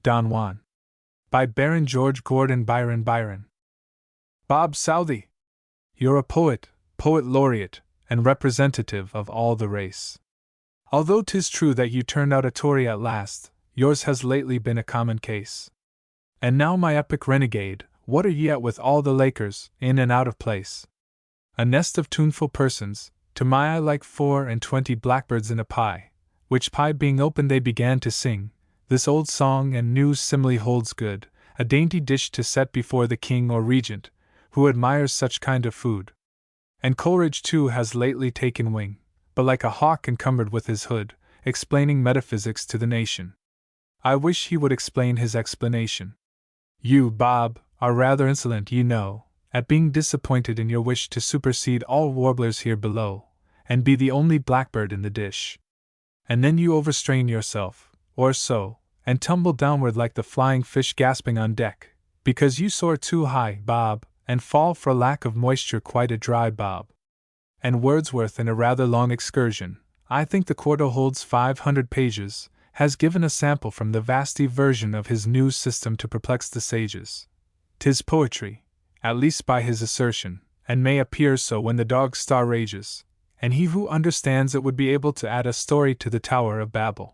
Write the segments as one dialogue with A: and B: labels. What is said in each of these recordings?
A: Don Juan. By Baron George Gordon Byron. Bob Southey! You're a poet, poet laureate, and representative of all the race. Although 'tis true that you turned out a Tory at last, yours has lately been a common case. And now, my epic renegade, what are ye at with all the Lakers, in and out of place? A nest of tuneful persons, to my eye like 24 blackbirds in a pie, which pie being opened they began to sing. This old song and new simile holds good, a dainty dish to set before the king or regent, who admires such kind of food. And Coleridge too has lately taken wing, but like a hawk encumbered with his hood, explaining metaphysics to the nation. I wish he would explain his explanation. You, Bob, are rather insolent, you know, at being disappointed in your wish to supersede all warblers here below, and be the only blackbird in the dish. And then you overstrain yourself, or so, and tumble downward like the flying fish gasping on deck, because you soar too high, Bob, and fall for lack of moisture quite a dry Bob. And Wordsworth, in a rather long excursion, I think the quarto holds 500 pages, has given a sample from the vasty version of his new system to perplex the sages. 'Tis poetry, at least by his assertion, and may appear so when the dog's star rages, and he who understands it would be able to add a story to the Tower of Babel.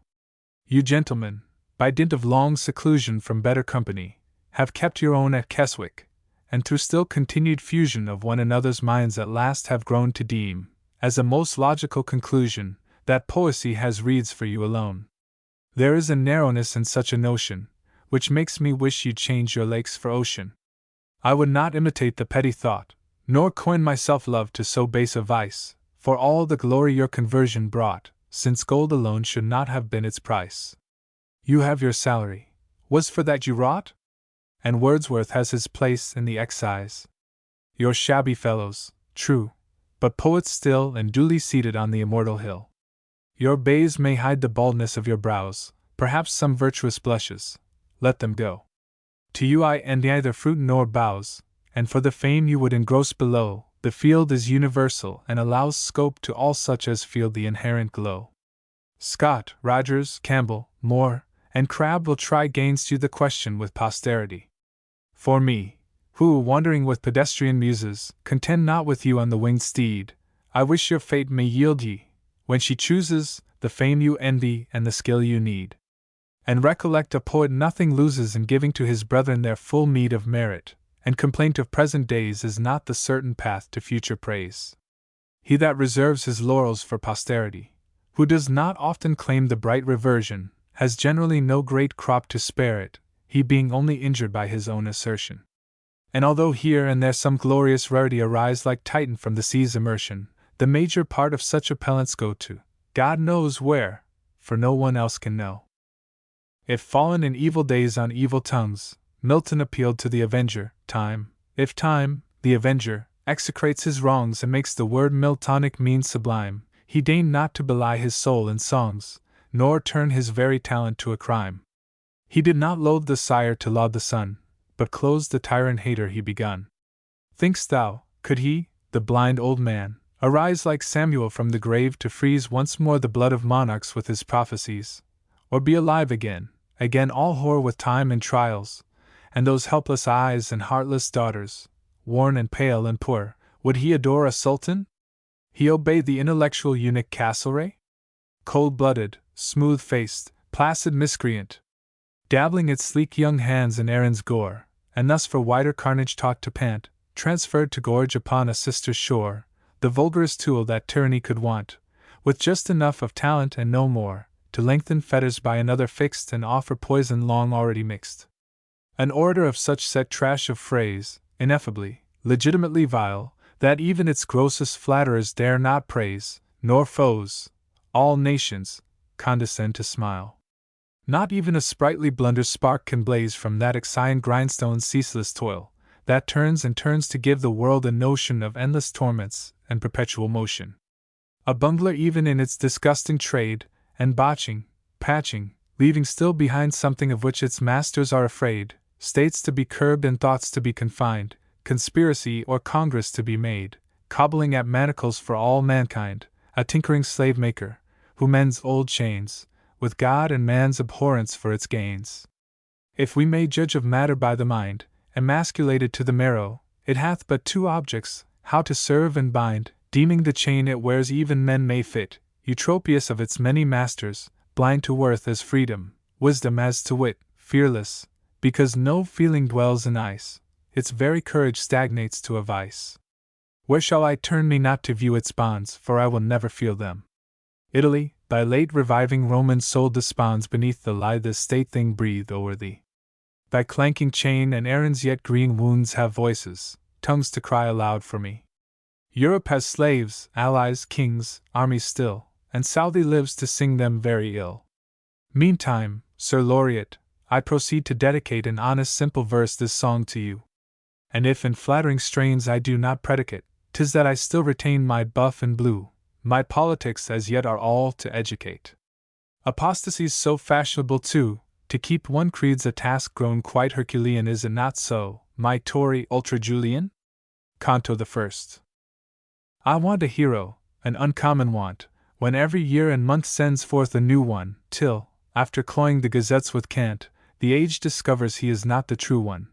A: You gentlemen, by dint of long seclusion from better company, have kept your own at Keswick, and through still continued fusion of one another's minds at last have grown to deem, as a most logical conclusion, that poesy has reeds for you alone. There is a narrowness in such a notion, which makes me wish you'd change your lakes for ocean. I would not imitate the petty thought, nor coin myself love to so base a vice, for all the glory your conversion brought, since gold alone should not have been its price. You have your salary, was for that you wrought? And Wordsworth has his place in the excise. You're shabby fellows, true, but poets still and duly seated on the immortal hill. Your bays may hide the baldness of your brows, perhaps some virtuous blushes, let them go. To you I envy neither fruit nor boughs, and for the fame you would engross below, the field is universal and allows scope to all such as feel the inherent glow. Scott, Rogers, Campbell, Moore, and Crabbe will try gainst you the question with posterity. For me, who, wandering with pedestrian muses, contend not with you on the winged steed, I wish your fate may yield ye, when she chooses, the fame you envy and the skill you need. And recollect, a poet nothing loses in giving to his brethren their full meed of merit, and complaint of present days is not the certain path to future praise. He that reserves his laurels for posterity, who does not often claim the bright reversion, has generally no great crop to spare it, he being only injured by his own assertion. And although here and there some glorious rarity arise like Titan from the sea's immersion, the major part of such appellants go to God knows where, for no one else can know. If fallen in evil days on evil tongues, Milton appealed to the avenger, Time. If Time, the avenger, execrates his wrongs and makes the word Miltonic mean sublime, he deigned not to belie his soul in songs, nor turn his very talent to a crime. He did not loathe the sire to laud the son, but closed the tyrant hater he begun. Think'st thou, could he, the blind old man, arise like Samuel from the grave to freeze once more the blood of monarchs with his prophecies, or be alive again all hoar with time and trials, and those helpless eyes and heartless daughters, worn and pale and poor, would he adore a sultan? He obeyed the intellectual eunuch Castlereagh? Cold-blooded, smooth-faced, placid miscreant, dabbling its sleek young hands in Erin's gore, and thus for wider carnage taught to pant, transferred to gorge upon a sister's shore, the vulgarest tool that tyranny could want, with just enough of talent and no more, to lengthen fetters by another fixed and offer poison long already mixed. An orator of such set trash of phrase, ineffably, legitimately vile, that even its grossest flatterers dare not praise, nor foes, all nations, condescend to smile. Not even a sprightly blunder spark can blaze from that Ixion grindstone's ceaseless toil, that turns and turns to give the world a notion of endless torments and perpetual motion. A bungler even in its disgusting trade, and botching, patching, leaving still behind something of which its masters are afraid, states to be curbed and thoughts to be confined, conspiracy or congress to be made, cobbling at manacles for all mankind, a tinkering slave-maker, who mends old chains, with God and man's abhorrence for its gains. If we may judge of matter by the mind, emasculated to the marrow, it hath but two objects, how to serve and bind, deeming the chain it wears even men may fit, Eutropius of its many masters, blind to worth as freedom, wisdom as to wit, fearless, because no feeling dwells in ice, its very courage stagnates to a vice. Where shall I turn me not to view its bonds, for I will never feel them? Italy, thy late reviving Romans sold desponds beneath the lie this state thing breathed o'er thee. Thy clanking chain and Aaron's yet green wounds have voices, tongues to cry aloud for me. Europe has slaves, allies, kings, armies still, and Southey lives to sing them very ill. Meantime, Sir Laureate, I proceed to dedicate in honest simple verse this song to you. And if in flattering strains I do not predicate, 'tis that I still retain my buff and blue, my politics as yet are all to educate. Apostasies so fashionable too, to keep one creed's a task grown quite Herculean, is it not so, my Tory ultra-Julian? Canto the First. I want a hero, an uncommon want, when every year and month sends forth a new one, till, after cloying the gazettes with cant, the age discovers he is not the true one.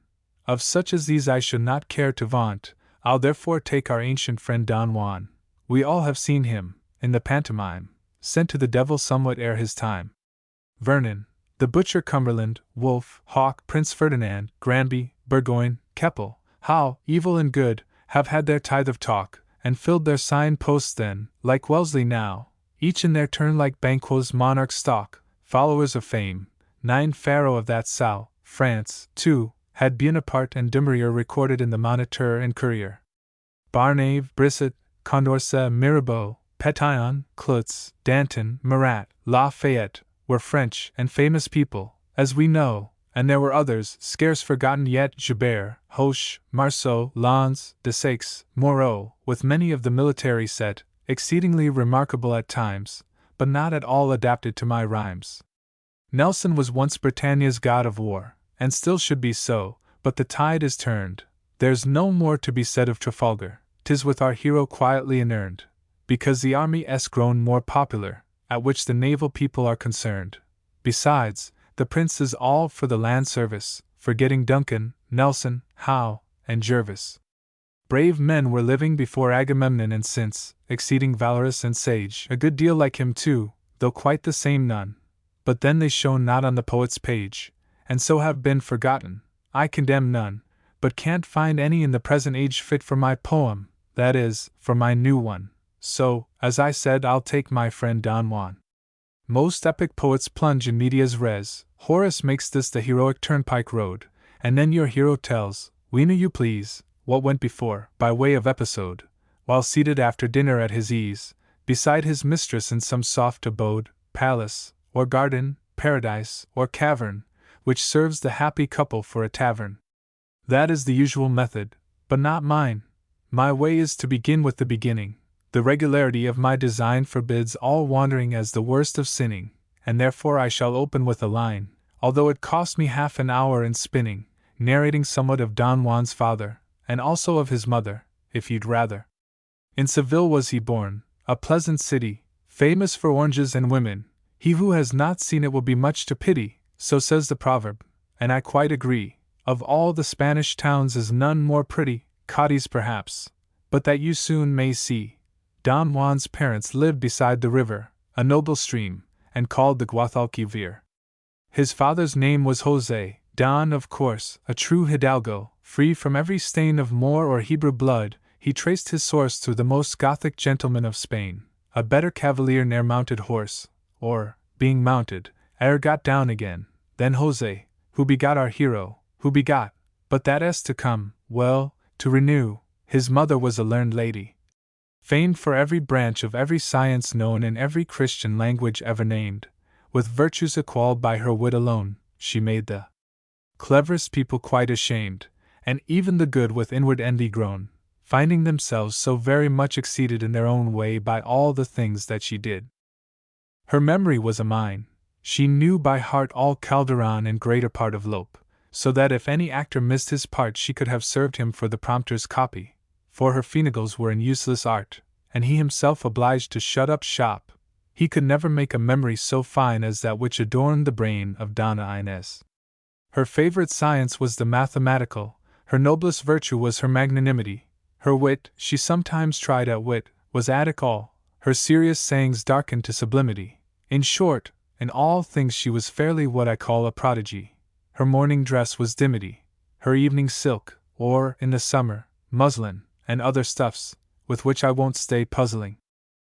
A: Of such as these I should not care to vaunt, I'll therefore take our ancient friend Don Juan. We all have seen him, in the pantomime, sent to the devil somewhat ere his time. Vernon, the butcher, Cumberland, Wolfe, Hawke, Prince Ferdinand, Granby, Burgoyne, Keppel, Howe, evil and good, have had their tithe of talk, and filled their sign-posts then, like Wellesley now, each in their turn like Banquo's monarch stalk, followers of fame. 9 Pharaoh of that Sow, France, too, had Bonaparte and Dumouriez recorded in the Moniteur and Courier. Barnave, Brisset, Condorcet, Mirabeau, Pétion, Cloutz, Danton, Marat, Lafayette, were French and famous people, as we know, and there were others, scarce forgotten yet, Joubert, Hoche, Marceau, Lens, Desaix, Moreau, with many of the military set, exceedingly remarkable at times, but not at all adapted to my rhymes. Nelson was once Britannia's god of war, and still should be so, but the tide is turned. There's no more to be said of Trafalgar, 'tis with our hero quietly inurned, because the army s grown more popular, at which the naval people are concerned. Besides, the prince is all for the land service, forgetting Duncan, Nelson, Howe, and Jervis. Brave men were living before Agamemnon and since, exceeding valorous and sage, a good deal like him too, though quite the same none. But then they shone not on the poet's page, and so have been forgotten. I condemn none, but can't find any in the present age fit for my poem, that is, for my new one. So, as I said, I'll take my friend Don Juan. Most epic poets plunge in medias res. Horace makes this the heroic turnpike road, and then your hero tells, when you please, what went before, by way of episode, while seated after dinner at his ease, beside his mistress in some soft abode, palace, or garden, paradise, or cavern, which serves the happy couple for a tavern. That is the usual method, but not mine. My way is to begin with the beginning. The regularity of my design forbids all wandering as the worst of sinning, and therefore I shall open with a line, although it cost me half an hour in spinning, narrating somewhat of Don Juan's father, and also of his mother, if you'd rather. In Seville was he born, a pleasant city, famous for oranges and women. He who has not seen it will be much to pity, so says the proverb, and I quite agree. Of all the Spanish towns is none more pretty, Cadiz perhaps, but that you soon may see. Don Juan's parents lived beside the river, a noble stream, and called the Guadalquivir. His father's name was José, Don, of course, a true hidalgo, free from every stain of Moor or Hebrew blood. He traced his source to the most Gothic gentleman of Spain. A better cavalier ne'er mounted horse, or, being mounted, ere got down again, than José, who begot our hero, who begot, but that is to come. Well, to renew, his mother was a learned lady, famed for every branch of every science known in every Christian language ever named. With virtues equalled by her wit alone, she made the cleverest people quite ashamed, and even the good with inward envy grown, finding themselves so very much exceeded in their own way by all the things that she did. Her memory was a mine. She knew by heart all Calderon and greater part of Lope, so that if any actor missed his part she could have served him for the prompter's copy, for her finagles were an useless art, and he himself obliged to shut up shop. He could never make a memory so fine as that which adorned the brain of Donna Inez. Her favorite science was the mathematical, her noblest virtue was her magnanimity, her wit, she sometimes tried at wit, was Attic all, her serious sayings darkened to sublimity. In short, in all things she was fairly what I call a prodigy. Her morning dress was dimity, her evening silk, or, in the summer, muslin, and other stuffs, with which I won't stay puzzling.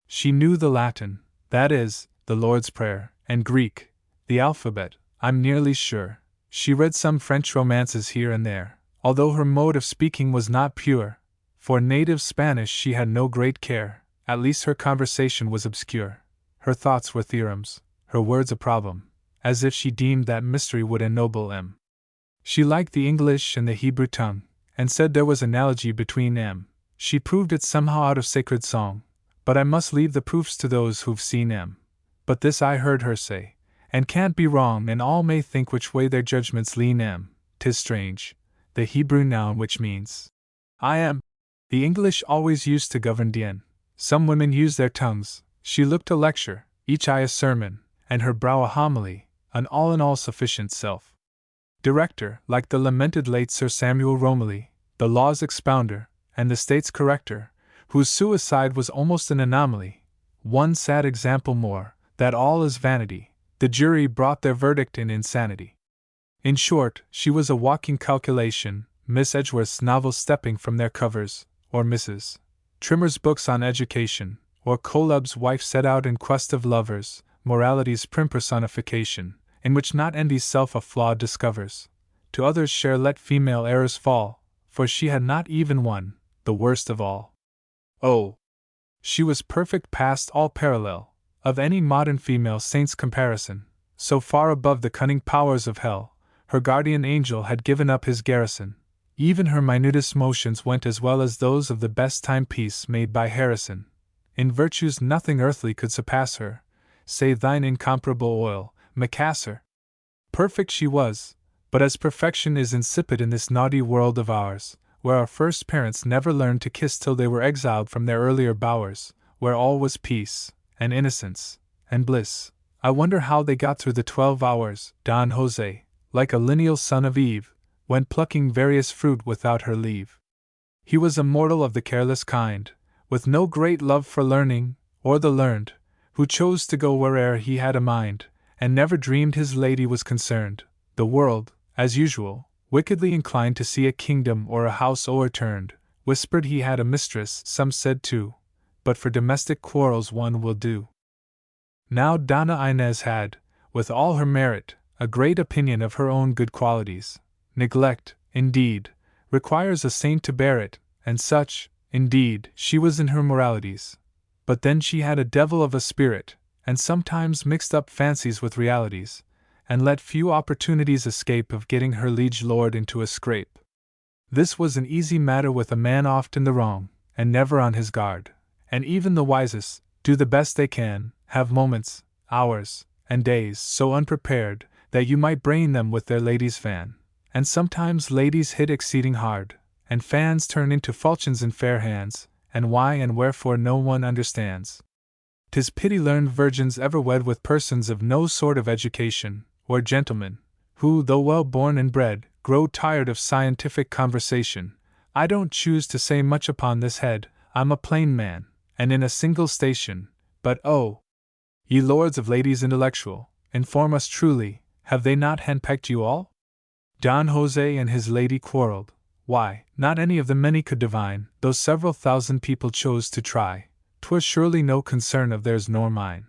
A: She knew the Latin, that is, the Lord's Prayer, and Greek, the alphabet, I'm nearly sure. She read some French romances here and there, although her mode of speaking was not pure. For native Spanish she had no great care, at least her conversation was obscure. Her thoughts were theorems, her words a problem, as if she deemed that mystery would ennoble em. She liked the English and the Hebrew tongue, and said there was analogy between em. She proved it somehow out of sacred song, but I must leave the proofs to those who've seen em. But this I heard her say, and can't be wrong, and all may think which way their judgments lean em. 'Tis strange, the Hebrew noun which means I am. The English always used to govern d'en. Some women use their tongues. She looked a lecture, each eye a sermon, and her brow a homily, an all-in-all sufficient self. Director, like the lamented late Sir Samuel Romilly, the law's expounder, and the state's corrector, whose suicide was almost an anomaly. One sad example more, that all is vanity. The jury brought their verdict in insanity. In short, she was a walking calculation, Miss Edgeworth's novels stepping from their covers, or Mrs. Trimmer's books on education, or Coleb's wife set out in quest of lovers, morality's prim personification, in which not envy's self a flaw discovers. To others' share let female errors fall, for she had not even one, the worst of all. Oh! She was perfect past all parallel, of any modern female saint's comparison, so far above the cunning powers of hell, her guardian angel had given up his garrison. Even her minutest motions went as well as those of the best timepiece made by Harrison. In virtues nothing earthly could surpass her, save thine incomparable oil, Macassar. Perfect she was, but as perfection is insipid in this naughty world of ours, where our first parents never learned to kiss till they were exiled from their earlier bowers, where all was peace, and innocence, and bliss, I wonder how they got through the 12 hours. Don Jose, like a lineal son of Eve, went plucking various fruit without her leave. He was a mortal of the careless kind, with no great love for learning, or the learned, who chose to go where'er he had a mind, and never dreamed his lady was concerned. The world, as usual, wickedly inclined to see a kingdom or a house o'erturned, whispered he had a mistress, some said two, but for domestic quarrels one will do. Now Donna Inez had, with all her merit, a great opinion of her own good qualities. Neglect, indeed, requires a saint to bear it, and such, indeed, she was in her moralities. But then she had a devil of a spirit, and sometimes mixed up fancies with realities, and let few opportunities escape of getting her liege lord into a scrape. This was an easy matter with a man oft in the wrong, and never on his guard, and even the wisest do the best they can, have moments, hours, and days so unprepared that you might brain them with their lady's fan. And sometimes ladies hit exceeding hard, and fans turn into falchions in fair hands, and why and wherefore no one understands. 'Tis pity learned virgins ever wed with persons of no sort of education, or gentlemen, who, though well born and bred, grow tired of scientific conversation. I don't choose to say much upon this head, I'm a plain man, and in a single station, but oh! Ye lords of ladies intellectual, inform us truly, have they not henpecked you all? Don Jose and his lady quarreled. Why, not any of the many could divine, though several thousand people chose to try. 'Twas surely no concern of theirs nor mine.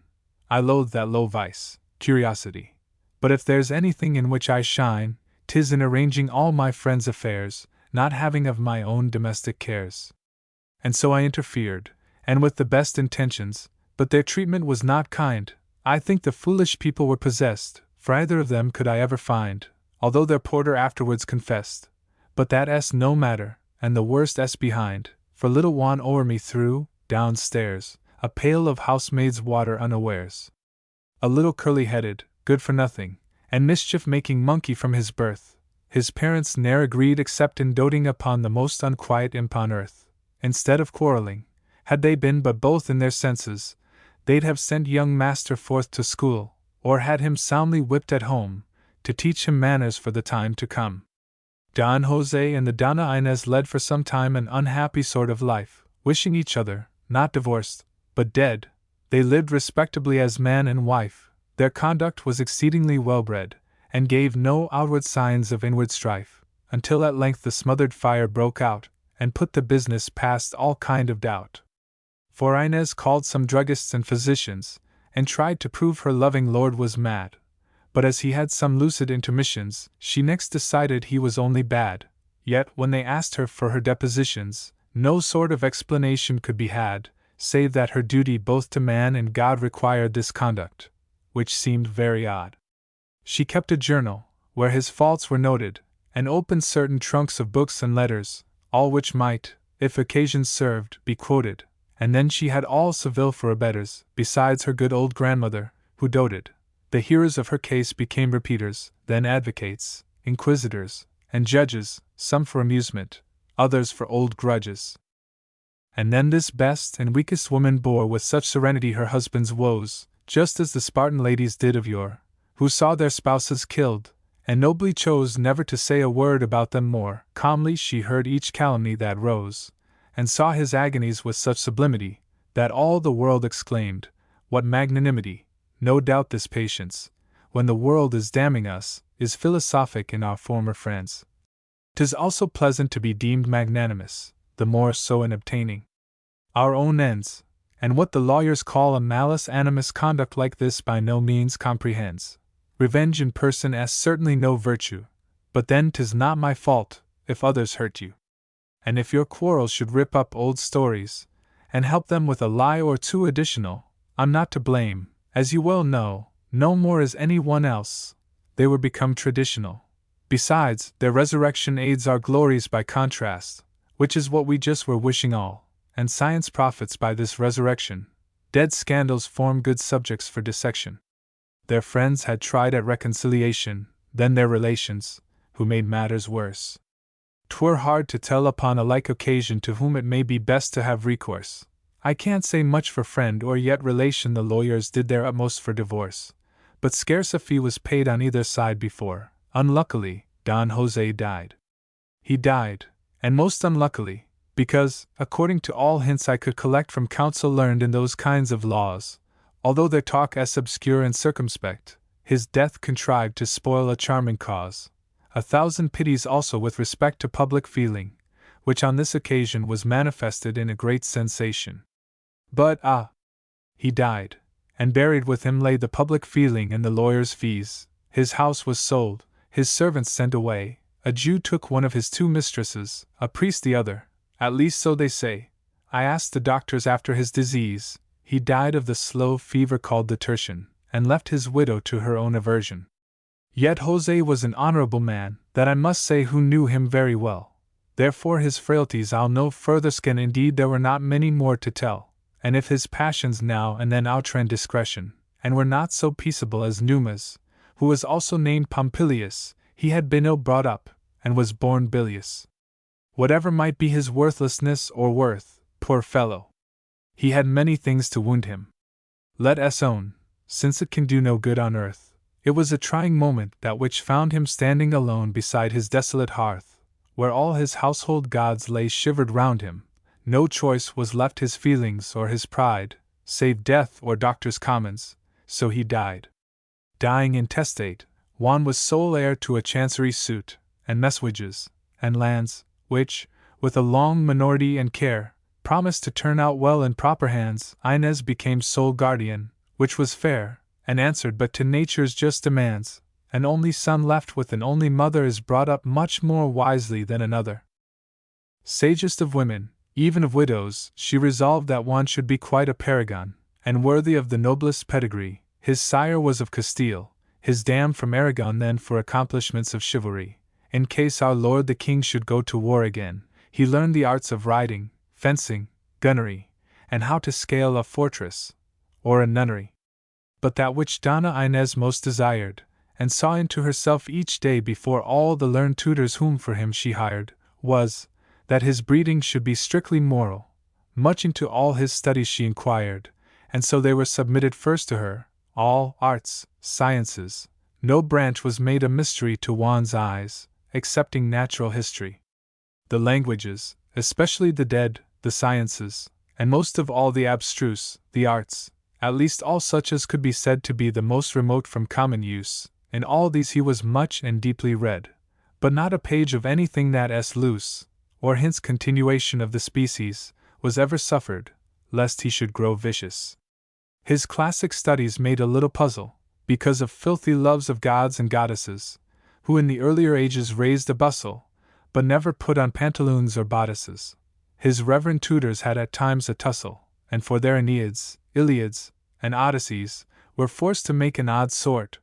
A: I loathe that low vice, curiosity. But if there's anything in which I shine, 'tis in arranging all my friends' affairs, not having of my own domestic cares. And so I interfered, and with the best intentions, but their treatment was not kind. I think the foolish people were possessed, for either of them could I ever find, although their porter afterwards confessed. But that S no matter, and the worst S behind, for little Juan o'er me threw, downstairs, a pail of housemaid's water unawares. A little curly-headed, good-for-nothing, and mischief-making monkey from his birth, his parents ne'er agreed except in doting upon the most unquiet imp on earth. Instead of quarreling, had they been but both in their senses, they'd have sent young master forth to school, or had him soundly whipped at home, to teach him manners for the time to come. Don Jose and the Donna Inez led for some time an unhappy sort of life, wishing each other, not divorced, but dead. They lived respectably as man and wife. Their conduct was exceedingly well-bred, and gave no outward signs of inward strife, until at length the smothered fire broke out, and put the business past all kind of doubt. For Inez called some druggists and physicians, and tried to prove her loving lord was mad. But as he had some lucid intermissions, she next decided he was only bad. Yet when they asked her for her depositions, no sort of explanation could be had, save that her duty both to man and God required this conduct, which seemed very odd. She kept a journal, where his faults were noted, and opened certain trunks of books and letters, all which might, if occasion served, be quoted, and then she had all Seville for abettors, besides her good old grandmother, who doted. The hearers of her case became repeaters, then advocates, inquisitors, and judges, some for amusement, others for old grudges. And then this best and weakest woman bore with such serenity her husband's woes, just as the Spartan ladies did of yore, who saw their spouses killed, and nobly chose never to say a word about them more. Calmly she heard each calumny that rose, and saw his agonies with such sublimity, that all the world exclaimed, "What magnanimity!" No doubt this patience, when the world is damning us, is philosophic in our former friends. 'Tis also pleasant to be deemed magnanimous, the more so in obtaining our own ends, and what the lawyers call a malus animus conduct like this by no means comprehends. Revenge in person is certainly no virtue, but then 'tis not my fault, if others hurt you. And if your quarrels should rip up old stories, and help them with a lie or two additional, I'm not to blame, as you well know, no more as any one else. They were become traditional. Besides, their resurrection aids our glories by contrast, which is what we just were wishing all, and science profits by this resurrection. Dead scandals form good subjects for dissection. Their friends had tried at reconciliation, then their relations, who made matters worse. 'Twere hard to tell upon a like occasion to whom it may be best to have recourse. I can't say much for friend or yet relation. The lawyers did their utmost for divorce, but scarce a fee was paid on either side before, unluckily, Don Jose died. He died, and most unluckily, because, according to all hints I could collect from counsel learned in those kinds of laws, although their talk as obscure and circumspect, his death contrived to spoil a charming cause. 1,000 pities also with respect to public feeling, which on this occasion was manifested in a great sensation. But he died, and buried with him lay the public feeling and the lawyer's fees. His house was sold, his servants sent away, a Jew took one of his 2 mistresses, a priest the other, at least so they say. I asked the doctors after his disease. He died of the slow fever called the tertian, and left his widow to her own aversion. Yet Jose was an honorable man, that I must say, who knew him very well. Therefore his frailties I'll no further scan. Indeed there were not many more to tell, and if his passions now and then outran discretion, and were not so peaceable as Numa's, who was also named Pompilius, he had been ill brought up, and was born bilious. Whatever might be his worthlessness or worth, poor fellow, he had many things to wound him. Let us own, since it can do no good on earth, it was a trying moment that which found him standing alone beside his desolate hearth, where all his household gods lay shivered round him. No choice was left his feelings or his pride, save death or doctor's commons, so he died. Dying intestate, Juan was sole heir to a chancery suit, and messuages, and lands, which, with a long minority and care, promised to turn out well in proper hands. Inez became sole guardian, which was fair, and answered but to nature's just demands. An only son left with an only mother is brought up much more wisely than another. Sagest of women, even of widows, she resolved that one should be quite a paragon, and worthy of the noblest pedigree. His sire was of Castile, his dam from Aragon. Then for accomplishments of chivalry, in case our lord the king should go to war again, he learned the arts of riding, fencing, gunnery, and how to scale a fortress, or a nunnery. But that which Donna Inez most desired, and saw into herself each day before all the learned tutors whom for him she hired, was, that his breeding should be strictly moral. Much into all his studies she inquired, and so they were submitted first to her, all arts, sciences, No branch was made a mystery to Juan's eyes, excepting natural history. The languages, especially the dead, the sciences, and most of all the abstruse, the arts, at least all such as could be said to be the most remote from common use, in all these he was much and deeply read, but not a page of anything that s loose, or hints continuation of the species, was ever suffered, lest he should grow vicious. His classic studies made a little puzzle, because of filthy loves of gods and goddesses, who in the earlier ages raised a bustle, but never put on pantaloons or bodices. His reverend tutors had at times a tussle, and for their Aeneads, Iliads, and Odysseys, were forced to make an odd sort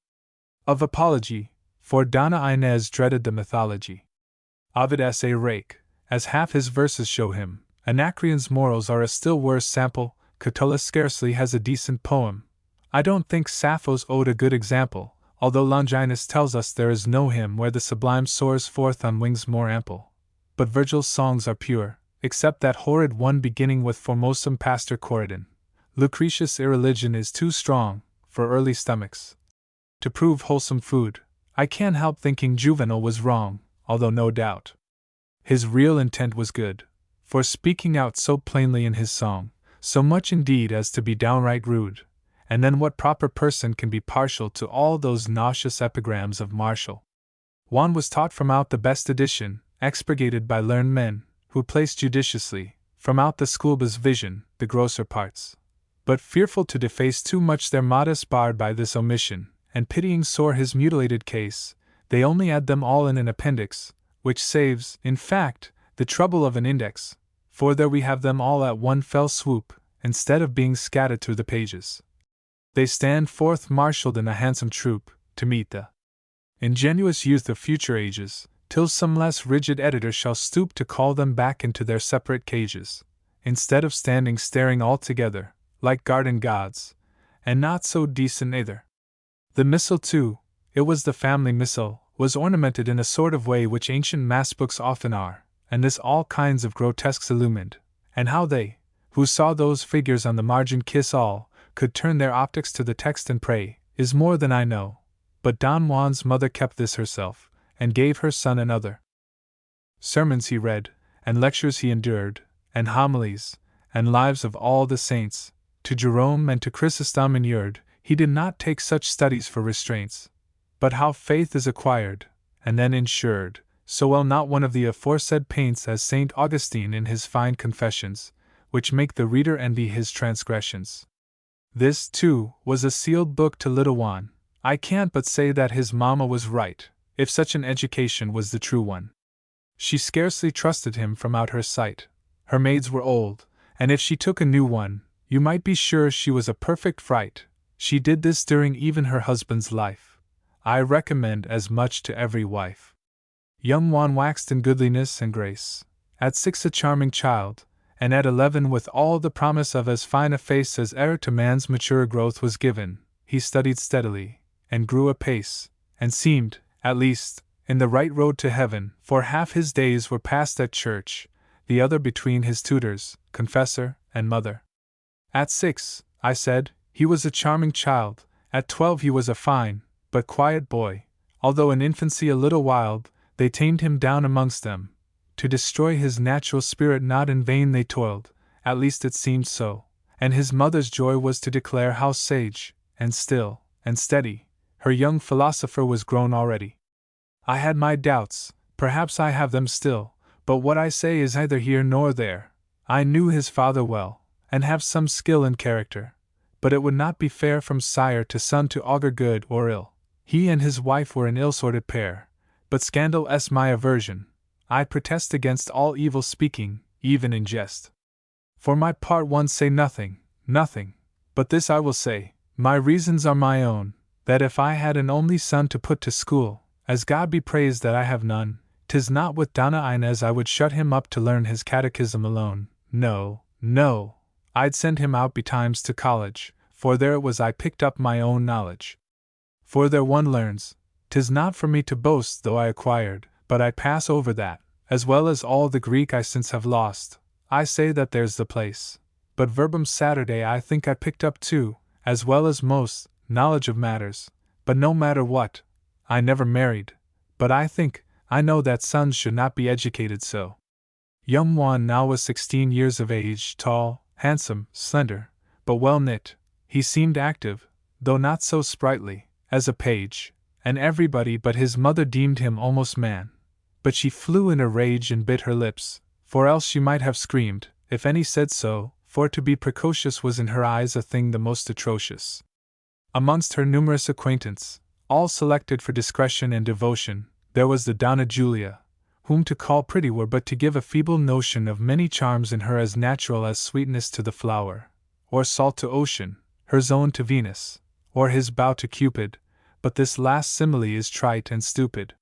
A: of apology, for Donna Inez dreaded the mythology. Ovid s a rake, as half his verses show him. Anacreon's morals are a still worse sample. Catullus scarcely has a decent poem. I don't think Sappho's ode a good example, although Longinus tells us there is no hymn where the sublime soars forth on wings more ample. But Virgil's songs are pure, except that horrid one beginning with Formosum Pastor Corydon. Lucretius' irreligion is too strong, for early stomachs, to prove wholesome food. I can't help thinking Juvenal was wrong, although no doubt his real intent was good, for speaking out so plainly in his song, so much indeed as to be downright rude. And then what proper person can be partial to all those nauseous epigrams of Martial? Juan was taught from out the best edition, expurgated by learned men, who placed judiciously, from out the schoolboy's vision, the grosser parts. But fearful to deface too much their modest bard by this omission, and pitying sore his mutilated case, they only add them all in an appendix, which saves, in fact, the trouble of an index, for there we have them all at one fell swoop, instead of being scattered through the pages. They stand forth marshalled in a handsome troop, to meet the ingenuous youth of future ages, till some less rigid editor shall stoop to call them back into their separate cages, instead of standing staring all together, like garden gods, and not so decent either. The missal, too, it was the family missal, was ornamented in a sort of way which ancient mass books often are, and this all kinds of grotesques illumined, and how they, who saw those figures on the margin kiss all, could turn their optics to the text and pray, is more than I know. But Don Juan's mother kept this herself, and gave her son another. Sermons he read, and lectures he endured, and homilies, and lives of all the saints, to Jerome and to Chrysostom inured. He did not take such studies for restraints. But how faith is acquired, and then insured, so well not one of the aforesaid paints as St. Augustine in his fine Confessions, which make the reader envy his transgressions. This, too, was a sealed book to little Juan. I can't but say that his mamma was right, if such an education was the true one. She scarcely trusted him from out her sight. Her maids were old, and if she took a new one, you might be sure she was a perfect fright. She did this during even her husband's life. I recommend as much to every wife. Young Juan waxed in goodliness and grace. At 6 a charming child, and at 11 with all the promise of as fine a face as e'er to man's mature growth was given. He studied steadily, and grew apace, and seemed, at least, in the right road to heaven, for half his days were passed at church, the other between his tutors, confessor, and mother. At 6, I said, he was a charming child. At 12 he was a fine, but quiet boy. Although in infancy a little wild, they tamed him down amongst them. To destroy his natural spirit not in vain they toiled, at least it seemed so, and his mother's joy was to declare how sage, and still, and steady, her young philosopher was grown already. I had my doubts, perhaps I have them still, but what I say is neither here nor there. I knew his father well, and have some skill in character, but it would not be fair from sire to son to augur good or ill. He and his wife were an ill-sorted pair, but scandal is my aversion. I protest against all evil speaking, even in jest. For my part one say nothing, but this I will say, my reasons are my own, that if I had an only son to put to school, as God be praised that I have none, 'tis not with Donna Inez I would shut him up to learn his catechism alone, no, I'd send him out betimes to college, for there it was I picked up my own knowledge. For there one learns, 'tis not for me to boast though I acquired, but I pass over that, as well as all the Greek I since have lost. I say that there's the place. But verbum Saturday I think I picked up too, as well as most, knowledge of matters, but no matter what, I never married, but I know that sons should not be educated so. Young Juan now was 16 years of age, tall, handsome, slender, but well knit. He seemed active, though not so sprightly, as a page, and everybody but his mother deemed him almost man. But she flew in a rage and bit her lips, for else she might have screamed, if any said so, for to be precocious was in her eyes a thing the most atrocious. Amongst her numerous acquaintance, all selected for discretion and devotion, there was the Donna Julia, whom to call pretty were but to give a feeble notion of many charms in her as natural as sweetness to the flower, or salt to ocean, her zone to Venus, or his bow to Cupid, but this last simile is trite and stupid.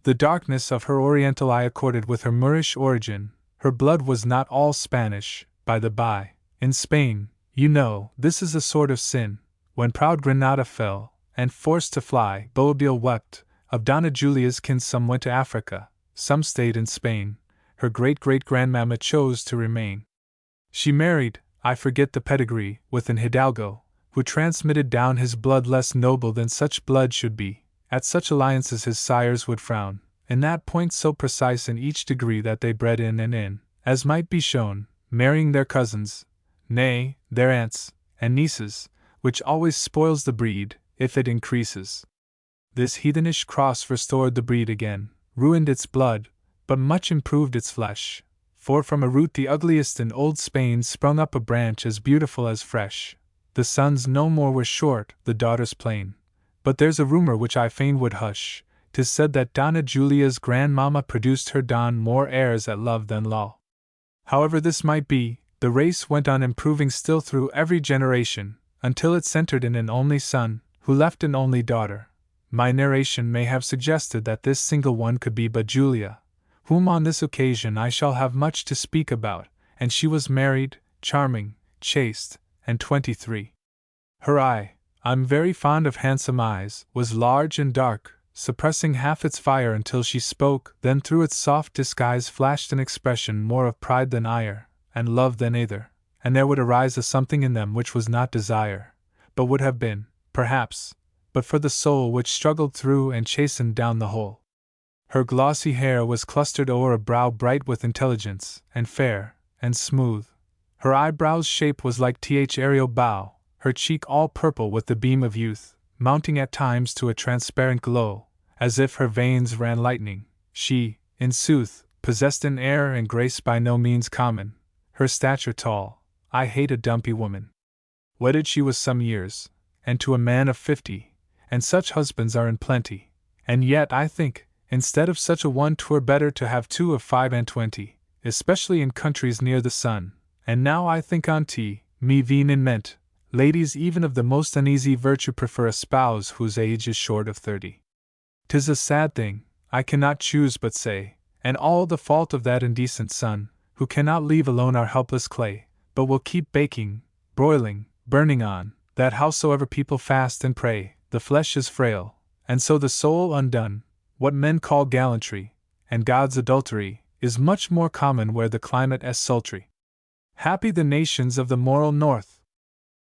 A: The darkness of her oriental eye accorded with her Moorish origin. Her blood was not all Spanish, by the by. In Spain, you know, this is a sort of sin. When proud Granada fell, and forced to fly, Boabdil wept. Of Donna Julia's kin some went to Africa, some stayed in Spain. Her great-great-grandmamma chose to remain. She married, I forget the pedigree, with an hidalgo, who transmitted down his blood less noble than such blood should be. At such alliances his sires would frown, in that point so precise in each degree that they bred in and in, as might be shown, marrying their cousins, nay, their aunts, and nieces, which always spoils the breed, if it increases. This heathenish cross restored the breed again, ruined its blood, but much improved its flesh, for from a root the ugliest in old Spain sprung up a branch as beautiful as fresh. The sons no more were short, the daughters plain. But there's a rumor which I fain would hush. 'Tis said that Donna Julia's grandmamma produced her Don more heirs at love than law. However this might be, the race went on improving still through every generation, until it centered in an only son, who left an only daughter. My narration may have suggested that this single one could be but Julia, whom on this occasion I shall have much to speak about, and she was married, charming, chaste, and 23. Her eye, I'm very fond of handsome eyes, was large and dark, suppressing half its fire until she spoke, then through its soft disguise flashed an expression more of pride than ire, and love than either, and there would arise a something in them which was not desire, but would have been, perhaps, but for the soul which struggled through and chastened down the whole. Her glossy hair was clustered o'er a brow bright with intelligence, and fair, and smooth. Her eyebrow's shape was like th aerial bow, her cheek all purple with the beam of youth, mounting at times to a transparent glow, as if her veins ran lightning. She, in sooth, possessed an air and grace by no means common, her stature tall. I hate a dumpy woman. Wedded she was some years, and to a man of 50, and such husbands are in plenty, and yet I think, instead of such a one 'twere better to have 2 of 25, especially in countries near the sun. And now I think on't, me veen in ment, ladies even of the most uneasy virtue prefer a spouse whose age is short of 30. 'Tis a sad thing, I cannot choose but say, and all the fault of that indecent son, who cannot leave alone our helpless clay, but will keep baking, broiling, burning on, that howsoever people fast and pray, the flesh is frail, and so the soul undone. What men call gallantry, and God's adultery, is much more common where the climate is sultry. Happy the nations of the moral north,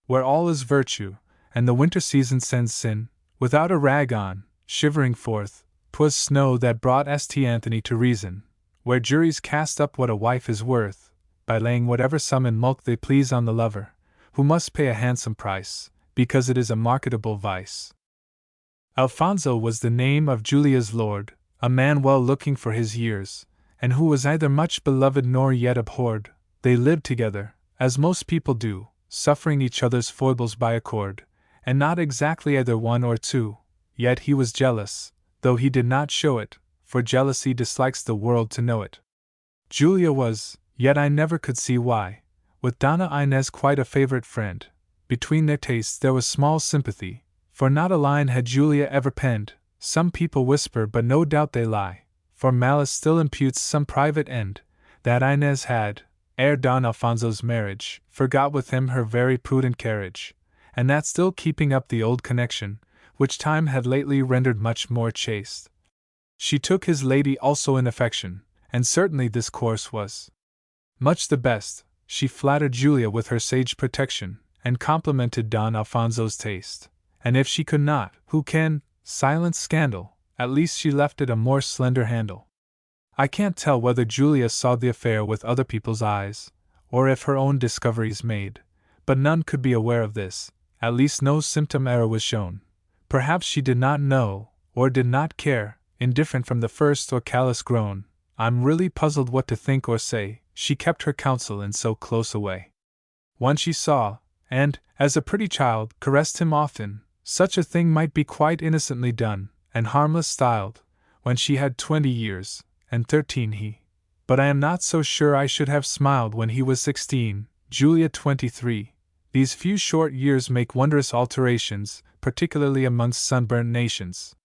A: where all is virtue, and the winter season sends sin, without a rag on, shivering forth. 'Twas snow that brought St. Anthony to reason, where juries cast up what a wife is worth, by laying whatever sum in mulct they please on the lover, who must pay a handsome price, because it is a marketable vice. Alfonso was the name of Julia's lord, a man well looking for his years, and who was neither much beloved nor yet abhorred. They lived together, as most people do, suffering each other's foibles by accord, and not exactly either one or two. Yet he was jealous, though he did not show it, for jealousy dislikes the world to know it. Julia was, yet I never could see why, with Donna Inez quite a favorite friend. Between their tastes there was small sympathy, for not a line had Julia ever penned. Some people whisper, but no doubt they lie, for malice still imputes some private end, that Inez had, ere Don Alfonso's marriage, forgot with him her very prudent carriage, and that still keeping up the old connection, which time had lately rendered much more chaste. She took his lady also in affection, and certainly this course was much the best. She flattered Julia with her sage protection, and complimented Don Alfonso's taste, and if she could not, who can, silent scandal, at least she left it a more slender handle. I can't tell whether Julia saw the affair with other people's eyes, or if her own discoveries made, but none could be aware of this, at least no symptom error was shown. Perhaps she did not know, or did not care, indifferent from the first or callous groan. I'm really puzzled what to think or say, she kept her counsel in so close a way. One she saw, and, as a pretty child, caressed him often. Such a thing might be quite innocently done, and harmless styled, when she had 20 years, and 13 he. But I am not so sure I should have smiled when he was 16, Julia 23. These few short years make wondrous alterations, particularly amongst sunburnt nations.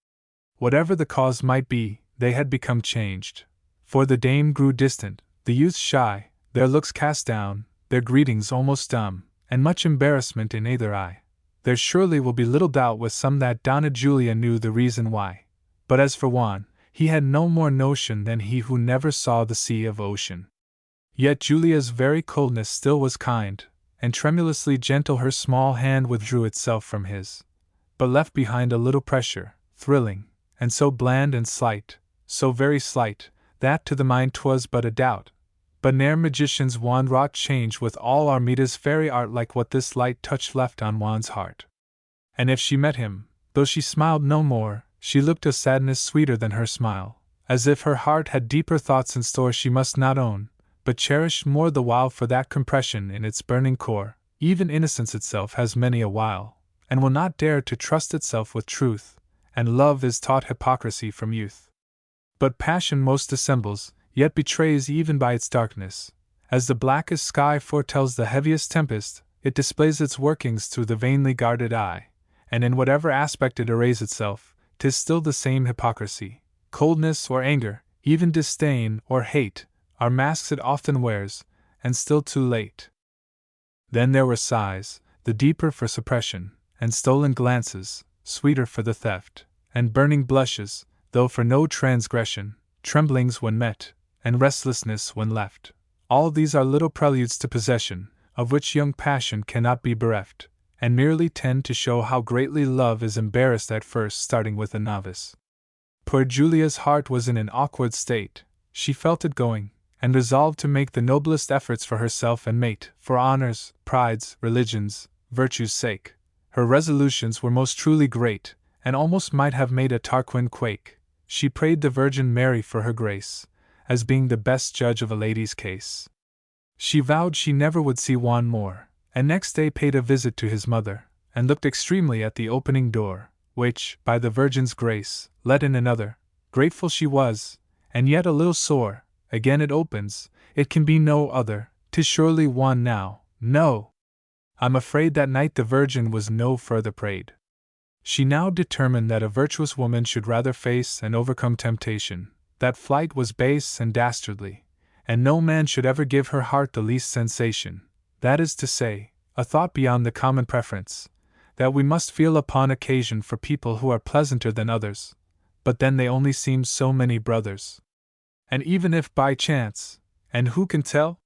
A: Whatever the cause might be, they had become changed. For the dame grew distant, the youth shy, their looks cast down, their greetings almost dumb, and much embarrassment in either eye. There surely will be little doubt with some that Donna Julia knew the reason why. But as for Juan, he had no more notion than he who never saw the sea of ocean. Yet Julia's very coldness still was kind, and tremulously gentle her small hand withdrew itself from his, but left behind a little pressure, thrilling, and so bland and slight, so very slight, that to the mind 'twas but a doubt. But ne'er magician's wand wrought change with all Armida's fairy art like what this light touch left on Juan's heart. And if she met him, though she smiled no more, she looked a sadness sweeter than her smile, as if her heart had deeper thoughts in store she must not own, but cherished more the while for that compression in its burning core. Even innocence itself has many a wile, and will not dare to trust itself with truth, and love is taught hypocrisy from youth. But passion most dissembles, yet betrays even by its darkness. As the blackest sky foretells the heaviest tempest, it displays its workings through the vainly guarded eye, and in whatever aspect it arrays itself, 'tis still the same hypocrisy. Coldness or anger, even disdain or hate, are masks it often wears, and still too late. Then there were sighs, the deeper for suppression, and stolen glances, sweeter for the theft, and burning blushes, though for no transgression, tremblings when met, and restlessness when left. All these are little preludes to possession, of which young passion cannot be bereft, and merely tend to show how greatly love is embarrassed at first starting with a novice. Poor Julia's heart was in an awkward state. She felt it going, and resolved to make the noblest efforts for herself and mate, for honor's, pride's, religion's, virtue's sake. Her resolutions were most truly great, and almost might have made a Tarquin quake. She prayed the Virgin Mary for her grace, as being the best judge of a lady's case. She vowed she never would see Juan more, and next day paid a visit to his mother, and looked extremely at the opening door, which, by the Virgin's grace, let in another. Grateful she was, and yet a little sore. Again it opens, it can be no other, 'tis surely Juan now. No! I'm afraid that night the Virgin was no further prayed. She now determined that a virtuous woman should rather face and overcome temptation, that flight was base and dastardly, and no man should ever give her heart the least sensation, that is to say, a thought beyond the common preference, that we must feel upon occasion for people who are pleasanter than others, but then they only seem so many brothers. And even if by chance, and who can tell?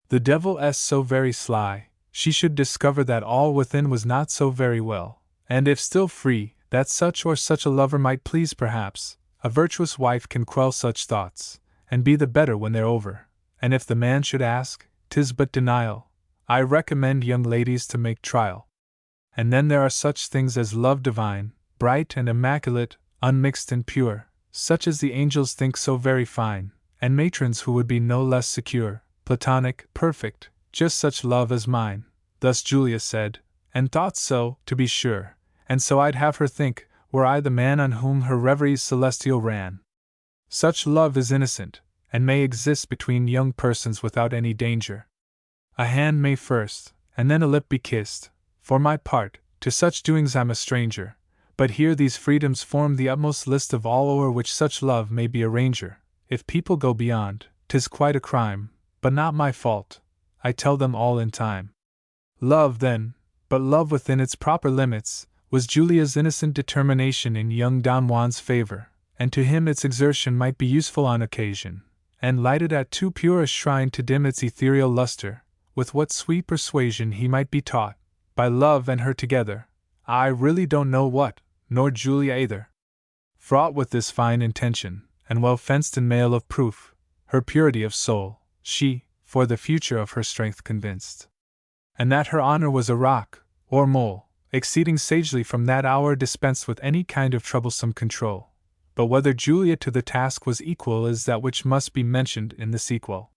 A: The devil's so very sly, she should discover that all within was not so very well, and if still free, that such or such a lover might please perhaps, a virtuous wife can quell such thoughts, and be the better when they're over, and if the man should ask, 'tis but denial. I recommend young ladies to make trial. And then there are such things as love divine, bright and immaculate, unmixed and pure, such as the angels think so very fine, and matrons who would be no less secure, platonic, perfect, just such love as mine. Thus Julia said, and thought so, to be sure, and so I'd have her think, were I the man on whom her reveries celestial ran. Such love is innocent, and may exist between young persons without any danger. A hand may first, and then a lip be kissed. For my part, to such doings I'm a stranger, but here these freedoms form the utmost list of all o'er which such love may be a ranger. If people go beyond, 'tis quite a crime, but not my fault, I tell them all in time. Love then, but love within its proper limits, was Julia's innocent determination in young Don Juan's favor, and to him its exertion might be useful on occasion, and lighted at too pure a shrine to dim its ethereal luster. With what sweet persuasion he might be taught, by love and her together, I really don't know what, nor Julia either. fraught with this fine intention, and well fenced in mail of proof, her purity of soul, she, for the future of her strength convinced. And that her honor was a rock, or mole, exceeding sagely from that hour dispensed with any kind of troublesome control. But whether Julia to the task was equal is that which must be mentioned in the sequel.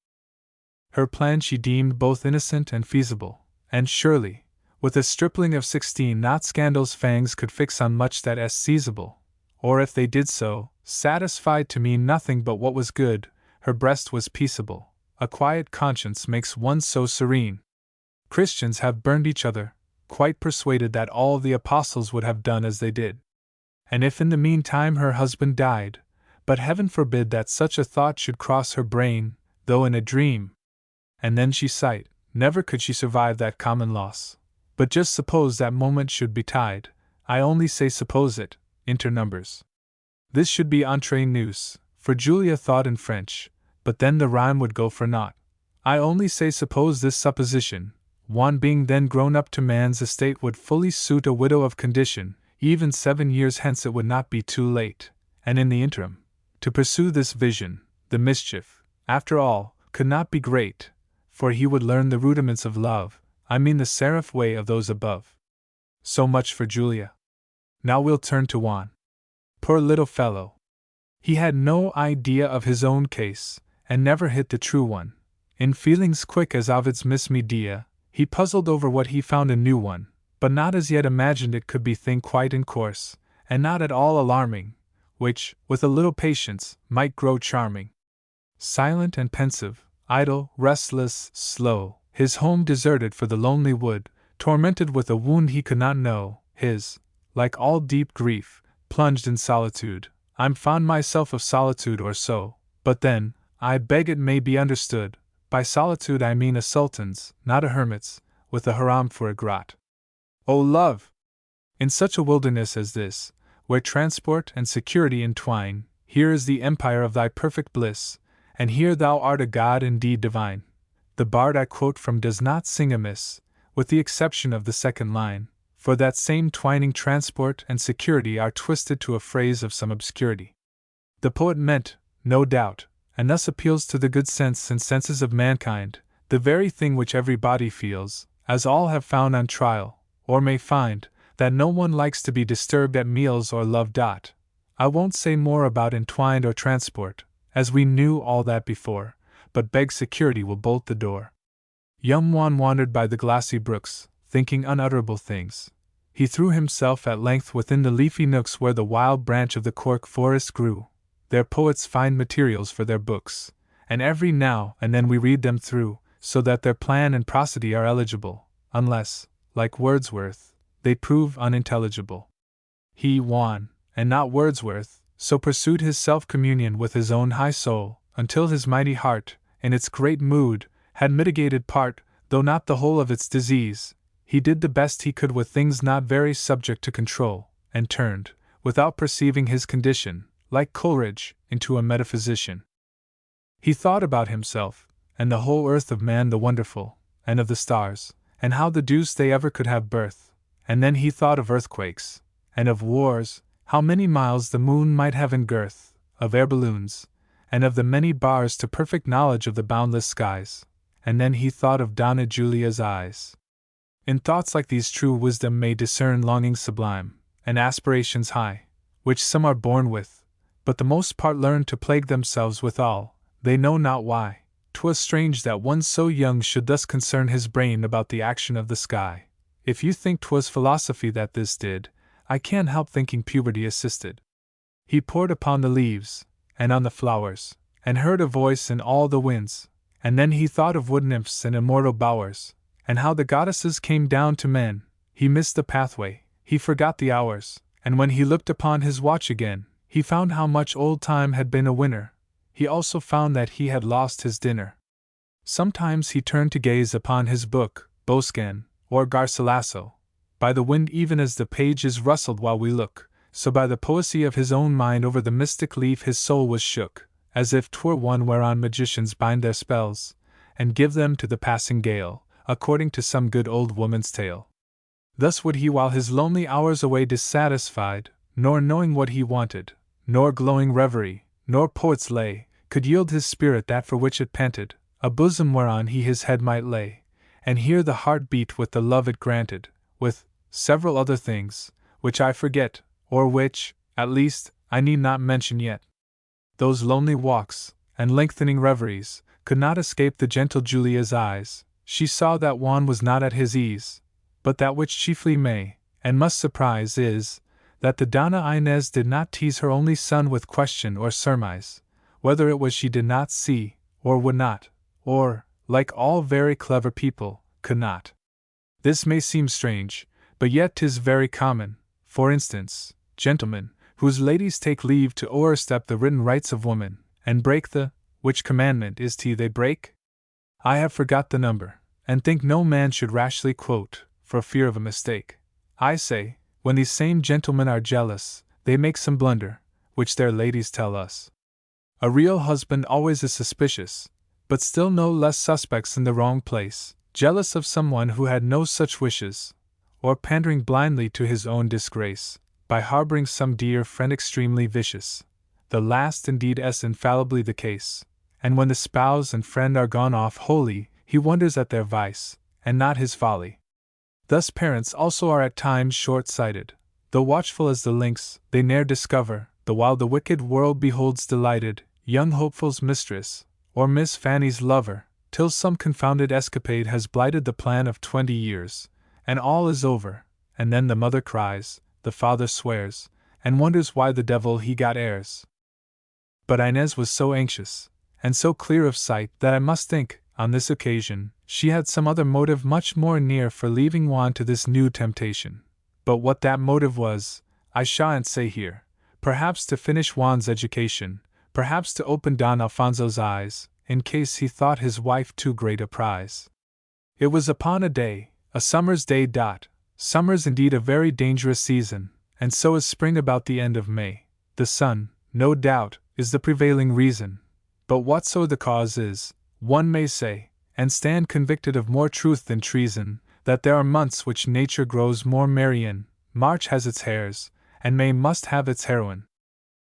A: Her plan she deemed both innocent and feasible, and surely, with a stripling of 16 not scandal's fangs could fix on much that as seizable, or if they did so, satisfied to mean nothing but what was good, her breast was peaceable, a quiet conscience makes one so serene. Christians have burned each other, quite persuaded that all the apostles would have done as they did. And if in the meantime her husband died, but heaven forbid that such a thought should cross her brain, though in a dream, and then she sighed, never could she survive that common loss. But just suppose that moment should betide, I only say suppose it, inter numbers. This should be entre nous, for Julia thought in French, but then the rhyme would go for naught. I only say suppose this supposition, Juan being then grown up to man's estate would fully suit a widow of condition, even 7 years hence it would not be too late, and in the interim, to pursue this vision, the mischief, after all, could not be great, for he would learn the rudiments of love, I mean the seraph way of those above. So much for Julia. Now we'll turn to Juan. Poor little fellow. He had no idea of his own case, and never hit the true one. In feelings quick as Ovid's Miss Medea, he puzzled over what he found a new one, but not as yet imagined it could be thing quite in course, and not at all alarming, which, with a little patience, might grow charming. Silent and pensive, idle, restless, slow, his home deserted for the lonely wood, tormented with a wound he could not know, his, like all deep grief, plunged in solitude. I'm fond myself of solitude or so, but then, I beg it may be understood, by solitude I mean a sultan's, not a hermit's, with a haram for a grot. O love! In such a wilderness as this, where transport and security entwine, here is the empire of thy perfect bliss, and here thou art a god indeed divine. The bard I quote from does not sing amiss, with the exception of the second line, for that same twining transport and security are twisted to a phrase of some obscurity. The poet meant, no doubt, and thus appeals to the good sense and senses of mankind, the very thing which every body feels, as all have found on trial, or may find, that no one likes to be disturbed at meals or love. I won't say more about entwined or transport, as we knew all that before, but beg security will bolt the door. Young Juan wandered by the glassy brooks, thinking unutterable things. He threw himself at length within the leafy nooks where the wild branch of the cork forest grew. There poets find materials for their books, and every now and then we read them through, so that their plan and prosody are eligible, unless, like Wordsworth, they prove unintelligible. He, Juan, and not Wordsworth, so pursued his self-communion with his own high soul, until his mighty heart, in its great mood, had mitigated part, though not the whole of its disease. He did the best he could with things not very subject to control, and turned, without perceiving his condition, like Coleridge, into a metaphysician. He thought about himself, and the whole earth of man the wonderful, and of the stars, and how the deuce they ever could have birth, and then he thought of earthquakes, and of wars, how many miles the moon might have in girth, of air balloons, and of the many bars to perfect knowledge of the boundless skies, and then he thought of Donna Julia's eyes. In thoughts like these true wisdom may discern longings sublime, and aspirations high, which some are born with, but the most part learn to plague themselves withal, they know not why. 'Twas strange that one so young should thus concern his brain about the action of the sky. If you think 'twas philosophy that this did, I can't help thinking puberty assisted. He pored upon the leaves, and on the flowers, and heard a voice in all the winds, and then he thought of wood nymphs and immortal bowers, and how the goddesses came down to men. He missed the pathway, he forgot the hours, and when he looked upon his watch again, he found how much old time had been a winner. He also found that he had lost his dinner. Sometimes he turned to gaze upon his book, Boscan, or Garcilaso. By the wind even as the page is rustled while we look, so by the poesy of his own mind over the mystic leaf his soul was shook, as if 'twere one whereon magicians bind their spells, and give them to the passing gale, according to some good old woman's tale. Thus would he while his lonely hours away dissatisfied, nor knowing what he wanted, nor glowing reverie, nor poet's lay, could yield his spirit that for which it panted, a bosom whereon he his head might lay, and hear the heart beat with the love it granted, with several other things, which I forget, or which, at least, I need not mention yet. Those lonely walks, and lengthening reveries, could not escape the gentle Julia's eyes. She saw that Juan was not at his ease, but that which chiefly may, and must surprise is, that the Donna Inez did not tease her only son with question or surmise, whether it was she did not see, or would not, or, like all very clever people, could not. This may seem strange, but yet 'tis very common. For instance, gentlemen, whose ladies take leave to o'erstep the written rights of woman, and break the, which commandment is they break? I have forgot the number, and think no man should rashly quote, for fear of a mistake. I say, when these same gentlemen are jealous, they make some blunder, which their ladies tell us. A real husband always is suspicious, but still no less suspects in the wrong place, jealous of someone who had no such wishes, or pandering blindly to his own disgrace, by harboring some dear friend extremely vicious. The last indeed is infallibly the case, and when the spouse and friend are gone off wholly, he wonders at their vice, and not his folly. Thus parents also are at times short-sighted, though watchful as the lynx, they ne'er discover, the while the wicked world beholds delighted, young hopeful's mistress, or Miss Fanny's lover, till some confounded escapade has blighted the plan of 20 years, and all is over, and then the mother cries, the father swears, and wonders why the devil he got heirs. But Inez was so anxious, and so clear of sight, that I must think, on this occasion, she had some other motive much more near for leaving Juan to this new temptation. But what that motive was, I shan't say here. Perhaps to finish Juan's education, perhaps to open Don Alfonso's eyes, in case he thought his wife too great a prize. It was upon a day, a summer's day. Summer's indeed a very dangerous season, and so is spring about the end of May. The sun, no doubt, is the prevailing reason. But whatso the cause is, one may say, and stand convicted of more truth than treason, that there are months which nature grows more merry in. March has its hares, and May must have its heroine.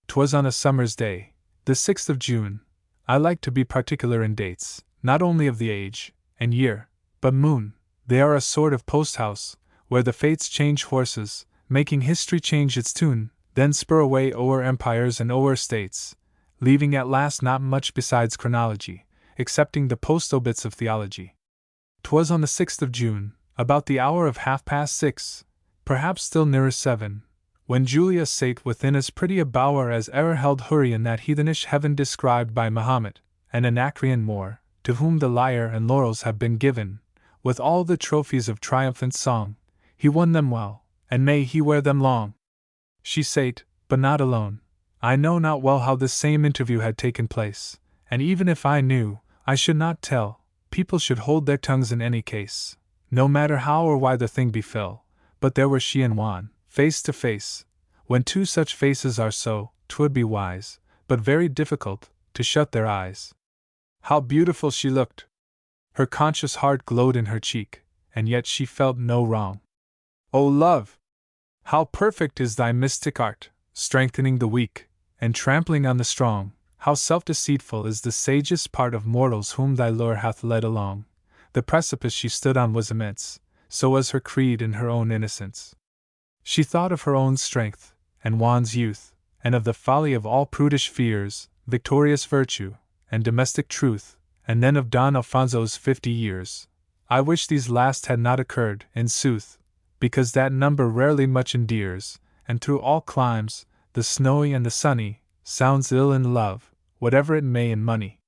A: 'Twas on a summer's day, the 6th of June. I like to be particular in dates, not only of the age and year, but moon. They are a sort of post-house, where the fates change horses, making history change its tune, then spur away o'er empires and o'er states, leaving at last not much besides chronology, excepting the post-obits of theology. 'Twas on the 6th of June, about the hour of 6:30, perhaps still nearer 7, when Julia sate within as pretty a bower as e'er held Huri in that heathenish heaven described by Mahomet, an Anacreon Moor, to whom the lyre and laurels have been given, with all the trophies of triumphant song. He won them well, and may he wear them long. She sate, but not alone. I know not well how this same interview had taken place, and even if I knew, I should not tell. People should hold their tongues in any case, no matter how or why the thing befell. But there were she and Juan, face to face. When two such faces are so, 'twould be wise, but very difficult, to shut their eyes. How beautiful she looked! Her conscious heart glowed in her cheek, and yet she felt no wrong. O love! How perfect is thy mystic art, strengthening the weak, and trampling on the strong! How self-deceitful is the sagest part of mortals whom thy lure hath led along! The precipice she stood on was immense, so was her creed in her own innocence. She thought of her own strength, and Juan's youth, and of the folly of all prudish fears, victorious virtue, and domestic truth, and then of Don Alfonso's 50 years. I wish these last had not occurred, in sooth, because that number rarely much endears, and through all climes, the snowy and the sunny, sounds ill in love, whatever it may in money.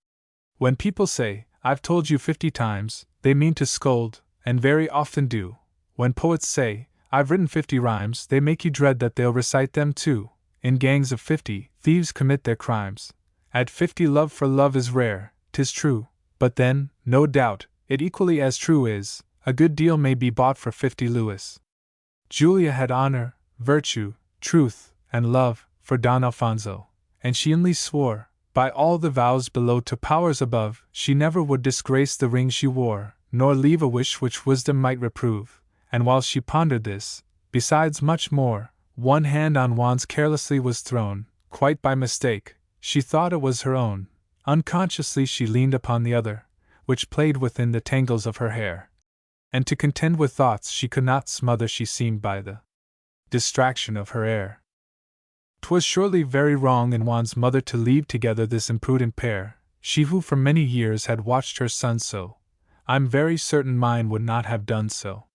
A: When people say, I've told you 50 times, they mean to scold, and very often do. When poets say, I've written 50 rhymes, they make you dread that they'll recite them too. In gangs of 50, thieves commit their crimes. At 50 love for love is rare, 'tis true, but then, no doubt, it equally as true is, a good deal may be bought for 50 louis. Julia had honor, virtue, truth, and love, for Don Alfonso, and she inly swore, by all the vows below to powers above, she never would disgrace the ring she wore, nor leave a wish which wisdom might reprove. And while she pondered this, besides much more, one hand on Juan's carelessly was thrown, quite by mistake, she thought it was her own. Unconsciously she leaned upon the other, which played within the tangles of her hair. And to contend with thoughts she could not smother she seemed by the distraction of her air. 'Twas surely very wrong in Juan's mother to leave together this imprudent pair, she who for many years had watched her son so. I'm very certain mine would not have done so.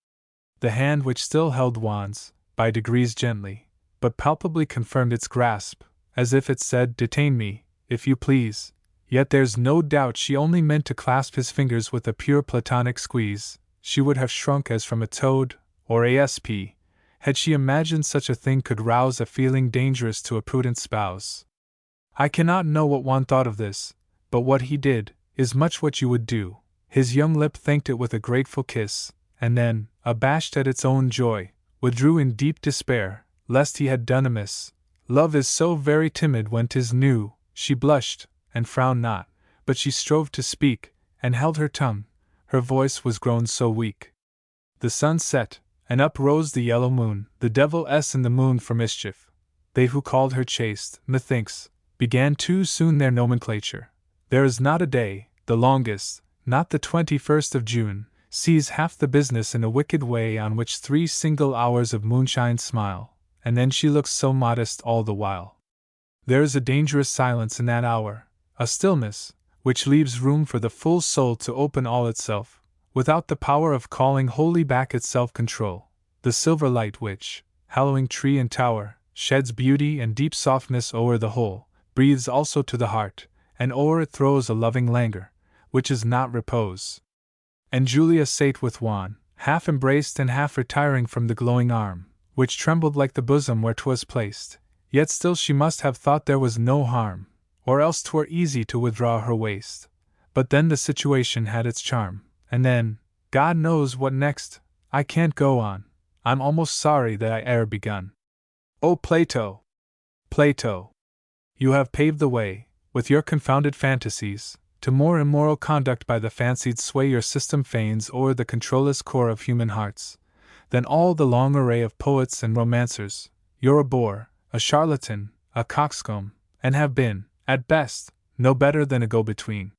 A: The hand which still held Juan's, by degrees gently, but palpably confirmed its grasp, as if it said, "Detain me, if you please." Yet there's no doubt she only meant to clasp his fingers with a pure platonic squeeze. She would have shrunk as from a toad, or asp, had she imagined such a thing could rouse a feeling dangerous to a prudent spouse. I cannot know what Juan thought of this, but what he did is much what you would do. His young lip thanked it with a grateful kiss, and then, abashed at its own joy, withdrew in deep despair, lest he had done amiss. Love is so very timid when 'tis new. She blushed, and frowned not, but she strove to speak, and held her tongue. Her voice was grown so weak. The sun set, and up rose the yellow moon, the devil in the moon for mischief. They who called her chaste, methinks, began too soon their nomenclature. There is not a day, the longest, not the 21st of June, sees half the business in a wicked way on which 3 single hours of moonshine smile, and then she looks so modest all the while. There is a dangerous silence in that hour, a stillness, which leaves room for the full soul to open all itself, without the power of calling wholly back its self-control. The silver light which, hallowing tree and tower, sheds beauty and deep softness o'er the whole, breathes also to the heart, and o'er it throws a loving languor, which is not repose. And Julia sate with Juan, half embraced and half retiring from the glowing arm, which trembled like the bosom where 'twas placed, yet still she must have thought there was no harm, or else 'twere easy to withdraw her waist. But then the situation had its charm, and then, God knows what next. I can't go on. I'm almost sorry that I e'er begun. Oh Plato! Plato! You have paved the way, with your confounded fantasies, to more immoral conduct by the fancied sway your system feigns o'er the controlless core of human hearts, than all the long array of poets and romancers. You're a bore, a charlatan, a coxcomb, and have been, at best, no better than a go-between.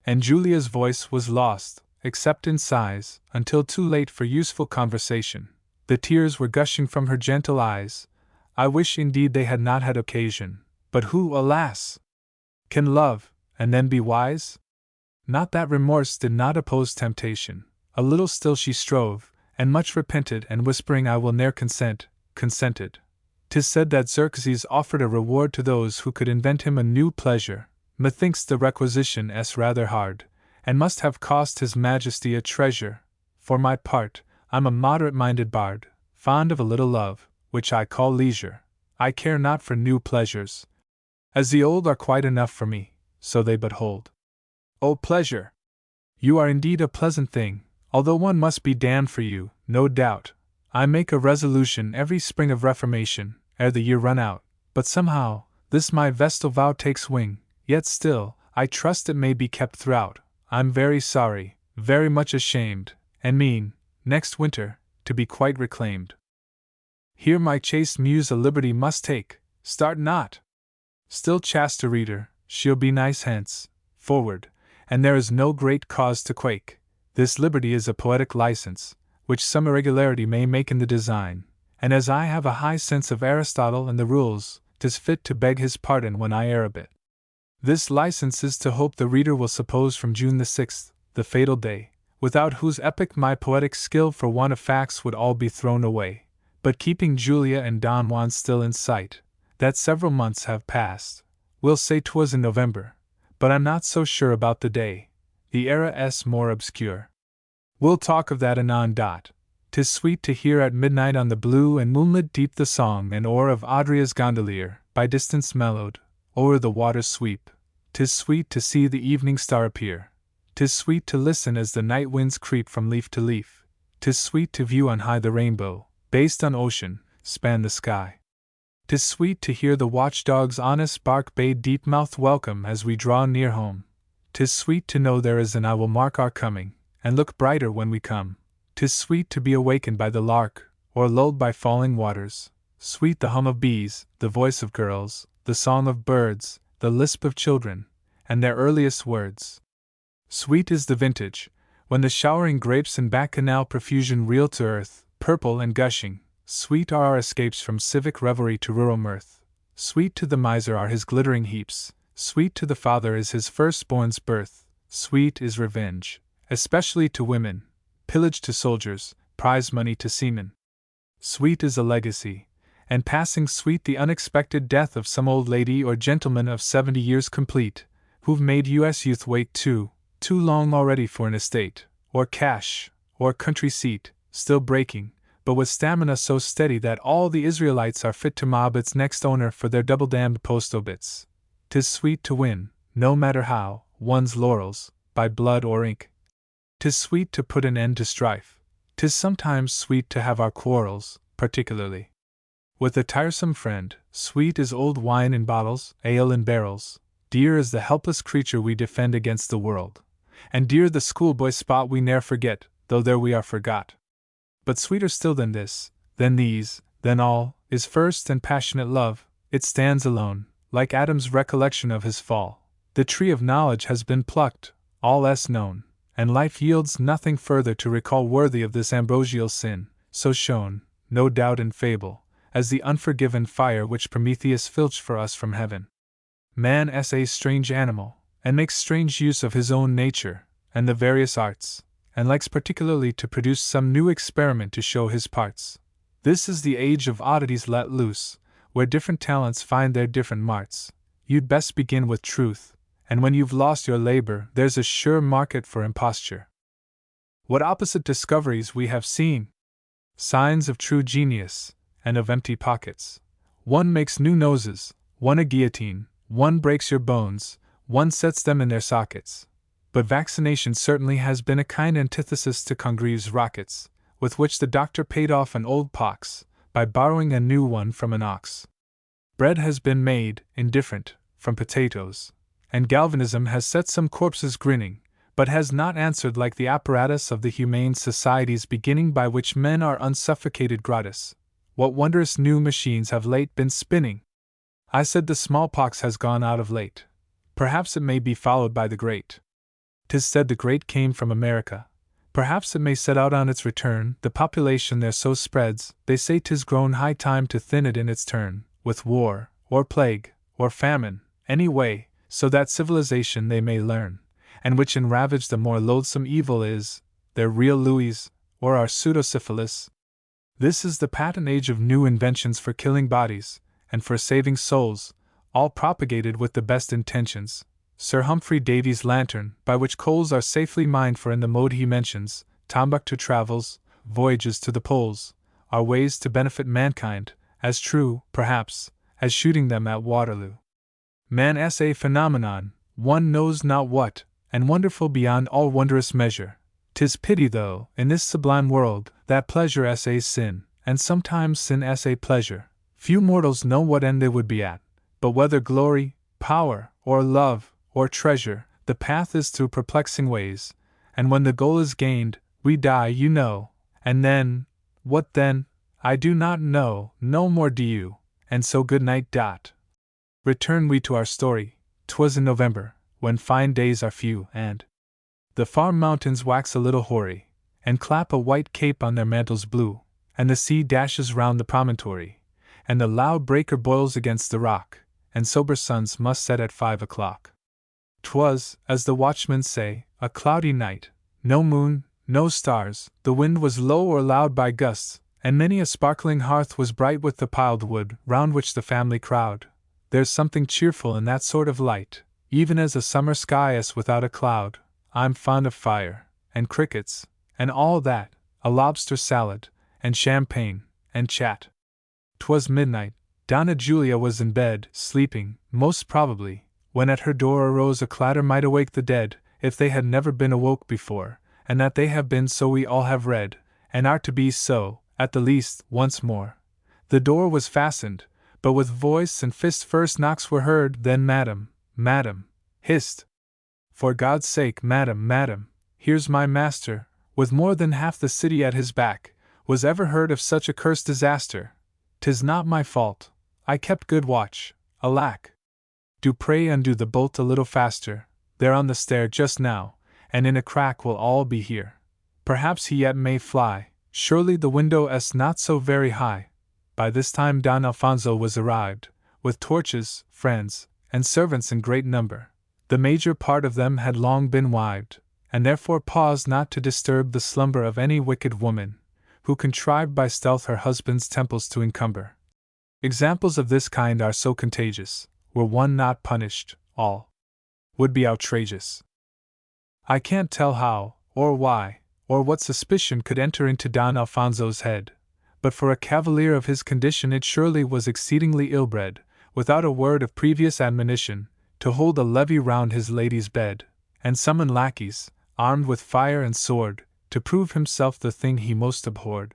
A: And Julia's voice was lost, except in sighs, until too late for useful conversation. The tears were gushing from her gentle eyes. I wish indeed they had not had occasion, but who, alas, can love, and then be wise? Not that remorse did not oppose temptation. A little still she strove, and much repented, and whispering I will ne'er consent, consented. 'Tis said that Xerxes offered a reward to those who could invent him a new pleasure. Methinks the requisition is rather hard, and must have cost his majesty a treasure. For my part, I'm a moderate-minded bard, fond of a little love, which I call leisure. I care not for new pleasures, as the old are quite enough for me, so they but hold. Oh pleasure! You are indeed a pleasant thing, although one must be damned for you, no doubt. I make a resolution every spring of reformation, ere the year run out, but somehow, this my vestal vow takes wing, yet still, I trust it may be kept throughout. I'm very sorry, very much ashamed, and mean, next winter, to be quite reclaimed. Here my chaste muse a liberty must take, start not! Still chaster reader, she'll be nice hence, forward, and there is no great cause to quake. This liberty is a poetic license, which some irregularity may make in the design, and as I have a high sense of Aristotle and the rules, 'tis fit to beg his pardon when I err a bit. This license is to hope the reader will suppose from June the 6th, the fatal day, without whose epoch my poetic skill for want of facts would all be thrown away, but keeping Julia and Don Juan still in sight, that several months have passed. We'll say 'twas in November, but I'm not so sure about the day. The era is more obscure. We'll talk of that anon. 'Tis sweet to hear at midnight on the blue and moonlit deep the song and oar of Adria's gondolier, by distance mellowed, o'er the waters sweep. 'Tis sweet to see the evening star appear. 'Tis sweet to listen as the night winds creep from leaf to leaf. 'Tis sweet to view on high the rainbow, based on ocean, span the sky. 'Tis sweet to hear the watchdog's honest bark bade deep-mouthed welcome as we draw near home. 'Tis sweet to know there is an eye will mark our coming, and look brighter when we come. 'Tis sweet to be awakened by the lark, or lulled by falling waters. Sweet the hum of bees, the voice of girls, the song of birds, the lisp of children, and their earliest words. Sweet is the vintage, when the showering grapes in bacchanal profusion reel to earth, purple and gushing. Sweet are our escapes from civic revelry to rural mirth. Sweet to the miser are his glittering heaps. Sweet to the father is his firstborn's birth. Sweet is revenge, especially to women, pillage to soldiers, prize money to seamen. Sweet is a legacy, and passing sweet the unexpected death of some old lady or gentleman of 70 years complete, who've made U.S. youth wait too long already for an estate, or cash, or country seat, still breaking, but with stamina so steady that all the Israelites are fit to mob its next owner for their double-damned post-obits. 'Tis sweet to win, no matter how, one's laurels, by blood or ink. 'Tis sweet to put an end to strife. 'Tis sometimes sweet to have our quarrels, particularly with a tiresome friend. Sweet is old wine in bottles, ale in barrels. Dear is the helpless creature we defend against the world, and dear the schoolboy spot we ne'er forget, though there we are forgot. But sweeter still than this, than these, than all, is first and passionate love. It stands alone, like Adam's recollection of his fall. The tree of knowledge has been plucked, all else known, and life yields nothing further to recall worthy of this ambrosial sin, so shown, no doubt in fable, as the unforgiven fire which Prometheus filched for us from heaven. Man is a strange animal, and makes strange use of his own nature, and the various arts, and likes particularly to produce some new experiment to show his parts. This is the age of oddities let loose, where different talents find their different marts. You'd best begin with truth, and when you've lost your labor, there's a sure market for imposture. What opposite discoveries we have seen! Signs of true genius, and of empty pockets. One makes new noses, one a guillotine, one breaks your bones, one sets them in their sockets. But vaccination certainly has been a kind antithesis to Congreve's rockets, with which the doctor paid off an old pox, by borrowing a new one from an ox. Bread has been made, indifferent, from potatoes, and galvanism has set some corpses grinning, but has not answered like the apparatus of the humane societies beginning by which men are unsuffocated gratis. What wondrous new machines have late been spinning! I said the smallpox has gone out of late. Perhaps it may be followed by the great. 'Tis said the great came from America. Perhaps it may set out on its return. The population there so spreads, they say 'tis grown high time to thin it in its turn, with war, or plague, or famine, any way, so that civilization they may learn, and which enravage the more loathsome evil is, their real Louis, or our pseudosyphilis. This is the patent age of new inventions for killing bodies, and for saving souls, all propagated with the best intentions. Sir Humphrey Davy's lantern, by which coals are safely mined, for in the mode he mentions, Tombuctoo travels, voyages to the poles, are ways to benefit mankind, as true, perhaps, as shooting them at Waterloo. Man is a phenomenon, one knows not what, and wonderful beyond all wondrous measure. 'Tis pity, though, in this sublime world, that pleasure is a sin, and sometimes sin is a pleasure. Few mortals know what end they would be at, but whether glory, power, or love, or treasure, the path is through perplexing ways, and when the goal is gained, we die, you know, and then, what then? I do not know, no more do you, and so good night. Return we to our story. 'Twas in November, when fine days are few, and the farm mountains wax a little hoary, and clap a white cape on their mantles blue, and the sea dashes round the promontory, and the loud breaker boils against the rock, and sober suns must set at 5 o'clock. 'Twas, as the watchmen say, a cloudy night, no moon, no stars, the wind was low or loud by gusts, and many a sparkling hearth was bright with the piled wood, round which the family crowd. There's something cheerful in that sort of light, even as a summer sky is without a cloud. I'm fond of fire, and crickets, and all that, a lobster salad, and champagne, and chat. 'Twas midnight. Donna Julia was in bed, sleeping, most probably, when at her door arose a clatter might awake the dead, if they had never been awoke before, and that they have been so we all have read, and are to be so, at the least, once more. The door was fastened, but with voice and fist first knocks were heard, then madam, hist! For God's sake, madam, here's my master, with more than half the city at his back. Was ever heard of such a cursed disaster? 'Tis not my fault. I kept good watch. alack! Do pray undo the bolt a little faster, they're on the stair just now, and in a crack will all be here. Perhaps he yet may fly, surely the window is not so very high. By this time Don Alfonso was arrived, with torches, friends, and servants in great number. The major part of them had long been wived, and therefore paused not to disturb the slumber of any wicked woman, who contrived by stealth her husband's temples to encumber. Examples of this kind are so contagious, were one not punished, all would be outrageous. I can't tell how, or why, or what suspicion could enter into Don Alfonso's head, but for a cavalier of his condition it surely was exceedingly ill-bred, without a word of previous admonition, to hold a levee round his lady's bed, and summon lackeys, armed with fire and sword, to prove himself the thing he most abhorred.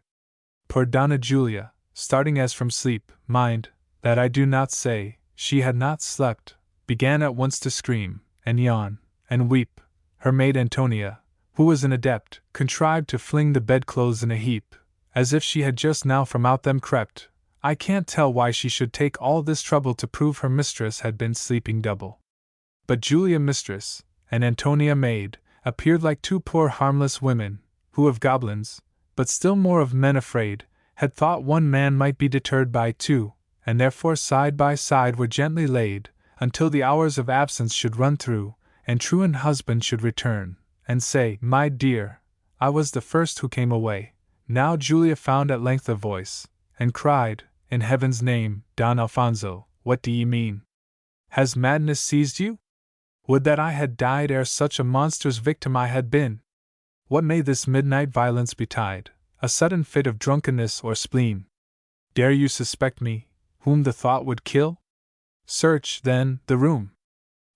A: Poor Donna Julia, starting as from sleep, mind, that I do not say, she had not slept, began at once to scream, and yawn, and weep. Her maid Antonia, who was an adept, contrived to fling the bedclothes in a heap, as if she had just now from out them crept. I can't tell why she should take all this trouble to prove her mistress had been sleeping double. But Julia mistress, and Antonia maid, appeared like two poor harmless women, who of goblins, but still more of men afraid, had thought one man might be deterred by two, and therefore side by side were gently laid, until the hours of absence should run through, and truant husband should return, and say, "My dear, I was the first who came away." Now Julia found at length a voice, and cried, "In heaven's name, Don Alfonso, what do ye mean? Has madness seized you? Would that I had died ere such a monster's victim I had been! What may this midnight violence betide? A sudden fit of drunkenness or spleen? Dare you suspect me, whom the thought would kill? Search, then, the room."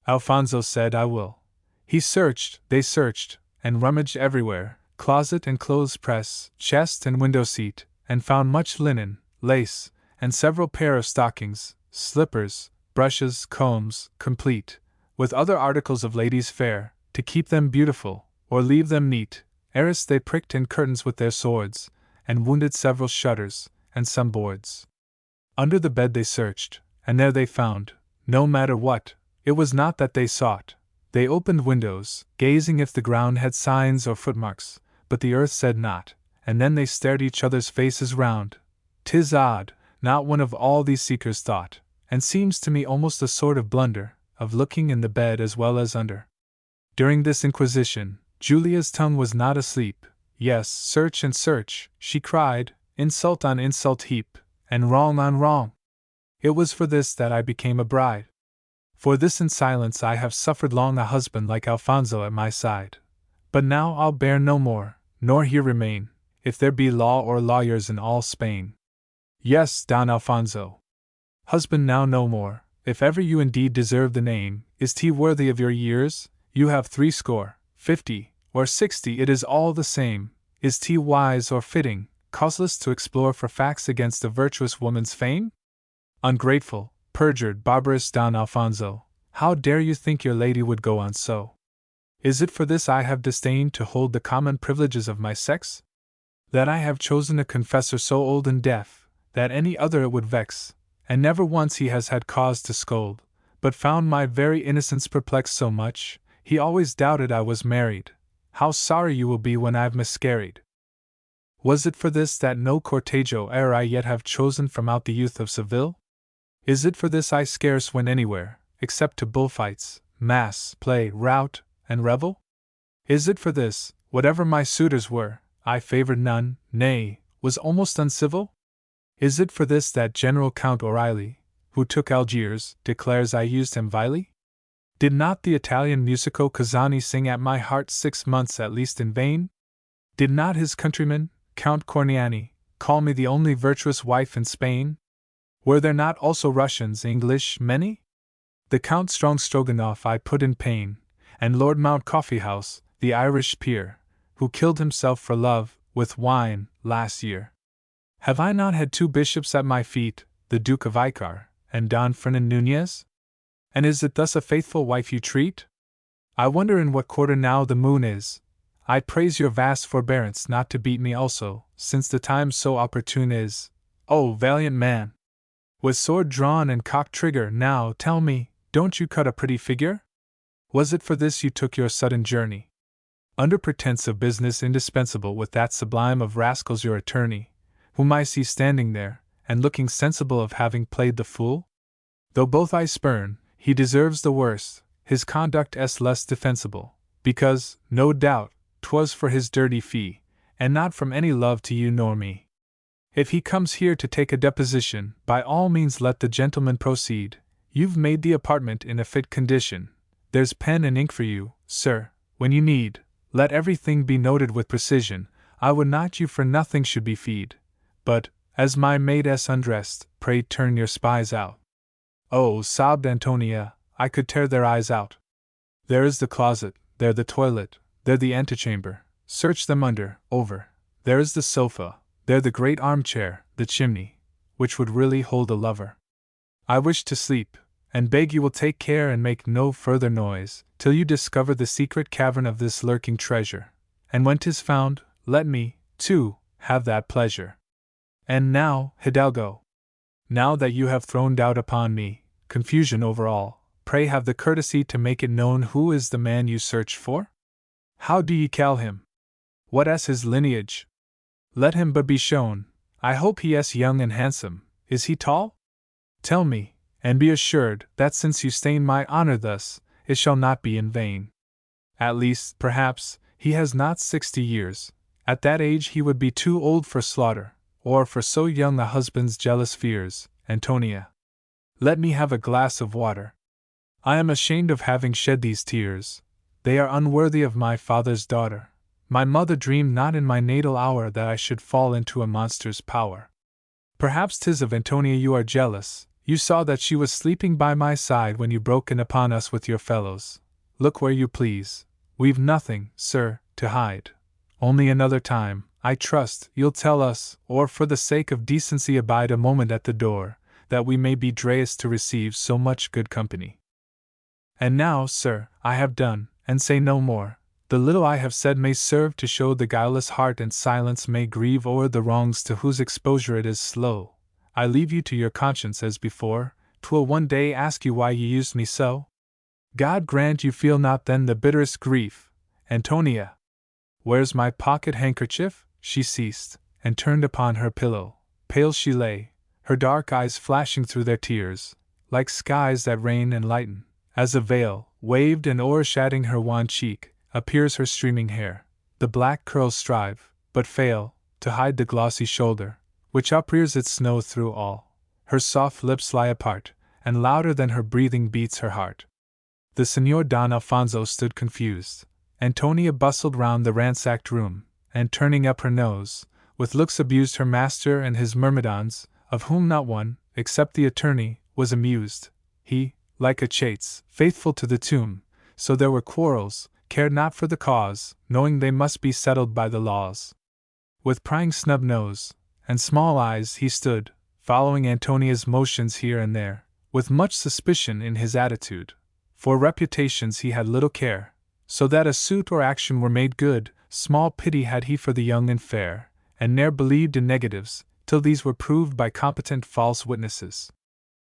A: Alfonso said, "I will." He searched, they searched, and rummaged everywhere, closet and clothes press, chest and window seat, and found much linen, lace, and several pair of stockings, slippers, brushes, combs, complete, with other articles of ladies' fare, to keep them beautiful, or leave them neat. Arras they pricked in curtains with their swords, and wounded several shutters, and some boards. Under the bed they searched, and there they found, no matter what. It was not that they sought. They opened windows, gazing if the ground had signs or footmarks, but the earth said not, and then they stared each other's faces round. 'Tis odd, not one of all these seekers thought, and seems to me almost a sort of blunder, of looking in the bed as well as under. During this inquisition, Julia's tongue was not asleep. Yes, search and search, she cried, insult on insult heap, and wrong on wrong. It was for this that I became a bride. For this in silence I have suffered long a husband like Alfonso at my side. But now I'll bear no more, nor here remain, if there be law or lawyers in all Spain. Yes, Don Alfonso. Husband now no more, if ever you indeed deserve the name. Is 't worthy of your years? You have 60, 50, or 60, it is all the same. Is 't wise or fitting, causeless to explore for facts against a virtuous woman's fame? Ungrateful, perjured, barbarous Don Alfonso, how dare you think your lady would go on so? Is it for this I have disdained to hold the common privileges of my sex? That I have chosen a confessor so old and deaf, that any other it would vex, and never once he has had cause to scold, but found my very innocence perplexed so much, he always doubted I was married. How sorry you will be when I've miscarried. Was it for this that no cortejo ere I yet have chosen from out the youth of Seville? Is it for this I scarce went anywhere, except to bullfights, mass, play, rout, and revel? Is it for this, whatever my suitors were, I favored none, nay, was almost uncivil? Is it for this that General Count O'Reilly, who took Algiers, declares I used him vilely? Did not the Italian musico Casani sing at my heart 6 months at least in vain? Did not his countryman, Count Corniani, call me the only virtuous wife in Spain? Were there not also Russians, English, many? The Count Strong Stroganoff I put in pain, and Lord Mount Coffeehouse, the Irish peer, who killed himself for love, with wine, last year. Have I not had 2 bishops at my feet, the Duke of Icar, and Don Fernan Nunez? And is it thus a faithful wife you treat? I wonder in what quarter now the moon is. I praise your vast forbearance not to beat me also, since the time so opportune is. Oh, valiant man! With sword drawn and cocked trigger, now tell me, don't you cut a pretty figure? Was it for this you took your sudden journey? Under pretense of business indispensable with that sublime of rascals your attorney, whom I see standing there, and looking sensible of having played the fool? Though both I spurn, he deserves the worst, his conduct less defensible, because, no doubt, 'twas for his dirty fee, and not from any love to you nor me. If he comes here to take a deposition, by all means let the gentleman proceed. You've made the apartment in a fit condition. There's pen and ink for you, sir, when you need. Let everything be noted with precision. I would not you for nothing should be feed. But, as my maid's undressed, pray turn your spies out. Oh, sobbed Antonia, I could tear their eyes out. There is the closet, there the toilet, there the antechamber. Search them under, over. There is the sofa, there the great armchair, the chimney, which would really hold a lover. I wish to sleep, and beg you will take care and make no further noise, till you discover the secret cavern of this lurking treasure. And when 'tis found, let me, too, have that pleasure. And now, Hidalgo, now that you have thrown doubt upon me, confusion over all, pray have the courtesy to make it known who is the man you search for? How do ye call him? What is his lineage? Let him but be shown. I hope he is young and handsome. Is he tall? Tell me, and be assured that since you stain my honor thus, it shall not be in vain. At least, perhaps, he has not 60 years. At that age he would be too old for slaughter, or for so young a husband's jealous fears. Antonia, let me have a glass of water. I am ashamed of having shed these tears. They are unworthy of my father's daughter. My mother dreamed not in my natal hour that I should fall into a monster's power. Perhaps 'tis of Antonia you are jealous. You saw that she was sleeping by my side when you broke in upon us with your fellows. Look where you please. We've nothing, sir, to hide. Only another time, I trust, you'll tell us, or for the sake of decency abide a moment at the door, that we may be dressed to receive so much good company. And now, sir, I have done, and say no more. The little I have said may serve to show the guileless heart, and silence may grieve o'er the wrongs to whose exposure it is slow. I leave you to your conscience as before. 'Twill one day ask you why you used me so. God grant you feel not then the bitterest grief. Antonia, where's my pocket handkerchief? She ceased, and turned upon her pillow. Pale she lay, her dark eyes flashing through their tears, like skies that rain and lighten. As a veil, waved and o'ershadowing her wan cheek, appears her streaming hair. The black curls strive, but fail, to hide the glossy shoulder, which uprears its snow through all. Her soft lips lie apart, and louder than her breathing beats her heart. The Señor Don Alfonso stood confused. Antonia bustled round the ransacked room, and turning up her nose, with looks abused her master and his myrmidons, of whom not one, except the attorney, was amused. He, like a chates, faithful to the tomb, so there were quarrels, cared not for the cause, knowing they must be settled by the laws. With prying snub nose and small eyes he stood, following Antonia's motions here and there, with much suspicion in his attitude. For reputations he had little care, so that a suit or action were made good. Small pity had he for the young and fair, and ne'er believed in negatives, till these were proved by competent false witnesses.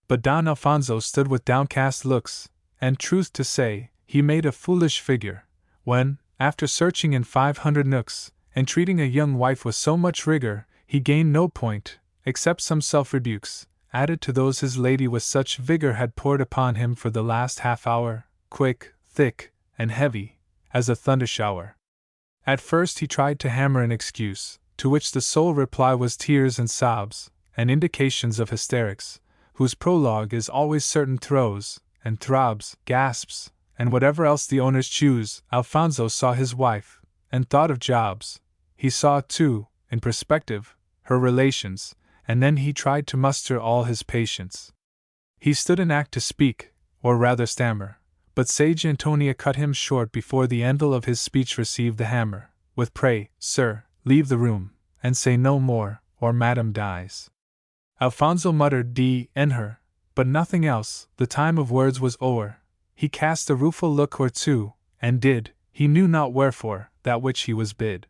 A: But Don Alfonso stood with downcast looks, and truth to say, he made a foolish figure, when, after searching in 500 nooks, and treating a young wife with so much rigor, he gained no point, except some self-rebukes, added to those his lady with such vigor had poured upon him for the last half-hour, quick, thick, and heavy, as a thunder-shower. At first he tried to hammer an excuse, to which the sole reply was tears and sobs, and indications of hysterics, whose prologue is always certain throes, and throbs, gasps, and whatever else the owners choose. Alfonso saw his wife, and thought of jobs. He saw, too, in perspective, her relations, and then he tried to muster all his patience. He stood in act to speak, or rather stammer, but sage Antonia cut him short before the anvil of his speech received the hammer, with "Pray, sir, leave the room, and say no more, or madam dies." Alfonso muttered her, but nothing else. The time of words was o'er. He cast a rueful look or two, and did, he knew not wherefore, that which he was bid.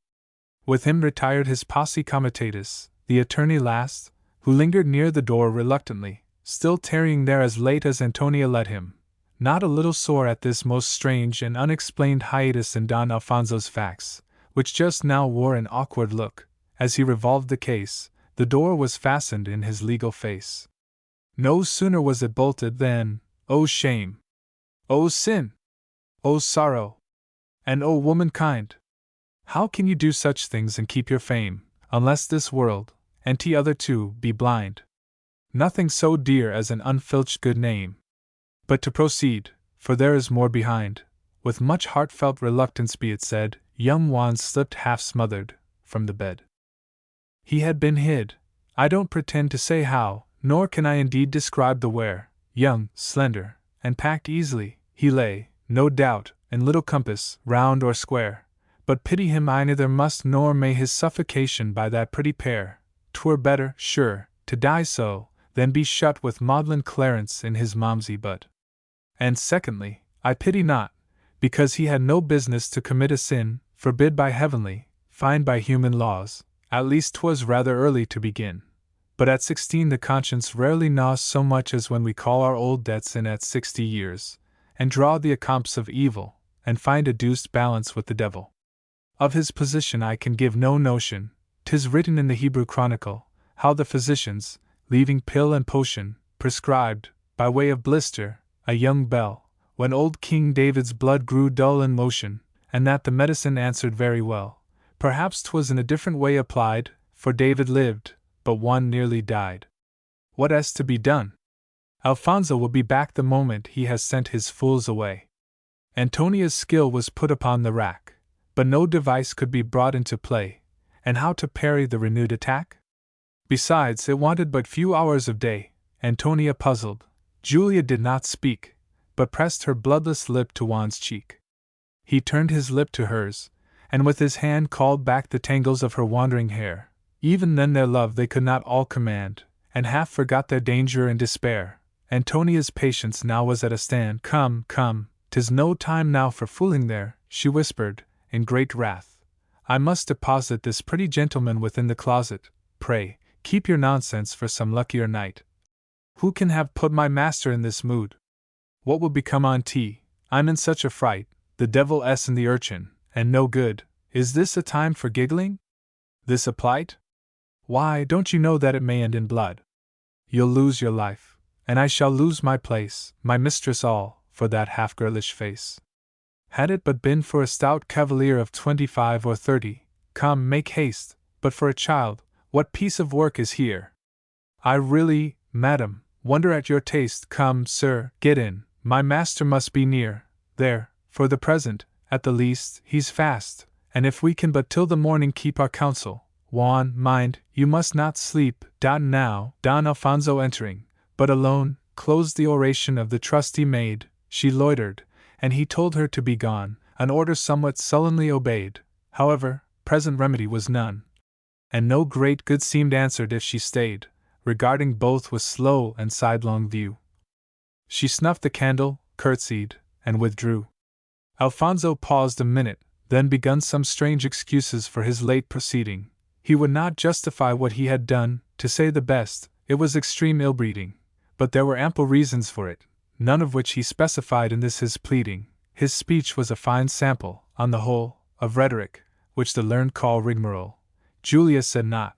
A: With him retired his posse comitatus, the attorney last, who lingered near the door reluctantly, still tarrying there as late as Antonia let him, not a little sore at this most strange and unexplained hiatus in Don Alfonso's facts, which just now wore an awkward look. As he revolved the case, the door was fastened in his legal face. No sooner was it bolted than, oh shame! Oh sin! Oh sorrow! And oh womankind! How can you do such things and keep your fame, unless this world, and t other too, be blind? Nothing so dear as an unfilched good name. But to proceed, for there is more behind, with much heartfelt reluctance be it said, young Juan slipped half-smothered from the bed. He had been hid, I don't pretend to say how, nor can I indeed describe the where. Young, slender, and packed easily, he lay, no doubt, in little compass, round or square. But pity him I neither must nor may his suffocation by that pretty pair. 'Twere better, sure, to die so, than be shut with maudlin Clarence in his Momsey butt. And secondly, I pity not, because he had no business to commit a sin, forbid by heavenly, fined by human laws. At least 'twas rather early to begin. But at 16 the conscience rarely gnaws so much as when we call our old debts in at 60 years, and draw the accomps of evil, and find a deuced balance with the devil. Of his position I can give no notion. 'Tis written in the Hebrew Chronicle, how the physicians, leaving pill and potion, prescribed, by way of blister, a young bell, when old King David's blood grew dull in motion, and that the medicine answered very well. Perhaps 'twas in a different way applied, for David lived, but one nearly died. What is to be done? Alfonso will be back the moment he has sent his fools away. Antonia's skill was put upon the rack, but no device could be brought into play, and how to parry the renewed attack? Besides, it wanted but few hours of day. Antonia puzzled. Julia did not speak, but pressed her bloodless lip to Juan's cheek. He turned his lip to hers, and with his hand called back the tangles of her wandering hair. Even then their love they could not all command, and half forgot their danger and despair. Antonia's patience now was at a stand. Come, come, 'tis no time now for fooling there, she whispered, in great wrath. I must deposit this pretty gentleman within the closet. Pray, keep your nonsense for some luckier night. Who can have put my master in this mood? What will become on tea? I'm in such a fright, the devil s in the urchin, and no good. Is this a time for giggling? This a plight? Why, don't you know that it may end in blood? You'll lose your life, and I shall lose my place, my mistress all, for that half-girlish face. Had it but been for a stout cavalier of 25 or 30, come, make haste, but for a child, what piece of work is here? I really, madam, wonder at your taste. Come, sir, get in, my master must be near, there, for the present, at the least, he's fast, and if we can but till the morning keep our counsel. Juan, mind, you must not sleep. Now, Don Alfonso entering, but alone, closed the oration of the trusty maid. She loitered, and he told her to be gone, an order somewhat sullenly obeyed. However, present remedy was none, and no great good seemed answered if she stayed, regarding both with slow and sidelong view. She snuffed the candle, curtsied, and withdrew. Alfonso paused a minute, then begun some strange excuses for his late proceeding. He would not justify what he had done. To say the best, it was extreme ill-breeding, but there were ample reasons for it, none of which he specified in this his pleading. His speech was a fine sample, on the whole, of rhetoric, which the learned call rigmarole. Julia said not,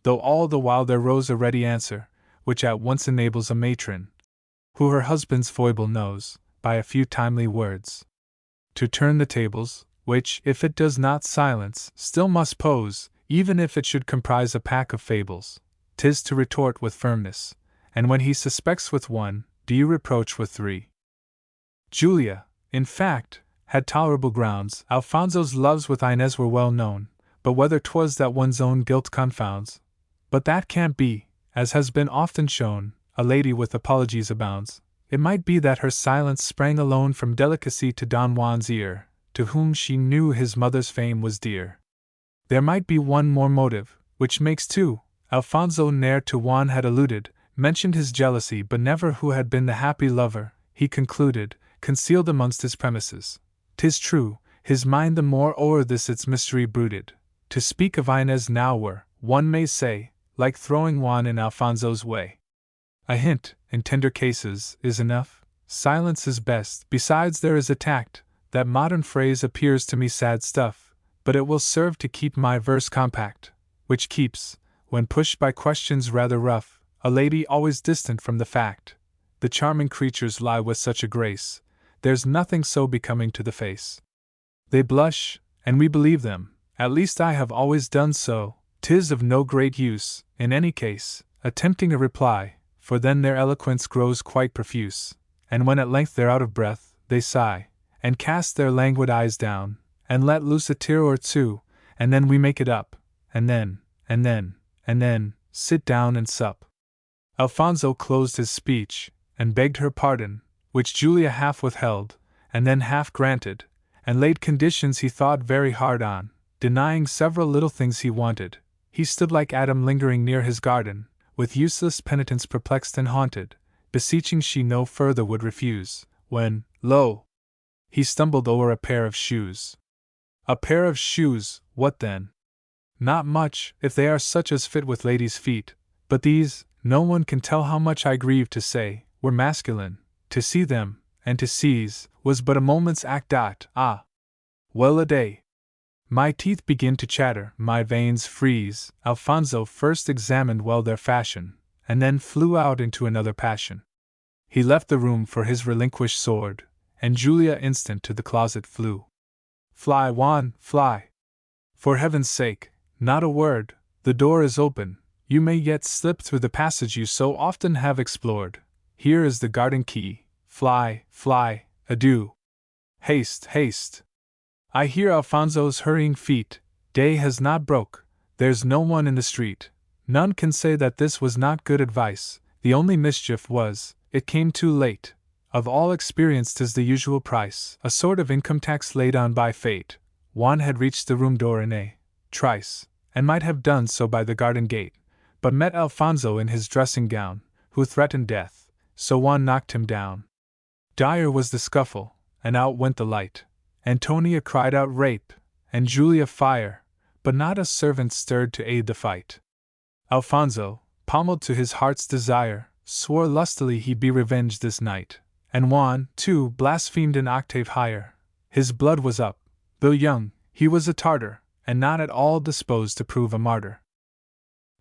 A: though all the while there rose a ready answer, which at once enables a matron, who her husband's foible knows, by a few timely words, to turn the tables, which, if it does not silence, still must pose, even if it should comprise a pack of fables. 'Tis to retort with firmness, and when he suspects with one, do you reproach with three? Julia, in fact, had tolerable grounds. Alfonso's loves with Inez were well known, but whether 'twas that one's own guilt confounds. But that can't be, as has been often shown, a lady with apologies abounds. It might be that her silence sprang alone from delicacy to Don Juan's ear, to whom she knew his mother's fame was dear. There might be one more motive, which makes two. Alfonso ne'er to Juan had alluded, mentioned his jealousy, but never who had been the happy lover, he concluded, concealed amongst his premises. 'Tis true, his mind the more o'er this its mystery brooded. To speak of Inez now were, one may say, like throwing Juan in Alfonso's way. A hint, in tender cases, is enough. Silence is best. Besides, there is a tact. That modern phrase appears to me sad stuff, but it will serve to keep my verse compact, which keeps, when pushed by questions rather rough, a lady always distant from the fact. The charming creatures lie with such a grace, there's nothing so becoming to the face. They blush, and we believe them, at least I have always done so. 'Tis of no great use, in any case, attempting a reply, for then their eloquence grows quite profuse, and when at length they're out of breath, they sigh, and cast their languid eyes down, and let loose a tear or two, and then we make it up, and then, sit down and sup. Alfonso closed his speech, and begged her pardon, which Julia half withheld, and then half granted, and laid conditions he thought very hard on, denying several little things he wanted. He stood like Adam lingering near his garden, with useless penitence perplexed and haunted, beseeching she no further would refuse, when, lo! He stumbled o'er a pair of shoes. A pair of shoes, what then? Not much, if they are such as fit with ladies' feet, but these, no one can tell how much I grieve to say, were masculine. To see them, and to seize, was but a moment's act. Ah! Well a day! My teeth begin to chatter, my veins freeze. Alfonso first examined well their fashion, and then flew out into another passion. He left the room for his relinquished sword, and Julia instant to the closet flew. Fly, Juan, fly! For heaven's sake, not a word, the door is open, you may yet slip through the passage you so often have explored. Here is the garden key, fly, fly, adieu! Haste, haste! I hear Alfonso's hurrying feet, day has not broke, there's no one in the street. None can say that this was not good advice, the only mischief was, it came too late. Of all experience 'tis the usual price, a sort of income tax laid on by fate. Juan had reached the room door in a trice, and might have done so by the garden gate, but met Alfonso in his dressing gown, who threatened death, so Juan knocked him down. Dire was the scuffle, and out went the light. Antonia cried out rape, and Julia fire, but not a servant stirred to aid the fight. Alfonso, pommelled to his heart's desire, swore lustily he'd be revenged this night, and Juan, too, blasphemed an octave higher. His blood was up, though young, he was a Tartar, and not at all disposed to prove a martyr.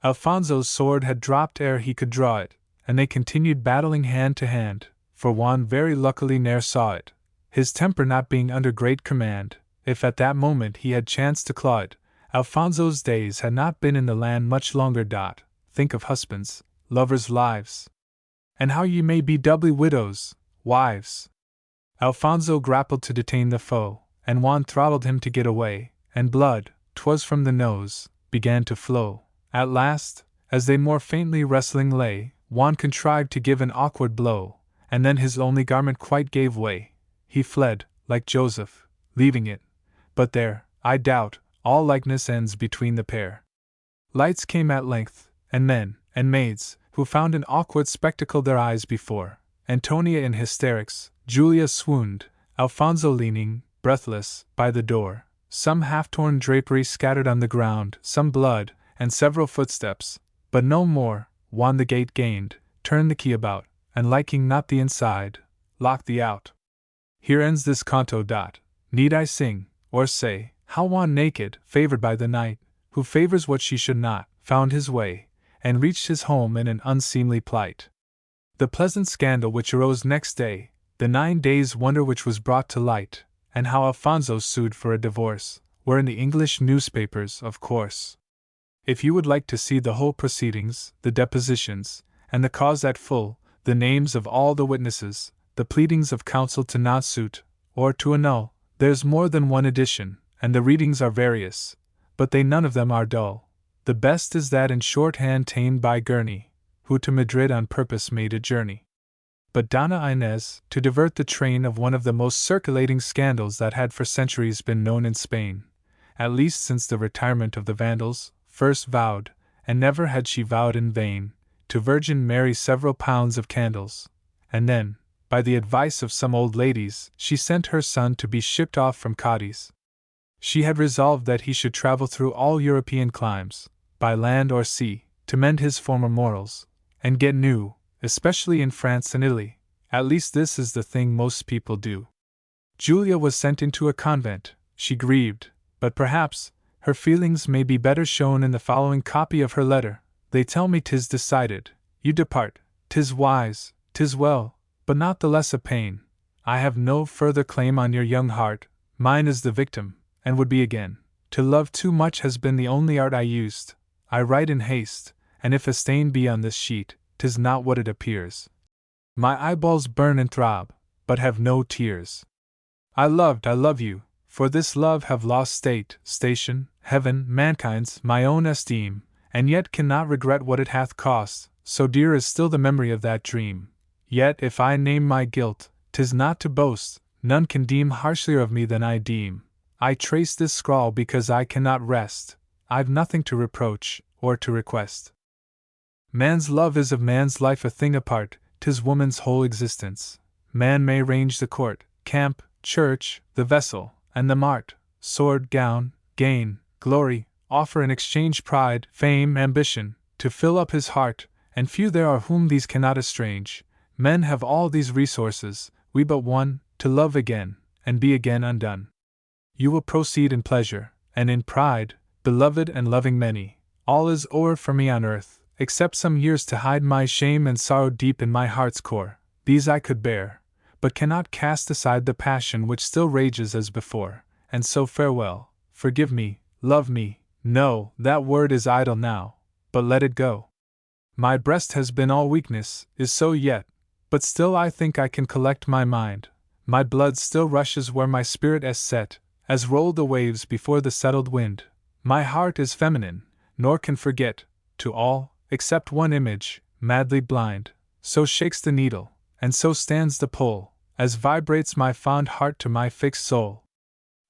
A: Alfonso's sword had dropped ere he could draw it, and they continued battling hand to hand, for Juan very luckily ne'er saw it, his temper not being under great command. If at that moment he had chanced to claw it, Alfonso's days had not been in the land much longer. Think of husbands, lovers' lives, and how ye may be doubly widows, wives. Alfonso grappled to detain the foe, and Juan throttled him to get away, and blood, 'twas from the nose, began to flow. At last, as they more faintly wrestling lay, Juan contrived to give an awkward blow, and then his only garment quite gave way. He fled, like Joseph, leaving it, but there, I doubt, all likeness ends between the pair. Lights came at length, and men, and maids, who found an awkward spectacle their eyes before. Antonia in hysterics, Julia swooned, Alfonso leaning, breathless, by the door, some half-torn drapery scattered on the ground, some blood, and several footsteps, but no more. Juan the gate gained, turned the key about, and liking not the inside, locked the out. Here ends this canto. Need I sing, or say, how Juan naked, favored by the night, who favors what she should not, found his way, and reached his home in an unseemly plight. The pleasant scandal which arose next day, the 9 days' wonder which was brought to light, and how Alfonso sued for a divorce, were in the English newspapers, of course. If you would like to see the whole proceedings, the depositions, and the cause at full, the names of all the witnesses, the pleadings of counsel to not suit, or to annul, there's more than one edition, and the readings are various, but they none of them are dull. The best is that in shorthand ta'en by Gurney, who to Madrid on purpose made a journey. But Donna Inez, to divert the train of one of the most circulating scandals that had for centuries been known in Spain, at least since the retirement of the Vandals, first vowed, and never had she vowed in vain, to Virgin Mary several pounds of candles, and then, by the advice of some old ladies, she sent her son to be shipped off from Cadiz. She had resolved that he should travel through all European climes, by land or sea, to mend his former morals, and get new, especially in France and Italy. At least this is the thing most people do. Julia was sent into a convent. She grieved, but perhaps her feelings may be better shown in the following copy of her letter. They tell me 'tis decided, you depart. 'Tis wise, 'tis well, but not the less a pain. I have no further claim on your young heart, mine is the victim, and would be again. To love too much has been the only art I used. I write in haste, and if a stain be on this sheet, 'tis not what it appears. My eyeballs burn and throb, but have no tears. I love you, for this love have lost state, station, heaven, mankind's, my own esteem, and yet cannot regret what it hath cost, so dear is still the memory of that dream. Yet if I name my guilt, 'tis not to boast, none can deem harshlier of me than I deem. I trace this scrawl because I cannot rest, I've nothing to reproach, or to request. Man's love is of man's life a thing apart, 'tis woman's whole existence. Man may range the court, camp, church, the vessel, and the mart, sword, gown, gain, glory, offer in exchange pride, fame, ambition, to fill up his heart, and few there are whom these cannot estrange. Men have all these resources, we but one, to love again, and be again undone. You will proceed in pleasure, and in pride, beloved and loving many. All is o'er for me on earth, except some years to hide my shame and sorrow deep in my heart's core. These I could bear, but cannot cast aside the passion which still rages as before, and so farewell, forgive me, love me, no, that word is idle now, but let it go. My breast has been all weakness, is so yet, but still I think I can collect my mind. My blood still rushes where my spirit is set, as roll the waves before the settled wind. My heart is feminine, nor can forget, to all, except one image, madly blind. So shakes the needle, and so stands the pole, as vibrates my fond heart to my fixed soul.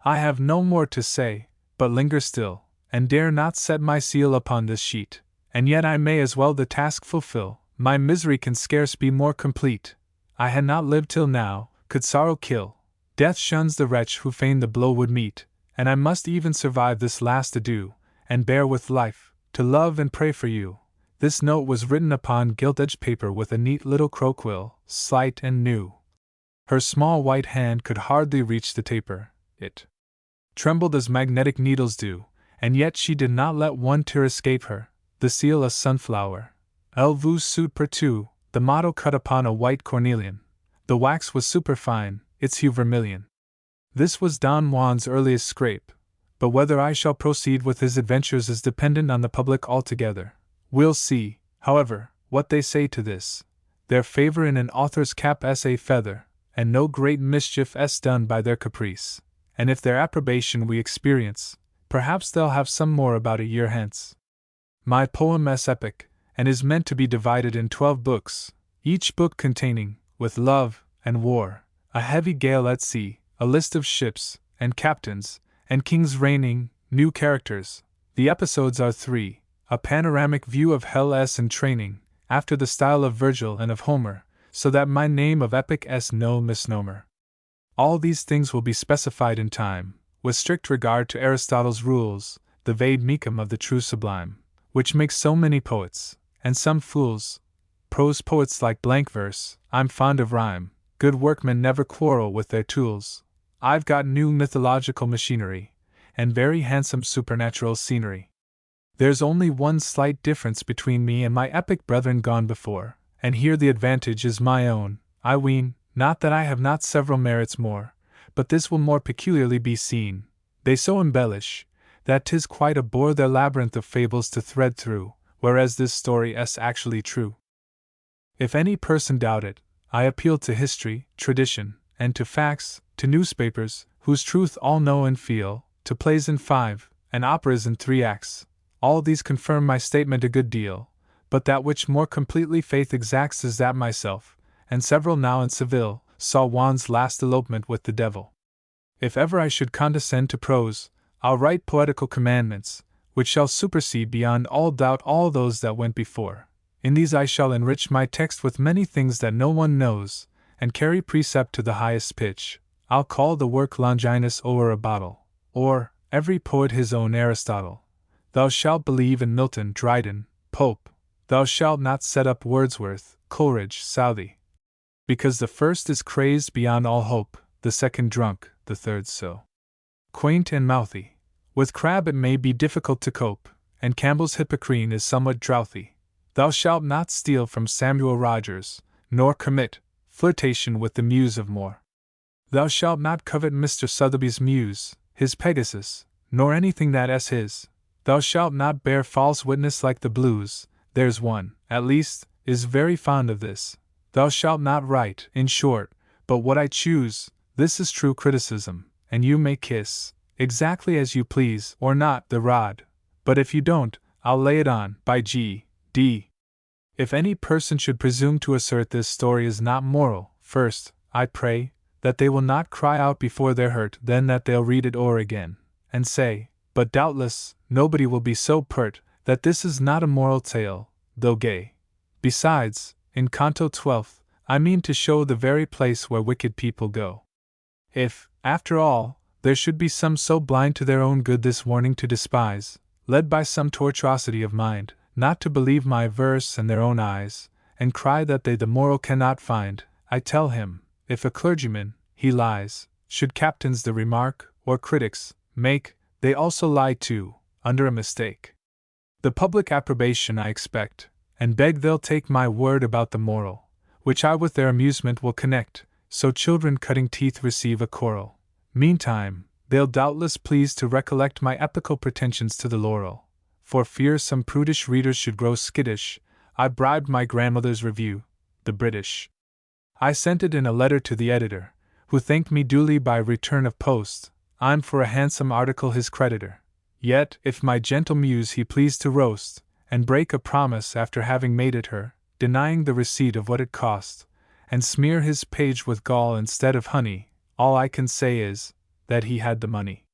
A: I have no more to say, but linger still, and dare not set my seal upon this sheet, and yet I may as well the task fulfill. My misery can scarce be more complete. I had not lived till now, could sorrow kill. Death shuns the wretch who fain the blow would meet, and I must even survive this last adieu, and bear with life, to love and pray for you. This note was written upon gilt-edged paper with a neat little crow-quill, slight and new. Her small white hand could hardly reach the taper. It trembled as magnetic needles do, and yet she did not let one tear escape her. The seal a sunflower. Elle vous sut partout, the motto cut upon a white cornelian. The wax was superfine, its hue vermilion. This was Don Juan's earliest scrape, but whether I shall proceed with his adventures is dependent on the public altogether. We'll see, however, what they say to this. Their favor in an author's cap is a feather, and no great mischief is done by their caprice. And if their approbation we experience, perhaps they'll have some more about a year hence. My poem is epic, and is meant to be divided in 12 books, each book containing, with love and war, a heavy gale at sea, a list of ships, and captains, and kings reigning, new characters. The episodes are 3, a panoramic view of hell s in training, after the style of Virgil and of Homer, so that my name of epic is no misnomer. All these things will be specified in time, with strict regard to Aristotle's rules, the vade mecum of the true sublime, which makes so many poets, and some fools. Prose poets like blank verse. I'm fond of rhyme. Good workmen never quarrel with their tools. I've got new mythological machinery, and very handsome supernatural scenery. There's only one slight difference between me and my epic brethren gone before, and here the advantage is my own, I ween, not that I have not several merits more, but this will more peculiarly be seen. They so embellish, that 'tis quite a bore their labyrinth of fables to thread through, whereas this story is actually true. If any person doubt it, I appeal to history, tradition, and to facts, to newspapers, whose truth all know and feel, to plays in 5, and operas in 3 acts. All these confirm my statement a good deal, but that which more completely faith exacts is that myself, and several now in Seville, saw Juan's last elopement with the devil. If ever I should condescend to prose, I'll write poetical commandments, which shall supersede beyond all doubt all those that went before. In these I shall enrich my text with many things that no one knows, and carry precept to the highest pitch. I'll call the work Longinus o'er a bottle, or, every poet his own Aristotle. Thou shalt believe in Milton, Dryden, Pope, Thou shalt not set up Wordsworth, Coleridge, Southey. Because the first is crazed beyond all hope, the second drunk, the third so quaint and mouthy. With Crabbe it may be difficult to cope, and Campbell's Hippocrene is somewhat drouthy. Thou shalt not steal from Samuel Rogers, nor commit flirtation with the muse of Moore. Thou shalt not covet Mr. Sotheby's muse, his Pegasus, nor anything that is his. Thou shalt not bear false witness like the Blues. There's one, at least, is very fond of this. Thou shalt not write, in short, but what I choose. This is true criticism, and you may kiss, exactly as you please, or not, the rod. But if you don't, I'll lay it on, by G.D. If any person should presume to assert this story is not moral, first, I pray, that they will not cry out before they're hurt, then that they'll read it o'er again, and say, but doubtless, nobody will be so pert, that this is not a moral tale, though gay. Besides, in Canto 12th, I mean to show the very place where wicked people go. If, after all, there should be some so blind to their own good this warning to despise, led by some tortuosity of mind, not to believe my verse in their own eyes, and cry that they the moral cannot find, I tell him, if a clergyman, he lies, should captains the remark, or critics, make, they also lie too, under a mistake. The public approbation I expect, and beg they'll take my word about the moral, which I with their amusement will connect, so children cutting teeth receive a coral. Meantime, they'll doubtless please to recollect my epical pretensions to the laurel. For fear some prudish readers should grow skittish, I bribed my grandmother's review, the British. I sent it in a letter to the editor, who thanked me duly by return of post. I'm for a handsome article his creditor. Yet, if my gentle muse he pleased to roast, and break a promise after having made it her, denying the receipt of what it cost, and smear his page with gall instead of honey, all I can say is, that he had the money.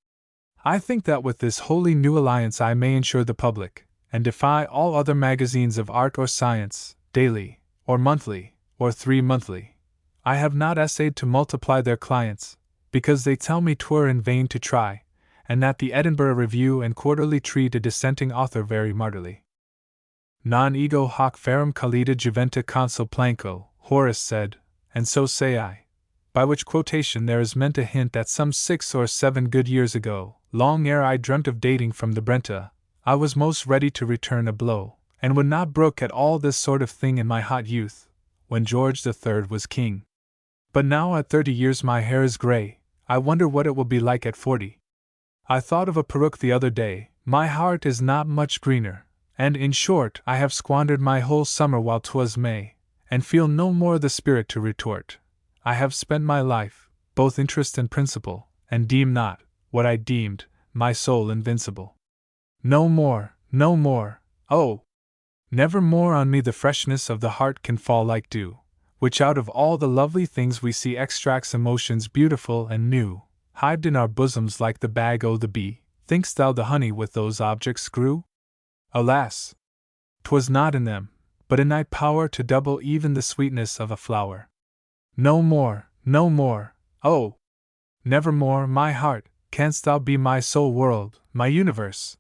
A: I think that with this wholly new alliance I may ensure the public, and defy all other magazines of art or science, daily, or monthly, or 3-monthly. I have not essayed to multiply their clients, because they tell me 'twere in vain to try, and that the Edinburgh Review and Quarterly treat a dissenting author very martyrly. Non ego hoc ferrum calida juventa consul planco, Horace said, and so say I. By which quotation there is meant a hint that some 6 or 7 good years ago, long ere I dreamt of dating from the Brenta, I was most ready to return a blow, and would not brook at all this sort of thing in my hot youth, when George III was king. But now at 30 years my hair is grey, I wonder what it will be like at 40. I thought of a peruke the other day, my heart is not much greener, and in short I have squandered my whole summer while 'twas May, and feel no more the spirit to retort. I have spent my life, both interest and principle, and deem not, what I deemed, my soul invincible. No more, no more, oh! Never more on me the freshness of the heart can fall like dew, which out of all the lovely things we see extracts emotions beautiful and new, hived in our bosoms like the bag o' the bee. Think'st thou the honey with those objects grew? Alas! 'Twas not in them, but in thy power to double even the sweetness of a flower. No more, oh! Never more, my heart, canst thou be my sole world, my universe.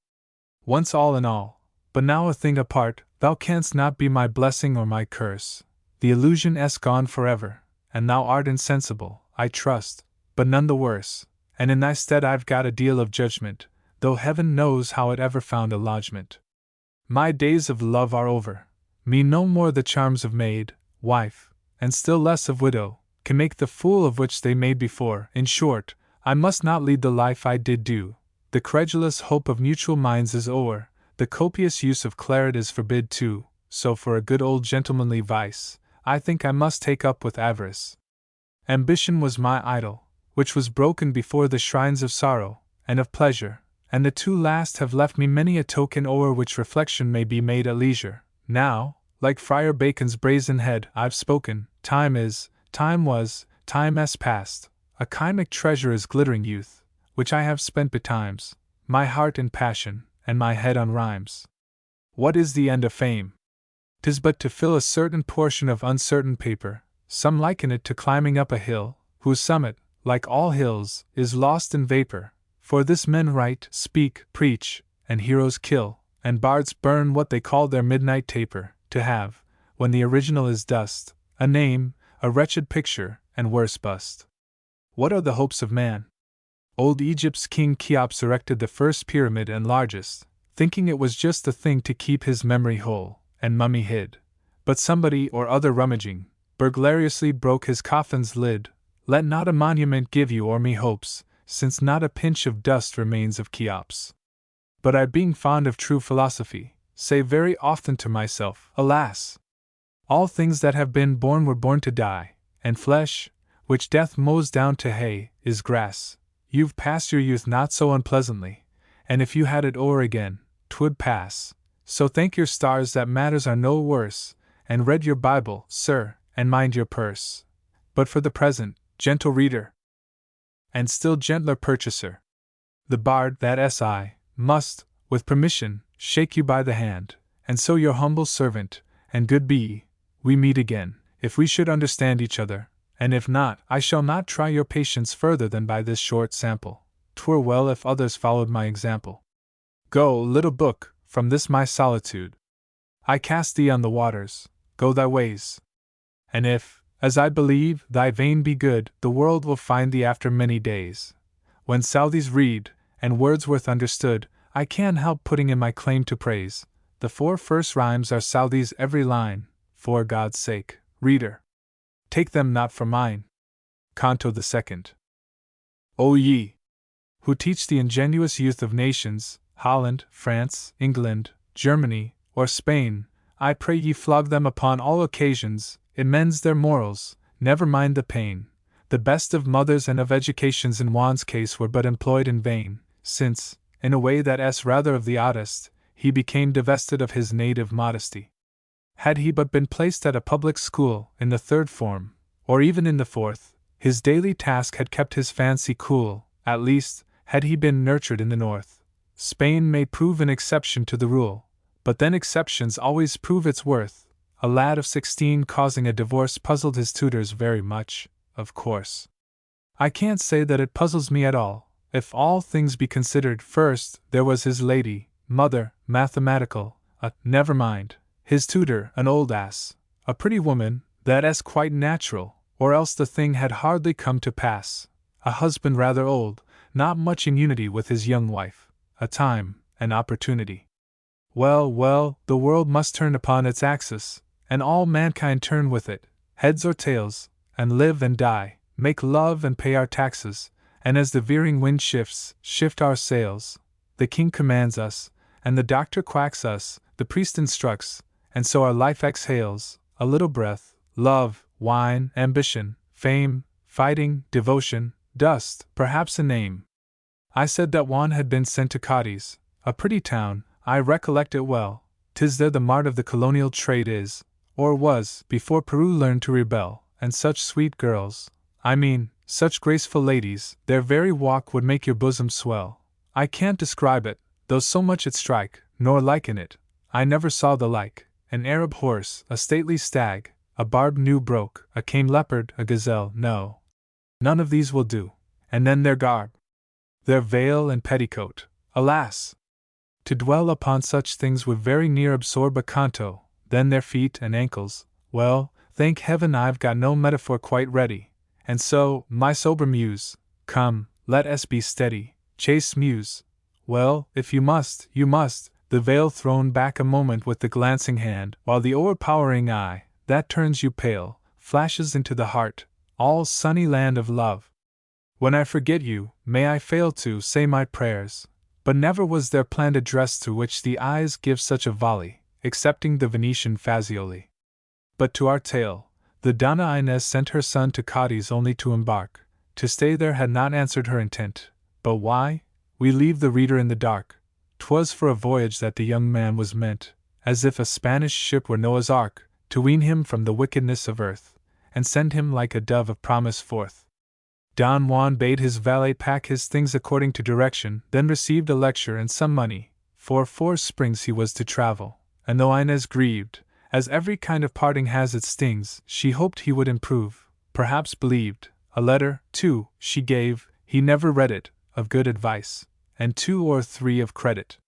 A: Once all in all, but now a thing apart, thou canst not be my blessing or my curse. The illusion is gone forever, and thou art insensible, I trust, but none the worse, and in thy stead I've got a deal of judgment, though heaven knows how it ever found a lodgment. My days of love are over, me no more the charms of maid, wife, and still less of widow, can make the fool of which they made before. In short, I must not lead the life I did do. The credulous hope of mutual minds is o'er, the copious use of claret is forbid too, so for a good old gentlemanly vice, I think I must take up with avarice. Ambition was my idol, which was broken before the shrines of sorrow, and of pleasure, and the two last have left me many a token o'er which reflection may be made at leisure. Now, like Friar Bacon's brazen head, I've spoken. Time is, time was, time has passed. A chymic treasure is glittering youth, which I have spent betimes, my heart in passion, and my head on rhymes. What is the end of fame? 'Tis but to fill a certain portion of uncertain paper. Some liken it to climbing up a hill, whose summit, like all hills, is lost in vapor. For this men write, speak, preach, and heroes kill, and bards burn what they call their midnight taper. to have, when the original is dust, a name, a wretched picture, and worse bust. What are the hopes of man? Old Egypt's king Cheops erected the first pyramid and largest, thinking it was just the thing to keep his memory whole, and mummy hid. But somebody or other rummaging, burglariously broke his coffin's lid. Let not a monument give you or me hopes, since not a pinch of dust remains of Cheops. But I, being fond of true philosophy, say very often to myself, alas! All things that have been born were born to die, and flesh, which death mows down to hay, is grass. You've passed your youth not so unpleasantly, and if you had it o'er again, 'twould pass. So thank your stars that matters are no worse, and read your Bible, sir, and mind your purse. But for the present, gentle reader, and still gentler purchaser, the bard, that S.I., must, with permission, shake you by the hand, and so your humble servant, and good be, we meet again, if we should understand each other, and if not, I shall not try your patience further than by this short sample. 'Twere well if others followed my example. Go, little book, from this my solitude. I cast thee on the waters, go thy ways. And if, as I believe, thy vein be good, the world will find thee after many days. When Southey's read, and Wordsworth understood, I can't help putting in my claim to praise. The 4 first rhymes are Southey's every line, for God's sake, reader, take them not for mine. Canto the 2nd. O ye, who teach the ingenuous youth of nations, Holland, France, England, Germany, or Spain, I pray ye flog them upon all occasions, it mends their morals, never mind the pain. The best of mothers and of educations in Juan's case were but employed in vain, since, in a way that's rather of the oddest, he became divested of his native modesty. Had he but been placed at a public school, in the 3rd form, or even in the 4th, his daily task had kept his fancy cool, at least, had he been nurtured in the North. Spain may prove an exception to the rule, but then exceptions always prove its worth. A lad of 16 causing a divorce puzzled his tutors very much, of course. I can't say that it puzzles me at all, if all things be considered. First, there was his lady, mother, mathematical, never mind. His tutor, an old ass, a pretty woman, that's quite natural, or else the thing had hardly come to pass. A husband rather old, not much in unity with his young wife, a time, an opportunity. Well, well, the world must turn upon its axis, and all mankind turn with it, heads or tails, and live and die, make love and pay our taxes, and as the veering wind shifts, shift our sails. The king commands us, and the doctor quacks us, the priest instructs, and so our life exhales, a little breath, love, wine, ambition, fame, fighting, devotion, dust, perhaps a name. I said that Juan had been sent to Cadiz, a pretty town, I recollect it well. 'Tis there the mart of the colonial trade is, or was, before Peru learned to rebel, and such sweet girls, I mean, such graceful ladies, their very walk would make your bosom swell. I can't describe it, though so much it strike, nor liken it, I never saw the like. An Arab horse, a stately stag, a barbed new broke, a cane leopard, a gazelle, no. None of these will do. And then their garb, their veil and petticoat, alas! To dwell upon such things would very near absorb a canto. Then their feet and ankles, well, thank heaven I've got no metaphor quite ready. And so, my sober muse, come, let us be steady, chaste muse. Well, if you must, you must. The veil thrown back a moment with the glancing hand, while the o'erpowering eye, that turns you pale, flashes into the heart, all sunny land of love. When I forget you, may I fail to say my prayers, but never was there planned a dress to which the eyes give such a volley, excepting the Venetian Fazioli. But to our tale, the Donna Inez sent her son to Cadiz only to embark. To stay there had not answered her intent, but why? We leave the reader in the dark. 'Twas for a voyage that the young man was meant, as if a Spanish ship were Noah's ark, to wean him from the wickedness of earth, and send him like a dove of promise forth. Don Juan bade his valet pack his things according to direction, then received a lecture and some money. For 4 springs he was to travel, and though Inez grieved, as every kind of parting has its stings, she hoped he would improve, perhaps believed. A letter, too, she gave, he never read it, of good advice, and 2 or 3 of credit.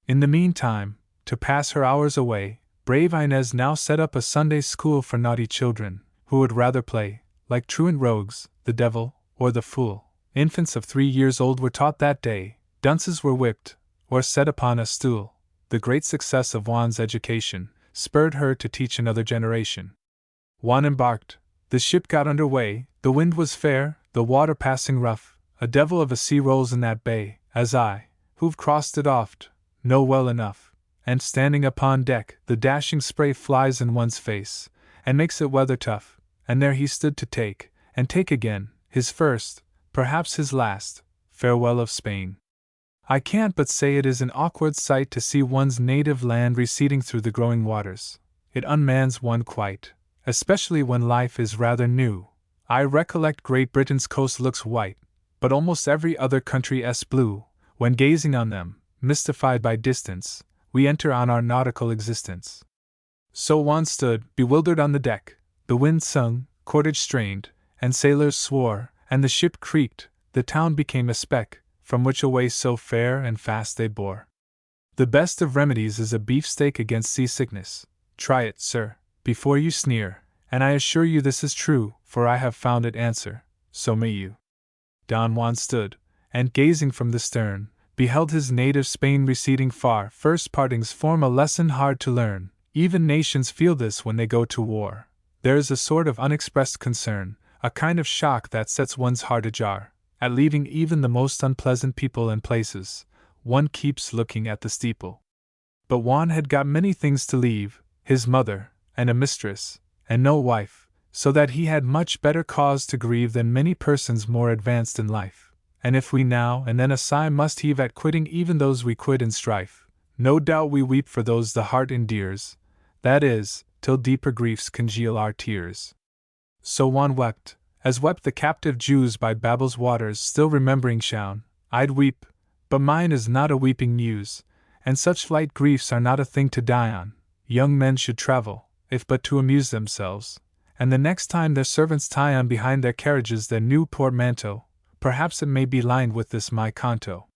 A: In the meantime, to pass her hours away, Brave Inez now set up a Sunday school for naughty children, who would rather play, like truant rogues, the devil, or the fool. Infants of 3 years old were taught that day, dunces were whipped, or set upon a stool. The great success of Juan's education spurred her to teach another generation. Juan embarked. The ship got under way, the wind was fair, the water passing rough. A devil of a sea rolls in that bay, as I, who've crossed it oft, know well enough. And standing upon deck, the dashing spray flies in one's face, and makes it weather tough. And there he stood to take, and take again, his first, perhaps his last, farewell of Spain. I can't but say it is an awkward sight to see one's native land receding through the growing waters. It unmans one quite, especially when life is rather new. I recollect Great Britain's coast looks white, but almost every other country's blue. When gazing on them, mystified by distance, we enter on our nautical existence. So Juan stood, bewildered on the deck. The wind sung, cordage strained, and sailors swore, and the ship creaked. The town became a speck, from which away so fair and fast they bore. The best of remedies is a beefsteak against seasickness. Try it, sir, before you sneer, and I assure you this is true, for I have found it answer. So may you. Don Juan stood, and gazing from the stern, beheld his native Spain receding far. First partings form a lesson hard to learn. Even nations feel this when they go to war. There is a sort of unexpressed concern, a kind of shock that sets one's heart ajar. At leaving even the most unpleasant people and places, one keeps looking at the steeple. But Juan had got many things to leave, his mother, and a mistress, and no wife, so that he had much better cause to grieve than many persons more advanced in life. And if we now and then a sigh must heave at quitting even those we quit in strife, no doubt we weep for those the heart endears, that is, till deeper griefs congeal our tears. So Juan wept, as wept the captive Jews by Babel's waters, still remembering Shaun. I'd weep, but mine is not a weeping muse, and such light griefs are not a thing to die on. Young men should travel, if but to amuse themselves, and the next time their servants tie on behind their carriages their new portmanteau, perhaps it may be lined with this my canto.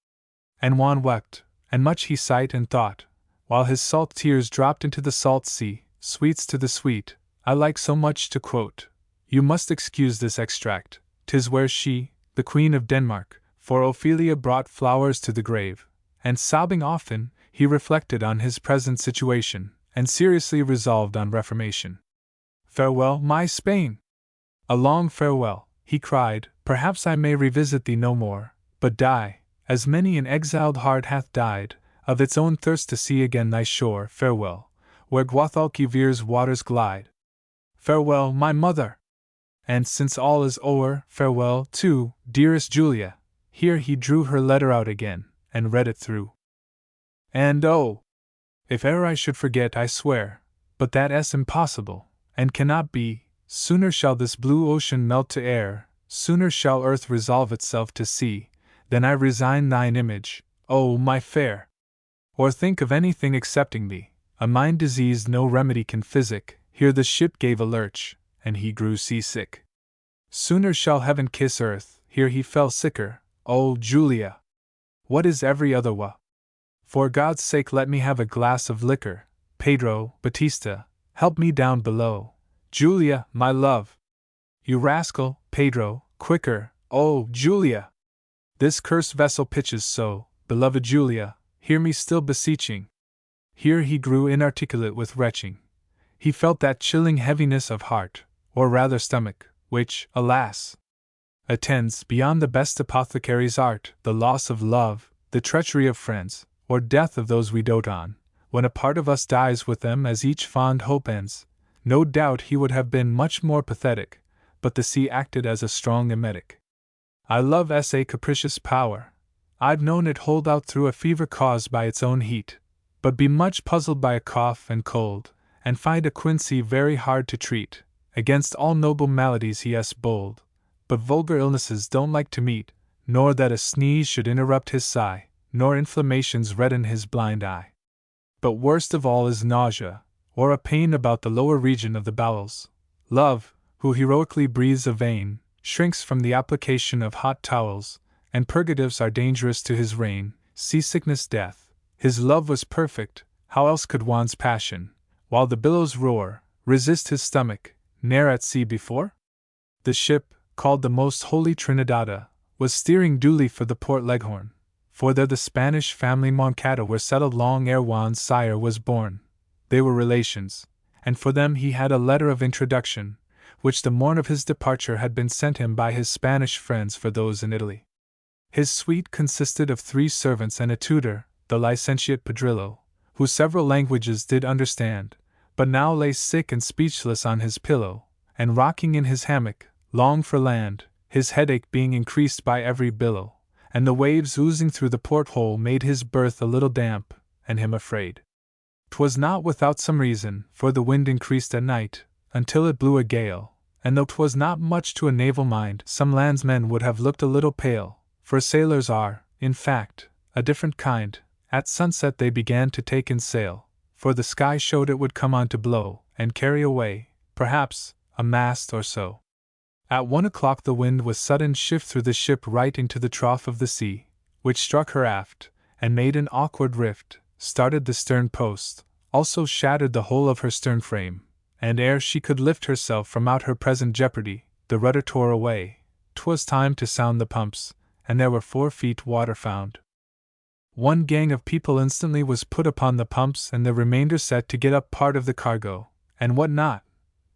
A: And Juan wept, and much he sighed and thought, while his salt tears dropped into the salt sea. Sweets to the sweet, I like so much to quote. You must excuse this extract. 'Tis where she, the Queen of Denmark, for Ophelia brought flowers to the grave, and sobbing often, he reflected on his present situation, and seriously resolved on reformation. Farewell, my Spain! A long farewell, he cried. Perhaps I may revisit thee no more, but die, as many an exiled heart hath died, of its own thirst to see again thy shore. Farewell, where Guadalquivir's waters glide. Farewell, my mother! And since all is o'er, farewell, too, dearest Julia. Here he drew her letter out again, and read it through. And oh! If e'er I should forget, I swear, but that's impossible, and cannot be. Sooner shall this blue ocean melt to air, sooner shall earth resolve itself to sea, than I resign thine image, oh, my fair! Or think of anything excepting thee. A mind diseased no remedy can physic. Here the ship gave a lurch, and he grew seasick. Sooner shall heaven kiss earth. Here he fell sicker. Oh, Julia! What is every other wa? For God's sake let me have a glass of liquor. Pedro, Batista, help me down below. Julia, my love! You rascal, Pedro, quicker, oh, Julia! This cursed vessel pitches so, beloved Julia, hear me still beseeching. Here he grew inarticulate with retching. He felt that chilling heaviness of heart, or rather stomach, which, alas! attends, beyond the best apothecary's art, the loss of love, the treachery of friends, or death of those we dote on, when a part of us dies with them as each fond hope ends. No doubt he would have been much more pathetic, but the sea acted as a strong emetic. I love a capricious power. I've known it hold out through a fever caused by its own heat, but be much puzzled by a cough and cold, and find a quinsy very hard to treat. Against all noble maladies he is bold, but vulgar illnesses don't like to meet, nor that a sneeze should interrupt his sigh, nor inflammations redden his blind eye. But worst of all is nausea, or a pain about the lower region of the bowels. Love, who heroically breathes a vein, shrinks from the application of hot towels, and purgatives are dangerous to his reign. Seasickness, death. His love was perfect, how else could Juan's passion, while the billows roar, resist his stomach, ne'er at sea before? The ship, called the Most Holy Trinidada, was steering duly for the Port Leghorn, for there the Spanish family Moncada were settled long ere Juan's sire was born. They were relations, and for them he had a letter of introduction, which the morn of his departure had been sent him by his Spanish friends for those in Italy. His suite consisted of 3 servants and a tutor, the licentiate Pedrillo, who several languages did understand, but now lay sick and speechless on his pillow, and rocking in his hammock, longed for land, his headache being increased by every billow, and the waves oozing through the porthole made his berth a little damp, and him afraid. 'Twas not without some reason, for the wind increased at night, until it blew a gale, and though 'twas not much to a naval mind, some landsmen would have looked a little pale, for sailors are, in fact, a different kind. At sunset they began to take in sail, for the sky showed it would come on to blow, and carry away, perhaps, a mast or so. At 1 o'clock the wind with sudden shift threw the ship right into the trough of the sea, which struck her aft, and made an awkward rift, started the stern post, also shattered the whole of her stern frame, and ere she could lift herself from out her present jeopardy, the rudder tore away. 'Twas time to sound the pumps, and there were 4 feet water found. One gang of people instantly was put upon the pumps and the remainder set to get up part of the cargo, and what not,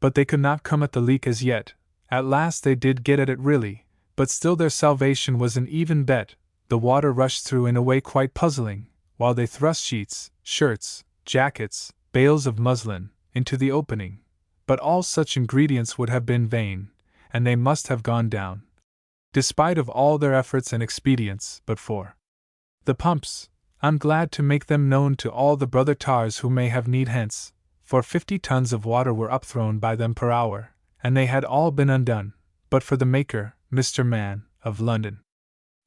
A: but they could not come at the leak as yet. At last they did get at it really, but still their salvation was an even bet. The water rushed through in a way quite puzzling, while they thrust sheets, shirts, jackets, bales of muslin, into the opening, but all such ingredients would have been vain, and they must have gone down, despite of all their efforts and expedients, but for the pumps. I'm glad to make them known to all the brother tars who may have need hence, for 50 tons of water were upthrown by them per hour, and they had all been undone, but for the maker, Mr. Mann, of London.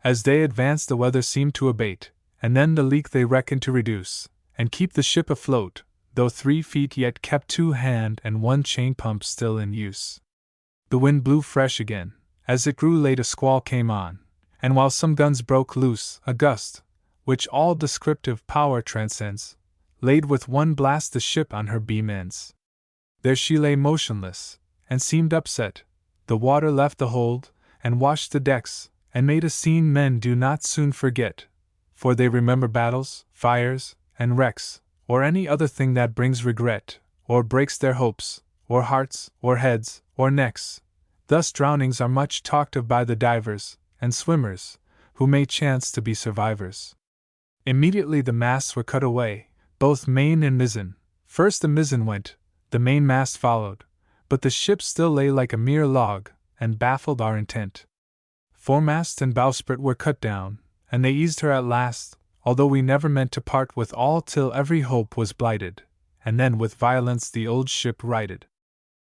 A: As they advanced the weather seemed to abate, and then the leak they reckoned to reduce, and keep the ship afloat, though 3 feet yet kept 2 hand and 1 chain pump still in use. The wind blew fresh again. As it grew late a squall came on, and while some guns broke loose, a gust, which all descriptive power transcends, laid with one blast the ship on her beam ends. There she lay motionless, and seemed upset. The water left the hold, and washed the decks, and made a scene men do not soon forget, for they remember battles, fires, and wrecks, or any other thing that brings regret, or breaks their hopes, or hearts, or heads, or necks. Thus drownings are much talked of by the divers, and swimmers, who may chance to be survivors. Immediately the masts were cut away, both main and mizzen. First the mizzen went, the mainmast followed, but the ship still lay like a mere log, and baffled our intent. Foremast and bowsprit were cut down, and they eased her at last, although we never meant to part with all till every hope was blighted, and then with violence the old ship righted.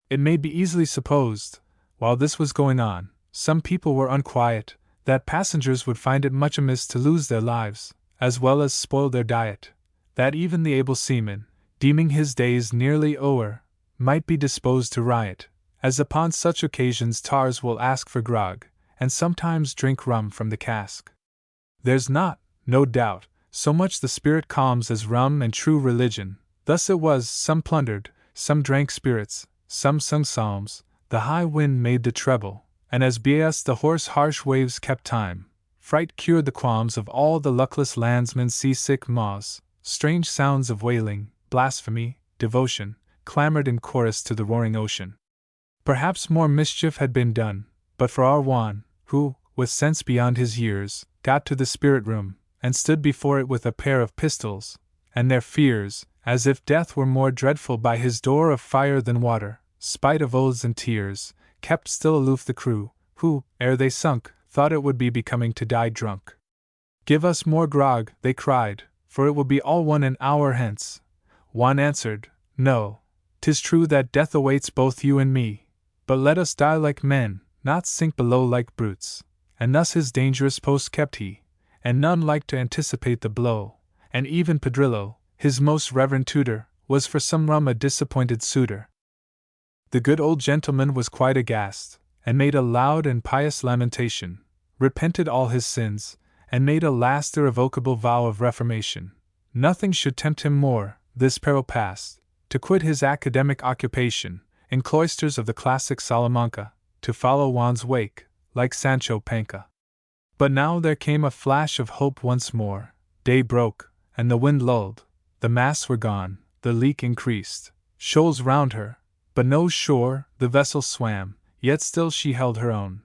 A: It may be easily supposed, while this was going on, some people were unquiet, that passengers would find it much amiss to lose their lives, as well as spoil their diet, that even the able seaman, deeming his days nearly o'er, might be disposed to riot, as upon such occasions tars will ask for grog, and sometimes drink rum from the cask. There's not, no doubt, so much the spirit calms as rum and true religion. Thus it was, some plundered, some drank spirits, some sung psalms, the high wind made the treble, and as Bias the hoarse harsh waves kept time, fright cured the qualms of all the luckless landsmen seasick maws, strange sounds of wailing, blasphemy, devotion, clamored in chorus to the roaring ocean. Perhaps more mischief had been done, but for our Juan, who, with sense beyond his years, got to the spirit room, and stood before it with a pair of pistols, and their fears, as if death were more dreadful by his door of fire than water, spite of oaths and tears, kept still aloof the crew, who, ere they sunk, thought it would be becoming to die drunk. "Give us more grog," they cried, "for it will be all 1 hour hence." Juan answered, "No, 'tis true that death awaits both you and me, but let us die like men, not sink below like brutes." And thus his dangerous post kept he, and none liked to anticipate the blow, and even Pedrillo, his most reverend tutor, was for some rum a disappointed suitor. The good old gentleman was quite aghast, and made a loud and pious lamentation, repented all his sins, and made a last irrevocable vow of reformation. Nothing should tempt him more, this peril past, to quit his academic occupation, in cloisters of the classic Salamanca, to follow Juan's wake, like Sancho Panza. But now there came a flash of hope once more. Day broke, and the wind lulled. The masts were gone, the leak increased. Shoals round her, but no shore. The vessel swam, yet still she held her own.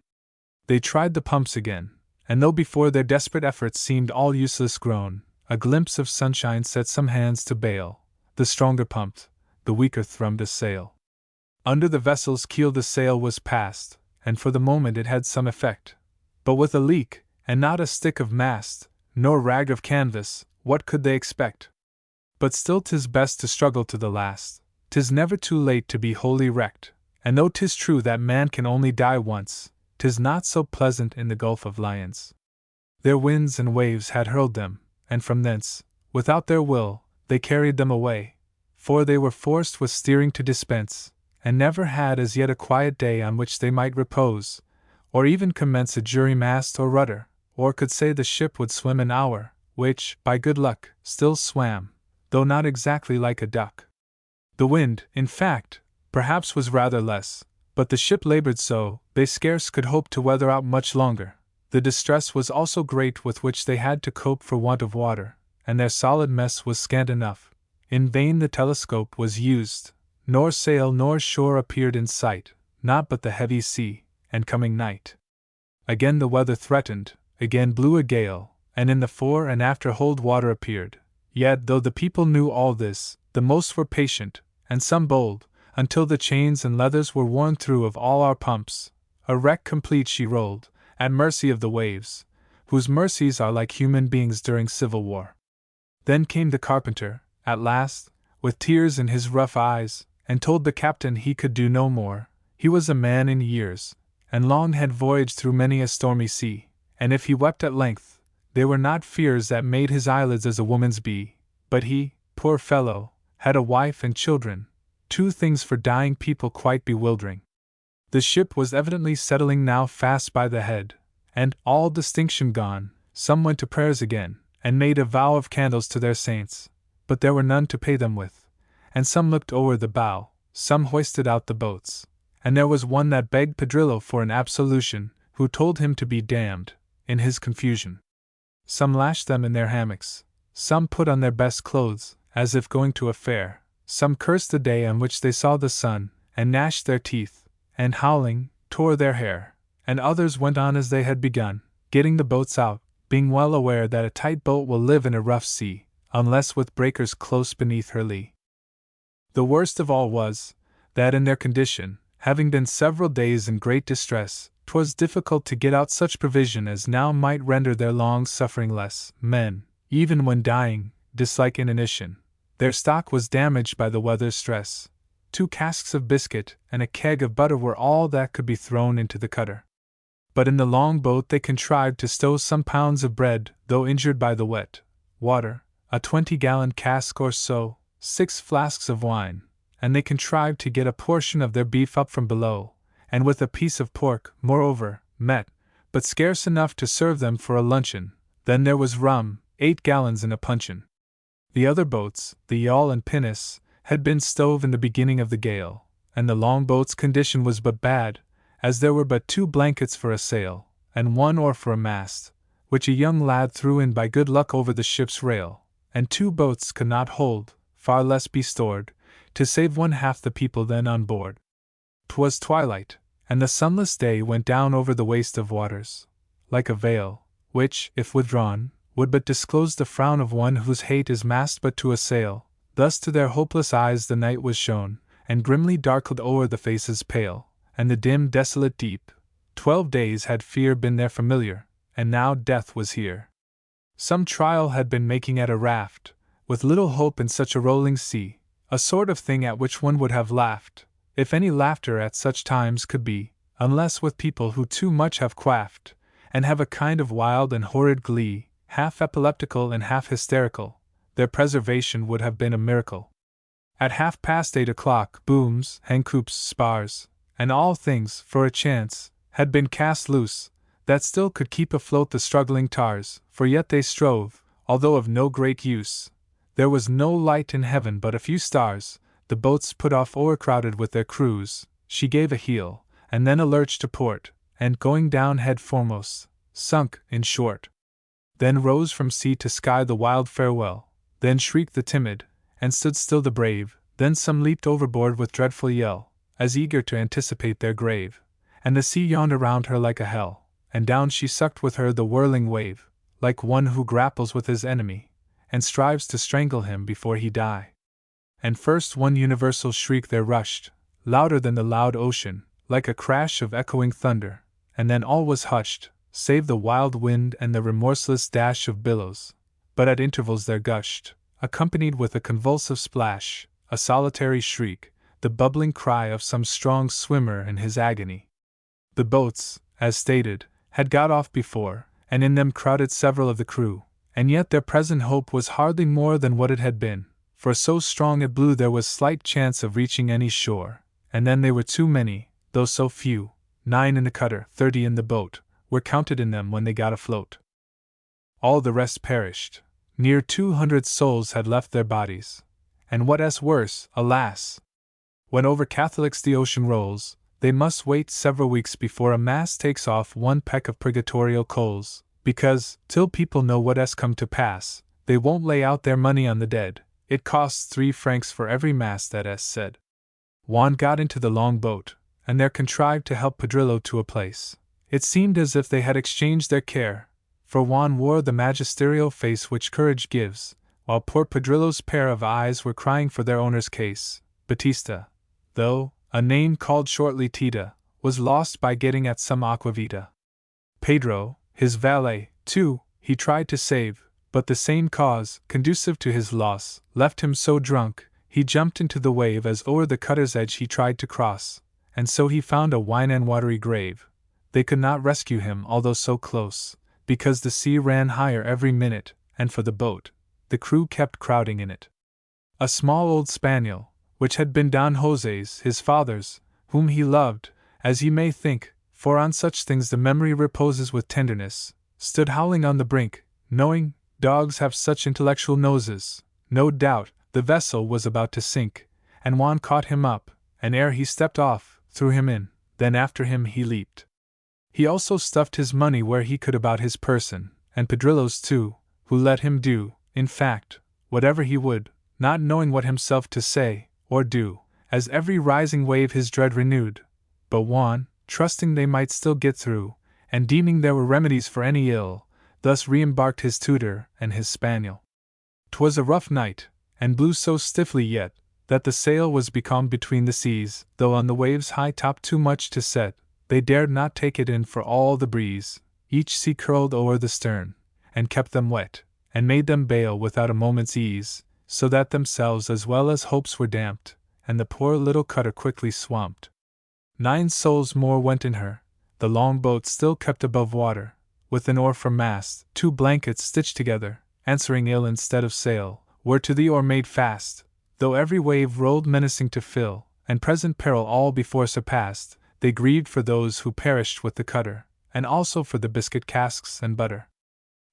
A: They tried the pumps again, and though before their desperate efforts seemed all useless grown, a glimpse of sunshine set some hands to bail. The stronger pumped, the weaker thrummed a sail. Under the vessel's keel the sail was passed, and for the moment it had some effect. But with a leak, and not a stick of mast, nor rag of canvas, what could they expect? But still 'tis best to struggle to the last. 'Tis never too late to be wholly wrecked, and though 'tis true that man can only die once, 'tis not so pleasant in the Gulf of Lions. Their winds and waves had hurled them, and from thence, without their will, they carried them away, for they were forced with steering to dispense, and never had as yet a quiet day on which they might repose, or even commence a jury mast or rudder, or could say the ship would swim an hour, which, by good luck, still swam, though not exactly like a duck. The wind, in fact, perhaps was rather less, but the ship labored so, they scarce could hope to weather out much longer. The distress was also great with which they had to cope for want of water, and their solid mess was scant enough. In vain the telescope was used, nor sail nor shore appeared in sight, not but the heavy sea, and coming night. Again the weather threatened, again blew a gale, and in the fore and after hold water appeared. Yet though the people knew all this, the most were patient, and some bold, until the chains and leathers were worn through of all our pumps. A wreck complete she rolled, at mercy of the waves, whose mercies are like human beings during civil war. Then came the carpenter, at last, with tears in his rough eyes, and told the captain he could do no more. He was a man in years, and long had voyaged through many a stormy sea, and if he wept at length, they were not fears that made his eyelids as a woman's be, but he, poor fellow, had a wife and children, two things for dying people quite bewildering. The ship was evidently settling now fast by the head, and, all distinction gone, some went to prayers again, and made a vow of candles to their saints, but there were none to pay them with, and some looked o'er the bow, some hoisted out the boats, and there was one that begged Pedrillo for an absolution, who told him to be damned, in his confusion. Some lashed them in their hammocks, some put on their best clothes, as if going to a fair, some cursed the day on which they saw the sun, and gnashed their teeth, and howling, tore their hair, and others went on as they had begun, getting the boats out, being well aware that a tight boat will live in a rough sea, unless with breakers close beneath her lee. The worst of all was, that in their condition, having been several days in great distress, 'twas difficult to get out such provision as now might render their long suffering less. Men, even when dying, dislike inanition. Their stock was damaged by the weather's stress. 2 casks of biscuit and a keg of butter were all that could be thrown into the cutter. But in the long boat they contrived to stow some pounds of bread, though injured by the wet water, a 20-gallon cask or so, 6 flasks of wine, and they contrived to get a portion of their beef up from below, and with a piece of pork, moreover, met, but scarce enough to serve them for a luncheon. Then there was rum, 8 gallons in a puncheon. The other boats, the yawl and pinnace, had been stove in the beginning of the gale, and the longboat's condition was but bad, as there were but 2 blankets for a sail, and 1 oar for a mast, which a young lad threw in by good luck over the ship's rail, and 2 boats could not hold, far less be stored, to save 1/2 the people then on board. 'Twas twilight, and the sunless day went down over the waste of waters, like a veil, which, if withdrawn, would but disclose the frown of one whose hate is masked but to a sail. Thus to their hopeless eyes the night was shown, and grimly darkled o'er the faces pale, and the dim desolate deep. 12 days had fear been their familiar, and now death was here. Some trial had been making at a raft, with little hope in such a rolling sea, a sort of thing at which one would have laughed, if any laughter at such times could be, unless with people who too much have quaffed, and have a kind of wild and horrid glee, half epileptical and half hysterical. Their preservation would have been a miracle. At 8:30 o'clock, booms, hencoops, spars, and all things, for a chance, had been cast loose, that still could keep afloat the struggling tars, for yet they strove, although of no great use. There was no light in heaven but a few stars, the boats put off o'ercrowded with their crews, she gave a heel, and then a lurch to port, and going down head foremost, sunk, in short. Then rose from sea to sky the wild farewell, then shrieked the timid, and stood still the brave, then some leaped overboard with dreadful yell, as eager to anticipate their grave, and the sea yawned around her like a hell, and down she sucked with her the whirling wave, like one who grapples with his enemy, and strives to strangle him before he die. And first one universal shriek there rushed, louder than the loud ocean, like a crash of echoing thunder, and then all was hushed, save the wild wind and the remorseless dash of billows, but at intervals there gushed, accompanied with a convulsive splash, a solitary shriek, the bubbling cry of some strong swimmer in his agony. The boats, as stated, had got off before, and in them crowded several of the crew, and yet their present hope was hardly more than what it had been, for so strong it blew there was slight chance of reaching any shore, and then they were too many, though so few, 9 in the cutter, 30 in the boat, were counted in them when they got afloat. All the rest perished. Near 200 souls had left their bodies. And what is worse, alas! When over Catholics the ocean rolls, they must wait several weeks before a mass takes off one peck of purgatorial coals, because, till people know what has come to pass, they won't lay out their money on the dead. It costs 3 francs for every mass that is said. Juan got into the long boat, and there contrived to help Pedrillo to a place. It seemed as if they had exchanged their care, for Juan wore the magisterial face which courage gives, while poor Pedrillo's pair of eyes were crying for their owner's case. Batista, though, a name called shortly Tita, was lost by getting at some aquavita. Pedro, his valet, too, he tried to save, but the same cause, conducive to his loss, left him so drunk, he jumped into the wave as o'er the cutter's edge he tried to cross, and so he found a wine and watery grave. They could not rescue him although so close, because the sea ran higher every minute, and for the boat, the crew kept crowding in it. A small old spaniel, which had been Don Jose's, his father's, whom he loved, as ye may think, for on such things the memory reposes with tenderness, stood howling on the brink, knowing dogs have such intellectual noses. No doubt, the vessel was about to sink, and Juan caught him up, and ere he stepped off, threw him in, then after him he leaped. He also stuffed his money where he could about his person, and Pedrillo's too, who let him do, in fact, whatever he would, not knowing what himself to say, or do, as every rising wave his dread renewed. But Juan, trusting they might still get through, and deeming there were remedies for any ill, thus re-embarked his tutor and his spaniel. 'Twas a rough night, and blew so stiffly yet, that the sail was becalmed between the seas, though on the waves high top too much to set, they dared not take it in for all the breeze. Each sea curled o'er the stern, and kept them wet, and made them bail without a moment's ease, so that themselves as well as hopes were damped, and the poor little cutter quickly swamped. 9 souls more went in her. The long boat still kept above water, with an oar for mast, 2 blankets stitched together, answering ill instead of sail, were to the oar made fast, though every wave rolled menacing to fill, and present peril all before surpassed. They grieved for those who perished with the cutter, and also for the biscuit casks and butter.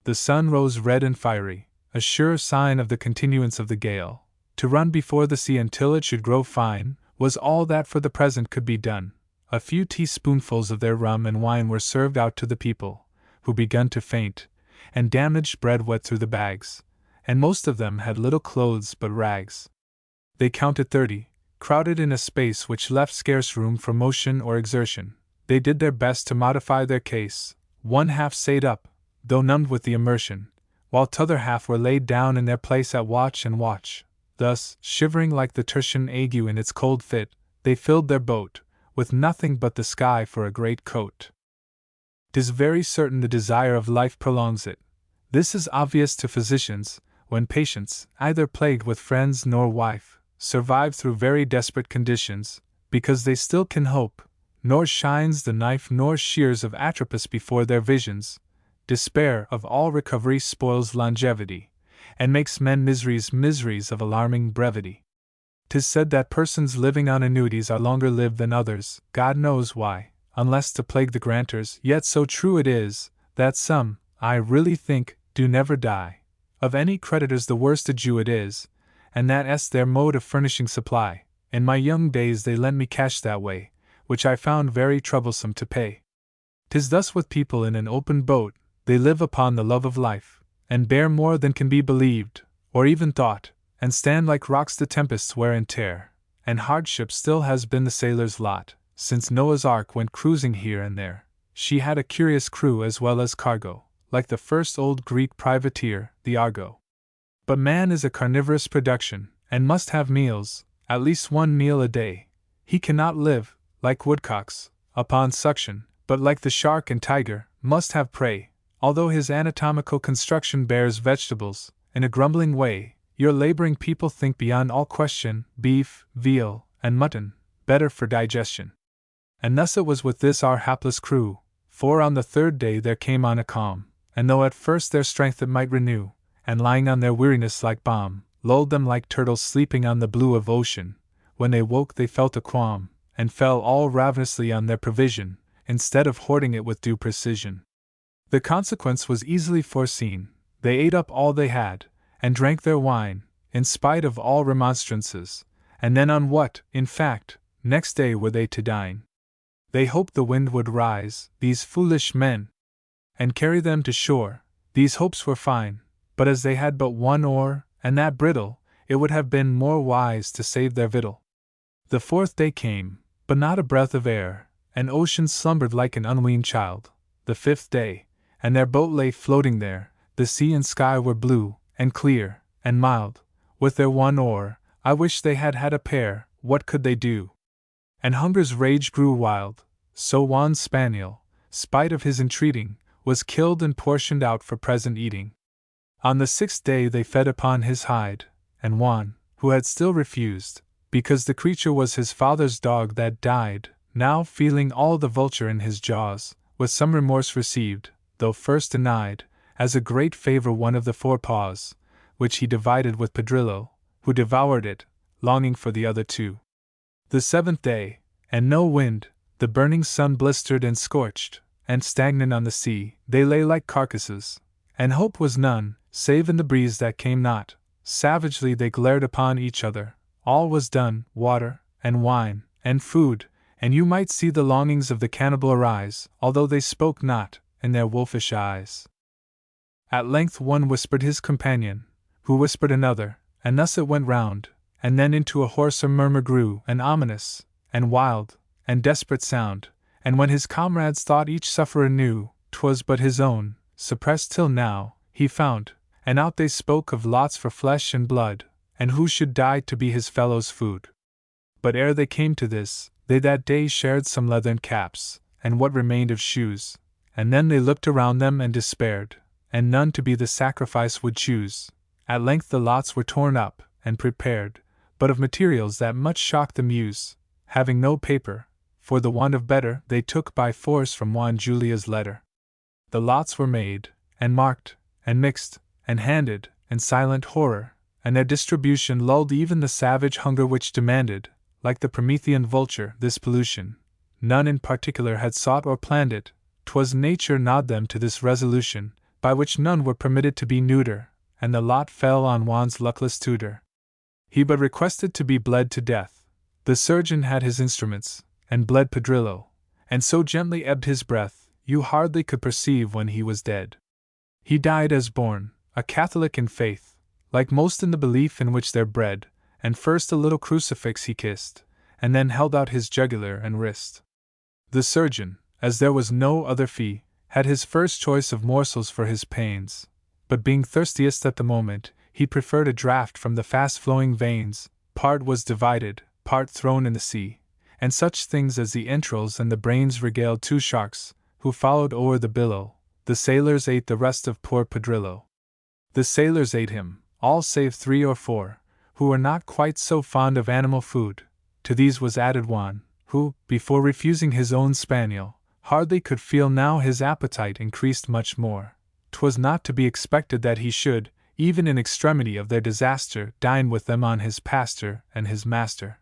A: The sun rose red and fiery, a sure sign of the continuance of the gale. To run before the sea until it should grow fine, was all that for the present could be done. A few teaspoonfuls of their rum and wine were served out to the people, who begun to faint, and damaged bread wet through the bags, and most of them had little clothes but rags. They counted 30, crowded in a space which left scarce room for motion or exertion. They did their best to modify their case. 1 half sate up, though numbed with the immersion, while t'other half were laid down in their place at watch and watch. Thus, shivering like the tertian ague in its cold fit, they filled their boat, with nothing but the sky for a great coat. 'Tis very certain the desire of life prolongs it. This is obvious to physicians, when patients, either plagued with friends nor wife, survive through very desperate conditions, because they still can hope, nor shines the knife nor shears of Atropos before their visions. Despair of all recovery spoils longevity, and makes men miseries of alarming brevity. 'Tis said that persons living on annuities are longer lived than others, God knows why, unless to plague the grantors, yet so true it is, that some, I really think, do never die. Of any creditors the worst ado it is, and that est their mode of furnishing supply, In my young days they lent me cash that way, which I found very troublesome to pay. 'Tis thus with people in an open boat, they live upon the love of life, and bear more than can be believed, or even thought, and stand like rocks the tempests wear and tear, and hardship still has been the sailor's lot, since Noah's Ark went cruising here and there. She had a curious crew as well as cargo, like the first old Greek privateer, the Argo. But man is a carnivorous production, and must have meals, at least one meal a day. He cannot live, like woodcocks, upon suction, but like the shark and tiger, must have prey. Although his anatomical construction bears vegetables, in a grumbling way, your laboring people think beyond all question beef, veal, and mutton, better for digestion. And thus it was with this our hapless crew, for on the third day there came on a calm, and though at first their strength it might renew, and lying on their weariness like balm, lulled them like turtles sleeping on the blue of ocean, when they woke they felt a qualm, and fell all ravenously on their provision, instead of hoarding it with due precision. The consequence was easily foreseen. They ate up all they had, and drank their wine, in spite of all remonstrances, and then on what, in fact, next day were they to dine? They hoped the wind would rise, these foolish men, and carry them to shore. These hopes were fine, but as they had but one oar, and that brittle, it would have been more wise to save their victual. The fourth day came, but not a breath of air, and ocean slumbered like an unweaned child. The fifth day, and their boat lay floating there, the sea and sky were blue, and clear, and mild. With their one oar, I wish they had had a pair. What could they do? And hunger's rage grew wild, so Juan's spaniel, spite of his entreating, was killed and portioned out for present eating. On the sixth day they fed upon his hide, and Juan, who had still refused, because the creature was his father's dog that died, now feeling all the vulture in his jaws, with some remorse received, though first denied, as a great favor one of the forepaws, which he divided with Pedrillo, who devoured it, longing for the other two. The seventh day, and no wind, the burning sun blistered and scorched, and stagnant on the sea, they lay like carcasses, and hope was none, save in the breeze that came not. Savagely they glared upon each other. All was done, water, and wine, and food, and you might see the longings of the cannibal arise, although they spoke not, in their wolfish eyes. At length one whispered his companion, who whispered another, and thus it went round, and then into a hoarser murmur grew, an ominous, and wild, and desperate sound, and when his comrades thought each sufferer knew, 'twas but his own, suppressed till now, he found, and out they spoke of lots for flesh and blood, and who should die to be his fellow's food. But ere they came to this, they that day shared some leathern caps, and what remained of shoes, and then they looked around them and despaired, and none to be the sacrifice would choose. At length the lots were torn up, and prepared, but of materials that much shocked the muse, having no paper, for the want of better they took by force from Juan Julia's letter. The lots were made, and marked, and mixed, and handed, in silent horror, and their distribution lulled even the savage hunger which demanded, like the Promethean vulture, this pollution. None in particular had sought or planned it, 'twas nature gnawed them to this resolution, by which none were permitted to be neuter, and the lot fell on Juan's luckless tutor. He but requested to be bled to death. The surgeon had his instruments, and bled Pedrillo, and so gently ebbed his breath, you hardly could perceive when he was dead. He died as born, a Catholic in faith, like most in the belief in which they're bred, and first a little crucifix he kissed, and then held out his jugular and wrist. The surgeon, as there was no other fee, had his first choice of morsels for his pains, but being thirstiest at the moment, he preferred a draught from the fast-flowing veins. Part was divided, part thrown in the sea, and such things as the entrails and the brains regaled two sharks, who followed o'er the billow. The sailors ate the rest of poor Pedrillo. The sailors ate him, all save 3 or 4, who were not quite so fond of animal food. To these was added Juan, who, before refusing his own spaniel, hardly could feel now his appetite increased much more. 'Twas not to be expected that he should, even in extremity of their disaster, dine with them on his pastor and his master.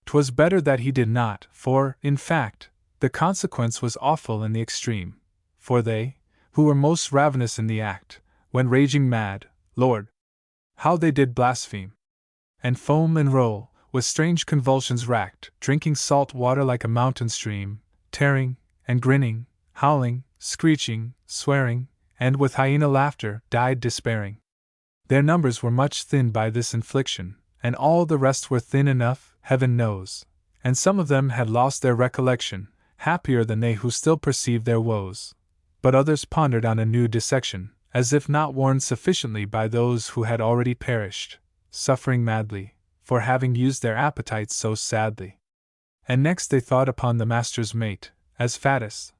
A: 'Twas better that he did not, for, in fact, the consequence was awful in the extreme. For they, who were most ravenous in the act, went raging mad. Lord, how they did blaspheme, and foam and roll, with strange convulsions racked, drinking salt water like a mountain stream, tearing, and grinning, howling, screeching, swearing, and with hyena laughter, died despairing. Their numbers were much thinned by this infliction, and all the rest were thin enough, heaven knows, and some of them had lost their recollection, happier than they who still perceived their woes. But others pondered on a new dissection, as if not warned sufficiently by those who had already perished, suffering madly, for having used their appetites so sadly. And next they thought upon the master's mate, as fattest.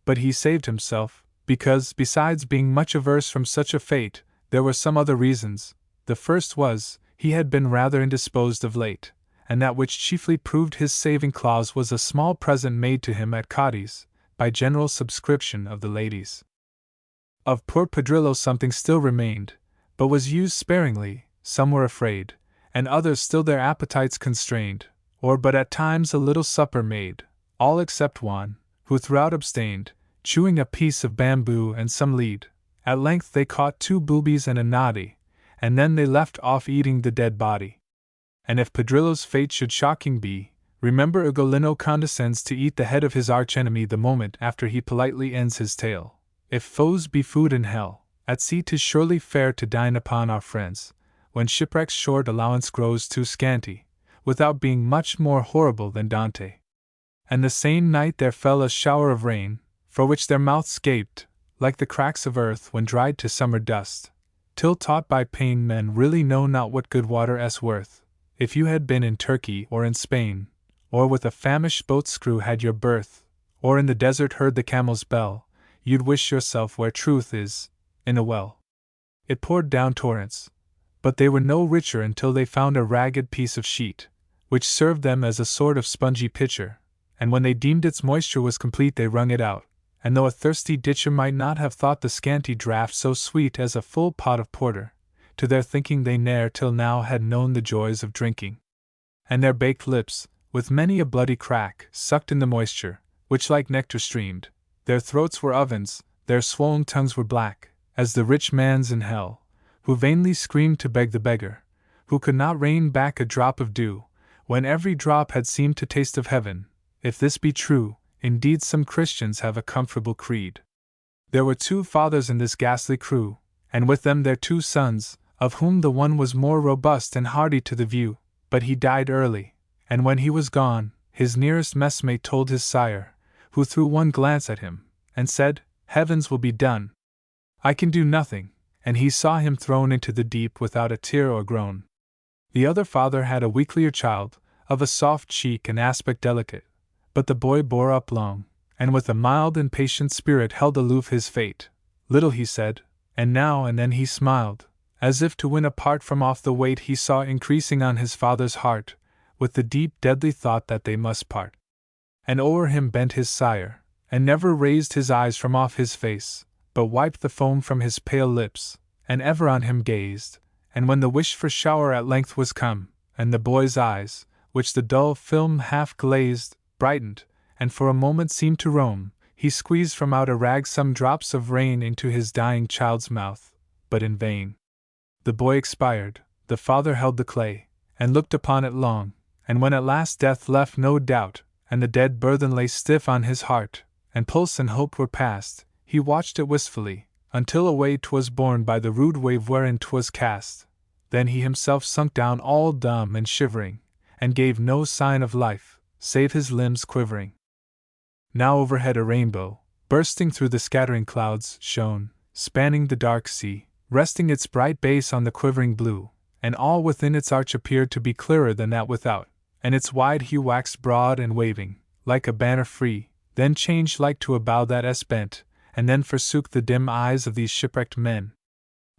A: But he saved himself, because, besides being much averse from such a fate, there were some other reasons. The first was, he had been rather indisposed of late, and that which chiefly proved his saving clause was a small present made to him at Cotty's, by general subscription of the ladies. Of poor Pedrillo something still remained, but was used sparingly. Some were afraid, and others still their appetites constrained, or but at times a little supper made, all except Juan, who throughout abstained, chewing a piece of bamboo and some lead. At length they caught 2 boobies and a noddy, and then they left off eating the dead body. And if Pedrillo's fate should shocking be, remember Ugolino condescends to eat the head of his arch-enemy the moment after he politely ends his tale. If foes be food in hell, at sea 'tis surely fair to dine upon our friends, when shipwreck's short allowance grows too scanty, without being much more horrible than Dante. And the same night there fell a shower of rain, for which their mouths gaped, like the cracks of earth when dried to summer dust, till taught by pain men really know not what good water is worth. If you had been in Turkey or in Spain, or with a famished boat's crew had your berth, or in the desert heard the camel's bell, you'd wish yourself where truth is, in a well. It poured down torrents, but they were no richer until they found a ragged piece of sheet, which served them as a sort of spongy pitcher, and when they deemed its moisture was complete they wrung it out, and though a thirsty ditcher might not have thought the scanty draught so sweet as a full pot of porter, to their thinking they ne'er till now had known the joys of drinking. And their baked lips, with many a bloody crack, sucked in the moisture, which like nectar streamed. Their throats were ovens, their swollen tongues were black, as the rich man's in hell, who vainly screamed to beg the beggar, who could not rain back a drop of dew, when every drop had seemed to taste of heaven. If this be true, indeed some Christians have a comfortable creed. There were 2 fathers in this ghastly crew, and with them their 2 sons, of whom the one was more robust and hardy to the view, but he died early, and when he was gone, his nearest messmate told his sire, who threw one glance at him, and said, "Heaven's will be done. I can do nothing," and he saw him thrown into the deep without a tear or groan. The other father had a weaklier child, of a soft cheek and aspect delicate, but the boy bore up long, and with a mild and patient spirit held aloof his fate. Little he said, and now and then he smiled, as if to win a part from off the weight he saw increasing on his father's heart, with the deep deadly thought that they must part. And o'er him bent his sire, and never raised his eyes from off his face, but wiped the foam from his pale lips, and ever on him gazed. And when the wished-for shower at length was come, and the boy's eyes, which the dull film half glazed, brightened, and for a moment seemed to roam, he squeezed from out a rag some drops of rain into his dying child's mouth, but in vain. The boy expired, the father held the clay, and looked upon it long, and when at last death left no doubt, and the dead burthen lay stiff on his heart, and pulse and hope were past, he watched it wistfully, until away 'twas borne by the rude wave wherein 'twas cast. Then he himself sunk down all dumb and shivering, and gave no sign of life, save his limbs quivering. Now overhead a rainbow, bursting through the scattering clouds, shone, spanning the dark sea, resting its bright base on the quivering blue, and all within its arch appeared to be clearer than that without, and its wide hue waxed broad and waving, like a banner free, then changed like to a bow that is bent, and then forsook the dim eyes of these shipwrecked men.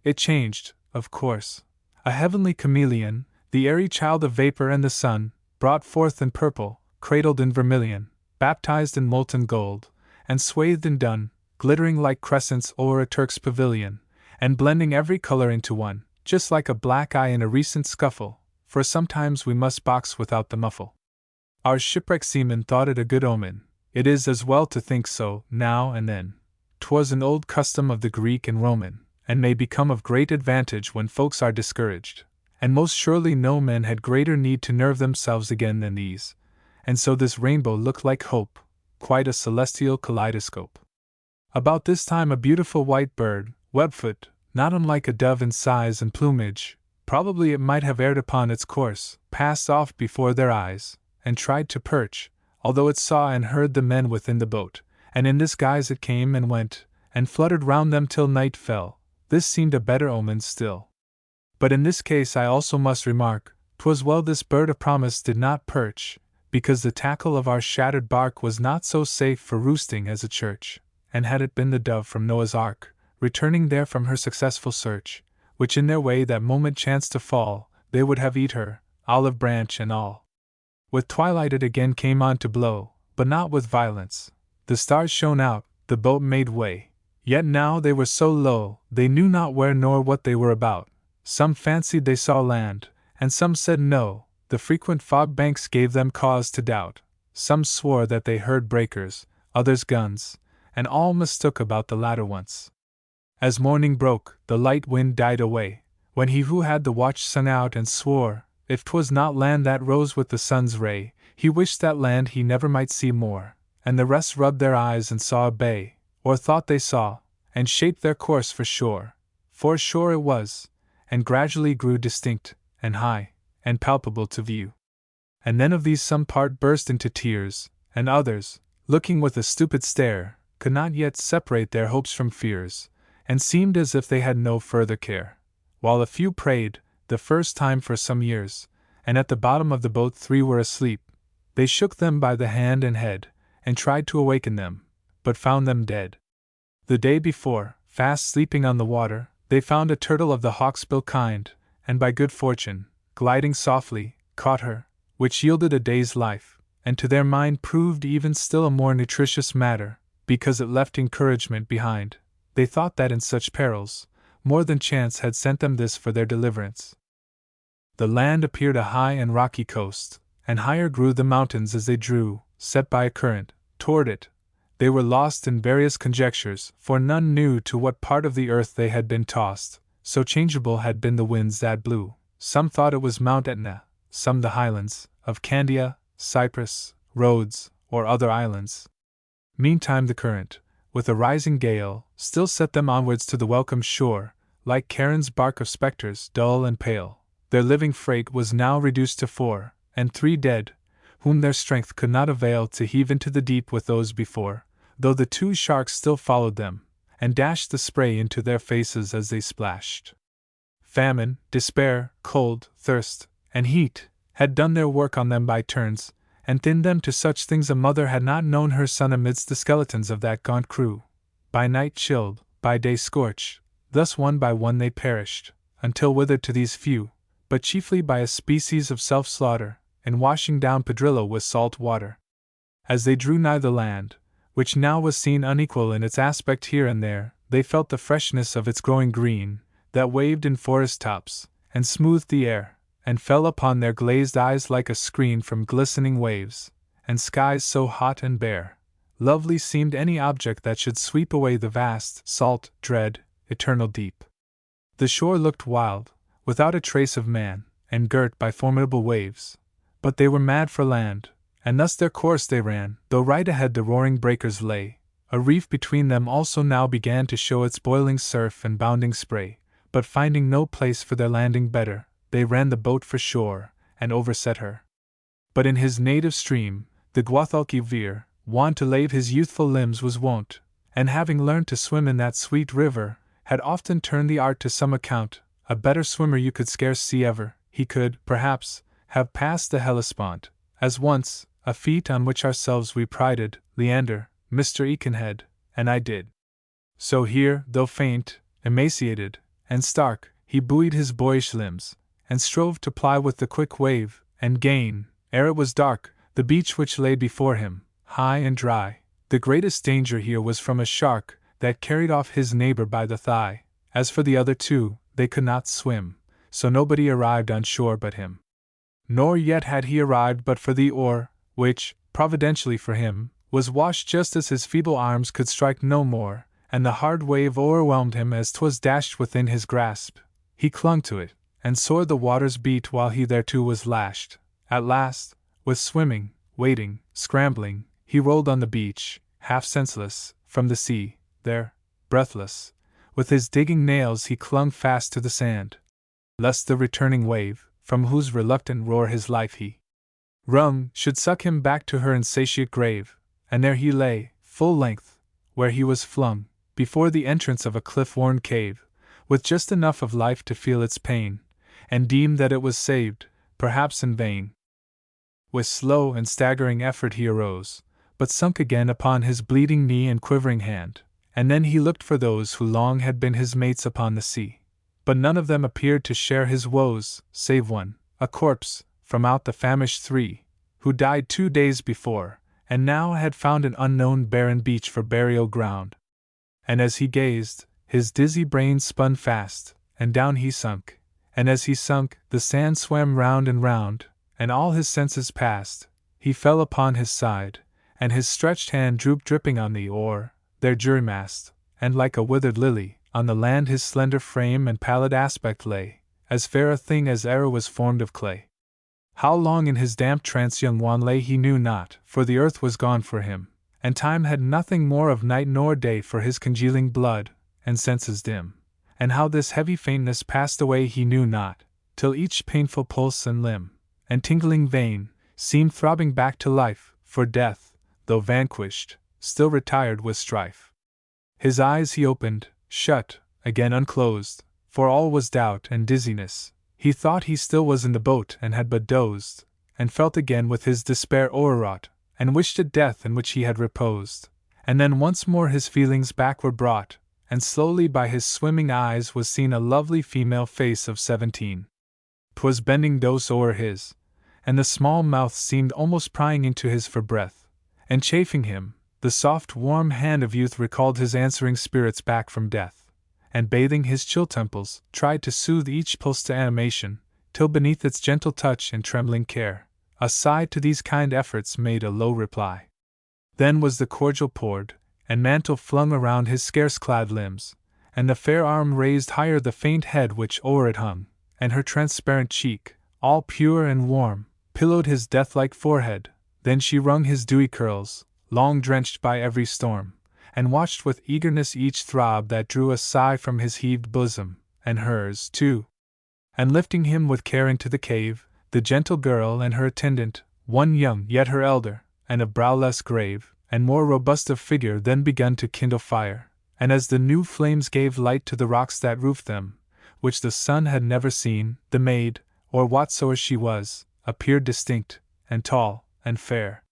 A: It changed, of course. A heavenly chameleon, the airy child of vapor and the sun, brought forth in purple, cradled in vermilion, baptized in molten gold, and swathed in dun, glittering like crescents o'er a Turk's pavilion, and blending every color into one, just like a black eye in a recent scuffle, for sometimes we must box without the muffle. Our shipwrecked seamen thought it a good omen. It is as well to think so, now and then. 'Twas an old custom of the Greek and Roman, and may become of great advantage when folks are discouraged, and most surely no men had greater need to nerve themselves again than these, and so this rainbow looked like hope, quite a celestial kaleidoscope. About this time a beautiful white bird, webfoot, not unlike a dove in size and plumage, probably it might have erred upon its course, passed off before their eyes, and tried to perch, although it saw and heard the men within the boat, and in this guise it came and went, and fluttered round them till night fell. This seemed a better omen still. But in this case I also must remark, 'twas well this bird of promise did not perch, because the tackle of our shattered bark was not so safe for roosting as a church, and had it been the dove from Noah's Ark, returning there from her successful search, which in their way that moment chanced to fall, they would have eat her, olive branch and all. With twilight it again came on to blow, but not with violence. The stars shone out, the boat made way, yet now they were so low, they knew not where nor what they were about. Some fancied they saw land, and some said no, the frequent fog banks gave them cause to doubt. Some swore that they heard breakers, others guns, and all mistook about the latter once. As morning broke, the light wind died away, when he who had the watch sung out and swore, if 'twas not land that rose with the sun's ray, he wished that land he never might see more, and the rest rubbed their eyes and saw a bay, or thought they saw, and shaped their course for shore it was, and gradually grew distinct, and high, and palpable to view. And then of these some part burst into tears, and others, looking with a stupid stare, could not yet separate their hopes from fears, and seemed as if they had no further care, while a few prayed, the first time for some years, and at the bottom of the boat 3 were asleep. They shook them by the hand and head, and tried to awaken them, but found them dead. The day before, fast sleeping on the water, they found a turtle of the hawksbill kind, and by good fortune, gliding softly, caught her, which yielded a day's life, and to their mind proved even still a more nutritious matter, because it left encouragement behind. They thought that in such perils, more than chance had sent them this for their deliverance. The land appeared a high and rocky coast, and higher grew the mountains as they drew, set by a current, toward it. They were lost in various conjectures, for none knew to what part of the earth they had been tossed, so changeable had been the winds that blew. Some thought it was Mount Etna, some the highlands of Candia, Cyprus, Rhodes, or other islands. Meantime the current, with a rising gale, still set them onwards to the welcome shore, like Charon's bark of spectres, dull and pale. Their living freight was now reduced to 4, and 3 dead, whom their strength could not avail to heave into the deep with those before, though the 2 sharks still followed them, and dashed the spray into their faces as they splashed. Famine, despair, cold, thirst, and heat had done their work on them by turns, and thinned them to such things a mother had not known her son amidst the skeletons of that gaunt crew. By night chilled, by day scorched, thus one by one they perished, until withered to these few, but chiefly by a species of self-slaughter, in washing down Pedrillo with salt water. As they drew nigh the land, which now was seen unequal in its aspect here and there, they felt the freshness of its growing green, that waved in forest tops, and smoothed the air, and fell upon their glazed eyes like a screen from glistening waves, and skies so hot and bare. Lovely seemed any object that should sweep away the vast, salt, dread, eternal deep. The shore looked wild, without a trace of man, and girt by formidable waves. But they were mad for land, and thus their course they ran, though right ahead the roaring breakers lay. A reef between them also now began to show its boiling surf and bounding spray, but finding no place for their landing better, they ran the boat for shore, and overset her. But in his native stream, the Guadalquivir, Juan to lave his youthful limbs was wont, and having learned to swim in that sweet river, had often turned the art to some account. A better swimmer you could scarce see ever. He could, perhaps, have passed the Hellespont, as once, a feat on which ourselves we prided, Leander, Mr. Ekenhead, and I did. So here, though faint, emaciated, and stark, he buoyed his boyish limbs, and strove to ply with the quick wave, and gain, ere it was dark, the beach which lay before him, high and dry. The greatest danger here was from a shark, that carried off his neighbor by the thigh. As for the other 2, they could not swim, so nobody arrived on shore but him. Nor yet had he arrived but for the oar, which, providentially for him, was washed just as his feeble arms could strike no more, and the hard wave o'erwhelmed him as 'twas dashed within his grasp. He clung to it, and sore the waters beat while he thereto was lashed. At last, with swimming, wading, scrambling, he rolled on the beach, half senseless, from the sea. There, breathless, with his digging nails he clung fast to the sand, lest the returning wave, from whose reluctant roar his life he wrung, should suck him back to her insatiate grave. And there he lay, full length, where he was flung, before the entrance of a cliff-worn cave, with just enough of life to feel its pain, and deem that it was saved, perhaps in vain. With slow and staggering effort he arose, but sunk again upon his bleeding knee and quivering hand, and then he looked for those who long had been his mates upon the sea. But none of them appeared to share his woes, save one, a corpse, from out the famished three, who died 2 days before, and now had found an unknown barren beach for burial ground. And as he gazed, his dizzy brain spun fast, and down he sunk, and as he sunk, the sand swam round and round, and all his senses passed. He fell upon his side, and his stretched hand drooped dripping on the oar, their jury-mast, and like a withered lily, on the land his slender frame and pallid aspect lay, as fair a thing as e'er was formed of clay. How long in his damp trance young Juan lay he knew not, for the earth was gone for him, and time had nothing more of night nor day for his congealing blood, and senses dim. And how this heavy faintness passed away he knew not, till each painful pulse and limb, and tingling vein, seemed throbbing back to life, for death, though vanquished, still retired with strife. His eyes he opened, shut, again unclosed, for all was doubt and dizziness. He thought he still was in the boat and had but dozed, and felt again with his despair o'erwrought, and wished a death in which he had reposed. And then once more his feelings back were brought, and slowly by his swimming eyes was seen a lovely female face of 17. 'Twas bending close o'er his, and the small mouth seemed almost prying into his for breath, and chafing him. The soft warm hand of youth recalled his answering spirits back from death, and bathing his chill temples, tried to soothe each pulse to animation, till beneath its gentle touch and trembling care, a sigh to these kind efforts made a low reply. Then was the cordial poured, and mantle flung around his scarce-clad limbs, and the fair arm raised higher the faint head which o'er it hung, and her transparent cheek, all pure and warm, pillowed his death-like forehead. Then she wrung his dewy curls, long drenched by every storm, and watched with eagerness each throb that drew a sigh from his heaved bosom, and hers, too. And lifting him with care into the cave, the gentle girl and her attendant, one young yet her elder, and of brow less grave, and more robust of figure, then begun to kindle fire, and as the new flames gave light to the rocks that roofed them, which the sun had never seen, the maid, or whatsoever she was, appeared distinct, and tall, and fair.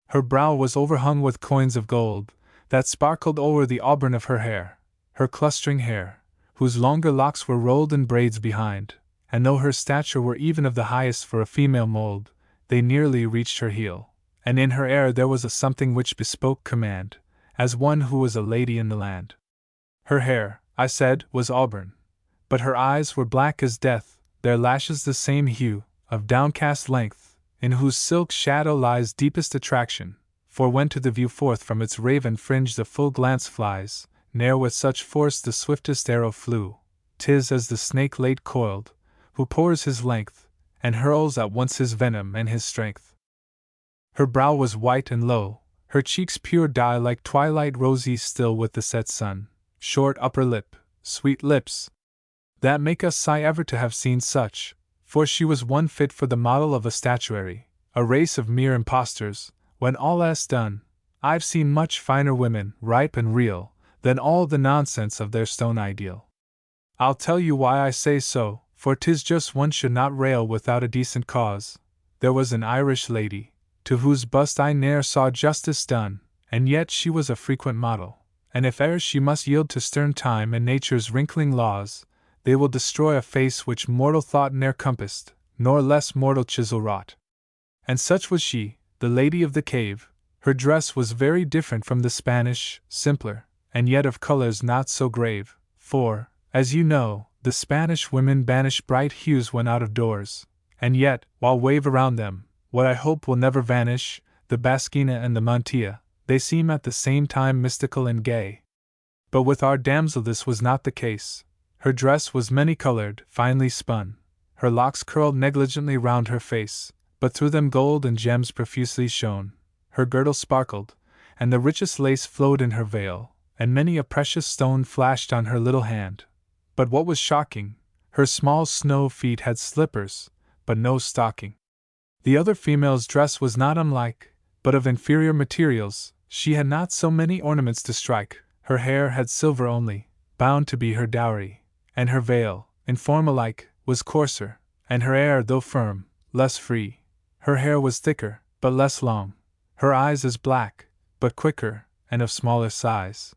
A: Her brow was overhung with coins of gold, that sparkled o'er the auburn of her hair, her clustering hair, whose longer locks were rolled in braids behind, and though her stature were even of the highest for a female mold, they nearly reached her heel, and in her air there was a something which bespoke command, as one who was a lady in the land. Her hair, I said, was auburn, but her eyes were black as death, their lashes the same hue, of downcast length, in whose silk shadow lies deepest attraction, for when to the view forth from its raven fringe the full glance flies, ne'er with such force the swiftest arrow flew. 'Tis as the snake late coiled, who pours his length, and hurls at once his venom and his strength. Her brow was white and low, her cheeks pure dye like twilight rosy still with the set sun, short upper lip, sweet lips, that make us sigh ever to have seen such, for she was one fit for the model of a statuary, a race of mere impostors. When all is done, I've seen much finer women, ripe and real, than all the nonsense of their stone ideal. I'll tell you why I say so, for 'tis just one should not rail without a decent cause. There was an Irish lady, to whose bust I ne'er saw justice done, and yet she was a frequent model, and if e'er she must yield to stern time and nature's wrinkling laws, they will destroy a face which mortal thought ne'er compassed, nor less mortal chisel wrought. And such was she, the lady of the cave. Her dress was very different from the Spanish, simpler, and yet of colors not so grave, for, as you know, the Spanish women banish bright hues when out of doors, and yet, while wave around them, what I hope will never vanish, the basquina and the mantilla, they seem at the same time mystical and gay. But with our damsel this was not the case. Her dress was many-colored, finely spun, her locks curled negligently round her face, but through them gold and gems profusely shone. Her girdle sparkled, and the richest lace flowed in her veil, and many a precious stone flashed on her little hand. But what was shocking, her small snow feet had slippers, but no stocking. The other female's dress was not unlike, but of inferior materials. She had not so many ornaments to strike, her hair had silver only, bound to be her dowry, and her veil, in form alike, was coarser, and her air, though firm, less free. Her hair was thicker, but less long, her eyes as black, but quicker, and of smaller size.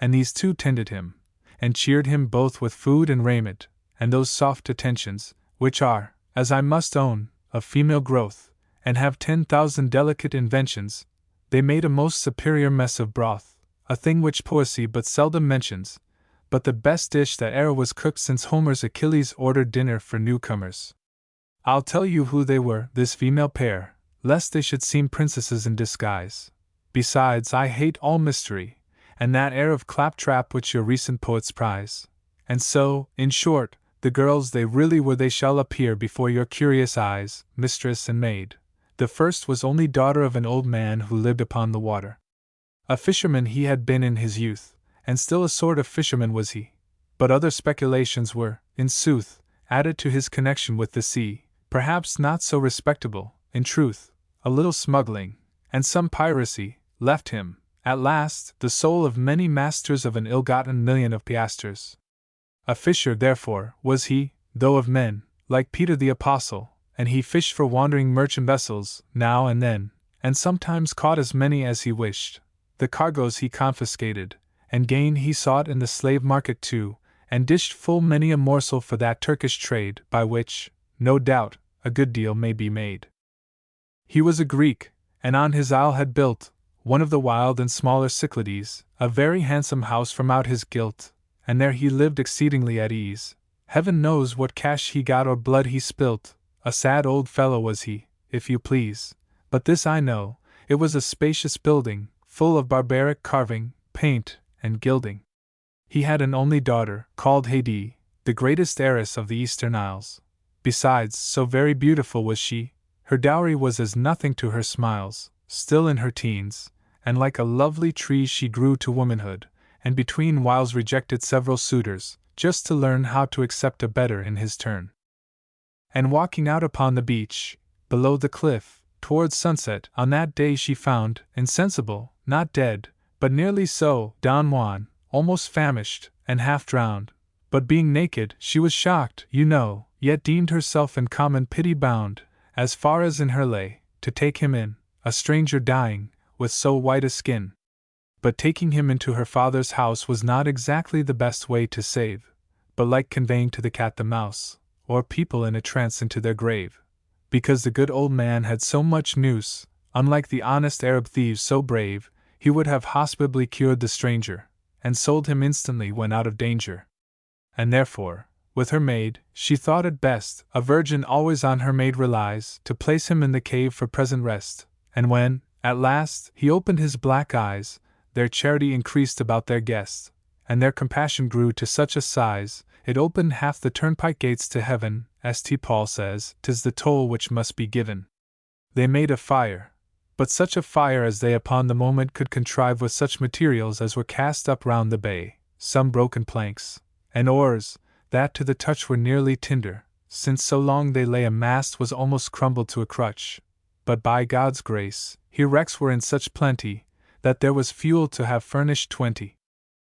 A: And these two tended him, and cheered him both with food and raiment, and those soft attentions, which are, as I must own, of female growth, and have 10,000 delicate inventions. They made a most superior mess of broth, a thing which poesy but seldom mentions, but the best dish that e'er was cooked since Homer's Achilles ordered dinner for newcomers. I'll tell you who they were, this female pair, lest they should seem princesses in disguise. Besides, I hate all mystery, and that air of claptrap which your recent poets prize. And so, in short, the girls they really were, they shall appear before your curious eyes, mistress and maid. The first was only daughter of an old man who lived upon the water. A fisherman he had been in his youth, and still a sort of fisherman was he. But other speculations were, in sooth, added to his connection with the sea, perhaps not so respectable, in truth, a little smuggling, and some piracy, left him, at last, the soul of many masters of an ill-gotten million of piastres. A fisher, therefore, was he, though of men, like Peter the Apostle, and he fished for wandering merchant vessels, now and then, and sometimes caught as many as he wished. The cargoes he confiscated, and gain he sought in the slave market too, and dished full many a morsel for that Turkish trade, by which, no doubt, a good deal may be made. He was a Greek, and on his isle had built, one of the wild and smaller Cyclades, a very handsome house from out his guilt, and there he lived exceedingly at ease. Heaven knows what cash he got or blood he spilt. A sad old fellow was he, if you please, but this I know, it was a spacious building, full of barbaric carving, paint, and gilding. He had an only daughter, called Haidee, the greatest heiress of the Eastern Isles. Besides, so very beautiful was she, her dowry was as nothing to her smiles, still in her teens, and like a lovely tree she grew to womanhood, and between whiles rejected several suitors, just to learn how to accept a better in his turn. And walking out upon the beach, below the cliff, towards sunset, on that day she found, insensible, not dead, but nearly so, Don Juan, almost famished, and half drowned. But being naked, she was shocked, you know, yet deemed herself in common pity bound, as far as in her lay, to take him in, a stranger dying, with so white a skin. But taking him into her father's house was not exactly the best way to save, but like conveying to the cat the mouse, or people in a trance into their grave, because the good old man had so much nous, unlike the honest Arab thieves so brave, he would have hospitably cured the stranger, and sold him instantly when out of danger. And therefore, with her maid, she thought it best, a virgin always on her maid relies, to place him in the cave for present rest, and when, at last, he opened his black eyes, their charity increased about their guest, and their compassion grew to such a size, it opened half the turnpike gates to heaven. St. Paul says, 'tis the toll which must be given. They made a fire, but such a fire as they upon the moment could contrive with such materials as were cast up round the bay, some broken planks, and oars, that to the touch were nearly tinder, since so long they lay a mast was almost crumbled to a crutch. But by God's grace, here wrecks were in such plenty, that there was fuel to have furnished 20.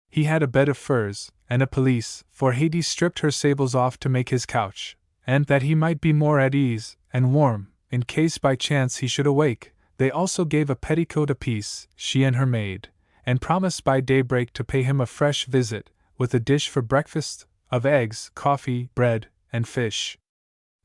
A: He had a bed of furs, and a pelisse, for Haidee stripped her sables off to make his couch, and that he might be more at ease, and warm, in case by chance he should awake, they also gave a petticoat apiece, she and her maid, and promised by daybreak to pay him a fresh visit, with a dish for breakfast, of eggs, coffee, bread, and fish.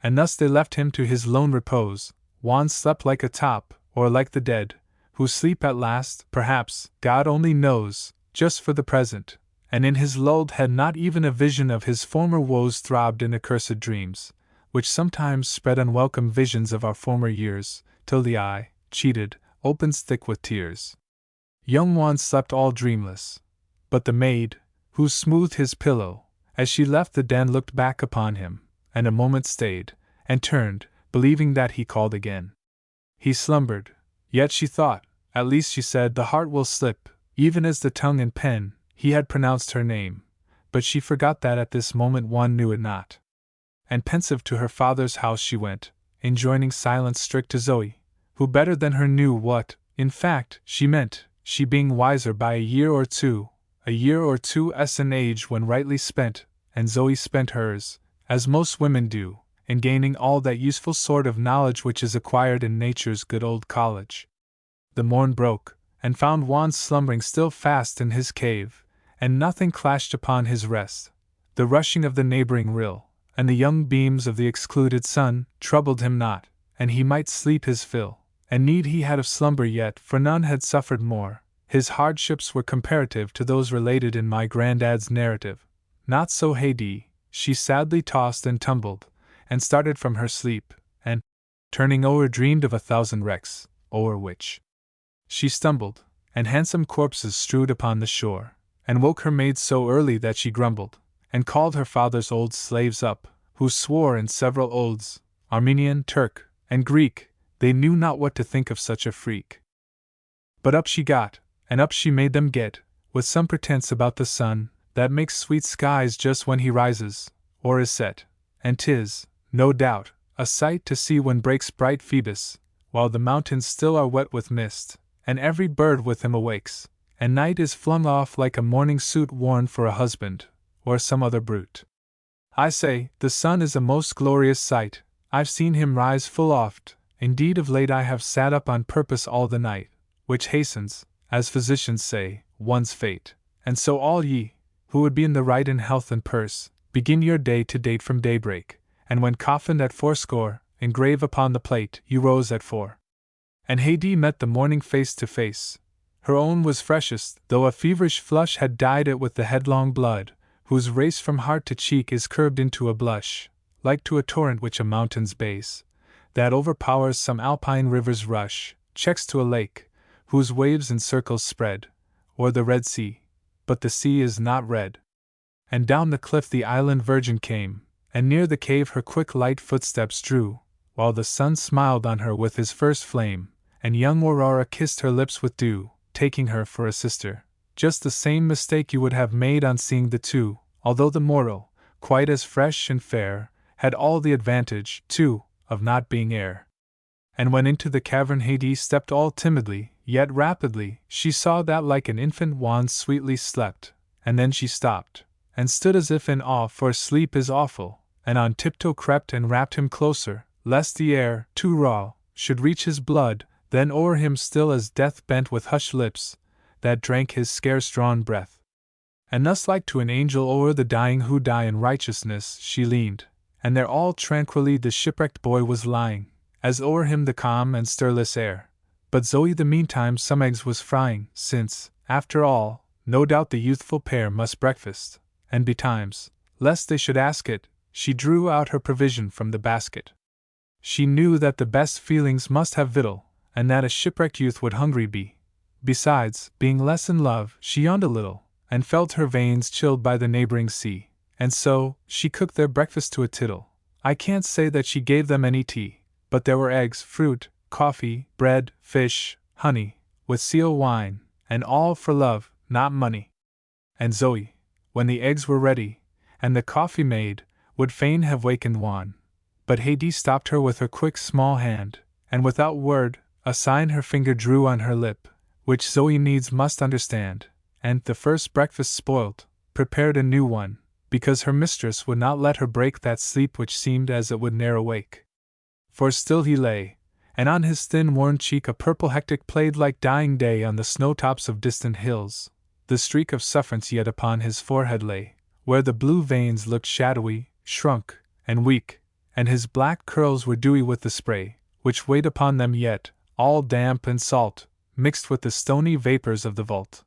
A: And thus they left him to his lone repose. Juan slept like a top, or like the dead, who sleep at last, perhaps, God only knows, just for the present, and in his lulled head not even a vision of his former woes throbbed in accursed dreams, which sometimes spread unwelcome visions of our former years, till the eye, cheated, opens thick with tears. Young Juan slept all dreamless, but the maid, who smoothed his pillow, as she left the den looked back upon him, and a moment stayed, and turned, believing that he called again. He slumbered, yet she thought, at least she said, the heart will slip, even as the tongue and pen. He had pronounced her name, but she forgot that at this moment Juan knew it not. And pensive to her father's house she went, enjoining silence strict to Zoe, who better than her knew what, in fact, she meant, she being wiser by a year or two an age when rightly spent, and Zoe spent hers, as most women do, in gaining all that useful sort of knowledge which is acquired in nature's good old college. The morn broke, and found Juan slumbering still fast in his cave, and nothing clashed upon his rest. The rushing of the neighboring rill, and the young beams of the excluded sun, troubled him not, and he might sleep his fill, and need he had of slumber yet, for none had suffered more. His hardships were comparative to those related in my granddad's narrative. Not so Haidee. She sadly tossed and tumbled, and started from her sleep, and, turning o'er, dreamed of 1,000 wrecks, o'er which she stumbled, and handsome corpses strewed upon the shore, and woke her maids so early that she grumbled, and called her father's old slaves up, who swore in several oaths, Armenian, Turk, and Greek, they knew not what to think of such a freak. But up she got, and up she made them get, with some pretense about the sun, that makes sweet skies just when he rises, or is set, and 'tis, no doubt, a sight to see when breaks bright Phoebus, while the mountains still are wet with mist, and every bird with him awakes, and night is flung off like a morning suit worn for a husband, or some other brute. I say, the sun is a most glorious sight. I've seen him rise full oft, indeed of late I have sat up on purpose all the night, which hastens, as physicians say, one's fate, and so all ye, who would be in the right in health and purse, begin your day to date from daybreak, and when coffined at 80, engrave upon the plate, you rose at 4. And Haidee met the morning face to face. Her own was freshest, though a feverish flush had dyed it with the headlong blood, whose race from heart to cheek is curbed into a blush, like to a torrent which a mountain's base, that overpowers some alpine river's rush, checks to a lake, whose waves in circles spread, or the Red Sea, but the sea is not red. And down the cliff the island virgin came, and near the cave her quick light footsteps drew, while the sun smiled on her with his first flame, and young Aurora kissed her lips with dew, taking her for a sister, just the same mistake you would have made on seeing the two, although the mortal, quite as fresh and fair, had all the advantage, too, of not being air. And when into the cavern Haidee stepped all timidly, yet rapidly, she saw that like an infant Juan sweetly slept, and then she stopped, and stood as if in awe, for sleep is awful, and on tiptoe crept and wrapped him closer, lest the air, too raw, should reach his blood, then o'er him still as death bent with hushed lips, that drank his scarce drawn breath. And thus like to an angel o'er the dying who die in righteousness she leaned, and there all tranquilly the shipwrecked boy was lying, as o'er him the calm and stirless air. But Zoe the meantime some eggs was frying, since, after all, no doubt the youthful pair must breakfast, and betimes, lest they should ask it, she drew out her provision from the basket. She knew that the best feelings must have victual, and that a shipwrecked youth would hungry be. Besides, being less in love, she yawned a little, and felt her veins chilled by the neighboring sea, and so, she cooked their breakfast to a tittle. I can't say that she gave them any tea, but there were eggs, fruit, coffee, bread, fish, honey, with seal wine, and all for love, not money. And Zoe, when the eggs were ready, and the coffee made, would fain have wakened Juan. But Haidee stopped her with her quick small hand, and without word, a sign her finger drew on her lip, which Zoe needs must understand, and, the first breakfast spoilt, prepared a new one, because her mistress would not let her break that sleep which seemed as it would ne'er awake. For still he lay, and on his thin worn cheek a purple hectic played like dying day on the snow-tops of distant hills. The streak of sufferance yet upon his forehead lay, where the blue veins looked shadowy, shrunk, and weak, and his black curls were dewy with the spray, which weighed upon them yet, all damp and salt, mixed with the stony vapors of the vault.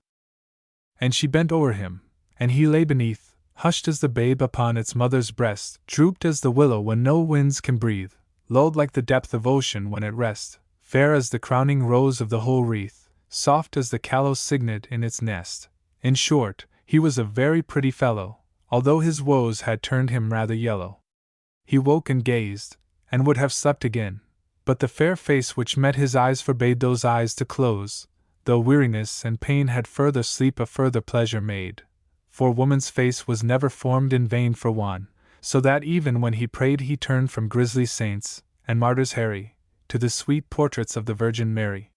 A: And she bent o'er him, and he lay beneath, hushed as the babe upon its mother's breast, drooped as the willow when no winds can breathe, lulled like the depth of ocean when at rest, fair as the crowning rose of the whole wreath, soft as the callow cygnet in its nest. In short, he was a very pretty fellow, although his woes had turned him rather yellow. He woke and gazed, and would have slept again, but the fair face which met his eyes forbade those eyes to close, though weariness and pain had further sleep a further pleasure made. For woman's face was never formed in vain for Juan, so that even when he prayed he turned from grisly saints and martyrs hairy to the sweet portraits of the Virgin Mary.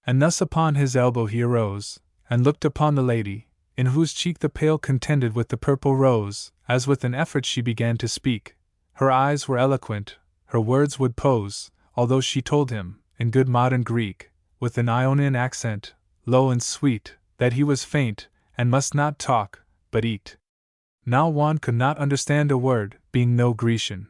A: And thus upon his elbow he arose, and looked upon the lady, in whose cheek the pale contended with the purple rose, as with an effort she began to speak. Her eyes were eloquent, her words would pose, although she told him, in good modern Greek, with an Ionian accent, low and sweet, that he was faint, and must not talk, but eat. Now Juan could not understand a word, being no Grecian,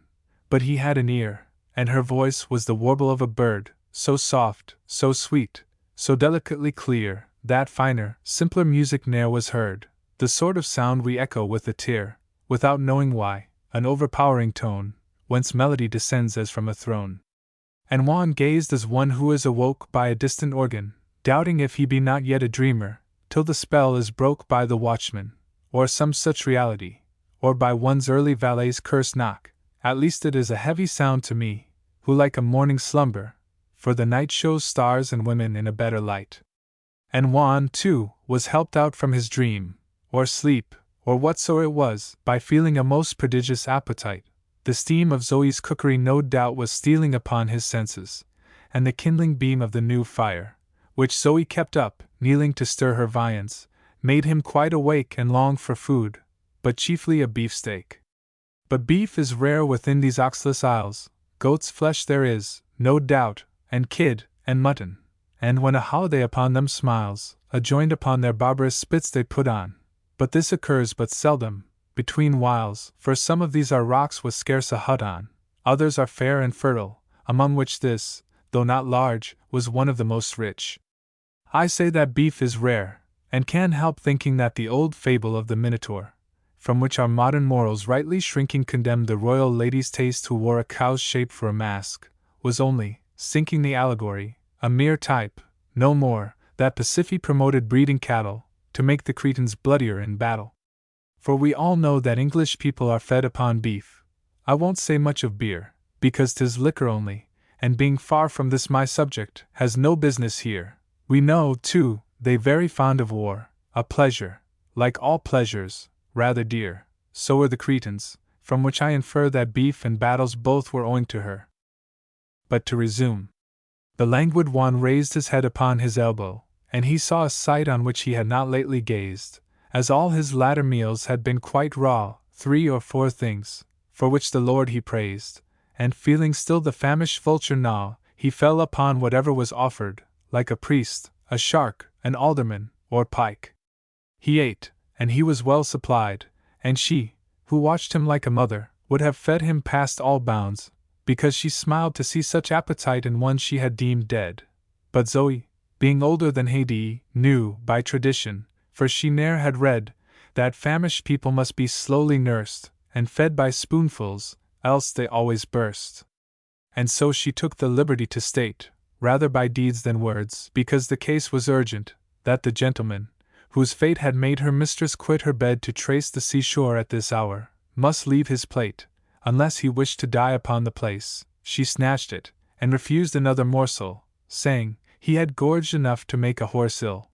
A: but he had an ear, and her voice was the warble of a bird, so soft, so sweet, so delicately clear, that finer, simpler music ne'er was heard, the sort of sound we echo with a tear, without knowing why, an overpowering tone, whence melody descends as from a throne. And Juan gazed as one who is awoke by a distant organ, doubting if he be not yet a dreamer, till the spell is broke by the watchman, or some such reality, or by one's early valet's cursed knock. At least it is a heavy sound to me, who like a morning slumber, for the night shows stars and women in a better light. And Juan, too, was helped out from his dream, or sleep, or whatso it was, by feeling a most prodigious appetite. The steam of Zoe's cookery no doubt was stealing upon his senses, and the kindling beam of the new fire, which Zoe kept up, kneeling to stir her viands, made him quite awake and long for food, but chiefly a beefsteak. But beef is rare within these oxless isles, goat's flesh there is, no doubt, and kid, and mutton, and when a holiday upon them smiles, adjoined upon their barbarous spits they put on. But this occurs but seldom, between whiles, for some of these are rocks with scarce a hut on, others are fair and fertile, among which this, though not large, was one of the most rich. I say that beef is rare, and can't help thinking that the old fable of the Minotaur, from which our modern morals rightly shrinking condemned the royal lady's taste who wore a cow's shape for a mask, was only, sinking the allegory, a mere type, no more, that Pasiphae promoted breeding cattle, to make the Cretans bloodier in battle. For we all know that English people are fed upon beef. I won't say much of beer, because 'tis liquor only, and being far from this my subject, has no business here. We know, too, they very fond of war, a pleasure, like all pleasures, rather dear. So were the Cretans, from which I infer that beef and battles both were owing to her. But to resume. The languid one raised his head upon his elbow, and he saw a sight on which he had not lately gazed, as all his latter meals had been quite raw, 3 or 4 things, for which the Lord he praised, and feeling still the famished vulture gnaw, he fell upon whatever was offered, like a priest, a shark, an alderman, or pike. He ate, and he was well supplied, and she, who watched him like a mother, would have fed him past all bounds, because she smiled to see such appetite in one she had deemed dead. But Zoe, being older than Haidee, knew, by tradition, for she ne'er had read, that famished people must be slowly nursed, and fed by spoonfuls, else they always burst. And so she took the liberty to state, rather by deeds than words, because the case was urgent, that the gentleman, whose fate had made her mistress quit her bed to trace the seashore at this hour, must leave his plate, unless he wished to die upon the place. She snatched it, and refused another morsel, saying, he had gorged enough to make a horse ill.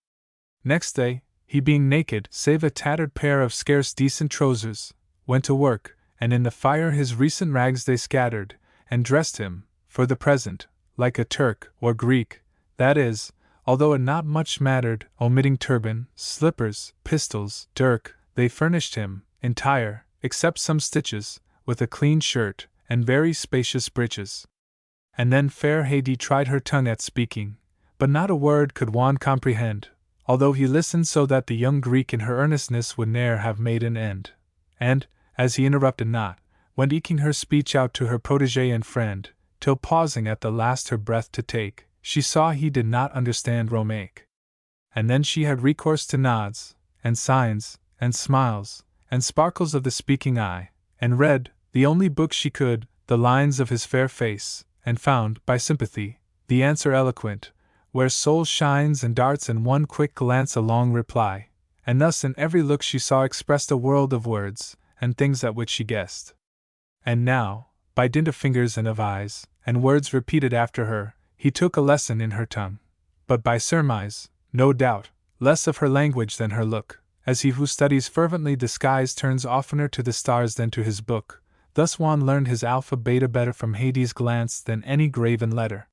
A: Next day, he being naked, save a tattered pair of scarce decent trousers, went to work, and in the fire his recent rags they scattered, and dressed him, for the present, like a Turk or Greek, that is, although it not much mattered, omitting turban, slippers, pistols, dirk, they furnished him, entire, except some stitches, with a clean shirt, and very spacious breeches. And then fair Haidee tried her tongue at speaking, but not a word could Juan comprehend, although he listened so that the young Greek in her earnestness would ne'er have made an end. And, as he interrupted not, went eking her speech out to her protégé and friend, till pausing at the last her breath to take, she saw he did not understand Romaic. And then she had recourse to nods, and signs, and smiles, and sparkles of the speaking eye, and read, the only book she could, the lines of his fair face, and found, by sympathy, the answer eloquent, where soul shines and darts in one quick glance a long reply, and thus in every look she saw expressed a world of words, and things at which she guessed. And now, by dint of fingers and of eyes, and words repeated after her, he took a lesson in her tongue. But by surmise, no doubt, less of her language than her look, as he who studies fervently the skies turns oftener to the stars than to his book. Thus Juan learned his alpha beta better from Hades' glance than any graven letter.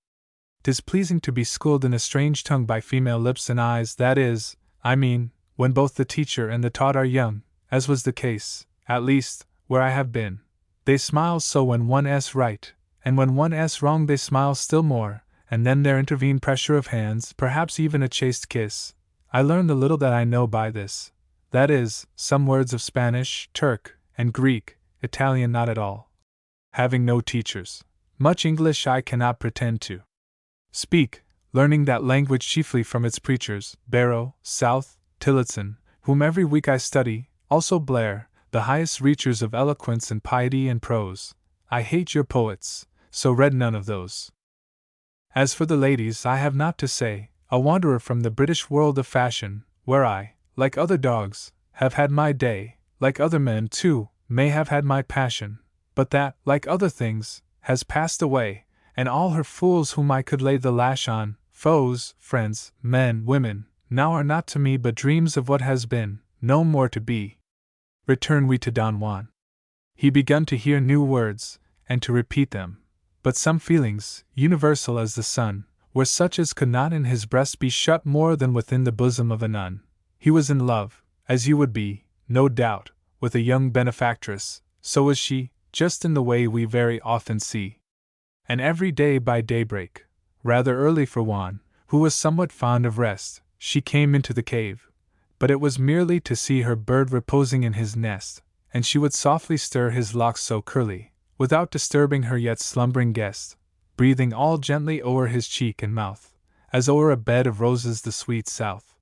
A: 'Tis pleasing to be schooled in a strange tongue by female lips and eyes, that is, I mean, when both the teacher and the taught are young, as was the case, at least, where I have been. They smile so when one's right, and when one's wrong they smile still more, and then there intervene pressure of hands, perhaps even a chaste kiss. I learn the little that I know by this, that is, some words of Spanish, Turk, and Greek, Italian not at all. Having no teachers, much English I cannot pretend to speak, learning that language chiefly from its preachers, Barrow, South, Tillotson, whom every week I study, also Blair, the highest reachers of eloquence and piety and prose. I hate your poets, so read none of those. As for the ladies, I have not to say, a wanderer from the British world of fashion, where I, like other dogs, have had my day, like other men, too, may have had my passion, but that, like other things, has passed away, and all her fools whom I could lay the lash on, foes, friends, men, women, now are not to me but dreams of what has been, no more to be. Return we to Don Juan. He begun to hear new words, and to repeat them, but some feelings, universal as the sun, were such as could not in his breast be shut more than within the bosom of a nun. He was in love, as you would be, no doubt, with a young benefactress, so was she, just in the way we very often see. And every day by daybreak, rather early for Juan, who was somewhat fond of rest, she came into the cave. But it was merely to see her bird reposing in his nest, and she would softly stir his locks so curly, without disturbing her yet slumbering guest, breathing all gently o'er his cheek and mouth, as o'er a bed of roses the sweet south.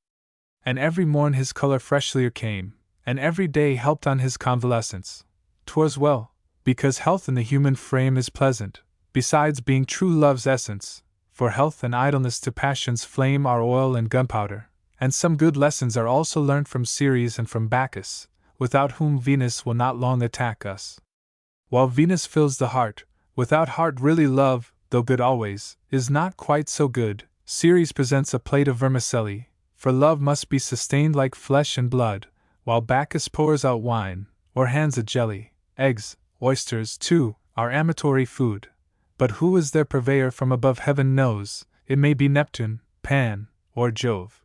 A: And every morn his color freshlier came, and every day helped on his convalescence. 'Twas well, because health in the human frame is pleasant, besides being true love's essence, for health and idleness to passion's flame are oil and gunpowder, and some good lessons are also learnt from Ceres and from Bacchus, without whom Venus will not long attack us. While Venus fills the heart, without heart really love, though good always, is not quite so good. Ceres presents a plate of vermicelli, for love must be sustained like flesh and blood, while Bacchus pours out wine, or hands a jelly. Eggs, oysters, too, are amatory food. But who is their purveyor from above heaven knows, it may be Neptune, Pan, or Jove.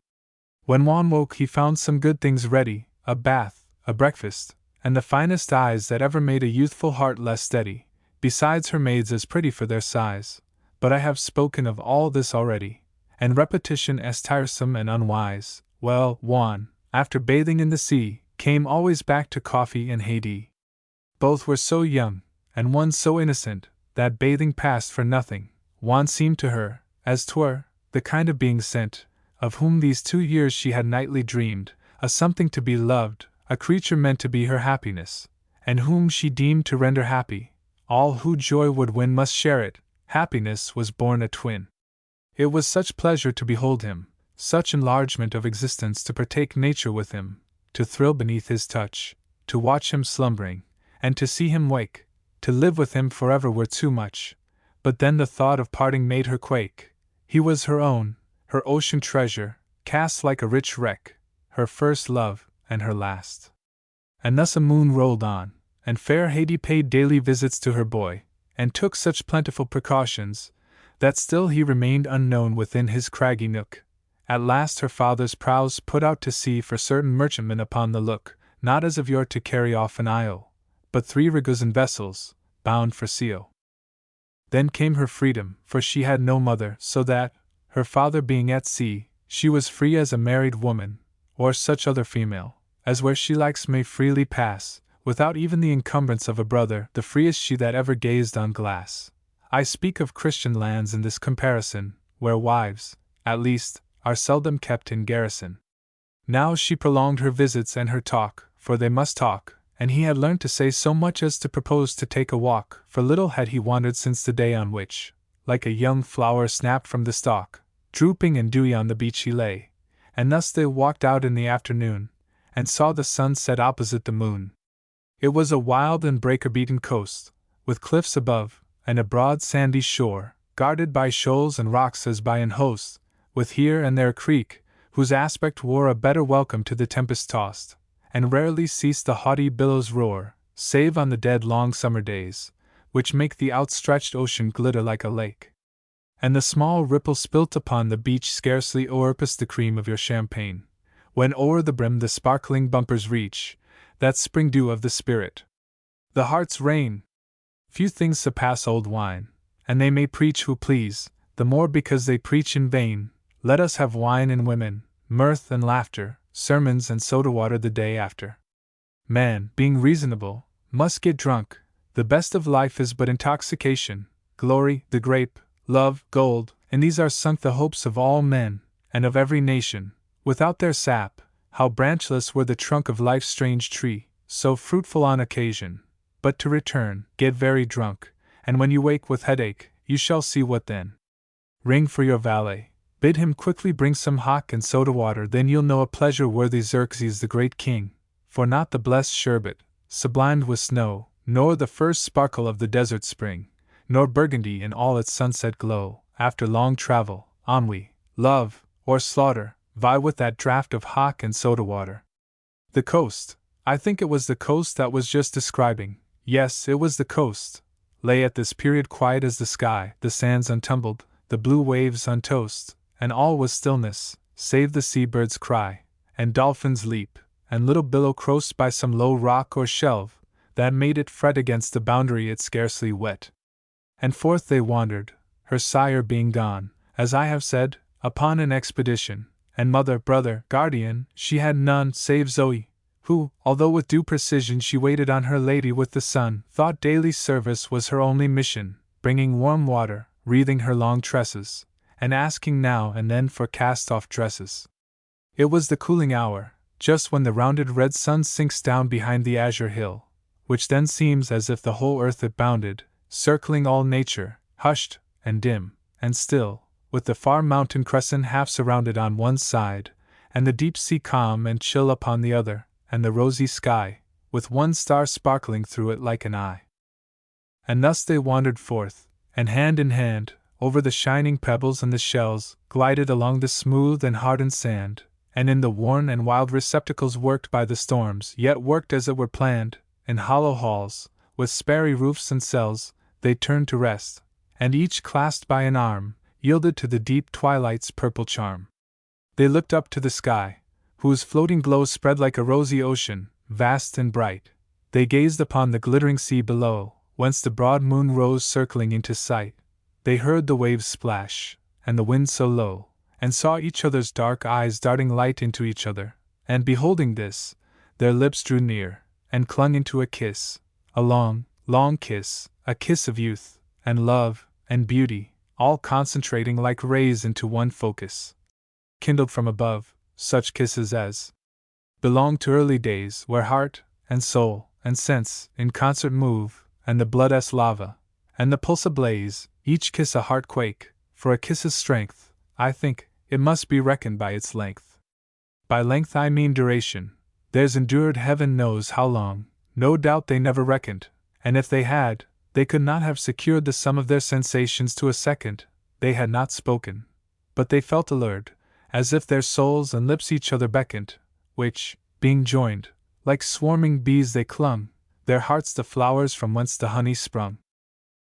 A: When Juan woke he found some good things ready, a bath, a breakfast, and the finest eyes that ever made a youthful heart less steady, besides her maids as pretty for their size. But I have spoken of all this already, and repetition is tiresome and unwise. Well, Juan, after bathing in the sea, came always back to coffee and Hades. Both were so young, and one so innocent, that bathing passed for nothing. Juan seemed to her, as 'twere, the kind of being sent, of whom these 2 years she had nightly dreamed, a something to be loved, a creature meant to be her happiness, and whom she deemed to render happy. All who joy would win must share it. Happiness was born a twin. It was such pleasure to behold him, such enlargement of existence to partake nature with him, to thrill beneath his touch, to watch him slumbering, and to see him wake. To live with him forever were too much, but then the thought of parting made her quake. He was her own, her ocean treasure, cast like a rich wreck, her first love, and her last. And thus a moon rolled on, and fair Hades paid daily visits to her boy, and took such plentiful precautions, that still he remained unknown within his craggy nook. At last her father's prows put out to sea for certain merchantmen upon the look, not as of yore to carry off an isle, but 3 Ragusan vessels, bound for Scio. Then came her freedom, for she had no mother, so that, her father being at sea, she was free as a married woman, or such other female, as where she likes may freely pass, without even the encumbrance of a brother, the freest she that ever gazed on glass. I speak of Christian lands in this comparison, where wives, at least, are seldom kept in garrison. Now she prolonged her visits and her talk, for they must talk, and he had learned to say so much as to propose to take a walk, for little had he wandered since the day on which, like a young flower snapped from the stalk, drooping and dewy on the beach he lay, and thus they walked out in the afternoon, and saw the sun set opposite the moon. It was a wild and breaker-beaten coast, with cliffs above, and a broad sandy shore, guarded by shoals and rocks as by an host, with here and there a creek, whose aspect wore a better welcome to the tempest-tossed, and rarely ceased the haughty billows' roar, save on the dead long summer days, which make the outstretched ocean glitter like a lake. And the small ripple spilt upon the beach scarcely o'erpass the cream of your champagne, when o'er the brim the sparkling bumpers reach that spring dew of the spirit. The heart's rain. Few things surpass old wine, and they may preach who please, the more because they preach in vain. Let us have wine and women, mirth and laughter, sermons and soda water the day after. Man, being reasonable, must get drunk. The best of life is but intoxication, glory, the grape, love, gold, in these are sunk the hopes of all men, and of every nation. Without their sap, how branchless were the trunk of life's strange tree, so fruitful on occasion. But to return, get very drunk, and when you wake with headache, you shall see what then. Ring for your valet, bid him quickly bring some hock and soda water, then you'll know a pleasure worthy Xerxes the great king, for not the blessed sherbet, sublimed with snow, nor the first sparkle of the desert spring, nor Burgundy in all its sunset glow, after long travel, ennui, love, or slaughter, vie with that draught of hock and soda water. The coast, I think it was the coast that was just describing, yes, it was the coast, lay at this period quiet as the sky, the sands untumbled, the blue waves untossed, and all was stillness, save the sea-bird's cry, and dolphin's leap, and little billow crossed by some low rock or shelf, that made it fret against the boundary it scarcely wet. And forth they wandered, her sire being gone, as I have said, upon an expedition, and mother, brother, guardian, she had none save Zoe, who, although with due precision she waited on her lady with the sun, thought daily service was her only mission, bringing warm water, wreathing her long tresses, and asking now and then for cast-off dresses. It was the cooling hour, just when the rounded red sun sinks down behind the azure hill, which then seems as if the whole earth it bounded, circling all nature, hushed, and dim, and still, with the far mountain crescent half surrounded on one side, and the deep sea calm and chill upon the other, and the rosy sky, with one star sparkling through it like an eye. And thus they wandered forth, and hand in hand, over the shining pebbles and the shells, glided along the smooth and hardened sand, and in the worn and wild receptacles worked by the storms, yet worked as it were planned, in hollow halls, with sparry roofs and cells, they turned to rest, and each clasped by an arm, yielded to the deep twilight's purple charm. They looked up to the sky, whose floating glow spread like a rosy ocean, vast and bright. They gazed upon the glittering sea below, whence the broad moon rose circling into sight. They heard the waves splash, and the wind so low, and saw each other's dark eyes darting light into each other, and beholding this, their lips drew near, and clung into a kiss, a long, long kiss, a kiss of youth, and love, and beauty, all concentrating like rays into one focus. Kindled from above, such kisses as belong to early days, where heart, and soul, and sense, in concert move, and the blood as lava, and the pulse ablaze, each kiss a heart quake, for a kiss's strength, I think, it must be reckoned by its length. By length I mean duration. Theirs endured heaven knows how long, no doubt they never reckoned, and if they had, they could not have secured the sum of their sensations to a second. They had not spoken, but they felt allured, as if their souls and lips each other beckoned, which, being joined, like swarming bees they clung, their hearts the flowers from whence the honey sprung.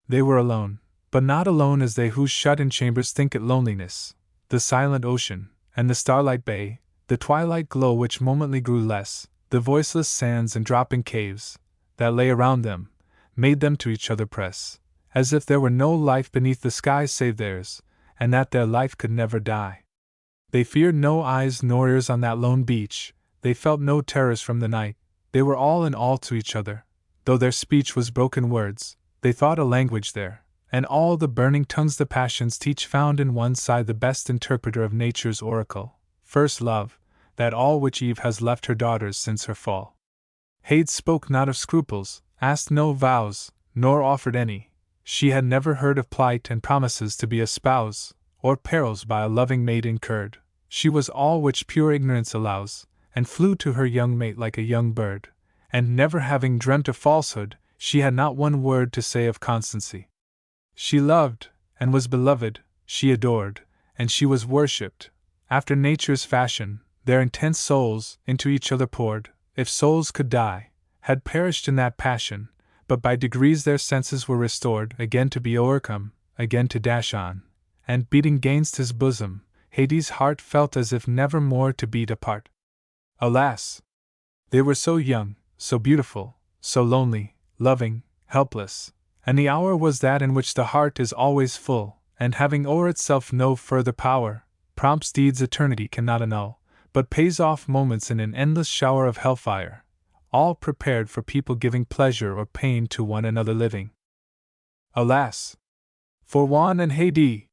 A: They were alone, but not alone as they who shut in chambers think it loneliness. The silent ocean, and the starlight bay, the twilight glow which momently grew less, the voiceless sands and dropping caves, that lay around them, made them to each other press, as if there were no life beneath the sky save theirs, and that their life could never die. They feared no eyes nor ears on that lone beach, they felt no terrors from the night, they were all in all to each other, though their speech was broken words, they thought a language there, and all the burning tongues the passions teach found in one sigh the best interpreter of nature's oracle, first love, that all which Eve has left her daughters since her fall. Hades spoke not of scruples, asked no vows, nor offered any. She had never heard of plight and promises to be a spouse, or perils by a loving maid incurred. She was all which pure ignorance allows, and flew to her young mate like a young bird, and never having dreamt of falsehood, she had not one word to say of constancy. She loved, and was beloved, she adored, and she was worshipped. After nature's fashion, their intense souls into each other poured, if souls could die, had perished in that passion, but by degrees their senses were restored, again to be o'ercome, again to dash on, and beating 'gainst his bosom, Hades' heart felt as if never more to beat apart. Alas! They were so young, so beautiful, so lonely, loving, helpless, and the hour was that in which the heart is always full, and having o'er itself no further power, prompts deeds eternity cannot annul, but pays off moments in an endless shower of hellfire, all prepared for people giving pleasure or pain to one another living. Alas! For Juan and Hades!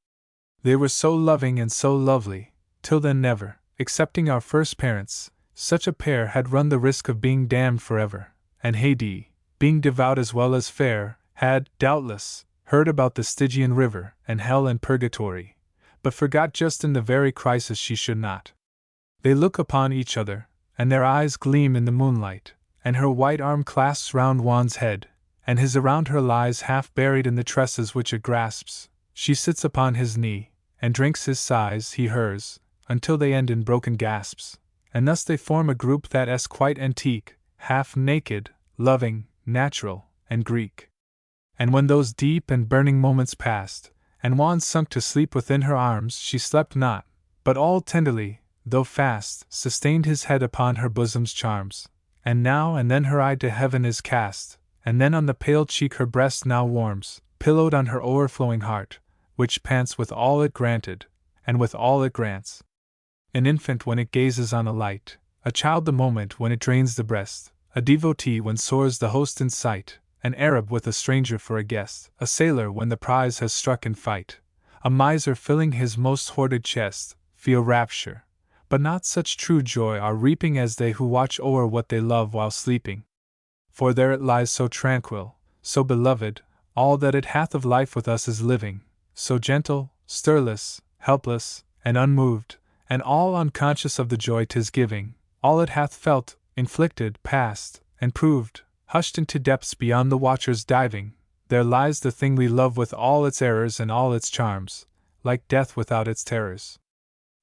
A: They were so loving and so lovely, till then never, excepting our first parents, such a pair had run the risk of being damned forever, and Hades, being devout as well as fair, had, doubtless, heard about the Stygian river, and hell and purgatory, but forgot just in the very crisis she should not. They look upon each other, and their eyes gleam in the moonlight, and her white arm clasps round Juan's head, and his around her lies half buried in the tresses which it grasps. She sits upon his knee, and drinks his sighs, he hers, until they end in broken gasps, and thus they form a group that is quite antique, half naked, loving, natural, and Greek. And when those deep and burning moments passed, and Juan sunk to sleep within her arms, she slept not, but all tenderly, though fast, sustained his head upon her bosom's charms, and now and then her eye to heaven is cast, and then on the pale cheek her breast now warms, pillowed on her overflowing heart, which pants with all it granted, and with all it grants. An infant when it gazes on a light, a child the moment when it drains the breast, a devotee when soars the host in sight, an Arab with a stranger for a guest, a sailor when the prize has struck in fight, a miser filling his most hoarded chest, feel rapture, but not such true joy are reaping as they who watch o'er what they love while sleeping. For there it lies so tranquil, so beloved, all that it hath of life with us is living, so gentle, stirless, helpless, and unmoved, and all unconscious of the joy 'tis giving, all it hath felt, inflicted, passed, and proved, hushed into depths beyond the watcher's diving, there lies the thing we love with all its errors and all its charms, like death without its terrors.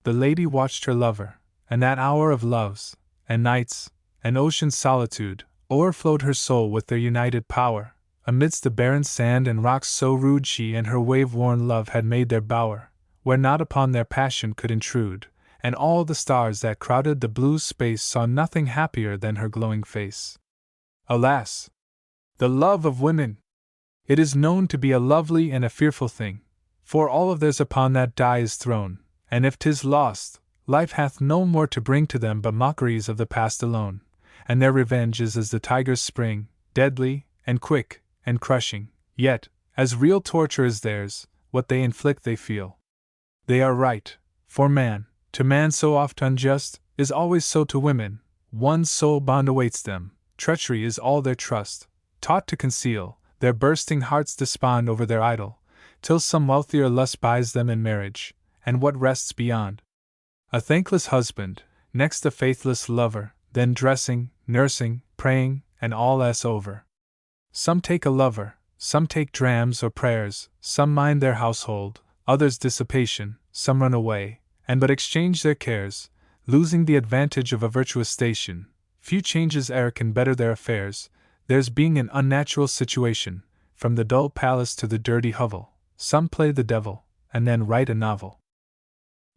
A: The lady watched her lover, and that hour of loves, and nights, and ocean's solitude, o'erflowed her soul with their united power. Amidst the barren sand and rocks so rude she and her wave-worn love had made their bower, where not upon their passion could intrude, and all the stars that crowded the blue space saw nothing happier than her glowing face. Alas! The love of women! It is known to be a lovely and a fearful thing, for all of theirs upon that die is thrown, and if 'tis lost, life hath no more to bring to them but mockeries of the past alone, and their revenge is as the tiger's spring, deadly, and quick, and crushing, yet, as real torture is theirs, what they inflict they feel. They are right, for man, to man so oft unjust, is always so to women, one sole bond awaits them, treachery is all their trust, taught to conceal, their bursting hearts despond over their idol, till some wealthier lust buys them in marriage, and what rests beyond? A thankless husband, next a faithless lover, then dressing, nursing, praying, and all else over. Some take a lover, some take drams or prayers, some mind their household, others dissipation, some run away, and but exchange their cares, losing the advantage of a virtuous station. Few changes e'er can better their affairs, theirs being an unnatural situation, from the dull palace to the dirty hovel. Some play the devil, and then write a novel.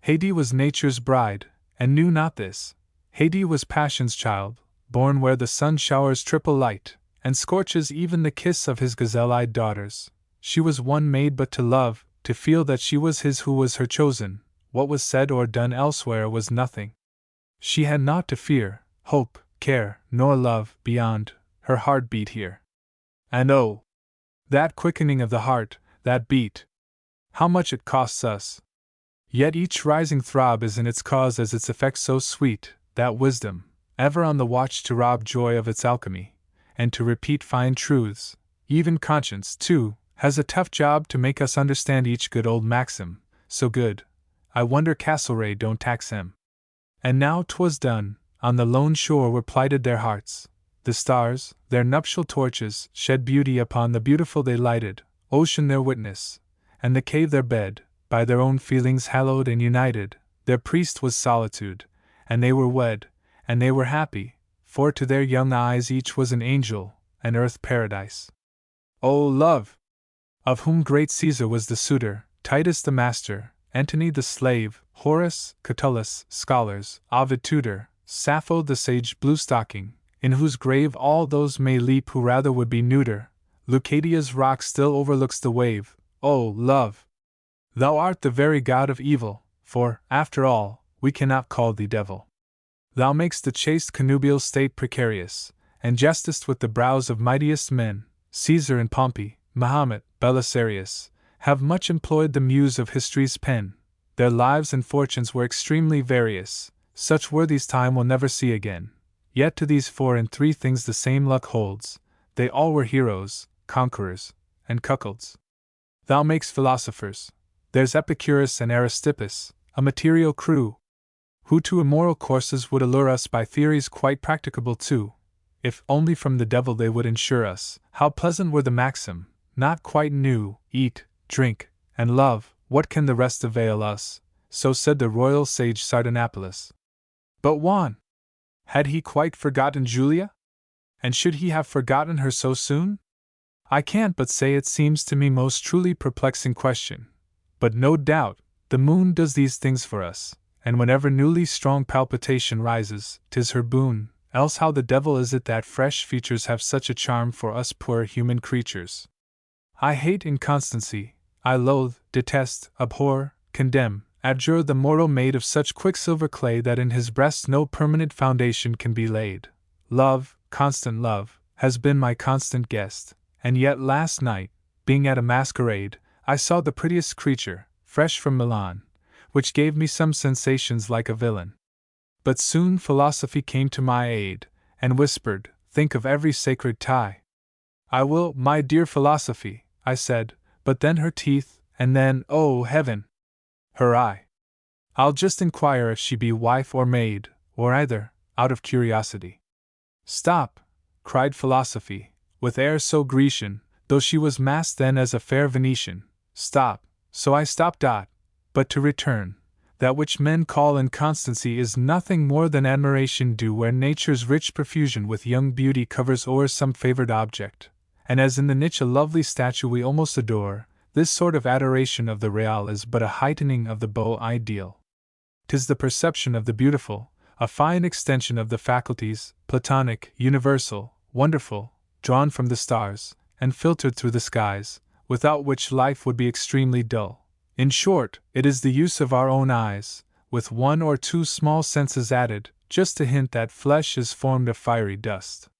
A: Hades was nature's bride, and knew not this. Hades was passion's child, born where the sun showers triple light, and scorches even the kiss of his gazelle-eyed daughters. She was one made but to love, to feel that she was his who was her chosen. What was said or done elsewhere was nothing. She had naught to fear, hope, care, nor love, beyond, her heart beat here. And oh! that quickening of the heart, that beat! How much it costs us! Yet each rising throb is in its cause as its effect so sweet, that wisdom, ever on the watch to rob joy of its alchemy, and to repeat fine truths, even conscience, too, has a tough job to make us understand each good old maxim, so good, I wonder Castlereagh don't tax him. And now 'twas done, on the lone shore were plighted their hearts, The stars, their nuptial torches, shed beauty upon the beautiful they lighted, ocean their witness, and the cave their bed, by their own feelings hallowed and united. Their priest was solitude, and they were wed, and they were happy, for to their young eyes each was an angel, and earth paradise. O love! Of whom great Caesar was the suitor, Titus the master, Antony the slave, Horace, Catullus, scholars, Ovid tutor, Sappho the sage bluestocking, in whose grave all those may leap who rather would be neuter. Leucadia's rock still overlooks the wave. O love! Thou art the very god of evil, for, after all, we cannot call thee devil. Thou makest the chaste connubial state precarious, and jestest with the brows of mightiest men. Caesar and Pompey, Mahomet, Belisarius, have much employed the muse of history's pen. Their lives and fortunes were extremely various, such worthies time will never see again. Yet to these 4 and 3 things the same luck holds, they all were heroes, conquerors, and cuckolds. Thou makest philosophers. There's Epicurus and Aristippus, a material crew, who to immoral courses would allure us by theories quite practicable too, if only from the devil they would ensure us. How pleasant were the maxim, not quite new, eat, drink, and love, what can the rest avail us? So said the royal sage Sardanapalus. But Juan, had he quite forgotten Julia? And should he have forgotten her so soon? I can't but say it seems to me most truly perplexing question. But no doubt, the moon does these things for us, and whenever newly strong palpitation rises, 'tis her boon, else how the devil is it that fresh features have such a charm for us poor human creatures? I hate inconstancy, I loathe, detest, abhor, condemn, abjure the mortal made of such quicksilver clay that in his breast no permanent foundation can be laid. Love, constant love, has been my constant guest, and yet last night, being at a masquerade, I saw the prettiest creature, fresh from Milan, which gave me some sensations like a villain. But soon philosophy came to my aid, and whispered, think of every sacred tie. I will, my dear philosophy, I said, but then her teeth, and then, oh heaven! Her eye. I'll just inquire if she be wife or maid, or either, out of curiosity. Stop! Cried philosophy, with air so Grecian, though she was masked then as a fair Venetian. Stop! So I stopped. But to return, that which men call inconstancy is nothing more than admiration due where nature's rich profusion with young beauty covers o'er some favored object, and as in the niche a lovely statue we almost adore, this sort of adoration of the real is but a heightening of the beau ideal. 'Tis the perception of the beautiful, a fine extension of the faculties, platonic, universal, wonderful, drawn from the stars, and filtered through the skies, without which life would be extremely dull. In short, it is the use of our own eyes, with 1 or 2 small senses added, just to hint that flesh is formed of fiery dust.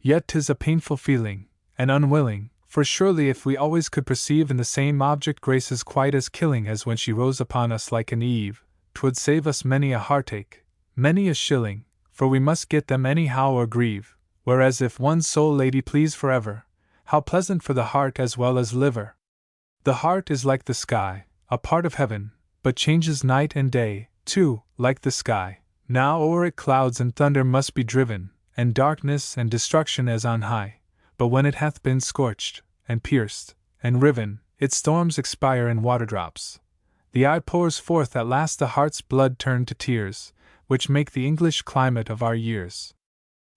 A: Yet 'tis a painful feeling, and unwilling, for surely if we always could perceive in the same object graces quite as killing as when she rose upon us like an Eve, 'twould save us many a heartache, many a shilling, for we must get them anyhow or grieve, whereas if one sole lady please forever, how pleasant for the heart as well as liver. The heart is like the sky, a part of heaven, but changes night and day, too, like the sky. Now o'er it clouds and thunder must be driven, and darkness and destruction as on high, but when it hath been scorched, and pierced, and riven, its storms expire in waterdrops. The eye pours forth at last the heart's blood turned to tears, which make the English climate of our years.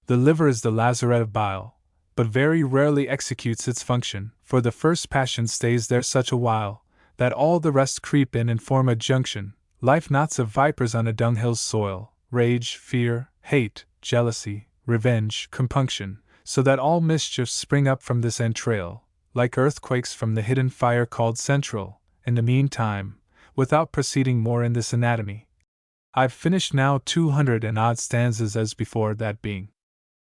A: The liver is the lazaret of bile, but very rarely executes its function, for the first passion stays there such a while, that all the rest creep in and form a junction, life knots of vipers on a dunghill's soil, rage, fear, hate, jealousy, revenge, compunction, so that all mischiefs spring up from this entrail, like earthquakes from the hidden fire called central. In the meantime, without proceeding more in this anatomy, I've finished now 200 and odd stanzas as before, that being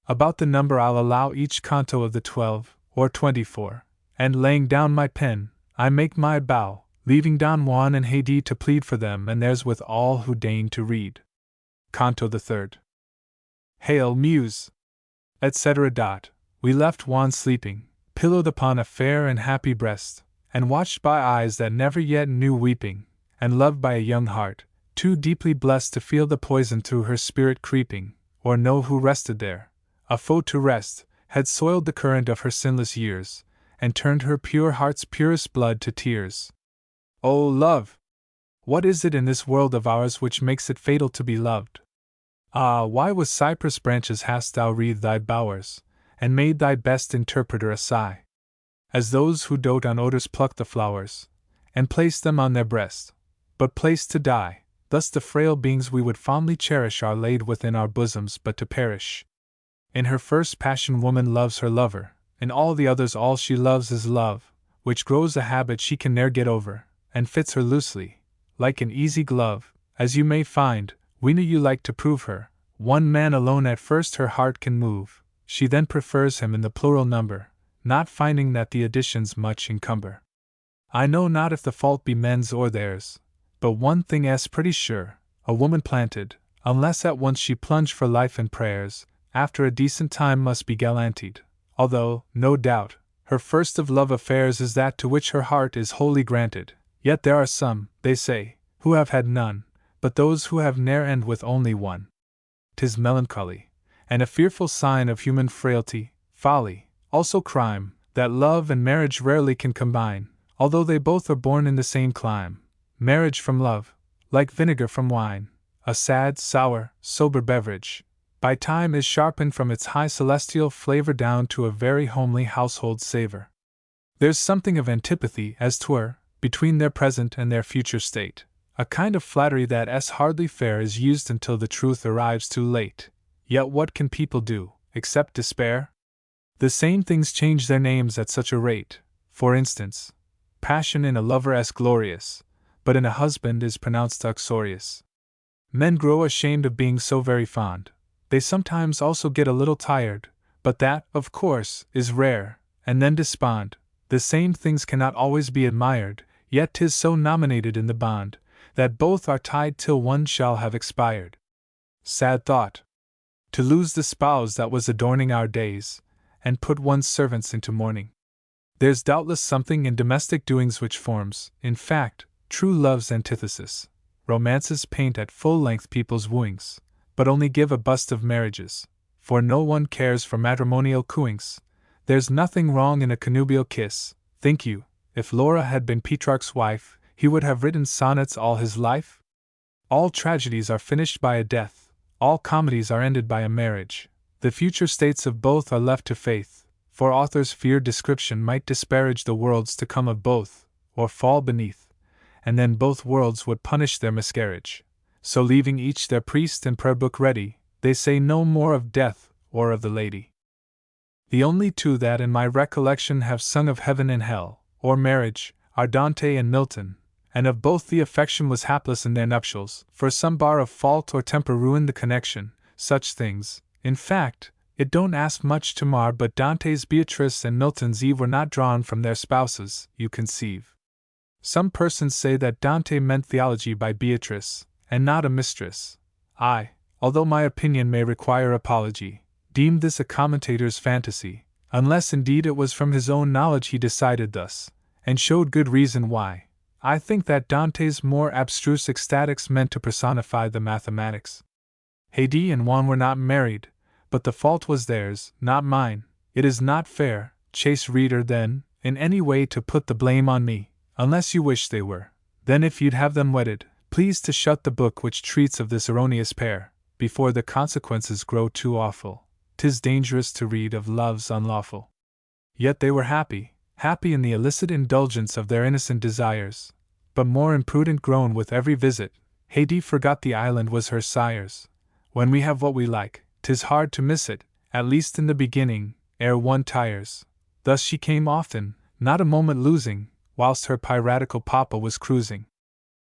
A: about the number I'll allow each canto of the 12, or 24, and laying down my pen, I make my bow, leaving Don Juan and Haidee to plead for them and theirs with all who deign to read. Canto the 3rd. Hail, Muse! Etc. We left Juan sleeping, pillowed upon a fair and happy breast, and watched by eyes that never yet knew weeping, and loved by a young heart, too deeply blessed to feel the poison through her spirit creeping, or know who rested there. a foe to rest, had soiled the current of her sinless years, and turned her pure heart's purest blood to tears. O love! What is it in this world of ours which makes it fatal to be loved? Ah, why with cypress branches hast thou wreathed thy bowers, and made thy best interpreter a sigh? As those who dote on odors pluck the flowers, and place them on their breast, but placed to die, thus the frail beings we would fondly cherish are laid within our bosoms but to perish. In her first passion woman loves her lover, in all the others all she loves is love, which grows a habit she can ne'er get over, and fits her loosely, like an easy glove, as you may find. We knew you like to prove her. One man alone at first her heart can move, she then prefers him in the plural number, not finding that the additions much encumber. I know not if the fault be men's or theirs, but one thing is pretty sure, a woman planted, unless at once she plunge for life in prayers, after a decent time must be gallantied, although, no doubt, her first of love affairs is that to which her heart is wholly granted. Yet there are some, they say, who have had none, but those who have ne'er end with only one. 'Tis melancholy, and a fearful sign of human frailty, folly, also crime, that love and marriage rarely can combine, although they both are born in the same clime. Marriage from love, like vinegar from wine, a sad, sour, sober beverage, by time is sharpened from its high celestial flavor down to a very homely household savor. There's something of antipathy, as 'twere, between their present and their future state, a kind of flattery that hardly fair is used until the truth arrives too late. Yet what can people do, except despair? The same things change their names at such a rate. For instance, passion in a lover is glorious, but in a husband is pronounced uxorious. Men grow ashamed of being so very fond. They sometimes also get a little tired, but that, of course, is rare, and then despond. The same things cannot always be admired, yet 'tis so nominated in the bond, that both are tied till one shall have expired. Sad thought! To lose the spouse that was adorning our days, and put one's servants into mourning. There's doubtless something in domestic doings which forms, in fact, true love's antithesis. Romances paint at full length people's wooings, but only give a bust of marriages, for no one cares for matrimonial cooings. There's nothing wrong in a connubial kiss, think you. If Laura had been Petrarch's wife, he would have written sonnets all his life? All tragedies are finished by a death, all comedies are ended by a marriage. The future states of both are left to faith, for authors fear description might disparage the worlds to come of both, or fall beneath, and then both worlds would punish their miscarriage. So leaving each their priest and prayer book ready, they say no more of death or of the lady. The only two that in my recollection have sung of heaven and hell, or marriage, are Dante and Milton, and of both the affection was hapless in their nuptials, for some bar of fault or temper ruined the connection. Such things, in fact, it don't ask much to mar, but Dante's Beatrice and Milton's Eve were not drawn from their spouses, you conceive. Some persons say that Dante meant theology by Beatrice, and not a mistress. I, although my opinion may require apology, deem this a commentator's fantasy, unless indeed it was from his own knowledge he decided thus, and showed good reason why. I think that Dante's more abstruse ecstatics meant to personify the mathematics. Haidee and Juan were not married, but the fault was theirs, not mine. It is not fair, chaste reader, then, in any way to put the blame on me, unless you wish they were. Then if you'd have them wedded, please to shut the book which treats of this erroneous pair, before the consequences grow too awful. 'Tis dangerous to read of loves unlawful. Yet they were happy in the illicit indulgence of their innocent desires, but more imprudent grown with every visit. Haidee forgot the island was her sire's. When we have what we like, 'tis hard to miss it, at least in the beginning, ere one tires. Thus she came often, not a moment losing, whilst her piratical papa was cruising.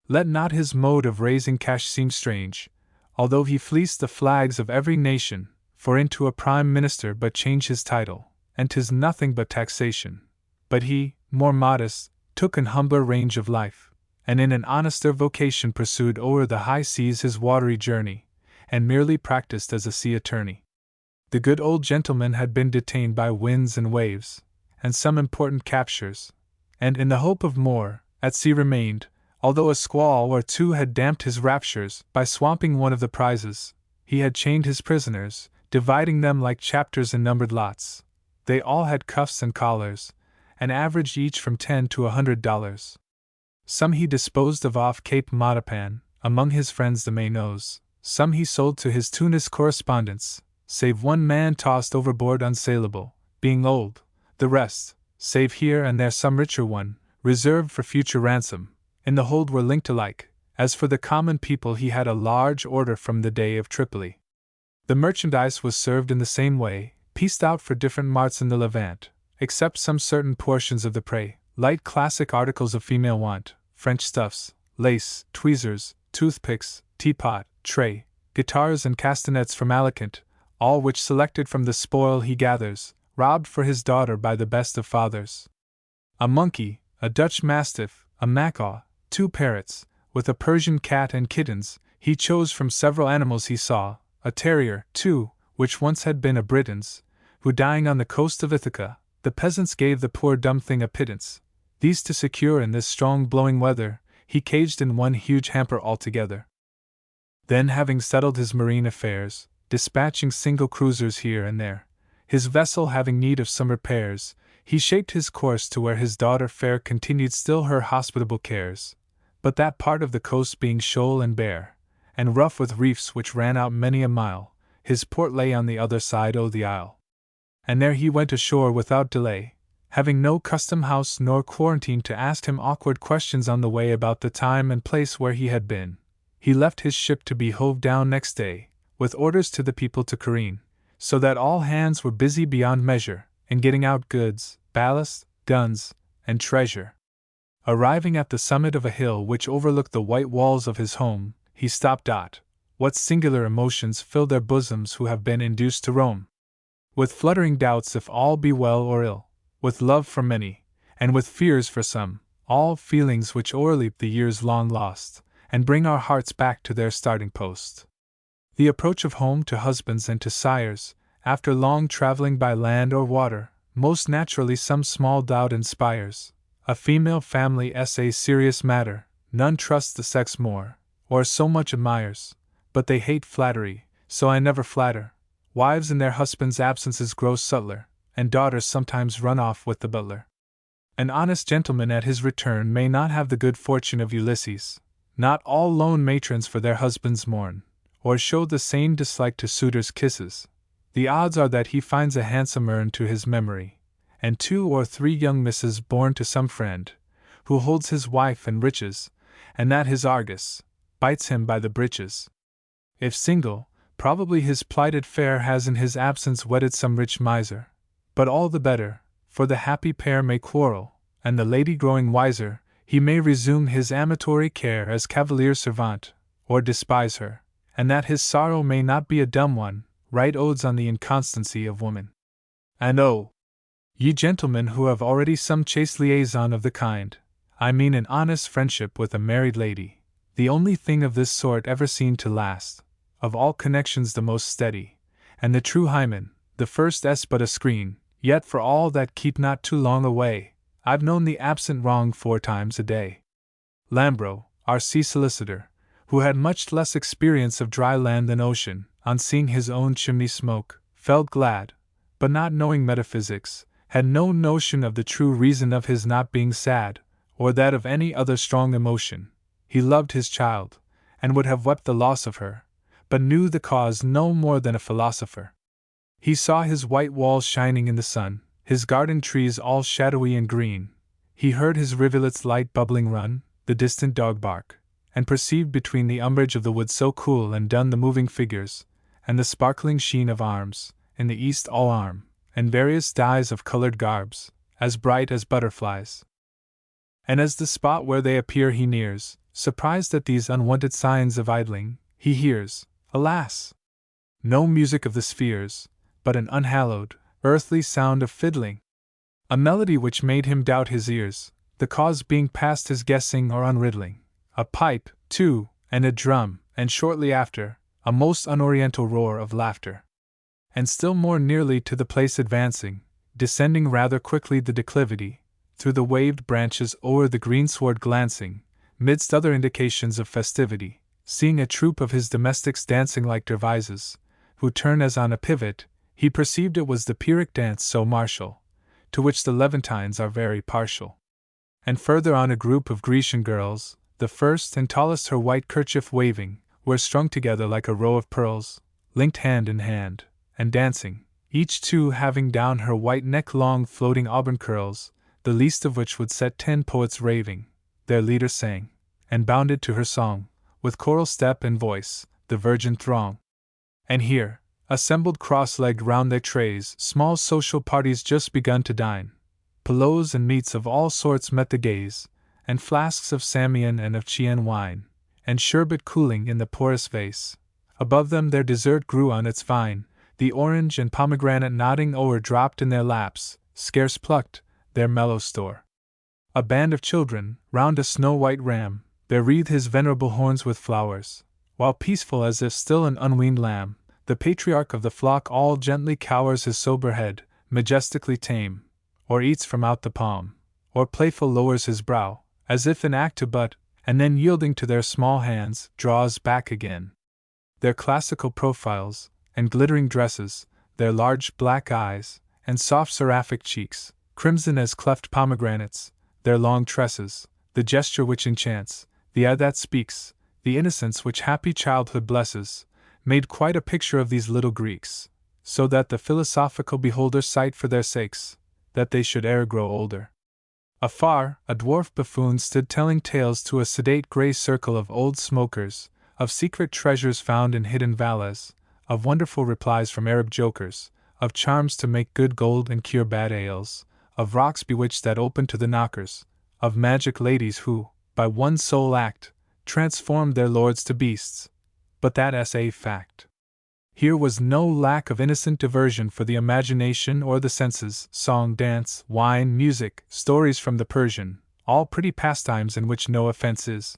A: Let not his mode of raising cash seem strange, although he fleeced the flags of every nation, for into a prime minister but change his title, and 'tis nothing but taxation. But he, more modest, took an humbler range of life, and in an honester vocation pursued o'er the high seas his watery journey, and merely practiced as a sea attorney. The good old gentleman had been detained by winds and waves, and some important captures, and in the hope of more, at sea remained, although a squall or two had damped his raptures. By swamping one of the prizes, he had chained his prisoners, dividing them like chapters in numbered lots. They all had cuffs and collars, and averaged each from $10 to $100. Some he disposed of off Cape Matapan, among his friends the Maynots. Some he sold to his Tunis correspondents, save one man tossed overboard unsaleable, being old. The rest, save here and there some richer one, reserved for future ransom, in the hold were linked alike. As for the common people, he had a large order from the Dey of Tripoli. The merchandise was served in the same way, pieced out for different marts in the Levant, except some certain portions of the prey, light classic articles of female want, French stuffs, lace, tweezers, toothpicks, teapot, tray, guitars and castanets from Alicant, all which selected from the spoil he gathers, robbed for his daughter by the best of fathers. A monkey, a Dutch mastiff, a macaw, 2 parrots, with a Persian cat and kittens, he chose from several animals he saw, a terrier, too, which once had been a Briton's, who dying on the coast of Ithaca, the peasants gave the poor dumb thing a pittance. These to secure in this strong blowing weather, he caged in one huge hamper altogether. Then, having settled his marine affairs, dispatching single cruisers here and there, his vessel having need of some repairs, he shaped his course to where his daughter fair continued still her hospitable cares. But that part of the coast being shoal and bare, and rough with reefs which ran out many a mile, his port lay on the other side o' the isle. And there he went ashore without delay, having no custom house nor quarantine to ask him awkward questions on the way about the time and place where he had been. He left his ship to be hove down next day, with orders to the people to careen, so that all hands were busy beyond measure, in getting out goods, ballast, guns, and treasure. Arriving at the summit of a hill which overlooked the white walls of his home, he stopped. What singular emotions fill their bosoms who have been induced to roam! With fluttering doubts if all be well or ill, with love for many, and with fears for some, all feelings which o'erleap the years long lost, and bring our hearts back to their starting post. The approach of home to husbands and to sires, after long travelling by land or water, most naturally some small doubt inspires. A female family's a serious matter, none trusts the sex more, or so much admires, but they hate flattery, so I never flatter. Wives in their husbands' absences grow subtler, and daughters sometimes run off with the butler. An honest gentleman at his return may not have the good fortune of Ulysses. Not all lone matrons for their husbands mourn, or show the same dislike to suitors' kisses. The odds are that he finds a handsome urn to his memory, and 2 or 3 young misses born to some friend, who holds his wife and riches, and that his Argus bites him by the breeches. If single, probably his plighted fair has in his absence wedded some rich miser. But all the better, for the happy pair may quarrel, and the lady growing wiser, he may resume his amatory care as cavalier servant, or despise her, and that his sorrow may not be a dumb one, write odes on the inconstancy of woman. And oh, ye gentlemen who have already some chaste liaison of the kind, I mean an honest friendship with a married lady, the only thing of this sort ever seen to last, of all connections the most steady, and the true hymen, the first but a screen, yet for all that keep not too long away. I've known the absent wronged 4 times a day. Lambro, our sea solicitor, who had much less experience of dry land than ocean, on seeing his own chimney smoke, felt glad, but not knowing metaphysics, had no notion of the true reason of his not being sad, or that of any other strong emotion. He loved his child, and would have wept the loss of her, but knew the cause no more than a philosopher. He saw his white walls shining in the sun, his garden trees all shadowy and green. He heard his rivulet's light bubbling run, the distant dog bark, and perceived between the umbrage of the wood so cool and dun the moving figures, and the sparkling sheen of arms, in the east all arm, and various dyes of colored garbs, as bright as butterflies. And as the spot where they appear he nears, surprised at these unwonted signs of idling, he hears, alas! no music of the spheres, but an unhallowed, earthly sound of fiddling. A melody which made him doubt his ears, the cause being past his guessing or unriddling. A pipe, too, and a drum, and shortly after, a most unoriental roar of laughter. And still more nearly to the place advancing, descending rather quickly the declivity, through the waved branches o'er the greensward glancing, midst other indications of festivity, seeing a troop of his domestics dancing like dervises, who turned as on a pivot, he perceived it was the Pyrrhic dance so martial, to which the Levantines are very partial. And further on a group of Grecian girls, the first and tallest her white kerchief waving, were strung together like a row of pearls, linked hand in hand, and dancing, each two having down her white neck long floating auburn curls, the least of which would set 10 poets raving. Their leader sang, and bounded to her song, with choral step and voice, the virgin throng. And here, assembled cross-legged round their trays, small social parties just begun to dine. Pilau and meats of all sorts met the gaze, and flasks of Samian and of Chian wine, and sherbet cooling in the porous vase. Above them their dessert grew on its vine, the orange and pomegranate nodding o'er dropped in their laps, scarce plucked, their mellow store. A band of children, round a snow-white ram, there wreathe his venerable horns with flowers, while peaceful as if still an unweaned lamb, the patriarch of the flock all gently cowers his sober head, majestically tame, or eats from out the palm, or playful lowers his brow, as if in act to butt, and then yielding to their small hands, draws back again. Their classical profiles, and glittering dresses, their large black eyes, and soft seraphic cheeks, crimson as cleft pomegranates, their long tresses, the gesture which enchants, the eye that speaks, the innocence which happy childhood blesses, made quite a picture of these little Greeks, so that the philosophical beholder sighed for their sakes, that they should e'er grow older. Afar, a dwarf buffoon stood telling tales to a sedate grey circle of old smokers, of secret treasures found in hidden valleys, of wonderful replies from Arab jokers, of charms to make good gold and cure bad ales, of rocks bewitched that open to the knockers, of magic ladies who, by one sole act, transformed their lords to beasts. But that is a fact. Here was no lack of innocent diversion for the imagination or the senses, song, dance, wine, music, stories from the Persian, all pretty pastimes in which no offense is.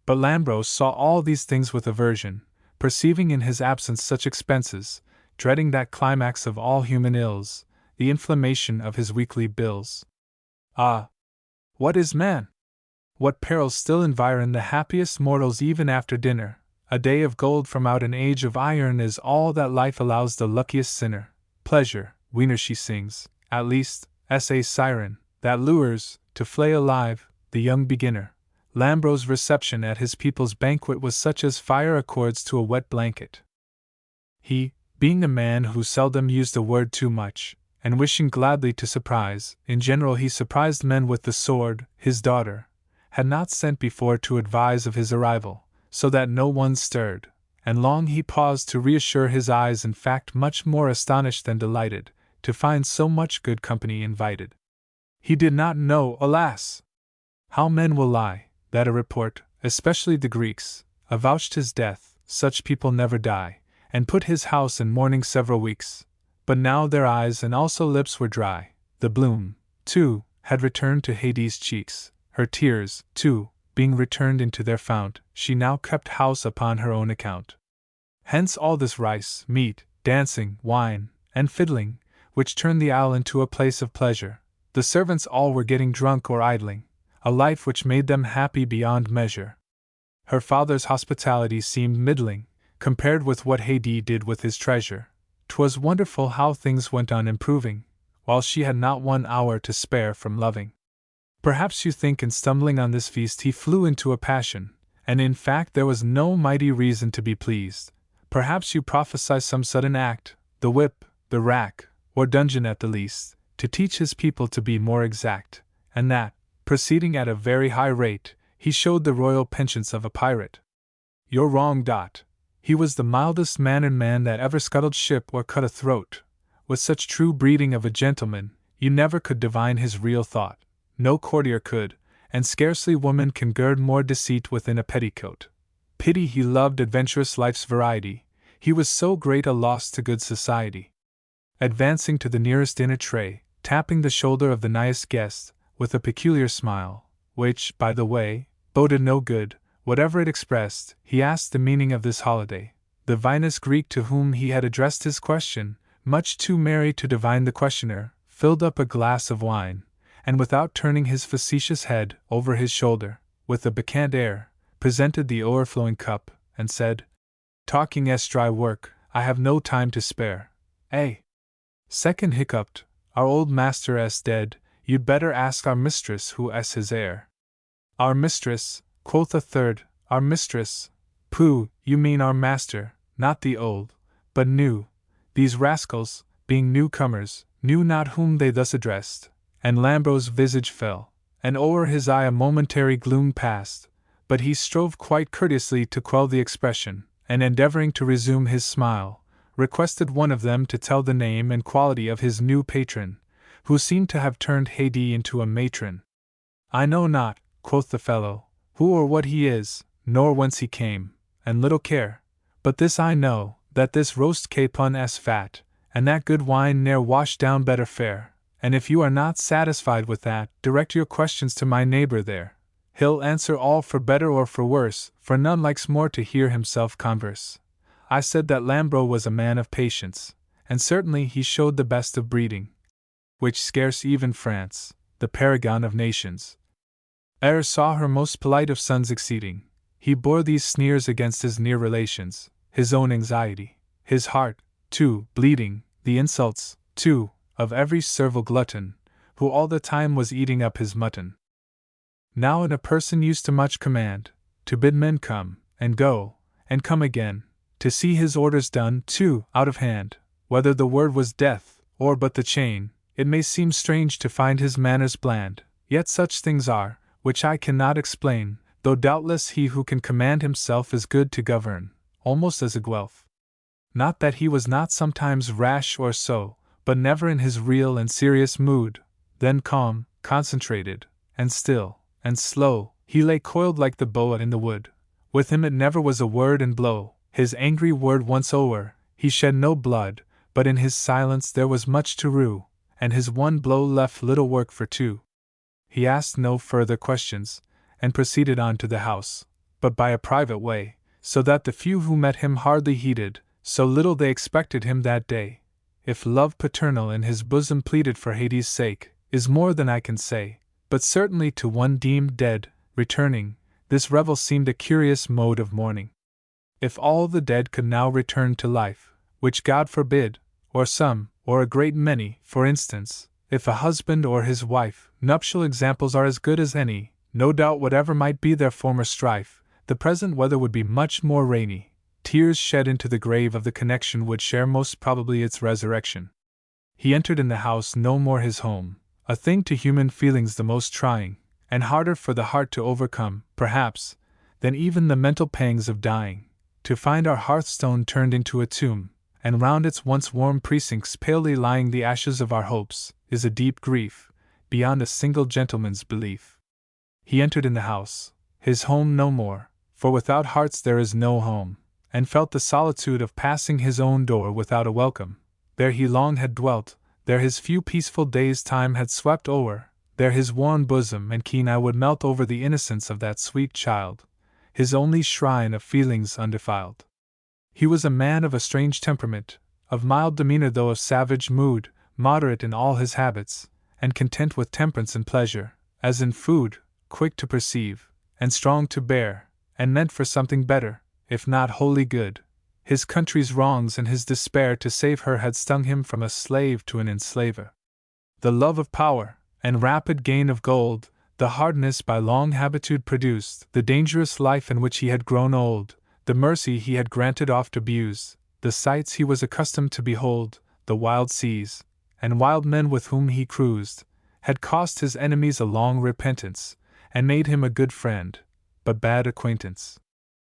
A: But Lambros saw all these things with aversion, perceiving in his absence such expenses, dreading that climax of all human ills, the inflammation of his weekly bills. Ah! What is man? What perils still environ the happiest mortals even after dinner? A day of gold from out an age of iron is all that life allows the luckiest sinner. Pleasure, Wiener she sings, at least, a siren, that lures, to flay alive, the young beginner. Lambros' reception at his people's banquet was such as fire accords to a wet blanket. He, being a man who seldom used a word too much, and wishing gladly to surprise, in general he surprised men with the sword, his daughter, had not sent before to advise of his arrival, so that no one stirred, and long he paused to reassure his eyes, in fact much more astonished than delighted, to find so much good company invited. He did not know, alas! how men will lie, that a report, especially the Greeks, avouched his death, such people never die, and put his house in mourning several weeks. But now their eyes and also lips were dry, the bloom, too, had returned to Hades' cheeks, her tears, too, being returned into their fount, she now kept house upon her own account. Hence all this rice, meat, dancing, wine, and fiddling, which turned the isle into a place of pleasure. The servants all were getting drunk or idling, a life which made them happy beyond measure. Her father's hospitality seemed middling, compared with what Hades did with his treasure. 'Twas wonderful how things went on improving, while she had not 1 hour to spare from loving. Perhaps you think in stumbling on this feast he flew into a passion, and in fact there was no mighty reason to be pleased. Perhaps you prophesy some sudden act, the whip, the rack, or dungeon at the least, to teach his people to be more exact, and that, proceeding at a very high rate, he showed the royal penchants of a pirate. You're wrong. He was the mildest mannered man that ever scuttled ship or cut a throat. With such true breeding of a gentleman, you never could divine his real thought. No courtier could, and scarcely woman can gird more deceit within a petticoat. Pity he loved adventurous life's variety, he was so great a loss to good society. Advancing to the nearest dinner tray, tapping the shoulder of the nighest guest, with a peculiar smile, which, by the way, boded no good, whatever it expressed, he asked the meaning of this holiday. The vinous Greek to whom he had addressed his question, much too merry to divine the questioner, filled up a glass of wine, and without turning his facetious head over his shoulder, with a bacchant air, presented the o'erflowing cup, and said, "Talking is dry work, I have no time to spare. Second hiccuped, our old master s dead, you'd better ask our mistress who s his heir. Our mistress, quoth a third, our mistress. Pooh, you mean our master, not the old, but new. These rascals, being newcomers, knew not whom they thus addressed, and Lambro's visage fell, and o'er his eye a momentary gloom passed, but he strove quite courteously to quell the expression, and endeavoring to resume his smile, requested one of them to tell the name and quality of his new patron, who seemed to have turned Haidee into a matron. I know not, quoth the fellow, who or what he is, nor whence he came, and little care, but this I know, that this roast capon s fat, and that good wine ne'er washed down better fare, and if you are not satisfied with that, direct your questions to my neighbor there. He'll answer all for better or for worse, for none likes more to hear himself converse. I said that Lambro was a man of patience, and certainly he showed the best of breeding, which scarce even France, the paragon of nations, e'er saw her most polite of sons exceeding. He bore these sneers against his near relations, his own anxiety, his heart, too, bleeding, the insults, too, of every servile glutton, who all the time was eating up his mutton. Now in a person used to much command, to bid men come, and go, and come again, to see his orders done, too, out of hand, whether the word was death, or but the chain, it may seem strange to find his manners bland, yet such things are, which I cannot explain, though doubtless he who can command himself is good to govern, almost as a Guelph. Not that he was not sometimes rash or so, but never in his real and serious mood, then calm, concentrated, and still, and slow, he lay coiled like the boa in the wood. With him it never was a word and blow, his angry word once o'er, he shed no blood, but in his silence there was much to rue, and his one blow left little work for two. He asked no further questions, and proceeded on to the house, but by a private way, so that the few who met him hardly heeded, so little they expected him that day. If love paternal in his bosom pleaded for Hades' sake, is more than I can say, but certainly to one deemed dead, returning, this revel seemed a curious mode of mourning. If all the dead could now return to life, which God forbid, or some, or a great many, for instance, if a husband or his wife, nuptial examples are as good as any, no doubt whatever might be their former strife, the present weather would be much more rainy, tears shed into the grave of the connection would share most probably its resurrection. He entered in the house no more his home, a thing to human feelings the most trying, and harder for the heart to overcome, perhaps, than even the mental pangs of dying, to find our hearthstone turned into a tomb, and round its once warm precincts palely lying the ashes of our hopes, is a deep grief, beyond a single gentleman's belief. He entered in the house, his home no more, for without hearts there is no home, and felt the solitude of passing his own door without a welcome. There he long had dwelt, there his few peaceful days time had swept o'er, there his warm bosom and keen eye would melt over the innocence of that sweet child, his only shrine of feelings undefiled. He was a man of a strange temperament, of mild demeanor though of savage mood, moderate in all his habits, and content with temperance and pleasure, as in food, quick to perceive, and strong to bear, and meant for something better, if not wholly good. His country's wrongs and his despair to save her had stung him from a slave to an enslaver. The love of power, and rapid gain of gold, the hardness by long habitude produced, the dangerous life in which he had grown old, the mercy he had granted oft abused, the sights he was accustomed to behold, the wild seas, and wild men with whom he cruised, had cost his enemies a long repentance, and made him a good friend, but bad acquaintance.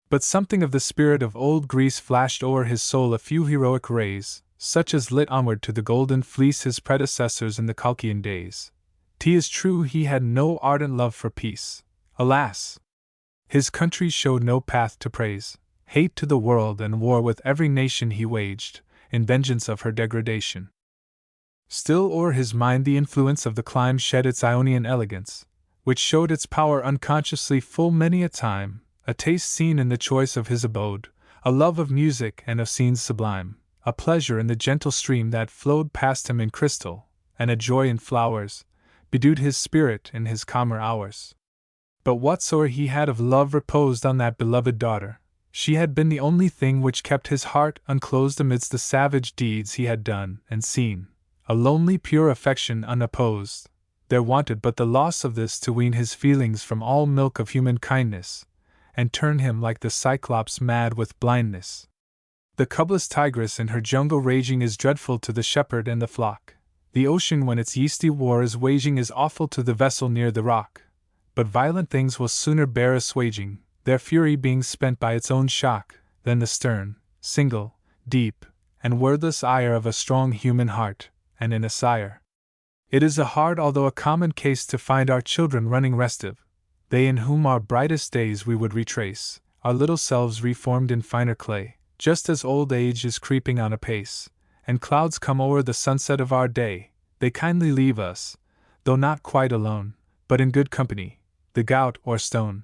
A: But something of the spirit of old Greece flashed o'er his soul, a few heroic rays, such as lit onward to the golden fleece his predecessors in the Colchian days. 'Tis true he had no ardent love for peace, alas! His country showed no path to praise, hate to the world and war with every nation he waged, in vengeance of her degradation. Still o'er his mind the influence of the clime shed its Ionian elegance, which showed its power unconsciously full many a time, a taste seen in the choice of his abode, a love of music and of scenes sublime, a pleasure in the gentle stream that flowed past him in crystal, and a joy in flowers, bedewed his spirit in his calmer hours. But whatsoe'er he had of love reposed on that beloved daughter, She had been the only thing which kept his heart unclosed amidst the savage deeds he had done and seen, a lonely pure affection unopposed. There wanted but the loss of this to wean his feelings from all milk of human kindness, and turn him like the Cyclops mad with blindness. The cubless tigress in her jungle raging is dreadful to the shepherd and the flock. The ocean when its yeasty war is waging is awful to the vessel near the rock. But violent things will sooner bear assuaging, their fury being spent by its own shock, than the stern, single, deep, and wordless ire of a strong human heart, and in a sire. It is a hard although a common case to find our children running restive, they in whom our brightest days we would retrace, our little selves reformed in finer clay, just as old age is creeping on apace, and clouds come o'er the sunset of our day, they kindly leave us, though not quite alone, but in good company, the gout or stone.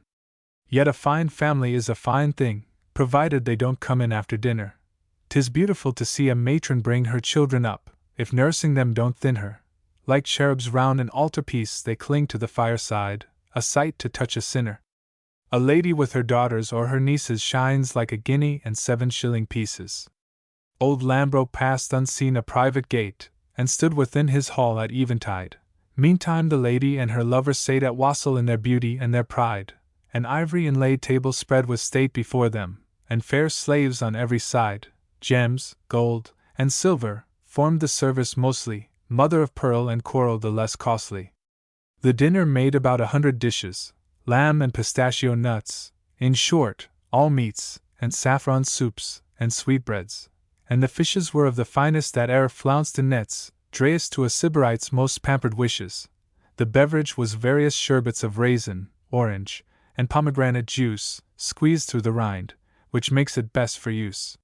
A: Yet a fine family is a fine thing, provided they don't come in after dinner. 'Tis beautiful to see a matron bring her children up, if nursing them don't thin her. Like cherubs round an altar-piece they cling to the fireside, a sight to touch a sinner. A lady with her daughters or her nieces shines like a guinea and 7-shilling pieces. Old Lambro passed unseen a private gate, and stood within his hall at eventide. Meantime the lady and her lover sate at wassail in their beauty and their pride, an ivory inlaid table spread with state before them, and fair slaves on every side, gems, gold, and silver, formed the service mostly, mother of pearl and coral the less costly. The dinner made about 100 dishes, lamb and pistachio nuts, in short, all meats, and saffron soups, and sweetbreads, and the fishes were of the finest that e'er flounced in nets, drayest to a sybarite's most pampered wishes. The beverage was various sherbets of raisin, orange, and pomegranate juice, squeezed through the rind, which makes it best for use.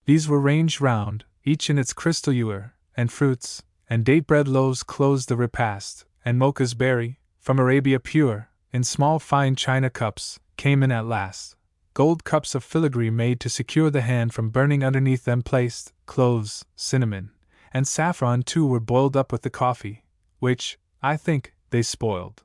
A: These were ranged round, each in its crystal ewer, and fruits, and date bread loaves closed the repast, and mochas berry, from Arabia pure, in small fine china cups, came in at last. Gold cups of filigree made to secure the hand from burning underneath them placed, cloves, cinnamon, and saffron too were boiled up with the coffee, which, I think, they spoiled.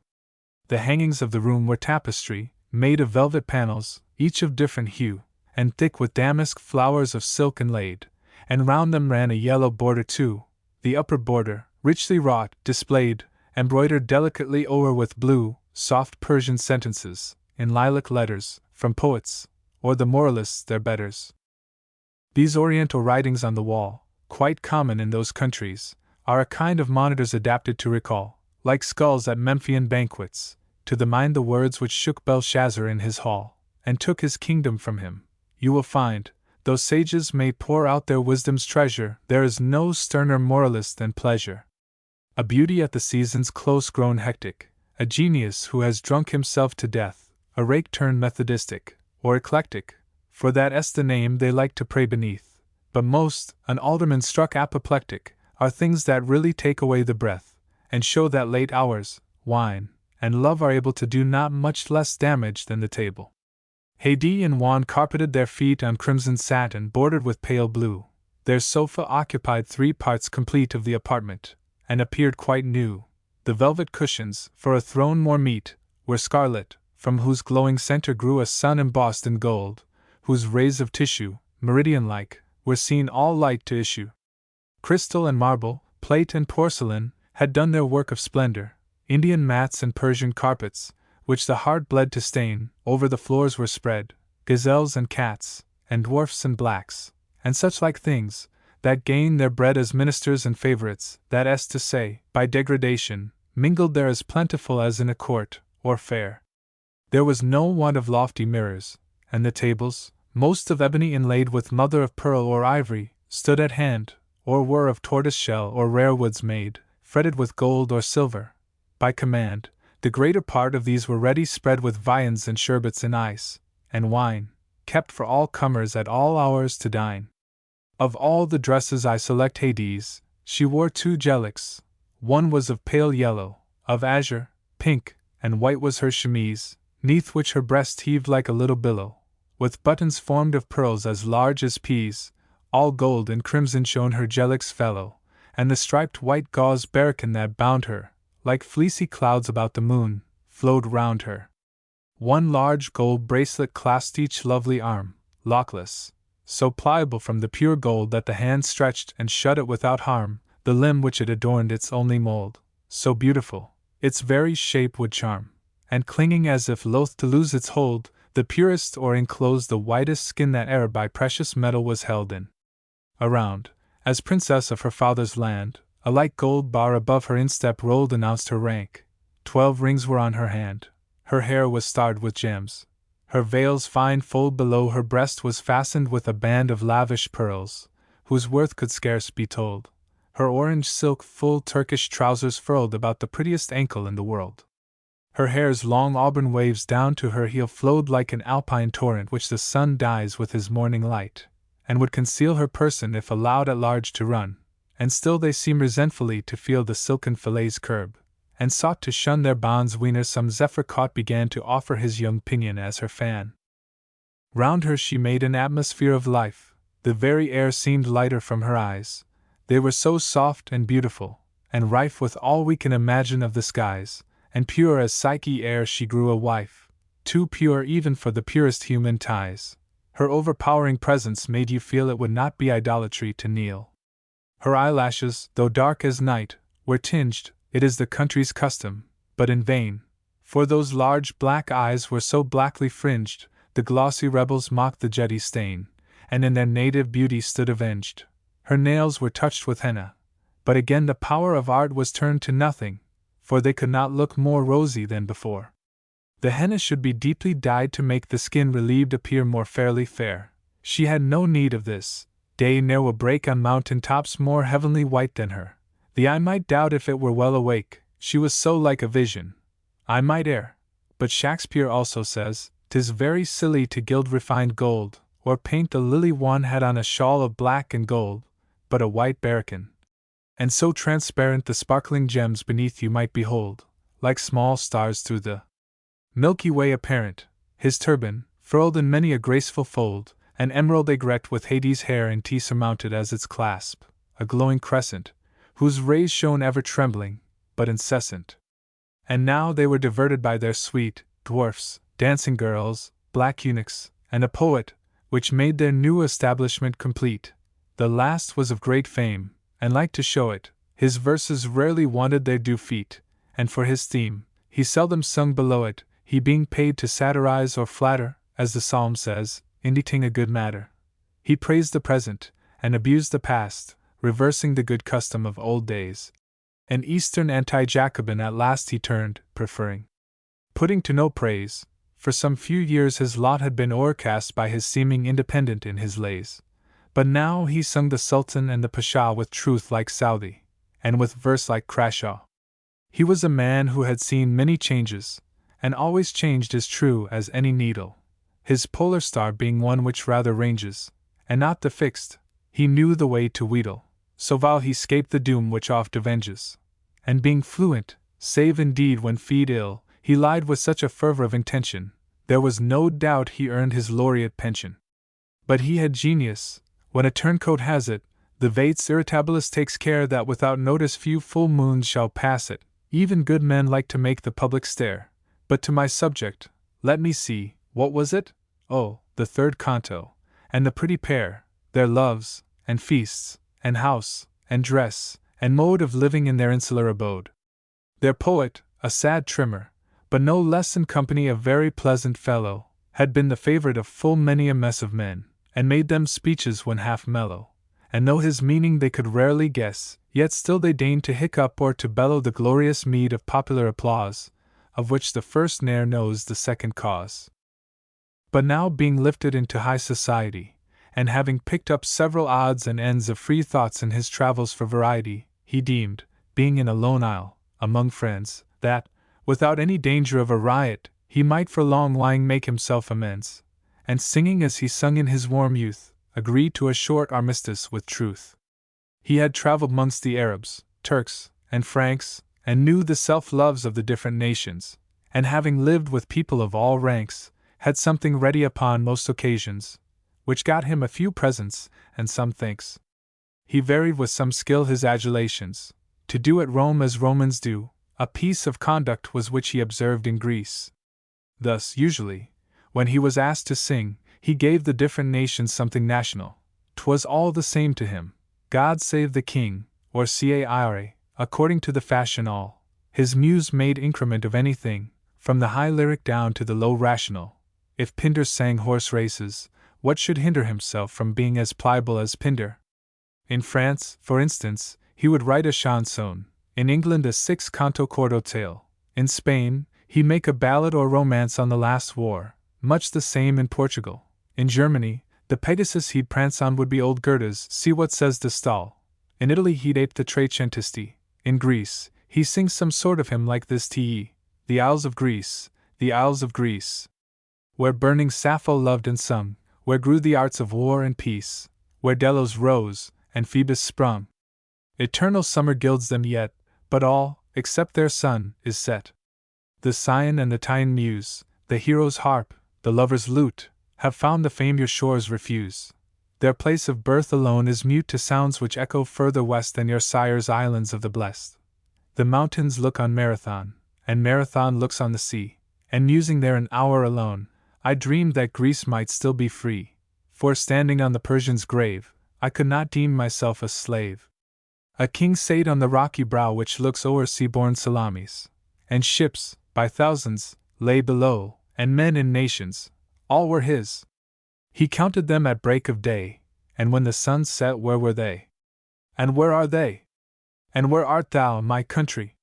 A: The hangings of the room were tapestry, made of velvet panels, each of different hue, and thick with damask flowers of silk inlaid, and round them ran a yellow border too, the upper border, richly wrought, displayed, embroidered delicately o'er with blue, soft Persian sentences, in lilac letters, from poets, or the moralists their betters. These oriental writings on the wall, quite common in those countries, are a kind of monitors adapted to recall, like skulls at Memphian banquets, to the mind the words which shook Belshazzar in his hall, and took his kingdom from him. You will find, though sages may pour out their wisdom's treasure, there is no sterner moralist than pleasure. A beauty at the season's close grown hectic, a genius who has drunk himself to death, a rake turned Methodistic, or eclectic, for that is the name they like to pray beneath, but most, an alderman struck apoplectic, are things that really take away the breath, and show that late hours, wine, and love are able to do not much less damage than the table. Haydée and Juan carpeted their feet on crimson satin bordered with pale blue. Their sofa occupied 3 parts complete of the apartment, and appeared quite new. The velvet cushions, for a throne more meet, were scarlet, from whose glowing center grew a sun embossed in gold, whose rays of tissue, meridian-like, were seen all light to issue. Crystal and marble, plate and porcelain, had done their work of splendor. Indian mats and Persian carpets, which the heart bled to stain, over the floors were spread, gazelles and cats, and dwarfs and blacks, and such like things, that gained their bread as ministers and favorites, that is to say, by degradation, mingled there as plentiful as in a court, or fair. There was no want of lofty mirrors, and the tables, most of ebony inlaid with mother of pearl or ivory, stood at hand, or were of tortoise shell or rare woods made, fretted with gold or silver. By command, the greater part of these were ready spread with viands and sherbets and ice, and wine, kept for all comers at all hours to dine. Of all the dresses I select Haydée's, she wore 2 jelics. One was of pale yellow, of azure, pink, and white was her chemise, neath which her breast heaved like a little billow, with buttons formed of pearls as large as peas, all gold and crimson shone her jelic's fellow, and the striped white gauze beracan that bound her, like fleecy clouds about the moon, flowed round her. 1 large gold bracelet clasped each lovely arm, lockless, so pliable from the pure gold that the hand stretched and shut it without harm, the limb which it adorned its only mold, so beautiful, its very shape would charm, and clinging as if loath to lose its hold, the purest or enclosed the whitest skin that e'er by precious metal was held in. Around, as princess of her father's land, a light gold bar above her instep rolled announced her rank. 12 rings were on her hand, her hair was starred with gems, her veil's fine fold below her breast was fastened with a band of lavish pearls, whose worth could scarce be told. Her orange silk full Turkish trousers furled about the prettiest ankle in the world. Her hair's long auburn waves down to her heel flowed like an alpine torrent which the sun dyes with his morning light, and would conceal her person if allowed at large to run, and still they seem resentfully to feel the silken fillet's curb, and sought to shun their bonds whenas some zephyr caught began to offer his young pinion as her fan. Round her she made an atmosphere of life, the very air seemed lighter from her eyes, they were so soft and beautiful, and rife with all we can imagine of the skies, and pure as Psyche ere she grew a wife, too pure even for the purest human ties. Her overpowering presence made you feel it would not be idolatry to kneel. Her eyelashes, though dark as night, were tinged, it is the country's custom, but in vain, for those large black eyes were so blackly fringed, the glossy rebels mocked the jetty stain, and in their native beauty stood avenged. Her nails were touched with henna, but again the power of art was turned to nothing, for they could not look more rosy than before. The henna should be deeply dyed to make the skin relieved appear more fairly fair. She had no need of this. Day ne'er will break on mountain tops more heavenly white than her. The eye might doubt if it were well awake, she was so like a vision. I might err, but Shakespeare also says, 'tis very silly to gild refined gold, or paint the lily one had on a shawl of black and gold, but a white baracan. And so transparent the sparkling gems beneath you might behold, like small stars through the Milky Way apparent, his turban, furled in many a graceful fold, an emerald aigrette with Hades' hair and tea surmounted as its clasp, a glowing crescent, whose rays shone ever trembling, but incessant. And now they were diverted by their suite, dwarfs, dancing girls, black eunuchs, and a poet, which made their new establishment complete. The last was of great fame, and liked to show it. His verses rarely wanted their due feet, and for his theme, he seldom sung below it, he being paid to satirize or flatter, as the psalm says, indicating a good matter. He praised the present, and abused the past, reversing the good custom of old days. An Eastern anti-Jacobin at last he turned, preferring putting to no praise. For some few years his lot had been o'ercast by his seeming independent in his lays. But now he sung the Sultan and the Pasha with truth like Southey, and with verse like Crashaw. He was a man who had seen many changes, and always changed as true as any needle, his polar star being one which rather ranges, and not the fixed. He knew the way to wheedle, so while he 'scaped the doom which oft avenges, and being fluent, save indeed when feed ill, he lied with such a fervor of intention, there was no doubt he earned his laureate pension. But he had genius. When a turncoat has it, the vates irritabilis takes care that without notice few full moons shall pass it. Even good men like to make the public stare. But to my subject, let me see, what was it? Oh, the third canto, and the pretty pair, their loves, and feasts, and house, and dress, and mode of living in their insular abode. Their poet, a sad trimmer, but no less in company a very pleasant fellow, had been the favorite of full many a mess of men, and made them speeches when half mellow, and though his meaning they could rarely guess, yet still they deigned to hiccup or to bellow the glorious meed of popular applause, of which the first ne'er knows the second cause. But now being lifted into high society, and having picked up several odds and ends of free thoughts in his travels for variety, he deemed, being in a lone isle, among friends, that, without any danger of a riot, he might for long lying make himself amends, and singing as he sung in his warm youth, agreed to a short armistice with truth. He had traveled amongst the Arabs, Turks, and Franks, and knew the self-loves of the different nations, and having lived with people of all ranks, had something ready upon most occasions, which got him a few presents and some thanks. He varied with some skill his adulations, to do at Rome as Romans do, a piece of conduct was which he observed in Greece. Thus, usually, when he was asked to sing, He gave the different nations something national. 'Twas all the same to him. God save the king, or caire, according to the fashion all. His muse made increment of anything, from the high lyric down to the low rational. If Pindar sang horse races, what should hinder himself from being as pliable as Pindar? In France, for instance, he would write a chanson, in England a six-canto quarto tale, in Spain, he make a ballad or romance on the last war, much the same in Portugal. In Germany, the Pegasus he'd prance on would be old Goethe's See What Says the Stall. In Italy he'd ape the Trecentisti. In Greece, he sings some sort of hymn like this Te, the Isles of Greece, the Isles of Greece. Where burning Sappho loved and sung, where grew the arts of war and peace, where Delos rose, and Phoebus sprung. Eternal summer gilds them yet, but all, except their sun, is set. The Scion and the Teian muse, the hero's harp, the lover's lute, have found the fame your shores refuse. Their place of birth alone is mute to sounds which echo further west than your sire's islands of the blest. The mountains look on Marathon, and Marathon looks on the sea, and musing there an hour alone, I dreamed that Greece might still be free, for standing on the Persian's grave, I could not deem myself a slave. A king sate on the rocky brow which looks o'er sea-borne Salamis, and ships, by thousands, lay below, and men in nations, all were his. He counted them at break of day, and when the sun set, where were they? And where are they? And where art thou, my country?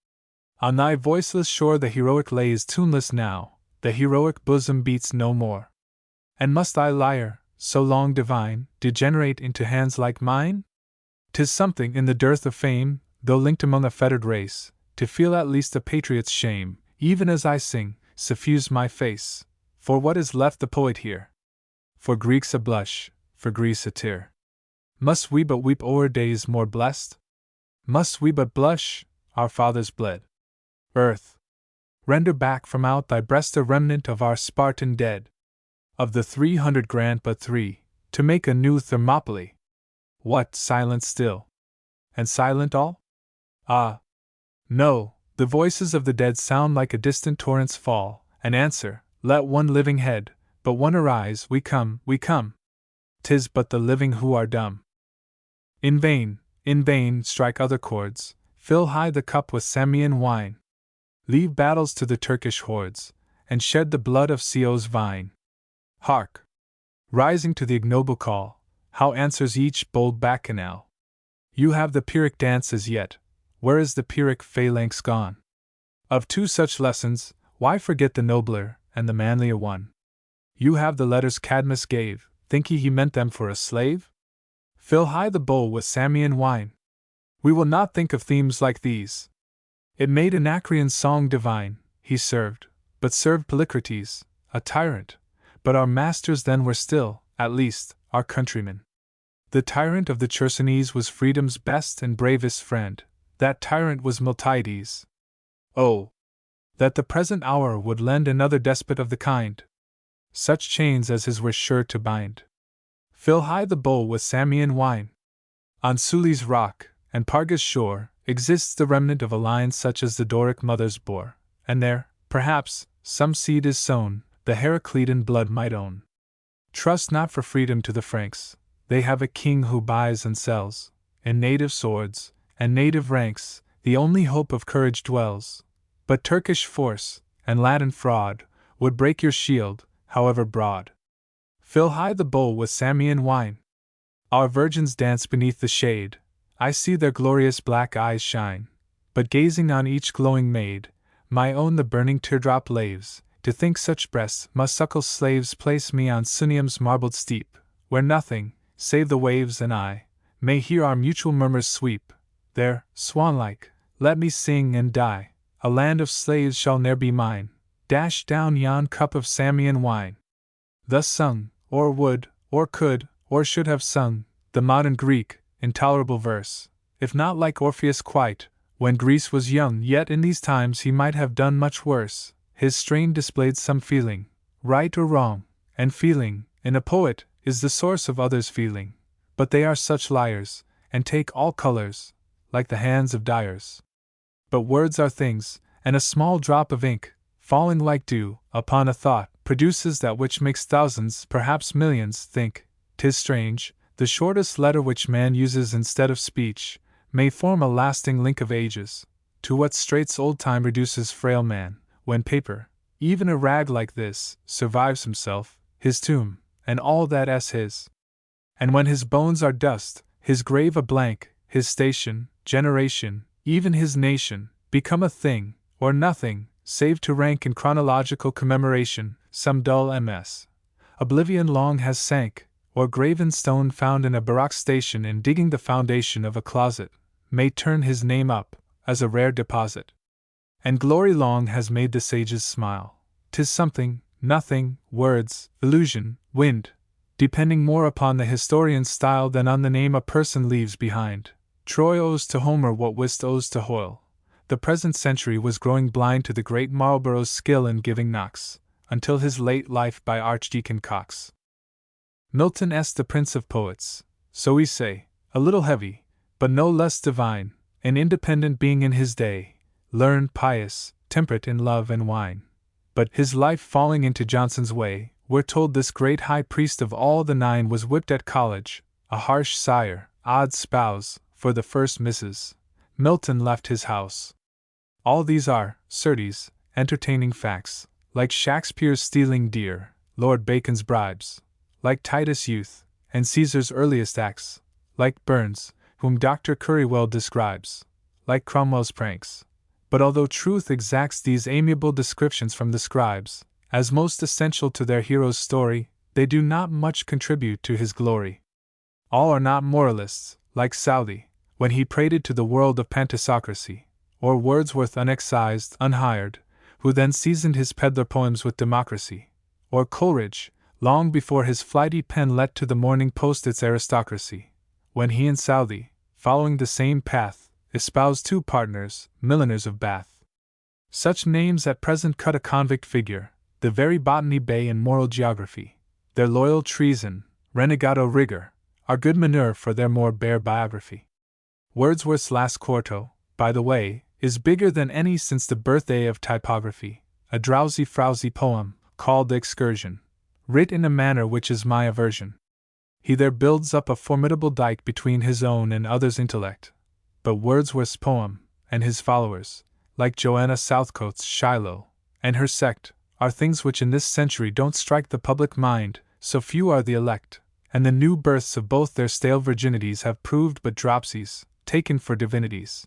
A: On thy voiceless shore the heroic lay is tuneless now, the heroic bosom beats no more. And must thy lyre, so long divine, degenerate into hands like mine? 'Tis something in the dearth of fame, though linked among a fettered race, to feel at least a patriot's shame, even as I sing, suffuse my face. For what is left the poet here? For Greeks a blush, for Greece a tear. Must we but weep o'er days more blessed? Must we but blush? Our fathers bled. Earth, render back from out thy breast a remnant of our Spartan dead. Of the 300 grant but 3, to make a new Thermopylae. What, silent still? And silent all? Ah! No, the voices of the dead sound like a distant torrent's fall, and answer, let one living head, but one arise, we come, we come. 'Tis but the living who are dumb. In vain, strike other chords, fill high the cup with Samian wine. Leave battles to the Turkish hordes, and shed the blood of Sio's vine. Hark! Rising to the ignoble call, how answers each bold bacchanal? You have the Pyrrhic dance as yet, where is the Pyrrhic phalanx gone? Of two such lessons, why forget the nobler and the manlier one? You have the letters Cadmus gave, think ye he meant them for a slave? Fill high the bowl with Samian wine. We will not think of themes like these. It made Anacreon's song divine, he served, but served Polycrates, a tyrant, but our masters then were still, at least, our countrymen. The tyrant of the Chersonese was freedom's best and bravest friend, that tyrant was Miltiades. Oh! That the present hour would lend another despot of the kind! Such chains as his were sure to bind. Fill high the bowl with Samian wine. On Suli's rock, and Parga's shore, exists the remnant of a line such as the Doric mothers bore, and there, perhaps, some seed is sown, the Heraclidan blood might own. Trust not for freedom to the Franks, they have a king who buys and sells, in native swords, and native ranks, the only hope of courage dwells. But Turkish force, and Latin fraud, would break your shield, however broad. Fill high the bowl with Samian wine. Our virgins dance beneath the shade, I see their glorious black eyes shine, but gazing on each glowing maid, my own the burning teardrop laves, to think such breasts must suckle slaves place me on Sunium's marbled steep, where nothing, save the waves and I, may hear our mutual murmurs sweep. There, swan-like, let me sing and die, a land of slaves shall ne'er be mine, dash down yon cup of Samian wine. Thus sung, or would, or could, or should have sung, the modern Greek, intolerable verse, if not like Orpheus quite, when Greece was young, yet in these times he might have done much worse. His strain displayed some feeling, right or wrong, and feeling, in a poet, is the source of others' feeling, but they are such liars, and take all colors, like the hands of dyers. But words are things, and a small drop of ink, falling like dew, upon a thought, produces that which makes thousands, perhaps millions, think. 'Tis strange, the shortest letter which man uses instead of speech may form a lasting link of ages. To what straits old time reduces frail man, when paper, even a rag like this, survives himself, his tomb, and all that is his. And when his bones are dust, his grave a blank, his station, generation, even his nation, become a thing, or nothing, save to rank in chronological commemoration, some dull MS. Oblivion long has sank, or graven stone found in a baroque station in digging the foundation of a closet, may turn his name up, as a rare deposit. And glory long has made the sages smile. 'Tis something, nothing, words, illusion, wind, depending more upon the historian's style than on the name a person leaves behind. Troy owes to Homer what whist owes to Hoyle. The present century was growing blind to the great Marlborough's skill in giving knocks, until his late life by Archdeacon Cox. Milton est the prince of poets, so we say, a little heavy, but no less divine, an independent being in his day, learned, pious, temperate in love and wine. But, his life falling into Johnson's way, we're told this great high priest of all the nine was whipped at college, a harsh sire, odd spouse, for the first Mrs. Milton left his house. All these are, certes, entertaining facts, like Shakespeare's stealing deer, Lord Bacon's bribes, like Titus' youth, and Caesar's earliest acts, like Burns, whom Dr. Currywell describes, like Cromwell's pranks. But although truth exacts these amiable descriptions from the scribes, as most essential to their hero's story, they do not much contribute to his glory. All are not moralists, like Southey, when he prated to the world of pantisocracy, or Wordsworth unexcised, unhired, who then seasoned his peddler poems with democracy, or Coleridge, long before his flighty pen let to the Morning Post its aristocracy, when he and Southey, following the same path, espoused two partners, milliners of Bath. Such names at present cut a convict figure, the very botany bay in moral geography. Their loyal treason, renegado rigor, are good manure for their more bare biography. Wordsworth's last quarto, by the way, is bigger than any since the birthday of typography, a drowsy frowsy poem, called The Excursion, writ in a manner which is my aversion. He there builds up a formidable dike between his own and others' intellect. But Wordsworth's poem, and his followers, like Joanna Southcote's Shiloh, and her sect, are things which in this century don't strike the public mind, so few are the elect, and the new births of both their stale virginities have proved but dropsies, taken for divinities.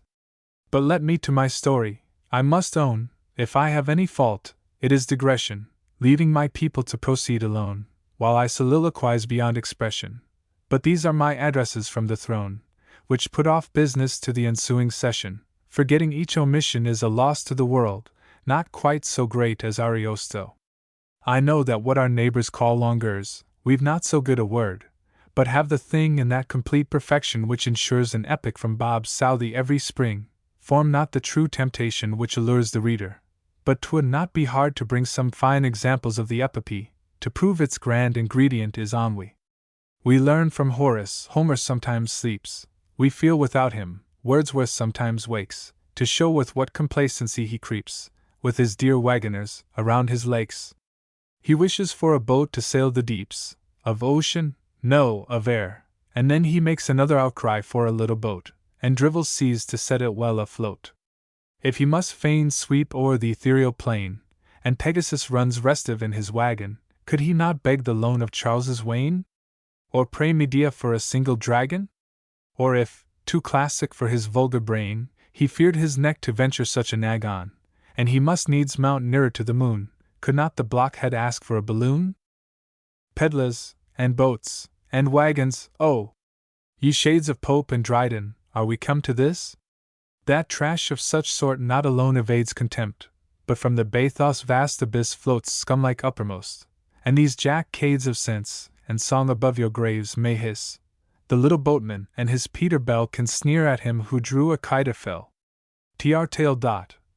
A: But let me to my story. I must own, if I have any fault, it is digression, leaving my people to proceed alone, while I soliloquize beyond expression. But these are my addresses from the throne, which put off business to the ensuing session, forgetting each omission is a loss to the world, not quite so great as Ariosto. I know that what our neighbors call longeurs, we've not so good a word, but have the thing in that complete perfection which ensures an epic from Bob Southey every spring, form not the true temptation which allures the reader. But 'twould not be hard to bring some fine examples of the epopee, to prove its grand ingredient is ennui. We learn from Horace, Homer sometimes sleeps, we feel without him, Wordsworth sometimes wakes, to show with what complacency he creeps, with his dear wagoners, around his lakes. He wishes for a boat to sail the deeps, of ocean, no, of air, and then he makes another outcry for a little boat, and drivels seas to set it well afloat. If he must fain sweep o'er the ethereal plain, and Pegasus runs restive in his wagon, could he not beg the loan of Charles's wain? Or pray Medea for a single dragon? Or if, too classic for his vulgar brain, he feared his neck to venture such a nag on, and he must needs mount nearer to the moon, could not the blockhead ask for a balloon? Pedlars, and boats, and wagons, oh! Ye shades of Pope and Dryden, are we come to this? That trash of such sort not alone evades contempt, but from the bathos vast abyss floats scum-like uppermost, and these jackcades of sense, and song above your graves may hiss. The little boatman and his Peter Bell can sneer at him who drew a kite-a-fell. Tr.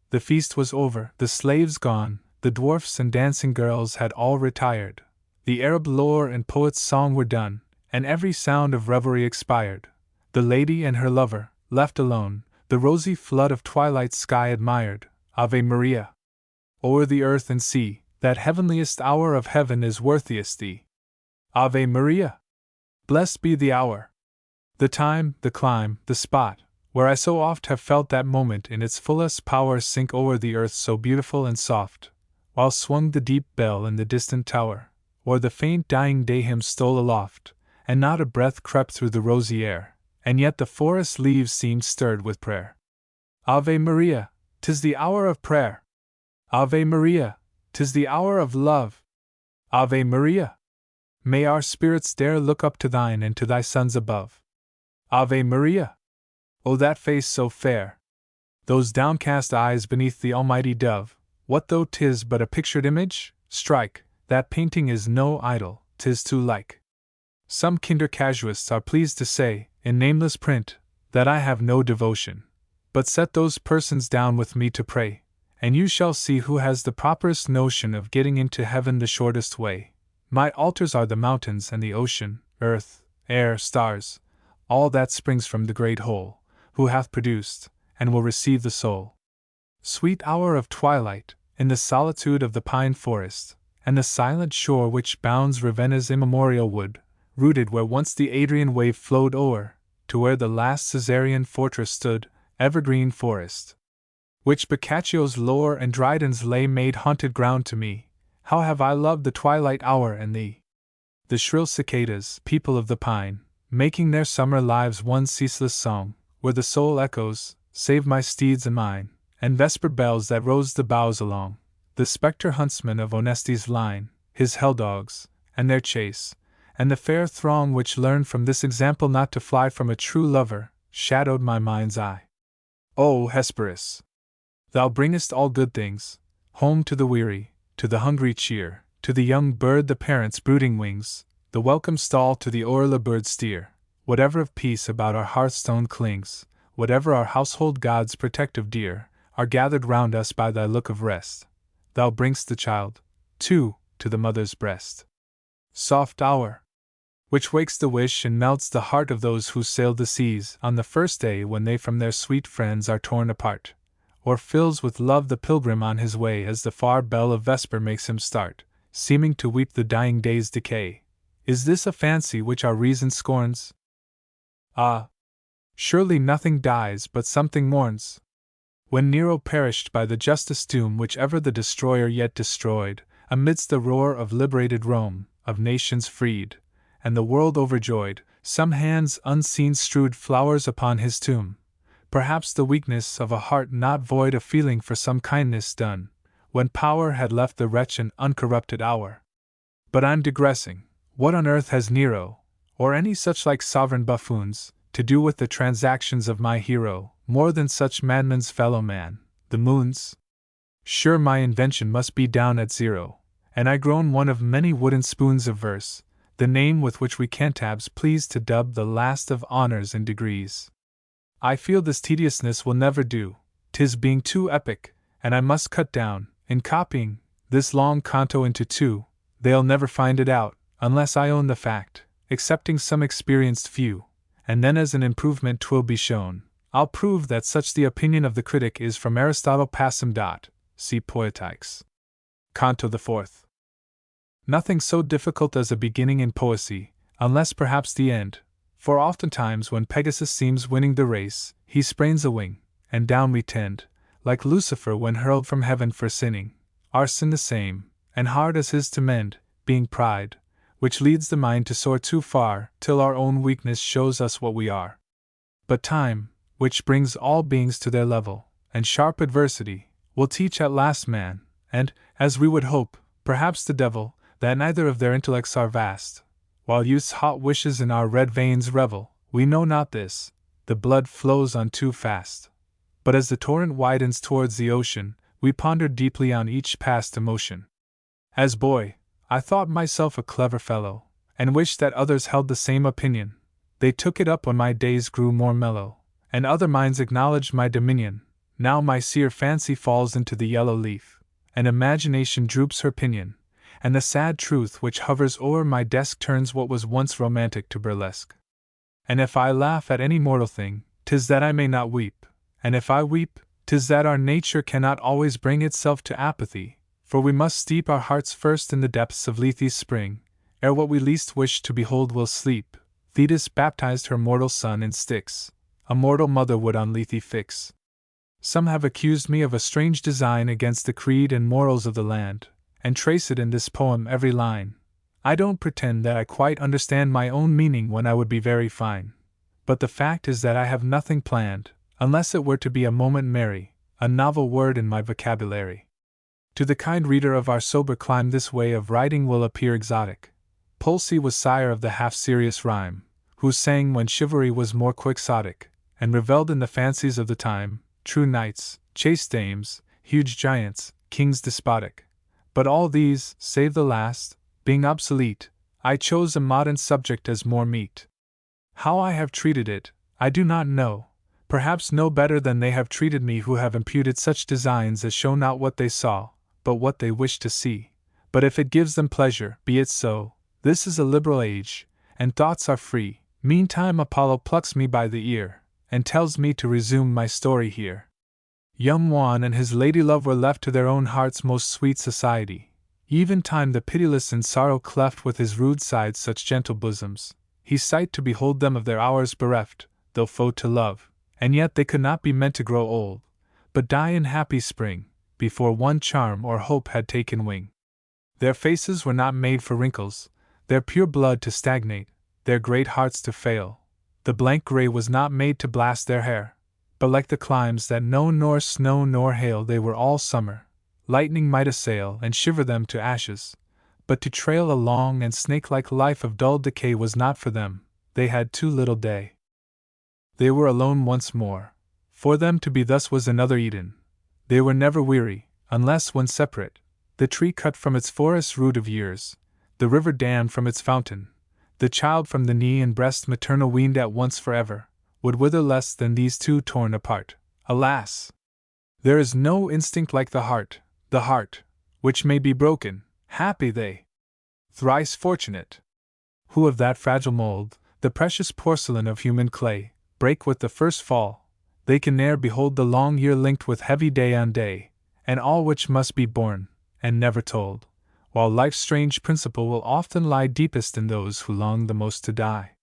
A: The feast was over, the slaves gone, the dwarfs and dancing girls had all retired. The Arab lore and poet's song were done, and every sound of revelry expired. The lady and her lover, left alone, the rosy flood of twilight sky admired. Ave Maria! O'er the earth and sea, that heavenliest hour of heaven is worthiest thee. Ave Maria! Blessed be the hour, the time, the clime, the spot, where I so oft have felt that moment in its fullest power sink o'er the earth so beautiful and soft, while swung the deep bell in the distant tower, or the faint dying day hymn stole aloft, and not a breath crept through the rosy air, and yet the forest leaves seemed stirred with prayer. Ave Maria, 'tis the hour of prayer! Ave Maria, 'tis the hour of love! Ave Maria! May our spirits dare look up to thine and to thy sons above. Ave Maria! O that face so fair! Those downcast eyes beneath the almighty dove, what though 'tis but a pictured image? Strike, that painting is no idol, 'tis too like. Some kinder casuists are pleased to say, in nameless print, that I have no devotion. But set those persons down with me to pray, and you shall see who has the properest notion of getting into heaven the shortest way. My altars are the mountains and the ocean, earth, air, stars, all that springs from the great whole, who hath produced, and will receive the soul. Sweet hour of twilight, in the solitude of the pine forest, and the silent shore which bounds Ravenna's immemorial wood, rooted where once the Adrian wave flowed o'er, to where the last Caesarean fortress stood, evergreen forest, which Boccaccio's lore and Dryden's lay made haunted ground to me. How have I loved the twilight hour and thee! The shrill cicadas, people of the pine, making their summer lives one ceaseless song, where the soul echoes, save my steeds and mine, and vesper bells that rose the boughs along, the spectre huntsman of Onestes' line, his hell-dogs, and their chase, and the fair throng which learned from this example not to fly from a true lover, shadowed my mind's eye. O Hesperus! Thou bringest all good things, home to the weary, to the hungry cheer, to the young bird the parent's brooding wings, the welcome stall to the o'erlabored steer. Whatever of peace about our hearthstone clings, whatever our household gods protective dear, are gathered round us by thy look of rest. Thou bring'st the child, too, to the mother's breast. Soft hour, which wakes the wish and melts the heart of those who sailed the seas on the first day when they from their sweet friends are torn apart, or fills with love the pilgrim on his way as the far bell of vesper makes him start, seeming to weep the dying day's decay. Is this a fancy which our reason scorns? Ah! Surely nothing dies but something mourns. When Nero perished by the justest doom which ever the destroyer yet destroyed, amidst the roar of liberated Rome, of nations freed, and the world overjoyed, some hands unseen strewed flowers upon his tomb. Perhaps the weakness of a heart not void of feeling for some kindness done, when power had left the wretch an uncorrupted hour. But I'm digressing. What on earth has Nero, or any such like sovereign buffoons, to do with the transactions of my hero, more than such madman's fellow man, the moons? Sure my invention must be down at zero, and I grown one of many wooden spoons of verse, the name with which we cantabs please to dub the last of honors and degrees. I feel this tediousness will never do, 'tis being too epic, and I must cut down, in copying, this long canto into two. They'll never find it out, unless I own the fact, excepting some experienced few, and then as an improvement 'twill be shown, I'll prove that such the opinion of the critic is from Aristotle passum dot, see Poetics. Canto the Fourth. Nothing so difficult as a beginning in poesy, unless perhaps the end, for oftentimes when Pegasus seems winning the race, he sprains a wing, and down we tend, like Lucifer when hurled from heaven for sinning, our sin the same, and hard as his to mend, being pride, which leads the mind to soar too far, till our own weakness shows us what we are. But time, which brings all beings to their level, and sharp adversity, will teach at last man, and, as we would hope, perhaps the devil, that neither of their intellects are vast. While youth's hot wishes in our red veins revel, we know not this, the blood flows on too fast. But as the torrent widens towards the ocean, we ponder deeply on each past emotion. As boy, I thought myself a clever fellow, and wished that others held the same opinion. They took it up when my days grew more mellow, and other minds acknowledged my dominion. Now my seer fancy falls into the yellow leaf, and imagination droops her pinion, and the sad truth which hovers o'er my desk turns what was once romantic to burlesque. And if I laugh at any mortal thing, 'tis that I may not weep, and if I weep, 'tis that our nature cannot always bring itself to apathy, For we must steep our hearts first in the depths of Lethe's spring, ere what we least wish to behold will sleep. Thetis baptized her mortal son in Styx, a mortal mother would on Lethe fix. Some have accused me of a strange design against the creed and morals of the land, and trace it in this poem every line. I don't pretend that I quite understand my own meaning when I would be very fine. But the fact is that I have nothing planned, unless it were to be a moment merry, a novel word in my vocabulary. To the kind reader of our sober clime this way of writing will appear exotic. Pulcy was sire of the half-serious rhyme, who sang when chivalry was more quixotic, and revelled in the fancies of the time, true knights, chaste dames, huge giants, kings despotic. But all these, save the last, being obsolete, I chose a modern subject as more meet. How I have treated it, I do not know, perhaps no better than they have treated me who have imputed such designs as show not what they saw, but what they wish to see. But if it gives them pleasure, be it so. This is a liberal age, and thoughts are free. Meantime Apollo plucks me by the ear, and tells me to resume my story here. Young Juan and his lady-love were left to their own heart's most sweet society. Eventime the pitiless in sorrow cleft with his rude side such gentle bosoms. He sighed to behold them of their hours bereft, though foe to love, and yet they could not be meant to grow old, but die in happy spring, before one charm or hope had taken wing. Their faces were not made for wrinkles, their pure blood to stagnate, their great hearts to fail. The blank grey was not made to blast their hair, but like the climes that know nor snow nor hail they were all summer. Lightning might assail and shiver them to ashes, but to trail a long and snake-like life of dull decay was not for them. They had too little day. They were alone once more. For them to be thus was another Eden. They were never weary, unless when separate, the tree cut from its forest root of years, the river dammed from its fountain, the child from the knee and breast maternal weaned at once forever, would wither less than these two torn apart. Alas! There is no instinct like the heart, which may be broken. Happy they! Thrice fortunate! Who of that fragile mold, the precious porcelain of human clay, break with the first fall. They can ne'er behold the long year linked with heavy day on day, and all which must be borne, and never told, while life's strange principle will often lie deepest in those who long the most to die.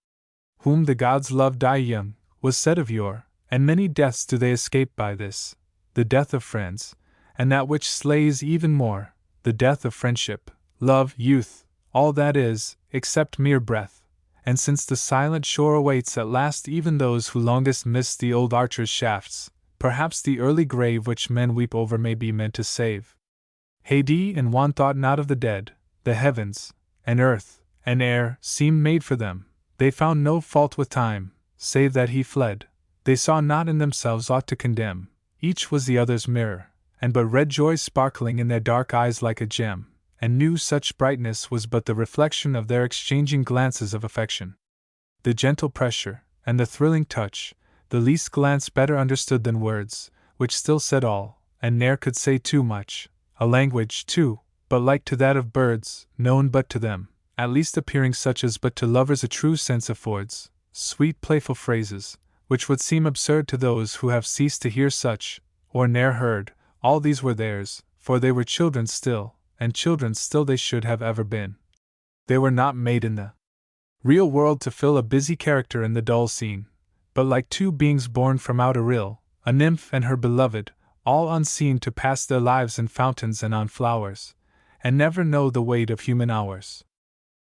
A: Whom the gods love die young, was said of yore, and many deaths do they escape by this, the death of friends, and that which slays even more, the death of friendship, love, youth, all that is, except mere breath. And since the silent shore awaits at last even those who longest miss the old archer's shafts, perhaps the early grave which men weep over may be meant to save. Hades and Juan thought not of the dead. The heavens, and earth, and air seemed made for them. They found no fault with time, save that he fled. They saw not in themselves aught to condemn. Each was the other's mirror, and but read joy sparkling in their dark eyes like a gem, and knew such brightness was but the reflection of their exchanging glances of affection. The gentle pressure, and the thrilling touch, the least glance better understood than words, which still said all, and ne'er could say too much. A language, too, but like to that of birds, known but to them, at least appearing such as but to lovers a true sense affords, sweet playful phrases, which would seem absurd to those who have ceased to hear such, or ne'er heard. All these were theirs, for they were children still, and children still they should have ever been. They were not made in the real world to fill a busy character in the dull scene, but like two beings born from out a rill, a nymph and her beloved, all unseen to pass their lives in fountains and on flowers, and never know the weight of human hours.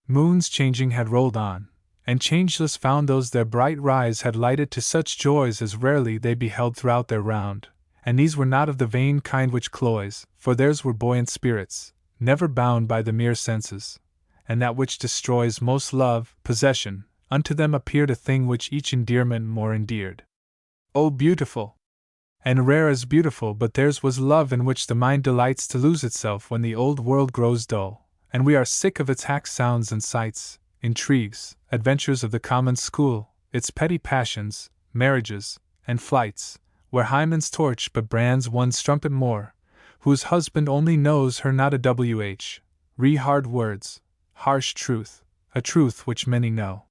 A: Moons changing had rolled on, and changeless found those their bright rise had lighted to such joys as rarely they beheld throughout their round, and these were not of the vain kind which cloys, for theirs were buoyant spirits, never bound by the mere senses, and that which destroys most love, possession, unto them appeared a thing which each endearment more endeared. Oh, beautiful! And rare as beautiful, but theirs was love in which the mind delights to lose itself when the old world grows dull, and we are sick of its hack sounds and sights, intrigues, adventures of the common school, its petty passions, marriages, and flights, where Hymen's torch but brands one strumpet more, whose husband only knows her not a hard words, harsh truth, a truth which many know.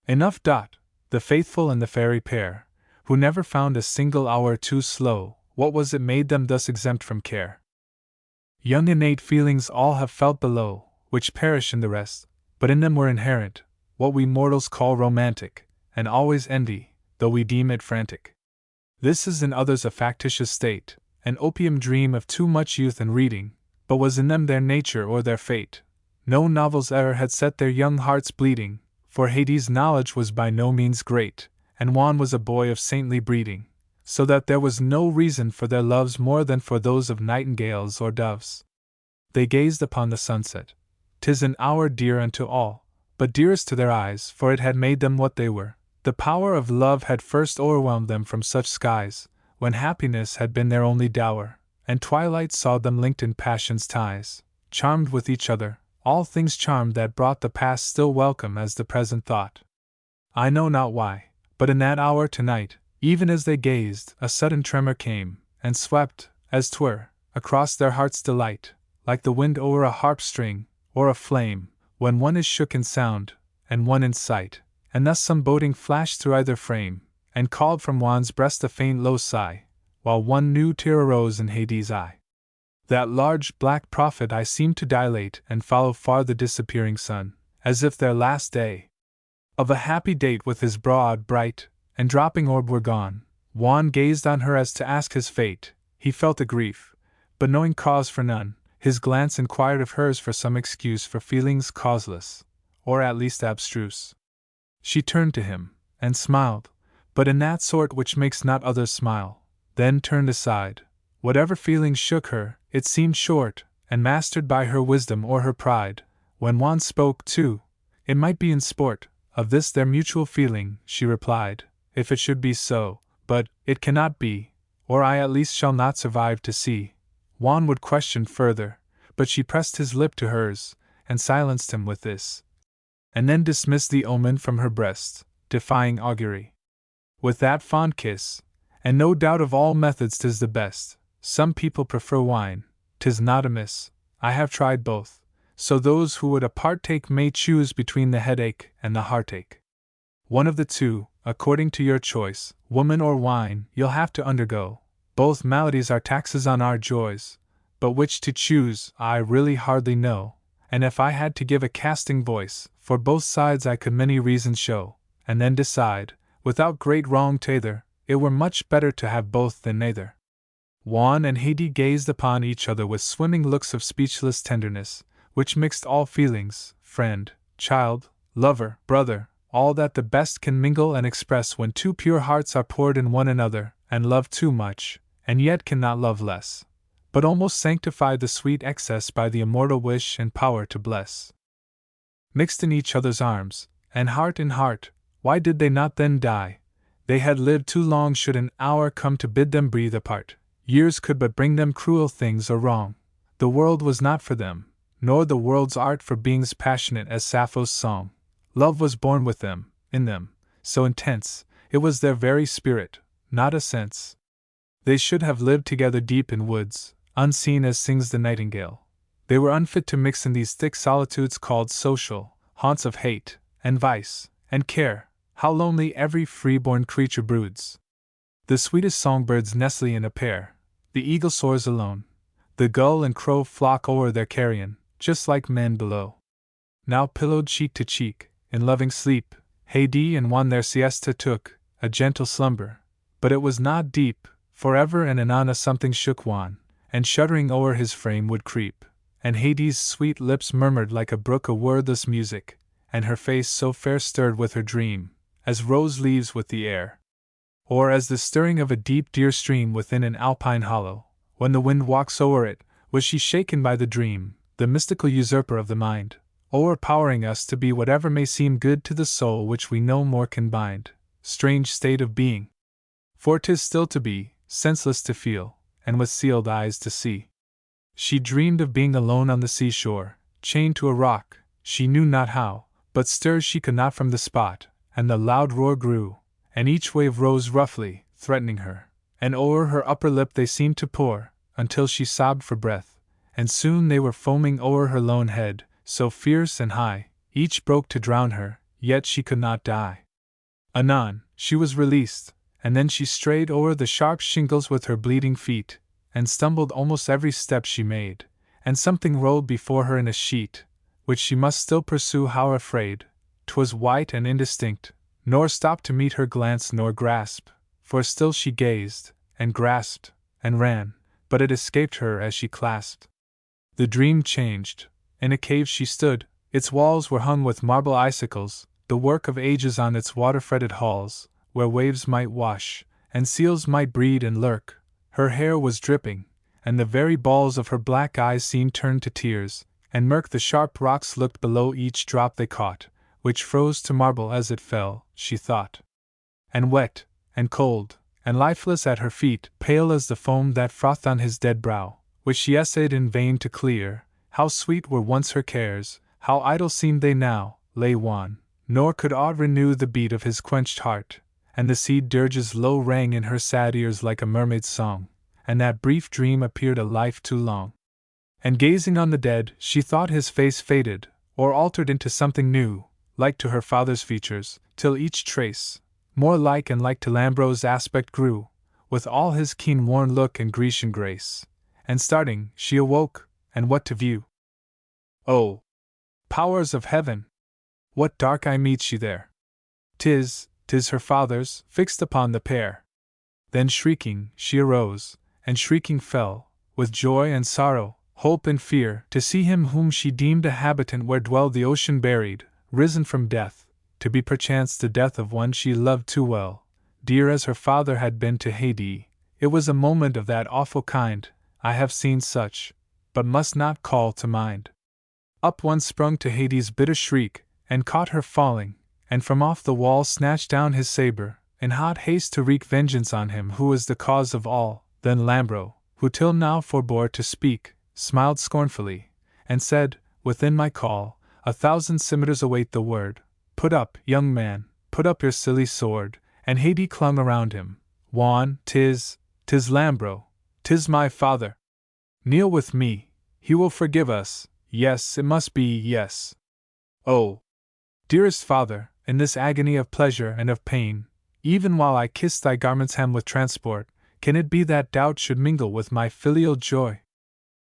A: Enough. The faithful and the fairy pair, who never found a single hour too slow, what was it made them thus exempt from care? Young innate feelings all have felt below, which perish in the rest, but in them were inherent, what we mortals call romantic, and always envy, though we deem it frantic. This is in others a factitious state, an opium dream of too much youth and reading, but was in them their nature or their fate. No novels e'er had set their young hearts bleeding, for Hades' knowledge was by no means great, and Juan was a boy of saintly breeding, so that there was no reason for their loves more than for those of nightingales or doves. They gazed upon the sunset. 'Tis an hour dear unto all, but dearest to their eyes, for it had made them what they were. The power of love had first o'erwhelmed them from such skies, when happiness had been their only dower, and twilight saw them linked in passion's ties, charmed with each other, all things charmed that brought the past still welcome as the present thought. I know not why, but in that hour tonight, even as they gazed, a sudden tremor came, and swept, as 'twere, across their heart's delight, like the wind o'er a harp string, or a flame, when one is shook in sound, and one in sight, and thus some boding flashed through either frame, and called from Juan's breast a faint low sigh, while one new tear arose in Hades' eye. That large black prophet eye seemed to dilate and follow far the disappearing sun, as if their last day of a happy date with his broad, bright, and dropping orb were gone. Juan gazed on her as to ask his fate. He felt a grief, but knowing cause for none, his glance inquired of hers for some excuse for feelings causeless, or at least abstruse. She turned to him, and smiled, but in that sort which makes not others smile, then turned aside. Whatever feeling shook her, it seemed short, and mastered by her wisdom or her pride. When Juan spoke, too, it might be in sport, of this their mutual feeling, she replied, if it should be so, but it cannot be, or I at least shall not survive to see. Juan would question further, but she pressed his lip to hers, and silenced him with this, and then dismissed the omen from her breast, defying augury. With that fond kiss, and no doubt of all methods 'tis the best. Some people prefer wine, 'tis not amiss, I have tried both, so those who would a part take may choose between the headache and the heartache. One of the two, according to your choice, woman or wine, you'll have to undergo. Both maladies are taxes on our joys, but which to choose I really hardly know, and if I had to give a casting voice, for both sides I could many reasons show, and then decide, without great wrong t'other, it were much better to have both than neither. Juan and Hades gazed upon each other with swimming looks of speechless tenderness, which mixed all feelings, friend, child, lover, brother, all that the best can mingle and express when two pure hearts are poured in one another, and love too much, and yet cannot love less, but almost sanctify the sweet excess by the immortal wish and power to bless. Mixed in each other's arms, and heart in heart, why did they not then die? They had lived too long should an hour come to bid them breathe apart. Years could but bring them cruel things or wrong. The world was not for them, nor the world's art for beings passionate as Sappho's song. Love was born with them, in them, so intense, it was their very spirit, not a sense. They should have lived together deep in woods, unseen as sings the nightingale. They were unfit to mix in these thick solitudes called social, haunts of hate, and vice, and care. How lonely every free-born creature broods. The sweetest songbirds nestly in a pair, the eagle soars alone, the gull and crow flock o'er their carrion, just like men below. Now pillowed cheek to cheek, in loving sleep, Hades and Juan their siesta took, a gentle slumber, but it was not deep, for ever and anon a something shook Juan, and shuddering o'er his frame would creep, and Hades' sweet lips murmured like a brook a wordless music, and her face so fair stirred with her dream, as rose leaves with the air, or as the stirring of a deep dear stream within an alpine hollow, when the wind walks o'er it, was she shaken by the dream, the mystical usurper of the mind, o'erpowering us to be whatever may seem good to the soul which we no more can bind. Strange state of being! For 'tis still to be, senseless to feel, and with sealed eyes to see. She dreamed of being alone on the seashore, chained to a rock, she knew not how, but stir she could not from the spot, and the loud roar grew, and each wave rose roughly, threatening her, and o'er her upper lip they seemed to pour, until she sobbed for breath, and soon they were foaming o'er her lone head, so fierce and high, each broke to drown her, yet she could not die. Anon, she was released, and then she strayed o'er the sharp shingles with her bleeding feet, and stumbled almost every step she made, and something rolled before her in a sheet, which she must still pursue how afraid. 'Twas white and indistinct, nor stopped to meet her glance nor grasp, for still she gazed, and grasped, and ran, but it escaped her as she clasped. The dream changed. In a cave she stood, its walls were hung with marble icicles, the work of ages on its water-fretted halls, where waves might wash, and seals might breed and lurk. Her hair was dripping, and the very balls of her black eyes seemed turned to tears, and murk the sharp rocks looked below each drop they caught, which froze to marble as it fell, she thought. And wet, and cold, and lifeless at her feet, pale as the foam that frothed on his dead brow, which she essayed in vain to clear, how sweet were once her cares, how idle seemed they now, lay Juan, nor could aught renew the beat of his quenched heart, and the sea dirges low rang in her sad ears like a mermaid's song, and that brief dream appeared a life too long. And gazing on the dead, she thought his face faded, or altered into something new, like to her father's features, till each trace, more like and like to Lambro's aspect grew, with all his keen worn look and Grecian grace. And starting, she awoke, and what to view? Oh, powers of heaven! What dark eye meets she there? 'Tis her father's, fixed upon the pair. Then shrieking, she arose, and shrieking fell, with joy and sorrow, hope and fear, to see him whom she deemed a habitant where dwelled the ocean buried, risen from death, to be perchance the death of one she loved too well, dear as her father had been to Hades. It was a moment of that awful kind, I have seen such, but must not call to mind. Up one sprung to Hades' bitter shriek, and caught her falling, and from off the wall snatched down his saber, in hot haste to wreak vengeance on him who was the cause of all. Then Lambro, who till now forbore to speak, smiled scornfully, and said, within my call, 1,000 scimitars await the word. Put up, young man, put up your silly sword. And Hades clung around him. Juan, 'tis Lambro, 'tis my father. Kneel with me, he will forgive us, yes, it must be, yes. Oh, dearest father, in this agony of pleasure and of pain, even while I kiss thy garment's hem with transport, can it be that doubt should mingle with my filial joy?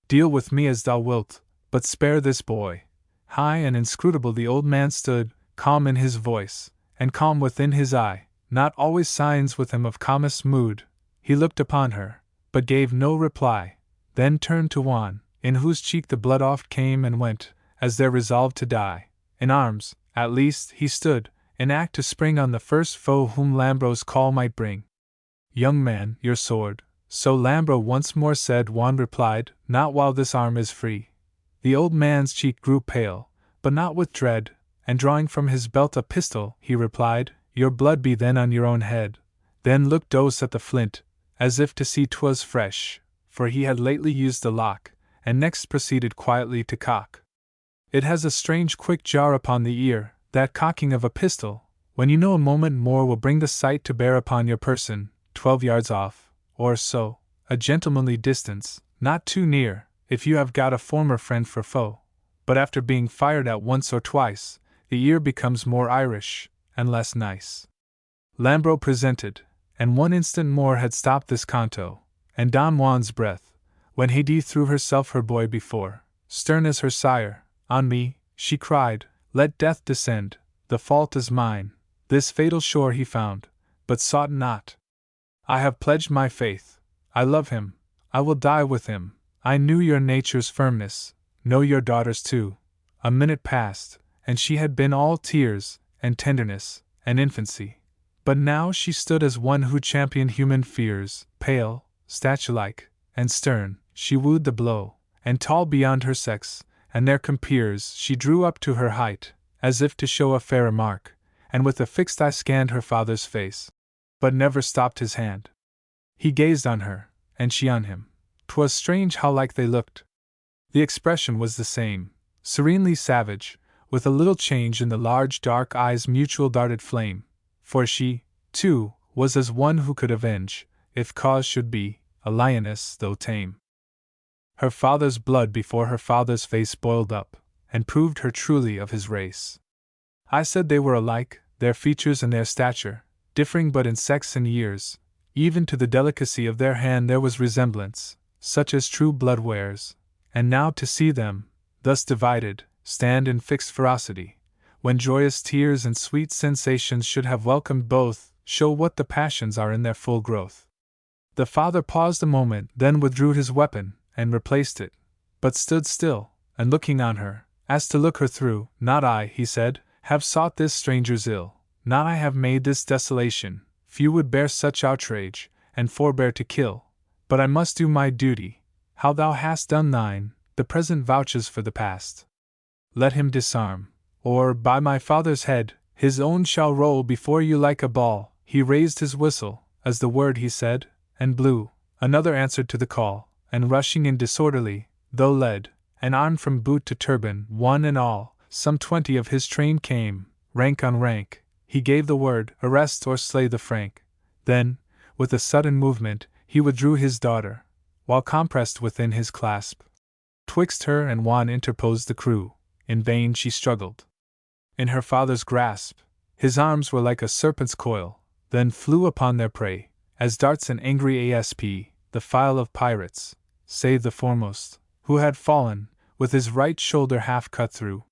A: Deal with me as thou wilt, but spare this boy. High and inscrutable the old man stood, calm in his voice, and calm within his eye, not always signs with him of calmest mood. He looked upon her, but gave no reply, then turned to Juan, in whose cheek the blood oft came and went, as there resolved to die. In arms, at least, he stood, in act to spring on the first foe whom Lambro's call might bring. Young man, your sword. So Lambro once more said. Juan replied, not while this arm is free. The old man's cheek grew pale, but not with dread, and drawing from his belt a pistol, he replied, your blood be then on your own head. Then looked Dos at the flint, as if to see 'twas fresh, for he had lately used the lock, and next proceeded quietly to cock. It has a strange quick jar upon the ear, that cocking of a pistol, when you know a moment more will bring the sight to bear upon your person, 12 yards off, or so, a gentlemanly distance, not too near, if you have got a former friend for foe. But after being fired at once or twice, the ear becomes more Irish, and less nice. Lambro presented, and one instant more had stopped this canto, and Don Juan's breath, when Hades threw herself her boy before, stern as her sire. On me, she cried, let death descend, the fault is mine. This fatal shore he found, but sought not. I have pledged my faith, I love him, I will die with him. I knew your nature's firmness, know your daughter's too. A minute passed, and she had been all tears, and tenderness, and infancy. But now she stood as one who championed human fears, pale, statue-like, and stern. She wooed the blow, and tall beyond her sex, and their compeers, she drew up to her height, as if to show a fairer mark, and with a fixed eye scanned her father's face, but never stopped his hand. He gazed on her, and she on him. 'Twas strange how like they looked. The expression was the same, serenely savage, with a little change in the large dark eyes' mutual darted flame, for she, too, was as one who could avenge, if cause should be, a lioness though tame. Her father's blood before her father's face boiled up, and proved her truly of his race. I said they were alike, their features and their stature, differing but in sex and years, even to the delicacy of their hand there was resemblance, such as true blood wears, and now to see them, thus divided, stand in fixed ferocity, when joyous tears and sweet sensations should have welcomed both, show what the passions are in their full growth. The father paused a moment, then withdrew his weapon, and replaced it, but stood still, and looking on her, as to look her through. Not I, he said, have sought this stranger's ill, not I have made this desolation, few would bear such outrage, and forbear to kill, but I must do my duty. How thou hast done thine, the present vouches for the past. Let him disarm, or, by my father's head, his own shall roll before you like a ball. He raised his whistle, as the word he said, and blew. Another answered to the call, and rushing in disorderly, though led, and armed from boot to turban, one and all, some 20 of his train came, rank on rank. He gave the word, arrest or slay the Frank. Then, with a sudden movement, he withdrew his daughter, while compressed within his clasp. Twixt her and Juan interposed the crew. In vain she struggled. In her father's grasp, his arms were like a serpent's coil, then flew upon their prey, as darts an angry asp, the file of pirates, save the foremost, who had fallen, with his right shoulder half cut through.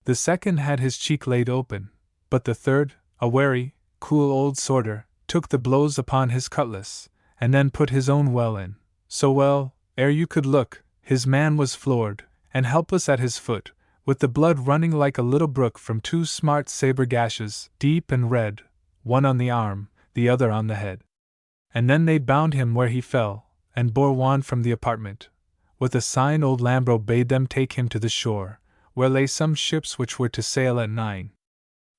A: The second had his cheek laid open, but the third, a wary, cool old sworder, took the blows upon his cutlass, and then put his own well in, so well, ere you could look, his man was floored, and helpless at his foot, with the blood running like a little brook from 2 smart saber gashes, deep and red, one on the arm, the other on the head. And then they bound him where he fell, and bore Juan from the apartment. With a sign old Lambro bade them take him to the shore, where lay some ships which were to sail at 9.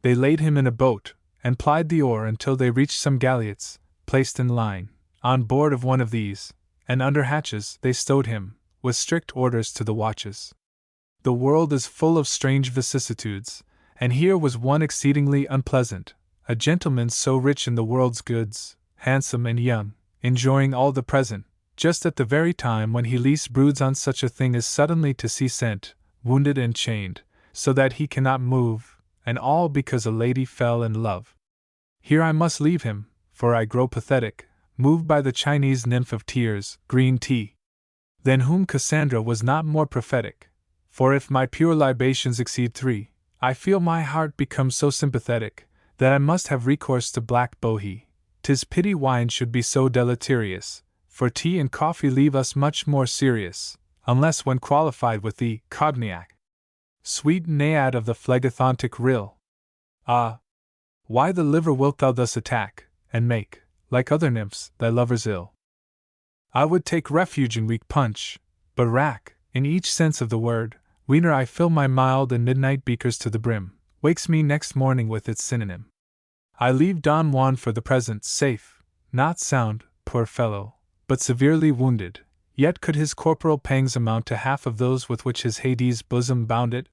A: They laid him in a boat, and plied the oar until they reached some galliots, placed in line, on board of one of these, and under hatches they stowed him, with strict orders to the watches. The world is full of strange vicissitudes, and here was one exceedingly unpleasant, a gentleman so rich in the world's goods, handsome and young, enjoying all the present, just at the very time when he least broods on such a thing as suddenly to see sent, wounded and chained, so that he cannot move, and all because a lady fell in love. Here I must leave him, for I grow pathetic, moved by the Chinese nymph of tears, green tea. Than whom Cassandra was not more prophetic, for if my pure libations exceed 3, I feel my heart become so sympathetic, that I must have recourse to black bohea. 'Tis pity wine should be so deleterious, for tea and coffee leave us much more serious, unless when qualified with the cognac. Sweet naiad of the phlegethontic rill! Ah! Why the liver wilt thou thus attack, and make, like other nymphs, thy lovers ill? I would take refuge in weak punch, but rack, in each sense of the word, wiener I fill my mild and midnight beakers to the brim, wakes me next morning with its synonym. I leave Don Juan for the present safe, not sound, poor fellow, but severely wounded, yet could his corporal pangs amount to half of those with which his Hades bosom bounded?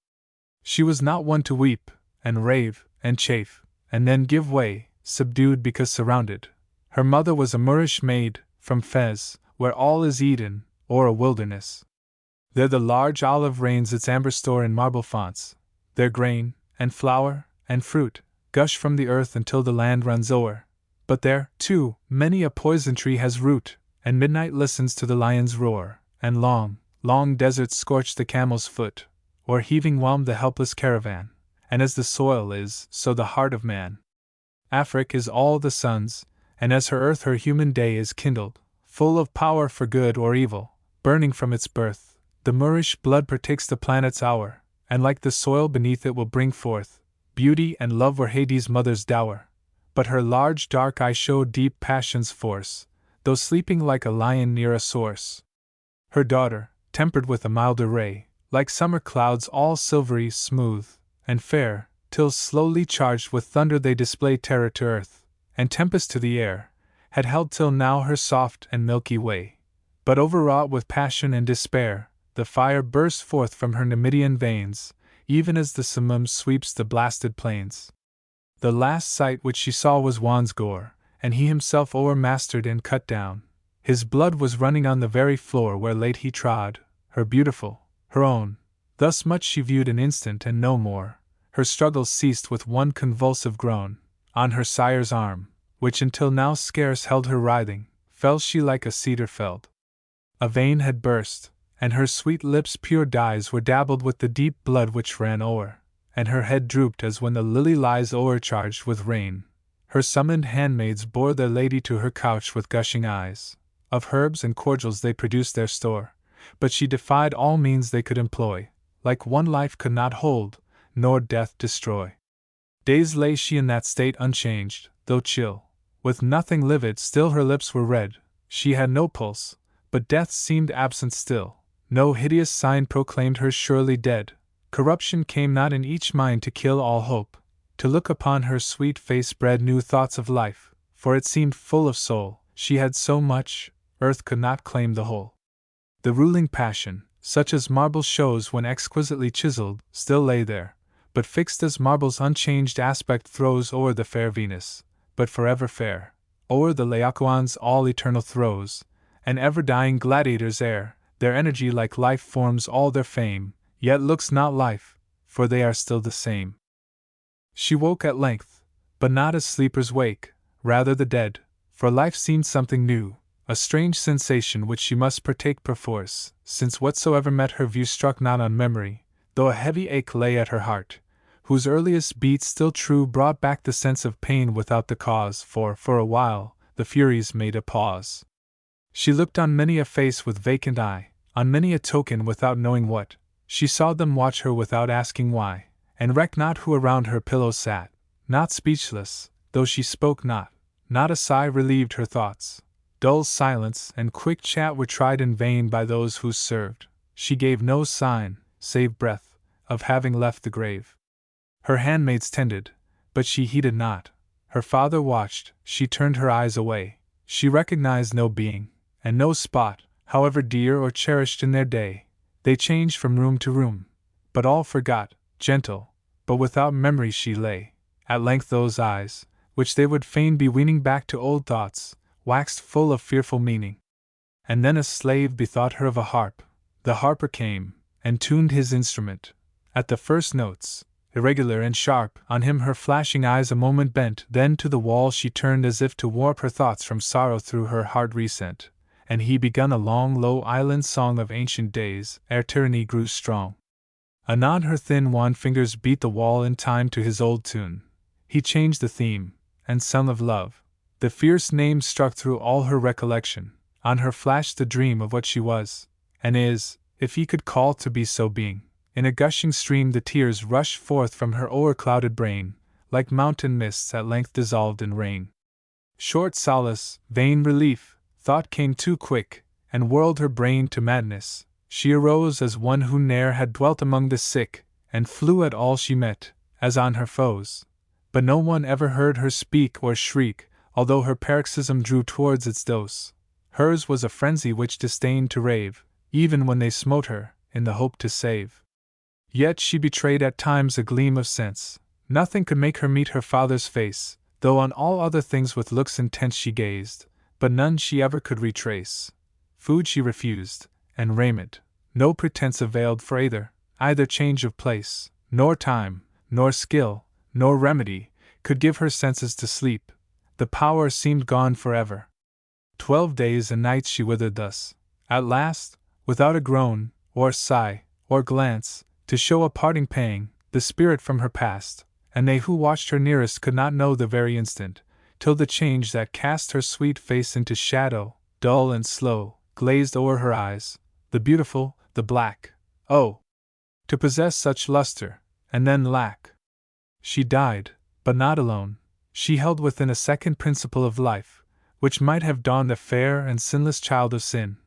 A: She was not one to weep, and rave, and chafe, and then give way, subdued because surrounded. Her mother was a Moorish maid, from Fez, where all is Eden, or a wilderness. There the large olive rains its amber store in marble fonts, their grain, and flower, and fruit, gush from the earth until the land runs o'er. But there, too, many a poison tree has root, and midnight listens to the lion's roar, and long, long deserts scorch the camel's foot, or heaving whelm the helpless caravan, and as the soil is, so the heart of man. Afric is all the sun's, and as her earth her human day is kindled, full of power for good or evil, burning from its birth, the Moorish blood partakes the planet's hour, and like the soil beneath it will bring forth, beauty and love were Hades' mother's dower. But her large dark eye showed deep passion's force, though sleeping like a lion near a source. Her daughter, tempered with a milder ray, like summer clouds all silvery, smooth, and fair, till slowly charged with thunder they display terror to earth, and tempest to the air, had held till now her soft and milky way. But overwrought with passion and despair, the fire burst forth from her Numidian veins, even as the Samum sweeps the blasted plains. The last sight which she saw was Juan's gore, and he himself o'ermastered and cut down. His blood was running on the very floor where late he trod, her beautiful, her own. Thus much she viewed an instant and no more. Her struggles ceased with one convulsive groan. On her sire's arm, which until now scarce held her writhing, fell she like a cedar felled. A vein had burst, and her sweet lips' pure dyes were dabbled with the deep blood which ran o'er, and her head drooped as when the lily lies o'ercharged with rain. Her summoned handmaids bore their lady to her couch with gushing eyes. Of herbs and cordials they produced their store, but she defied all means they could employ. Like one life could not hold, nor death destroy. Days lay she in that state unchanged, though chill. With nothing livid, still her lips were red. She had no pulse, but death seemed absent still. No hideous sign proclaimed her surely dead. Corruption came not in each mind to kill all hope. To look upon her sweet face bred new thoughts of life, for it seemed full of soul. She had so much, earth could not claim the whole. The ruling passion, such as marble shows when exquisitely chiseled, still lay there, but fixed as marble's unchanged aspect throws o'er the fair Venus, but forever fair, o'er the Laocoon's all eternal throes, and ever-dying gladiators ere, their energy like life forms all their fame, yet looks not life, for they are still the same. She woke at length, but not as sleepers wake, rather the dead, for life seemed something new, a strange sensation which she must partake perforce, since whatsoever met her view struck not on memory, though a heavy ache lay at her heart, whose earliest beat still true brought back the sense of pain without the cause, for a while, the Furies made a pause. She looked on many a face with vacant eye, on many a token without knowing what, she saw them watch her without asking why, and recked not who around her pillow sat, not speechless, though she spoke not a sigh relieved her thoughts. Dull silence and quick chat were tried in vain by those who served. She gave no sign, save breath, of having left the grave. Her handmaids tended, but she heeded not. Her father watched, she turned her eyes away. She recognized no being, and no spot, however dear or cherished in their day. They changed from room to room, but all forgot, gentle, but without memory she lay. At length those eyes, which they would fain be weaning back to old thoughts, waxed full of fearful meaning. And then a slave bethought her of a harp. The harper came, and tuned his instrument. At the first notes, irregular and sharp, on him her flashing eyes a moment bent, then to the wall she turned as if to warp her thoughts from sorrow through her heart resent, and he begun a long low island song of ancient days, ere tyranny grew strong. Anon her thin wan fingers beat the wall in time to his old tune. He changed the theme, and sung of love. The fierce name struck through all her recollection, on her flashed the dream of what she was, and is, if he could call to be so being. In a gushing stream the tears rushed forth from her o'erclouded brain, like mountain mists at length dissolved in rain. Short solace, vain relief, thought came too quick, and whirled her brain to madness. She arose as one who ne'er had dwelt among the sick, and flew at all she met, as on her foes. But no one ever heard her speak or shriek, although her paroxysm drew towards its dose. Hers was a frenzy which disdained to rave, even when they smote her, in the hope to save. Yet she betrayed at times a gleam of sense. Nothing could make her meet her father's face, though on all other things with looks intense she gazed, but none she ever could retrace. Food she refused, and raiment. No pretense availed for either change of place, nor time, nor skill, nor remedy, could give her senses to sleep. The power seemed gone forever. 12 days and nights she withered thus. At last, without a groan, or sigh, or glance, to show a parting pang, the spirit from her passed, and they who watched her nearest could not know the very instant, till the change that cast her sweet face into shadow, dull and slow, glazed o'er her eyes, the beautiful, the black. Oh! To possess such luster, and then lack. She died, but not alone. She held within a second principle of life, which might have dawned a fair and sinless child of sin,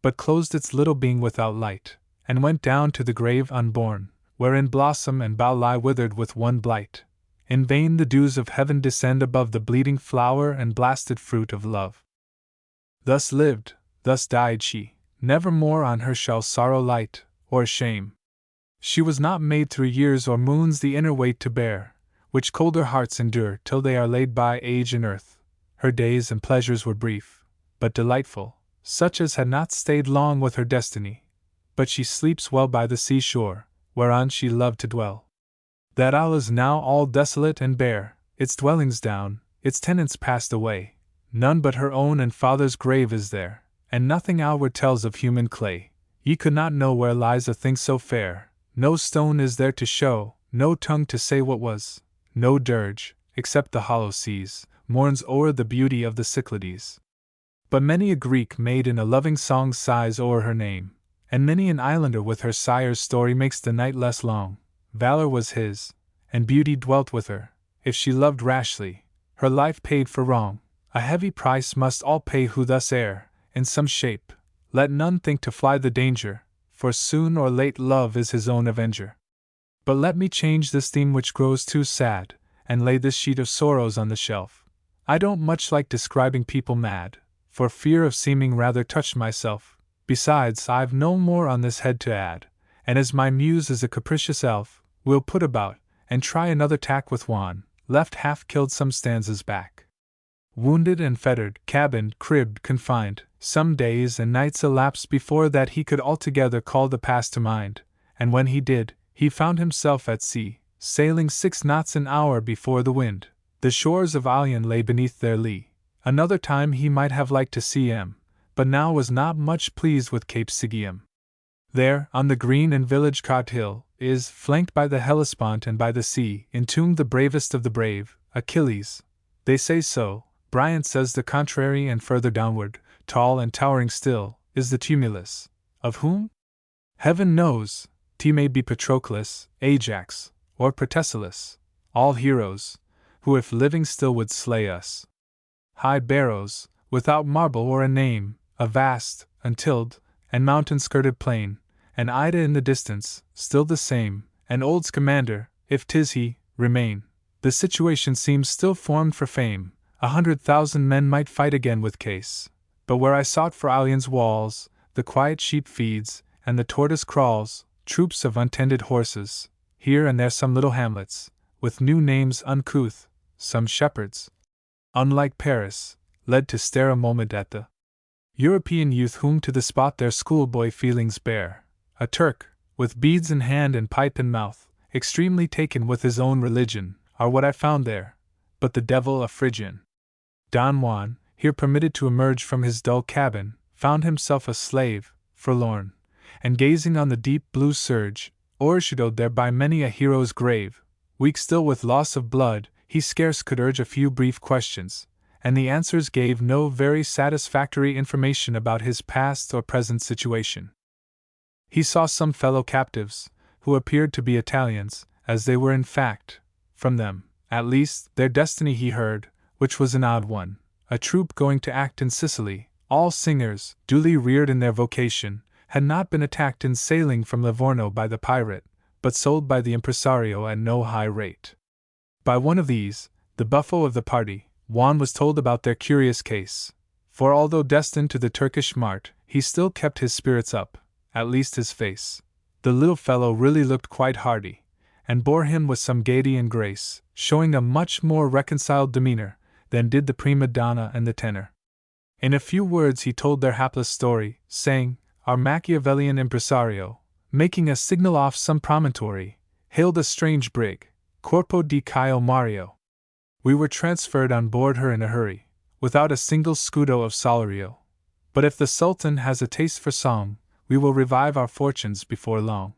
A: but closed its little being without light, and went down to the grave unborn, wherein blossom and bough lie withered with one blight. In vain the dews of heaven descend above the bleeding flower and blasted fruit of love. Thus lived, thus died she, never more on her shall sorrow light, or shame. She was not made through years or moons the inner weight to bear, which colder hearts endure till they are laid by age and earth. Her days and pleasures were brief, but delightful, such as had not stayed long with her destiny. But she sleeps well by the seashore, whereon she loved to dwell. That isle is now all desolate and bare, its dwellings down, its tenants passed away. None but her own and father's grave is there, and nothing outward tells of human clay. Ye could not know where lies a thing so fair, no stone is there to show, no tongue to say what was, no dirge, except the hollow seas, mourns o'er the beauty of the Cyclades. But many a Greek maid in a loving song sighs o'er her name, and many an islander with her sire's story makes the night less long. Valor was his, and beauty dwelt with her. If she loved rashly, her life paid for wrong. A heavy price must all pay who thus err, in some shape. Let none think to fly the danger, for soon or late love is his own avenger. But let me change this theme which grows too sad, and lay this sheet of sorrows on the shelf. I don't much like describing people mad, for fear of seeming rather touched myself. Besides, I've no more on this head to add, and as my muse is a capricious elf, we'll put about, and try another tack with Juan, left half killed some stanzas back. Wounded and fettered, cabined, cribbed, confined, some days and nights elapsed before that he could altogether call the past to mind, and when he did, he found himself at sea, sailing 6 knots an hour before the wind. The shores of Ilion lay beneath their lee. Another time he might have liked to see him, but now was not much pleased with Cape Sigium. There, on the green and village-cot hill, is, flanked by the Hellespont and by the sea, entombed the bravest of the brave, Achilles. They say so, Bryant says the contrary, and further downward, tall and towering still, is the tumulus. Of whom? Heaven knows. 'T may be Patroclus, Ajax, or Protesilaus, all heroes, who if living still would slay us. High barrows, without marble or a name, a vast, untilled, and mountain-skirted plain, and Ida in the distance, still the same, and old Scamander, if 'tis he, remain. The situation seems still formed for fame. 100,000 men might fight again with case. But where I sought for Ilion's walls, the quiet sheep feeds, and the tortoise crawls, troops of untended horses, here and there some little hamlets, with new names uncouth, some shepherds, unlike Paris, led to stare a moment at the European youth whom to the spot their schoolboy feelings bear. A Turk, with beads in hand and pipe in mouth, extremely taken with his own religion, are what I found there, but the devil a Phrygian. Don Juan, here permitted to emerge from his dull cabin, found himself a slave, forlorn, and gazing on the deep blue surge, o'ershadowed there by many a hero's grave. Weak still with loss of blood, he scarce could urge a few brief questions, and the answers gave no very satisfactory information about his past or present situation. He saw some fellow captives, who appeared to be Italians, as they were in fact, from them, at least, their destiny he heard, which was an odd one, a troupe going to act in Sicily, all singers, duly reared in their vocation, had not been attacked in sailing from Livorno by the pirate, but sold by the impresario at no high rate. By one of these, the buffo of the party, Juan was told about their curious case, for although destined to the Turkish mart, he still kept his spirits up, at least his face. The little fellow really looked quite hearty, and bore him with some gaiety and grace, showing a much more reconciled demeanor than did the prima donna and the tenor. In a few words he told their hapless story, saying, "Our Machiavellian impresario, making a signal off some promontory, hailed a strange brig, Corpo di Caio Mario. We were transferred on board her in a hurry, without a single scudo of salario. But if the Sultan has a taste for song, we will revive our fortunes before long."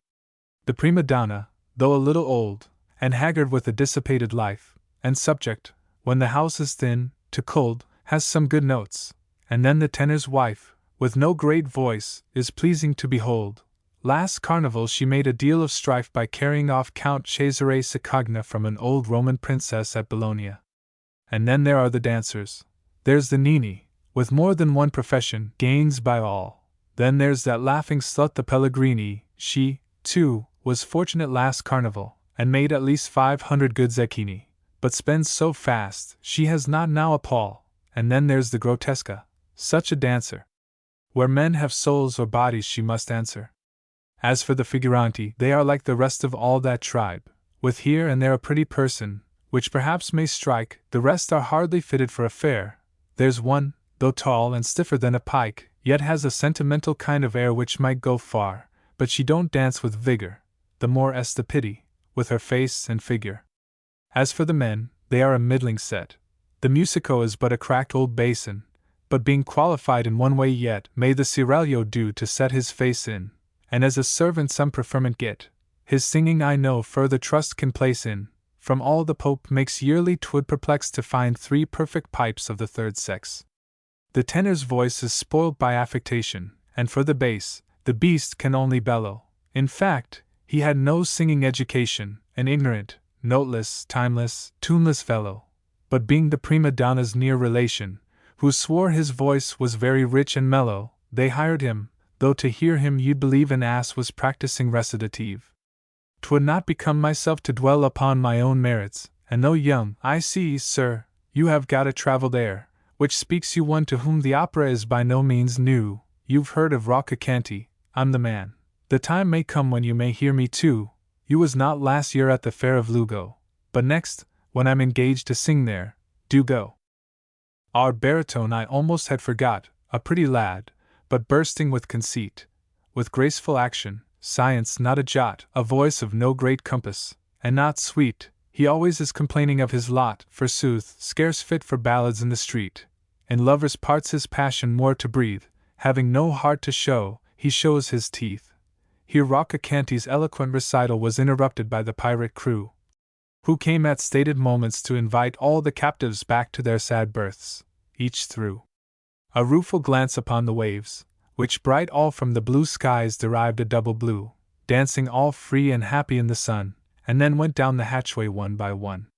A: The prima donna, though a little old, and haggard with a dissipated life, and subject, when the house is thin, to cold, has some good notes, and then the tenor's wife, with no great voice, is pleasing to behold. Last carnival she made a deal of strife by carrying off Count Cesare Sicagna from an old Roman princess at Bologna. And then there are the dancers. There's the Nini, with more than one profession, gains by all. Then there's that laughing slut the Pellegrini, she, too, was fortunate last carnival, and made at least 500 good zecchini, but spends so fast, she has not now a pall. And then there's the Grotesca, such a dancer. Where men have souls or bodies she must answer. As for the figuranti, they are like the rest of all that tribe, with here and there a pretty person, which perhaps may strike, the rest are hardly fitted for a fair. There's one, though tall and stiffer than a pike, yet has a sentimental kind of air which might go far, but she don't dance with vigor, the more est the pity, with her face and figure. As for the men, they are a middling set. The musico is but a cracked old basin, but being qualified in one way yet, may the seraglio do to set his face in, and as a servant some preferment get. His singing I know further trust can place in, from all the Pope makes yearly 'twould perplex to find 3 perfect pipes of the third sex. The tenor's voice is spoiled by affectation, and for the bass, the beast can only bellow. In fact, he had no singing education, an ignorant, noteless, timeless, tuneless fellow. But being the prima donna's near relation, who swore his voice was very rich and mellow, they hired him, though to hear him you'd believe an ass was practicing recitative. 'Twould not become myself to dwell upon my own merits, and though young, I see, sir, you have got a travelled air, which speaks you one to whom the opera is by no means new. You've heard of Rocacanti. I'm the man. The time may come when you may hear me too. You was not last year at the fair of Lugo, but next, when I'm engaged to sing there, do go. Our baritone I almost had forgot, a pretty lad, but bursting with conceit, with graceful action, science not a jot, a voice of no great compass, and not sweet, he always is complaining of his lot, forsooth, scarce fit for ballads in the street. In lovers' parts his passion more to breathe, having no heart to show, he shows his teeth. Here Rocacanti's eloquent recital was interrupted by the pirate crew, who came at stated moments to invite all the captives back to their sad berths. Each threw a rueful glance upon the waves, which bright all from the blue skies derived a double blue, dancing all free and happy in the sun, and then went down the hatchway one by one.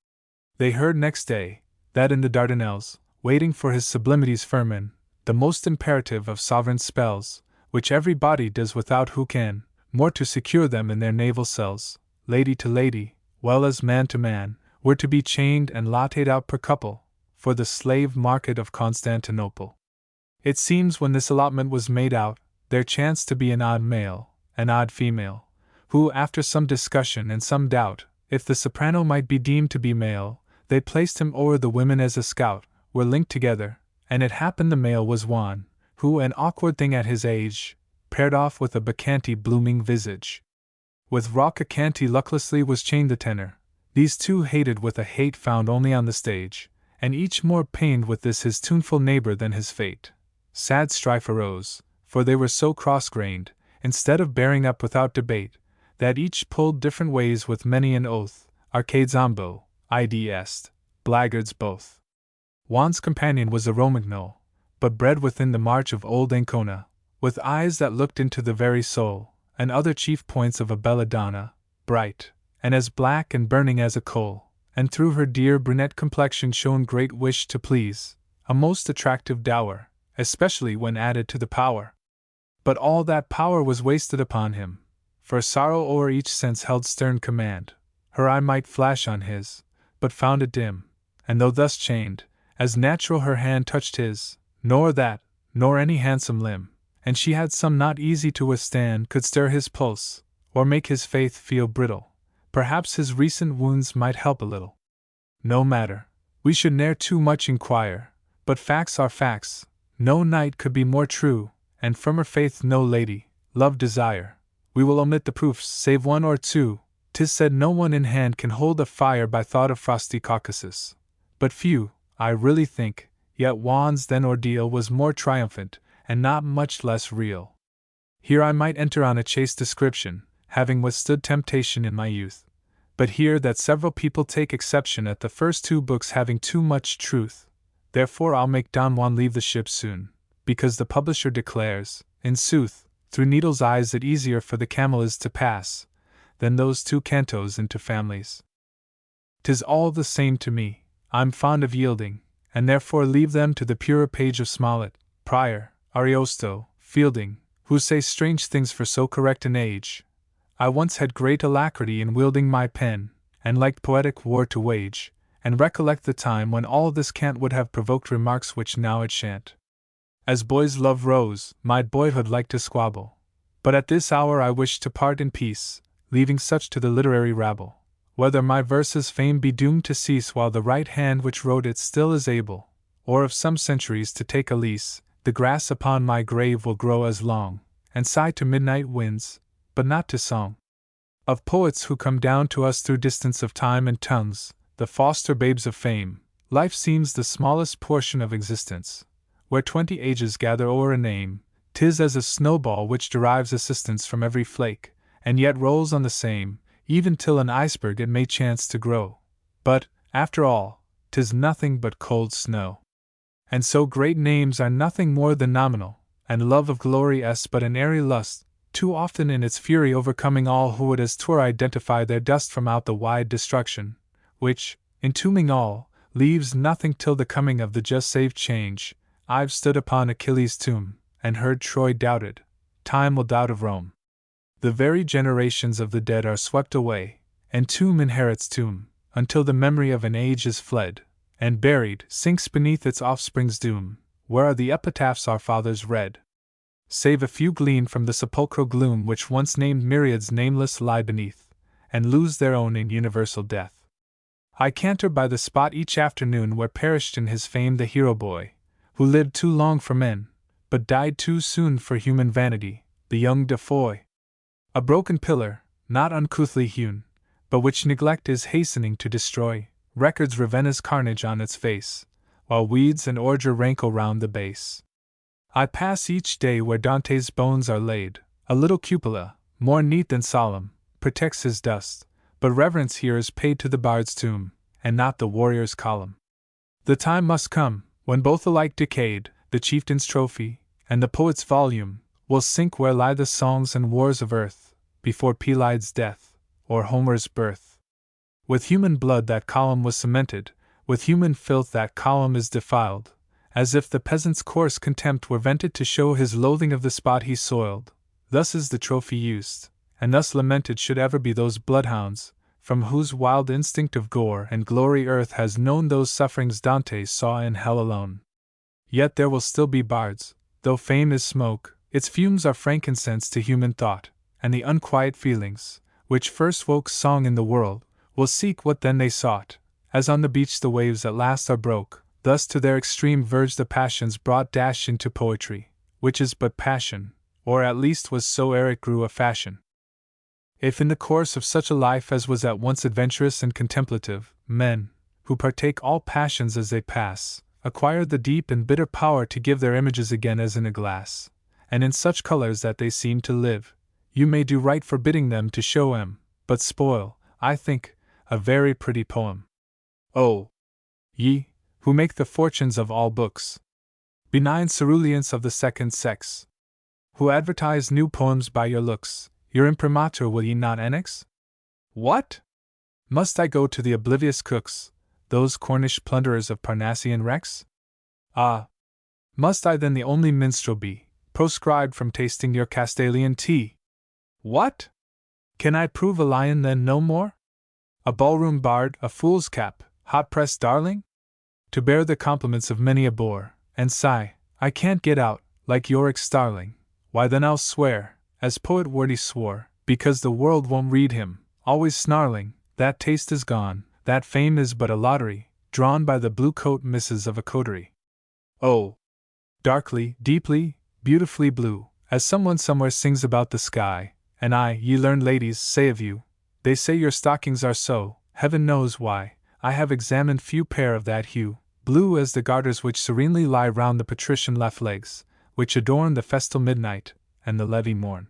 A: They heard next day, that in the Dardanelles, waiting for his sublimity's firman, the most imperative of sovereign spells, which every body does without who can, more to secure them in their naval cells, lady to lady, well as man to man, were to be chained and lotted out per couple, for the slave market of Constantinople. It seems when this allotment was made out, there chanced to be an odd male, an odd female, who, after some discussion and some doubt, if the soprano might be deemed to be male, they placed him o'er the women as a scout, were linked together, and it happened the male was Juan, who, an awkward thing at his age, paired off with a bacchanti blooming visage. With Rocacanti lucklessly was chained the tenor. These two hated with a hate found only on the stage, and each more pained with this his tuneful neighbor than his fate. Sad strife arose, for they were so cross-grained, instead of bearing up without debate, that each pulled different ways with many an oath. Arcades ambo, id est, blackguards both. Juan's companion was a Romagno, but bred within the march of old Ancona, with eyes that looked into the very soul, and other chief points of a belladonna, bright, and as black and burning as a coal, and through her dear brunette complexion shone great wish to please, a most attractive dower, especially when added to the power. But all that power was wasted upon him, for sorrow o'er each sense held stern command. Her eye might flash on his, but found it dim, and though thus chained, as natural her hand touched his, nor that, nor any handsome limb, and she had some not easy to withstand, could stir his pulse, or make his faith feel brittle. Perhaps his recent wounds might help a little. No matter, we should ne'er too much inquire, but facts are facts. No knight could be more true, and firmer faith no lady, love desire. We will omit the proofs, save one or two. 'Tis said no one in hand can hold a fire by thought of frosty Caucasus. But few, I really think, yet Juan's then ordeal was more triumphant, and not much less real. Here I might enter on a chaste description, having withstood temptation in my youth, but hear that several people take exception at the first 2 books having too much truth. Therefore I'll make Don Juan leave the ship soon, because the publisher declares, in sooth, through needle's eyes it easier for the camel is to pass, than those 2 cantos into families. 'Tis all the same to me, I'm fond of yielding, and therefore leave them to the purer page of Smollett, Prior, Ariosto, Fielding, who say strange things for so correct an age. I once had great alacrity in wielding my pen, and liked poetic war to wage, and recollect the time when all this cant would have provoked remarks which now it shan't. As boys love rose, my boyhood liked to squabble. But at this hour I wish to part in peace, leaving such to the literary rabble. Whether my verse's fame be doomed to cease while the right hand which wrote it still is able, or of some centuries to take a lease, the grass upon my grave will grow as long, and sigh to midnight winds, but not to song. Of poets who come down to us through distance of time and tongues, the foster babes of fame, life seems the smallest portion of existence. where 20 ages gather o'er a name, 'tis as a snowball which derives assistance from every flake, and yet rolls on the same, even till an iceberg it may chance to grow. But, after all, 'tis nothing but cold snow. And so great names are nothing more than nominal, and love of glory is but an airy lust, too often in its fury overcoming all who would as 'twere identify their dust from out the wide destruction, which, entombing all, leaves nothing till the coming of the just saved change. I've stood upon Achilles' tomb, and heard Troy doubted. Time will doubt of Rome. The very generations of the dead are swept away, and tomb inherits tomb, until the memory of an age is fled, and buried sinks beneath its offspring's doom, where are the epitaphs our fathers read. Save a few glean from the sepulchral gloom which once named myriads nameless lie beneath, and lose their own in universal death. I canter by the spot each afternoon where perished in his fame the hero boy, who lived too long for men, but died too soon for human vanity, the young Defoe. A broken pillar, not uncouthly hewn, but which neglect is hastening to destroy, records Ravenna's carnage on its face, while weeds and ordure rankle round the base. I pass each day where Dante's bones are laid, a little cupola, more neat than solemn, protects his dust, but reverence here is paid to the bard's tomb, and not the warrior's column. The time must come, when both alike decayed, the chieftain's trophy, and the poet's volume, will sink where lie the songs and wars of earth, before Pelides' death, or Homer's birth. With human blood that column was cemented, with human filth that column is defiled, as if the peasant's coarse contempt were vented to show his loathing of the spot he soiled. Thus is the trophy used, and thus lamented should ever be those bloodhounds, from whose wild instinct of gore and glory earth has known those sufferings Dante saw in hell alone. Yet there will still be bards, though fame is smoke, its fumes are frankincense to human thought, and the unquiet feelings, which first woke song in the world, will seek what then they sought, as on the beach the waves at last are broke, thus to their extreme verge the passions brought dash into poetry, which is but passion, or at least was so ere it grew a fashion. If in the course of such a life as was at once adventurous and contemplative, men, who partake all passions as they pass, acquire the deep and bitter power to give their images again as in a glass, and in such colors that they seem to live, you may do right forbidding them to show 'em, but spoil, I think, a very pretty poem. Oh! Ye, who make the fortunes of all books, benign ceruleans of the second sex, who advertise new poems by your looks, your imprimatur will ye not annex? What? Must I go to the oblivious cooks, those Cornish plunderers of Parnassian wrecks? Ah! Must I then the only minstrel be, proscribed from tasting your Castalian tea? What? Can I prove a lion then no more? A ballroom bard, a fool's cap, hot-pressed darling? To bear the compliments of many a boor, and sigh, I can't get out, like Yorick's starling. Why then I'll swear, as poet Wordy swore, because the world won't read him, always snarling, that taste is gone, that fame is but a lottery, drawn by the blue-coat misses of a coterie. Oh! Darkly, deeply, beautifully blue, as someone somewhere sings about the sky, and I, ye learned ladies, say of you, they say your stockings are so, heaven knows why, I have examined few pair of that hue, blue as the garters which serenely lie round the patrician left legs, which adorn the festal midnight, and the levee morn.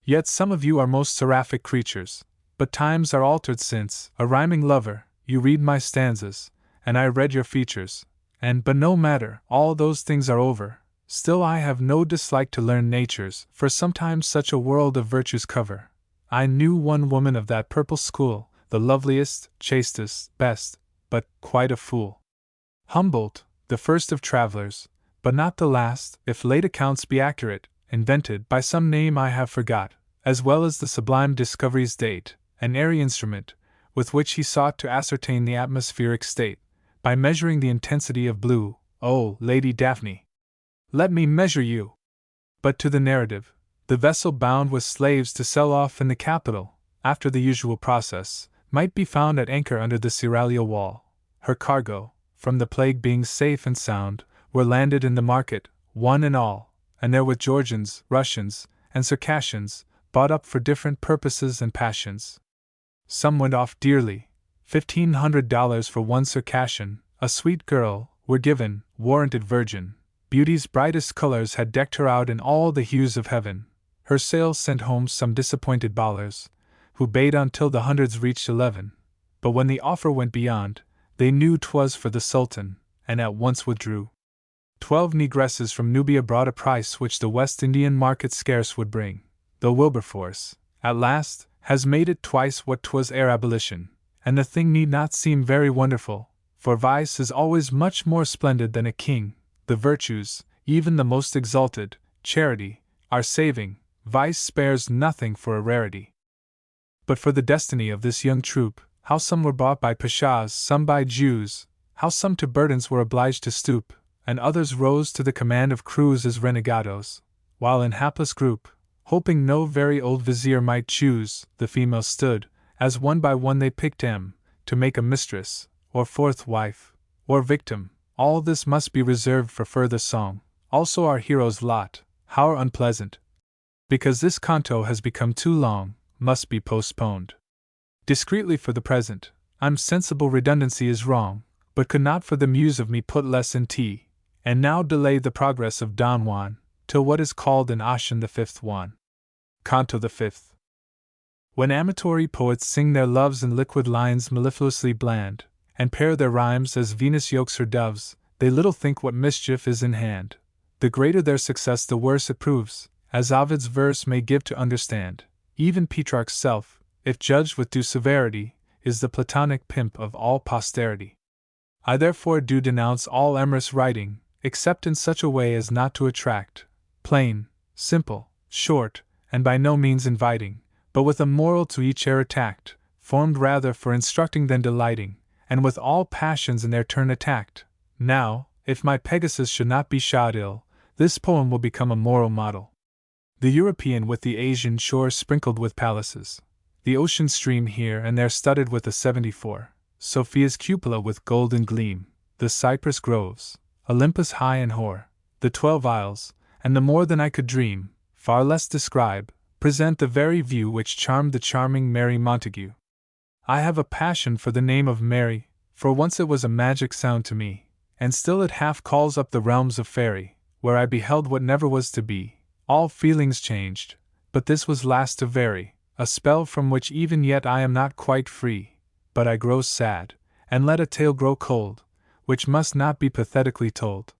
A: Yet some of you are most seraphic creatures, but times are altered since, a rhyming lover, you read my stanzas, and I read your features, and but no matter, all those things are over, still I have no dislike to learn natures, for sometimes such a world of virtues cover. I knew one woman of that purple school, the loveliest, chastest, best, but quite a fool. Humboldt, the first of travelers, but not the last, if late accounts be accurate, invented by some name I have forgot, as well as the sublime discovery's date, an airy instrument, with which he sought to ascertain the atmospheric state, by measuring the intensity of blue. Oh, Lady Daphne! Let me measure you! But to the narrative. The vessel bound with slaves to sell off in the capital, after the usual process, might be found at anchor under the Seraglio wall. Her cargo, from the plague being safe and sound, were landed in the market, one and all, and there were Georgians, Russians, and Circassians, bought up for different purposes and passions. Some went off dearly, $1,500 for one Circassian, a sweet girl, were given, warranted virgin, Beauty's brightest colors had decked her out in all the hues of heaven. Her sails sent home some disappointed ballers, who bade on till the hundreds reached 11. But when the offer went beyond, they knew 'twas for the Sultan, and at once withdrew. 12 negresses from Nubia brought a price which the West Indian market scarce would bring, though Wilberforce, at last, has made it twice what 'twas ere abolition, and the thing need not seem very wonderful, for vice is always much more splendid than a king. The virtues, even the most exalted, charity, are saving, vice spares nothing for a rarity. But for the destiny of this young troop, how some were bought by Pashas, some by Jews, how some to burdens were obliged to stoop, and others rose to the command of crews as renegados, while in hapless group, hoping no very old vizier might choose, the females stood, as one by one they picked to make a mistress, or fourth wife, or victim. All this must be reserved for further song, also our hero's lot, how unpleasant, because this canto has become too long, must be postponed. Discreetly for the present, I'm sensible redundancy is wrong, but could not for the muse of me put less in tea, and now delay the progress of Don Juan, till what is called in Ossian the 5th one. Canto the 5th. When amatory poets sing their loves in liquid lines mellifluously bland, and pair their rhymes as Venus yokes her doves, they little think what mischief is in hand. The greater their success the worse it proves, as Ovid's verse may give to understand. Even Petrarch's self, if judged with due severity, is the Platonic pimp of all posterity. I therefore do denounce all amorous writing, except in such a way as not to attract, plain, simple, short, and by no means inviting, but with a moral to each error tact, formed rather for instructing than delighting, and with all passions in their turn attacked. Now, if my Pegasus should not be shod ill, this poem will become a moral model. The European with the Asian shore sprinkled with palaces, the ocean stream here and there studded with the 74, Sophia's cupola with golden gleam, the cypress groves, Olympus high and hoar, the 12 isles, and the more than I could dream, far less describe, present the very view which charmed the charming Mary Montague. I have a passion for the name of Mary, for once it was a magic sound to me, and still it half calls up the realms of fairy, where I beheld what never was to be. All feelings changed, but this was last to vary, a spell from which even yet I am not quite free, but I grow sad, and let a tale grow cold, which must not be pathetically told.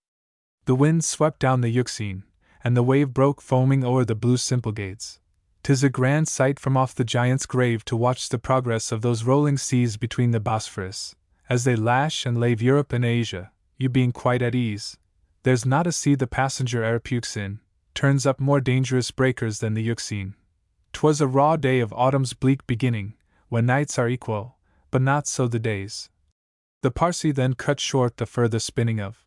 A: The wind swept down the Euxine, and the wave broke foaming o'er the blue Symplegades. 'Tis a grand sight from off the giant's grave to watch the progress of those rolling seas between the Bosphorus, as they lash and lave Europe and Asia, you being quite at ease. There's not a sea the passenger e'er pukes in, turns up more dangerous breakers than the Euxine. 'Twas a raw day of autumn's bleak beginning, when nights are equal, but not so the days. The Parsee then cut short the further spinning of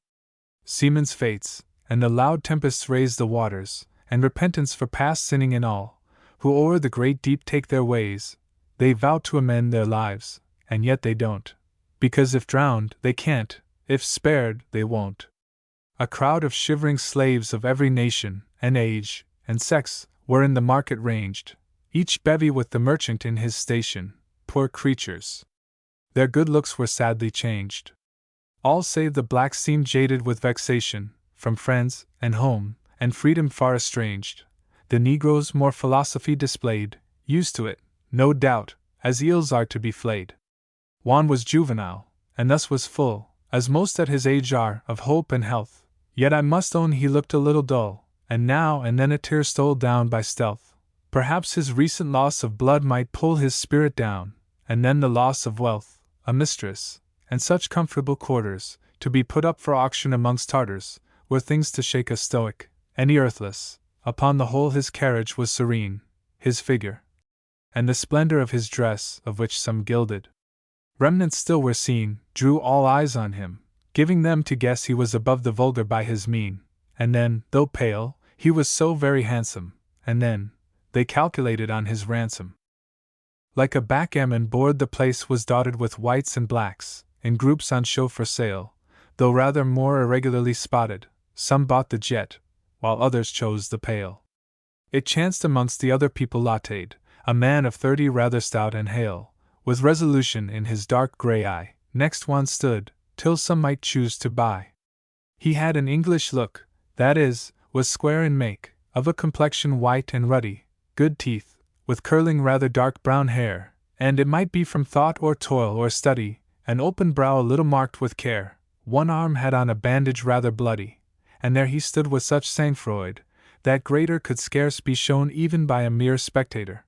A: seamen's fates, and the loud tempests raise the waters, and repentance for past sinning in all, who o'er the great deep take their ways. They vow to amend their lives, and yet they don't, because if drowned, they can't, if spared, they won't. A crowd of shivering slaves of every nation, and age, and sex, were in the market ranged, each bevy with the merchant in his station. Poor creatures! Their good looks were sadly changed. All save the black seemed jaded with vexation, from friends, and home, and freedom far estranged. The negroes more philosophy displayed, used to it, no doubt, as eels are to be flayed. Juan was juvenile, and thus was full, as most at his age are, of hope and health. Yet I must own he looked a little dull, and now and then a tear stole down by stealth. Perhaps his recent loss of blood might pull his spirit down, and then the loss of wealth, a mistress, and such comfortable quarters, to be put up for auction amongst Tartars, were things to shake a stoic, any earthless. Upon the whole his carriage was serene, his figure, and the splendor of his dress, of which some gilded remnants still were seen, drew all eyes on him, giving them to guess he was above the vulgar by his mien. And then, though pale, he was so very handsome, and then, they calculated on his ransom. Like a backgammon board the place was dotted with whites and blacks, in groups on show for sale, though rather more irregularly spotted. Some bought the jet, while others chose the pale. It chanced amongst the other people latade, a man of 30 rather stout and hale, with resolution in his dark grey eye. Next one stood, till some might choose to buy. He had an English look, that is, was square in make, of a complexion white and ruddy, good teeth, with curling rather dark brown hair, and it might be from thought or toil or study, an open brow a little marked with care. One arm had on a bandage rather bloody, and there he stood with such sang-froid, that greater could scarce be shown even by a mere spectator.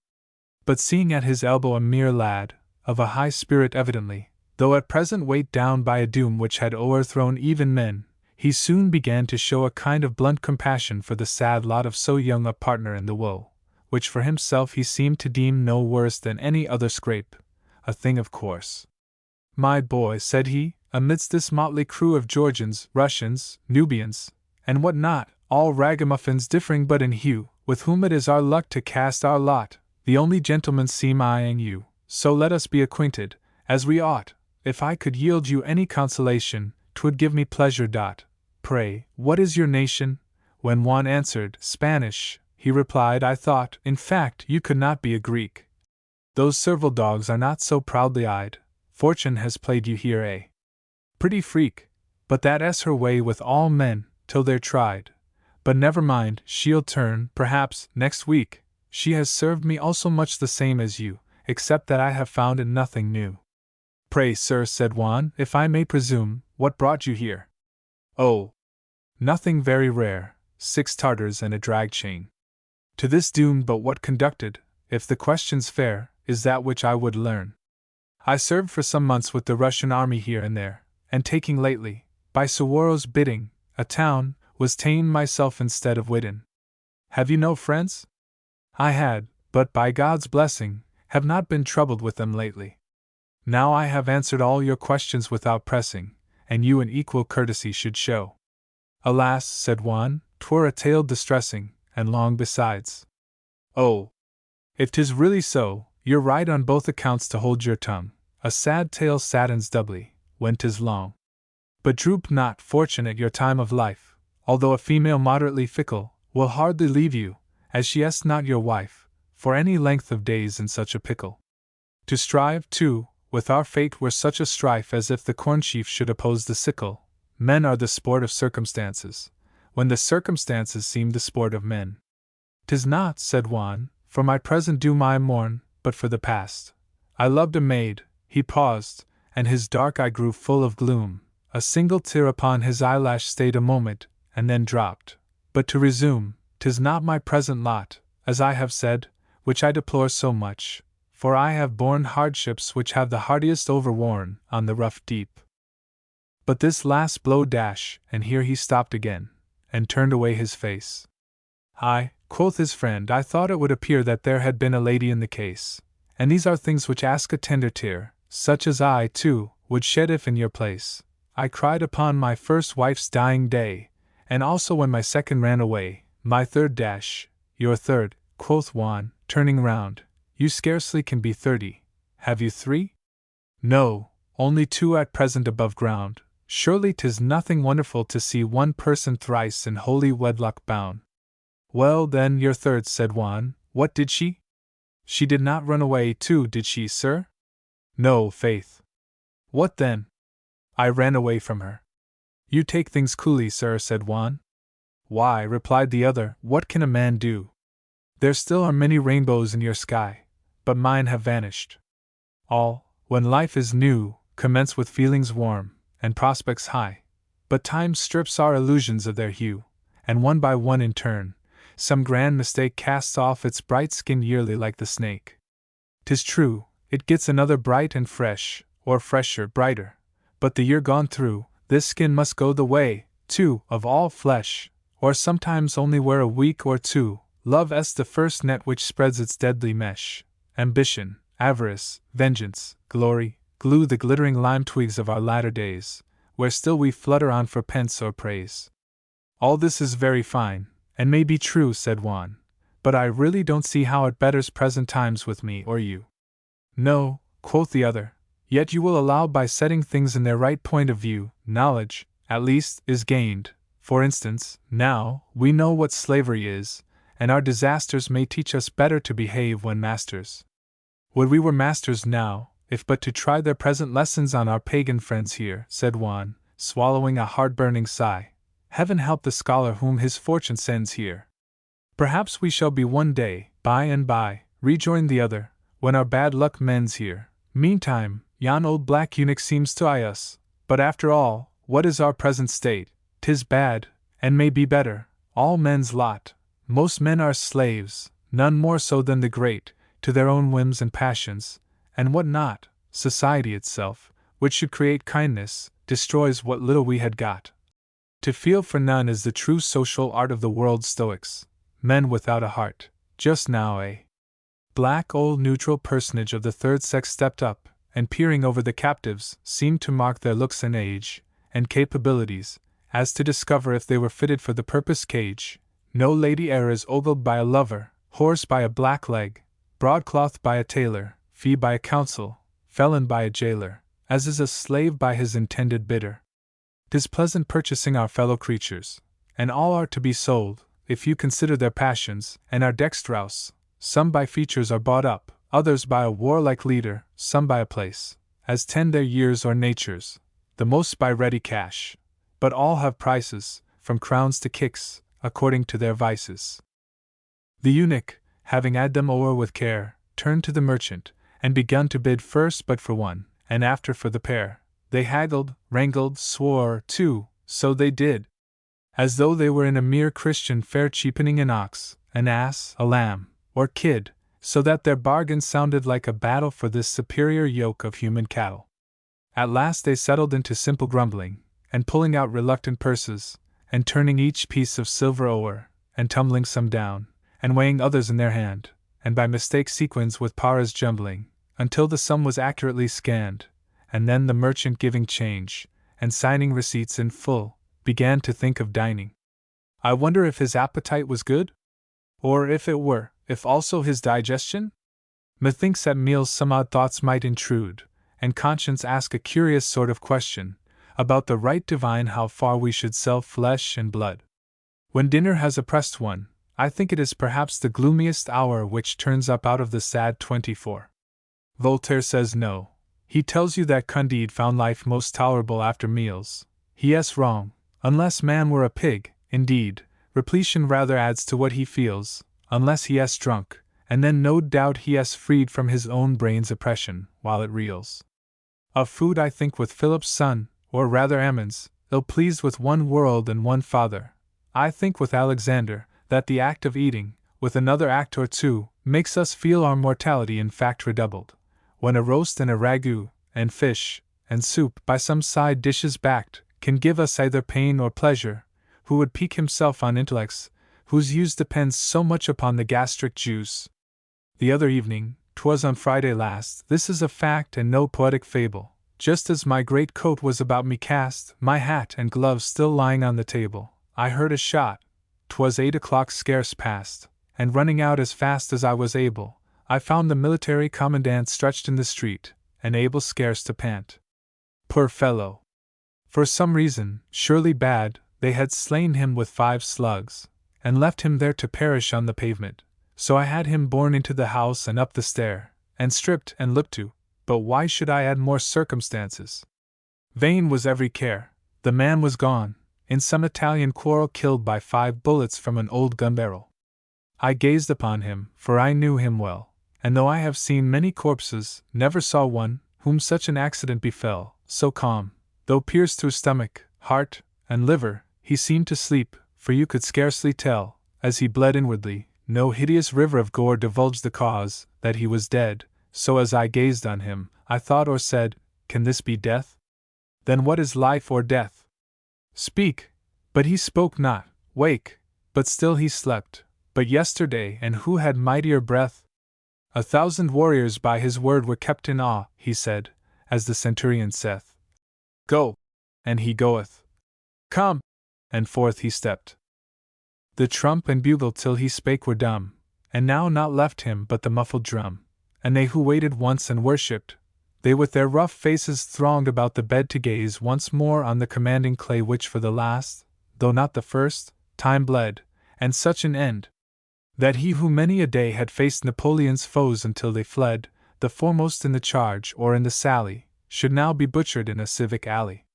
A: But seeing at his elbow a mere lad, of a high spirit evidently, though at present weighed down by a doom which had o'erthrown even men, he soon began to show a kind of blunt compassion for the sad lot of so young a partner in the woe, which for himself he seemed to deem no worse than any other scrape, a thing of course. "My boy," said he, amidst this motley crew of Georgians, Russians, Nubians, and what not, all ragamuffins differing but in hue, with whom it is our luck to cast our lot, the only gentlemen seem eyeing you, so let us be acquainted, as we ought. If I could yield you any consolation, 'twould give me pleasure. Pray, what is your nation? When Juan answered, Spanish, he replied, I thought, in fact, you could not be a Greek. Those servile dogs are not so proudly eyed. Fortune has played you here a pretty freak, but that's her way with all men, till they're tried. But never mind, she'll turn, perhaps, next week. She has served me also much the same as you, except that I have found in nothing new. Pray, sir, said Juan, if I may presume, what brought you here? Oh, nothing very rare, 6 Tartars and a drag chain. To this doomed, but what conducted, if the question's fair, is that which I would learn. I served for some months with the Russian army here and there, and taking lately, by Suwarrow's bidding, a town, was ta'en myself instead of Whitton. Have you no friends? I had, but by God's blessing, have not been troubled with them lately. Now I have answered all your questions without pressing, and you an equal courtesy should show. Alas, said Juan, 'twere a tale distressing, and long besides. Oh, if 'tis really so, you're right on both accounts to hold your tongue. A sad tale saddens doubly, when 'tis long. But droop not, fortune at your time of life, although a female moderately fickle, will hardly leave you, as she is not your wife, for any length of days in such a pickle. To strive, too, with our fate were such a strife as if the corn-sheaf should oppose the sickle. Men are the sport of circumstances, when the circumstances seem the sport of men. 'Tis not, said Juan, for my present doom I mourn, but for the past. I loved a maid. He paused, and his dark eye grew full of gloom. A single tear upon his eyelash stayed a moment, and then dropped. But to resume, 'tis not my present lot, as I have said, which I deplore so much, for I have borne hardships which have the hardiest overworn on the rough deep. But this last blow and here he stopped again, and turned away his face. I, quoth his friend, I thought it would appear that there had been a lady in the case, and these are things which ask a tender tear, such as I, too, would shed if in your place. I cried upon my first wife's dying day, and also when my second ran away, my third your third, quoth Juan, turning round, you scarcely can be 30, have you 3? No, only 2 at present above ground. Surely 'tis nothing wonderful to see one person thrice in holy wedlock bound. Well then, your third, said Juan, what did she? She did not run away too, did she, sir? No, faith. What then? I ran away from her. You take things coolly, sir, said Juan. Why, replied the other, what can a man do? There still are many rainbows in your sky, but mine have vanished. All, when life is new, commence with feelings warm, and prospects high, but time strips our illusions of their hue, and one by one in turn, some grand mistake casts off its bright skin yearly like the snake. 'Tis true, it gets another bright and fresh, or fresher, brighter, but the year gone through, this skin must go the way, too, of all flesh, or sometimes only wear a week or 2. Love is the first net which spreads its deadly mesh. Ambition, avarice, vengeance, glory, glue the glittering lime twigs of our latter days, where still we flutter on for pence or praise. All this is very fine, and may be true, said Juan, but I really don't see how it betters present times with me or you. No, quoth the other, yet you will allow by setting things in their right point of view, knowledge, at least, is gained. For instance, now, we know what slavery is, and our disasters may teach us better to behave when masters. Would we were masters now, if but to try their present lessons on our pagan friends here, said Juan, swallowing a heart-burning sigh. Heaven help the scholar whom his fortune sends here. Perhaps we shall be one day, by and by, rejoined the other, when our bad luck mends here. Meantime, yon old black eunuch seems to eye us. But after all, what is our present state? 'Tis bad, and may be better, all men's lot. Most men are slaves, none more so than the great, to their own whims and passions, and what not. Society itself, which should create kindness, destroys what little we had got. To feel for none is the true social art of the world's Stoics, men without a heart. Just now a black old neutral personage of the third sex stepped up, and peering over the captives, seemed to mark their looks and age, and capabilities, as to discover if they were fitted for the purpose cage. No lady e'er is ogled by a lover, horse by a blackleg, broadcloth by a tailor, fee by a counsel, felon by a jailer, as is a slave by his intended bidder. 'Tis pleasant purchasing our fellow creatures, and all are to be sold, if you consider their passions, and our dexterous. Some by features are bought up, others by a warlike leader, some by a place, as tend their years or natures, the most by ready cash. But all have prices, from crowns to kicks, according to their vices. The eunuch, having had them o'er with care, turned to the merchant, and begun to bid first but for one, and after for the pair. They haggled, wrangled, swore, too, so they did, as though they were in a mere Christian fair cheapening an ox, an ass, a lamb, or kid, so that their bargain sounded like a battle for this superior yoke of human cattle. At last they settled into simple grumbling, and pulling out reluctant purses, and turning each piece of silver o'er, and tumbling some down, and weighing others in their hand, and by mistake sequins with paras jumbling, until the sum was accurately scanned, and then the merchant giving change, and signing receipts in full, began to think of dining. I wonder if his appetite was good? Or if it were, if also his digestion? Methinks at meals some odd thoughts might intrude, and conscience ask a curious sort of question, about the right divine how far we should sell flesh and blood. When dinner has oppressed one, I think it is perhaps the gloomiest hour which turns up out of the sad 24. Voltaire says no. He tells you that Candide found life most tolerable after meals. He is wrong, unless man were a pig. Indeed, repletion rather adds to what he feels, unless he has drunk, and then no doubt he has freed from his own brain's oppression, while it reels. Of food I think with Philip's son, or rather Ammon's, ill-pleased with one world and one father. I think with Alexander, that the act of eating, with another act or two, makes us feel our mortality in fact redoubled. When a roast and a ragout, and fish, and soup, by some side dishes backed, can give us either pain or pleasure, who would pique himself on intellects, whose use depends so much upon the gastric juice? The other evening, 'twas on Friday last, this is a fact and no poetic fable, just as my great coat was about me cast, my hat and gloves still lying on the table, I heard a shot. 'Twas 8 o'clock scarce past, and running out as fast as I was able, I found the military commandant stretched in the street, and able scarce to pant. Poor fellow! For some reason, surely bad, they had slain him with 5 slugs, and left him there to perish on the pavement. So I had him borne into the house and up the stair, and stripped and looked to. But why should I add more circumstances? Vain was every care. The man was gone, in some Italian quarrel killed by 5 bullets from an old gun barrel. I gazed upon him, for I knew him well, and though I have seen many corpses, never saw one, whom such an accident befell, so calm, though pierced through stomach, heart, and liver, he seemed to sleep, for you could scarcely tell, as he bled inwardly, no hideous river of gore divulged the cause, that he was dead. So as I gazed on him, I thought or said, can this be death? Then what is life or death? Speak! But he spoke not. Wake! But still he slept. But yesterday, and who had mightier breath? 1,000 warriors by his word were kept in awe, he said, as the centurion saith. Go! And he goeth. Come! And forth he stepped. The trump and bugle till he spake were dumb, and now naught left him but the muffled drum. And they who waited once and worshipped, they with their rough faces thronged about the bed to gaze once more on the commanding clay which for the last, though not the first, time bled, and such an end, that he who many a day had faced Napoleon's foes until they fled, the foremost in the charge or in the sally, should now be butchered in a civic alley.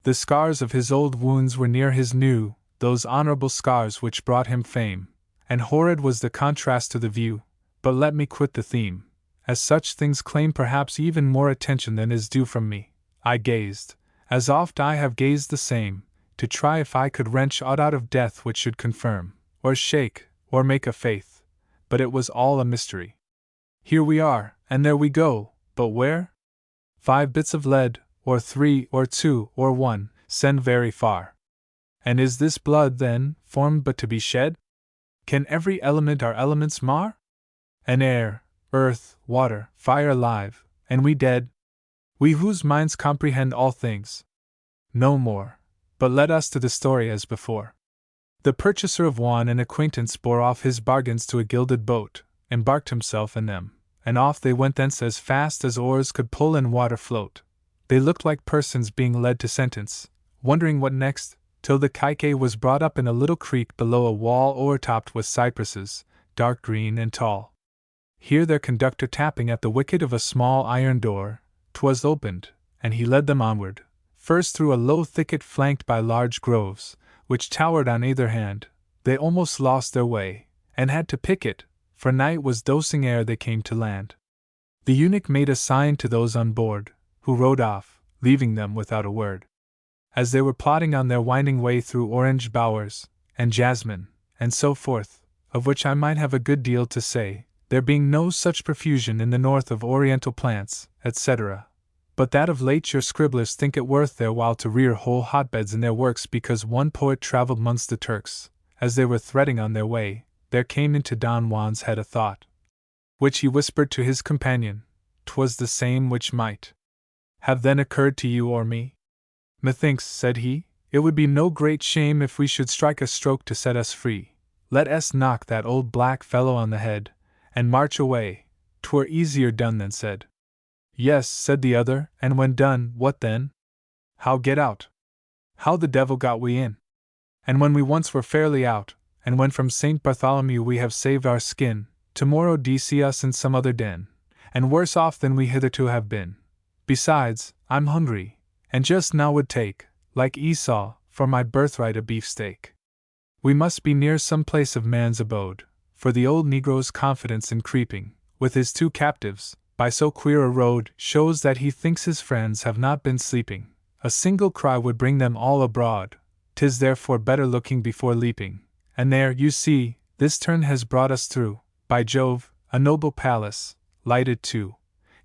A: The scars of his old wounds were near his new, those honorable scars which brought him fame, and horrid was the contrast to the view. But let me quit the theme, as such things claim perhaps even more attention than is due from me. I gazed, as oft I have gazed the same, to try if I could wrench aught out of death which should confirm, or shake, or make a faith, but it was all a mystery. Here we are, and there we go, but where? 5 bits of lead, or 3, or 2, or 1, send very far. And is this blood, then, formed but to be shed? Can every element our elements mar? And air, earth, water, fire alive, and we dead? We whose minds comprehend all things. No more, but let us to the story as before. The purchaser of Juan and acquaintance bore off his bargains to a gilded boat, embarked himself in them, and off they went thence as fast as oars could pull and water float. They looked like persons being led to sentence, wondering what next, till the caique was brought up in a little creek below a wall o'ertopped with cypresses, dark green and tall. Here their conductor tapping at the wicket of a small iron door, 'twas opened, and he led them onward, first through a low thicket flanked by large groves, which towered on either hand. They almost lost their way, and had to pick it, for night was dosing ere they came to land. The eunuch made a sign to those on board, who rowed off, leaving them without a word. As they were plodding on their winding way through orange bowers, and jasmine, and so forth, of which I might have a good deal to say, there being no such profusion in the north of oriental plants, etc., but that of late your scribblers think it worth their while to rear whole hotbeds in their works because one poet travelled amongst the Turks. As they were threading on their way, there came into Don Juan's head a thought, which he whispered to his companion. 'Twas the same which might have then occurred to you or me. Methinks, said he, it would be no great shame if we should strike a stroke to set us free. Let us knock that old black fellow on the head, and march away. 'Twere easier done than said. Yes, said the other, and when done, what then? How get out? How the devil got we in? And when we once were fairly out, and when from St. Bartholomew we have saved our skin, tomorrow see us in some other den, and worse off than we hitherto have been. Besides, I'm hungry, and just now would take, like Esau, for my birthright a beefsteak. We must be near some place of man's abode, for the old Negro's confidence in creeping, with his 2 captives, by so queer a road, shows that he thinks his friends have not been sleeping. A single cry would bring them all abroad. 'Tis therefore better looking before leaping. And there, you see, this turn has brought us through, by Jove, a noble palace, lighted too.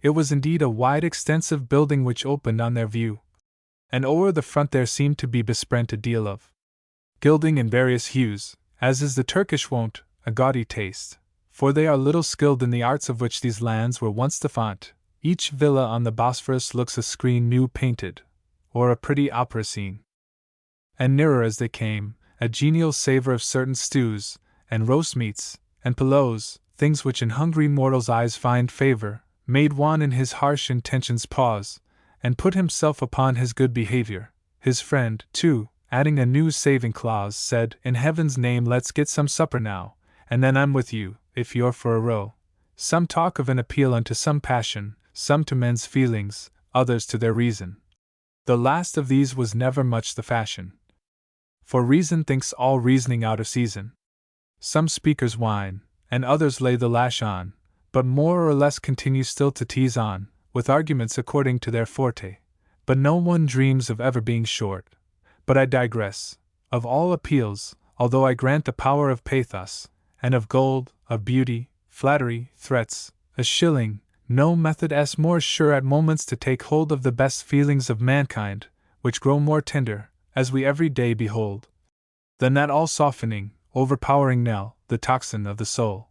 A: It was indeed a wide extensive building which opened on their view. And o'er the front there seemed to be besprent a deal of gilding in various hues, as is the Turkish wont, a gaudy taste, for they are little skilled in the arts of which these lands were once the font. Each villa on the Bosphorus looks a screen new painted, or a pretty opera scene. And nearer as they came, a genial savour of certain stews, and roast meats, and pilaus, things which in hungry mortals' eyes find favour, made Juan in his harsh intentions pause, and put himself upon his good behaviour. His friend, too, adding a new saving clause, said, in heaven's name let's get some supper now, and then I'm with you, if you're for a row. Some talk of an appeal unto some passion, some to men's feelings, others to their reason. The last of these was never much the fashion, for reason thinks all reasoning out of season. Some speakers whine, and others lay the lash on, but more or less continue still to tease on, with arguments according to their forte. But no one dreams of ever being short. But I digress. Of all appeals, although I grant the power of pathos, and of gold, of beauty, flattery, threats, a shilling, no method is more sure at moments to take hold of the best feelings of mankind, which grow more tender, as we every day behold, than that all-softening, overpowering knell, the tocsin of the soul.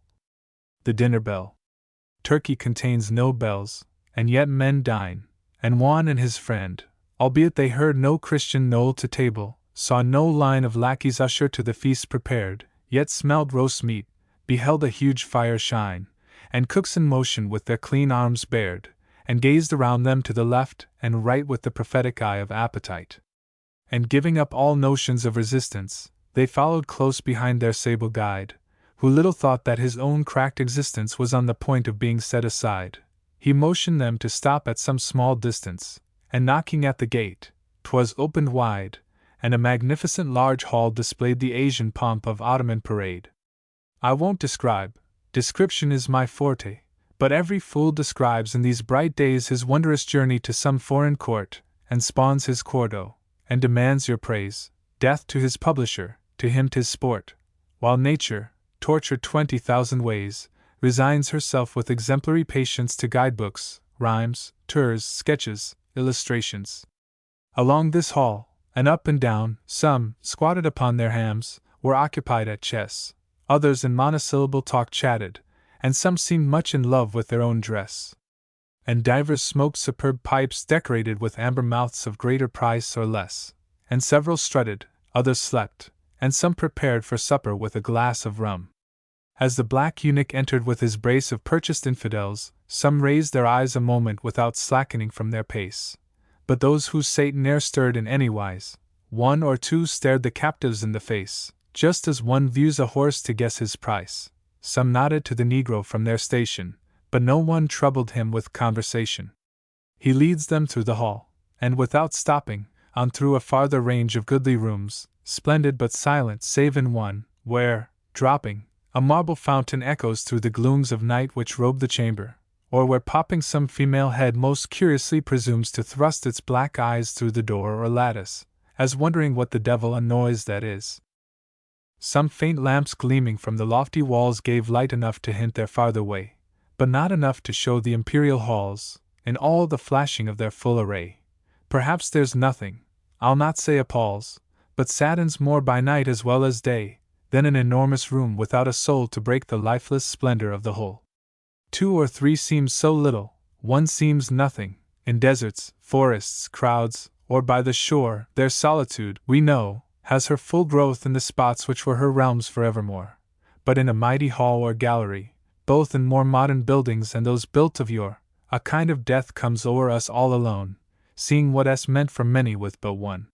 A: The dinner bell. Turkey contains no bells, and yet men dine, and Juan and his friend, albeit they heard no Christian knoll to table, saw no line of lackeys usher to the feast prepared, yet smelled roast meat, beheld a huge fire shine, and cooks in motion with their clean arms bared, and gazed around them to the left and right with the prophetic eye of appetite. And giving up all notions of resistance, they followed close behind their sable guide, who little thought that his own cracked existence was on the point of being set aside. He motioned them to stop at some small distance, and knocking at the gate, 'twas opened wide, and a magnificent large hall displayed the Asian pomp of Ottoman parade. I won't describe, description is my forte, but every fool describes in these bright days his wondrous journey to some foreign court, and spawns his quarto, and demands your praise, death to his publisher, to him 'tis sport, while nature, tortured 20,000 ways, resigns herself with exemplary patience to guidebooks, rhymes, tours, sketches, illustrations. Along this hall, and up and down, some, squatted upon their hams, were occupied at chess, others in monosyllable talk chatted, and some seemed much in love with their own dress. And divers smoked superb pipes decorated with amber mouths of greater price or less, and several strutted, others slept, and some prepared for supper with a glass of rum. As the black eunuch entered with his brace of purchased infidels, some raised their eyes a moment without slackening from their pace. But those whose Satan ne'er stirred in any wise, one or two stared the captives in the face, just as one views a horse to guess his price. Some nodded to the negro from their station, but no one troubled him with conversation. He leads them through the hall, and without stopping, on through a farther range of goodly rooms, splendid but silent save in one, where, dropping, a marble fountain echoes through the glooms of night which robe the chamber, or where popping some female head most curiously presumes to thrust its black eyes through the door or lattice, as wondering what the devil a noise that is. Some faint lamps gleaming from the lofty walls gave light enough to hint their farther way, but not enough to show the imperial halls, in all the flashing of their full array. Perhaps there's nothing, I'll not say appalls, but saddens more by night as well as day, than an enormous room without a soul to break the lifeless splendor of the whole. 2 or 3 seems so little, 1 seems nothing. In deserts, forests, crowds, or by the shore, their solitude, we know, has her full growth in the spots which were her realms forevermore. But in a mighty hall or gallery, both in more modern buildings and those built of yore, a kind of death comes o'er us all alone, seeing what s meant for many with but one.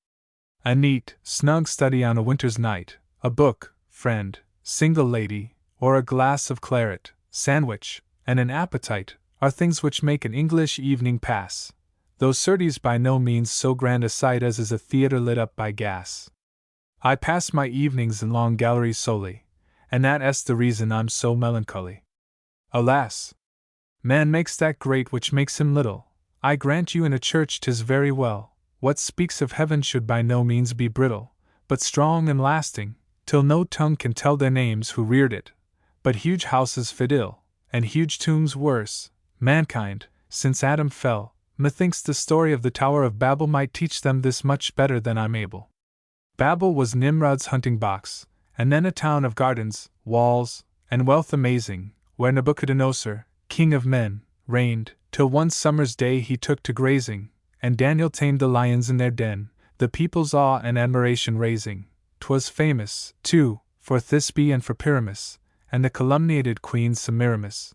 A: A neat, snug study on a winter's night, a book, friend, single lady, or a glass of claret, sandwich, and an appetite, are things which make an English evening pass, though certes by no means so grand a sight as is a theatre lit up by gas. I pass my evenings in long galleries solely, and that's the reason I'm so melancholy. Alas! Man makes that great which makes him little. I grant you in a church 'tis very well, what speaks of heaven should by no means be brittle, but strong and lasting, till no tongue can tell their names who reared it. But huge houses fit ill, and huge tombs worse. Mankind, since Adam fell, methinks the story of the Tower of Babel might teach them this much better than I'm able. Babel was Nimrod's hunting box, and then a town of gardens, walls, and wealth amazing, where Nebuchadnezzar, king of men, reigned, till one summer's day he took to grazing, and Daniel tamed the lions in their den, the people's awe and admiration raising. 'Twas famous, too, for Thisbe and for Pyramus, and the calumniated queen Semiramis.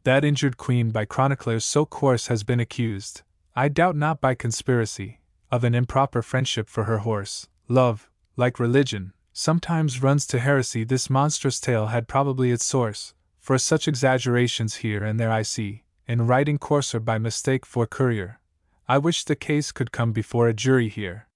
A: That injured queen by chroniclers so coarse has been accused, I doubt not by conspiracy, of an improper friendship for her horse. Love, like religion, sometimes runs to heresy. This monstrous tale had probably its source, for such exaggerations here and there I see, in writing coarser by mistake for courier. I wish the case could come before a jury here.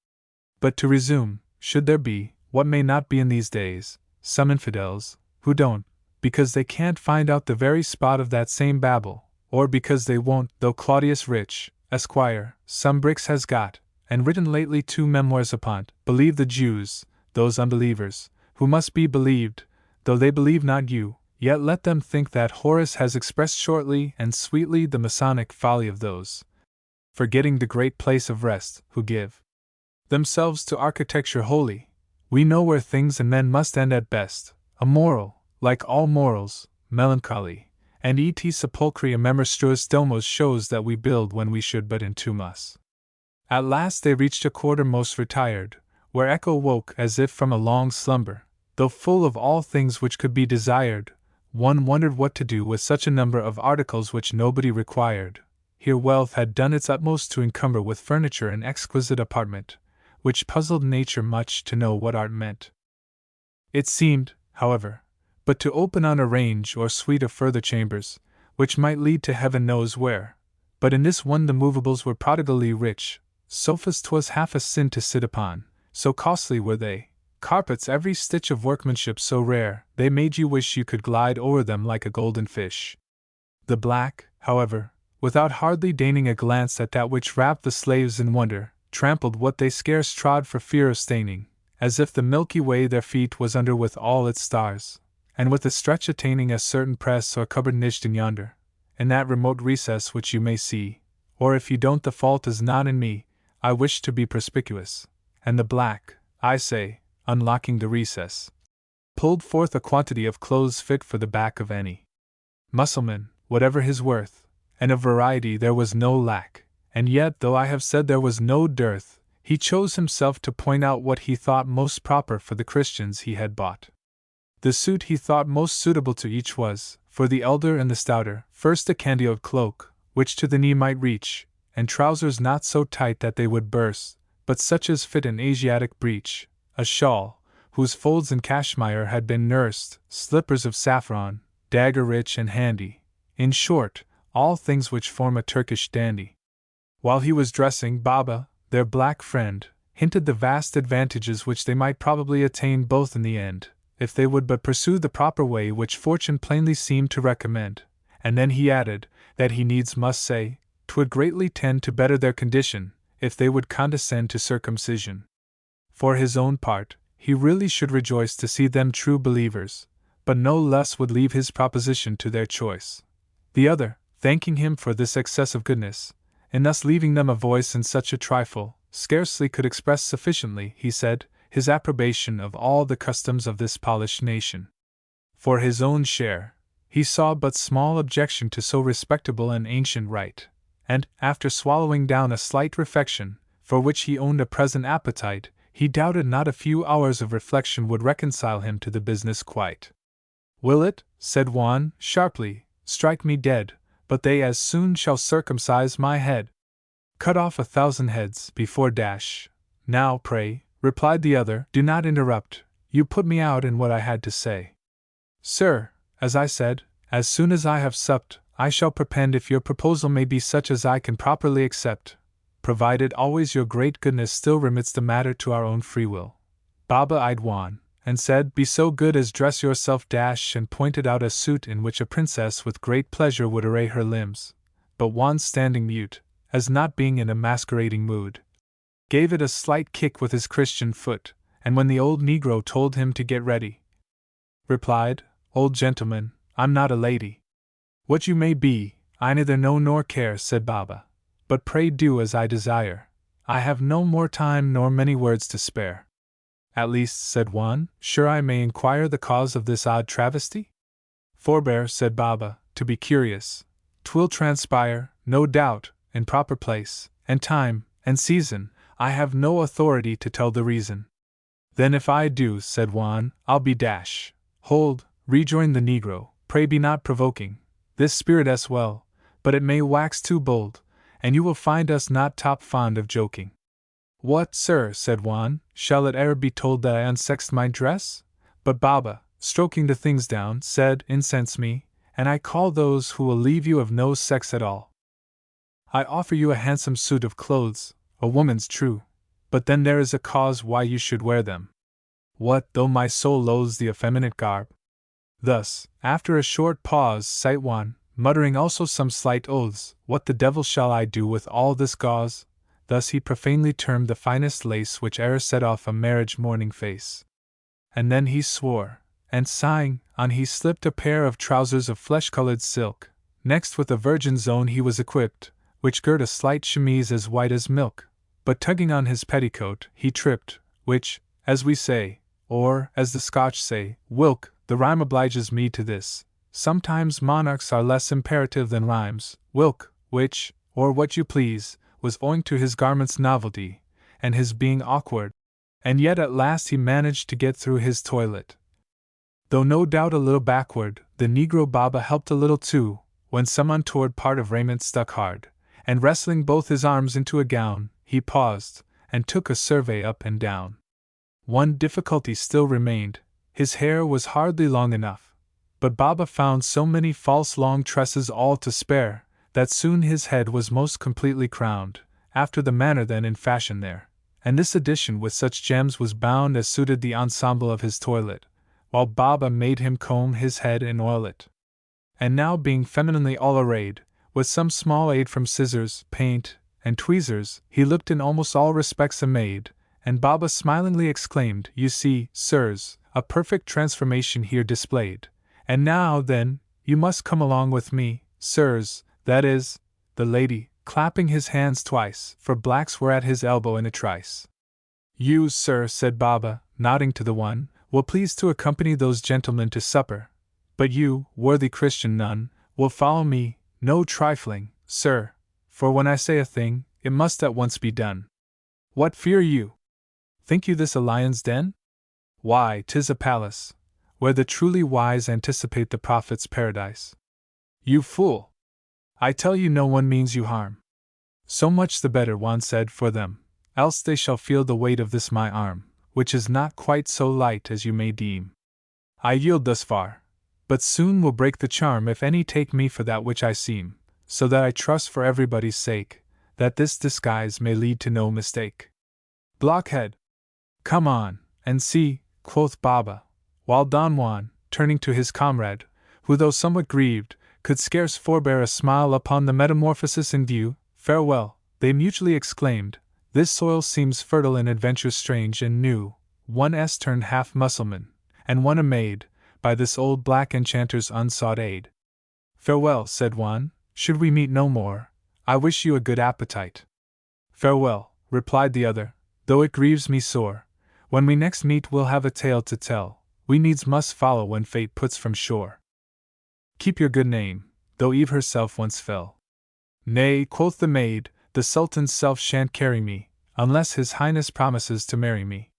A: But to resume, should there be, what may not be in these days, some infidels, who don't, because they can't find out the very spot of that same Babel, or because they won't, though Claudius Rich, Esquire, some bricks has got, and written lately 2 memoirs upon't, believe the Jews, those unbelievers, who must be believed, though they believe not you, yet let them think that Horace has expressed shortly and sweetly the Masonic folly of those, forgetting the great place of rest, who give themselves to architecture wholly. We know where things and men must end at best, a moral, like all morals, melancholy, and et sepulchre memoruous domos shows that we build when we should but entomb us. At last they reached a quarter most retired, where echo woke as if from a long slumber, though full of all things which could be desired. One wondered what to do with such a number of articles which nobody required. Here wealth had done its utmost to encumber with furniture an exquisite apartment, which puzzled nature much to know what art meant. It seemed, however, but to open on a range or suite of further chambers, which might lead to heaven knows where. But in this one the movables were prodigally rich, sofas 'twas half a sin to sit upon, so costly were they, carpets every stitch of workmanship so rare, they made you wish you could glide o'er them like a golden fish. The black, however, without hardly deigning a glance at that which wrapped the slaves in wonder, trampled what they scarce trod for fear of staining, as if the Milky Way their feet was under with all its stars, and with a stretch attaining a certain press or cupboard niched in yonder, in that remote recess which you may see, or if you don't the fault is not in me, I wish to be perspicuous, and the black, I say, unlocking the recess, pulled forth a quantity of clothes fit for the back of any Mussulman, whatever his worth, and of variety there was no lack, and yet though I have said there was no dearth, he chose himself to point out what he thought most proper for the Christians he had bought. The suit he thought most suitable to each was, for the elder and the stouter, first a candioed cloak, which to the knee might reach, and trousers not so tight that they would burst, but such as fit an Asiatic breech, a shawl, whose folds in cashmere had been nursed, slippers of saffron, dagger rich and handy, in short, all things which form a Turkish dandy. While he was dressing, Baba, their black friend, hinted the vast advantages which they might probably attain both in the end, if they would but pursue the proper way which fortune plainly seemed to recommend, and then he added, that he needs must say, 'twould greatly tend to better their condition, if they would condescend to circumcision. For his own part, he really should rejoice to see them true believers, but no less would leave his proposition to their choice. The other, thanking him for this excess of goodness, in thus leaving them a voice in such a trifle, scarcely could express sufficiently, he said, his approbation of all the customs of this polished nation. For his own share, he saw but small objection to so respectable an ancient rite, and, after swallowing down a slight refection, for which he owned a present appetite, he doubted not a few hours of reflection would reconcile him to the business quite. Will it, said Juan, sharply, strike me dead, but they as soon shall circumcise my head. Cut off 1,000 heads before dash. Now, pray, replied the other, do not interrupt, you put me out in what I had to say. Sir, as I said, as soon as I have supped, I shall prepend if your proposal may be such as I can properly accept, provided always your great goodness still remits the matter to our own free will. Baba eyed Juan, and said, be so good as dress yourself dash, and pointed out a suit in which a princess with great pleasure would array her limbs, but Juan, standing mute, as not being in a masquerading mood, gave it a slight kick with his Christian foot, and when the old negro told him to get ready, replied, old gentleman, I'm not a lady. What you may be, I neither know nor care, said Baba, but pray do as I desire. I have no more time nor many words to spare. At least, said Juan, sure I may inquire the cause of this odd travesty? Forbear, said Baba, to be curious. 'Twill transpire, no doubt, in proper place, and time, and season. I have no authority to tell the reason. Then if I do, said Juan, I'll be dash. Hold, rejoined the negro, pray be not provoking. This spirit us well, but it may wax too bold, and you will find us not top fond of joking. What, sir, said Juan, shall it e'er be told that I unsexed my dress? But Baba, stroking the things down, said, incense me, and I call those who will leave you of no sex at all. I offer you a handsome suit of clothes, a woman's true, but then there is a cause why you should wear them. What, though my soul loathes the effeminate garb? Thus, after a short pause, sighed Juan, muttering also some slight oaths, what the devil shall I do with all this gauze? Thus he profanely termed the finest lace which e'er set off a marriage morning face. And then he swore, and sighing, on he slipped a pair of trousers of flesh-colored silk. Next with a virgin's own he was equipped, which girt a slight chemise as white as milk. But tugging on his petticoat, he tripped, which, as we say, or, as the Scotch say, whilk, the rhyme obliges me to this. Sometimes monarchs are less imperative than rhymes, whilk, which, or what you please, was owing to his garment's novelty, and his being awkward, and yet at last he managed to get through his toilet. Though no doubt a little backward, the negro Baba helped a little too, when some untoward part of raiment stuck hard, and wrestling both his arms into a gown, he paused, and took a survey up and down. One difficulty still remained, his hair was hardly long enough, but Baba found so many false long tresses all to spare, that soon his head was most completely crowned, after the manner then in fashion there, and this edition with such gems was bound as suited the ensemble of his toilet, while Baba made him comb his head and oil it. And now being femininely all arrayed, with some small aid from scissors, paint, and tweezers, he looked in almost all respects a maid, and Baba smilingly exclaimed, "You see, sirs, a perfect transformation here displayed. And now, then, you must come along with me, sirs, that is," the lady, clapping his hands twice, for blacks were at his elbow in a trice. "You, sir," said Baba, nodding to the one, "will please to accompany those gentlemen to supper. But you, worthy Christian nun, will follow me, no trifling, sir, for when I say a thing, it must at once be done. What fear you? Think you this a lion's den? Why, 'tis a palace, where the truly wise anticipate the prophet's paradise. You fool! I tell you no one means you harm." "So much the better," Juan said, "for them, else they shall feel the weight of this my arm, which is not quite so light as you may deem. I yield thus far, but soon will break the charm if any take me for that which I seem, so that I trust for everybody's sake, that this disguise may lead to no mistake. Blockhead! Come on, and see," quoth Baba, while Don Juan, turning to his comrade, who though somewhat grieved, could scarce forbear a smile upon the metamorphosis in view, "Farewell," they mutually exclaimed, "this soil seems fertile in adventures strange and new, one s turned half Mussulman, and one a maid, by this old black enchanter's unsought aid." "Farewell," said Juan, "should we meet no more, I wish you a good appetite." "Farewell," replied the other, "though it grieves me sore, when we next meet we'll have a tale to tell, we needs must follow when fate puts from shore. Keep your good name, though Eve herself once fell." "Nay," quoth the maid, "the Sultan's self shan't carry me, unless His Highness promises to marry me."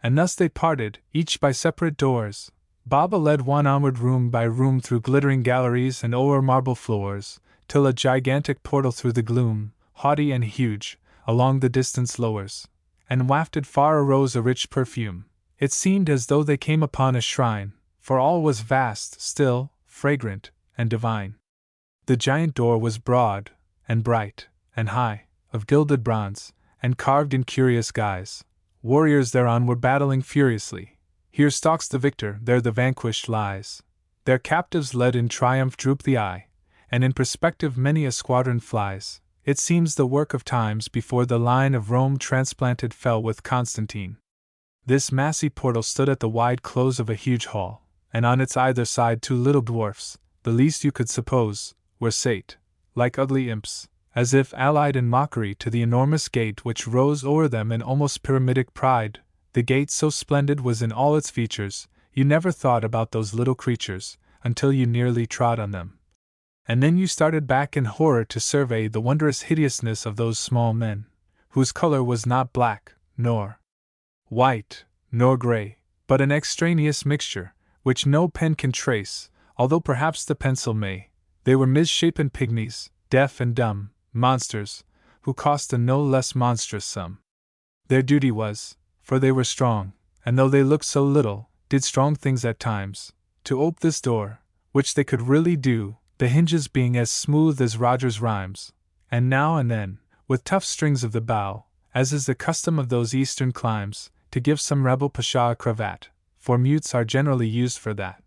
A: And thus they parted, each by separate doors. Baba led Juan onward room by room through glittering galleries and o'er marble floors, till a gigantic portal through the gloom, haughty and huge, along the distance lowers, and wafted far arose a rich perfume. It seemed as though they came upon a shrine, for all was vast, still, fragrant, and divine. The giant door was broad, and bright, and high, of gilded bronze, and carved in curious guise. Warriors thereon were battling furiously. Here stalks the victor, there the vanquished lies. Their captives led in triumph droop the eye, and in perspective many a squadron flies. It seems the work of times before the line of Rome transplanted fell with Constantine. This massy portal stood at the wide close of a huge hall, and on its either side two little dwarfs, the least you could suppose, were sate, like ugly imps, as if allied in mockery to the enormous gate which rose o'er them in almost pyramidic pride. The gate so splendid was in all its features, you never thought about those little creatures, until you nearly trod on them. And then you started back in horror to survey the wondrous hideousness of those small men, whose color was not black, nor white, nor gray, but an extraneous mixture, which no pen can trace, although perhaps the pencil may. They were misshapen pygmies, deaf and dumb, monsters, who cost a no less monstrous sum. Their duty was, for they were strong, and though they looked so little, did strong things at times, to ope this door, which they could really do, the hinges being as smooth as Roger's rhymes, and now and then, with tough strings of the bow, as is the custom of those eastern climes, to give some rebel pasha a cravat, for mutes are generally used for that.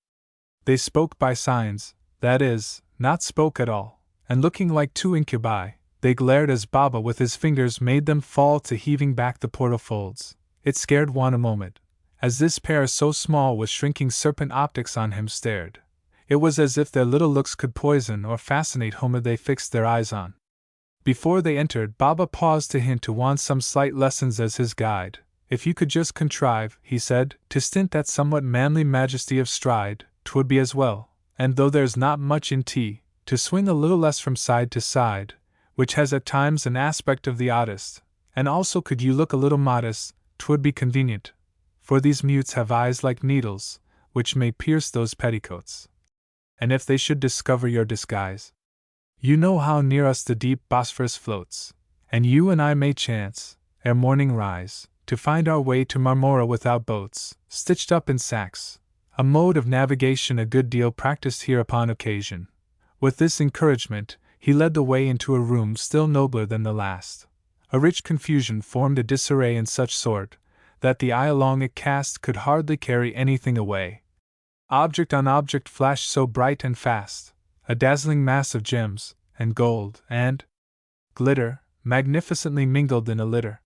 A: They spoke by signs, that is, not spoke at all, and looking like two incubi, they glared as Baba with his fingers made them fall to heaving back the portal folds. It scared Juan a moment, as this pair so small with shrinking serpent optics on him stared. It was as if their little looks could poison or fascinate whom they fixed their eyes on. Before they entered, Baba paused to hint to Juan some slight lessons as his guide. "If you could just contrive," he said, "to stint that somewhat manly majesty of stride, 'twould be as well, and though there's not much in tea, to swing a little less from side to side, which has at times an aspect of the oddest, and also could you look a little modest, 'twould be convenient, for these mutes have eyes like needles, which may pierce those petticoats. And if they should discover your disguise, you know how near us the deep Bosphorus floats, and you and I may chance, ere morning rise, to find our way to Marmora without boats, stitched up in sacks, a mode of navigation a good deal practiced here upon occasion." With this encouragement, he led the way into a room still nobler than the last. A rich confusion formed a disarray in such sort, that the eye along it cast could hardly carry anything away. Object on object flashed so bright and fast, a dazzling mass of gems, and gold, and glitter, magnificently mingled in a litter.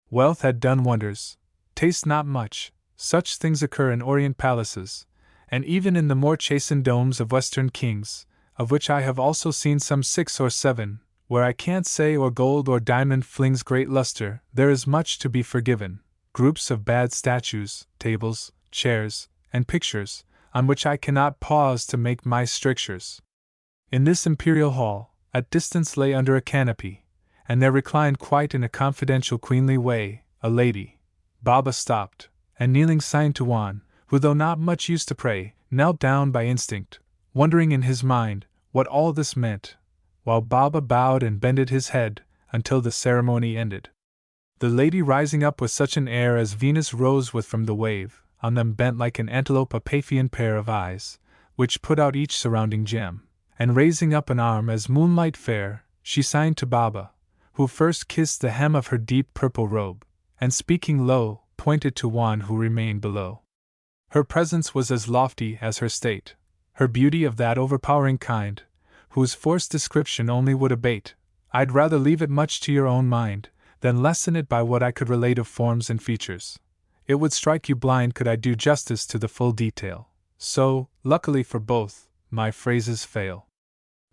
A: Wealth had done wonders. Taste not much, such things occur in Orient palaces, and even in the more chastened domes of Western kings, of which I have also seen some 6 or 7, where I can't say or gold or diamond flings great luster. There is much to be forgiven, groups of bad statues, tables, chairs, and pictures, on which I cannot pause to make my strictures. In this imperial hall, at distance lay under a canopy, and there reclined quite in a confidential queenly way, a lady. Baba stopped, and kneeling signed to Juan, who though not much used to pray, knelt down by instinct, wondering in his mind what all this meant, while Baba bowed and bended his head, until the ceremony ended. The lady rising up with such an air as Venus rose with from the wave, on them bent like an antelope a Paphian pair of eyes, which put out each surrounding gem, and raising up an arm as moonlight fair, she signed to Baba, who first kissed the hem of her deep purple robe, and speaking low, pointed to Juan who remained below. Her presence was as lofty as her state, her beauty of that overpowering kind, whose forced description only would abate. I'd rather leave it much to your own mind, than lessen it by what I could relate of forms and features. It would strike you blind could I do justice to the full detail, so, luckily for both, my phrases fail.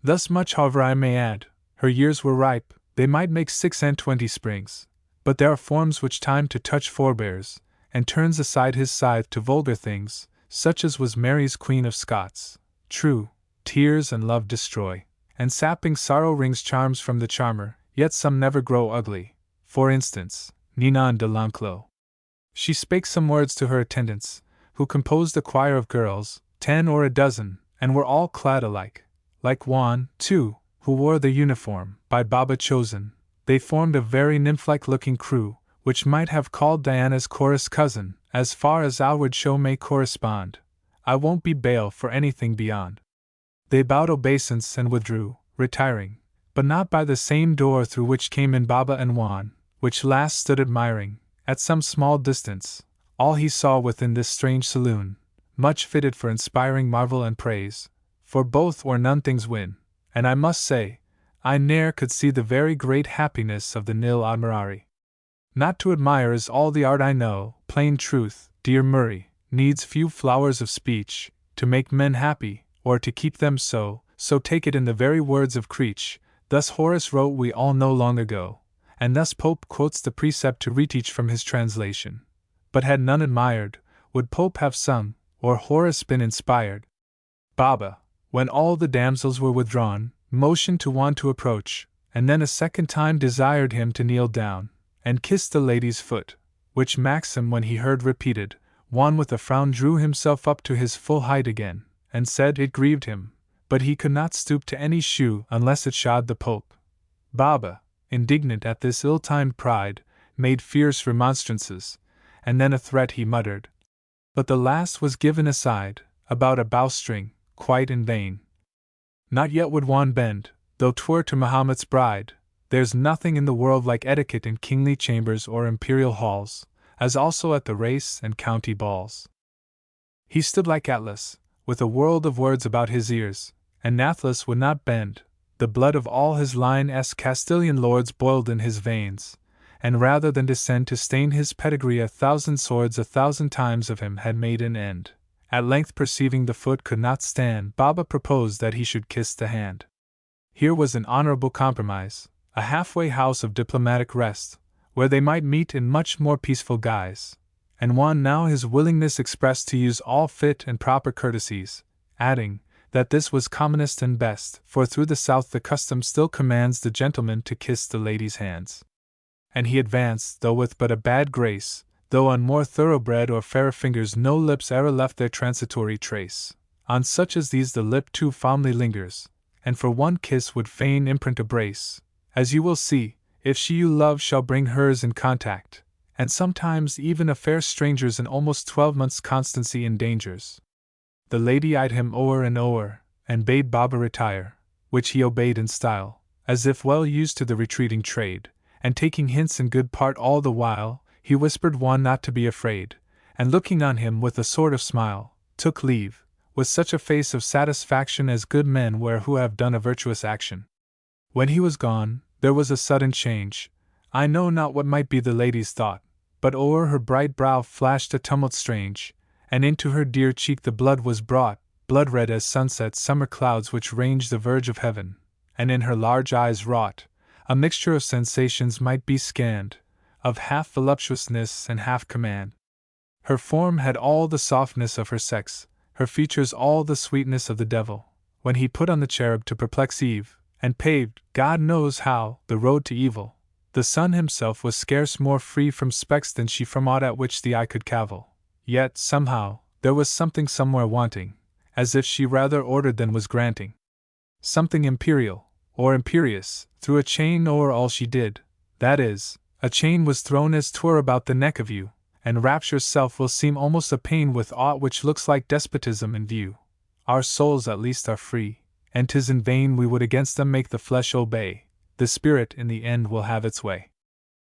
A: Thus much however I may add, her years were ripe, they might make 26 springs, but there are forms which time to touch forbears, and turns aside his scythe to vulgar things, such as was Mary's Queen of Scots. True, tears and love destroy, and sapping sorrow wrings charms from the charmer, yet some never grow ugly. For instance, Ninon de L'Enclos. She spake some words to her attendants, who composed a choir of girls, 10 or a dozen, and were all clad alike. Like Juan, too, who wore the uniform, by Baba chosen, they formed a very nymph-like looking crew, which might have called Diana's chorus cousin, as far as outward show may correspond. I won't be bail for anything beyond. They bowed obeisance and withdrew, retiring, but not by the same door through which came in Baba and Juan, which last stood admiring, at some small distance, all he saw within this strange saloon, much fitted for inspiring marvel and praise, for both or none things win, and I must say, I ne'er could see the very great happiness of the nil admirari. Not to admire is all the art I know, plain truth, dear Murray, needs few flowers of speech, to make men happy, or to keep them so take it in the very words of Creech, thus Horace wrote we all know long ago, and thus Pope quotes the precept to reteach from his translation. But had none admired, would Pope have sung, or Horace been inspired? Baba, when all the damsels were withdrawn, motioned to Juan to approach, and then a second time desired him to kneel down, and kiss the lady's foot, which maxim when he heard repeated, Juan with a frown drew himself up to his full height again, and said it grieved him, but he could not stoop to any shoe unless it shod the Pope. Baba, indignant at this ill-timed pride, made fierce remonstrances, and then a threat he muttered. But the last was given aside, about a bowstring, quite in vain. Not yet would Juan bend, though 'twere to Mahomet's bride. There's nothing in the world like etiquette in kingly chambers or imperial halls, as also at the race and county balls. He stood like Atlas, with a world of words about his ears, and Nathless would not bend. The blood of all his line-s Castilian lords boiled in his veins, and rather than descend to stain his pedigree 1,000 swords 1,000 times of him had made an end. At length perceiving the foot could not stand, Baba proposed that he should kiss the hand. Here was an honorable compromise, a halfway house of diplomatic rest, where they might meet in much more peaceful guise, and Juan now his willingness expressed to use all fit and proper courtesies, adding, that this was commonest and best, for through the South the custom still commands the gentleman to kiss the lady's hands. And he advanced, though with but a bad grace, though on more thoroughbred or fairer fingers no lips e'er left their transitory trace. On such as these the lip too fondly lingers, and for one kiss would fain imprint a brace, as you will see, if she you love shall bring hers in contact, and sometimes even a fair stranger's in almost 12 months' constancy endangers. The lady eyed him o'er, and bade Baba retire, which he obeyed in style, as if well used to the retreating trade, and taking hints in good part all the while, he whispered Juan not to be afraid, and looking on him with a sort of smile, took leave, with such a face of satisfaction as good men wear who have done a virtuous action. When he was gone, there was a sudden change. I know not what might be the lady's thought, but o'er her bright brow flashed a tumult strange, and into her dear cheek the blood was brought, blood red as sunset summer clouds which range the verge of heaven, and in her large eyes wrought a mixture of sensations might be scanned, of half voluptuousness and half command. Her form had all the softness of her sex, her features all the sweetness of the devil, when he put on the cherub to perplex Eve, and paved, God knows how, the road to evil. The sun himself was scarce more free from specks than she from aught at which the eye could cavil. Yet, somehow, there was something somewhere wanting, as if she rather ordered than was granting. Something imperial, or imperious, threw a chain o'er all she did, that is, a chain was thrown as 'twere about the neck of you, and rapture's self will seem almost a pain with aught which looks like despotism in view. Our souls at least are free, and 'tis in vain we would against them make the flesh obey. The spirit in the end will have its way.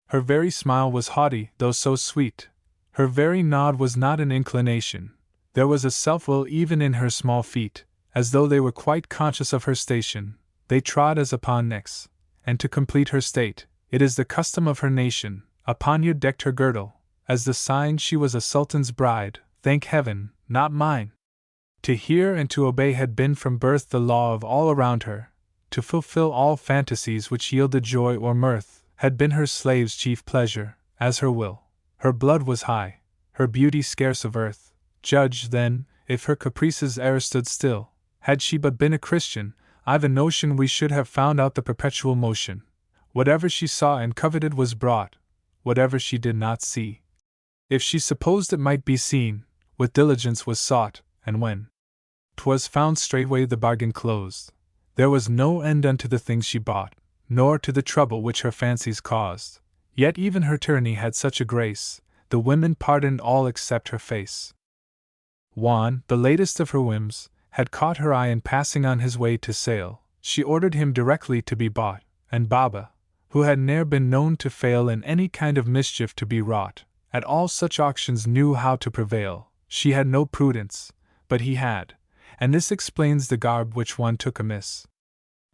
A: Her very smile was haughty, though so sweet. Her very nod was not an inclination. There was a self-will even in her small feet, as though they were quite conscious of her station. They trod as upon necks, and to complete her state, it is the custom of her nation, a poniard decked her girdle, as the sign she was a sultan's bride, thank heaven, not mine. To hear and to obey had been from birth the law of all around her. To fulfill all fantasies which yielded joy or mirth, had been her slave's chief pleasure, as her will. Her blood was high, her beauty scarce of earth. Judge, then, if her caprices e'er stood still. Had she but been a Christian, I've a notion we should have found out the perpetual motion. Whatever she saw and coveted was brought, whatever she did not see, if she supposed it might be seen, with diligence was sought, and when 'twas found straightway the bargain closed. There was no end unto the things she bought, nor to the trouble which her fancies caused. Yet even her tyranny had such a grace, the women pardoned all except her face. Juan, the latest of her whims, had caught her eye in passing on his way to sale. She ordered him directly to be bought, and Baba, who had ne'er been known to fail in any kind of mischief to be wrought, at all such auctions knew how to prevail. She had no prudence, but he had, and this explains the garb which one took amiss.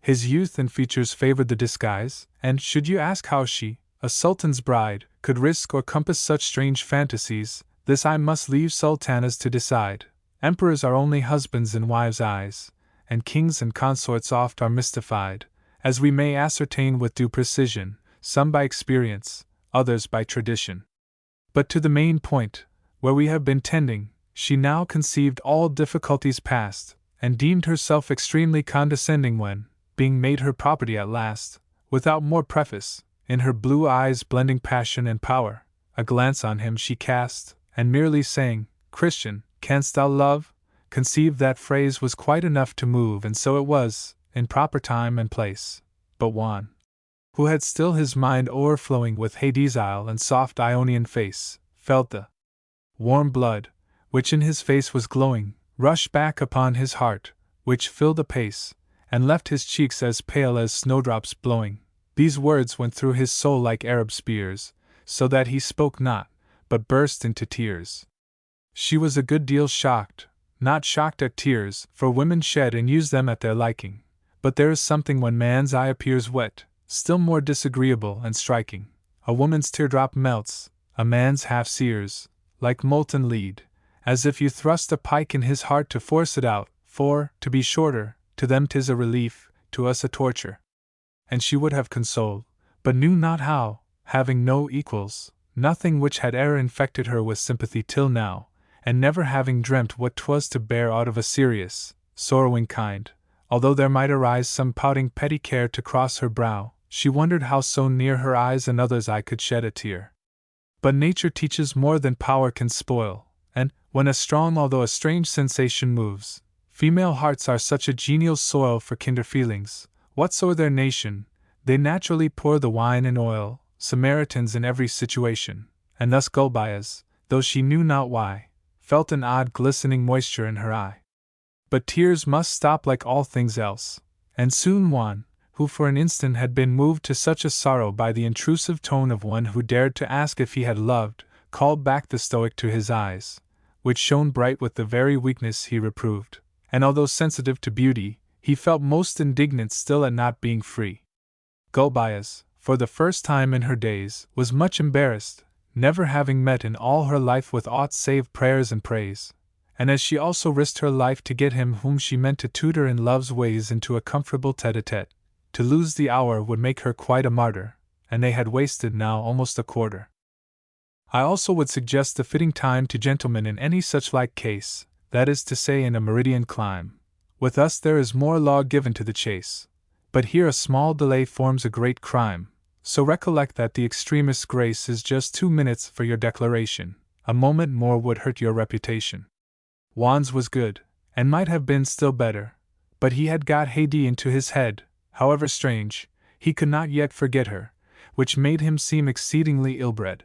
A: His youth and features favored the disguise, and should you ask how she, a sultan's bride, could risk or compass such strange fantasies, this I must leave sultanas to decide. Emperors are only husbands in wives' eyes, and kings and consorts oft are mystified, as we may ascertain with due precision, some by experience, others by tradition. But to the main point, where we have been tending, she now conceived all difficulties past, and deemed herself extremely condescending when, being made her property at last, without more preface, in her blue eyes blending passion and power, a glance on him she cast, and merely saying, "Christian, canst thou love?" conceived that phrase was quite enough to move, and so it was, in proper time and place. But Juan, who had still his mind overflowing with Hades Isle and soft Ionian face, felt the warm blood, which in his face was glowing, rush back upon his heart, which filled apace, and left his cheeks as pale as snowdrops blowing. These words went through his soul like Arab spears, so that he spoke not, but burst into tears. She was a good deal shocked, not shocked at tears, for women shed and use them at their liking, but there is something when man's eye appears wet, still more disagreeable and striking. A woman's teardrop melts, a man's half sears, like molten lead, as if you thrust a pike in his heart to force it out, for, to be shorter, to them 'tis a relief, to us a torture. And she would have consoled, but knew not how, having no equals, nothing which had e'er infected her with sympathy till now, and never having dreamt what 'twas to bear aught of a serious, sorrowing kind, although there might arise some pouting petty care to cross her brow, she wondered how so near her eyes another's eye could shed a tear. But nature teaches more than power can spoil, and, when a strong although a strange sensation moves, female hearts are such a genial soil for kinder feelings, whatsoe'er their nation, they naturally pour the wine and oil, Samaritans in every situation, and thus Gulbias, though she knew not why, felt an odd glistening moisture in her eye. But tears must stop like all things else, and soon Juan, who for an instant had been moved to such a sorrow by the intrusive tone of one who dared to ask if he had loved, called back the stoic to his eyes, which shone bright with the very weakness he reproved, and although sensitive to beauty, he felt most indignant still at not being free. Gulbeyaz, for the first time in her days, was much embarrassed, never having met in all her life with aught save prayers and praise, and as she also risked her life to get him whom she meant to tutor in love's ways into a comfortable tete-a-tete, to lose the hour would make her quite a martyr, and they had wasted now almost a quarter. I also would suggest the fitting time to gentlemen in any such like case, that is to say in a meridian clime. With us there is more law given to the chase, but here a small delay forms a great crime, so recollect that the extremest grace is just 2 minutes for your declaration, a moment more would hurt your reputation. Juan's was good, and might have been still better, but he had got Haidee into his head, however strange, he could not yet forget her, which made him seem exceedingly ill-bred.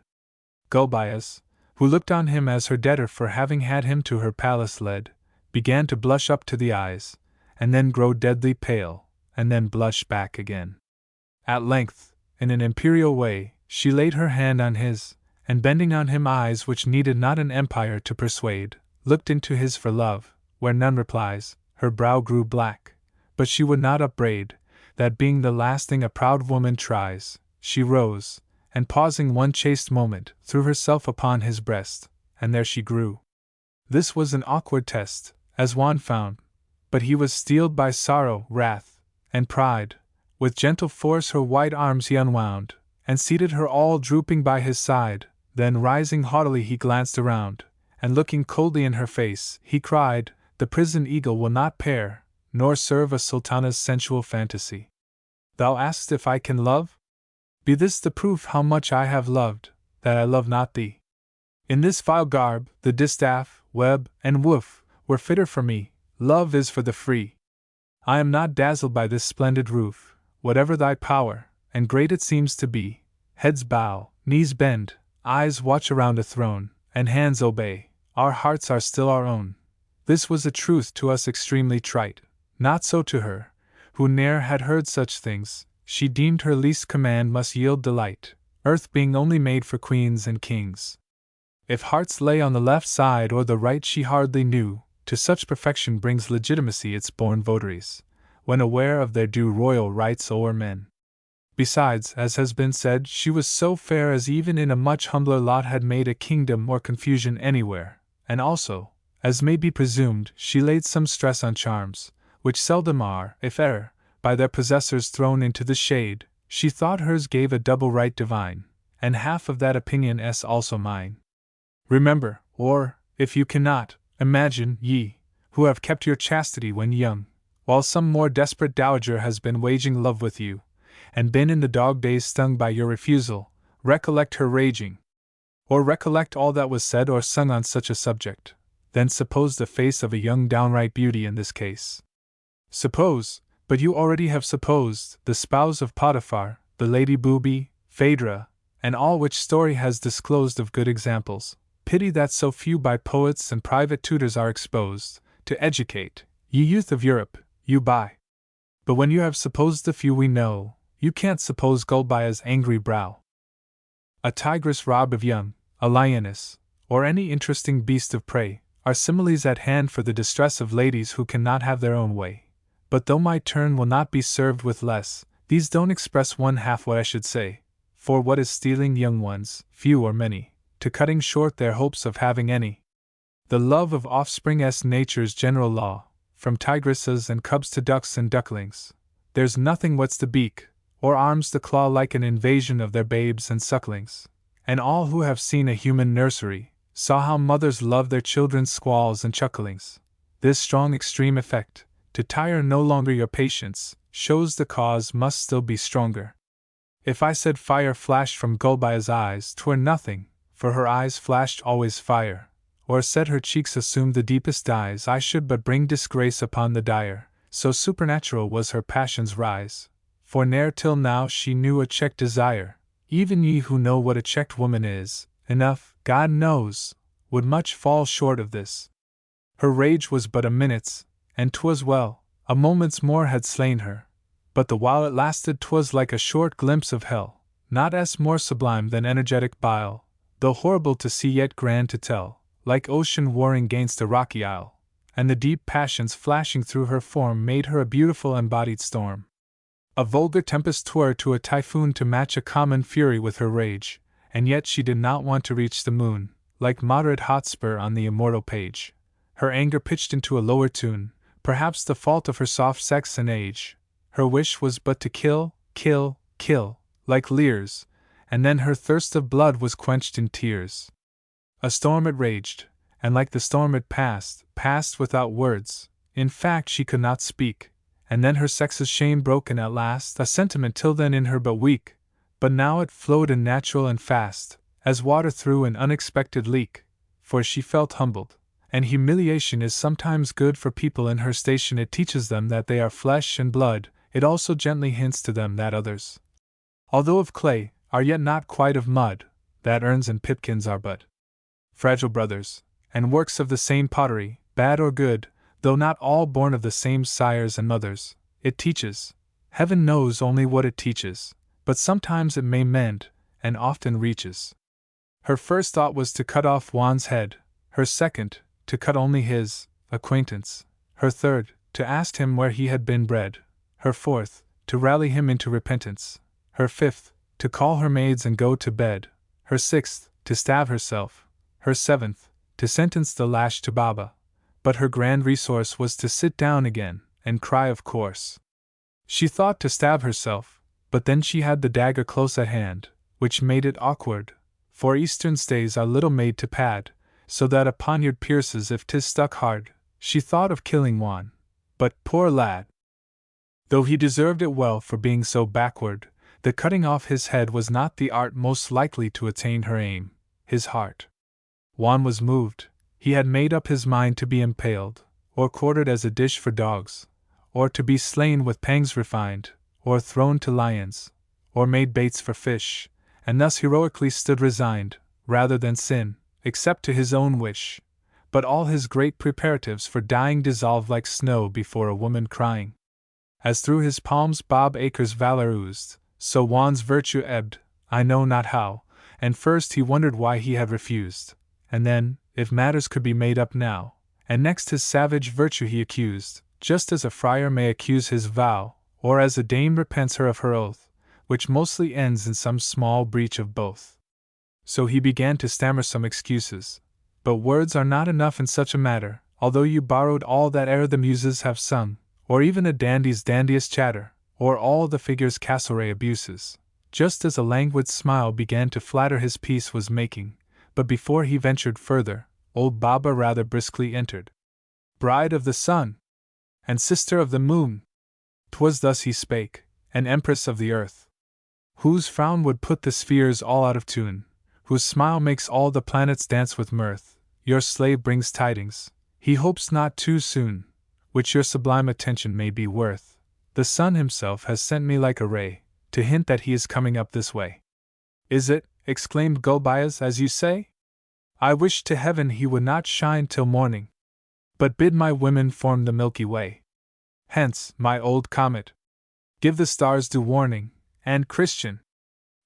A: Gulbeyaz, who looked on him as her debtor for having had him to her palace led, began to blush up to the eyes, and then grow deadly pale, and then blush back again. At length, in an imperial way, she laid her hand on his, and bending on him eyes which needed not an empire to persuade, looked into his for love, where none replies, her brow grew black, but she would not upbraid, that being the last thing a proud woman tries, she rose, and pausing one chaste moment, threw herself upon his breast, and there she grew. This was an awkward test, as Juan found, but he was steeled by sorrow, wrath, and pride. With gentle force her white arms he unwound, and seated her all drooping by his side, then rising haughtily he glanced around, and looking coldly in her face, he cried, "The prison eagle will not pair, nor serve a sultana's sensual fantasy. Thou ask'st if I can love? Be this the proof how much I have loved, that I love not thee. In this vile garb, the distaff, web, and woof, were fitter for me, love is for the free. I am not dazzled by this splendid roof, whatever thy power, and great it seems to be, heads bow, knees bend, eyes watch around a throne, and hands obey, our hearts are still our own." This was a truth to us extremely trite, not so to her, who ne'er had heard such things. She deemed her least command must yield delight, earth being only made for queens and kings. If hearts lay on the left side or the right she hardly knew, to such perfection brings legitimacy its born votaries, when aware of their due royal rights o'er men. Besides, as has been said, she was so fair as even in a much humbler lot had made a kingdom or confusion anywhere, and also, as may be presumed, she laid some stress on charms, which seldom are, if e'er, by their possessors thrown into the shade. She thought hers gave a double right divine, and half of that opinion is also mine. Remember, or, if you cannot, imagine, ye, who have kept your chastity when young, while some more desperate dowager has been waging love with you, and been in the dog days stung by your refusal, recollect her raging. Or recollect all that was said or sung on such a subject, then suppose the face of a young downright beauty in this case. Suppose, but you already have supposed, the spouse of Potiphar, the Lady Booby, Phaedra, and all which story has disclosed of good examples. Pity that so few by poets and private tutors are exposed, to educate, ye youth of Europe, you by. But when you have supposed the few we know, you can't suppose Gulbeyaz's angry brow. A tigress robbed of young, a lioness, or any interesting beast of prey, are similes at hand for the distress of ladies who cannot have their own way. But though my turn will not be served with less, these don't express one half what I should say, for what is stealing young ones, few or many, to cutting short their hopes of having any? The love of offspring is nature's general law, from tigresses and cubs to ducks and ducklings. There's nothing whets the beak, or arms the claw like an invasion of their babes and sucklings. And all who have seen a human nursery, saw how mothers love their children's squalls and chucklings. This strong extreme effect, to tire no longer your patience, shows the cause must still be stronger. If I said fire flashed from Gulbeyaz's eyes, 'twere nothing, for her eyes flashed always fire, or said her cheeks assumed the deepest dyes, I should but bring disgrace upon the dyer, so supernatural was her passion's rise. For ne'er till now she knew a checked desire. Even ye who know what a checked woman is, enough, God knows, would much fall short of this. Her rage was but a minute's, and 'twas well, a moment's more had slain her. But the while it lasted 'twas like a short glimpse of hell, not as more sublime than energetic bile, though horrible to see yet grand to tell, like ocean warring gainst a rocky isle, and the deep passions flashing through her form made her a beautiful embodied storm. A vulgar tempest 'twere to a typhoon to match a common fury with her rage, and yet she did not want to reach the moon, like moderate Hotspur on the immortal page. Her anger pitched into a lower tune, perhaps the fault of her soft sex and age. Her wish was but to kill, kill, kill, like Lear's, and then her thirst of blood was quenched in tears. A storm it raged, and like the storm it passed without words. In fact she could not speak, and then her sex's shame broken at last, a sentiment till then in her but weak, but now it flowed in natural and fast, as water through an unexpected leak, for she felt humbled, and humiliation is sometimes good for people in her station. It teaches them that they are flesh and blood, it also gently hints to them that others, although of clay, are yet not quite of mud, that urns and pipkins are but fragile brothers, and works of the same pottery, bad or good, though not all born of the same sires and mothers. It teaches, heaven knows only what it teaches, but sometimes it may mend, and often reaches. Her first thought was to cut off Juan's head, her second, to cut only his acquaintance, her third, to ask him where he had been bred, her fourth, to rally him into repentance, her fifth, to call her maids and go to bed, her sixth, to stab herself, her seventh, to sentence the lash to Baba. But her grand resource was to sit down again, and cry of course. She thought to stab herself, but then she had the dagger close at hand, which made it awkward, for Eastern stays are little made to pad, so that a poniard pierces if 'tis stuck hard. She thought of killing Juan, but, poor lad, though he deserved it well for being so backward, the cutting off his head was not the art most likely to attain her aim, his heart. Juan was moved. He had made up his mind to be impaled, or quartered as a dish for dogs, or to be slain with pangs refined, or thrown to lions, or made baits for fish, and thus heroically stood resigned, rather than sin, except to his own wish. But all his great preparatives for dying dissolved like snow before a woman crying. As through his palms Bob Acre's valor oozed, so Juan's virtue ebbed, I know not how, and first he wondered why he had refused, and then, if matters could be made up now, and next his savage virtue he accused, just as a friar may accuse his vow, or as a dame repents her of her oath, which mostly ends in some small breach of both. So he began to stammer some excuses. But words are not enough in such a matter, although you borrowed all that e'er the muses have sung, or even a dandy's dandiest chatter, or all the figure's Castlereagh abuses. Just as a languid smile began to flatter his peace was making, but before he ventured further, old Baba rather briskly entered. Bride of the sun, and sister of the moon, 'twas thus he spake, an empress of the earth, whose frown would put the spheres all out of tune, whose smile makes all the planets dance with mirth. Your slave brings tidings, he hopes not too soon, which your sublime attention may be worth. The sun himself has sent me like a ray, to hint that he is coming up this way. Is it, exclaimed Gulbias, as you say? I wish to heaven he would not shine till morning, but bid my women form the Milky Way. Hence, my old comet, give the stars due warning, and Christian,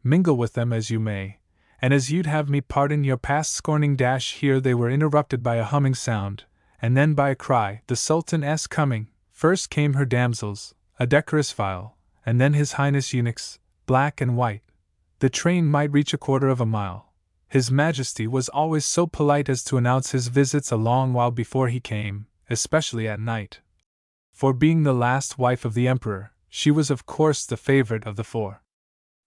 A: mingle with them as you may, and as you'd have me pardon your past scorning dash. Here they were interrupted by a humming sound, and then by a cry, the Sultan's coming. First came her damsels, a decorous file, and then his highness eunuchs, black and white. The train might reach a quarter of a mile. His Majesty was always so polite as to announce his visits a long while before he came, especially at night. For being the last wife of the Emperor, she was of course the favorite of the four.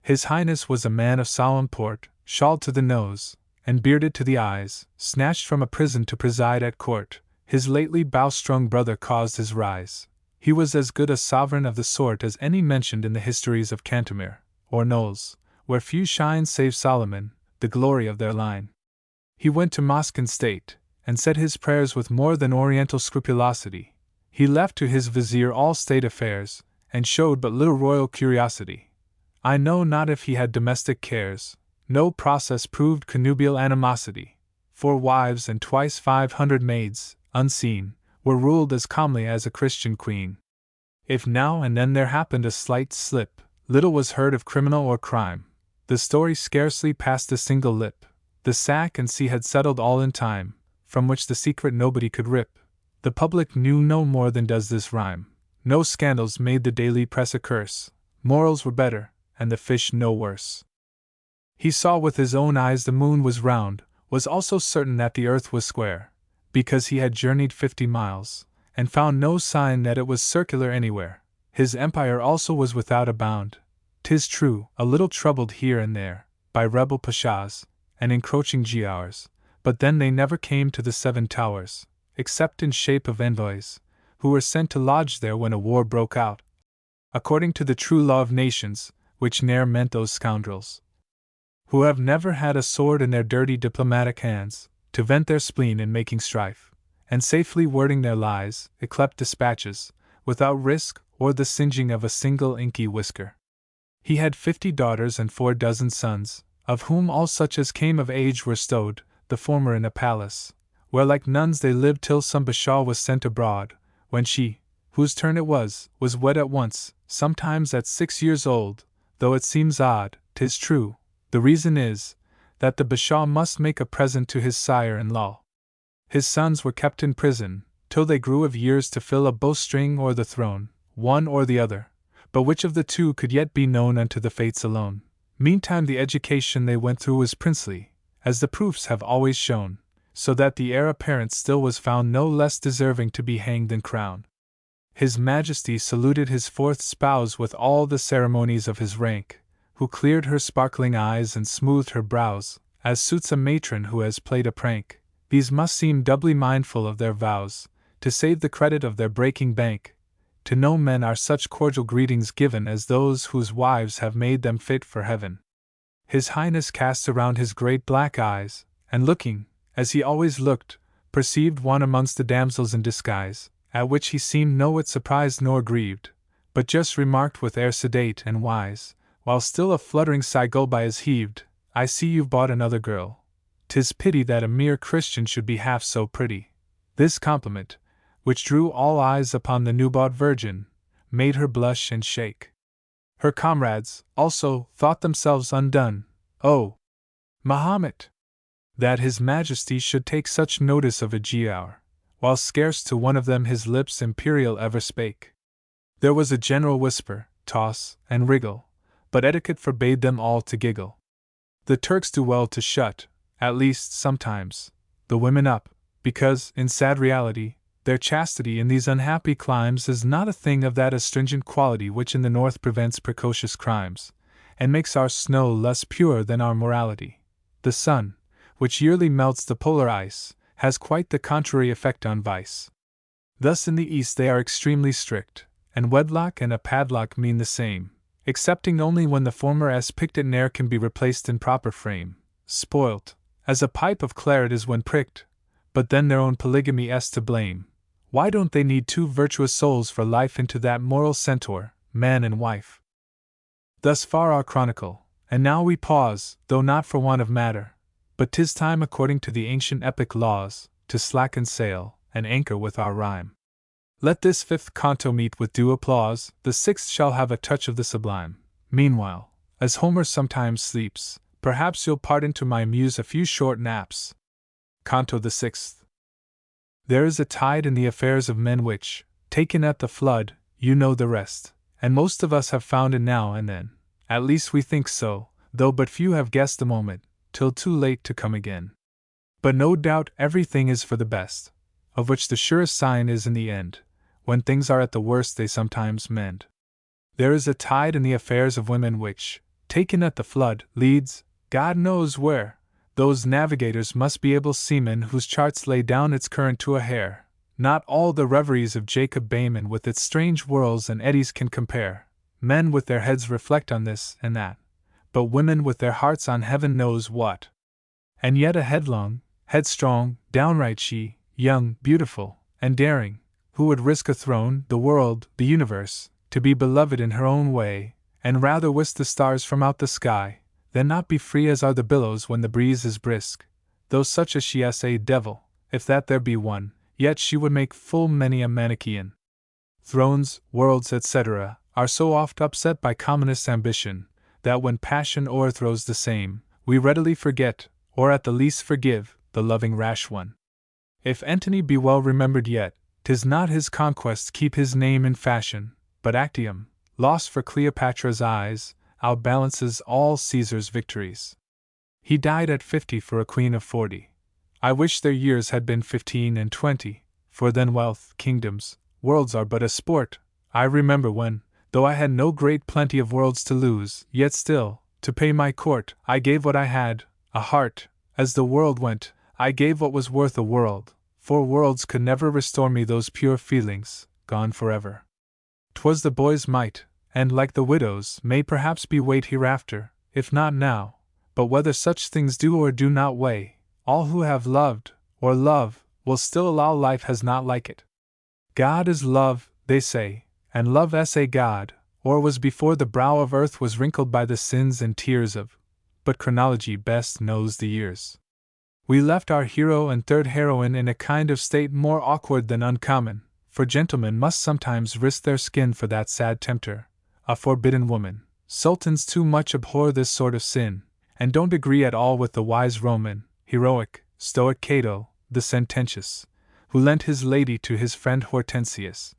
A: His Highness was a man of solemn port, shawled to the nose, and bearded to the eyes, snatched from a prison to preside at court. His lately bow-strung brother caused his rise. He was as good a sovereign of the sort as any mentioned in the histories of Cantemir, or Knowles, where few shine save Solomon, the glory of their line. He went to mosque in state, and said his prayers with more than oriental scrupulosity. He left to his vizier all state affairs, and showed but little royal curiosity. I know not if he had domestic cares. No process proved connubial animosity. 4 wives and twice 500 maids, unseen, were ruled as calmly as a Christian queen. If now and then there happened a slight slip, little was heard of criminal or crime. The story scarcely passed a single lip. The sack and sea had settled all in time, from which the secret nobody could rip. The public knew no more than does this rhyme. No scandals made the daily press a curse. Morals were better, and the fish no worse. He saw with his own eyes the moon was round, was also certain that the earth was square, because he had journeyed 50 miles, and found no sign that it was circular anywhere. His empire also was without a bound, 'tis true, a little troubled here and there, by rebel pashas, and encroaching giaours, but then they never came to the 7 towers, except in shape of envoys, who were sent to lodge there when a war broke out, according to the true law of nations, which ne'er meant those scoundrels, who have never had a sword in their dirty diplomatic hands, to vent their spleen in making strife, and safely wording their lies, yclept dispatches, without risk or the singeing of a single inky whisker. He had 50 daughters and 4 dozen sons, of whom all such as came of age were stowed, the former in a palace, where like nuns they lived till some bashaw was sent abroad, when she, whose turn it was wed at once, sometimes at 6 years old, though it seems odd, 'tis true. The reason is, that the bashaw must make a present to his sire-in-law. His sons were kept in prison, till they grew of years to fill a bowstring or the throne, one or the other, but which of the two could yet be known unto the fates alone. Meantime the education they went through was princely, as the proofs have always shown, so that the heir apparent still was found no less deserving to be hanged than crowned. His Majesty saluted his 4th spouse with all the ceremonies of his rank, who cleared her sparkling eyes and smoothed her brows, as suits a matron who has played a prank. These must seem doubly mindful of their vows, to save the credit of their breaking bank. To no men are such cordial greetings given as those whose wives have made them fit for heaven. His Highness cast around his great black eyes, and looking, as he always looked, perceived one amongst the damsels in disguise, at which he seemed no whit surprised nor grieved, but just remarked with air sedate and wise, while still a fluttering sigh go by as heaved, "I see you've bought another girl. 'Tis pity that a mere Christian should be half so pretty." This compliment, which drew all eyes upon the new-bought virgin, made her blush and shake. Her comrades, also, thought themselves undone. Oh, Mahomet! That his Majesty should take such notice of a giaour, while scarce to one of them his lips imperial ever spake. There was a general whisper, toss, and wriggle, but etiquette forbade them all to giggle. The Turks do well to shut, at least sometimes, the women up, because, in sad reality, their chastity in these unhappy climes is not a thing of that astringent quality which in the north prevents precocious crimes, and makes our snow less pure than our morality. The sun, which yearly melts the polar ice, has quite the contrary effect on vice. Thus in the East they are extremely strict, and wedlock and a padlock mean the same, excepting only when the former as picked it ne'er can be replaced in proper frame, spoilt, as a pipe of claret is when pricked, but then their own polygamy is to blame. Why don't they need 2 virtuous souls for life into that moral centaur, man and wife? Thus far our chronicle, and now we pause, though not for want of matter, but 'tis time according to the ancient epic laws, to slacken sail, and anchor with our rhyme. Let this 5th canto meet with due applause, the 6th shall have a touch of the sublime. Meanwhile, as Homer sometimes sleeps, perhaps you'll pardon to my muse a few short naps. Canto the 6th. There is a tide in the affairs of men which, taken at the flood, you know the rest, and most of us have found it now and then. At least we think so, though but few have guessed the moment, till too late to come again. But no doubt everything is for the best, of which the surest sign is in the end. When things are at the worst they sometimes mend. There is a tide in the affairs of women which, taken at the flood, leads, God knows where. Those navigators must be able seamen whose charts lay down its current to a hair. Not all the reveries of Jacob Bayman with its strange whirls and eddies can compare. Men with their heads reflect on this and that, but women with their hearts on heaven knows what. And yet a headlong, headstrong, downright she, young, beautiful, and daring, who would risk a throne, the world, the universe, to be beloved in her own way, and rather whisk the stars from out the sky, than not be free as are the billows when the breeze is brisk. Though such as she is a devil, if that there be one, yet she would make full many a Manichaean. thrones, worlds, etc., are so oft upset by commonest ambition, that when passion o'erthrows the same, we readily forget, or at the least forgive, the loving rash one. If Antony be well remembered yet, 'tis not his conquests keep his name in fashion, but Actium, lost for Cleopatra's eyes, outbalances all Caesar's victories. He died at 50 for a queen of 40. I wish their years had been 15 and 20, for then wealth, kingdoms, worlds are but a sport. I remember when, though I had no great plenty of worlds to lose, yet still, to pay my court, I gave what I had, a heart. As the world went, I gave what was worth a world, for worlds could never restore me those pure feelings, gone forever. 'Twas the boy's might, and like the widow's, may perhaps be weighed hereafter, if not now. But whether such things do or do not weigh, all who have loved, or love, will still allow life has not like it. God is love, they say, and love is a God, or was before the brow of earth was wrinkled by the sins and tears of, but chronology best knows the years. We left our hero and third heroine in a kind of state more awkward than uncommon, for gentlemen must sometimes risk their skin for that sad tempter, a forbidden woman. Sultans too much abhor this sort of sin, and don't agree at all with the wise Roman, heroic, stoic Cato, the sententious, who lent his lady to his friend Hortensius.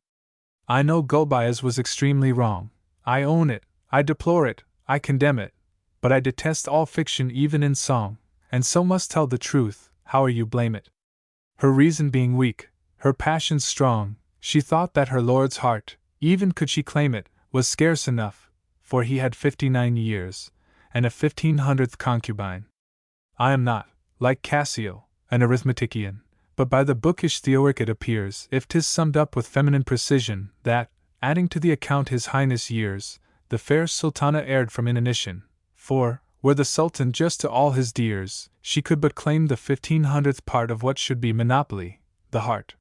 A: I know Gulbeyaz was extremely wrong. I own it, I deplore it, I condemn it, but I detest all fiction even in song, and so must tell the truth, however you blame it. Her reason being weak, her passions strong, she thought that her lord's heart, even could she claim it, was scarce enough, for he had 59 years, and a 1500th concubine. I am not, like Cassio, an arithmetician, but by the bookish Theoric it appears, if 'tis summed up with feminine precision, that, adding to the account his highness' years, the fair sultana erred from inanition, for, were the sultan just to all his dears, she could but claim the 1500th part of what should be monopoly, the heart.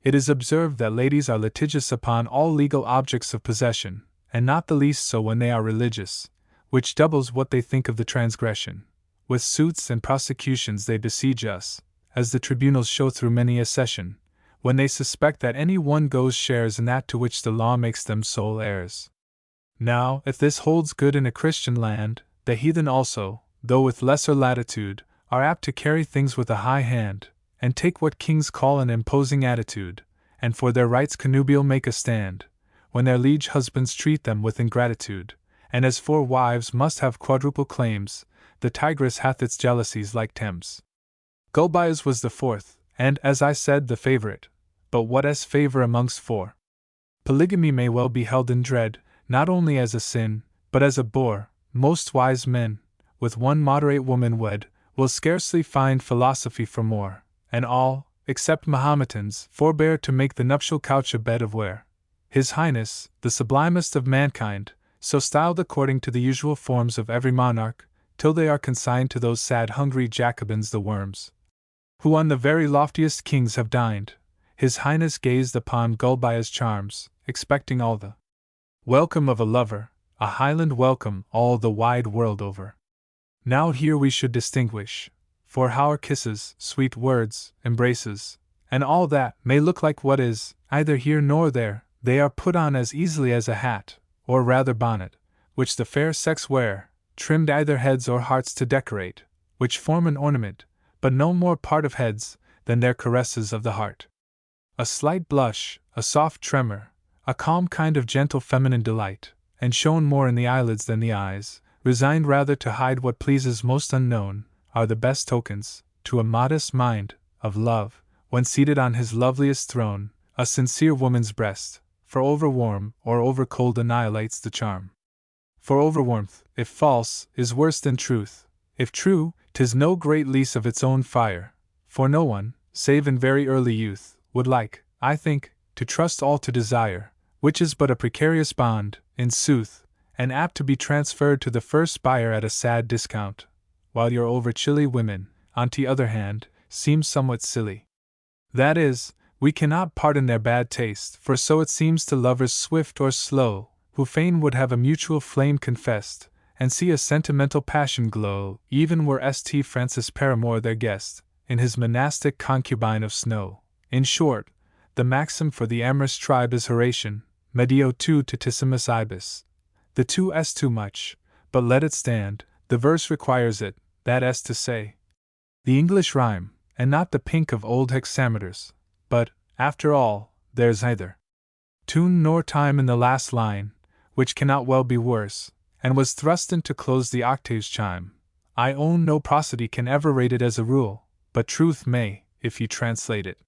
A: It is observed that ladies are litigious upon all legal objects of possession, and not the least so when they are religious, which doubles what they think of the transgression. With suits and prosecutions they besiege us, as the tribunals show through many a session, when they suspect that any one goes shares in that to which the law makes them sole heirs. Now, if this holds good in a Christian land, the heathen also, though with lesser latitude, are apt to carry things with a high hand, and take what kings call an imposing attitude, and for their rights connubial make a stand, when their liege husbands treat them with ingratitude, and as for wives must have quadruple claims, the Tigris hath its jealousies like Thames. Gulbeyaz was the fourth, and, as I said, the favorite. But what is favor amongst four? Polygamy may well be held in dread, not only as a sin, but as a bore. Most wise men, with one moderate woman wed, will scarcely find philosophy for more, and all, except Mahometans, forbear to make the nuptial couch a bed of ware. His Highness, the sublimest of mankind, so styled according to the usual forms of every monarch, till they are consigned to those sad hungry Jacobins the worms, who on the very loftiest kings have dined. His Highness gazed upon Gulbeyaz's charms, expecting all the welcome of a lover, a Highland welcome all the wide world over. Now here we should distinguish, for how our kisses, sweet words, embraces, and all that may look like what is, either here nor there, they are put on as easily as a hat, or rather bonnet, which the fair sex wear, trimmed either heads or hearts to decorate, which form an ornament, but no more part of heads, than their caresses of the heart. A slight blush, a soft tremor, a calm kind of gentle feminine delight, and shown more in the eyelids than the eyes, resigned rather to hide what pleases most unknown, are the best tokens, to a modest mind, of love, when seated on his loveliest throne, a sincere woman's breast, for over-warm or over-cold annihilates the charm. For over-warmth, if false, is worse than truth. If true, 'tis no great lease of its own fire, for no one, save in very early youth, would like, I think, to trust all to desire, which is but a precarious bond, in sooth, and apt to be transferred to the first buyer at a sad discount, while your over-chilly women, on the other hand, seem somewhat silly. That is, we cannot pardon their bad taste, for so it seems to lovers swift or slow, who fain would have a mutual flame confessed, and see a sentimental passion glow, even were St. Francis Paramore their guest, in his monastic concubine of snow. In short, The maxim for the amorous tribe is Horatian, medio tu tutissimus ibis. The 2's too much, but let it stand, the verse requires it, that is to say, the English rhyme, and not the pink of old hexameters. But, after all, there's neither tune nor time in the last line, which cannot well be worse, and was thrust in to close the octave's chime. I own no prosody can ever rate it as a rule, but truth may, if you translate it.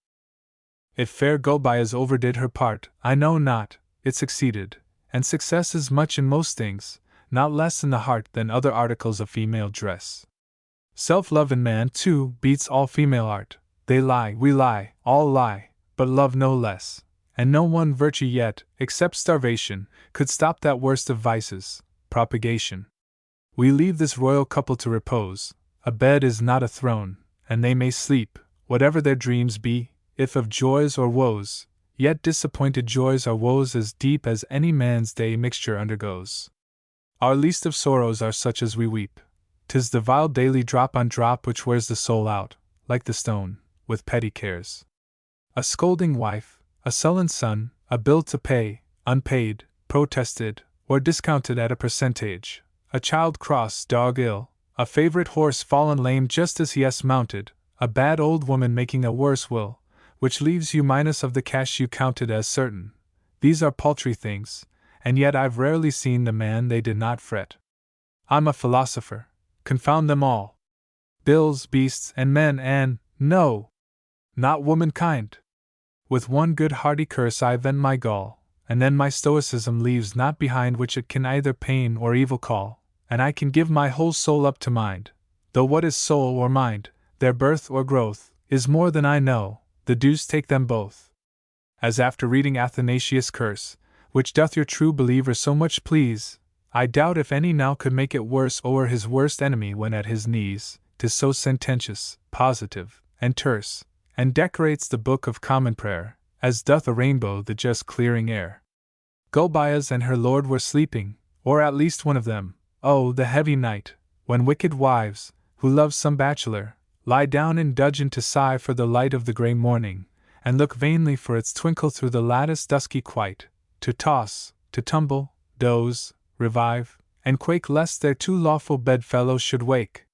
A: If fair Gulbeyaz overdid her part, I know not, it succeeded, and success is much in most things, not less in the heart than other articles of female dress. Self-love in man, too, beats all female art. They lie, we lie, all lie, but love no less, and no one virtue yet, except starvation, could stop that worst of vices, propagation. We leave this royal couple to repose. A bed is not a throne, and they may sleep, whatever their dreams be, if of joys or woes, yet disappointed joys are woes as deep as any man's day mixture undergoes. Our least of sorrows are such as we weep. 'Tis the vile daily drop on drop which wears the soul out, like the stone, with petty cares. A scolding wife, a sullen son, a bill to pay, unpaid, protested, or discounted at a percentage, a child cross, dog ill, a favorite horse fallen lame just as he has mounted, a bad old woman making a worse will, which leaves you minus of the cash you counted as certain. These are paltry things, and yet I've rarely seen the man they did not fret. I'm a philosopher. Confound them all. Bills, beasts, and men, and, no! Not womankind. With one good hearty curse I vent my gall, and then my stoicism leaves naught behind which it can either pain or evil call, and I can give my whole soul up to mind, though what is soul or mind, their birth or growth, is more than I know, the deuce take them both. As after reading Athanasius' curse, which doth your true believer so much please, I doubt if any now could make it worse o'er his worst enemy when at his knees, 'tis so sententious, positive, and terse, and decorates the Book of Common Prayer, as doth a rainbow the just clearing air. Gulbeyaz and her lord were sleeping, or at least one of them. Oh, the heavy night, when wicked wives, who love some bachelor, lie down in dudgeon to sigh for the light of the grey morning, and look vainly for its twinkle through the lattice dusky quite, to toss, to tumble, doze, revive, and quake lest their too lawful bedfellows should wake.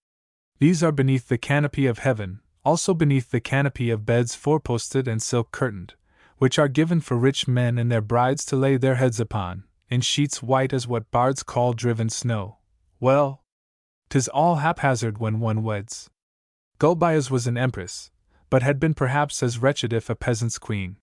A: These are beneath the canopy of heaven, also beneath the canopy of beds four-posted and silk-curtained, which are given for rich men and their brides to lay their heads upon, in sheets white as what bards call driven snow. Well, 'tis all haphazard when one weds. Gulbeyaz was an empress, but had been perhaps as wretched if a peasant's queen.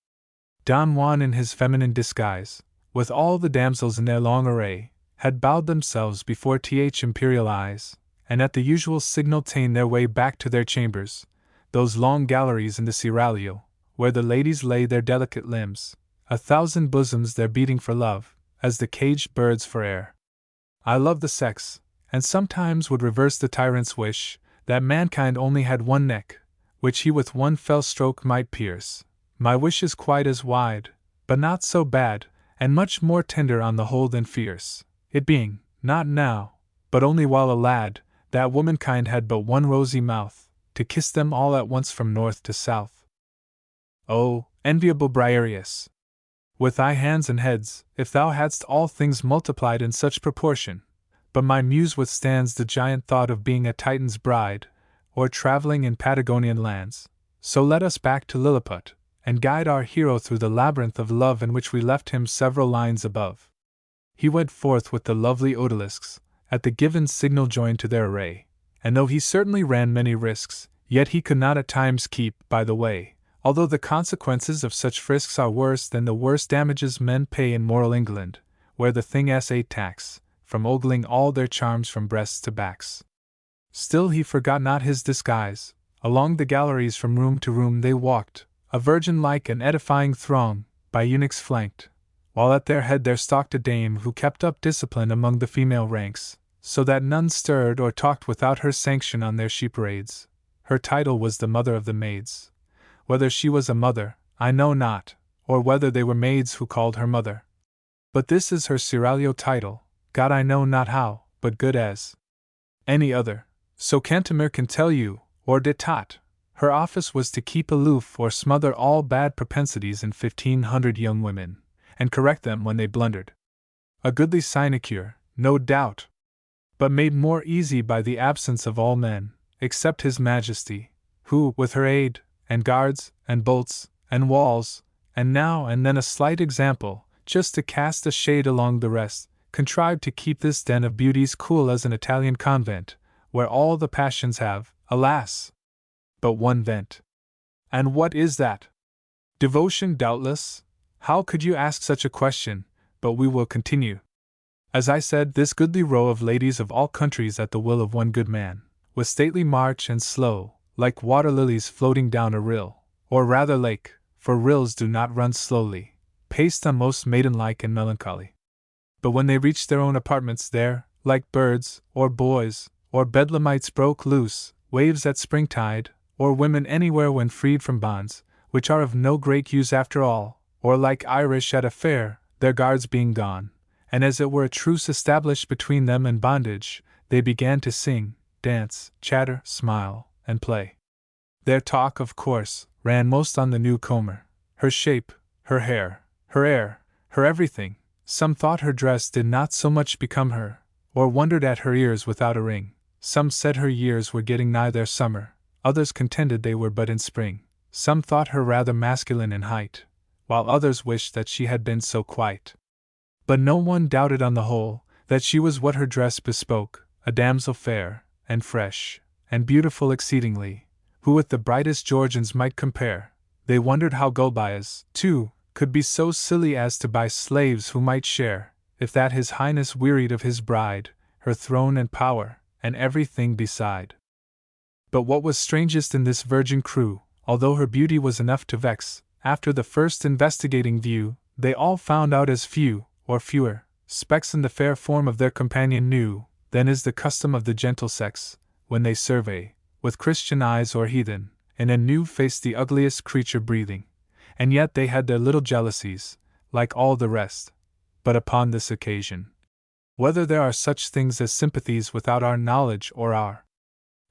A: Don Juan in his feminine disguise, with all the damsels in their long array, had bowed themselves before imperial eyes, and at the usual signal ta'en their way back to their chambers, those long galleries in the seraglio, where the ladies lay their delicate limbs, a thousand bosoms there beating for love, as the caged birds for air. I love the sex, and sometimes would reverse the tyrant's wish, that mankind only had one neck, which he with one fell stroke might pierce. My wish is quite as wide, but not so bad, and much more tender on the whole than fierce. It being, not now, but only while a lad, that womankind had but one rosy mouth, to kiss them all at once from north to south. O, enviable Briareus! With thy hands and heads, if thou hadst all things multiplied in such proportion, but my muse withstands the giant thought of being a Titan's bride, or traveling in Patagonian lands, so let us back to Lilliput, and guide our hero through the labyrinth of love in which we left him several lines above. He went forth with the lovely odalisques, at the given signal joined to their array, and though he certainly ran many risks, yet he could not at times keep by the way, although the consequences of such frisks are worse than the worst damages men pay in moral England, where the thing is a tax, from ogling all their charms from breasts to backs. Still he forgot not his disguise. Along the galleries from room to room they walked, a virgin-like and edifying throng, by eunuchs flanked, while at their head there stalked a dame who kept up discipline among the female ranks, so that none stirred or talked without her sanction on their sheep-raids. Her title was the Mother of the Maids. Whether she was a mother, I know not, or whether they were maids who called her mother. But this is her seraglio title, God I know not how, but good as any other. So Cantemir can tell you, or Detat, Her office was to keep aloof or smother all bad propensities in 1,500 young women, and correct them when they blundered. A goodly sinecure, no doubt, but made more easy by the absence of all men, except His Majesty, who, with her aid, and guards, and bolts, and walls, and now and then a slight example, just to cast a shade along the rest, contrived to keep this den of beauties cool as an Italian convent, where all the passions have, alas, but one vent. And what is that? Devotion, doubtless. How could you ask such a question? But we will continue. As I said, this goodly row of ladies of all countries at the will of one good man, with stately march and slow, like water lilies floating down a rill, or rather lake, for rills do not run slowly, paced on most maidenlike and melancholy. But when they reached their own apartments there, like birds, or boys, or bedlamites broke loose, waves at springtide, or women anywhere when freed from bonds, which are of no great use after all, or like Irish at a fair, their guards being gone, and as it were a truce established between them and bondage, they began to sing, dance, chatter, smile, and play. Their talk, of course, ran most on the newcomer, her shape, her hair, her air, her everything. Some thought her dress did not so much become her, or wondered at her ears without a ring. Some said her years were getting nigh their summer, others contended they were but in spring. Some thought her rather masculine in height, while others wished that she had been so quite. But no one doubted on the whole, that she was what her dress bespoke, a damsel fair, and fresh, and beautiful exceedingly, who with the brightest Georgians might compare. They wondered how Gulbias, too, could be so silly as to buy slaves who might share, if that His Highness wearied of his bride, her throne and power, and everything beside. But what was strangest in this virgin crew, although her beauty was enough to vex, after the first investigating view, they all found out as few, or fewer, specks in the fair form of their companion new, than is the custom of the gentle sex, when they survey, with Christian eyes or heathen, in a new face the ugliest creature breathing. And yet they had their little jealousies, like all the rest. But upon this occasion, whether there are such things as sympathies without our knowledge or our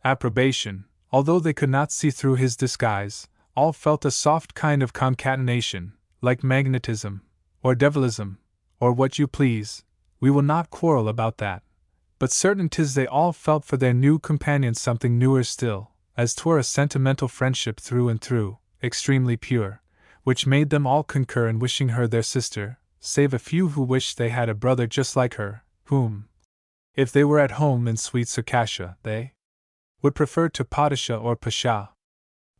A: approbation, although they could not see through his disguise, all felt a soft kind of concatenation, like magnetism, or devilism, or what you please. We will not quarrel about that. But certain 'tis they all felt for their new companion something newer still, as 'twere a sentimental friendship through and through, extremely pure, which made them all concur in wishing her their sister, save a few who wished they had a brother just like her, whom, if they were at home in sweet Circassia, they would prefer to Padishah or Pasha.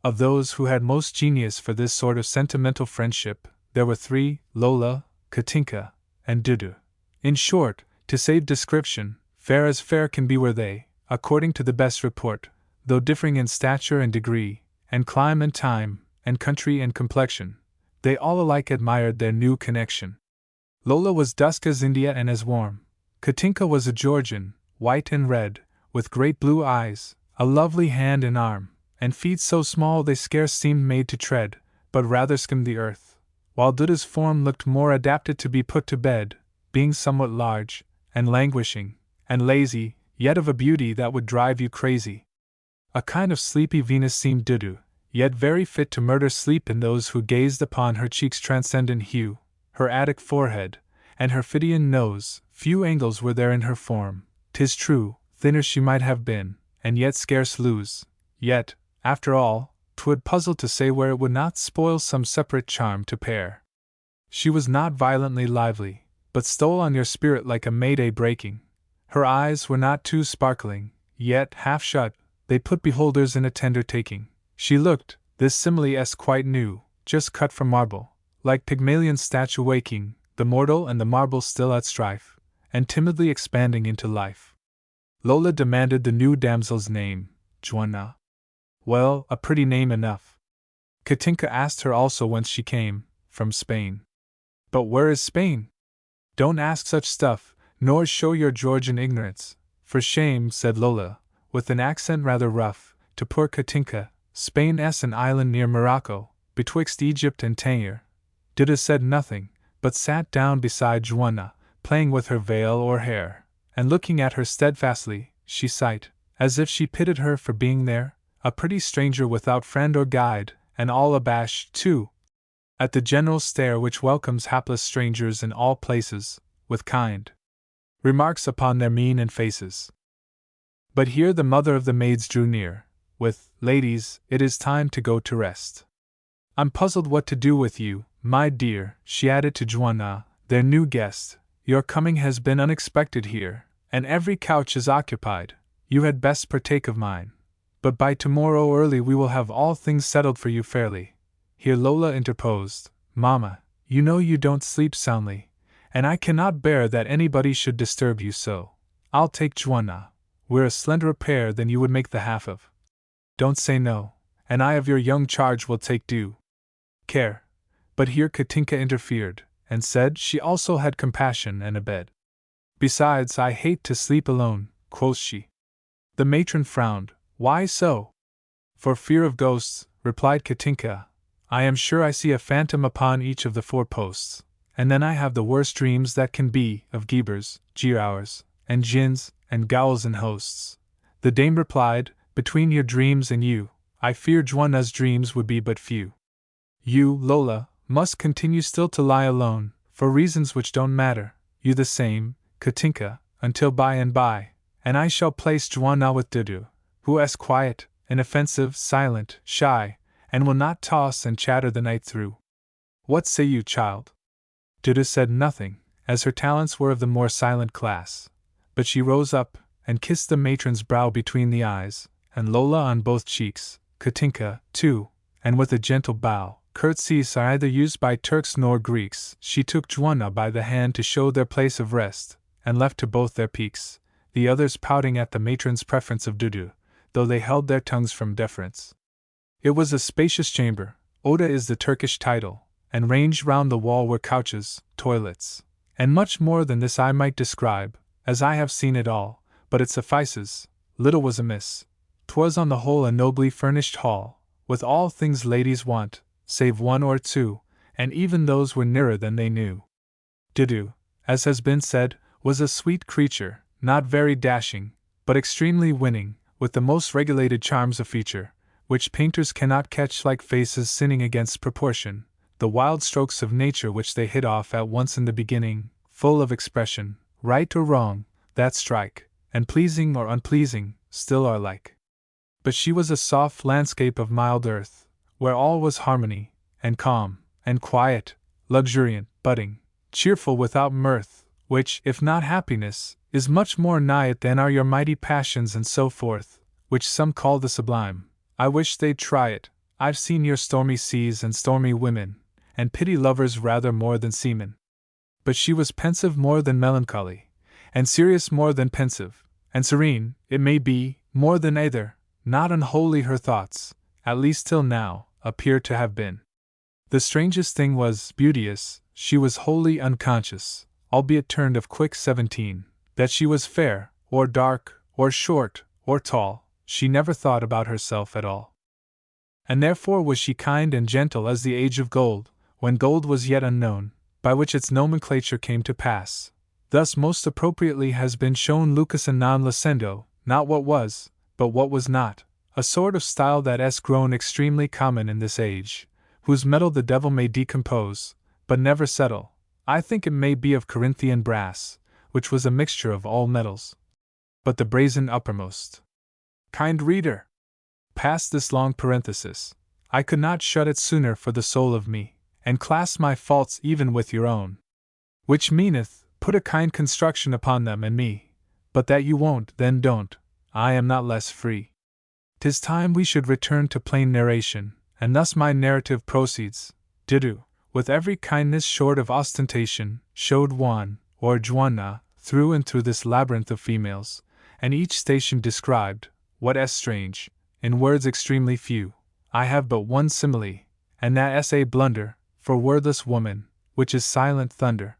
A: Of those who had most genius for this sort of sentimental friendship, there were three: Lola, Katinka, and Dudu. In short, to save description, fair as fair can be were they, according to the best report, though differing in stature and degree, and clime and time, and country and complexion, they all alike admired their new connection. Lola was dusk as India and as warm. Katinka was a Georgian, white and red, with great blue eyes, a lovely hand and arm, and feet so small they scarce seemed made to tread, but rather skimmed the earth, while Duda's form looked more adapted to be put to bed, being somewhat large, and languishing, and lazy, yet of a beauty that would drive you crazy. A kind of sleepy Venus seemed Dudu, yet very fit to murder sleep in those who gazed upon her cheeks' transcendent hue, her Attic forehead, and her Phidian nose. Few angles were there in her form, 'tis true, thinner she might have been, and yet scarce lose. Yet, after all, 'twould puzzle to say where it would not spoil some separate charm to pair. She was not violently lively, but stole on your spirit like a May-day breaking. Her eyes were not too sparkling, yet, half shut, they put beholders in a tender taking. She looked, this simile quite new, just cut from marble, like Pygmalion's statue waking, the mortal and the marble still at strife, and timidly expanding into life. Lola demanded the new damsel's name. Juana. Well, a pretty name enough. Katinka asked her also whence she came. From Spain. But where is Spain? Don't ask such stuff, nor show your Georgian ignorance. For shame, said Lola, with an accent rather rough, to poor Katinka. Spain's an island near Morocco, betwixt Egypt and Tangier. Duda said nothing, but sat down beside Juana, playing with her veil or hair, and looking at her steadfastly. She sighed, as if she pitied her for being there, a pretty stranger without friend or guide, and all abashed, too, at the general stare which welcomes hapless strangers in all places, with kind remarks upon their mien and faces. But here the mother of the maids drew near, with, "Ladies, it is time to go to rest. I'm puzzled what to do with you, my dear," she added to Juana, their new guest. "Your coming has been unexpected here, and every couch is occupied. You had best partake of mine. But by tomorrow early we will have all things settled for you fairly." Here Lola interposed. "Mamma, you know you don't sleep soundly, and I cannot bear that anybody should disturb you so. I'll take Juana. We're a slenderer pair than you would make the half of. Don't say no, and I of your young charge will take due care." But here Katinka interfered, and said she also had compassion and a bed. "Besides, I hate to sleep alone," quoth she. The matron frowned. "Why so?" "For fear of ghosts," replied Katinka. "I am sure I see a phantom upon each of the 4 posts, and then I have the worst dreams that can be, of Gebers, Giaours, and Djinns, and Ghouls and hosts." The dame replied, "Between your dreams and you, I fear Juana's dreams would be but few. You, Lola, must continue still to lie alone, for reasons which don't matter, you the same, Katinka, until by and by, and I shall place Juana with Dudu, who is quiet, inoffensive, silent, shy, and will not toss and chatter the night through. What say you, child?" Dudu said nothing, as her talents were of the more silent class, but she rose up, and kissed the matron's brow between the eyes, and Lola on both cheeks, Katinka, too, and with a gentle bow. Curtsies are neither used by Turks nor Greeks. She took Juana by the hand to show their place of rest, and left to both their peaks, the others pouting at the matron's preference of Dudu, though they held their tongues from deference. It was a spacious chamber, Oda is the Turkish title, and ranged round the wall were couches, toilets, and much more than this I might describe, as I have seen it all, but it suffices, little was amiss. 'Twas on the whole a nobly furnished hall, with all things ladies want, save 1 or 2, and even those were nearer than they knew. Dudu, as has been said, was a sweet creature, not very dashing, but extremely winning, with the most regulated charms of feature, which painters cannot catch, like faces sinning against proportion, the wild strokes of nature which they hit off at once in the beginning, full of expression, right or wrong, that strike, and pleasing or unpleasing, still are like. But she was a soft landscape of mild earth, where all was harmony, and calm, and quiet, luxuriant, budding, cheerful without mirth, which, if not happiness, is much more nigh it than are your mighty passions and so forth, which some call the sublime. I wish they'd try it. I've seen your stormy seas and stormy women, and pity lovers rather more than seamen. But she was pensive more than melancholy, and serious more than pensive, and serene, it may be, more than either. Not unholy her thoughts, at least till now, appear to have been. The strangest thing was, beauteous, she was wholly unconscious, albeit turned of quick 17, that she was fair, or dark, or short, or tall. She never thought about herself at all. And therefore was she kind and gentle as the age of gold, when gold was yet unknown, by which its nomenclature came to pass. Thus most appropriately has been shown lucus and non lucendo, not what was, but what was not, a sort of style that is grown extremely common in this age, whose metal the devil may decompose, but never settle. I think it may be of Corinthian brass, which was a mixture of all metals, but the brazen uppermost. Kind reader! Past this long parenthesis, I could not shut it sooner for the soul of me, and class my faults even with your own. Which meaneth, put a kind construction upon them and me, but that you won't, then don't, I am not less free. 'Tis time we should return to plain narration, and thus my narrative proceeds. Dudu, with every kindness short of ostentation, showed Juan, or Juana, through and through this labyrinth of females, and each station described, what is strange, in words extremely few. I have but one simile, and that is a blunder, for wordless woman, which is silent thunder.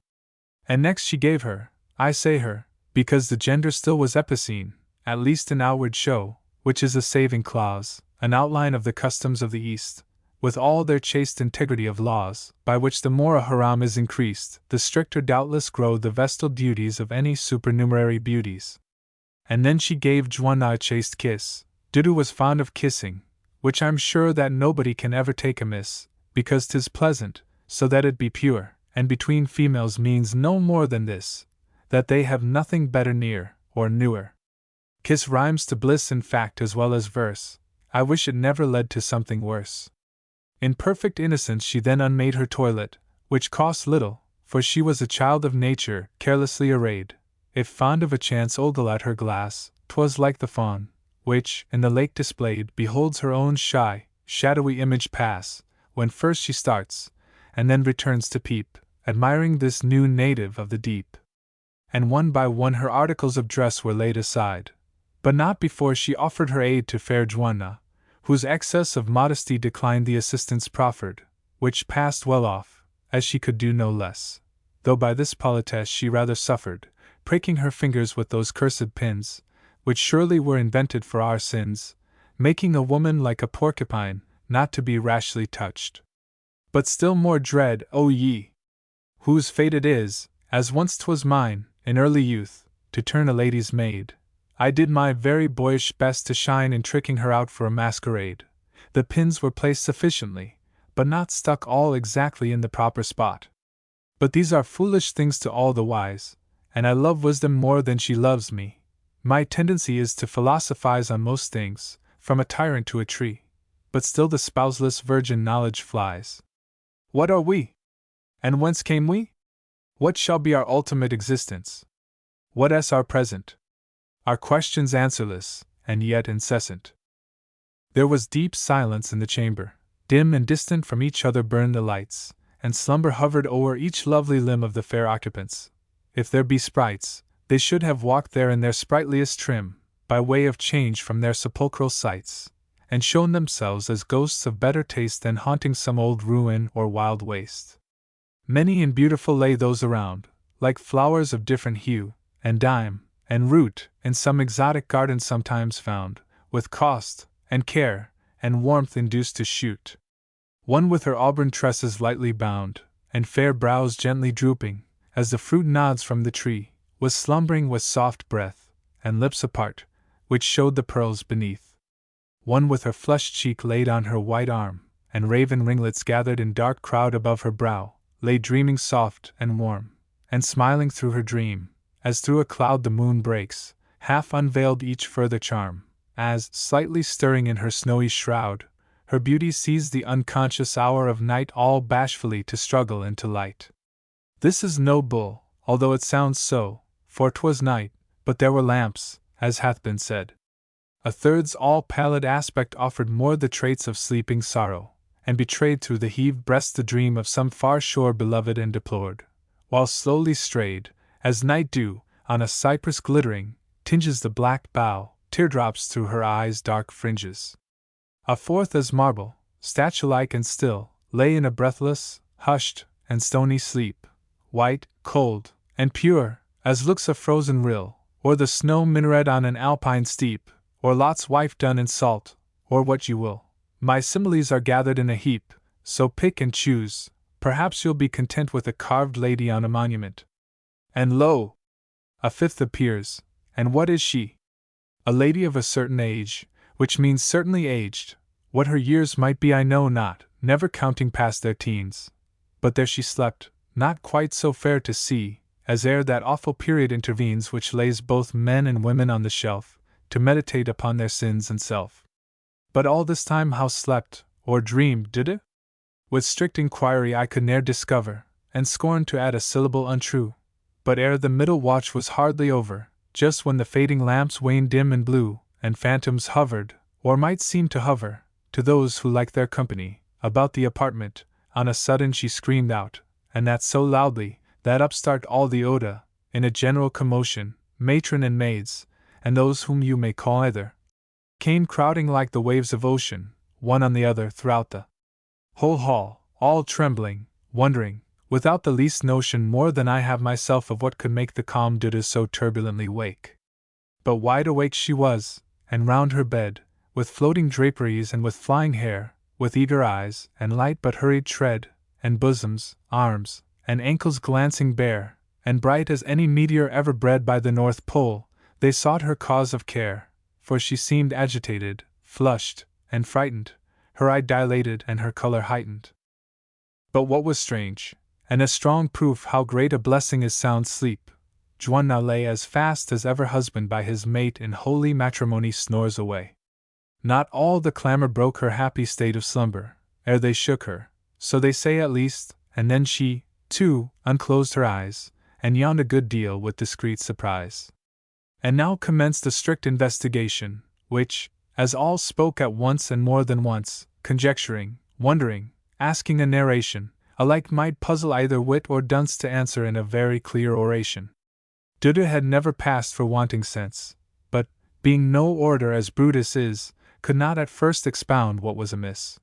A: And next she gave her, I say her, because the gender still was epicene, at least in outward show, which is a saving clause, an outline of the customs of the East, with all their chaste integrity of laws, by which the more a haram is increased, the stricter doubtless grow the vestal duties of any supernumerary beauties. And then she gave Juana a chaste kiss, Dudu was fond of kissing, which I'm sure that nobody can ever take amiss, because 'tis pleasant, so that it be pure, and between females means no more than this, that they have nothing better near, or newer. Kiss rhymes to bliss in fact as well as verse. I wish it never led to something worse. In perfect innocence she then unmade her toilet, which cost little, for she was a child of nature, carelessly arrayed. If fond of a chance ogle at her glass, 'twas like the fawn, which, in the lake displayed, beholds her own shy, shadowy image pass, when first she starts, and then returns to peep, admiring this new native of the deep. And one by one her articles of dress were laid aside, but not before she offered her aid to fair Juana, whose excess of modesty declined the assistance proffered, which passed well off, as she could do no less, though by this politesse she rather suffered, pricking her fingers with those cursed pins, which surely were invented for our sins, making a woman like a porcupine, not to be rashly touched. But still more dread, O ye, whose fate it is, as once 'twas mine, in early youth, to turn a lady's maid. I did my very boyish best to shine in tricking her out for a masquerade. The pins were placed sufficiently, but not stuck all exactly in the proper spot. But these are foolish things to all the wise, and I love wisdom more than she loves me. My tendency is to philosophize on most things, from a tyrant to a tree, but still the spouseless virgin knowledge flies. What are we? And whence came we? What shall be our ultimate existence? What is our present? Our questions answerless, and yet incessant. There was deep silence in the chamber. Dim and distant from each other burned the lights, and slumber hovered o'er each lovely limb of the fair occupants. If there be sprites, they should have walked there in their sprightliest trim, by way of change from their sepulchral sights, and shown themselves as ghosts of better taste than haunting some old ruin or wild waste. Many and beautiful lay those around, like flowers of different hue, and dime, and root, in some exotic garden sometimes found, with cost, and care, and warmth induced to shoot. One with her auburn tresses lightly bound, and fair brows gently drooping, as the fruit nods from the tree, was slumbering with soft breath, and lips apart, which showed the pearls beneath. One with her flushed cheek laid on her white arm, and raven ringlets gathered in dark crowd above her brow, lay dreaming soft and warm, and smiling through her dream, as through a cloud the moon breaks, half unveiled each further charm, as, slightly stirring in her snowy shroud, her beauty seized the unconscious hour of night all bashfully to struggle into light. This is no bull, although it sounds so, for 'twas night, but there were lamps, as hath been said. A third's all pallid aspect offered more the traits of sleeping sorrow, and betrayed through the heaved breast the dream of some far shore beloved and deplored, while slowly strayed, as night dew, on a cypress glittering, tinges the black bough, teardrops through her eyes' dark fringes. A fourth as marble, statue-like and still, lay in a breathless, hushed, and stony sleep, white, cold, and pure, as looks a frozen rill, or the snow minaret on an alpine steep, or Lot's wife done in salt, or what you will. My similes are gathered in a heap, so pick and choose, perhaps you'll be content with a carved lady on a monument. And lo! A fifth appears, and what is she? A lady of a certain age, which means certainly aged. What her years might be I know not, never counting past their teens. But there she slept, not quite so fair to see, as ere that awful period intervenes which lays both men and women on the shelf, to meditate upon their sins and self. But all this time how slept, or dreamed, did it? With strict inquiry I could ne'er discover, and scorned to add a syllable untrue. But ere the middle watch was hardly over, just when the fading lamps waned dim and blue, and phantoms hovered, or might seem to hover, to those who like their company, about the apartment, on a sudden she screamed out, and that so loudly, that upstart all the Oda, in a general commotion, matron and maids, and those whom you may call either, came crowding like the waves of ocean, one on the other throughout the whole hall, all trembling, wondering, without the least notion more than I have myself of what could make the calm Duda so turbulently wake. But wide awake she was, and round her bed, with floating draperies and with flying hair, with eager eyes, and light but hurried tread, and bosoms, arms, and ankles glancing bare, and bright as any meteor ever bred by the North Pole, they sought her cause of care, for she seemed agitated, flushed, and frightened, her eye dilated and her color heightened. But what was strange, and a strong proof how great a blessing is sound sleep, Juan now lay as fast as ever husband by his mate in holy matrimony snores away. Not all the clamor broke her happy state of slumber, ere they shook her, so they say at least, and then she, too, unclosed her eyes, and yawned a good deal with discreet surprise. And now commenced a strict investigation, which, as all spoke at once and more than once, conjecturing, wondering, asking a narration, alike might puzzle either wit or dunce to answer in a very clear oration. Dudu had never passed for wanting sense, but, being no orator as Brutus is, could not at first expound what was amiss.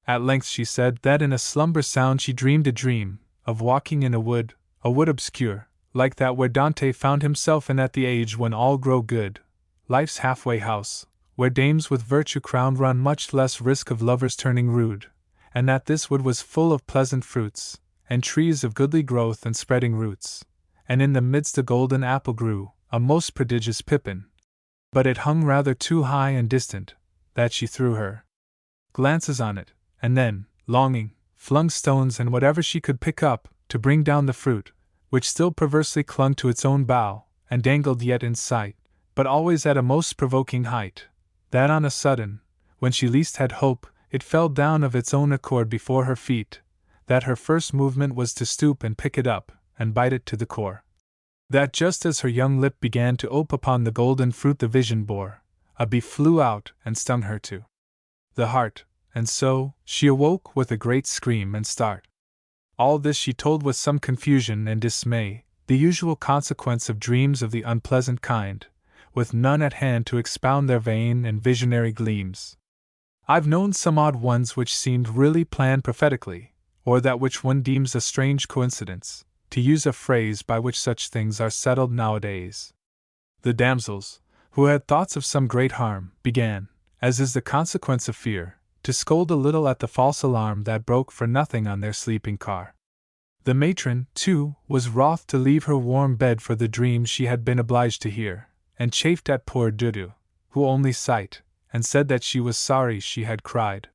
A: At length she said that in a slumber sound she dreamed a dream, of walking in a wood obscure, like that where Dante found himself in at the age when all grow good, life's halfway house, where dames with virtue crowned run much less risk of lovers turning rude, and that this wood was full of pleasant fruits, and trees of goodly growth and spreading roots, and in the midst a golden apple grew, a most prodigious pippin, but it hung rather too high and distant, that she threw her glances on it, and then, longing, flung stones and whatever she could pick up, to bring down the fruit, which still perversely clung to its own bough, and dangled yet in sight, but always at a most provoking height, that on a sudden, when she least had hope, it fell down of its own accord before her feet, that her first movement was to stoop and pick it up, and bite it to the core. That just as her young lip began to ope upon the golden fruit the vision bore, a bee flew out and stung her to the heart, and so, she awoke with a great scream and start. All this she told with some confusion and dismay, the usual consequence of dreams of the unpleasant kind, with none at hand to expound their vain and visionary gleams. I've known some odd ones which seemed really planned prophetically, or that which one deems a strange coincidence, to use a phrase by which such things are settled nowadays. The damsels, who had thoughts of some great harm, began, as is the consequence of fear, to scold a little at the false alarm that broke for nothing on their sleeping car. The matron, too, was wroth to leave her warm bed for the dreams she had been obliged to hear, and chafed at poor Dudu, who only sighed, and said that she was sorry she had cried.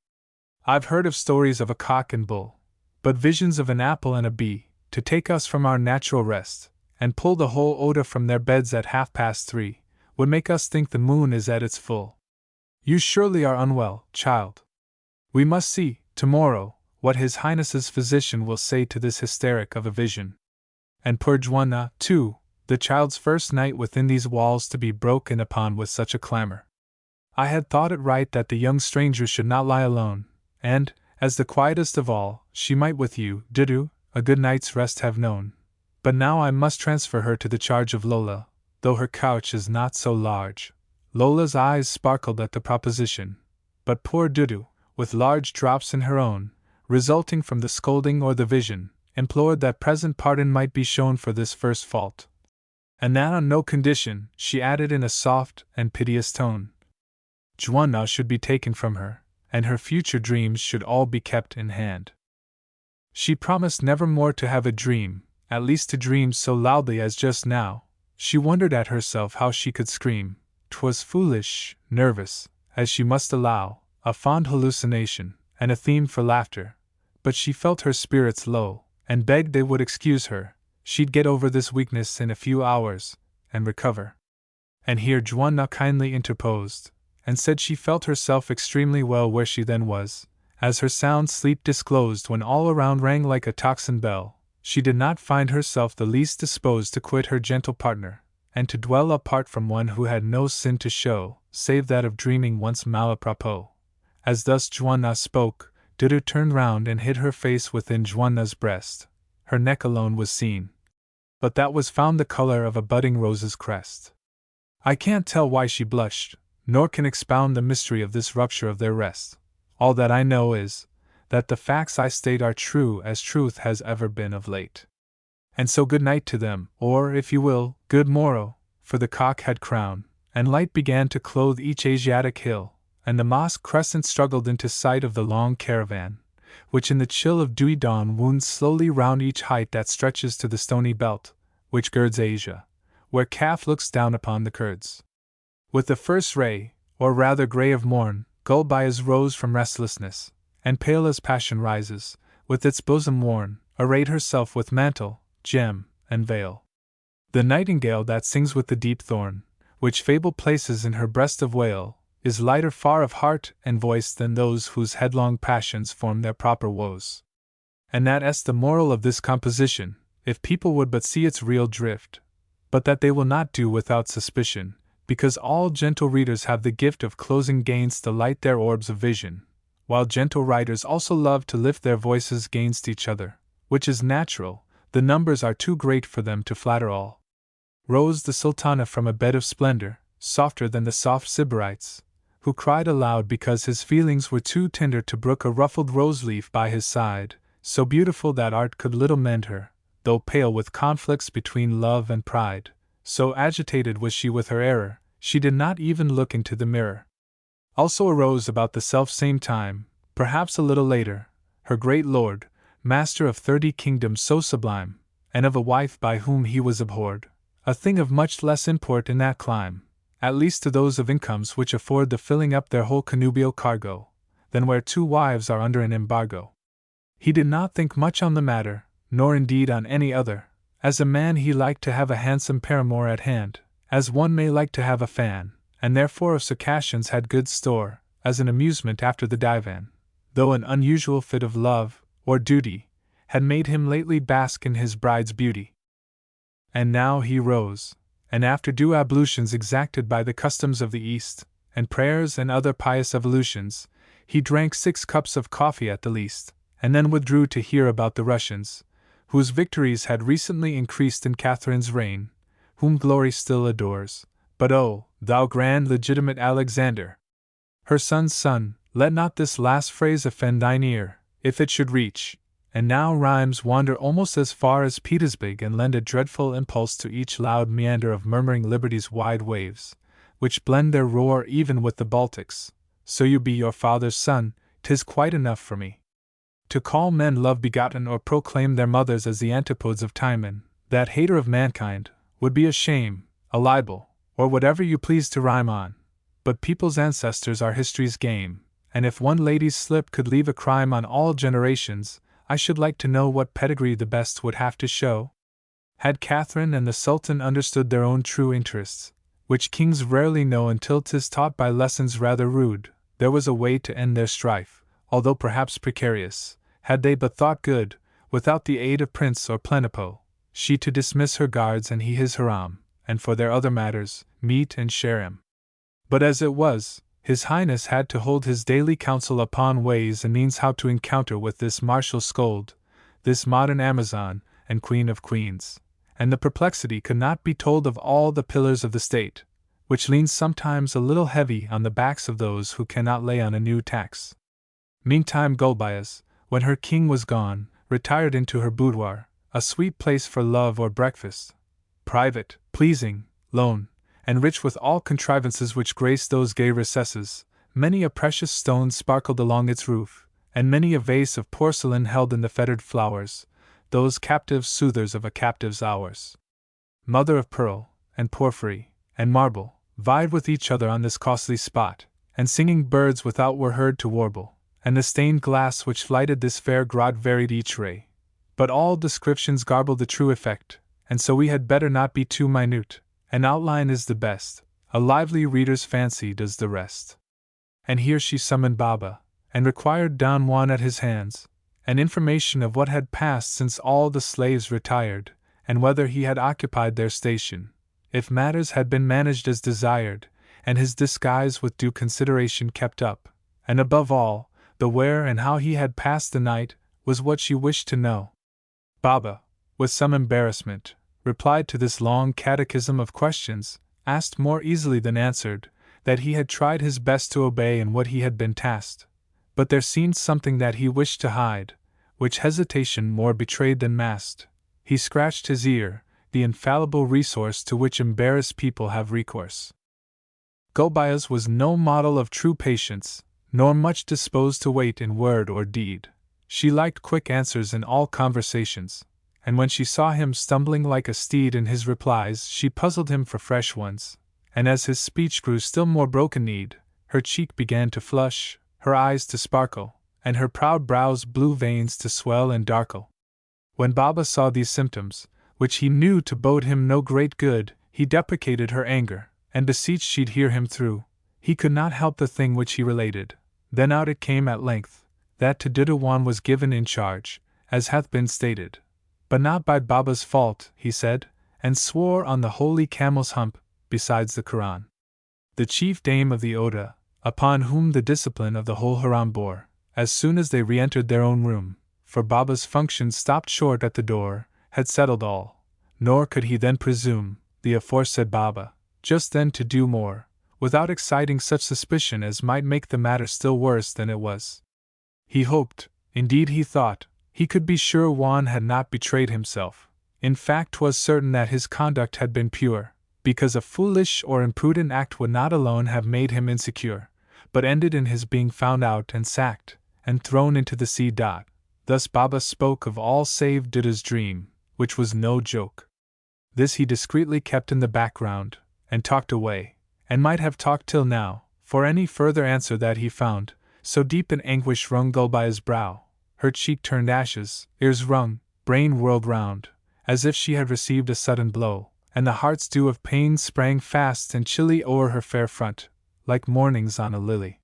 A: I've heard of stories of a cock and bull, but visions of an apple and a bee, to take us from our natural rest, and pull the whole Oda from their beds at 3:30, would make us think the moon is at its full. You surely are unwell, child. We must see, tomorrow, what His Highness's physician will say to this hysteric of a vision. And poor Juana, too, the child's first night within these walls to be broken upon with such a clamor. I had thought it right that the young stranger should not lie alone, and, as the quietest of all, she might with you, Dudu, a good night's rest have known. But now I must transfer her to the charge of Lola, though her couch is not so large. Lola's eyes sparkled at the proposition, but poor Dudu, with large drops in her own, resulting from the scolding or the vision, implored that present pardon might be shown for this first fault. And that on no condition, she added in a soft and piteous tone, Juana should be taken from her, and her future dreams should all be kept in hand. She promised never more to have a dream, at least to dream so loudly as just now. She wondered at herself how she could scream. 'Twas foolish, nervous, as she must allow, a fond hallucination, and a theme for laughter, but she felt her spirits low, and begged they would excuse her. She'd get over this weakness in a few hours, and recover. And here Juana kindly interposed, and said she felt herself extremely well where she then was, as her sound sleep disclosed when all around rang like a tocsin bell. She did not find herself the least disposed to quit her gentle partner, and to dwell apart from one who had no sin to show, save that of dreaming once malapropos. As thus Juana spoke, Dudu turned round and hid her face within Juana's breast. Her neck alone was seen, but that was found the color of a budding rose's crest. I can't tell why she blushed, nor can expound the mystery of this rupture of their rest. All that I know is, that the facts I state are true as truth has ever been of late. And so good night to them, or, if you will, good morrow, for the cock had crown, and light began to clothe each Asiatic hill, and the mosque crescent struggled into sight of the long caravan, which in the chill of dewy dawn wounds slowly round each height that stretches to the stony belt, which girds Asia, where Kaf looks down upon the Kurds. With the first ray, or rather gray of morn, Gulbias rose from restlessness, and pale as passion rises, with its bosom worn, arrayed herself with mantle, gem, and veil. The nightingale that sings with the deep thorn, which fable places in her breast of wail, is lighter far of heart and voice than those whose headlong passions form their proper woes. And that is the moral of this composition, if people would but see its real drift, but that they will not do without suspicion, because all gentle readers have the gift of closing gainst the light their orbs of vision, while gentle writers also love to lift their voices gainst each other, which is natural, the numbers are too great for them to flatter all. Rose the sultana from a bed of splendor, softer than the soft Sybarites, who cried aloud because his feelings were too tender to brook a ruffled rose-leaf by his side, so beautiful that art could little mend her, though pale with conflicts between love and pride, so agitated was she with her error, she did not even look into the mirror. Also arose about the self-same time, perhaps a little later, her great lord, master of 30 kingdoms so sublime, and of a wife by whom he was abhorred, a thing of much less import in that clime, at least to those of incomes which afford the filling up their whole connubial cargo, than where 2 wives are under an embargo. He did not think much on the matter, nor indeed on any other. As a man he liked to have a handsome paramour at hand, as one may like to have a fan, and therefore of Circassians had good store, as an amusement after the divan, though an unusual fit of love, or duty, had made him lately bask in his bride's beauty. And now he rose, and after due ablutions exacted by the customs of the East, and prayers and other pious evolutions, he drank 6 cups of coffee at the least, and then withdrew to hear about the Russians, whose victories had recently increased in Catherine's reign, whom glory still adores. But oh, thou grand legitimate Alexander! Her son's son, let not this last phrase offend thine ear, if it should reach, and now rhymes wander almost as far as Petersburg and lend a dreadful impulse to each loud meander of murmuring liberty's wide waves, which blend their roar even with the Baltic's. So you be your father's son, 'tis quite enough for me. To call men love-begotten or proclaim their mothers as the antipodes of Timon, that hater of mankind, would be a shame, a libel, or whatever you please to rhyme on. But people's ancestors are history's game, and if one lady's slip could leave a crime on all generations, I should like to know what pedigree the best would have to show. Had Catherine and the Sultan understood their own true interests, which kings rarely know until 'tis taught by lessons rather rude, there was a way to end their strife, although perhaps precarious, had they but thought good, without the aid of prince or plenipo, she to dismiss her guards and he his harem, and for their other matters, meet and share him. But as it was, His Highness had to hold his daily council upon ways and means how to encounter with this martial scold, this modern Amazon, and Queen of Queens, and the perplexity could not be told of all the pillars of the state, which leans sometimes a little heavy on the backs of those who cannot lay on a new tax. Meantime Gulbias, when her king was gone, retired into her boudoir, a sweet place for love or breakfast, private, pleasing, lone, and rich with all contrivances which grace those gay recesses. Many a precious stone sparkled along its roof, and many a vase of porcelain held in the fettered flowers, those captive soothers of a captive's hours. Mother of pearl, and porphyry, and marble, vied with each other on this costly spot, and singing birds without were heard to warble, and the stained glass which lighted this fair grot varied each ray. But all descriptions garble the true effect, and so we had better not be too minute. An outline is the best, a lively reader's fancy does the rest. And here she summoned Baba, and required Don Juan at his hands, an information of what had passed since all the slaves retired, and whether he had occupied their station, if matters had been managed as desired, and his disguise with due consideration kept up, and above all, the where and how he had passed the night, was what she wished to know. Baba, with some embarrassment, replied to this long catechism of questions, asked more easily than answered, that he had tried his best to obey in what he had been tasked, but there seemed something that he wished to hide, which hesitation more betrayed than masked. He scratched his ear, the infallible resource to which embarrassed people have recourse. Gulbias was no model of true patience, nor much disposed to wait in word or deed. She liked quick answers in all conversations, and when she saw him stumbling like a steed in his replies, she puzzled him for fresh ones, and as his speech grew still more broken-kneed, her cheek began to flush, her eyes to sparkle, and her proud brow's blue veins to swell and darkle. When Baba saw these symptoms, which he knew to bode him no great good, he deprecated her anger, and beseeched she'd hear him through. He could not help the thing which he related. Then out it came at length, that to Dudu Juan was given in charge, as hath been stated. But not by Baba's fault, he said, and swore on the holy camel's hump, besides the Quran. The chief dame of the Oda, upon whom the discipline of the whole haram bore, as soon as they re-entered their own room, for Baba's functions stopped short at the door, had settled all, nor could he then presume, the aforesaid Baba, just then to do more, without exciting such suspicion as might make the matter still worse than it was. He hoped, indeed he thought, he could be sure Juan had not betrayed himself. In fact 'twas certain that his conduct had been pure, because a foolish or imprudent act would not alone have made him insecure, but ended in his being found out and sacked, and thrown into the sea. Thus Baba spoke of all save Dudu's dream, which was no joke. This he discreetly kept in the background, and talked away, and might have talked till now, for any further answer that he found, so deep an anguish wrung Gulbaya's brow, her cheek turned ashes, ears wrung, brain whirled round, as if she had received a sudden blow, and the heart's dew of pain sprang fast and chilly o'er her fair front, like mornings on a lily.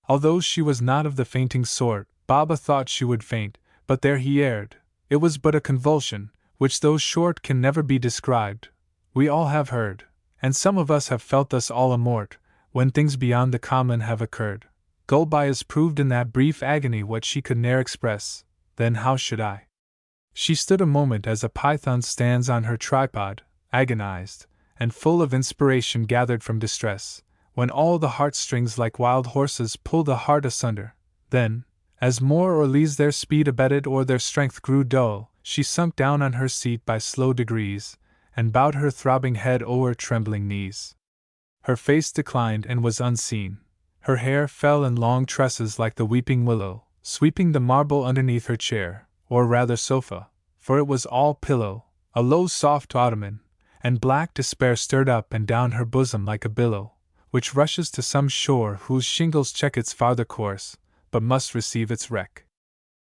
A: Although she was not of the fainting sort, Baba thought she would faint, but there he erred. It was but a convulsion, which though short can never be described. We all have heard, and some of us have felt thus all amort, when things beyond the common have occurred. Gulbaya's proved in that brief agony what she could ne'er express. Then how should I? She stood a moment as a python stands on her tripod, agonized, and full of inspiration gathered from distress, when all the heartstrings like wild horses pull the heart asunder. Then, as more or less their speed abated or their strength grew dull, she sunk down on her seat by slow degrees, and bowed her throbbing head o'er trembling knees. Her face declined and was unseen. Her hair fell in long tresses like the weeping willow, sweeping the marble underneath her chair, or rather sofa, for it was all pillow, a low soft ottoman, and black despair stirred up and down her bosom like a billow, which rushes to some shore whose shingles check its farther course, but must receive its wreck.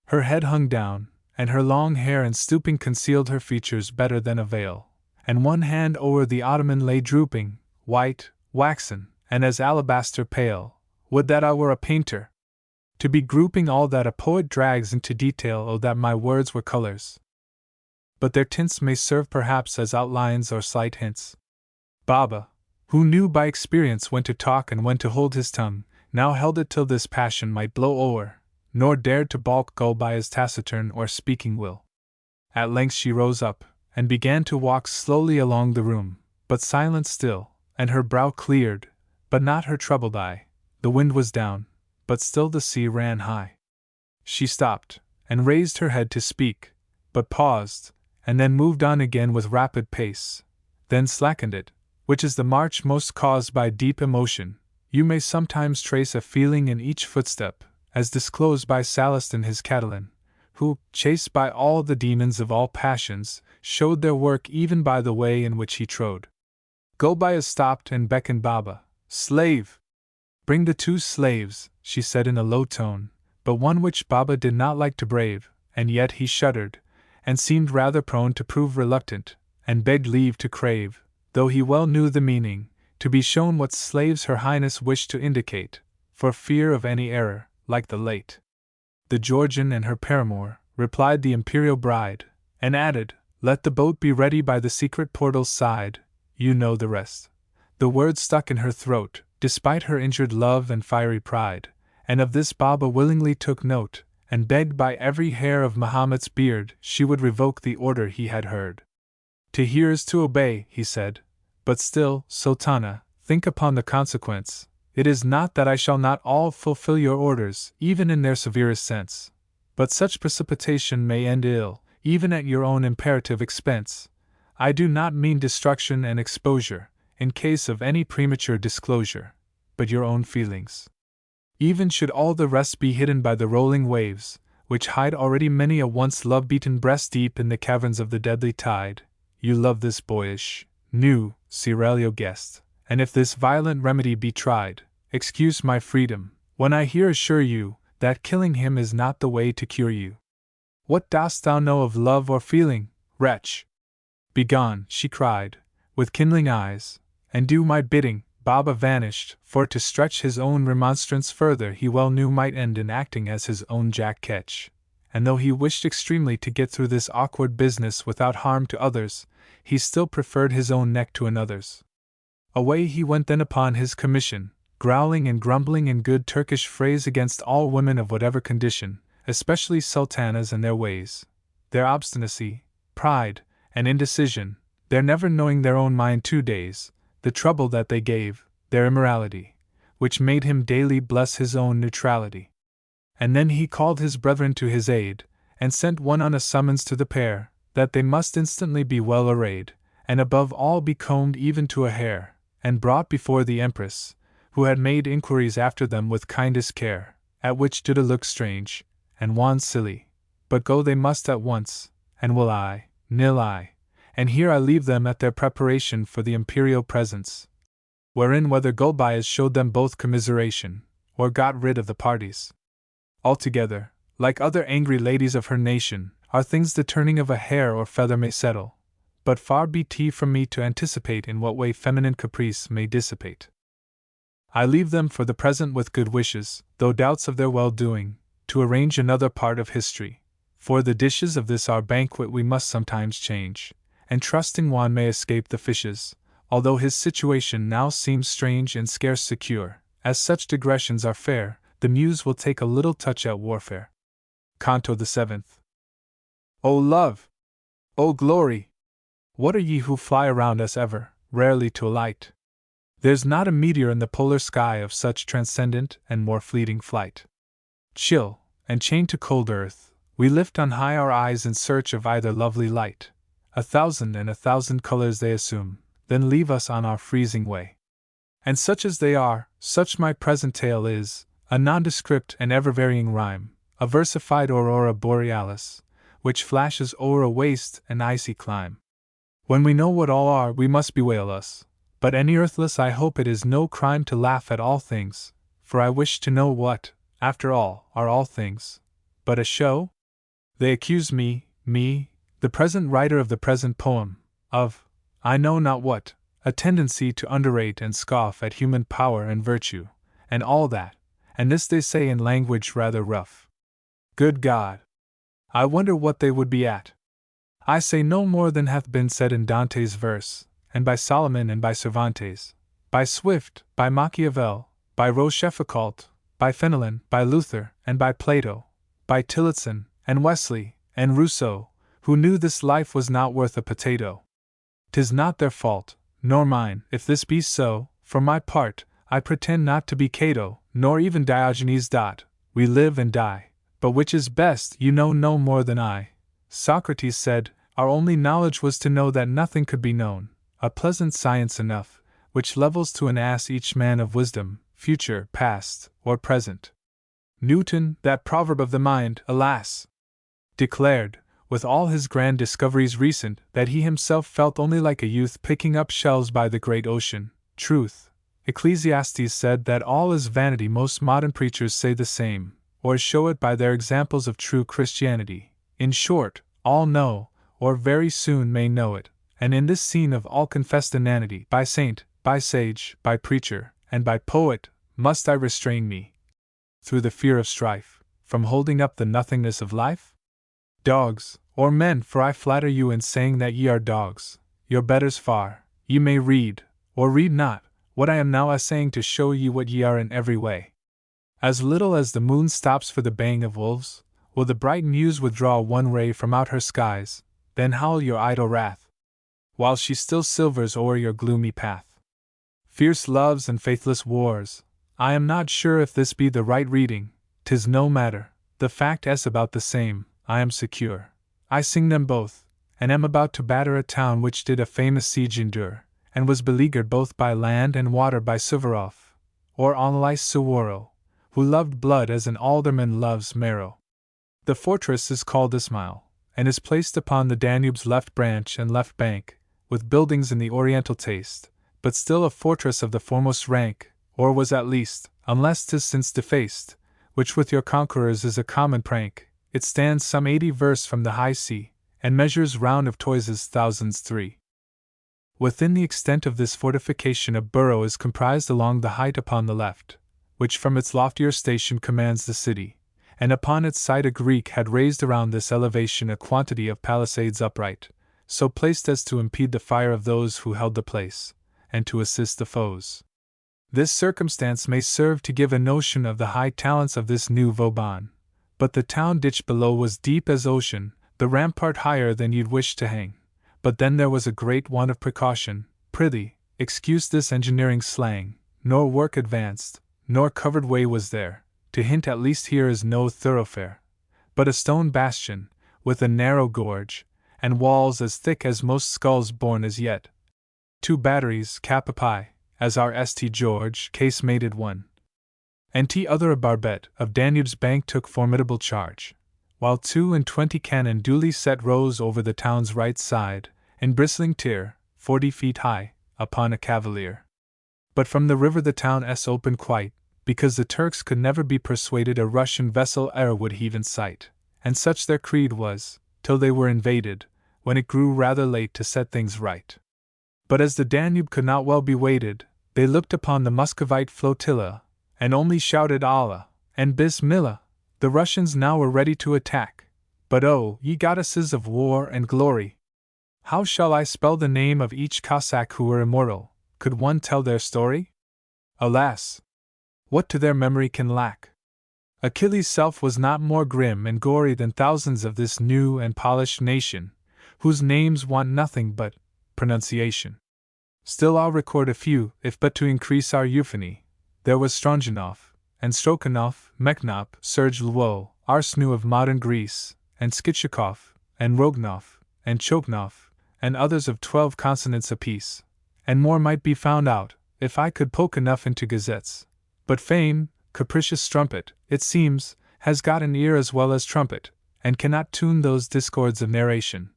A: Her head hung down, and her long hair and stooping concealed her features better than a veil, and one hand o'er the ottoman lay drooping, white, waxen, and as alabaster pale. Would that I were a painter, to be grouping all that a poet drags into detail. Oh, that my words were colors! But their tints may serve perhaps as outlines or slight hints. Baba, who knew by experience when to talk and when to hold his tongue, now held it till this passion might blow o'er, nor dared to balk Gulbaya's taciturn or speaking will. At length she rose up, and began to walk slowly along the room, but silent still, and her brow cleared, but not her troubled eye. The wind was down, but still the sea ran high. She stopped, and raised her head to speak, but paused, and then moved on again with rapid pace, then slackened it, which is the march most caused by deep emotion. You may sometimes trace a feeling in each footstep, as disclosed by Sallust in his Catalan, who, chased by all the demons of all passions, showed their work even by the way in which he trode. Gulbaya stopped and beckoned Baba. "Slave! Bring the 2 slaves," she said in a low tone, but one which Baba did not like to brave, and yet he shuddered, and seemed rather prone to prove reluctant, and begged leave to crave, though he well knew the meaning, to be shown what slaves her Highness wished to indicate, for fear of any error, like the late "The Georgian and her paramour," replied the imperial bride, and added, "Let the boat be ready by the secret portal's side." You know the rest. The words stuck in her throat, despite her injured love and fiery pride, and of this Baba willingly took note, and begged by every hair of Mahomet's beard she would revoke the order he had heard. "To hear is to obey," he said, "but still, Sultana, think upon the consequence. It is not that I shall not all fulfill your orders, even in their severest sense. But such precipitation may end ill, even at your own imperative expense. I do not mean destruction and exposure, in case of any premature disclosure, but your own feelings. Even should all the rest be hidden by the rolling waves, which hide already many a once love-beaten breast deep in the caverns of the deadly tide, you love this boyish, new, Cirelio guest, and if this violent remedy be tried, excuse my freedom, when I here assure you, that killing him is not the way to cure you. What dost thou know of love or feeling, wretch? Begone, she cried, with kindling eyes, and do my bidding. Baba vanished, for to stretch his own remonstrance further he well knew might end in acting as his own Jack Ketch, and though he wished extremely to get through this awkward business without harm to others, he still preferred his own neck to another's. Away he went then upon his commission, growling and grumbling in good Turkish phrase against all women of whatever condition, especially sultanas and their ways, their obstinacy, pride, and indecision, their never knowing their own mind 2 days, the trouble that they gave, their immorality, which made him daily bless his own neutrality. And then he called his brethren to his aid, and sent one on a summons to the pair, that they must instantly be well arrayed, and above all be combed even to a hair, and brought before the Empress, who had made inquiries after them with kindest care, at which Duda looked strange, and Juan silly, but go they must at once, and will I, nil I, and here I leave them at their preparation for the imperial presence, wherein whether Gulbeyaz showed them both commiseration, or got rid of the parties. Altogether, like other angry ladies of her nation, are things the turning of a hair or feather may settle, but far be it from me to anticipate in what way feminine caprice may dissipate. I leave them for the present with good wishes, though doubts of their well-doing, to arrange another part of history, for the dishes of this our banquet we must sometimes change, and trusting Juan may escape the fishes, although his situation now seems strange and scarce secure, as such digressions are fair, the muse will take a little touch at warfare. Canto the 7th. O love! O glory! What are ye who fly around us ever, rarely to alight? There's not a meteor in the polar sky of such transcendent and more fleeting flight. Chill, and chained to cold earth, we lift on high our eyes in search of either lovely light. 1,000 and 1,000 colors they assume, then leave us on our freezing way. And such as they are, such my present tale is, a nondescript and ever-varying rhyme, a versified aurora borealis, which flashes o'er a waste and icy clime. When we know what all are, we must bewail us, but any earthless I hope it is no crime to laugh at all things, for I wish to know what, after all, are all things, but a show? They accuse me, the present writer of the present poem, of, I know not what, a tendency to underrate and scoff at human power and virtue, and all that, and this they say in language rather rough. Good God! I wonder what they would be at. I say no more than hath been said in Dante's verse, and by Solomon and by Cervantes, by Swift, by Machiavel, by Rochefoucauld, by Fenelon, by Luther, and by Plato, by Tillotson, and Wesley, and Rousseau, who knew this life was not worth a potato. 'Tis not their fault, nor mine, if this be so. For my part, I pretend not to be Cato, nor even Diogenes. We live and die, but which is best you know no more than I. Socrates said, our only knowledge was to know that nothing could be known, a pleasant science enough, which levels to an ass each man of wisdom, future, past, or present. Newton, that proverb of the mind, alas! Declared, with all his grand discoveries recent, that he himself felt only like a youth picking up shells by the great ocean. Truth. Ecclesiastes said that all is vanity. Most modern preachers say the same, or show it by their examples of true Christianity. In short, all know, or very soon may know it, and in this scene of all confessed inanity, by saint, by sage, by preacher, and by poet, must I restrain me, through the fear of strife, from holding up the nothingness of life? Dogs, or men, for I flatter you in saying that ye are dogs, your betters far, ye may read, or read not, what I am now essaying to show ye what ye are in every way. As little as the moon stops for the baying of wolves, will the bright muse withdraw one ray from out her skies, then howl your idle wrath, while she still silvers o'er your gloomy path. Fierce loves and faithless wars, I am not sure if this be the right reading, 'tis no matter, the fact is about the same, I am secure. I sing them both, and am about to batter a town which did a famous siege endure, and was beleaguered both by land and water by Suvorov, or Onlai Suworo, who loved blood as an alderman loves marrow. The fortress is called Ismail, and is placed upon the Danube's left branch and left bank, with buildings in the Oriental taste, but still a fortress of the foremost rank, or was at least, unless 'tis since defaced, which with your conquerors is a common prank. It stands some 80 versts from the high sea, and measures round of toises thousands 3. Within the extent of this fortification a borough is comprised along the height upon the left, which from its loftier station commands the city, and upon its side a Greek had raised around this elevation a quantity of palisades upright, so placed as to impede the fire of those who held the place, and to assist the foes. This circumstance may serve to give a notion of the high talents of this new Vauban, but the town ditch below was deep as ocean, the rampart higher than you'd wish to hang. But then there was a great want of precaution. Prithee, excuse this engineering slang, nor work advanced, nor covered way was there, to hint at least here is no thoroughfare, but a stone bastion, with a narrow gorge, and walls as thick as most skulls born as yet. 2 batteries, cap a pie, as our St. George casemated one, and T other a barbette of Danube's bank took formidable charge, while 22 cannon duly set rose over the town's right side, in bristling tier, 40 feet high, upon a cavalier. But from the river the town opened quite, because the Turks could never be persuaded a Russian vessel e'er would heave in sight, and such their creed was, till they were invaded, when it grew rather late to set things right. But as the Danube could not well be waded, they looked upon the Muscovite flotilla, and only shouted Allah, and Bismillah. The Russians now were ready to attack. But oh, ye goddesses of war and glory! How shall I spell the name of each Cossack who were immortal? Could one tell their story? Alas! What to their memory can lack? Achilles' self was not more grim and gory than thousands of this new and polished nation, whose names want nothing but pronunciation. Still I'll record a few, if but to increase our euphony. There was Stronjanov, and Strokhanov, Mekhnop, Serge Lwo, Arsenu of modern Greece, and Skitchikov, and Rognov, and Choknov, and others of 12 consonants apiece, and more might be found out, if I could poke enough into gazettes. But fame, capricious strumpet, it seems, has got an ear as well as trumpet, and cannot tune those discords of narration,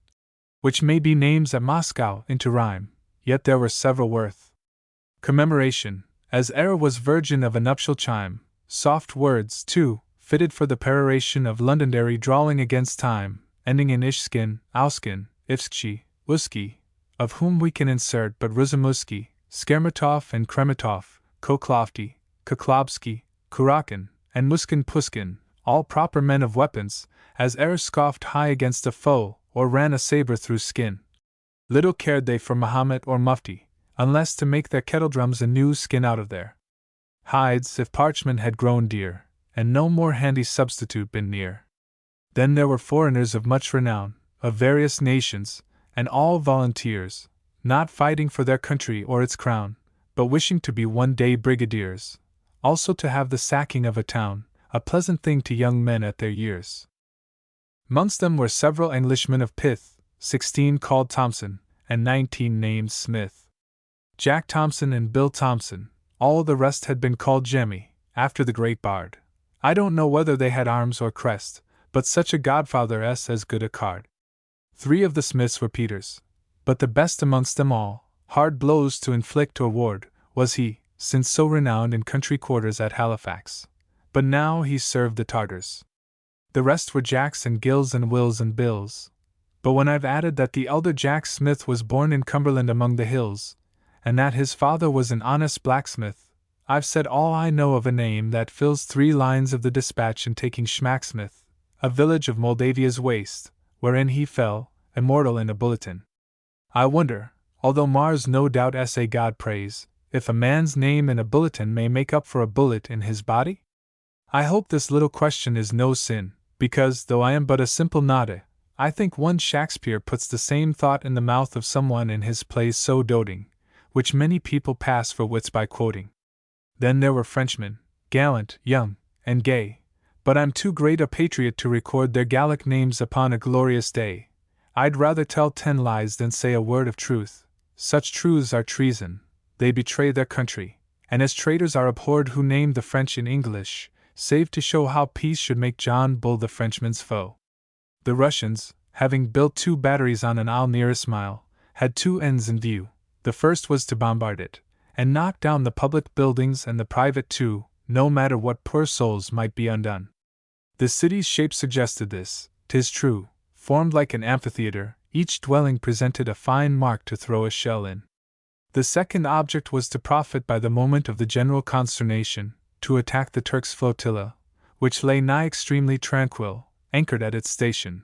A: which may be names at Moscow, into rhyme, yet there were several worth commemoration, as e'er was virgin of a nuptial chime. Soft words, too, fitted for the peroration of Londonderry drawling against time, ending in ishskin, auskin, ifski, uski, of whom we can insert but Ruzamuski, Skermatov and Krematov, Koklovty, Koklobsky, Kurakin, and Muskin Puskin, all proper men of weapons, as e'er scoffed high against a foe, or ran a sabre through skin. Little cared they for Mahomet or Mufti, unless to make their kettledrums a new skin out of their hides if parchment had grown dear, and no more handy substitute been near. Then there were foreigners of much renown, of various nations, and all volunteers, not fighting for their country or its crown, but wishing to be one day brigadiers, also to have the sacking of a town, a pleasant thing to young men at their years. Mongst them were several Englishmen of pith, 16 called Thompson, and 19 named Smith. Jack Thompson and Bill Thompson, all the rest had been called Jemmy, after the great bard. I don't know whether they had arms or crest, but such a godfather-s as good a card. 3 of the Smiths were Peters, but the best amongst them all, hard blows to inflict or ward, was he, since so renowned in country quarters at Halifax. But now he served the Tartars. The rest were Jacks and Gills and Wills and Bills. But when I've added that the elder Jack Smith was born in Cumberland among the hills, and that his father was an honest blacksmith, I've said all I know of a name that fills 3 lines of the dispatch in taking Schmacksmith, a village of Moldavia's waste, wherein he fell, immortal in a bulletin. I wonder, although Mars no doubt essay God praise, if a man's name in a bulletin may make up for a bullet in his body? I hope this little question is no sin, because, though I am but a simple nodder, I think one Shakespeare puts the same thought in the mouth of someone in his plays so doting, which many people pass for wits by quoting. Then there were Frenchmen, gallant, young, and gay, but I'm too great a patriot to record their Gallic names upon a glorious day. I'd rather tell 10 lies than say a word of truth. Such truths are treason, they betray their country, and as traitors are abhorred who name the French in English, save to show how peace should make John Bull the Frenchman's foe. The Russians, having built 2 batteries on an isle nearest mile, had 2 ends in view. The first was to bombard it, and knock down the public buildings, and the private too, no matter what poor souls might be undone. The city's shape suggested this, 'tis true, formed like an amphitheater, each dwelling presented a fine mark to throw a shell in. The second object was to profit by the moment of the general consternation, to attack the Turks' flotilla, which lay nigh extremely tranquil, anchored at its station.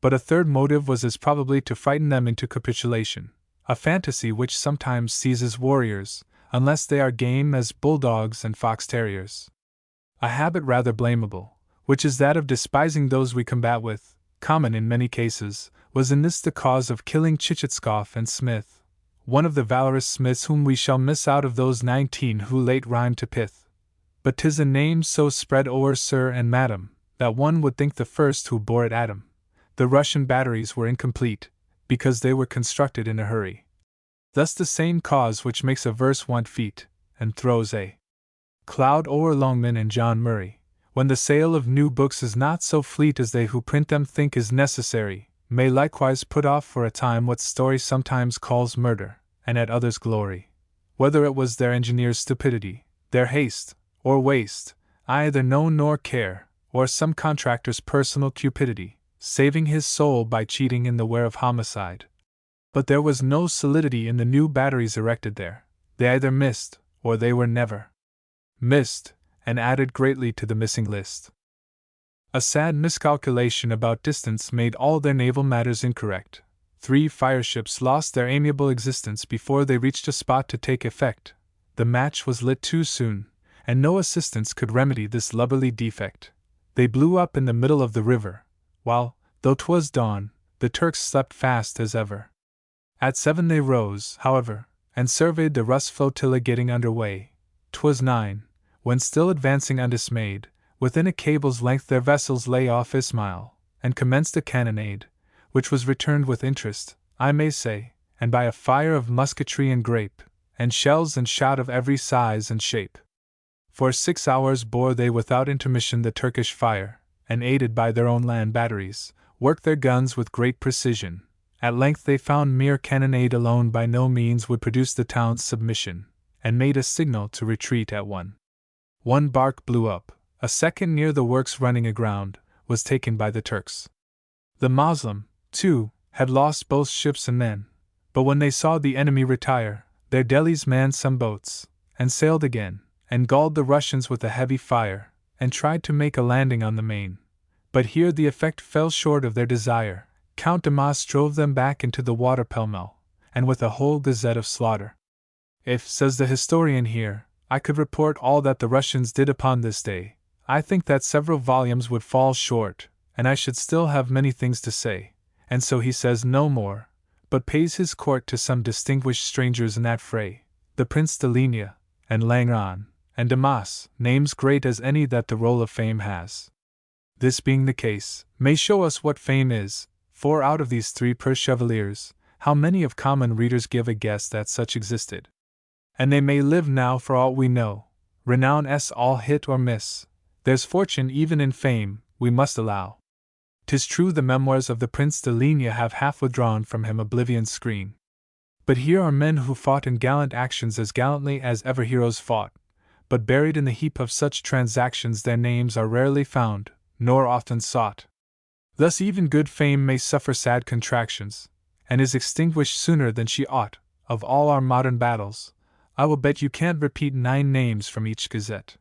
A: But a third motive was as probably to frighten them into capitulation, a fantasy which sometimes seizes warriors, unless they are game as bulldogs and fox terriers. A habit rather blamable, which is that of despising those we combat with, common in many cases, was in this the cause of killing Chichikov and Smith, one of the valorous smiths whom we shall miss out of those 19 who late rhymed to pith. But 'tis a name so spread o'er sir and madam, that one would think the first who bore it Adam. The Russian batteries were incomplete, because they were constructed in a hurry. Thus the same cause which makes a verse want feet, and throws a cloud o'er Longman and John Murray, when the sale of new books is not so fleet as they who print them think is necessary, may likewise put off for a time what story sometimes calls murder, and at others glory. Whether it was their engineers' stupidity, their haste, or waste, I either know nor care, or some contractor's personal cupidity, saving his soul by cheating in the ware of homicide. But there was no solidity in the new batteries erected there. They either missed, or they were never missed, and added greatly to the missing list. A sad miscalculation about distance made all their naval matters incorrect. 3 fireships lost their amiable existence before they reached a spot to take effect. The match was lit too soon, and no assistance could remedy this lubberly defect. They blew up in the middle of the river, while, though 'twas dawn, the Turks slept fast as ever. At 7 they rose, however, and surveyed the Russ flotilla getting under way. 'Twas 9, when still advancing undismayed, within a cable's length their vessels lay off Ismail, and commenced a cannonade, which was returned with interest, I may say, and by a fire of musketry and grape, and shells and shot of every size and shape. For 6 hours bore they without intermission the Turkish fire, and aided by their own land batteries, worked their guns with great precision. At length they found mere cannonade alone by no means would produce the town's submission, and made a signal to retreat at one. One bark blew up, a second near the works running aground, was taken by the Turks. The Moslem, too, had lost both ships and men, but when they saw the enemy retire, their Delhis manned some boats, and sailed again, and galled the Russians with a heavy fire, and tried to make a landing on the main. But here the effect fell short of their desire. Count Damas drove them back into the water pell-mell, and with a whole gazette of slaughter. If, says the historian here, I could report all that the Russians did upon this day, I think that several volumes would fall short, and I should still have many things to say, and so he says no more, but pays his court to some distinguished strangers in that fray, the Prince de Ligne, and Langeron, and Damas, names great as any that the roll of fame has. This being the case, may show us what fame is, for out of these 3 per chevaliers, how many of common readers give a guess that such existed. And they may live now for all we know, renown all hit or miss, there's fortune even in fame, we must allow. 'Tis true the memoirs of the Prince de Ligne have half withdrawn from him oblivion's screen. But here are men who fought in gallant actions as gallantly as ever heroes fought, but buried in the heap of such transactions their names are rarely found, nor often sought. Thus even good fame may suffer sad contractions, and is extinguished sooner than she ought. Of all our modern battles, I will bet you can't repeat 9 names from each gazette.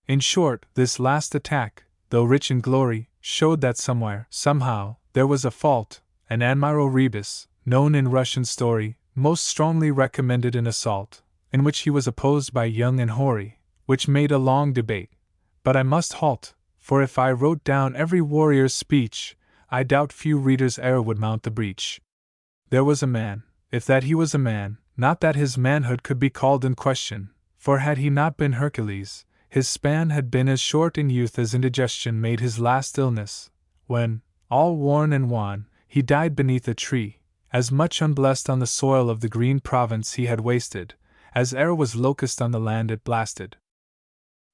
A: In short, this last attack, though rich in glory, showed that somewhere, somehow, there was a fault, and Admiral Rebus, known in Russian story, most strongly recommended an assault, in which he was opposed by Young and Hoary, which made a long debate. But I must halt, for if I wrote down every warrior's speech, I doubt few readers e'er would mount the breach. There was a man, if that he was a man, not that his manhood could be called in question, for had he not been Hercules, his span had been as short in youth as indigestion made his last illness, when, all worn and wan, he died beneath a tree, as much unblessed on the soil of the green province he had wasted, as e'er was locust on the land it blasted.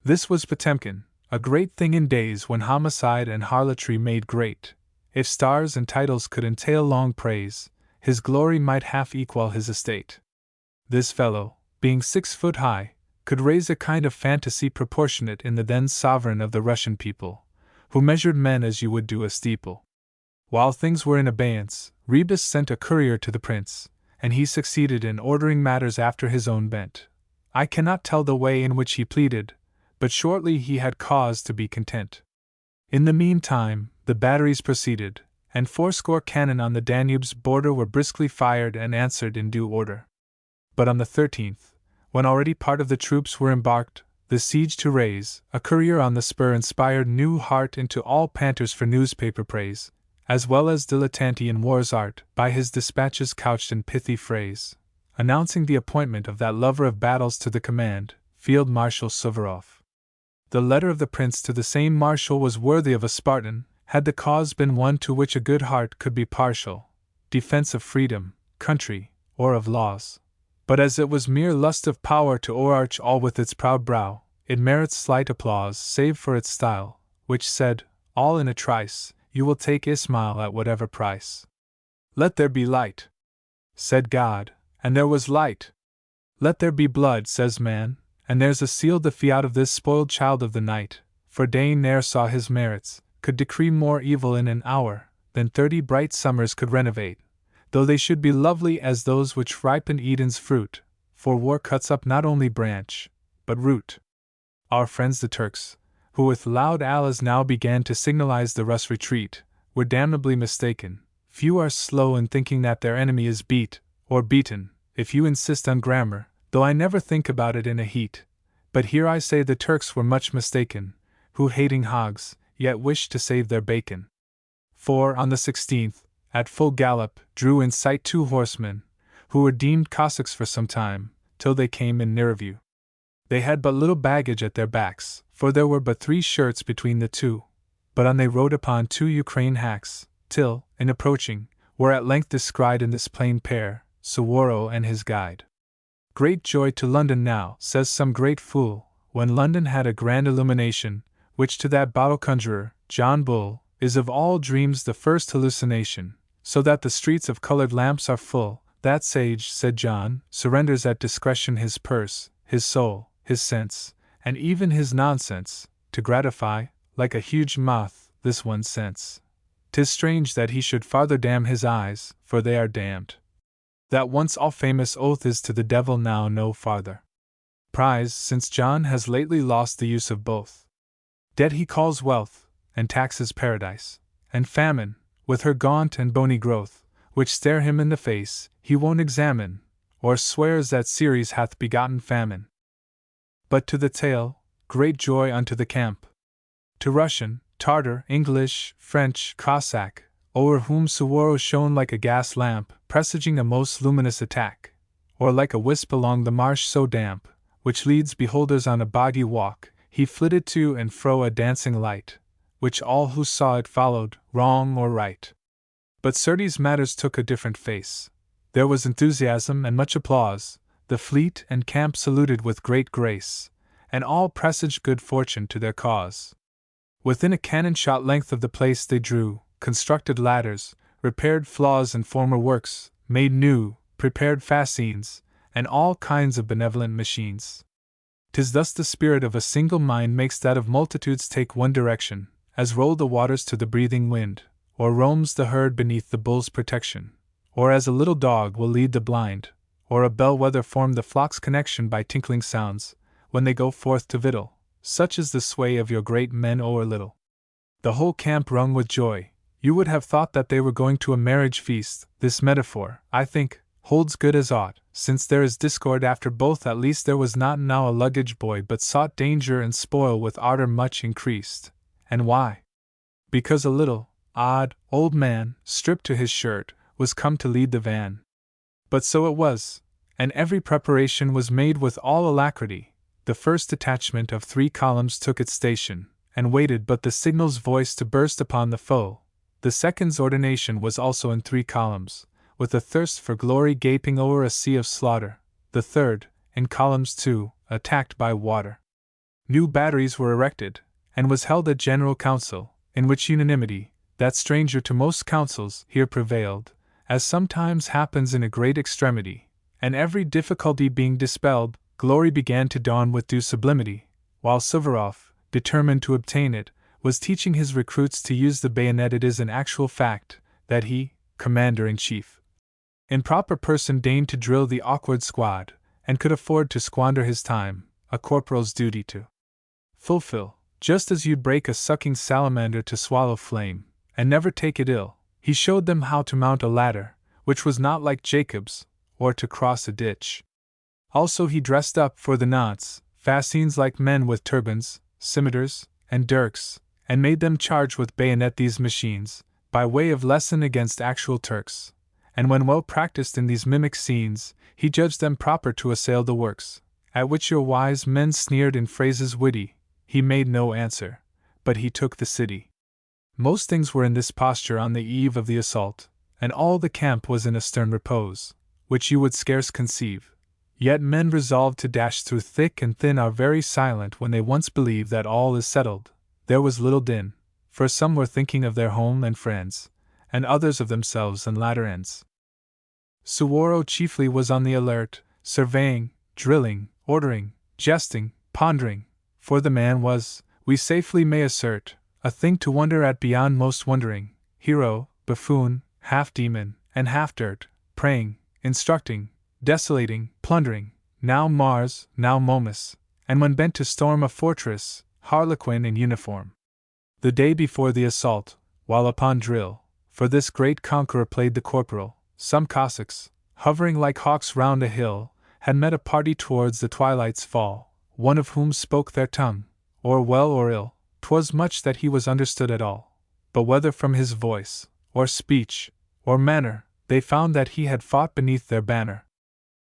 A: This was Potemkin, a great thing in days when homicide and harlotry made great. If stars and titles could entail long praise, his glory might half equal his estate. This fellow, being 6 foot high, could raise a kind of fantasy proportionate in the then sovereign of the Russian people, who measured men as you would do a steeple. While things were in abeyance, Rebus sent a courier to the prince, and he succeeded in ordering matters after his own bent. I cannot tell the way in which he pleaded, but shortly he had cause to be content. In the meantime, the batteries proceeded, and 80 cannon on the Danube's border were briskly fired and answered in due order. But on the 13th, when already part of the troops were embarked, the siege to raise, a courier on the spur inspired new heart into all panters for newspaper praise, as well as dilettanti in war's art, by his dispatches couched in pithy phrase, announcing the appointment of that lover of battles to the command, Field Marshal Suvorov. The letter of the prince to the same marshal was worthy of a Spartan, had the cause been one to which a good heart could be partial, defense of freedom, country, or of laws. But as it was mere lust of power to o'erarch all with its proud brow, it merits slight applause save for its style, which said, all in a trice, you will take Ismail at whatever price. Let there be light, said God, and there was light. Let there be blood, says man, and there's a sealed the fiat of this spoiled child of the night, for day ne'er saw his merits, could decree more evil in an hour, than 30 bright summers could renovate, though they should be lovely as those which ripen Eden's fruit, for war cuts up not only branch, but root. Our friends the Turks, who with loud Allahs now began to signalize the Rus' retreat, were damnably mistaken. Few are slow in thinking that their enemy is beat, or beaten, if you insist on grammar, though I never think about it in a heat. But here I say the Turks were much mistaken, who hating hogs, yet wished to save their bacon. For, on the 16th, at full gallop, drew in sight 2 horsemen, who were deemed Cossacks for some time, till they came in nearer view. They had but little baggage at their backs, for there were but 3 shirts between the two, but on they rode upon 2 Ukraine hacks, till, in approaching, were at length descried in this plain pair, Suwarrow and his guide. Great joy to London now, says some great fool, when London had a grand illumination, which to that bottle conjurer, John Bull, is of all dreams the first hallucination, so that the streets of colored lamps are full. That sage, said John, surrenders at discretion his purse, his soul, his sense, and even his nonsense, to gratify, like a huge moth, this one sense. 'Tis strange that he should farther damn his eyes, for they are damned. That once all-famous oath is to the devil now no farther prize, since John has lately lost the use of both. Debt he calls wealth, and taxes paradise, and famine, with her gaunt and bony growth, which stare him in the face, he won't examine, or swears that Ceres hath begotten famine. But to the tale, great joy unto the camp. To Russian, Tartar, English, French, Cossack, o'er whom Suwarrow shone like a gas lamp, presaging a most luminous attack, or like a wisp along the marsh so damp, which leads beholders on a boggy walk, he flitted to and fro a dancing light, which all who saw it followed, wrong or right. But certes matters took a different face. There was enthusiasm and much applause, the fleet and camp saluted with great grace, and all presaged good fortune to their cause. Within a cannon-shot length of the place they drew, constructed ladders, repaired flaws in former works, made new, prepared fascines, and all kinds of benevolent machines. 'Tis thus the spirit of a single mind makes that of multitudes take one direction, as roll the waters to the breathing wind, or roams the herd beneath the bull's protection, or as a little dog will lead the blind, or a bell-wether form the flock's connection by tinkling sounds, when they go forth to victual. Such is the sway of your great men o'er little. The whole camp rung with joy. You would have thought that they were going to a marriage feast. This metaphor, I think, holds good as aught, since there is discord after both. At least there was not now a luggage boy, but sought danger and spoil with ardor much increased. And why? Because a little, odd, old man, stripped to his shirt, was come to lead the van. But so it was, and every preparation was made with all alacrity. The first detachment of 3 columns took its station, and waited but the signal's voice to burst upon the foe. The second's ordination was also in 3 columns, with a thirst for glory gaping o'er a sea of slaughter. The third, in columns 2, attacked by water. New batteries were erected, and was held a general council, in which unanimity, that stranger to most councils, here prevailed, as sometimes happens in a great extremity, and every difficulty being dispelled, glory began to dawn with due sublimity, while Suvorov, determined to obtain it, was teaching his recruits to use the bayonet. It is an actual fact that he, commander-in-chief, in proper person deigned to drill the awkward squad, and could afford to squander his time, a corporal's duty to fulfill, just as you'd break a sucking salamander to swallow flame, and never take it ill. He showed them how to mount a ladder, which was not like Jacob's, or to cross a ditch. Also he dressed up for the nonce, fascines like men with turbans, scimitars, and dirks, and made them charge with bayonet these machines, by way of lesson against actual Turks. And when well practiced in these mimic scenes, he judged them proper to assail the works, at which your wise men sneered in phrases witty. He made no answer, but he took the city. Most things were in this posture on the eve of the assault, and all the camp was in a stern repose, which you would scarce conceive. Yet men resolved to dash through thick and thin are very silent when they once believe that all is settled. There was little din, for some were thinking of their home and friends, and others of themselves and latter ends. Suwarrow chiefly was on the alert, surveying, drilling, ordering, jesting, pondering, for the man was, we safely may assert, a thing to wonder at beyond most wondering, hero, buffoon, half-demon, and half-dirt, praying, instructing, desolating, plundering, now Mars, now Momus, and when bent to storm a fortress, harlequin in uniform. The day before the assault, while upon drill, for this great conqueror played the corporal, some Cossacks, hovering like hawks round a hill, had met a party towards the twilight's fall, one of whom spoke their tongue, or well or ill. 'Twas much that he was understood at all, but whether from his voice, or speech, or manner, they found that he had fought beneath their banner.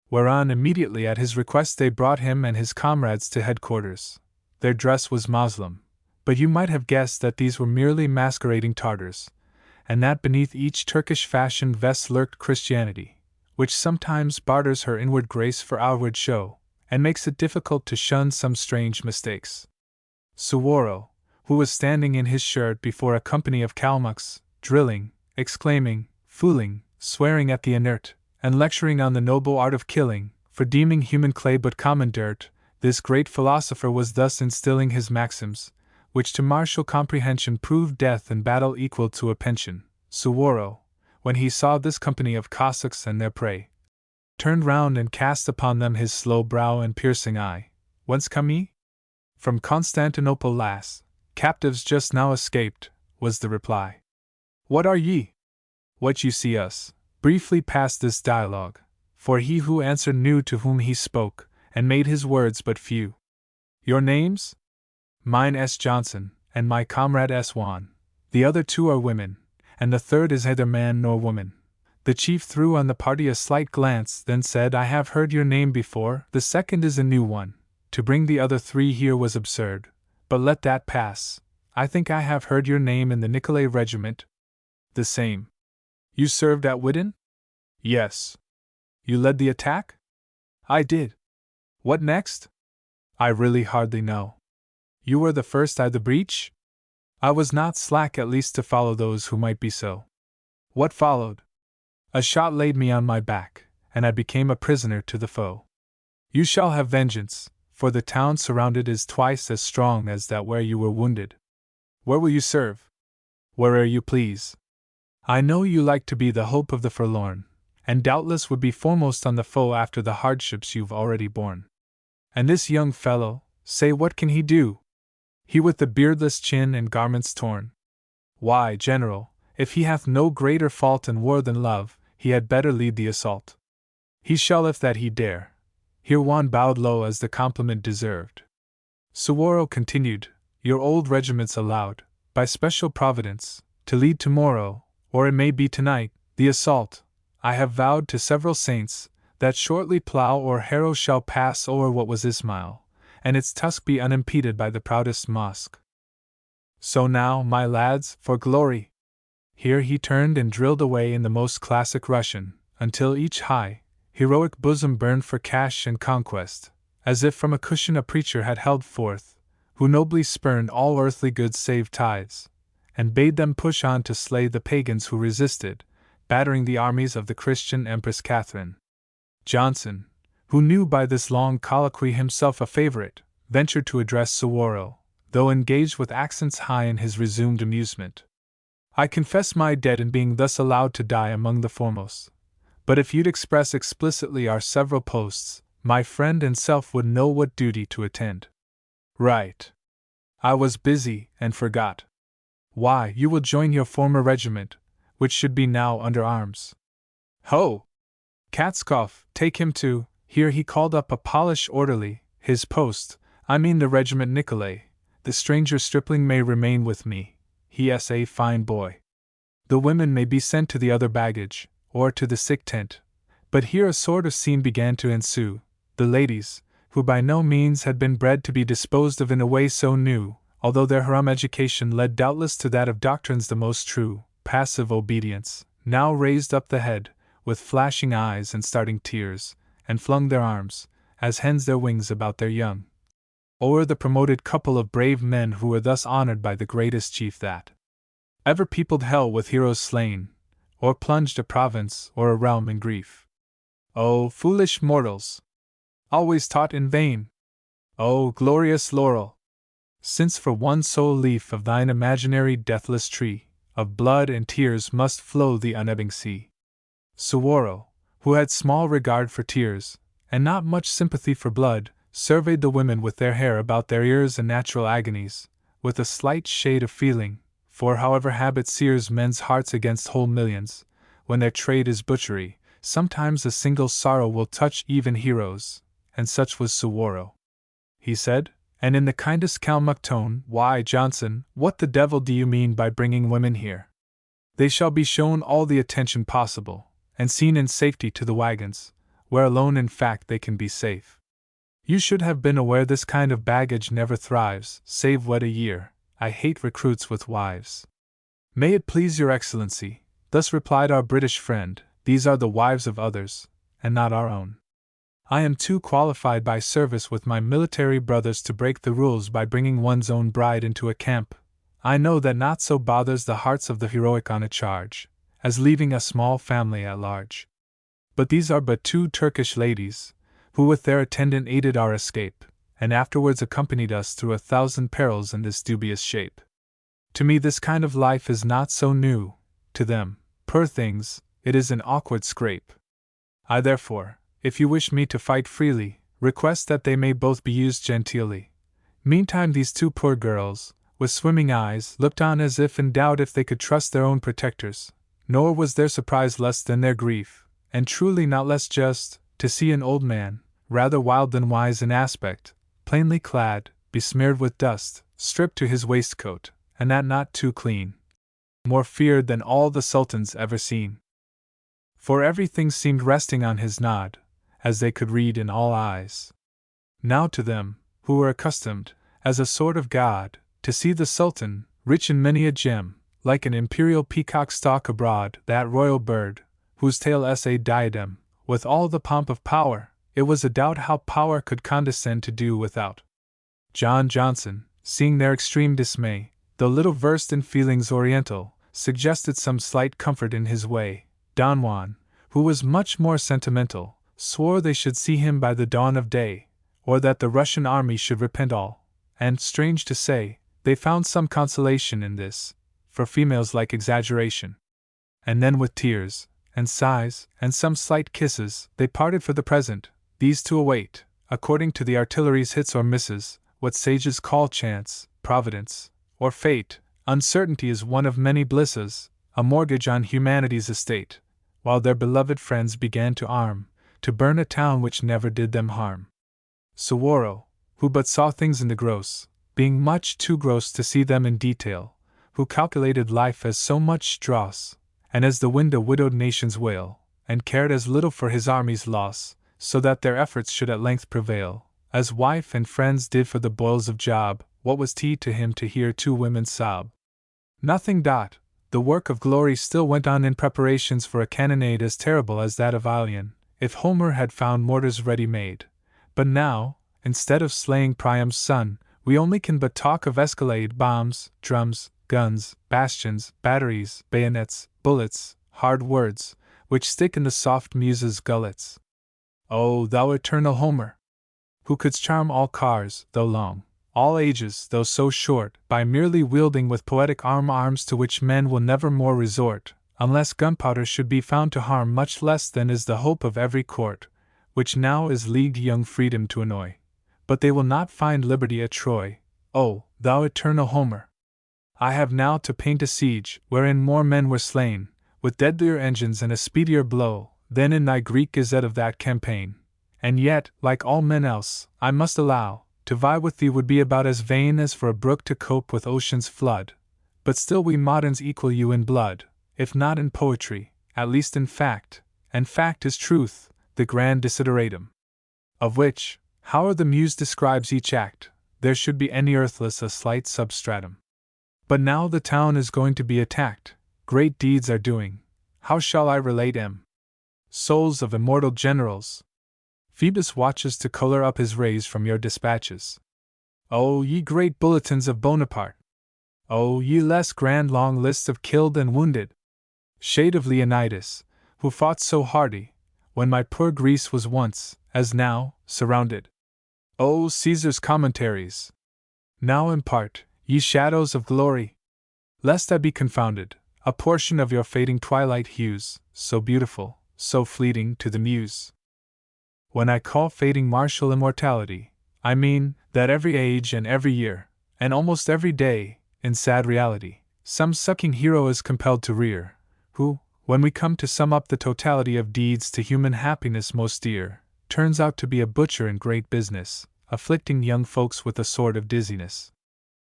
A: Whereon immediately at his request they brought him and his comrades to headquarters. Their dress was Moslem, but you might have guessed that these were merely masquerading Tartars, and that beneath each Turkish-fashioned vest lurked Christianity, which sometimes barters her inward grace for outward show, and makes it difficult to shun some strange mistakes. Suwarrow, who was standing in his shirt before a company of Kalmucks, drilling, exclaiming, fooling, swearing at the inert, and lecturing on the noble art of killing, for deeming human clay but common dirt, this great philosopher was thus instilling his maxims, which to martial comprehension proved death in battle equal to a pension. Suwarrow, when he saw this company of Cossacks and their prey, turned round and cast upon them his slow brow and piercing eye. Whence come ye? From Constantinople, lass, captives just now escaped, was the reply. What are ye? What you see us. Briefly passed this dialogue, for he who answered knew to whom he spoke, and made his words but few. Your names? Mine S. Johnson, and my comrade S. Juan. The other two are women, and the third is neither man nor woman. The chief threw on the party a slight glance, then said, I have heard your name before. The second is a new one. To bring the other three here was absurd, but let that pass. I think I have heard your name in the Nicolay regiment. The same. You served at Whitton? Yes. You led the attack? I did. What next? I really hardly know. You were the first at the breach? I was not slack at least to follow those who might be so. What followed? A shot laid me on my back, and I became a prisoner to the foe. You shall have vengeance, for the town surrounded is twice as strong as that where you were wounded. Where will you serve? Where'er you please. I know you like to be the hope of the forlorn, and doubtless would be foremost on the foe after the hardships you've already borne. And this young fellow, say what can he do? He with the beardless chin and garments torn. Why, General, if he hath no greater fault in war than love, he had better lead the assault. He shall if that he dare. Here Juan bowed low as the compliment deserved. Suwarrow continued, Your old regiment's allowed, by special providence, to lead tomorrow, or it may be tonight, the assault. I have vowed to several saints, that shortly plough or harrow shall pass o'er what was Ismail, and its tusk be unimpeded by the proudest mosque. So now, my lads, for glory! Here he turned and drilled away in the most classic Russian, until each high, heroic bosom burned for cash and conquest, as if from a cushion a preacher had held forth, who nobly spurned all earthly goods save tithes, and bade them push on to slay the pagans who resisted, battering the armies of the Christian Empress Catherine. Johnson, who knew by this long colloquy himself a favorite, ventured to address Suwarrow, though engaged with accents high in his resumed amusement. I confess my debt in being thus allowed to die among the foremost. But if you'd express explicitly our several posts, my friend and self would know what duty to attend. Right. I was busy, and forgot. Why, you will join your former regiment, which should be now under arms. Ho! Katskoff, take him to, here he called up a Polish orderly, his post, I mean the regiment Nicolay, the stranger stripling may remain with me, he's a fine boy. The women may be sent to the other baggage, or to the sick tent. But here a sort of scene began to ensue. The ladies, who by no means had been bred to be disposed of in a way so new, although their harum education led doubtless to that of doctrines the most true, passive obedience, now raised up the head, with flashing eyes and starting tears, and flung their arms, as hens their wings about their young. O'er the promoted couple of brave men who were thus honored by the greatest chief that ever peopled hell with heroes slain, or plunged a province or a realm in grief. O foolish mortals! Always taught in vain! O glorious laurel! Since for one sole leaf of thine imaginary deathless tree, of blood and tears must flow the unebbing sea. Suwarrow, who had small regard for tears, and not much sympathy for blood, surveyed the women with their hair about their ears and natural agonies, with a slight shade of feeling, for however habit sears men's hearts against whole millions, when their trade is butchery, sometimes a single sorrow will touch even heroes, and such was Suwarrow. He said, and in the kindest Kalmuck tone, Why, Johnson, what the devil do you mean by bringing women here? They shall be shown all the attention possible, and seen in safety to the wagons, where alone in fact they can be safe. You should have been aware this kind of baggage never thrives, save wed a year. I hate recruits with wives. May it please your Excellency, thus replied our British friend, these are the wives of others, and not our own. I am too qualified by service with my military brothers to break the rules by bringing one's own bride into a camp. I know that not so bothers the hearts of the heroic on a charge, as leaving a small family at large. But these are but two Turkish ladies, who with their attendant aided our escape, and afterwards accompanied us through 1,000 perils in this dubious shape. To me this kind of life is not so new, to them, poor things, it is an awkward scrape. I therefore, if you wish me to fight freely, request that they may both be used genteelly. Meantime these two poor girls, with swimming eyes, looked on as if in doubt if they could trust their own protectors, nor was their surprise less than their grief, and truly not less just, to see an old man, rather wild than wise in aspect, plainly clad, besmeared with dust, stripped to his waistcoat, and that not too clean, more feared than all the sultans ever seen. For everything seemed resting on his nod, as they could read in all eyes. Now to them, who were accustomed, as a sort of god, to see the Sultan, rich in many a gem, like an imperial peacock stalk abroad, that royal bird, whose tail is a diadem, with all the pomp of power, it was a doubt how power could condescend to do without. John Johnson, seeing their extreme dismay, though little versed in feelings oriental, suggested some slight comfort in his way. Don Juan, who was much more sentimental, swore they should see him by the dawn of day, or that the Russian army should repent all, and, strange to say, they found some consolation in this, for females like exaggeration. And then with tears, and sighs, and some slight kisses, they parted for the present, these to await, according to the artillery's hits or misses, what sages call chance, providence, or fate. Uncertainty is one of many blisses, a mortgage on humanity's estate, while their beloved friends began to arm, to burn a town which never did them harm. Suwarrow, who but saw things in the gross, being much too gross to see them in detail, who calculated life as so much dross, and as the wind a widowed nation's wail, and cared as little for his army's loss, so that their efforts should at length prevail, as wife and friends did for the boils of job, what was tea to him to hear two women sob? Nothing. The work of glory still went on in preparations for a cannonade as terrible as that of Ilion, if Homer had found mortars ready-made. But now, instead of slaying Priam's son, we only can but talk of escalade, bombs, drums, guns, bastions, batteries, bayonets, bullets, hard words, which stick in the soft muse's gullets. O thou eternal Homer! Who couldst charm all cars, though long, all ages, though so short, by merely wielding with poetic arms to which men will never more resort, unless gunpowder should be found to harm much less than is the hope of every court, which now is leagued young freedom to annoy. But they will not find liberty at Troy, O thou eternal Homer! I have now to paint a siege, wherein more men were slain, with deadlier engines and a speedier blow, than in thy Greek gazette of that campaign. And yet, like all men else, I must allow, to vie with thee would be about as vain as for a brook to cope with ocean's flood. But still we moderns equal you in blood, if not in poetry, at least in fact, and fact is truth, the grand desideratum. Of which, however the muse describes each act, there should be any earthless a slight substratum. But now the town is going to be attacked, great deeds are doing, how shall I relate 'em? Souls of immortal generals! Phoebus watches to color up his rays from your dispatches. O ye great bulletins of Bonaparte! O ye less grand long lists of killed and wounded! Shade of Leonidas, who fought so hardy, when my poor Greece was once, as now, surrounded. O Caesar's commentaries! Now impart, ye shadows of glory, lest I be confounded, a portion of your fading twilight hues, so beautiful, so fleeting to the muse. When I call fading martial immortality, I mean that every age and every year, and almost every day, in sad reality, some sucking hero is compelled to rear, who, when we come to sum up the totality of deeds to human happiness most dear, turns out to be a butcher in great business, afflicting young folks with a sort of dizziness.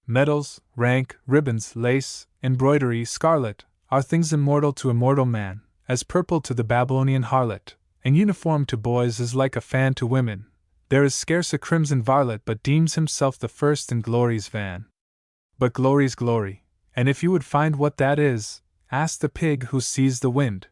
A: Medals, rank, ribbons, lace, embroidery, scarlet, are things immortal to immortal man, as purple to the Babylonian harlot, and uniform to boys is like a fan to women. There is scarce a crimson varlet but deems himself the first in glory's van. But glory's glory, and if you would find what that is, ask the pig who sees the wind.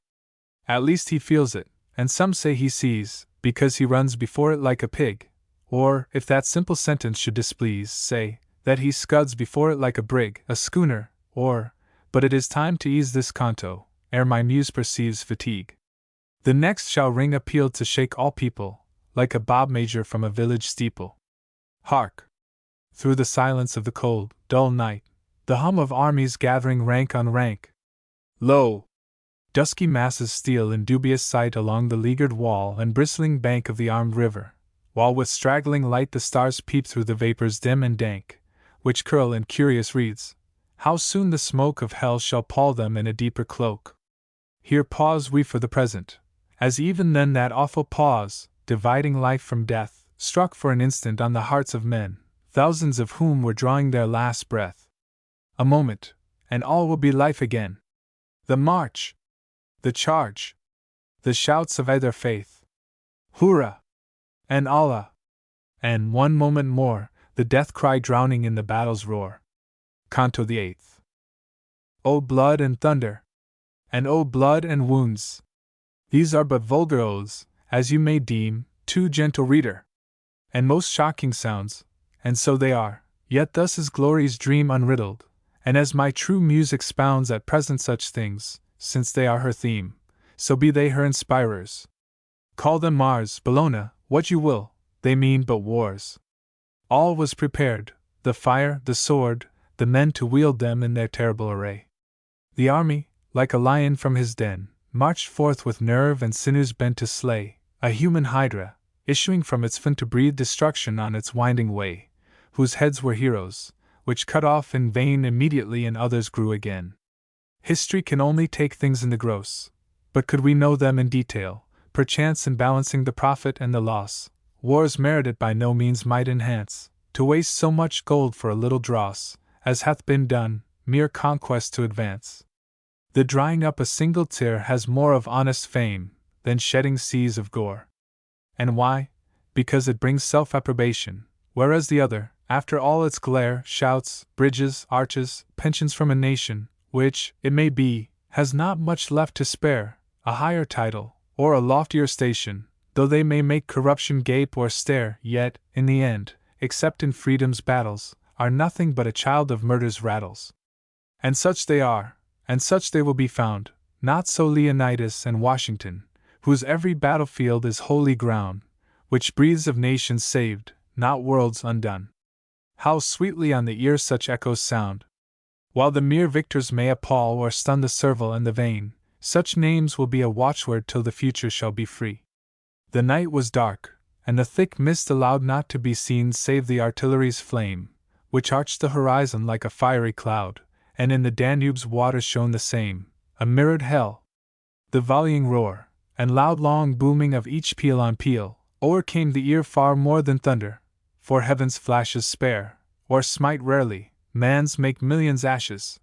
A: At least he feels it, and some say he sees, because he runs before it like a pig. Or, if that simple sentence should displease, say, that he scuds before it like a brig, a schooner, or, but it is time to ease this canto, ere my muse perceives fatigue. The next shall ring a peal to shake all people, like a bob major from a village steeple. Hark! Through the silence of the cold, dull night, the hum of armies gathering rank on rank. Lo! Dusky masses steal in dubious sight along the leaguered wall and bristling bank of the armed river, while with straggling light the stars peep through the vapors dim and dank, which curl in curious wreaths. How soon the smoke of hell shall pall them in a deeper cloak! Here pause we for the present, as even then that awful pause, dividing life from death, struck for an instant on the hearts of men, thousands of whom were drawing their last breath. A moment, and all will be life again. The march! The charge! The shouts of either faith! Hurrah! And Allah! And one moment more, the death cry drowning in the battle's roar. Canto the 8th. O blood and thunder! And O blood and wounds! These are but vulgar oaths, as you may deem, too gentle reader, and most shocking sounds, and so they are, yet thus is glory's dream unriddled, and as my true muse expounds at present such things, since they are her theme, so be they her inspirers. Call them Mars, Bellona, what you will, they mean but wars. All was prepared, the fire, the sword, the men to wield them in their terrible array. The army, like a lion from his den, marched forth with nerve and sinews bent to slay a human hydra, issuing from its fin to breathe destruction on its winding way, whose heads were heroes, which cut off in vain immediately and others grew again. History can only take things in the gross, but could we know them in detail, perchance in balancing the profit and the loss, wars merited by no means might enhance, to waste so much gold for a little dross, as hath been done, mere conquest to advance. The drying up a single tear has more of honest fame than shedding seas of gore. And why? Because it brings self-approbation, whereas the other, after all its glare, shouts, bridges, arches, pensions from a nation, which, it may be, has not much left to spare, a higher title, or a loftier station, though they may make corruption gape or stare, yet, in the end, except in freedom's battles, are nothing but a child of murder's rattles. And such they are, and such they will be found, not so Leonidas and Washington, whose every battlefield is holy ground, which breathes of nations saved, not worlds undone. How sweetly on the ear such echoes sound! While the mere victors may appall or stun the servile and the vain, such names will be a watchword till the future shall be free. The night was dark, and the thick mist allowed not to be seen save the artillery's flame, which arched the horizon like a fiery cloud, and in the Danube's waters shone the same, a mirrored hell. The volleying roar, and loud long booming of each peal on peal, o'ercame the ear far more than thunder, for heaven's flashes spare, or smite rarely, man's make millions ashes.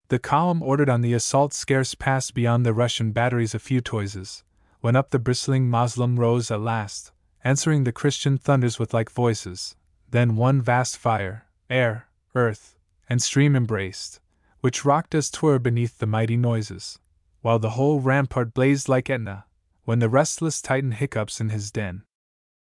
A: The column ordered on the assault scarce passed beyond the Russian batteries a few toises, when up the bristling Moslem rose at last, answering the Christian thunders with like voices, then one vast fire, air, earth, and stream embraced, which rocked as 'twere beneath the mighty noises, while the whole rampart blazed like Etna, when the restless Titan hiccups in his den.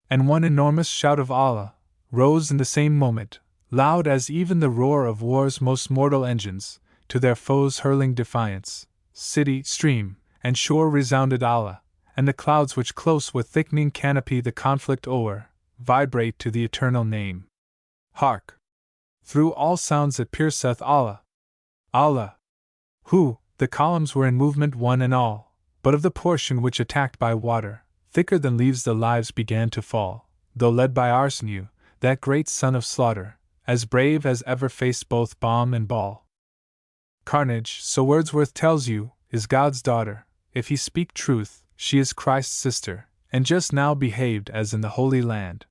A: And one enormous shout of Allah rose in the same moment, loud as even the roar of war's most mortal engines, to their foes hurling defiance. City, stream, and shore resounded Allah, and the clouds which close with thickening canopy the conflict o'er, vibrate to the eternal name. Hark! Through all sounds it pierceth Allah! Allah! Who, the columns were in movement one and all, but of the portion which attacked by water, thicker than leaves the lives began to fall, though led by Arsenu, that great son of slaughter, as brave as ever faced both bomb and ball. Carnage, so Wordsworth tells you, is God's daughter. If he speak truth, she is Christ's sister, and just now behaved as in the Holy Land.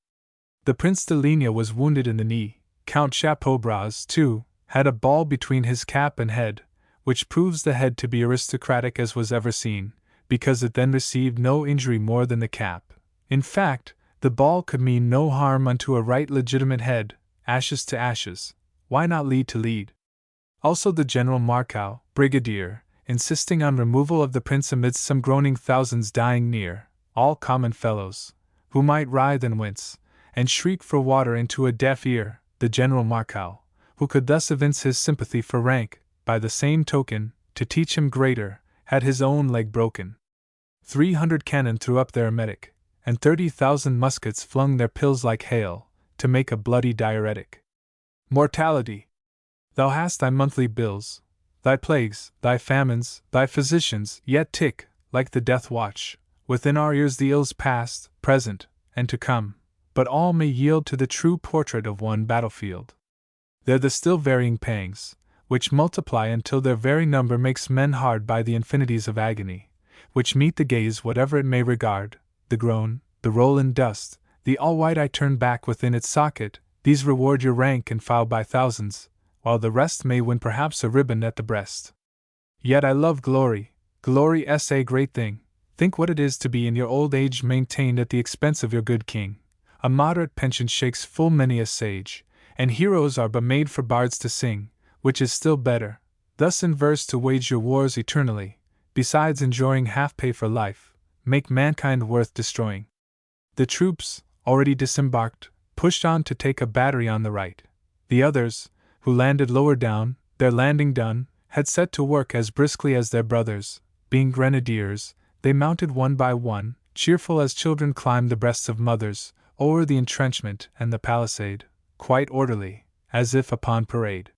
A: The Prince de Ligne was wounded in the knee. Count Chateaubras, too, had a ball between his cap and head, which proves the head to be aristocratic as was ever seen, because it then received no injury more than the cap. In fact, the ball could mean no harm unto a right legitimate head. Ashes to ashes, why not lead to lead? Also the General Marcow, brigadier, insisting on removal of the prince amidst some groaning thousands dying near, all common fellows, who might writhe and wince, and shriek for water into a deaf ear. The General Marcow, who could thus evince his sympathy for rank, by the same token, to teach him greater, had his own leg broken. 300 cannon threw up their emetic, and 30,000 muskets flung their pills like hail, to make a bloody diuretic. Mortality! Thou hast thy monthly bills, thy plagues, thy famines, thy physicians, yet tick, like the death watch, within our ears the ills past, present, and to come, but all may yield to the true portrait of one battlefield. They're the still varying pangs, which multiply until their very number makes men hard by the infinities of agony, which meet the gaze whatever it may regard, the groan, the roll in dust, the all-white eye turned back within its socket. These reward your rank and file by thousands, while the rest may win perhaps a ribbon at the breast. Yet I love glory, glory's a great thing. Think what it is to be in your old age maintained at the expense of your good king. A moderate pension shakes full many a sage, and heroes are but made for bards to sing, which is still better, thus in verse to wage your wars eternally, besides enjoying half pay for life, make mankind worth destroying. The troops, already disembarked, pushed on to take a battery on the right. The others, who landed lower down, their landing done, had set to work as briskly as their brothers. Being grenadiers, they mounted one by one, cheerful as children climb the breasts of mothers, o'er the entrenchment and the palisade, quite orderly, as if upon parade.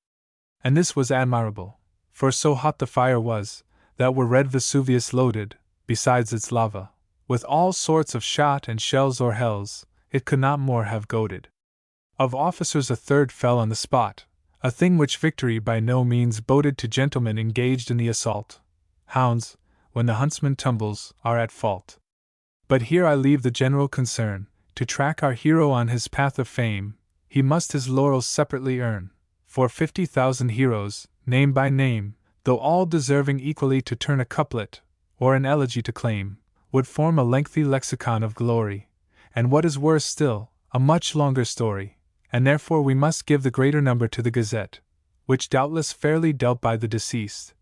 A: And this was admirable, for so hot the fire was, that were red Vesuvius loaded, besides its lava, with all sorts of shot and shells or hells, it could not more have goaded. Of officers a third fell on the spot, a thing which victory by no means boded to gentlemen engaged in the assault. Hounds, when the huntsman tumbles, are at fault. But here I leave the general concern. To track our hero on his path of fame, he must his laurels separately earn. For 50,000 heroes, name by name, though all deserving equally to turn a couplet, or an elegy to claim, would form a lengthy lexicon of glory, and what is worse still, a much longer story, and therefore we must give the greater number to the Gazette, which doubtless fairly dealt by the deceased,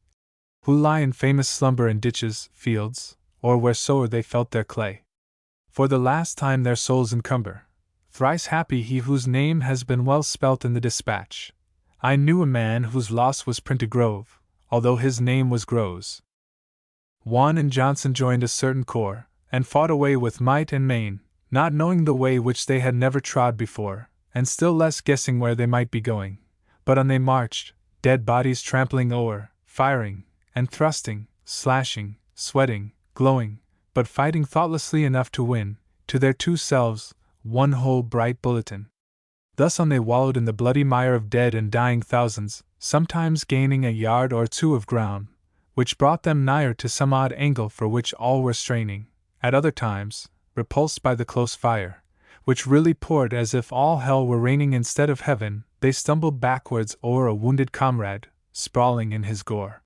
A: who lie in famous slumber in ditches, fields, or wheresoe'er they felt their clay. For the last time their souls encumber. Thrice happy he whose name has been well spelt in the dispatch. I knew a man whose loss was printed Grove, although his name was Groves. Juan and Johnson joined a certain corps, and fought away with might and main, not knowing the way which they had never trod before, and still less guessing where they might be going. But on they marched, dead bodies trampling o'er, firing, and thrusting, slashing, sweating, glowing, but fighting thoughtlessly enough to win, to their two selves, one whole bright bulletin. Thus on they wallowed in the bloody mire of dead and dying thousands, sometimes gaining a yard or two of ground, which brought them nigher to some odd angle for which all were straining. At other times, repulsed by the close fire, which really poured as if all hell were raining instead of heaven, they stumbled backwards o'er a wounded comrade, sprawling in his gore.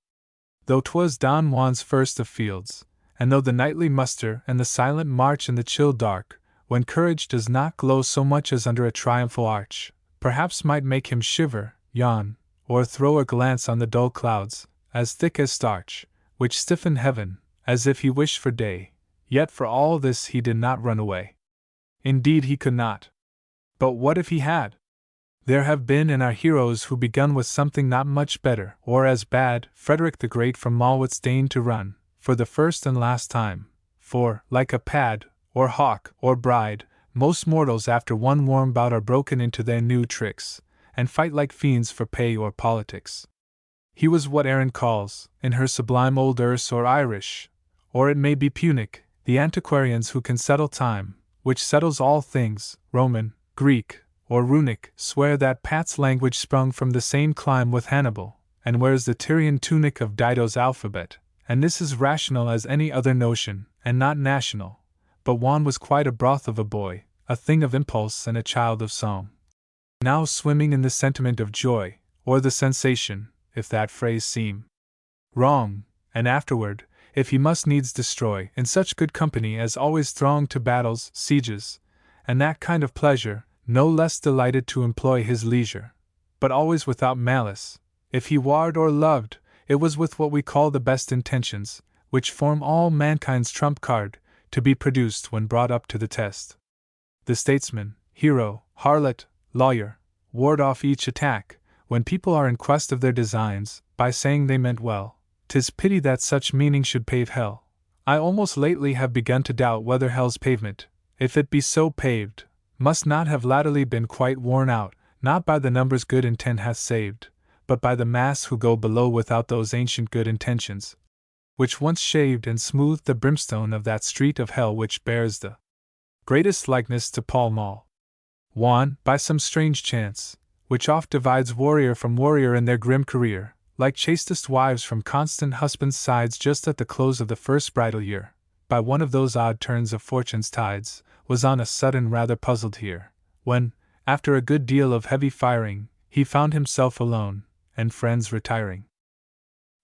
A: Though 'twas Don Juan's first of fields, and though the nightly muster and the silent march in the chill dark, when courage does not glow so much as under a triumphal arch, perhaps might make him shiver, yawn, or throw a glance on the dull clouds, as thick as starch, which stiffen heaven, as if he wished for day, yet for all this he did not run away. Indeed he could not. But what if he had? There have been and are heroes who begun with something not much better or as bad. Frederick the Great from Malwitz deigned to run, for the first and last time, for, like a pad, or hawk, or bride, most mortals after one warm bout are broken into their new tricks, and fight like fiends for pay or politics. He was what Erin calls, in her sublime old Erse or Irish, or it may be Punic, the antiquarians who can settle time, which settles all things, Roman, Greek, or Runic, swear that Pat's language sprung from the same clime with Hannibal, and wears the Tyrian tunic of Dido's alphabet, and this is rational as any other notion, and not national. But Juan was quite a broth of a boy, a thing of impulse and a child of song. Now swimming in the sentiment of joy, or the sensation, if that phrase seem wrong, and afterward, if he must needs destroy, in such good company as always thronged to battles, sieges, and that kind of pleasure, no less delighted to employ his leisure, but always without malice. If he warred or loved, it was with what we call the best intentions, which form all mankind's trump card, to be produced when brought up to the test. The statesman, hero, harlot, lawyer, ward off each attack, when people are in quest of their designs, by saying they meant well. 'Tis pity that such meaning should pave hell. I almost lately have begun to doubt whether hell's pavement, if it be so paved, must not have latterly been quite worn out, not by the numbers good intent hath saved, but by the mass who go below without those ancient good intentions, which once shaved and smoothed the brimstone of that street of hell which bears the greatest likeness to Pall Mall. Juan, by some strange chance, which oft divides warrior from warrior in their grim career, like chastest wives from constant husbands' sides just at the close of the first bridal year, by one of those odd turns of fortune's tides, was on a sudden rather puzzled here, when, after a good deal of heavy firing, he found himself alone, and friends retiring.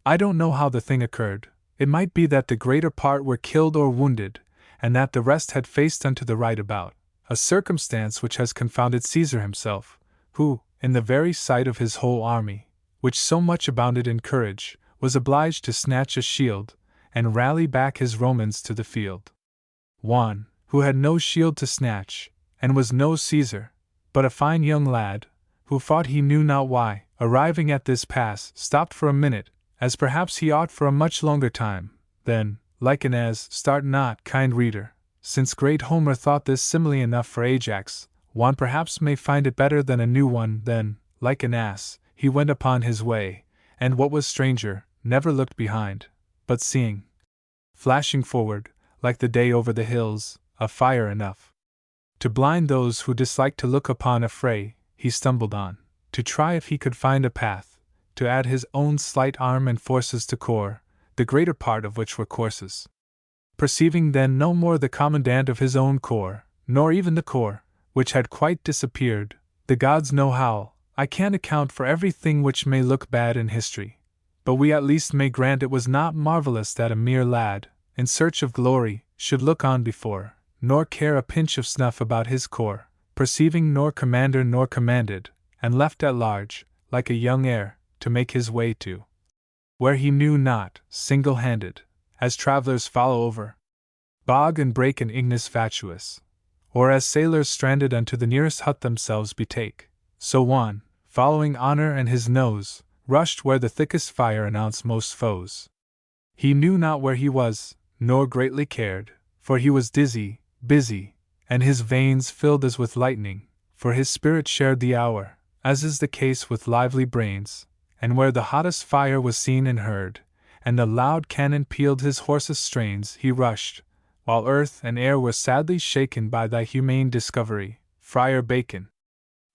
A: I don't know how the thing occurred. It might be that the greater part were killed or wounded, and that the rest had faced unto the right about, a circumstance which has confounded Caesar himself, who, in the very sight of his whole army, which so much abounded in courage, was obliged to snatch a shield, and rally back his Romans to the field. Juan, who had no shield to snatch, and was no Caesar, but a fine young lad, who fought he knew not why, arriving at this pass, stopped for a minute, as perhaps he ought for a much longer time, then, like an as, start not, kind reader, since great Homer thought this simile enough for Ajax, Juan perhaps may find it better than a new one, then, like an ass, he went upon his way, and what was stranger, never looked behind, but seeing, flashing forward, like the day over the hills, a fire enough to blind those who dislike to look upon a fray, he stumbled on, to try if he could find a path, to add his own slight arm and forces to corps, the greater part of which were courses. Perceiving then no more the commandant of his own corps, nor even the corps, which had quite disappeared, the gods know how, I can't account for everything which may look bad in history, but we at least may grant it was not marvelous that a mere lad, in search of glory, should look on before, nor care a pinch of snuff about his corps, perceiving nor commander nor commanded, and left at large, like a young heir, to make his way to where he knew not, single-handed, as travelers follow over bog and brake and ignis fatuous, or as sailors stranded unto the nearest hut themselves betake, so Juan, following honor and his nose, rushed where the thickest fire announced most foes. He knew not where he was, nor greatly cared, for he was dizzy, busy, and his veins filled as with lightning, for his spirit shared the hour, as is the case with lively brains, and where the hottest fire was seen and heard, and the loud cannon pealed his hoarsest strains, he rushed, while earth and air were sadly shaken by thy humane discovery, Friar Bacon.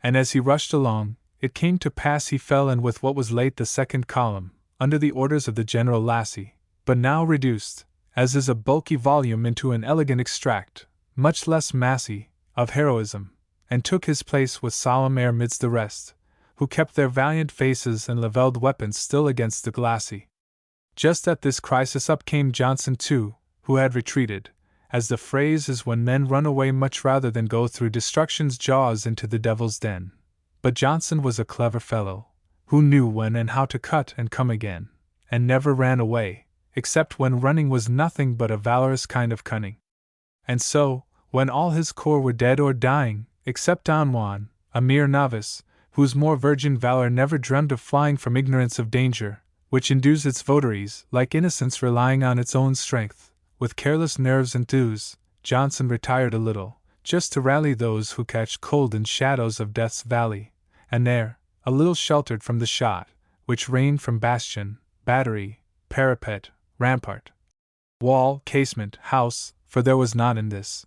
A: And as he rushed along, it came to pass he fell in with what was late the second column, under the orders of the General Lassie, but now reduced, as is a bulky volume, into an elegant extract, much less massy, of heroism, and took his place with solemn air midst the rest, who kept their valiant faces and levelled weapons still against the glassy. Just at this crisis up came Johnson too, who had retreated, as the phrase is when men run away much rather than go through destruction's jaws into the devil's den. But Johnson was a clever fellow, who knew when and how to cut and come again, and never ran away, except when running was nothing but a valorous kind of cunning. And so, when all his corps were dead or dying, except Don Juan, a mere novice, whose more virgin valor never dreamed of flying from ignorance of danger, which endues its votaries, like innocence relying on its own strength, with careless nerves and thews, Johnson retired a little, just to rally those who catch cold in shadows of Death's Valley, and there, a little sheltered from the shot, which rained from bastion, battery, parapet, rampart, wall, casement, house, for there was not in this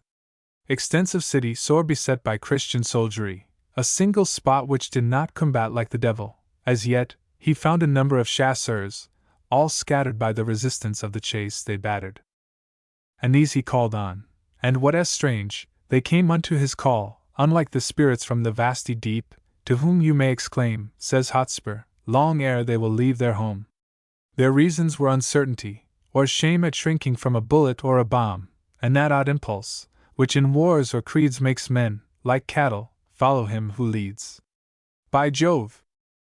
A: extensive city sore beset by Christian soldiery, a single spot which did not combat like the devil. As yet, he found a number of chasseurs, all scattered by the resistance of the chase they battered. And these he called on, and what as strange, they came unto his call, unlike the spirits from the vasty deep, to whom you may exclaim, says Hotspur, long ere they will leave their home. Their reasons were uncertainty, or shame at shrinking from a bullet or a bomb, and that odd impulse, which in wars or creeds makes men, like cattle, follow him who leads. By Jove!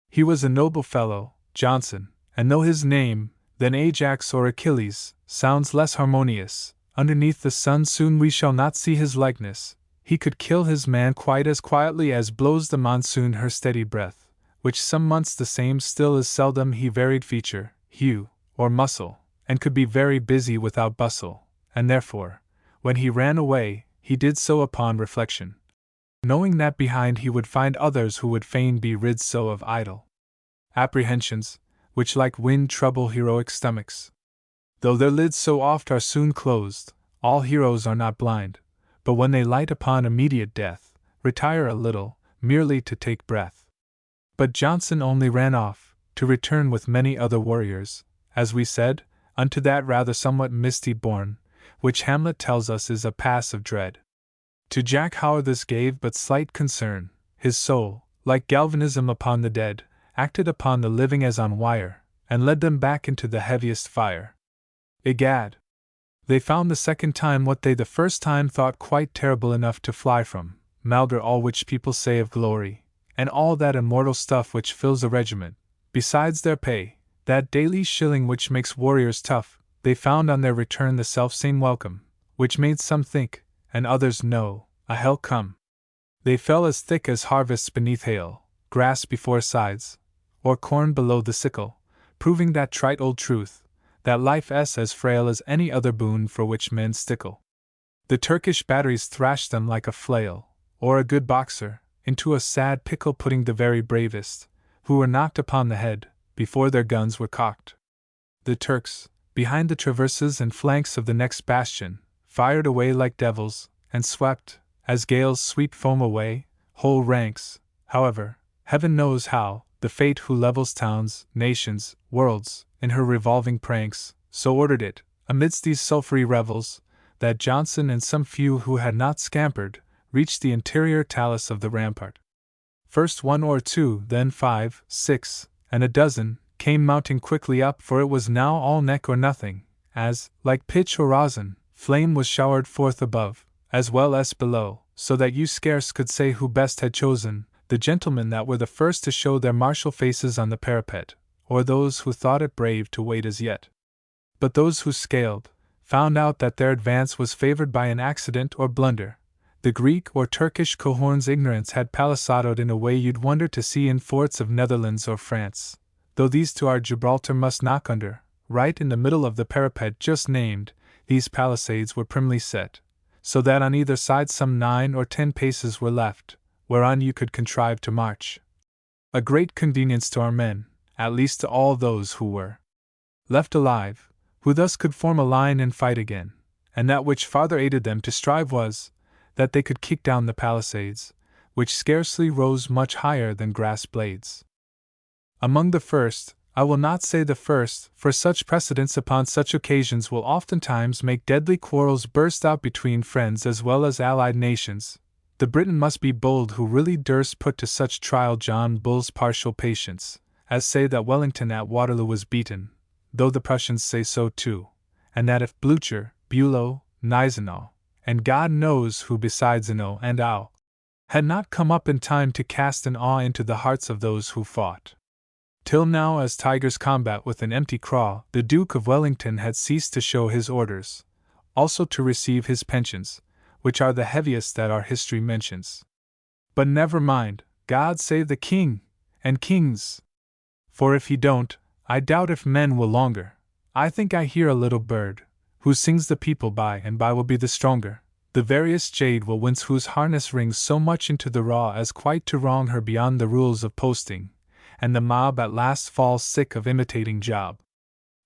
A: He was a noble fellow, Johnson, and though his name, than Ajax or Achilles, sounds less harmonious, underneath the sun soon we shall not see his likeness. He could kill his man quite as quietly as blows the monsoon her steady breath, which some months the same still is seldom he varied feature, hue, or muscle, and could be very busy without bustle, and therefore, when he ran away, he did so upon reflection, knowing that behind he would find others who would fain be rid so of idle apprehensions, which like wind trouble heroic stomachs. Though their lids so oft are soon closed, all heroes are not blind, but when they light upon immediate death, retire a little, merely to take breath. But Johnson only ran off, to return with many other warriors, as we said, unto that rather somewhat misty bourne, which Hamlet tells us is a pass of dread. To Jack Howard this gave but slight concern. His soul, like galvanism upon the dead, acted upon the living as on wire, and led them back into the heaviest fire. Egad! They found the second time what they the first time thought quite terrible enough to fly from, maugre all which people say of glory, and all that immortal stuff which fills a regiment, besides their pay, that daily shilling which makes warriors tough. They found on their return the selfsame welcome, which made some think, and others know, a hell come. They fell as thick as harvests beneath hail, grass before scythes, or corn below the sickle, proving that trite old truth, that life is as frail as any other boon for which men stickle. The Turkish batteries thrashed them like a flail, or a good boxer, into a sad pickle, putting the very bravest, who were knocked upon the head, before their guns were cocked. The Turks, behind the traverses and flanks of the next bastion, fired away like devils, and swept, as gales sweep foam away, whole ranks. However, heaven knows how, the fate who levels towns, nations, worlds, in her revolving pranks, so ordered it, amidst these sulphury revels, that Johnson and some few who had not scampered, reached the interior talus of the rampart. First 1 or 2, then 5, 6, and a dozen, came mounting quickly up, for it was now all neck or nothing, as, like pitch or rosin, flame was showered forth above, as well as below, so that you scarce could say who best had chosen, the gentlemen that were the first to show their martial faces on the parapet, or those who thought it brave to wait as yet. But those who scaled, found out that their advance was favored by an accident or blunder. The Greek or Turkish cohorn's ignorance had palisadoed in a way you'd wonder to see in forts of Netherlands or France, though these to our Gibraltar must knock under, right in the middle of the parapet just named, These palisades were primly set, so that on either side some 9 or 10 paces were left, whereon you could contrive to march. A great convenience to our men, at least to all those who were left alive, who thus could form a line and fight again, and that which farther aided them to strive was, that they could kick down the palisades, which scarcely rose much higher than grass blades. Among the first, I will not say the first, for such precedents upon such occasions will oftentimes make deadly quarrels burst out between friends as well as allied nations. The Briton must be bold who really durst put to such trial John Bull's partial patience, as say that Wellington at Waterloo was beaten, though the Prussians say so too, and that if Blucher, Bülow, Gneisenau, and God knows who besides Ino and Au, had not come up in time to cast an awe into the hearts of those who fought. Till now, as tigers combat with an empty craw, the Duke of Wellington had ceased to show his orders, also to receive his pensions, which are the heaviest that our history mentions. But never mind, God save the King, and kings! For if he don't, I doubt if men will longer. I think I hear a little bird, who sings the people by and by will be the stronger. The veriest jade will wince whose harness rings so much into the raw as quite to wrong her beyond the rules of posting, and the mob at last falls sick of imitating Job.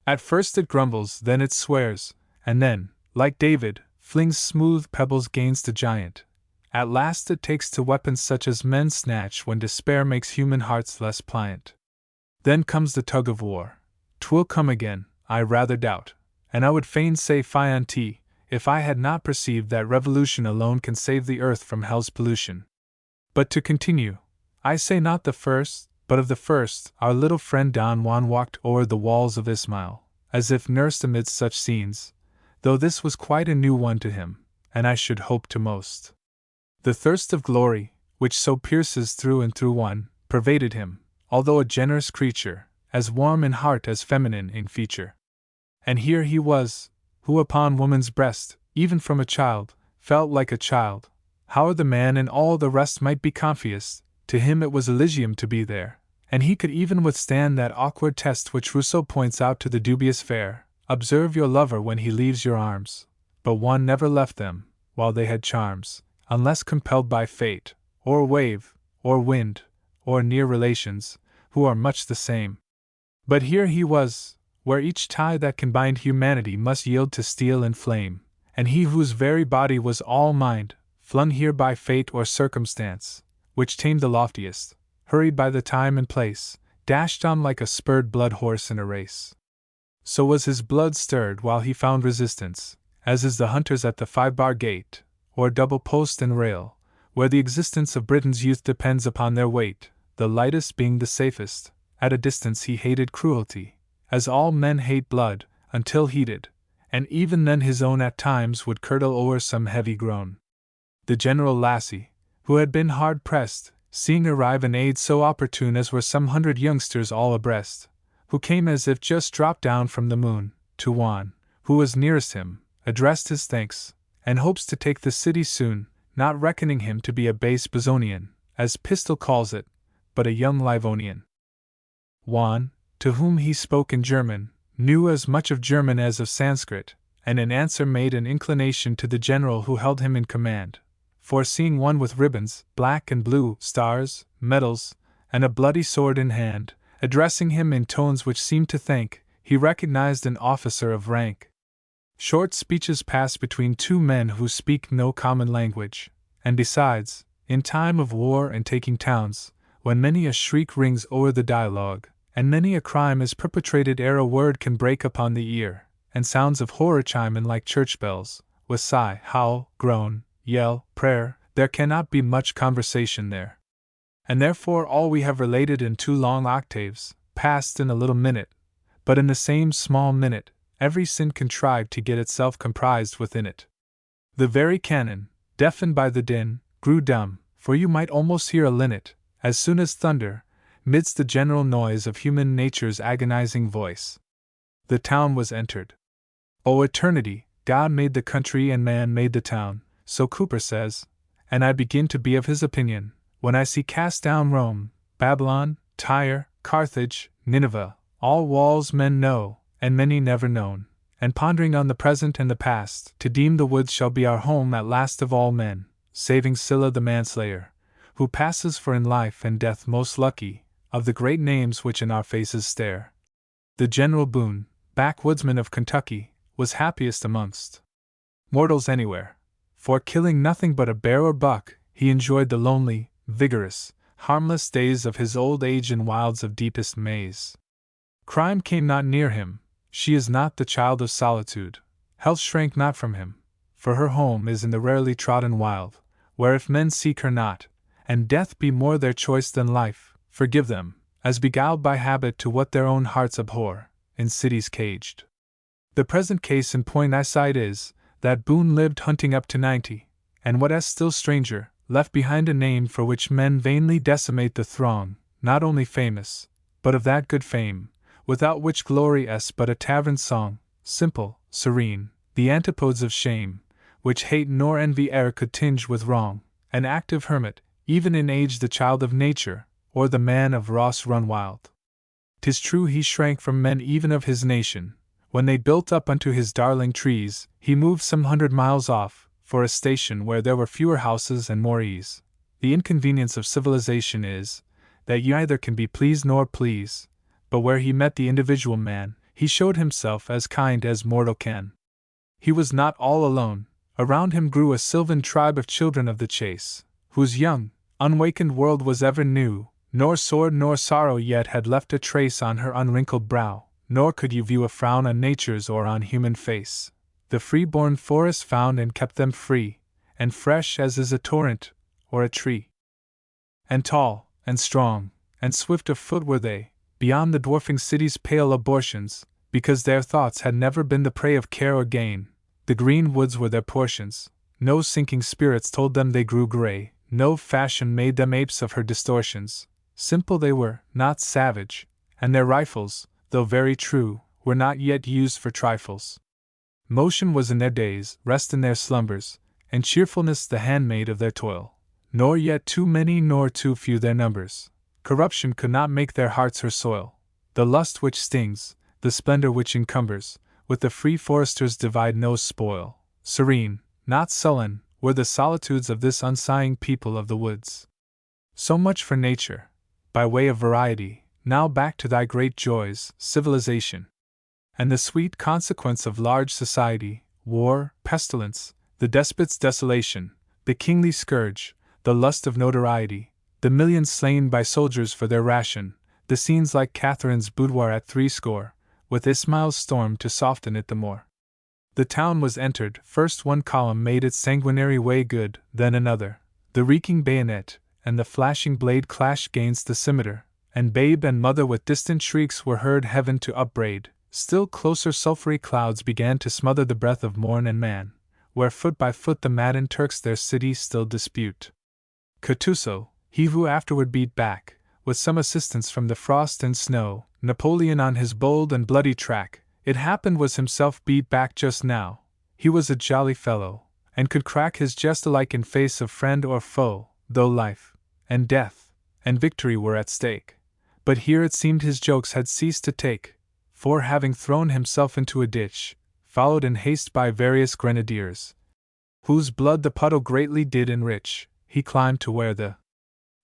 A: At first it grumbles, then it swears, and then, like David, flings smooth pebbles gainst a giant. At last it takes to weapons such as men snatch when despair makes human hearts less pliant. Then comes the tug of war. 'Twill come again, I rather doubt, and I would fain say fianti, if I had not perceived that revolution alone can save the earth from hell's pollution. But to continue, I say not the first, but of the first, our little friend Don Juan walked o'er the walls of Ismail, as if nursed amidst such scenes, though this was quite a new one to him, and I should hope to most. The thirst of glory, which so pierces through and through one, pervaded him, although a generous creature, as warm in heart as feminine in feature. And here he was, who upon woman's breast, even from a child, felt like a child. How the man and all the rest might be confious, to him it was Elysium to be there, and he could even withstand that awkward test which Rousseau points out to the dubious fair: observe your lover when he leaves your arms. But one never left them, while they had charms, unless compelled by fate, or wave, or wind, or near relations, who are much the same. But here he was, where each tie that can bind humanity must yield to steel and flame, and he whose very body was all mind, flung here by fate or circumstance, which tamed the loftiest, hurried by the time and place, dashed on like a spurred blood horse in a race. So was his blood stirred while he found resistance, as is the hunter's at the 5-bar gate, or double post and rail, where the existence of Britain's youth depends upon their weight, the lightest being the safest. At a distance he hated cruelty, as all men hate blood, until heated, and even then his own at times would curdle o'er some heavy groan. The General Lassie, who had been hard pressed, seeing arrive an aid so opportune as were some 100 youngsters all abreast, who came as if just dropped down from the moon, to Juan, who was nearest him, addressed his thanks, and hopes to take the city soon, not reckoning him to be a base Bezonian, as Pistol calls it, but a young Livonian. Juan, to whom he spoke in German, knew as much of German as of Sanskrit, and in answer made an inclination to the general who held him in command, for seeing one with ribbons, black and blue, stars, medals, and a bloody sword in hand, addressing him in tones which seemed to thank, he recognized an officer of rank. Short speeches pass between two men who speak no common language, and besides, in time of war and taking towns, when many a shriek rings o'er the dialogue, and many a crime is perpetrated ere a word can break upon the ear, and sounds of horror chime in like church bells, with sigh, howl, groan, yell, prayer, there cannot be much conversation there. And therefore all we have related in 2 long octaves, passed in a little minute, but in the same small minute, every sin contrived to get itself comprised within it. The very cannon, deafened by the din, grew dumb, for you might almost hear a linnet, as soon as thunder, midst the general noise of human nature's agonizing voice. The town was entered. O eternity, God made the country and man made the town, so Cooper says, and I begin to be of his opinion, when I see cast down Rome, Babylon, Tyre, Carthage, Nineveh, all walls men know, and many never known, and pondering on the present and the past, to deem the woods shall be our home at last of all men, saving Scylla the manslayer, who passes for in life and death most lucky, of the great names which in our faces stare. The General Boone, backwoodsman of Kentucky, was happiest amongst mortals anywhere, for killing nothing but a bear or buck, he enjoyed the lonely, vigorous, harmless days of his old age in wilds of deepest maze. Crime came not near him, she is not the child of solitude, health shrank not from him, for her home is in the rarely trodden wild, where if men seek her not, and death be more their choice than life, forgive them, as beguiled by habit to what their own hearts abhor, in cities caged. The present case in point I cite is, that Boone lived hunting up to 90, and what is still stranger, left behind a name for which men vainly decimate the throng, not only famous, but of that good fame, without which glory is but a tavern song, simple, serene, the antipodes of shame, which hate nor envy e'er could tinge with wrong, an active hermit, even in age the child of nature, or the man of Ross run wild. 'Tis true he shrank from men even of his nation. When they built up unto his darling trees, he moved some 100 miles off, for a station where there were fewer houses and more ease. The inconvenience of civilization is, that you either can be pleased nor please, but where he met the individual man, he showed himself as kind as mortal can. He was not all alone, around him grew a sylvan tribe of children of the chase, whose young, unwakened world was ever new, nor sword nor sorrow yet had left a trace on her unwrinkled brow, nor could you view a frown on nature's or on human face. The free-born forest found and kept them free, and fresh as is a torrent, or a tree. And tall, and strong, and swift of foot were they, beyond the dwarfing city's pale abortions, because their thoughts had never been the prey of care or gain. The green woods were their portions, no sinking spirits told them they grew gray, no fashion made them apes of her distortions. Simple they were, not savage, and their rifles, though very true, were not yet used for trifles. Motion was in their days, rest in their slumbers, and cheerfulness the handmaid of their toil. Nor yet too many nor too few their numbers. Corruption could not make their hearts her soil. The lust which stings, the splendor which encumbers, with the free foresters divide no spoil. Serene, not sullen, were the solitudes of this unsighing people of the woods. So much for nature. By way of variety, now back to thy great joys, civilization. And the sweet consequence of large society, war, pestilence, the despot's desolation, the kingly scourge, the lust of notoriety, the millions slain by soldiers for their ration, the scenes like Catherine's boudoir at 60, with Ismail's storm to soften it the more. The town was entered, first one column made its sanguinary way good, then another. The reeking bayonet and the flashing blade clashed gainst the scimitar, and babe and mother with distant shrieks were heard heaven to upbraid. Still closer sulphury clouds began to smother the breath of morn and man, where foot by foot the maddened Turks their city still dispute. Kutuzov, he who afterward beat back, with some assistance from the frost and snow, Napoleon on his bold and bloody track, it happened was himself beat back just now. He was a jolly fellow, and could crack his jest alike in face of friend or foe, though life, and death, and victory were at stake. But here it seemed his jokes had ceased to take, for having thrown himself into a ditch, followed in haste by various grenadiers, whose blood the puddle greatly did enrich, he climbed to where the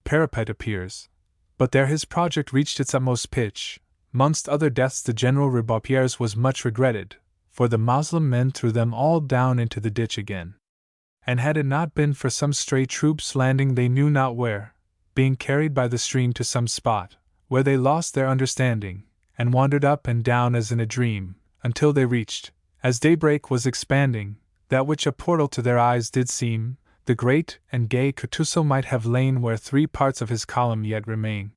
A: parapet appears. But there his project reached its utmost pitch. Mongst other deaths the General Robespierre's was much regretted, for the Moslem men threw them all down into the ditch again. And had it not been for some stray troops landing they knew not where, being carried by the stream to some spot, where they lost their understanding, and wandered up and down as in a dream, until they reached, as daybreak was expanding, that which a portal to their eyes did seem, the great and gay Kutuzov might have lain where 3 parts of his column yet remain.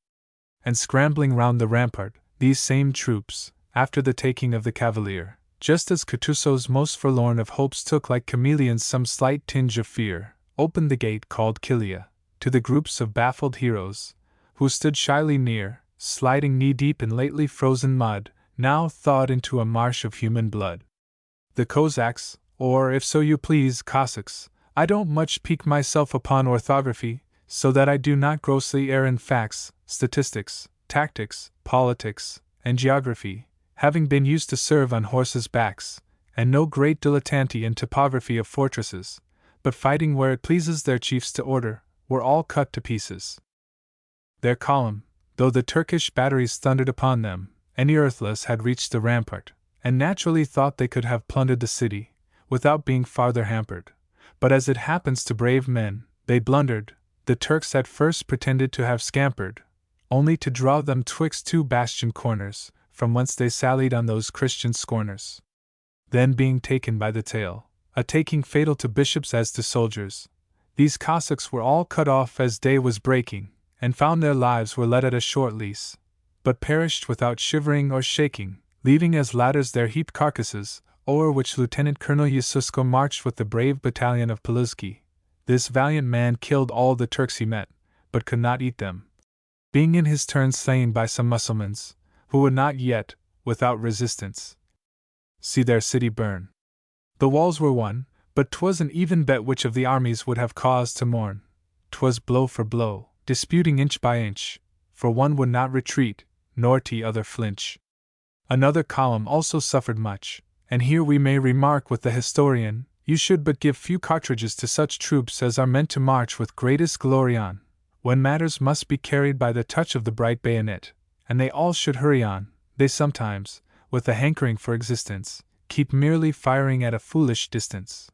A: And scrambling round the rampart, these same troops, after the taking of the Cavalier, just as Kutuzov's most forlorn of hopes took like chameleons some slight tinge of fear, opened the gate called Kilia, to the groups of baffled heroes, who stood shyly near, sliding knee-deep in lately frozen mud, now thawed into a marsh of human blood. The Cossacks, or if so you please, Cossacks, I don't much pique myself upon orthography, so that I do not grossly err in facts, statistics, tactics, politics, and geography, having been used to serve on horses' backs, and no great dilettanti in topography of fortresses, but fighting where it pleases their chiefs to order, were all cut to pieces. Their column, though the Turkish batteries thundered upon them, any earthless had reached the rampart, and naturally thought they could have plundered the city, without being farther hampered. But as it happens to brave men, they blundered. The Turks at first pretended to have scampered, only to draw them twixt two bastion corners, from whence they sallied on those Christian scorners. Then being taken by the tail, a taking fatal to bishops as to soldiers, these Cossacks were all cut off as day was breaking, and found their lives were let at a short lease, but perished without shivering or shaking, leaving as ladders their heaped carcasses, o'er which Lieutenant Colonel Yasusko marched with the brave battalion of Piluzki. This valiant man killed all the Turks he met, but could not eat them, being in his turn slain by some Mussulmans, who would not yet, without resistance, see their city burn. The walls were won, but 'twas an even bet which of the armies would have cause to mourn. 'Twas blow for blow, disputing inch by inch, for one would not retreat, nor t'other flinch. Another column also suffered much, and here we may remark with the historian, you should but give few cartridges to such troops as are meant to march with greatest glory on, when matters must be carried by the touch of the bright bayonet, and they all should hurry on. They sometimes, with a hankering for existence, keep merely firing at a foolish distance.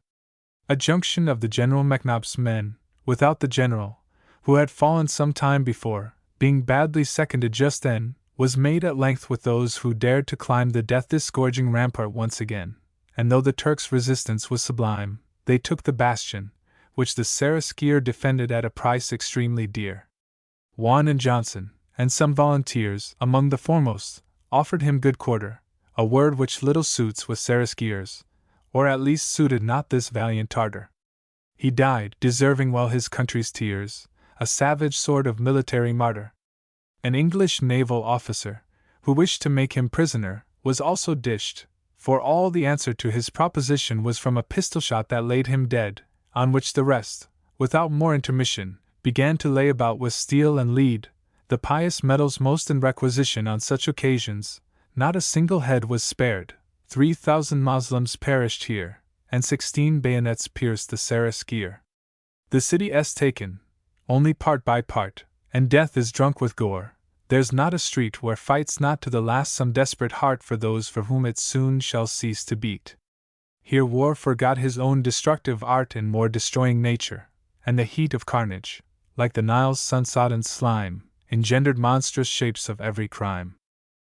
A: A junction of the General Macnab's men, without the general, who had fallen some time before, being badly seconded just then, was made at length with those who dared to climb the death-disgorging rampart once again, and though the Turks' resistance was sublime, they took the bastion, which the Seraskier defended at a price extremely dear. Juan and Johnson, and some volunteers, among the foremost, offered him good quarter, a word which little suits with Seraskiers, or at least suited not this valiant Tartar. He died, deserving well his country's tears, a savage sort of military martyr. An English naval officer, who wished to make him prisoner, was also dished, for all the answer to his proposition was from a pistol shot that laid him dead, on which the rest, without more intermission, began to lay about with steel and lead, the pious metals most in requisition on such occasions. Not a single head was spared, 3,000 Moslems perished here, and 16 bayonets pierced the Seraskier. The city is taken, only part by part, and death is drunk with gore. There's not a street where fights not to the last some desperate heart for those for whom it soon shall cease to beat. Here war forgot his own destructive art in more destroying nature, and the heat of carnage, like the Nile's sun-sodden slime, engendered monstrous shapes of every crime.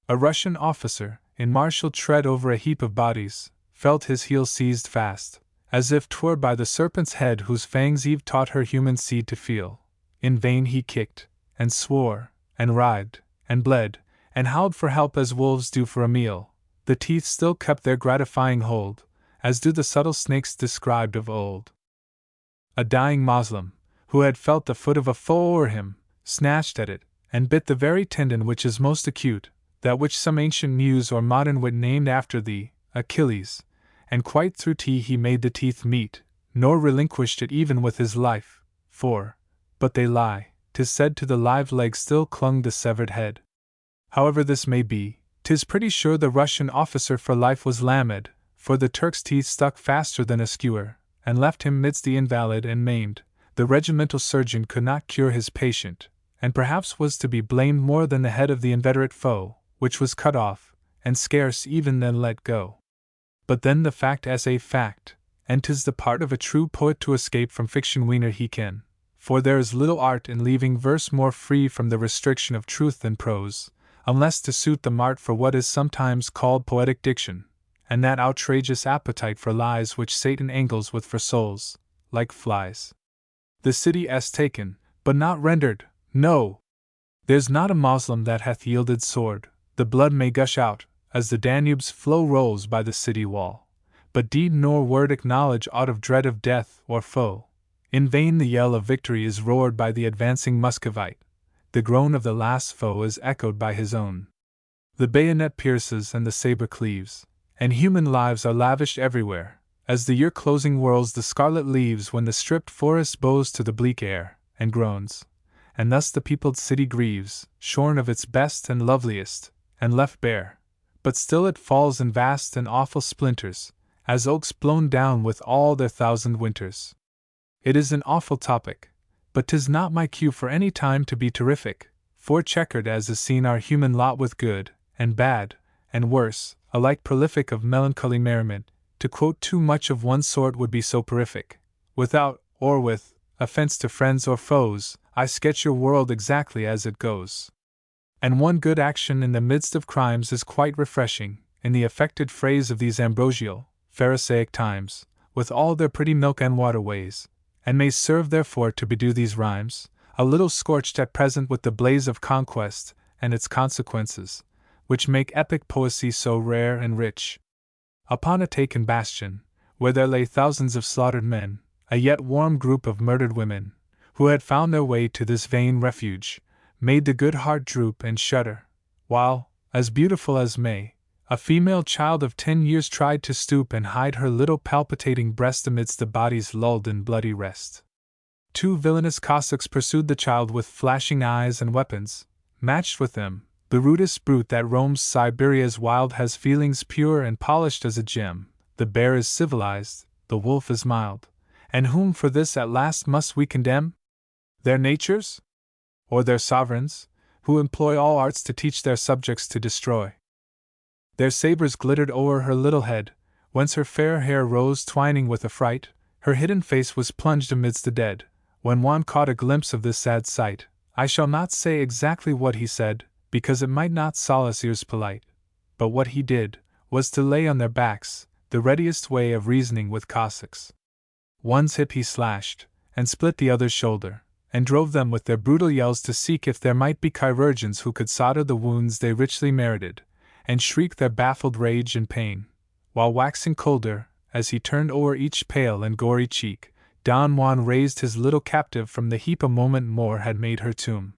A: A Russian officer, in martial tread over a heap of bodies, felt his heel seized fast, as if 'twere by the serpent's head whose fangs Eve taught her human seed to feel. In vain he kicked, and swore, and writhed, and bled, and howled for help as wolves do for a meal. The teeth still kept their gratifying hold, as do the subtle snakes described of old. A dying Moslem, who had felt the foot of a foe o'er him, snatched at it, and bit the very tendon which is most acute, that which some ancient muse or modern wit named after the Achilles, and quite through he made the teeth meet, nor relinquished it even with his life, for, but they lie, 'tis said to the live leg still clung the severed head. However this may be, 'tis pretty sure the Russian officer for life was lamed, for the Turk's teeth stuck faster than a skewer, and left him midst the invalid and maimed. The regimental surgeon could not cure his patient, and perhaps was to be blamed more than the head of the inveterate foe, which was cut off, and scarce even then let go. But then the fact as a fact, and 'tis the part of a true poet to escape from fiction whene'er he can, for there is little art in leaving verse more free from the restriction of truth than prose, unless to suit the mart for what is sometimes called poetic diction, and that outrageous appetite for lies which Satan angles with for souls, like flies. The city is taken, but not rendered, no! There's not a Moslem that hath yielded sword, the blood may gush out, as the Danube's flow rolls by the city wall, but deed nor word acknowledge aught of dread of death or foe. In vain the yell of victory is roared by the advancing Muscovite, the groan of the last foe is echoed by his own. The bayonet pierces and the saber cleaves, and human lives are lavished everywhere, as the year closing whirls the scarlet leaves when the stripped forest bows to the bleak air, and groans, and thus the peopled city grieves, shorn of its best and loveliest, and left bare, but still it falls in vast and awful splinters, as oaks blown down with all their thousand winters. It is an awful topic, but 'tis not my cue for any time to be terrific, for checkered as is seen our human lot with good, and bad, and worse, alike prolific of melancholy merriment, to quote too much of one sort would be soporific. Without, or with, offense to friends or foes, I sketch your world exactly as it goes. And one good action in the midst of crimes is quite refreshing, in the affected phrase of these ambrosial, Pharisaic times, with all their pretty milk and water ways, and may serve therefore to bedew these rhymes, a little scorched at present with the blaze of conquest, and its consequences, which make epic poesy so rare and rich. Upon a taken bastion, where there lay thousands of slaughtered men, a yet warm group of murdered women, who had found their way to this vain refuge, made the good heart droop and shudder, while, as beautiful as May, a female child of 10 years tried to stoop and hide her little palpitating breast amidst the bodies lulled in bloody rest. 2 villainous Cossacks pursued the child with flashing eyes and weapons, matched with them. The rudest brute that roams Siberia's wild has feelings pure and polished as a gem. The bear is civilized, the wolf is mild. And whom for this at last must we condemn? Their natures? Or their sovereigns, who employ all arts to teach their subjects to destroy? Their sabers glittered o'er her little head, whence her fair hair rose twining with affright. Her hidden face was plunged amidst the dead. When Juan caught a glimpse of this sad sight, I shall not say exactly what he said, because it might not solace ears polite, but what he did, was to lay on their backs, the readiest way of reasoning with Cossacks. One's hip he slashed, and split the other's shoulder, and drove them with their brutal yells to seek if there might be chirurgeons who could solder the wounds they richly merited, and shriek their baffled rage and pain, while waxing colder, as he turned o'er each pale and gory cheek, Don Juan raised his little captive from the heap a moment more had made her tomb.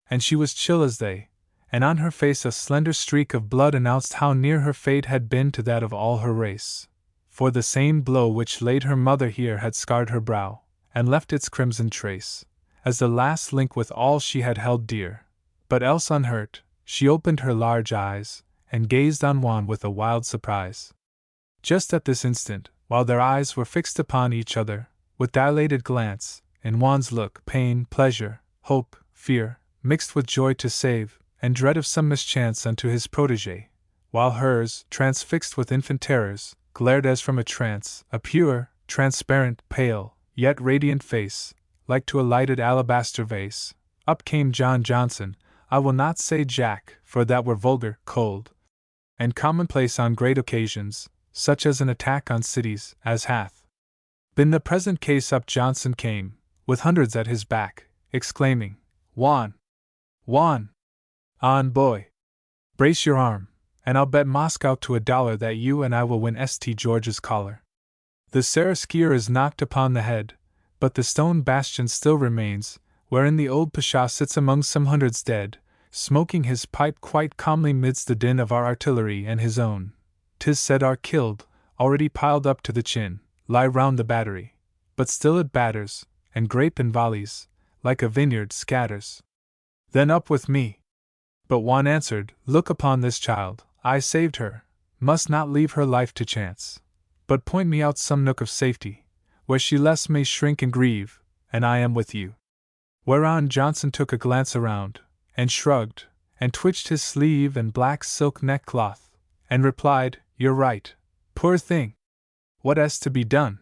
A: And she was chill as they, and on her face a slender streak of blood announced how near her fate had been to that of all her race. For the same blow which laid her mother here had scarred her brow, and left its crimson trace, as the last link with all she had held dear. But else unhurt, she opened her large eyes, and gazed on Juan with a wild surprise. Just at this instant, while their eyes were fixed upon each other, with dilated glance, in Juan's look, pain, pleasure, hope, fear, mixed with joy to save, and dread of some mischance unto his protege, while hers, transfixed with infant terrors, glared as from a trance, a pure, transparent, pale, yet radiant face, like to a lighted alabaster vase. Up came John Johnson, I will not say Jack, for that were vulgar, cold, and commonplace on great occasions, such as an attack on cities, as hath been the present case. Up Johnson came, with hundreds at his back, exclaiming, Juan! Juan! On, boy! Brace your arm, and I'll bet Moscow to $1 that you and I will win St. George's collar. The Saraskier is knocked upon the head, but the stone bastion still remains, wherein the old Pasha sits among some hundreds dead, smoking his pipe quite calmly midst the din of our artillery and his own. 'Tis said our killed, already piled up to the chin, lie round the battery, but still it batters, and grape in volleys, like a vineyard, scatters. Then up with me! But Juan answered, Look upon this child, I saved her, must not leave her life to chance, but point me out some nook of safety, where she less may shrink and grieve, and I am with you. Whereon Johnson took a glance around, and shrugged, and twitched his sleeve and black silk neckcloth, and replied, You're right, poor thing. What is to be done?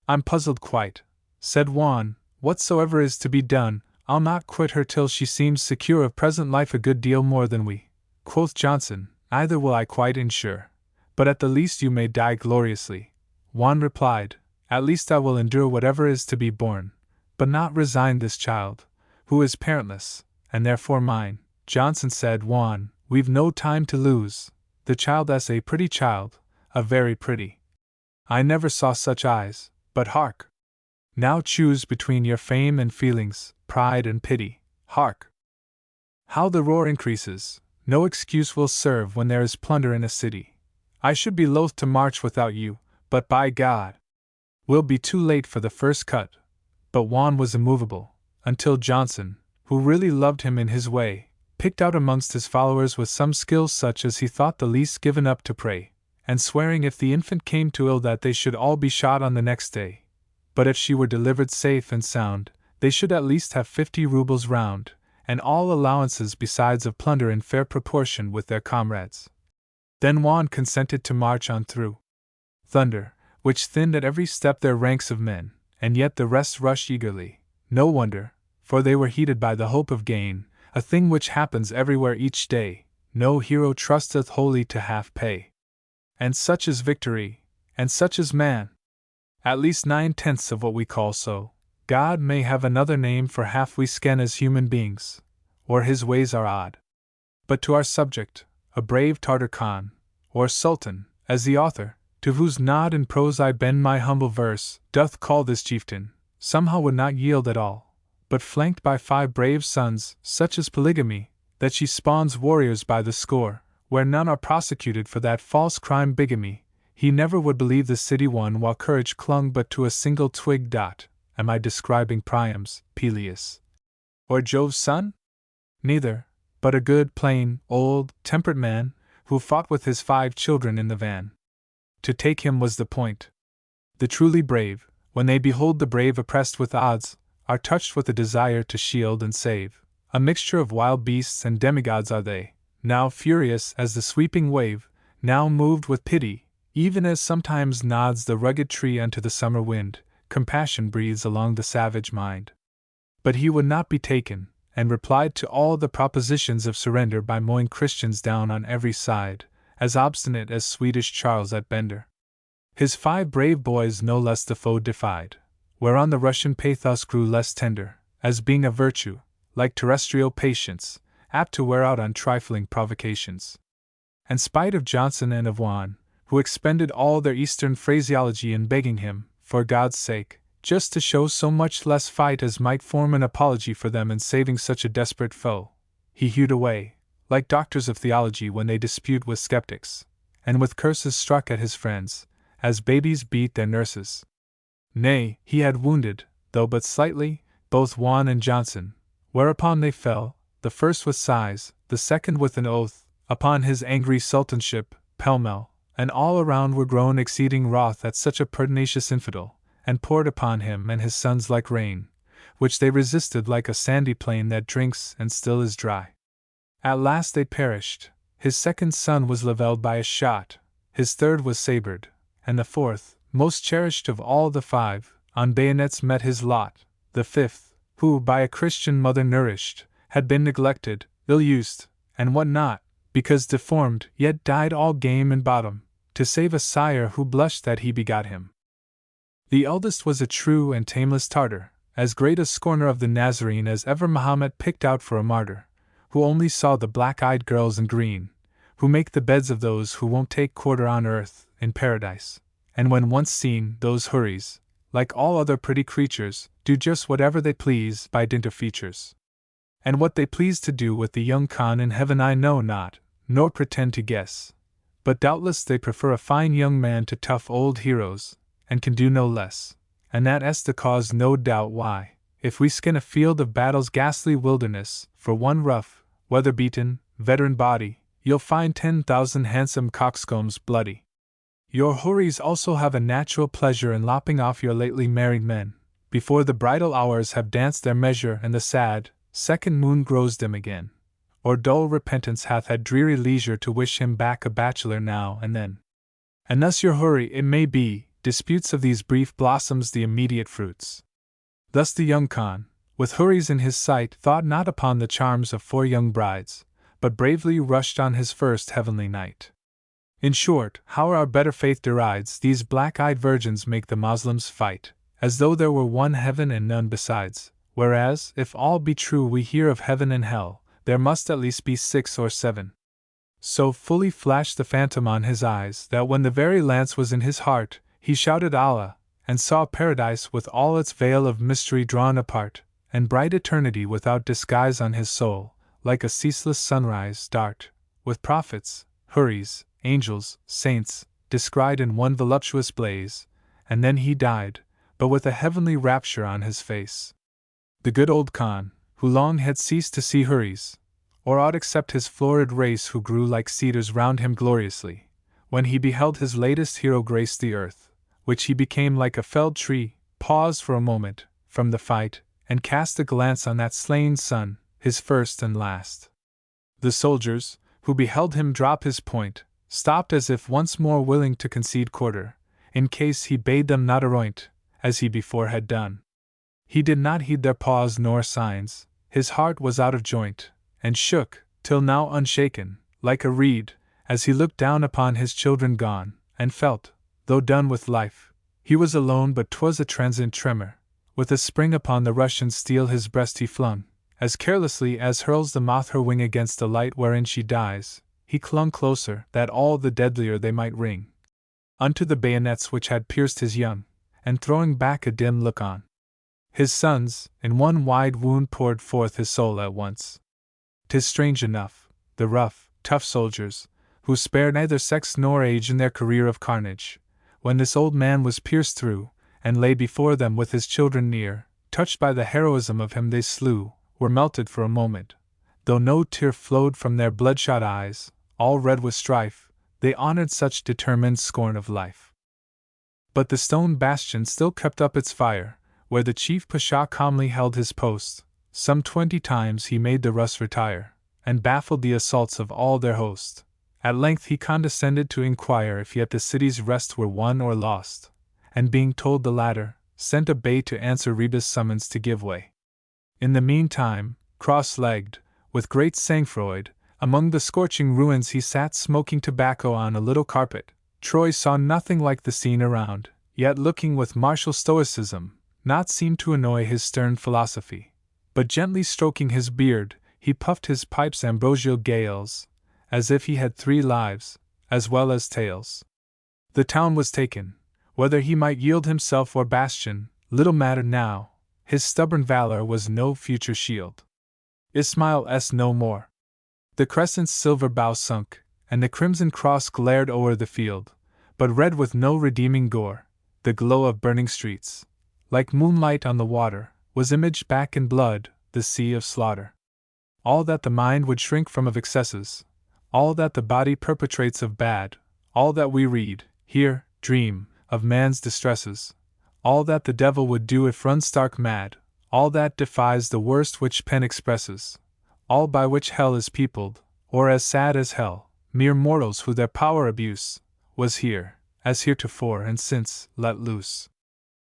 A: I'm puzzled quite, said Juan. Whatsoever is to be done, I'll not quit her till she seems secure of present life a good deal more than we. Quoth Johnson, Neither will I quite insure, but at the least you may die gloriously. Juan replied, At least I will endure whatever is to be borne, but not resign this child, who is parentless, and therefore mine. Johnson said, Juan, we've no time to lose. The child is a pretty child, a very pretty. I never saw such eyes, but hark! Now choose between your fame and feelings, pride and pity. Hark! How the roar increases! No excuse will serve when there is plunder in a city. I should be loath to march without you, but by God! We'll be too late for the first cut. But Juan was immovable, until Johnson, who really loved him in his way, picked out amongst his followers with some skill such as he thought the least given up to prey, and swearing if the infant came too ill that they should all be shot on the next day, but if she were delivered safe and sound, they should at least have 50 rubles round, and all allowances besides of plunder in fair proportion with their comrades. Then Juan consented to march on through thunder, which thinned at every step their ranks of men, and yet the rest rushed eagerly. No wonder, for they were heated by the hope of gain, a thing which happens everywhere each day. No hero trusteth wholly to half pay. And such is victory, and such is man. At least 9/10 of what we call so. God may have another name for half we scan as human beings, or his ways are odd. But to our subject, a brave Tartar Khan, or Sultan, as the author, to whose nod in prose I bend my humble verse, doth call this chieftain, somehow would not yield at all, but flanked by 5 brave sons, such is polygamy, that she spawns warriors by the score, where none are prosecuted for that false crime bigamy. He never would believe the city won while courage clung but to a single twig. Am I describing Priam's, Peleus, or Jove's son? Neither, but a good, plain, old, temperate man, who fought with his 5 children in the van. To take him was the point. The truly brave, when they behold the brave oppressed with odds, are touched with a desire to shield and save. A mixture of wild beasts and demigods are they, now furious as the sweeping wave, now moved with pity, even as sometimes nods the rugged tree unto the summer wind, compassion breathes along the savage mind. But he would not be taken, and replied to all the propositions of surrender by mowing Christians down on every side, as obstinate as Swedish Charles at Bender. His 5 brave boys no less the foe defied, whereon the Russian pathos grew less tender, as being a virtue, like terrestrial patience, apt to wear out on trifling provocations. And spite of Johnson and of Juan, who expended all their Eastern phraseology in begging him, for God's sake, just to show so much less fight as might form an apology for them in saving such a desperate foe, he hewed away, like doctors of theology when they dispute with skeptics, and with curses struck at his friends, as babies beat their nurses. Nay, he had wounded, though but slightly, both Juan and Johnson, whereupon they fell, the first with sighs, the second with an oath, upon his angry sultanship, pell-mell, and all around were grown exceeding wroth at such a pertinacious infidel, and poured upon him and his sons like rain, which they resisted like a sandy plain that drinks and still is dry. At last they perished. His second son was levelled by a shot, his third was sabred, and the fourth, most cherished of all the 5, on bayonets met his lot. The 5th, who, by a Christian mother nourished, had been neglected, ill-used, and what not, because deformed, yet died all game and bottom, to save a sire who blushed that he begot him. The eldest was a true and tameless Tartar, as great a scorner of the Nazarene as ever Mahomet picked out for a martyr, who only saw the black-eyed girls in green, who make the beds of those who won't take quarter on earth, in paradise, and when once seen, those houris, like all other pretty creatures, do just whatever they please by dint of features. And what they please to do with the young Khan in heaven I know not, nor pretend to guess, but doubtless they prefer a fine young man to tough old heroes, and can do no less, and that is the cause no doubt why, if we scan a field of battle's ghastly wilderness, for one rough, weather-beaten, veteran body, you'll find 10,000 handsome coxcombs bloody. Your houris also have a natural pleasure in lopping off your lately married men, before the bridal hours have danced their measure and the sad, second moon grows dim again, or dull repentance hath had dreary leisure to wish him back a bachelor now and then. And thus your houri, it may be, disputes of these brief blossoms the immediate fruits. Thus the young Khan, with houris in his sight, thought not upon the charms of 4 young brides, but bravely rushed on his first heavenly night. In short, how our better faith derides, these black-eyed virgins make the Moslems fight, as though there were one heaven and none besides, whereas, if all be true we hear of heaven and hell, there must at least be 6 or 7. So fully flashed the phantom on his eyes that when the very lance was in his heart, he shouted Allah, and saw paradise with all its veil of mystery drawn apart, and bright eternity without disguise on his soul, like a ceaseless sunrise dart, with prophets, houris, angels, saints, descried in one voluptuous blaze, and then he died, but with a heavenly rapture on his face. The good old Khan, who long had ceased to see houris, or aught except his florid race who grew like cedars round him gloriously, when he beheld his latest hero grace the earth, which he became like a felled tree, paused for a moment from the fight, and cast a glance on that slain son, his first and last. The soldiers, who beheld him drop his point, stopped as if once more willing to concede quarter, in case he bade them not aroint, as he before had done. He did not heed their pause nor signs, his heart was out of joint, and shook, till now unshaken, like a reed, as he looked down upon his children gone, and felt, though done with life, he was alone, but 'twas a transient tremor. With a spring upon the Russian steel his breast he flung, as carelessly as hurls the moth her wing against the light wherein she dies. He clung closer, that all the deadlier they might ring, unto the bayonets which had pierced his young, and throwing back a dim look on his sons, in one wide wound poured forth his soul at once. 'Tis strange enough, the rough, tough soldiers, who spared neither sex nor age in their career of carnage, when this old man was pierced through, and lay before them with his children near, touched by the heroism of him they slew, were melted for a moment, though no tear flowed from their bloodshot eyes, all red with strife, they honored such determined scorn of life. But the stone bastion still kept up its fire, where the chief Pasha calmly held his post. Some 20 times he made the Rus retire, and baffled the assaults of all their host. At length he condescended to inquire if yet the city's rest were won or lost, and being told the latter, sent a bay to answer Reba's summons to give way. In the meantime, cross-legged, with great sang-froid, among the scorching ruins he sat smoking tobacco on a little carpet. Troy saw nothing like the scene around, yet looking with martial stoicism, not seemed to annoy his stern philosophy. But gently stroking his beard, he puffed his pipe's ambrosial gales, as if he had 3 lives, as well as tails. The town was taken. Whether he might yield himself or bastion, little mattered now, his stubborn valor was no future shield. Ismail's no more. The crescent's silver bow sunk, and the crimson cross glared o'er the field, but red with no redeeming gore. The glow of burning streets, like moonlight on the water, was imaged back in blood, the sea of slaughter. All that the mind would shrink from of excesses, all that the body perpetrates of bad, all that we read, hear, dream, of man's distresses, all that the devil would do if run stark mad, all that defies the worst which pen expresses, all by which hell is peopled, or as sad as hell, mere mortals who their power abuse, was here, as heretofore and since, let loose.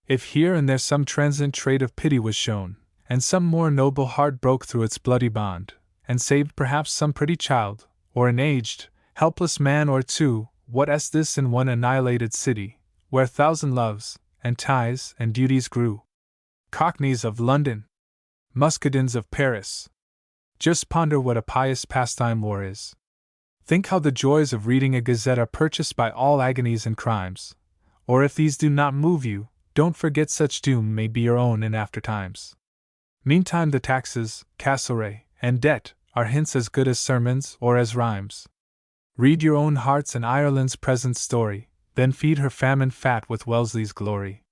A: If here and there some transient trait of pity was shown, and some more noble heart broke through its bloody bond, and saved perhaps some pretty child, or an aged, helpless man or two, what is this in one annihilated city, where 1,000 loves, and ties, and duties grew? Cockneys of London, Muscadins of Paris. Just ponder what a pious pastime war is. Think how the joys of reading a gazette are purchased by all agonies and crimes. Or if these do not move you, don't forget such doom may be your own in after times. Meantime the taxes, cassowary, and debt are hints as good as sermons or as rhymes. Read your own hearts and Ireland's present story, then feed her famine fat with Wellesley's glory.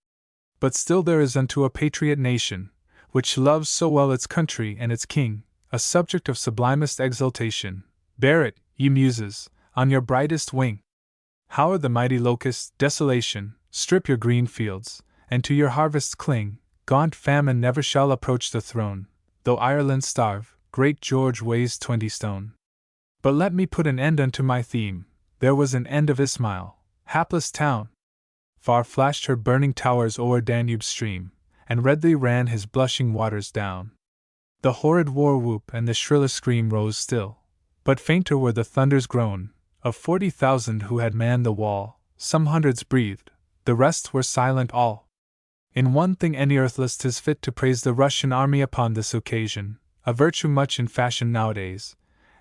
A: But still there is unto a patriot nation, which loves so well its country and its king, a subject of sublimest exultation. Bear it, ye muses, on your brightest wing. Hower the mighty locust, desolation, strip your green fields, and to your harvests cling. Gaunt famine never shall approach the throne, though Ireland starve, great George weighs 20 stone. But let me put an end unto my theme. There was an end of Ismail, hapless town. Far flashed her burning towers o'er Danube's stream, and redly ran his blushing waters down. The horrid war whoop and the shriller scream rose still, but fainter were the thunder's groan. Of 40,000 who had manned the wall, some hundreds breathed, the rest were silent all. In one thing any earthless 'tis fit to praise the Russian army upon this occasion, a virtue much in fashion nowadays,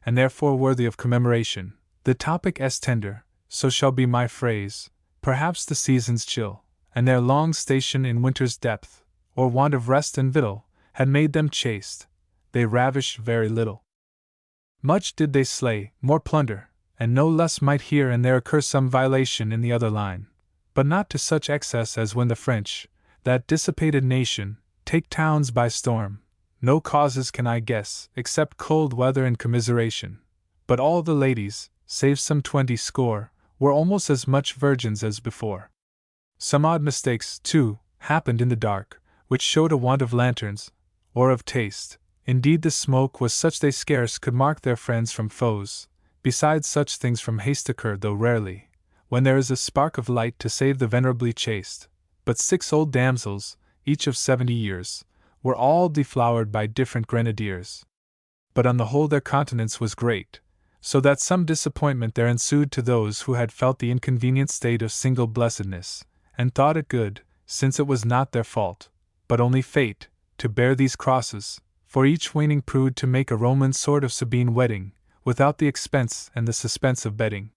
A: and therefore worthy of commemoration. The topic is tender, so shall be my phrase. Perhaps the season's chill, and their long station in winter's depth, or want of rest and victual, had made them chaste. They ravished very little. Much did they slay, more plunder, and no less might here and there occur some violation in the other line, but not to such excess as when the French, that dissipated nation, take towns by storm. No causes can I guess, except cold weather and commiseration. But all the ladies, save some 20 score, were almost as much virgins as before. Some odd mistakes, too, happened in the dark, which showed a want of lanterns, or of taste. Indeed, the smoke was such they scarce could mark their friends from foes. Besides, such things from haste occur, though rarely, when there is a spark of light to save the venerably chaste. But 6 old damsels, each of 70 years, were all deflowered by different grenadiers. But on the whole their countenance was great, so that some disappointment there ensued to those who had felt the inconvenient state of single blessedness, and thought it good, since it was not their fault, but only fate, to bear these crosses, for each waning prude to make a Roman sort of Sabine wedding, without the expense and the suspense of betting.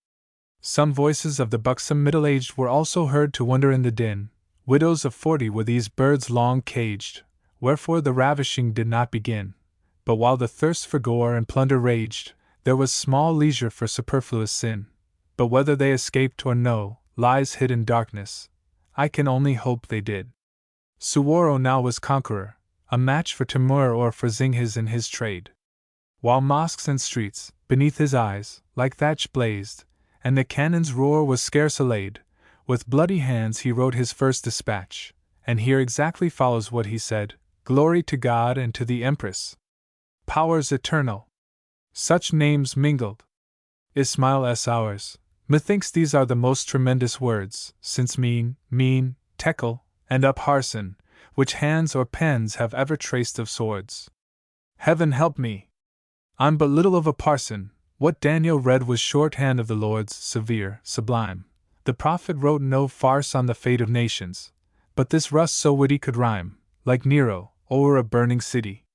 A: Some voices of the buxom middle-aged were also heard to wonder in the din. Widows of 40 were these birds long caged, wherefore the ravishing did not begin. But while the thirst for gore and plunder raged, there was small leisure for superfluous sin. But whether they escaped or no, lies hid in darkness. I can only hope they did. Suwarrow now was conqueror, a match for Timur or for Zinghiz in his trade. While mosques and streets, beneath his eyes, like thatch blazed, and the cannon's roar was scarce allayed, with bloody hands he wrote his first dispatch, and here exactly follows what he said: Glory to God and to the Empress! Powers eternal! Such names mingled! Ismail s ours! Methinks these are the most tremendous words, since mean, tekel, and upharsin, which hands or pens have ever traced of swords. Heaven help me! I'm but little of a parson. What Daniel read was shorthand of the Lord's severe, sublime. The prophet wrote no farce on the fate of nations, but this rust so witty could rhyme, like Nero, o'er a burning city.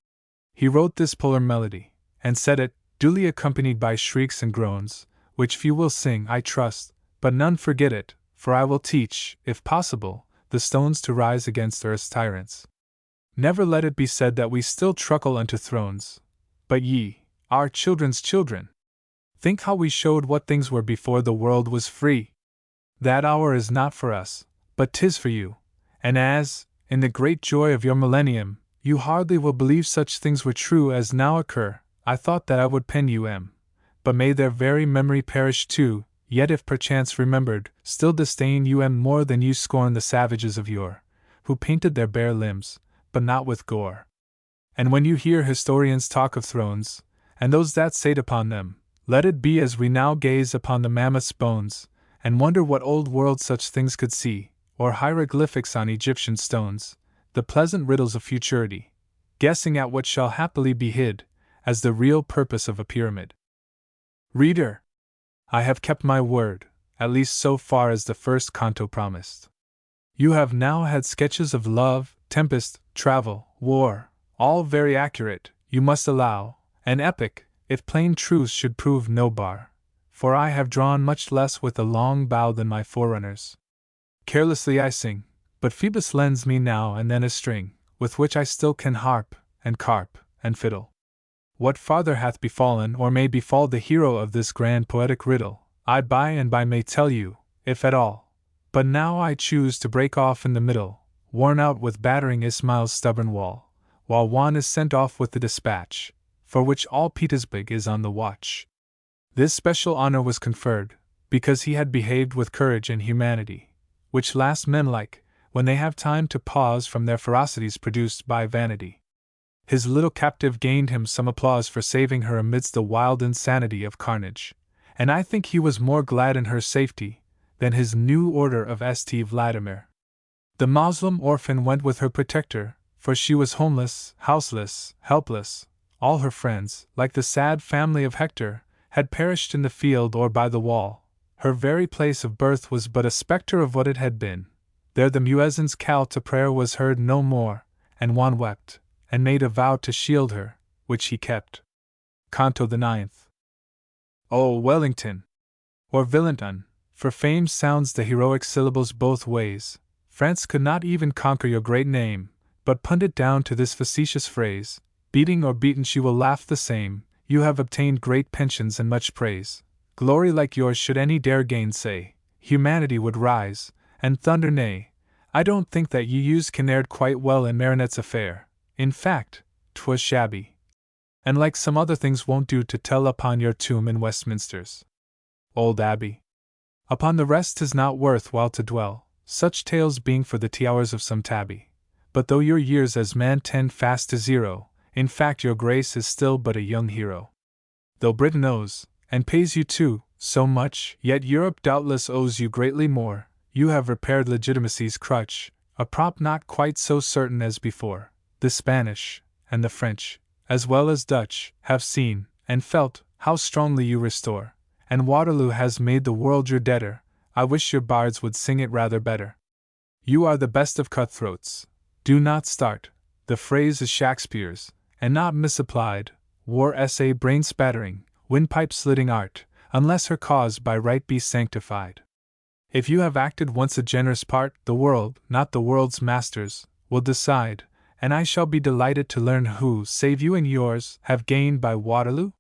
A: He wrote this polar melody, and said it, duly accompanied by shrieks and groans, which few will sing, I trust, but none forget it, for I will teach, if possible, the stones to rise against earth's tyrants. Never let it be said that we still truckle unto thrones, but ye, our children's children. Think how we showed what things were before the world was free. That hour is not for us, but 'tis for you, and as, in the great joy of your millennium, you hardly will believe such things were true as now occur, I thought that I would pen you but may their very memory perish too, yet if perchance remembered, still disdain you more than you scorn the savages of yore, who painted their bare limbs, but not with gore. And when you hear historians talk of thrones, and those that sate upon them, let it be as we now gaze upon the mammoth's bones, and wonder what old world such things could see, or hieroglyphics on Egyptian stones, the pleasant riddles of futurity, guessing at what shall happily be hid, as the real purpose of a pyramid. Reader, I have kept my word, at least so far as the first canto promised. You have now had sketches of love, tempest, travel, war, all very accurate, you must allow, an epic, if plain truth should prove no bar, for I have drawn much less with a long bow than my forerunners. Carelessly I sing, but Phoebus lends me now and then a string, with which I still can harp, and carp, and fiddle. What farther hath befallen or may befall the hero of this grand poetic riddle, I by and by may tell you, if at all. But now I choose to break off in the middle, worn out with battering Ismail's stubborn wall, while Juan is sent off with the dispatch, for which all Petersburg is on the watch. This special honor was conferred, because he had behaved with courage and humanity, which last men like, when they have time to pause from their ferocities produced by vanity. His little captive gained him some applause for saving her amidst the wild insanity of carnage, and I think he was more glad in her safety than his new order of St. Vladimir. The Moslem orphan went with her protector, for she was homeless, houseless, helpless. All her friends, like the sad family of Hector, had perished in the field or by the wall. Her very place of birth was but a spectre of what it had been. There the muezzin's call to prayer was heard no more, and Juan wept, and made a vow to shield her, which he kept. Canto the 9th. O Wellington! Or Villenton, for fame sounds the heroic syllables both ways. France could not even conquer your great name, but punned it down to this facetious phrase: beating or beaten she will laugh the same. You have obtained great pensions and much praise. Glory like yours should any dare gainsay, humanity would rise, and thunder nay. I don't think that you used Kinnaird quite well in Marinette's affair. In fact, 'twas shabby. And like some other things won't do to tell upon your tomb in Westminster's old abbey. Upon the rest 'tis not worth while to dwell, such tales being for the hours of some tabby. But though your years as man tend fast to zero, in fact your grace is still but a young hero. Though Britain owes, and pays you too, so much, yet Europe doubtless owes you greatly more. You have repaired legitimacy's crutch, a prop not quite so certain as before. The Spanish, and the French, as well as Dutch, have seen, and felt, how strongly you restore, and Waterloo has made the world your debtor. I wish your bards would sing it rather better. You are the best of cutthroats. Do not start, the phrase is Shakespeare's, and not misapplied, war essay brain spattering, windpipe slitting art, unless her cause by right be sanctified. If you have acted once a generous part, the world, not the world's masters, will decide, and I shall be delighted to learn who, save you and yours, have gained by Waterloo?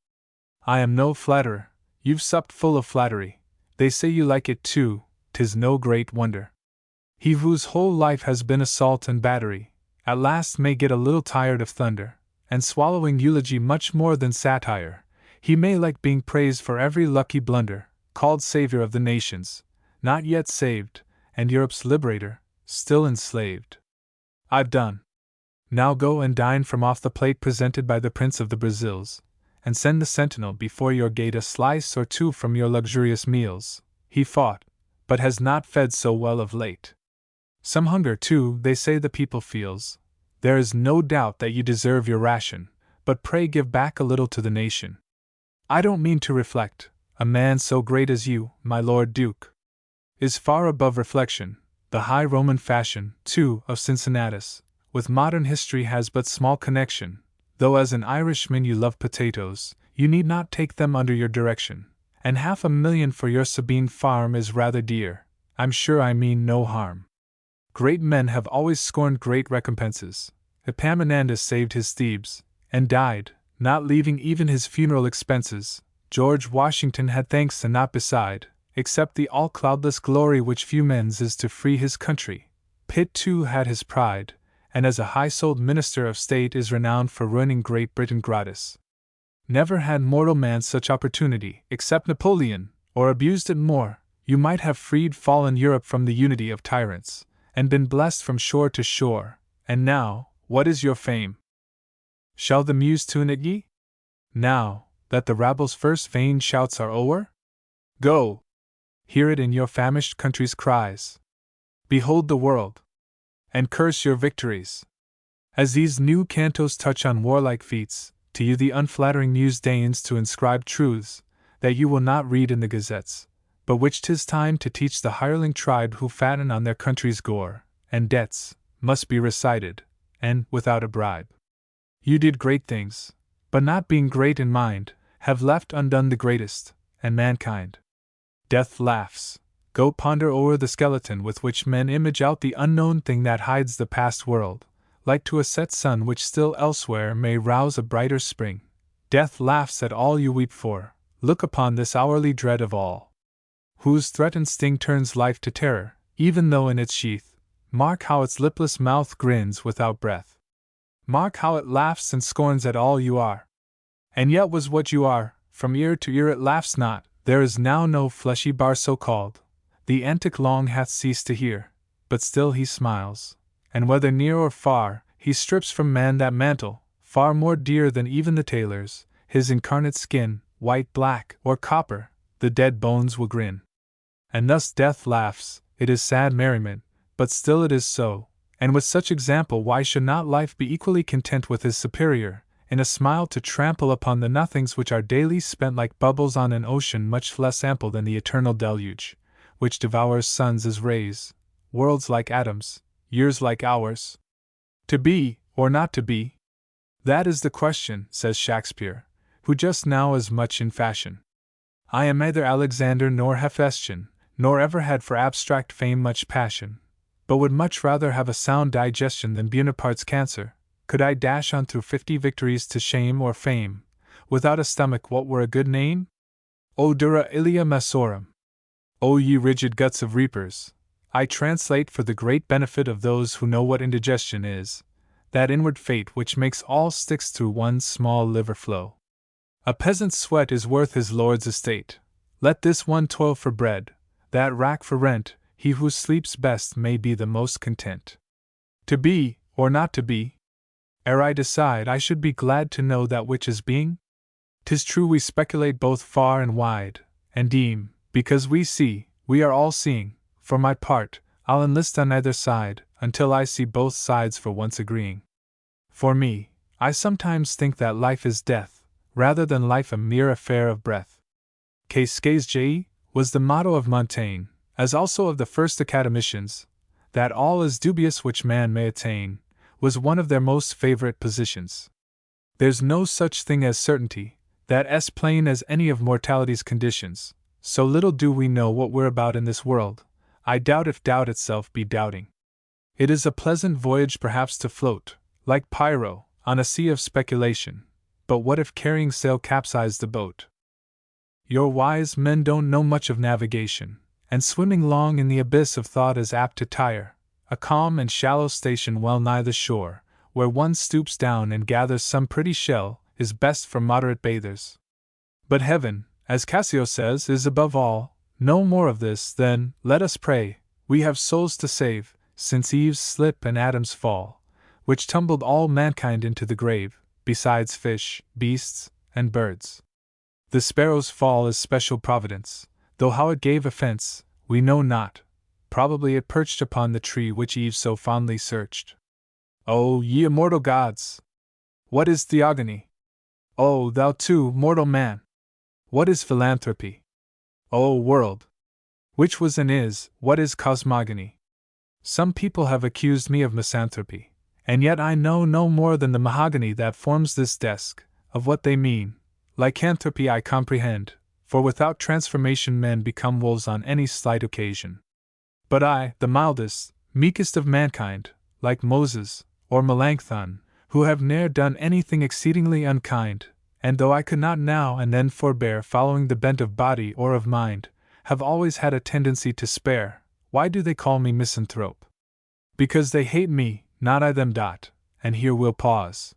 A: I am no flatterer, you've supped full of flattery, they say you like it too, 'tis no great wonder. He whose whole life has been assault and battery, at last may get a little tired of thunder, and swallowing eulogy much more than satire. He may like being praised for every lucky blunder, called savior of the nations, not yet saved, and Europe's liberator, still enslaved. I've done. Now go and dine from off the plate presented by the Prince of the Brazils, and send the sentinel before your gate a slice or two from your luxurious meals. He fought, but has not fed so well of late. Some hunger, too, they say the people feels. There is no doubt that you deserve your ration, but pray give back a little to the nation. I don't mean to reflect, a man so great as you, my Lord Duke, is far above reflection. The high Roman fashion, too, of Cincinnatus, with modern history has but small connection. Though as an Irishman you love potatoes, you need not take them under your direction, and $500,000 for your Sabine farm is rather dear. I'm sure I mean no harm. Great men have always scorned great recompenses. Epaminondas saved his Thebes, and died, not leaving even his funeral expenses. George Washington had thanks and not beside, except the all-cloudless glory which few men's is to free his country. Pitt too had his pride, and as a high-souled minister of state is renowned for ruining Great Britain gratis. Never had mortal man such opportunity, except Napoleon, or abused it more. You might have freed fallen Europe from the unity of tyrants, and been blessed from shore to shore. And now, what is your fame? Shall the muse tune it ye? Now, that the rabble's first vain shouts are o'er? Go! Hear it in your famished country's cries. Behold the world, and curse your victories. As these new cantos touch on warlike feats, to you the unflattering muse deigns to inscribe truths that you will not read in the gazettes, but which 'tis time to teach the hireling tribe who fatten on their country's gore, and debts must be recited, and without a bribe. You did great things, but not being great in mind, have left undone the greatest, and mankind. Death laughs. Go ponder o'er the skeleton with which men image out the unknown thing that hides the past world, like to a set sun which still elsewhere may rouse a brighter spring. Death laughs at all you weep for. Look upon this hourly dread of all, whose threatened sting turns life to terror, even though in its sheath. Mark how its lipless mouth grins without breath. Mark how it laughs and scorns at all you are. And yet was what you are, from ear to ear it laughs not. There is now no fleshy bar so called. The antic long hath ceased to hear, but still he smiles, and whether near or far, he strips from man that mantle, far more dear than even the tailor's, his incarnate skin, white, black, or copper, the dead bones will grin. And thus death laughs. It is sad merriment, but still it is so, and with such example why should not life be equally content with his superior, in a smile to trample upon the nothings which are daily spent like bubbles on an ocean much less ample than the eternal deluge, which devours suns as rays, worlds like atoms, years like hours? To be, or not to be? That is the question, says Shakespeare, who just now is much in fashion. I am neither Alexander nor Hephaestion, nor ever had for abstract fame much passion, but would much rather have a sound digestion than Buonaparte's cancer. Could I dash on through 50 victories to shame or fame, without a stomach what were a good name? O dura ilia massorum! O ye rigid guts of reapers! I translate for the great benefit of those who know what indigestion is, that inward fate which makes all sticks through one small liver flow. A peasant's sweat is worth his lord's estate. Let this one toil for bread, that rack for rent, he who sleeps best may be the most content. To be, or not to be? Ere I decide, I should be glad to know that which is being. 'Tis true we speculate both far and wide, and deem, because we see, we are all seeing. For my part, I'll enlist on either side, until I see both sides for once agreeing. For me, I sometimes think that life is death, rather than life a mere affair of breath. Que je was the motto of Montaigne, as also of the first academicians. That all is dubious which man may attain, was one of their most favorite positions. There's no such thing as certainty, that's plain as any of mortality's conditions. So little do we know what we're about in this world, I doubt if doubt itself be doubting. It is a pleasant voyage perhaps to float, like Pyrrho, on a sea of speculation, but what if carrying sail capsize the boat? Your wise men don't know much of navigation, and swimming long in the abyss of thought is apt to tire. A calm and shallow station well nigh the shore, where one stoops down and gathers some pretty shell, is best for moderate bathers. But heaven, as Cassio says, is above all. No more of this, then, let us pray. We have souls to save, since Eve's slip and Adam's fall, which tumbled all mankind into the grave, besides fish, beasts, and birds. The sparrow's fall is special providence, though how it gave offense, we know not. Probably it perched upon the tree which Eve so fondly searched. O ye immortal gods! What is theogony? O thou too, mortal man! What is philanthropy? O world! Which was and is, what is cosmogony? Some people have accused me of misanthropy, and yet I know no more than the mahogany that forms this desk. Of what they mean, lycanthropy I comprehend, for without transformation men become wolves on any slight occasion. But I, the mildest, meekest of mankind, like Moses, or Melanchthon, who have ne'er done anything exceedingly unkind, and though I could not now and then forbear following the bent of body or of mind, have always had a tendency to spare. Why do they call me misanthrope? Because they hate me, not I them. And here we'll pause.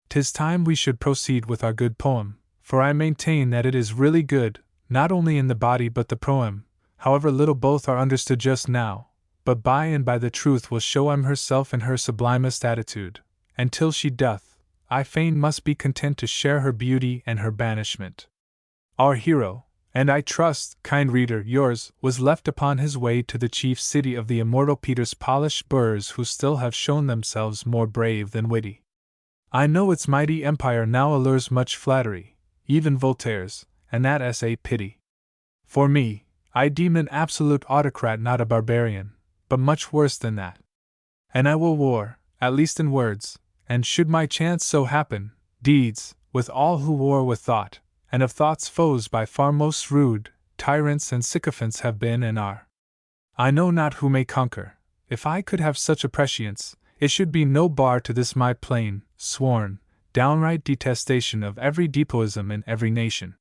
A: 'Tis time we should proceed with our good poem, for I maintain that it is really good, not only in the body but the proem, however little both are understood just now, but by and by the truth will show herself in her sublimest attitude, and till she doth, I fain must be content to share her beauty and her banishment. Our hero, and I trust, kind reader, yours, was left upon his way to the chief city of the immortal Peter's polished burghers who still have shown themselves more brave than witty. I know its mighty empire now allures much flattery, even Voltaire's, and that is a pity. For me, I deem an absolute autocrat not a barbarian, but much worse than that. And I will war, at least in words, and should my chance so happen, deeds, with all who war with thought, and of thought's foes by far most rude, tyrants and sycophants have been and are. I know not who may conquer. If I could have such a prescience, it should be no bar to this my plain, sworn, downright detestation of every despotism in every nation.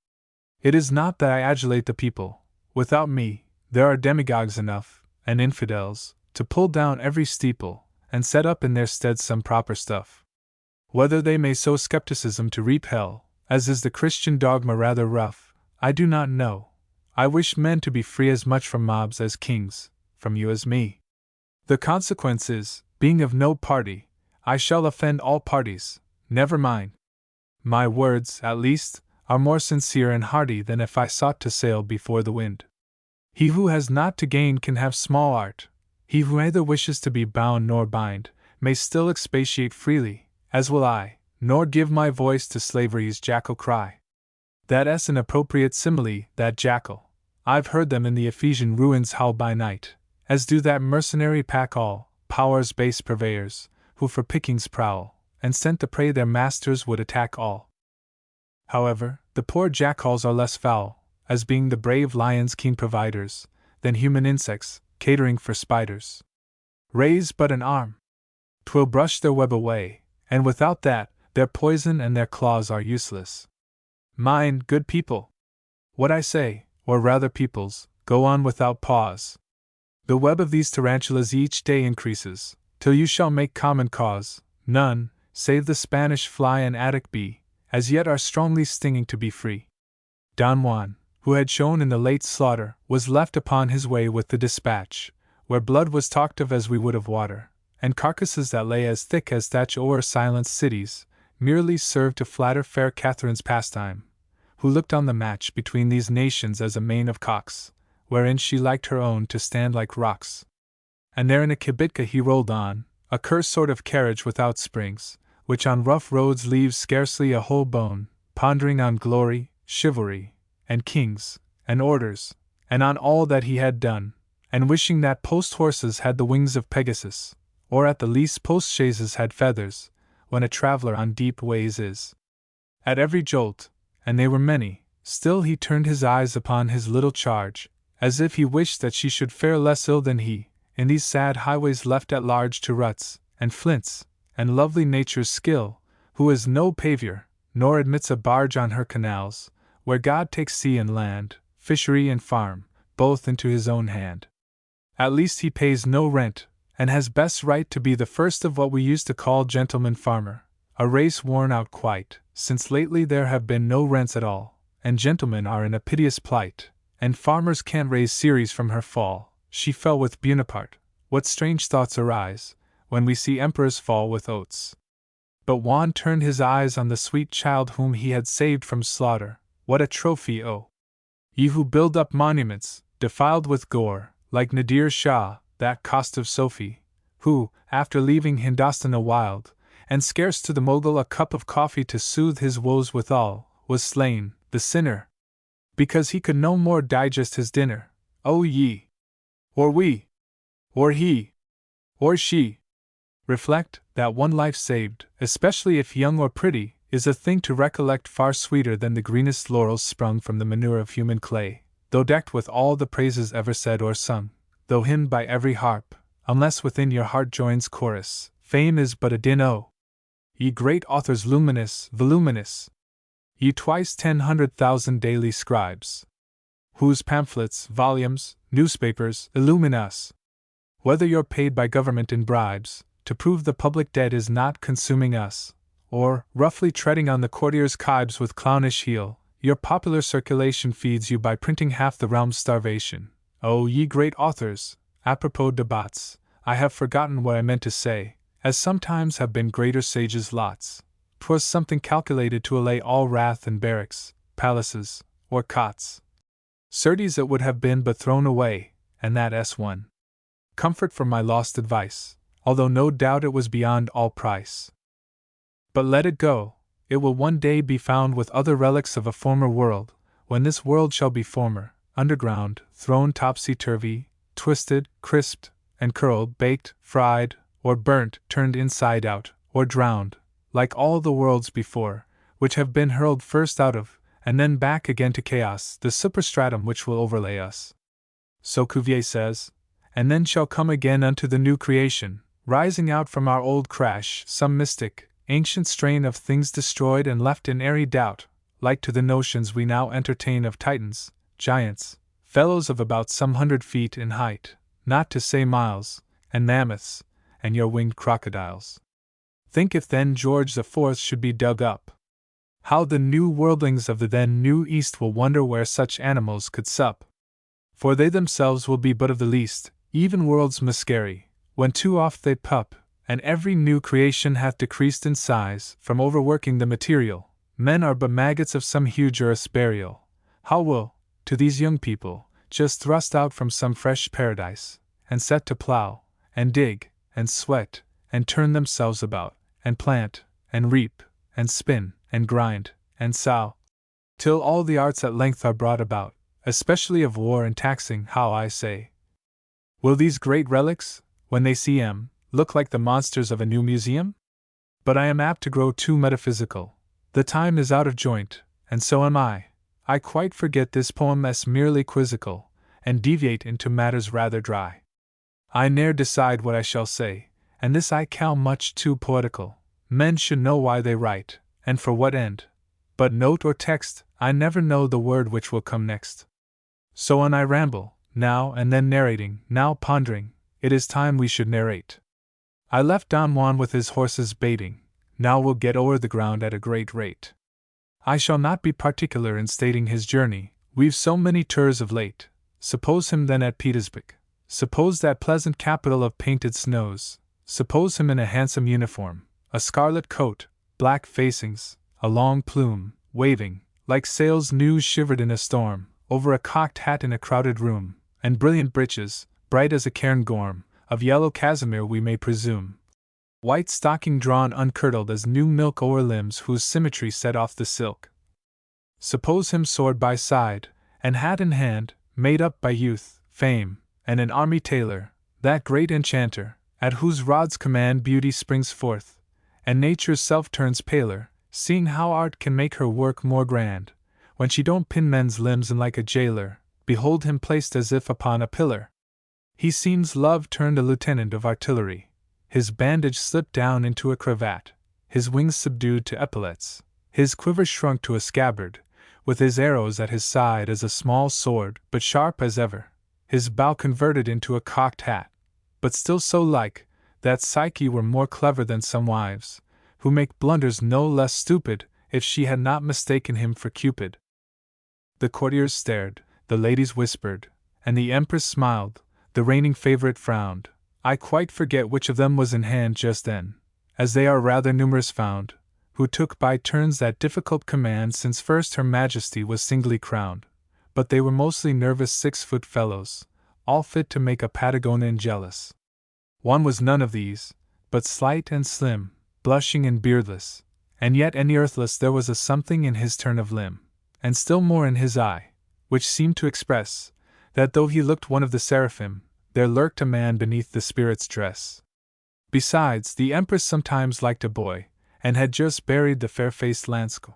A: It is not that I adulate the people. Without me, there are demagogues enough, and infidels, to pull down every steeple, and set up in their stead some proper stuff. Whether they may sow skepticism to reap hell, as is the Christian dogma rather rough, I do not know. I wish men to be free as much from mobs as kings, from you as me. The consequence is, being of no party, I shall offend all parties, never mind. My words, at least, are more sincere and hearty than if I sought to sail before the wind. He who has not to gain can have small art. He who neither wishes to be bound nor bind, may still expatiate freely, as will I, nor give my voice to slavery's jackal cry. That's an appropriate simile, that jackal. I've heard them in the Ephesian ruins howl by night, as do that mercenary pack all, power's base purveyors, who for pickings prowl, and sent to prey their masters would attack all. However, the poor jackals are less foul, as being the brave lion's keen providers, than human insects, catering for spiders. Raise but an arm, 'twill brush their web away, and without that, their poison and their claws are useless. Mind, good people! What I say, or rather peoples, go on without pause. The web of these tarantulas each day increases, till you shall make common cause. None, save the Spanish fly and Attic bee, as yet are strongly stinging to be free. Don Juan, who had shown in the late slaughter, was left upon his way with the dispatch, where blood was talked of as we would of water, and carcasses that lay as thick as thatch o'er silenced cities, merely served to flatter fair Catherine's pastime, who looked on the match between these nations as a main of cocks, wherein she liked her own to stand like rocks. And there in a kibitka he rolled on, a cursed sort of carriage without springs, which on rough roads leaves scarcely a whole bone, pondering on glory, chivalry, and kings, and orders, and on all that he had done, and wishing that post-horses had the wings of Pegasus, or at the least post-chaises had feathers, when a traveller on deep ways is. At every jolt, and they were many, still he turned his eyes upon his little charge, as if he wished that she should fare less ill than he, in these sad highways left at large to ruts, and flints, and lovely nature's skill, who is no pavior, nor admits a barge on her canals, where God takes sea and land, fishery and farm, both into his own hand. At least he pays no rent, and has best right to be the first of what we used to call gentleman farmer, a race worn out quite, since lately there have been no rents at all, and gentlemen are in a piteous plight, and farmers can't raise Ceres from her fall. She fell with Bonaparte. What strange thoughts arise, when we see emperors fall with oats. But Juan turned his eyes on the sweet child whom he had saved from slaughter. What a trophy, oh! Ye who build up monuments, defiled with gore, like Nadir Shah, that cost of Sophie, who, after leaving Hindostan a wild, and scarce to the Mogul a cup of coffee to soothe his woes withal, was slain, the sinner, because he could no more digest his dinner. O ye! Or we! Or he! Or she! Reflect, that one life saved, especially if young or pretty, is a thing to recollect far sweeter than the greenest laurels sprung from the manure of human clay, though decked with all the praises ever said or sung, though hymned by every harp, unless within your heart joins chorus. Fame is but a din, oh! Ye great authors luminous, voluminous! Ye twice 10,000,000 daily scribes, whose pamphlets, volumes, newspapers illumine us! Whether you're paid by government in bribes, to prove the public debt is not consuming us, or, roughly treading on the courtier's kibes with clownish heel, your popular circulation feeds you by printing half the realm's starvation. O ye great authors, apropos debats, I have forgotten what I meant to say, as sometimes have been greater sages' lots. 'Twas something calculated to allay all wrath in barracks, palaces, or cots. Certes it would have been but thrown away, and that s1 comfort for my lost advice, although no doubt it was beyond all price. But let it go, it will one day be found with other relics of a former world, when this world shall be former, underground, thrown topsy-turvy, twisted, crisped, and curled, baked, fried, or burnt, turned inside out, or drowned, like all the worlds before, which have been hurled first out of, and then back again to chaos, the superstratum which will overlay us. So Cuvier says, and then shall come again unto the new creation, rising out from our old crash, some mystic, ancient strain of things destroyed and left in airy doubt, like to the notions we now entertain of titans, giants, fellows of about some 100 feet in height, not to say miles, and mammoths, and your winged crocodiles. Think if then George IV should be dug up. How the new worldlings of the then New East will wonder where such animals could sup. For they themselves will be but of the least, even worlds muscary, when too oft they pup, and every new creation hath decreased in size, from overworking the material. Men are but maggots of some huge earth's burial. How will, to these young people, just thrust out from some fresh paradise, and set to plough, and dig, and sweat, and turn themselves about, and plant, and reap, and spin, and grind, and sow, till all the arts at length are brought about, especially of war and taxing, how I say. Will these great relics, when they see 'em, look like the monsters of a new museum? But I am apt to grow too metaphysical. The time is out of joint, and so am I. I quite forget this poem as merely quizzical, and deviate into matters rather dry. I ne'er decide what I shall say, and this I cal much too poetical. Men should know why they write, and for what end. But note or text, I never know the word which will come next. So on I ramble, now and then narrating, now pondering, it is time we should narrate. I left Don Juan with his horses baiting, now we'll get o'er the ground at a great rate. I shall not be particular in stating his journey, We've so many tours of late. Suppose him then at Petersburg. Suppose that pleasant capital of painted snows. Suppose him in a handsome uniform, a scarlet coat, black facings, a long plume, waving, like sails new shivered in a storm, over a cocked hat in a crowded room, and brilliant breeches, bright as a cairngorm, of yellow casimere we may presume. White stocking drawn uncurdled as new milk o'er limbs whose symmetry set off the silk. Suppose him sword by side, and hat in hand, made up by youth, fame, and an army tailor, that great enchanter, at whose rod's command beauty springs forth, and nature's self turns paler, seeing how art can make her work more grand, when she don't pin men's limbs in like a jailer. Behold him placed as if upon a pillar. He seems love turned a lieutenant of artillery, his bandage slipped down into a cravat, his wings subdued to epaulets, his quiver shrunk to a scabbard, with his arrows at his side as a small sword, but sharp as ever, his bow converted into a cocked hat, but still so like, that Psyche were more clever than some wives, who make blunders no less stupid, if she had not mistaken him for Cupid. The courtiers stared, the ladies whispered, and the empress smiled, the reigning favorite frowned. I quite forget which of them was in hand just then, as they are rather numerous found, who took by turns that difficult command since first her majesty was singly crowned, but they were mostly nervous 6-foot fellows, all fit to make a Patagonian jealous. One was none of these, but slight and slim, blushing and beardless, and yet any earthless there was a something in his turn of limb, and still more in his eye, which seemed to express, that though he looked one of the seraphim, there lurked a man beneath the spirit's dress. Besides, the empress sometimes liked a boy, and had just buried the fair-faced Lansko.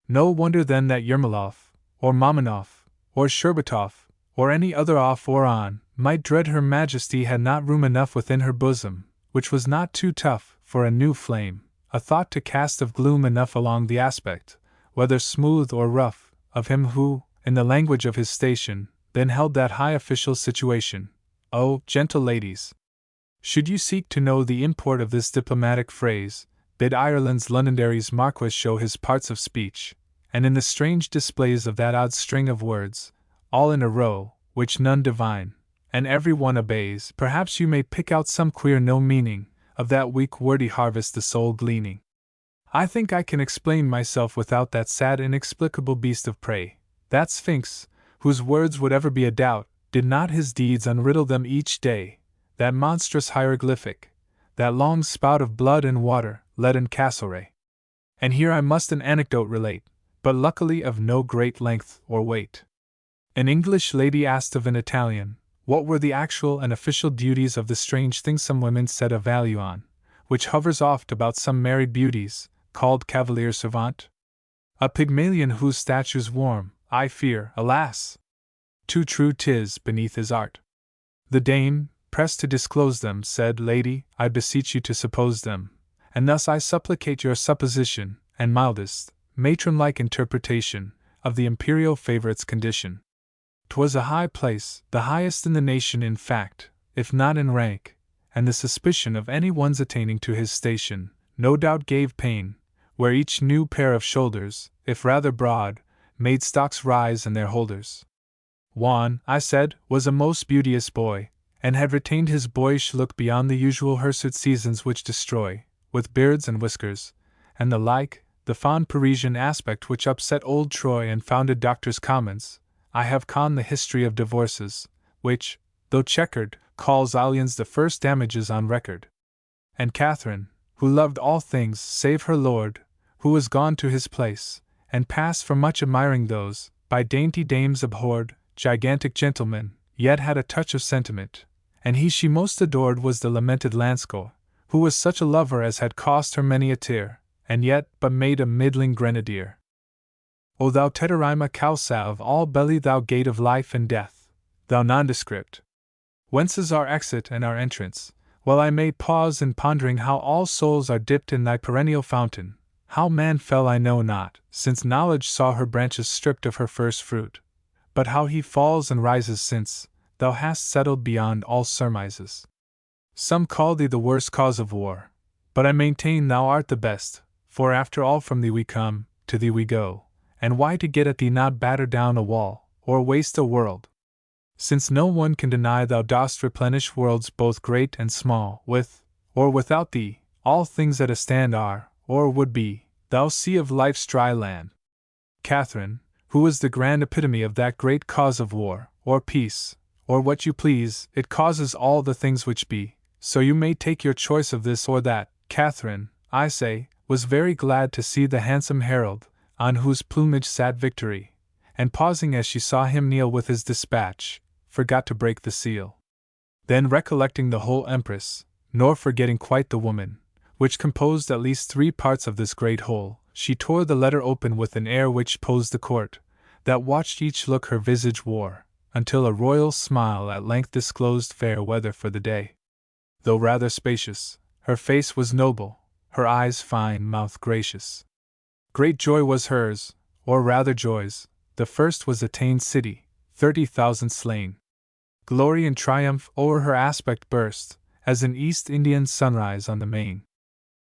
A: No wonder then that Yermolov, or Mamonov, or Sherbatov, or any other off or on, might dread her majesty had not room enough within her bosom, which was not too tough for a new flame, a thought to cast of gloom enough along the aspect, whether smooth or rough, of him who, in the language of his station, then held that high official situation. Oh, gentle ladies! Should you seek to know the import of this diplomatic phrase, bid Ireland's Londonderry's Marquis show his parts of speech, and in the strange displays of that odd string of words, all in a row, which none divine, and every one obeys, perhaps you may pick out some queer no meaning, of that weak wordy harvest the soul gleaning. I think I can explain myself without that sad inexplicable beast of prey, that Sphinx, whose words would ever be a doubt, did not his deeds unriddle them each day, that monstrous hieroglyphic, that long spout of blood and water, leaden Castlereagh. And here I must an anecdote relate, but luckily of no great length or weight. An English lady asked of an Italian, what were the actual and official duties of the strange thing some women set a value on, which hovers oft about some married beauties, called cavalier servant? A Pygmalion whose statue's warm, I fear, alas! Too true 'tis beneath his art. The dame, pressed to disclose them, said, Lady, I beseech you to suppose them, and thus I supplicate your supposition, and mildest, matron-like interpretation, of the imperial favorite's condition. 'Twas a high place, the highest in the nation in fact, if not in rank, and the suspicion of any one's attaining to his station, no doubt gave pain, where each new pair of shoulders, if rather broad, made stocks rise in their holders. Juan, I said, was a most beauteous boy, and had retained his boyish look beyond the usual hirsute seasons which destroy, with beards and whiskers, and the like, the fond Parisian aspect which upset old Troy and founded Doctors' Commons. I have conned the history of divorces, which, though checkered, calls aliens the first damages on record. And Catherine, who loved all things save her lord, who was gone to his place, and passed for much admiring those, by dainty dames abhorred, gigantic gentlemen, yet had a touch of sentiment, and he she most adored was the lamented Lansko, who was such a lover as had cost her many a tear, and yet but made a middling grenadier. O thou Teterima Causa of all belly, thou gate of life and death, thou nondescript! Whence is our exit and our entrance? While I may pause in pondering how all souls are dipped in thy perennial fountain, how man fell I know not, since knowledge saw her branches stripped of her first fruit, but how he falls and rises since thou hast settled beyond all surmises. Some call thee the worst cause of war, but I maintain thou art the best, for after all from thee we come, to thee we go, and why to get at thee not batter down a wall, or waste a world. Since no one can deny thou dost replenish worlds both great and small, with, or without thee, all things at a stand are, or would be, thou sea of life's dry land. Catherine, who is the grand epitome of that great cause of war, or peace, or what you please, it causes all the things which be, so you may take your choice of this or that. Catherine, I say, was very glad to see the handsome herald, on whose plumage sat victory, and pausing as she saw him kneel with his dispatch, forgot to break the seal. Then recollecting the whole empress, nor forgetting quite the woman, which composed at least 3 parts of this great whole, she tore the letter open with an air which posed the court, that watched each look her visage wore, until a royal smile at length disclosed fair weather for the day. Though rather spacious, her face was noble, her eyes fine, mouth gracious. Great joy was hers, or rather joys. The first was a ta'en city, 30,000 slain. Glory and triumph o'er her aspect burst, as an East Indian sunrise on the main.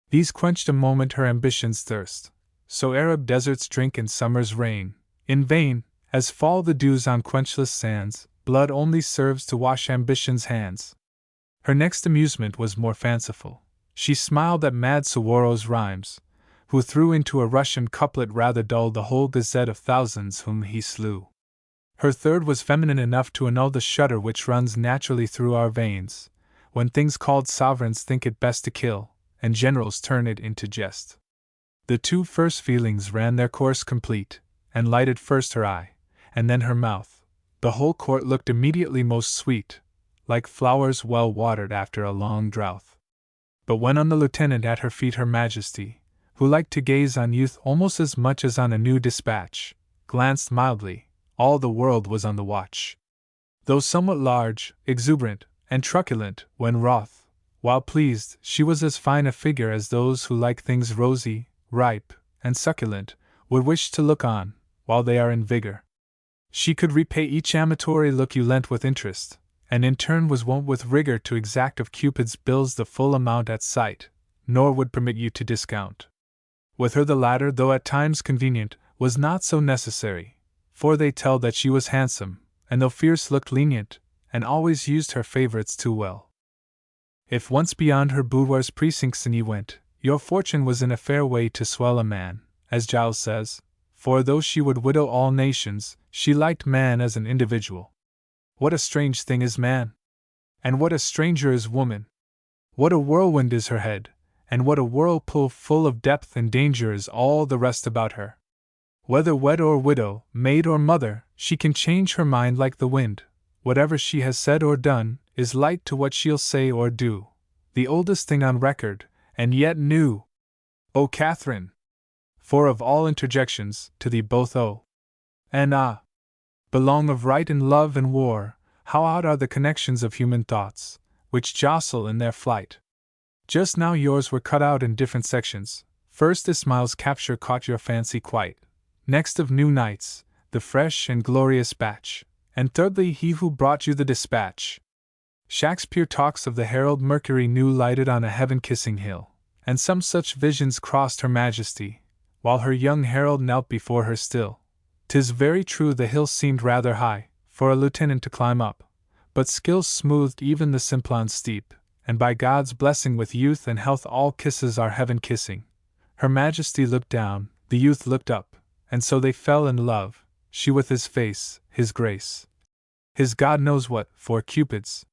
A: These quenched a moment her ambition's thirst, so Arab deserts drink in summer's rain. In vain, as fall the dews on quenchless sands, blood only serves to wash ambition's hands. Her next amusement was more fanciful. She smiled at mad Suwarrow's rhymes, who threw into a Russian couplet rather dull the whole gazette of thousands whom he slew. Her third was feminine enough to annul the shudder which runs naturally through our veins, when things called sovereigns think it best to kill, and generals turn it into jest. The 2 first feelings ran their course complete, and lighted first her eye, and then her mouth. The whole court looked immediately most sweet, like flowers well watered after a long drouth. But when on the lieutenant at her feet her majesty, who liked to gaze on youth almost as much as on a new dispatch, glanced mildly, all the world was on the watch. Though somewhat large, exuberant, and truculent when wroth, while pleased, she was as fine a figure as those who like things rosy, ripe, and succulent, would wish to look on, while they are in vigor. She could repay each amatory look you lent with interest, and in turn was wont with rigor to exact of Cupid's bills the full amount at sight, nor would permit you to discount. With her the latter, though at times convenient, was not so necessary, for they tell that she was handsome, and though fierce looked lenient, and always used her favorites too well. If once beyond her boudoir's precincts ye went, your fortune was in a fair way to swell a man, as Giles says, for though she would widow all nations, she liked man as an individual. What a strange thing is man! And what a stranger is woman! What a whirlwind is her head, and what a whirlpool full of depth and danger is all the rest about her! Whether wed or widow, maid or mother, she can change her mind like the wind. Whatever she has said or done, is light to what she'll say or do. The oldest thing on record, and yet new! O Catherine! For of all interjections, to thee both owe, and belong of right in love and war, how odd are the connections of human thoughts, which jostle in their flight. Just now yours were cut out in different sections. First Ismail's capture caught your fancy quite. Next of new nights, the fresh and glorious batch. And thirdly he who brought you the dispatch. Shakespeare talks of the herald Mercury new lighted on a heaven-kissing hill, and some such visions crossed her majesty, while her young herald knelt before her still. 'Tis very true the hill seemed rather high, for a lieutenant to climb up, but skill smoothed even the Simplon steep, and by God's blessing with youth and health all kisses are heaven-kissing. Her majesty looked down, the youth looked up, and so they fell in love, she with his face, his grace, his God knows what, for Cupid's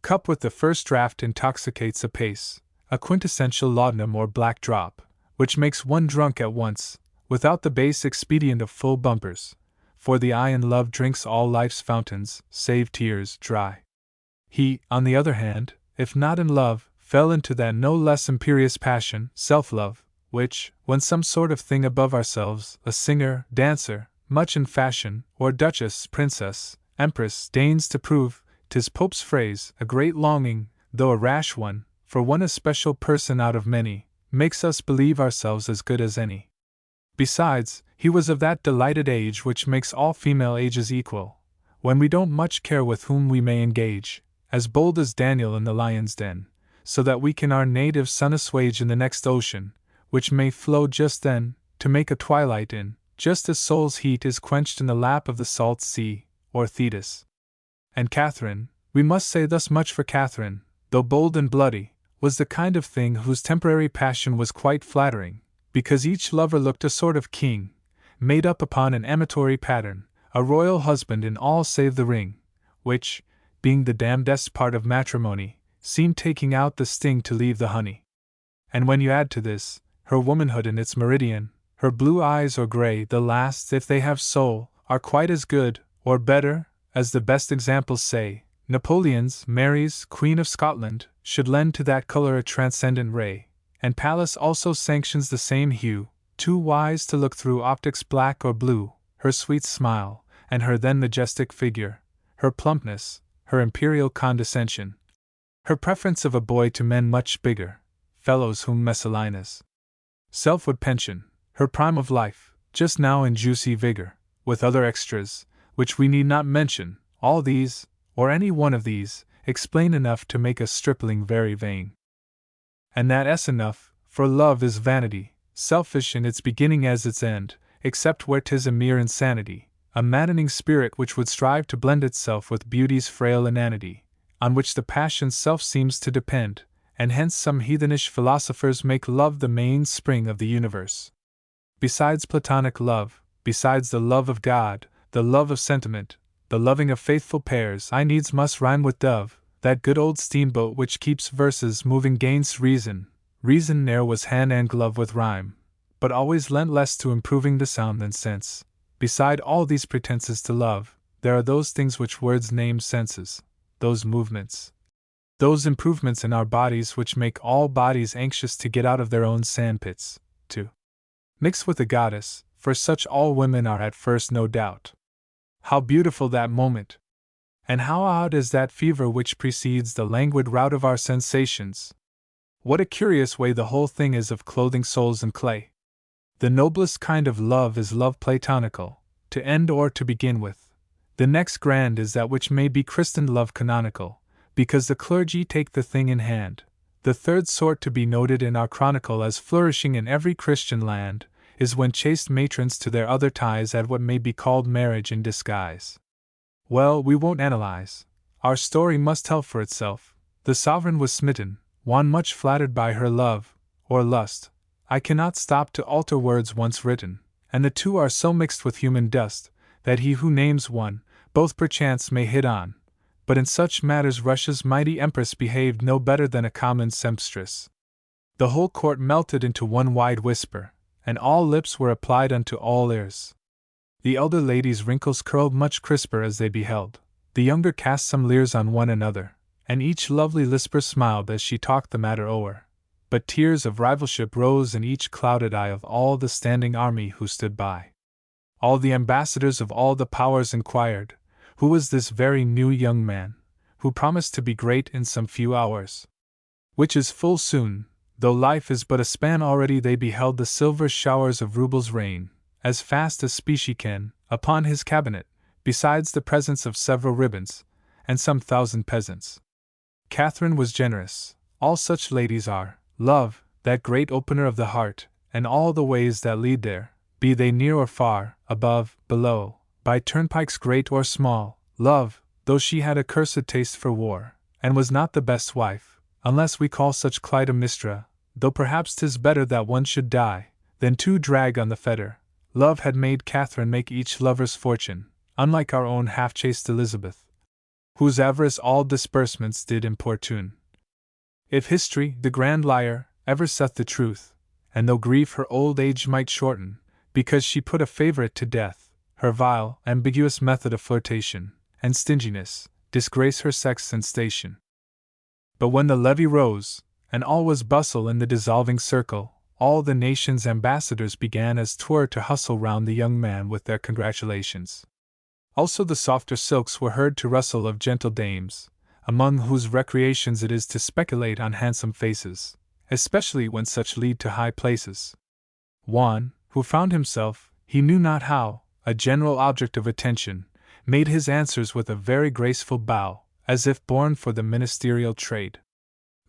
A: cup with the first draught intoxicates apace, a quintessential laudanum or black drop, which makes one drunk at once, without the base expedient of full bumpers, for the eye in love drinks all life's fountains, save tears, dry. He, on the other hand, if not in love, fell into that no less imperious passion, self-love, which, when some sort of thing above ourselves, a singer, dancer, much in fashion, or duchess, princess, empress, deigns to prove, 'tis Pope's phrase, a great longing, though a rash one, for one especial person out of many, makes us believe ourselves as good as any. Besides, he was of that delighted age which makes all female ages equal, when we don't much care with whom we may engage, as bold as Daniel in the lion's den, so that we can our native sun assuage in the next ocean, which may flow just then, to make a twilight in, just as soul's heat is quenched in the lap of the salt sea, or Thetis. And Catherine, we must say thus much for Catherine, though bold and bloody, was the kind of thing whose temporary passion was quite flattering, because each lover looked a sort of king, made up upon an amatory pattern, a royal husband in all save the ring, which, being the damnedest part of matrimony, seemed taking out the sting to leave the honey. And when you add to this, her womanhood in its meridian, her blue eyes or grey, the last, if they have soul, are quite as good, or better, as the best examples say, Napoleon's, Mary's, Queen of Scotland, should lend to that colour a transcendent ray, and Pallas also sanctions the same hue, too wise to look through optics black or blue, her sweet smile, and her then majestic figure, her plumpness, her imperial condescension, her preference of a boy to men much bigger, fellows whom Messalinas self would pension, her prime of life, just now in juicy vigor, with other extras, which we need not mention, all these, or any one of these, explain enough to make a stripling very vain. And that's enough, for love is vanity, selfish in its beginning as its end, except where 'tis a mere insanity, a maddening spirit which would strive to blend itself with beauty's frail inanity, on which the passion's self seems to depend, and hence some heathenish philosophers make love the mainspring of the universe. Besides platonic love, besides the love of God, the love of sentiment, the loving of faithful pairs, I needs must rhyme with dove, that good old steamboat which keeps verses moving gainst reason. Reason ne'er was hand and glove with rhyme, but always lent less to improving the sound than sense. Beside all these pretenses to love, there are those things which words name senses, those movements, those improvements in our bodies which make all bodies anxious to get out of their own sandpits, to mix with the goddess, for such all women are at first, no doubt. How beautiful that moment! And how odd is that fever which precedes the languid rout of our sensations! What a curious way the whole thing is of clothing souls in clay! The noblest kind of love is love platonical, to end or to begin with. The next grand is that which may be christened love canonical, because the clergy take the thing in hand. The third sort to be noted in our chronicle as flourishing in every Christian land, is when chaste matrons to their other ties add what may be called marriage in disguise. Well, we won't analyze. Our story must tell for itself. The sovereign was smitten, Juan much flattered by her love, or lust. I cannot stop to alter words once written, and the two are so mixed with human dust, that he who names one, both perchance may hit on. But in such matters Russia's mighty empress behaved no better than a common sempstress. The whole court melted into one wide whisper, and all lips were applied unto all ears. The elder ladies' wrinkles curled much crisper as they beheld, the younger cast some leers on one another, and each lovely lisper smiled as she talked the matter o'er. But tears of rivalship rose in each clouded eye of all the standing army who stood by. All the ambassadors of all the powers inquired, who was this very new young man, who promised to be great in some few hours? Which is full soon, though life is but a span. Already they beheld the silver showers of rubles rain, as fast as specie can, upon his cabinet, besides the presents of several ribbons, and some 1,000 peasants. Catherine was generous, all such ladies are. Love, that great opener of the heart, and all the ways that lead there, be they near or far, above, below, by turnpikes great or small. Love, though she had a cursed taste for war, and was not the best wife, unless we call such Clytemnestra, though perhaps 'tis better that one should die, than to drag on the fetter. Love had made Catherine make each lover's fortune, unlike our own half-chaste Elizabeth, whose avarice all disbursements did importune. If history, the grand liar, ever saith the truth, and though grief her old age might shorten, because she put a favourite to death, her vile, ambiguous method of flirtation, and stinginess, disgrace her sex and station. But when the levee rose, and all was bustle in the dissolving circle, all the nation's ambassadors began as 'twere to hustle round the young man with their congratulations. Also the softer silks were heard to rustle of gentle dames, among whose recreations it is to speculate on handsome faces, especially when such lead to high places. Juan, who found himself, he knew not how, a general object of attention, made his answers with a very graceful bow, as if born for the ministerial trade.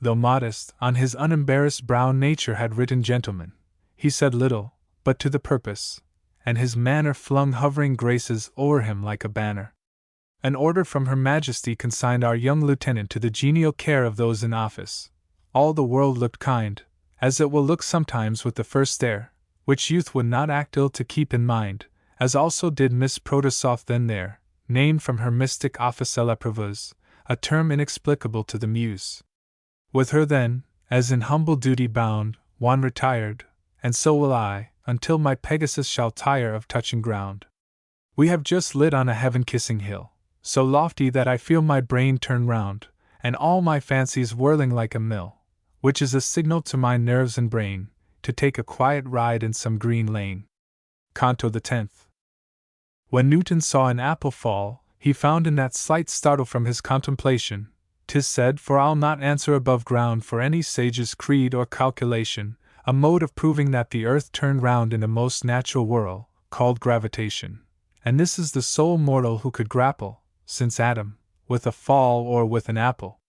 A: Though modest, on his unembarrassed brow nature had written gentleman. He said little, but to the purpose, and his manner flung hovering graces o'er him like a banner. An order from Her Majesty consigned our young lieutenant to the genial care of those in office. All the world looked kind, as it will look sometimes with the first stare, which youth would not act ill to keep in mind, as also did Miss Protosoft then there, named from her mystic office la Prévost, a term inexplicable to the muse. With her then, as in humble duty bound, Juan retired, and so will I, until my Pegasus shall tire of touching ground. We have just lit on a heaven-kissing hill, so lofty that I feel my brain turn round, and all my fancies whirling like a mill, which is a signal to my nerves and brain, to take a quiet ride in some green lane. Canto the 10th. When Newton saw an apple fall, he found in that slight startle from his contemplation, 'tis said, for I'll not answer above ground for any sage's creed or calculation, a mode of proving that the earth turned round in a most natural whirl, called gravitation. And this is the sole mortal who could grapple, since Adam, with a fall or with an apple.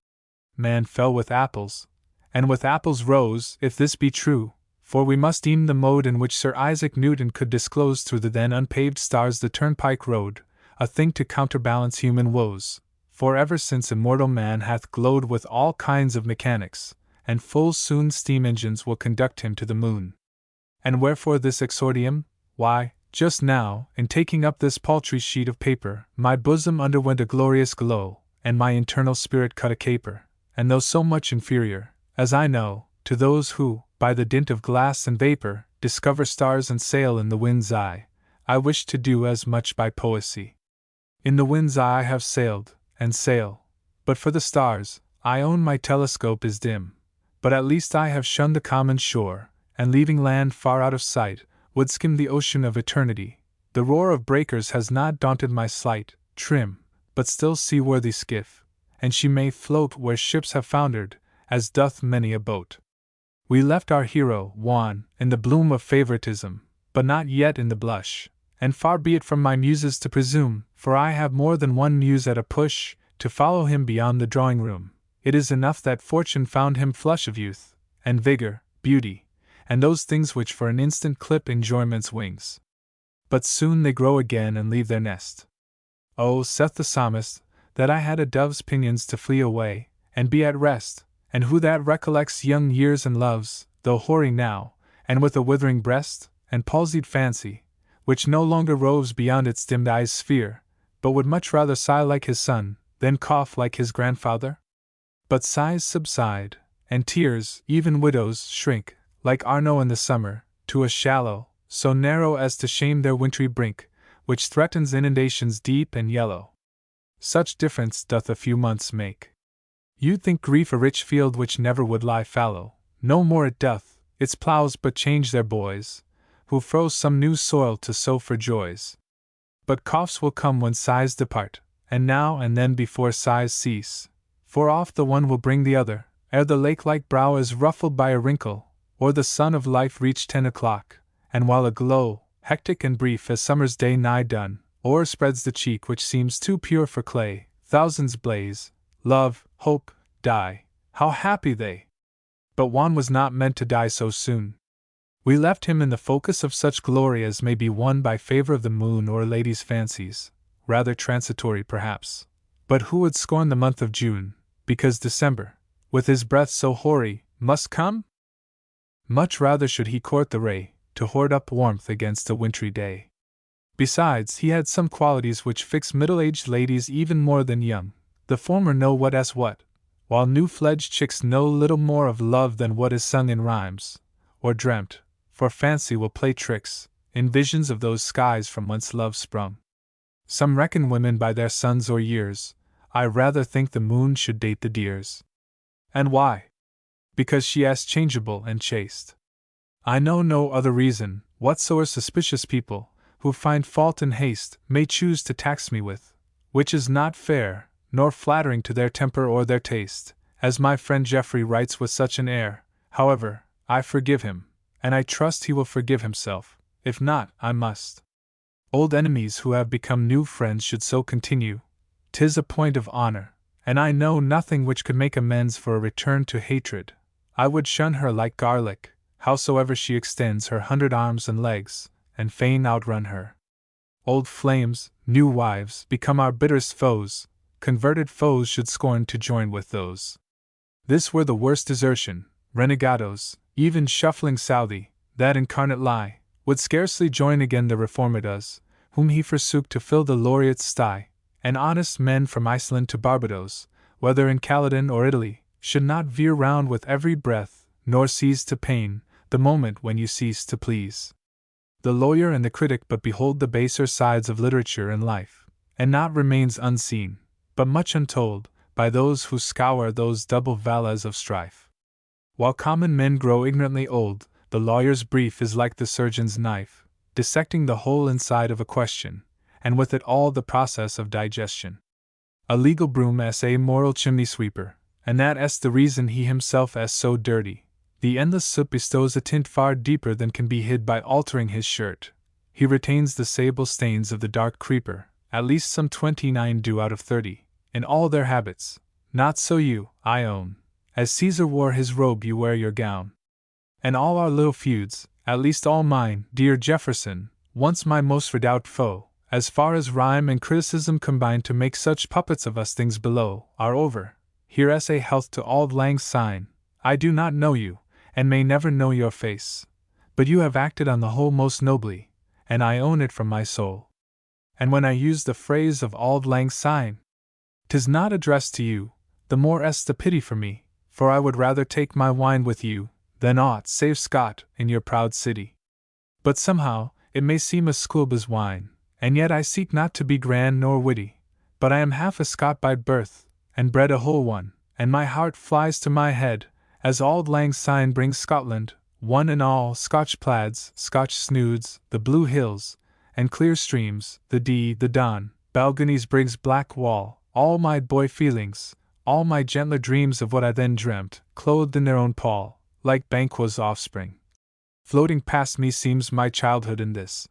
A: Man fell with apples, and with apples rose, if this be true, for we must deem the mode in which Sir Isaac Newton could disclose through the then unpaved stars the turnpike road, a thing to counterbalance human woes, for ever since immortal man hath glowed with all kinds of mechanics, and full soon steam engines will conduct him to the moon. And wherefore this exordium? Why, just now, in taking up this paltry sheet of paper, my bosom underwent a glorious glow, and my internal spirit cut a caper, and though so much inferior, as I know, to those who, by the dint of glass and vapor, discover stars and sail in the wind's eye, I wish to do as much by poesy. In the wind's eye I have sailed, and sail, but for the stars, I own my telescope is dim, but at least I have shunned the common shore, and leaving land far out of sight, would skim the ocean of eternity. The roar of breakers has not daunted my slight, trim, but still seaworthy skiff, and she may float where ships have foundered, as doth many a boat. We left our hero, Juan, in the bloom of favoritism, but not yet in the blush, and far be it from my muses to presume, for I have more than one muse at a push, to follow him beyond the drawing-room. It is enough that fortune found him flush of youth, and vigor, beauty, and those things which for an instant clip enjoyment's wings. But soon they grow again and leave their nest. Oh, saith the psalmist, that I had a dove's pinions to flee away, and be at rest, and who that recollects young years and loves, though hoary now, and with a withering breast, and palsied fancy, which no longer roves beyond its dimmed eye's sphere, but would much rather sigh like his son, than cough like his grandfather? But sighs subside, and tears, even widows, shrink, like Arno in the summer, to a shallow, so narrow as to shame their wintry brink, which threatens inundations deep and yellow. Such difference doth a few months make. You'd think grief a rich field which never would lie fallow, no more it doth, its ploughs but change their boys, who froze some new soil to sow for joys. But coughs will come when sighs depart, and now and then before sighs cease, for oft the one will bring the other, ere the lake-like brow is ruffled by a wrinkle, or the sun of life reach 10 o'clock, and while a glow, hectic and brief as summer's day nigh done, o'erspreads the cheek which seems too pure for clay, thousands blaze, love, hope, die, how happy they! But Juan was not meant to die so soon. We left him in the focus of such glory as may be won by favor of the moon or a lady's fancies, rather transitory perhaps. But who would scorn the month of June, because December, with his breath so hoary, must come? Much rather should he court the ray, to hoard up warmth against a wintry day. Besides, he had some qualities which fix middle-aged ladies even more than young. The former know what as what, while new-fledged chicks know little more of love than what is sung in rhymes, or dreamt, for fancy will play tricks, in visions of those skies from whence love sprung. Some reckon women by their sons or years, I rather think the moon should date the dears. And why? Because she is changeable and chaste. I know no other reason, whatsoever suspicious people, who find fault in haste, may choose to tax me with, which is not fair, nor flattering to their temper or their taste, as my friend Geoffrey writes with such an air. However, I forgive him, and I trust he will forgive himself. If not, I must. Old enemies who have become new friends should so continue. 'Tis a point of honor, and I know nothing which could make amends for a return to hatred. I would shun her like garlic, howsoever she extends her 100 arms and legs, and fain outrun her. Old flames, new wives, become our bitterest foes, converted foes should scorn to join with those. This were the worst desertion, renegados, even shuffling Southey, that incarnate lie, would scarcely join again the reformadas, whom he forsook to fill the laureate's sty, and honest men from Iceland to Barbados, whether in Caledon or Italy, should not veer round with every breath, nor cease to pain, the moment when you cease to please. The lawyer and the critic but behold the baser sides of literature and life, and naught remains unseen, but much untold, by those who scour those double valleys of strife. While common men grow ignorantly old, the lawyer's brief is like the surgeon's knife, dissecting the whole inside of a question, and with it all the process of digestion. A legal broom as a moral chimney sweeper, and that s the reason he himself s so dirty. The endless soot bestows a tint far deeper than can be hid by altering his shirt. He retains the sable stains of the dark creeper, at least some 29 do out of 30, in all their habits. Not so you, I own. As Caesar wore his robe you wear your gown. And all our little feuds, at least all mine, dear Jefferson, once my most redoubt foe, as far as rhyme and criticism combine to make such puppets of us things below, are over. Here's a health to Auld Lang Syne. I do not know you, and may never know your face, but you have acted on the whole most nobly, and I own it from my soul. And when I use the phrase of Auld Lang Syne, 'tis not addressed to you, the more est the pity for me, for I would rather take my wine with you, than aught save Scott in your proud city. But somehow, it may seem a schoolboy's wine, and yet I seek not to be grand nor witty, but I am half a Scot by birth, and bred a whole one, and my heart flies to my head, as Auld Lang Syne brings Scotland, one and all, Scotch plaids, Scotch snoods, the blue hills, and clear streams, the Dee, the Don, Balgony's Briggs Black Wall, all my boy feelings, all my gentler dreams of what I then dreamt, clothed in their own pall, like Banquo's offspring. Floating past me seems my childhood in this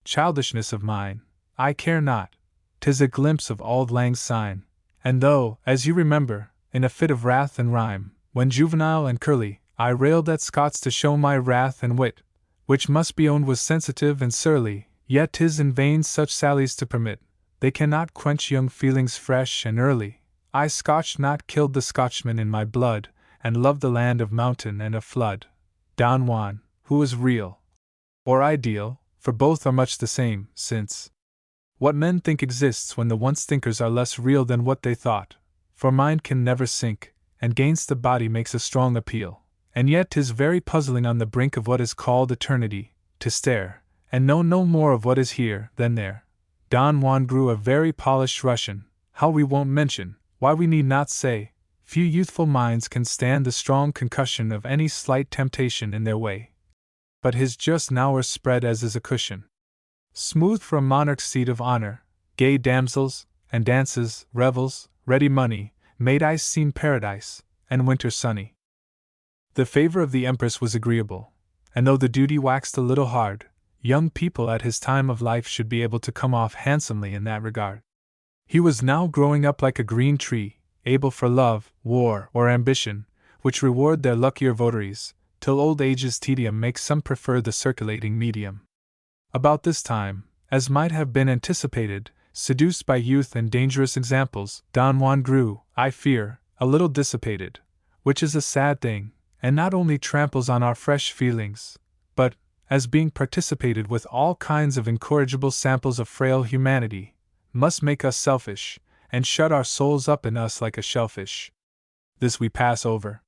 A: childishness of mine, I care not, 'tis a glimpse of Auld Lang Syne, and though, as you remember, in a fit of wrath and rhyme, when juvenile and curly, I railed at Scots to show my wrath and wit, which must be owned was sensitive and surly, yet 'tis in vain such sallies to permit, they cannot quench young feelings fresh and early. I Scotch not killed the Scotchman in my blood, and loved the land of mountain and of flood. Don Juan, who was real, or ideal, for both are much the same, since what men think exists when the once thinkers are less real than what they thought, for mind can never sink, and gainst the body makes a strong appeal, and yet 'tis very puzzling on the brink of what is called eternity, to stare, and know no more of what is here than there. Don Juan grew a very polished Russian, how we won't mention, why we need not say, few youthful minds can stand the strong concussion of any slight temptation in their way. But his just now are spread as is a cushion, smooth for a monarch's seat of honor, gay damsels, and dances, revels, ready money, made ice seem paradise, and winter sunny. The favor of the Empress was agreeable, and though the duty waxed a little hard, young people at his time of life should be able to come off handsomely in that regard. He was now growing up like a green tree, able for love, war, or ambition, which reward their luckier votaries, till old age's tedium makes some prefer the circulating medium. About this time, as might have been anticipated, seduced by youth and dangerous examples, Don Juan grew, I fear, a little dissipated, which is a sad thing, and not only tramples on our fresh feelings, but, as being participated with all kinds of incorrigible samples of frail humanity, must make us selfish, and shut our souls up in us like a shellfish. This we pass over.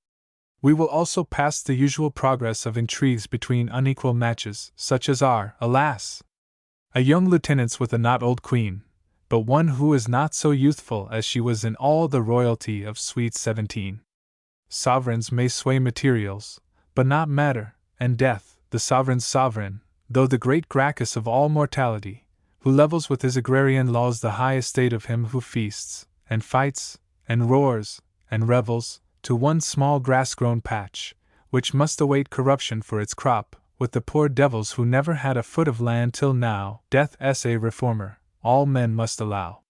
A: We will also pass the usual progress of intrigues between unequal matches, such as are, alas, a young lieutenant's with a not old queen, but one who is not so youthful as she was in all the royalty of sweet 17. Sovereigns may sway materials, but not matter, and death, the sovereign's sovereign, though the great Gracchus of all mortality, who levels with his agrarian laws the high estate of him who feasts, and fights, and roars, and revels, to one small grass-grown patch, which must await corruption for its crop, with the poor devils who never had a foot of land till now. Death is a reformer, all men must allow.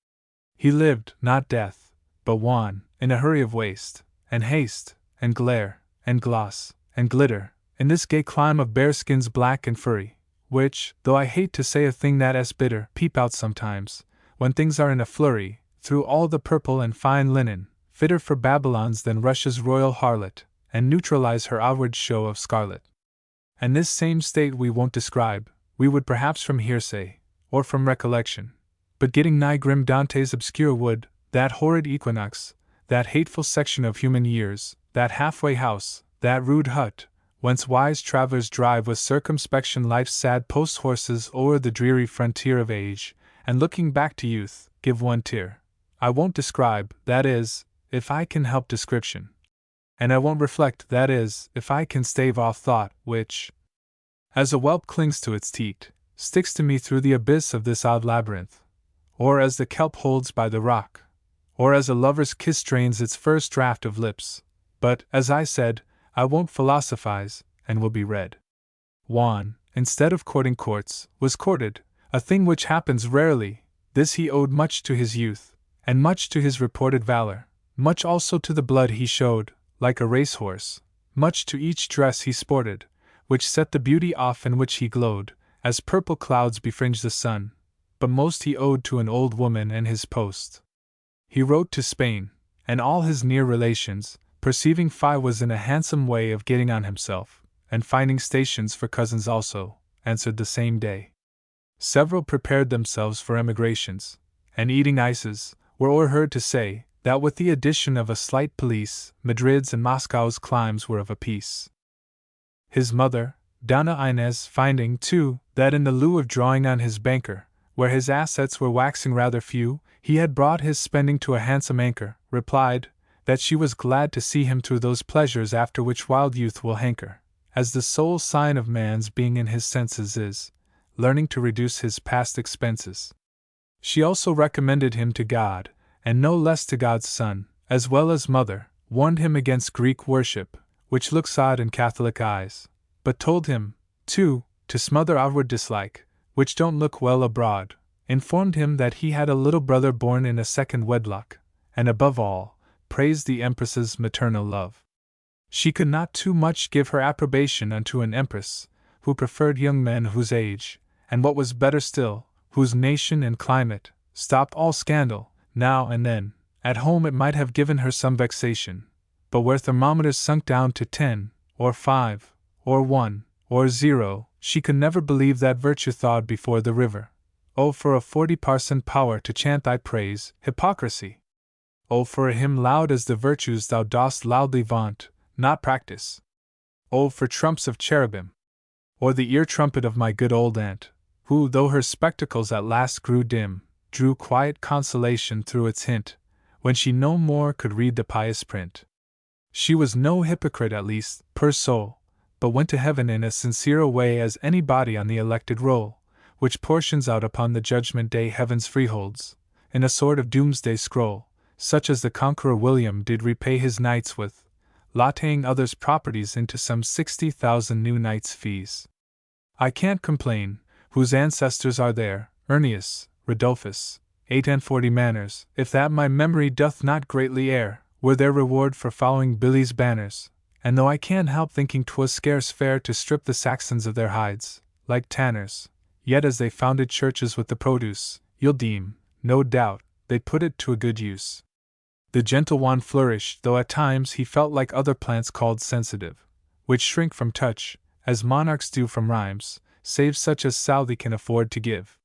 A: He lived, not death, but Juan, in a hurry of waste, and haste, and glare, and gloss, and glitter, in this gay clime of bearskins black and furry, which, though I hate to say a thing that's bitter, peep out sometimes, when things are in a flurry, through all the purple and fine linen, fitter for Babylon's than Russia's royal harlot, and neutralize her outward show of scarlet. And this same state we won't describe, we would perhaps from hearsay, or from recollection, but getting nigh grim Dante's obscure wood, that horrid equinox, that hateful section of human years, that halfway house, that rude hut, whence wise travellers drive with circumspection life's sad post-horses o'er the dreary frontier of age, and looking back to youth, give one tear. I won't describe, that is, if I can help description. And I won't reflect, that is, if I can stave off thought, which, as a whelp clings to its teat, sticks to me through the abyss of this odd labyrinth, or as the kelp holds by the rock, or as a lover's kiss drains its first draught of lips. But, as I said, I won't philosophize, and will be read. Juan, instead of courting courts, was courted, a thing which happens rarely. This he owed much to his youth, and much to his reported valor, much also to the blood he showed, like a racehorse, much to each dress he sported, which set the beauty off in which he glowed, as purple clouds befringe the sun, but most he owed to an old woman and his post. He wrote to Spain, and all his near relations, perceiving Phi was in a handsome way of getting on himself, and finding stations for cousins also, answered the same day. Several prepared themselves for emigrations, and eating ices, were o'erheard to say, that with the addition of a slight police, Madrid's and Moscow's climes were of a piece. His mother, Donna Inez, finding, too, that in the lieu of drawing on his banker, where his assets were waxing rather few, he had brought his spending to a handsome anchor, replied, that she was glad to see him through those pleasures after which wild youth will hanker, as the sole sign of man's being in his senses is, learning to reduce his past expenses. She also recommended him to God, and no less to God's Son, as well as Mother, warned him against Greek worship, which looks odd in Catholic eyes, but told him, too, to smother outward dislike, which don't look well abroad, informed him that he had a little brother born in a second wedlock, and above all, praised the Empress's maternal love. She could not too much give her approbation unto an Empress, who preferred young men whose age, and what was better still, whose nation and climate, stopped all scandal. Now and then, at home it might have given her some vexation, but where thermometers sunk down to 10, or 5, or 1, or 0, she could never believe that virtue thawed before the river. Oh, for a 40% power to chant thy praise, hypocrisy! Oh, for a hymn loud as the virtues thou dost loudly vaunt, not practice! Oh, for trumps of cherubim! Or the ear trumpet of my good old aunt, who, though her spectacles at last grew dim, drew quiet consolation through its hint, when she no more could read the pious print. She was no hypocrite, at least, per soul, but went to heaven in as sincere a way as any body on the elected roll, which portions out upon the judgment day heaven's freeholds, in a sort of doomsday scroll, such as the conqueror William did repay his knights with, lotting others' properties into some 60,000 new knights' fees. I can't complain, whose ancestors are there, Ernius, Rodolphus, 840 manners, if that my memory doth not greatly err, were their reward for following Billy's banners, and though I can't help thinking 'twas scarce fair to strip the Saxons of their hides, like tanners, yet as they founded churches with the produce, you'll deem, no doubt, they put it to a good use. The gentle Juan flourished, though at times he felt like other plants called sensitive, which shrink from touch, as monarchs do from rhymes, save such as Southey can afford to give.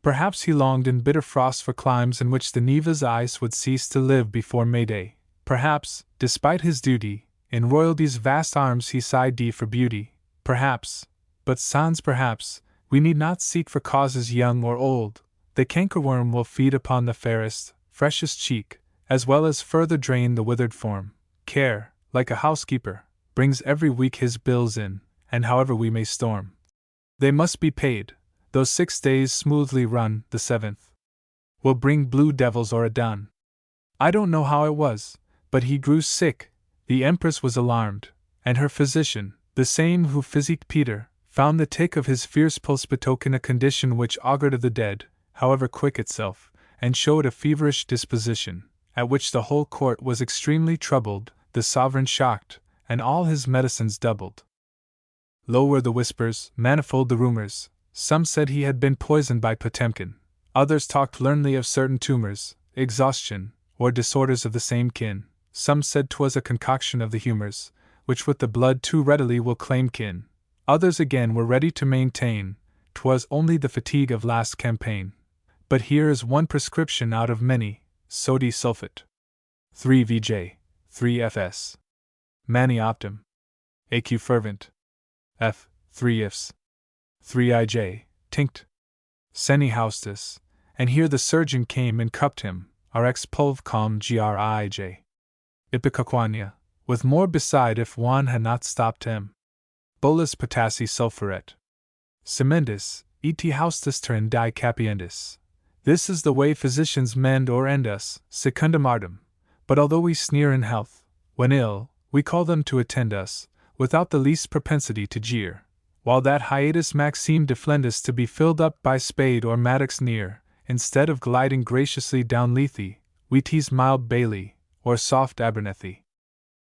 A: Perhaps he longed in bitter frost for climes in which the Neva's ice would cease to live before May-Day. Perhaps, despite his duty, in royalty's vast arms he sighed for beauty. Perhaps, but sans perhaps, we need not seek for causes young or old. The cankerworm will feed upon the fairest, freshest cheek, as well as further drain the withered form. Care, like a housekeeper, brings every week his bills in, and however we may storm, they must be paid. Those 6 days smoothly run, the 7th will bring blue devils or a dun. I don't know how it was, but he grew sick. The Empress was alarmed, and her physician, the same who physicked Peter, found the tick of his fierce pulse betoken a condition which augured of the dead, however quick itself, and showed a feverish disposition, at which the whole court was extremely troubled, the sovereign shocked, and all his medicines doubled. Low were the whispers, manifold the rumors, Some said he had been poisoned by Potemkin, others talked learnedly of certain tumors, exhaustion, or disorders of the same kin. Some said 'twas a concoction of the humors, which with the blood too readily will claim kin. Others again were ready to maintain 'twas only the fatigue of last campaign. But here is one prescription out of many: sodium sulfate, 3 VJ, 3 FS, Mani optum, AQ fervent, F, 3 ifs, 3 IJ, tinct, seni haustus, and here the surgeon came and cupped him, RX pulv calm GRIJ. Ipecacuania, with more beside if Juan had not stopped him. Bolus potassi sulphuret. Semendis, et haustus turn die capiendis. This is the way physicians mend or end us, secundum artem. But although we sneer in health, when ill, we call them to attend us, without the least propensity to jeer. While that hiatus maxime deflendus to be filled up by spade or mattocks near, instead of gliding graciously down Lethe, we tease mild Bailey, or soft Abernethy.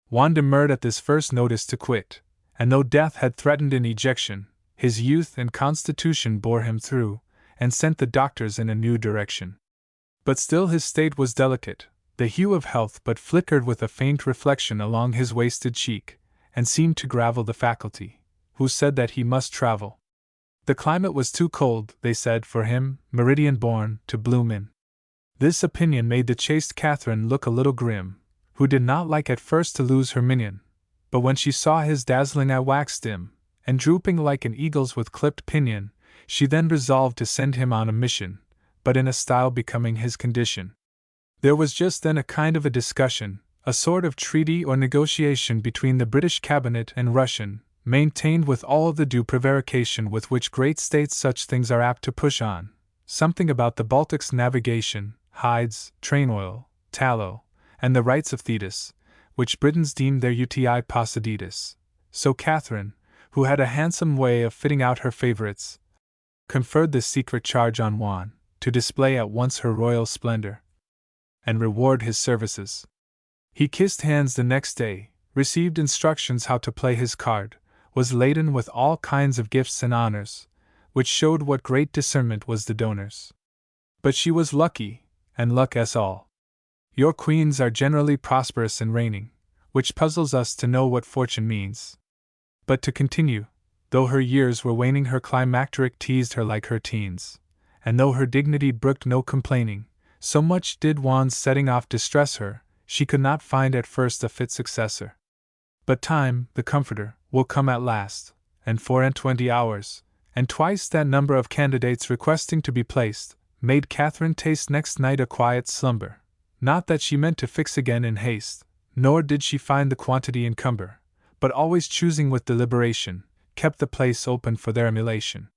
A: Juan demurred at this first notice to quit, and though death had threatened in ejection, his youth and constitution bore him through, and sent the doctors in a new direction. But still his state was delicate, the hue of health but flickered with a faint reflection along his wasted cheek, and seemed to gravel the faculty, who said that he must travel. The climate was too cold, they said, for him, meridian born, to bloom in. This opinion made the chaste Catherine look a little grim, who did not like at first to lose her minion, but when she saw his dazzling eye wax dim, and drooping like an eagle's with clipped pinion, she then resolved to send him on a mission, but in a style becoming his condition. There was just then a kind of a discussion, a sort of treaty or negotiation between the British cabinet and Russian, maintained with all the due prevarication with which great states such things are apt to push on, something about the Baltic's navigation, hides, train oil, tallow, and the rights of Thetis, which Britons deemed their uti possidetis. So Catherine, who had a handsome way of fitting out her favorites, conferred this secret charge on Juan, to display at once her royal splendor and reward his services. He kissed hands the next day, received instructions how to play his card, was laden with all kinds of gifts and honors, which showed what great discernment was the donor's. But she was lucky, and luck us all. Your queens are generally prosperous in reigning, which puzzles us to know what fortune means. But to continue, though her years were waning, her climacteric teased her like her teens, and though her dignity brooked no complaining, so much did Juan's setting off distress her, she could not find at first a fit successor. But time, the comforter, will come at last, and 24 hours, and twice that number of candidates requesting to be placed, made Catherine taste next night a quiet slumber. Not that she meant to fix again in haste, nor did she find the quantity encumber, but always choosing with deliberation, kept the place open for their emulation.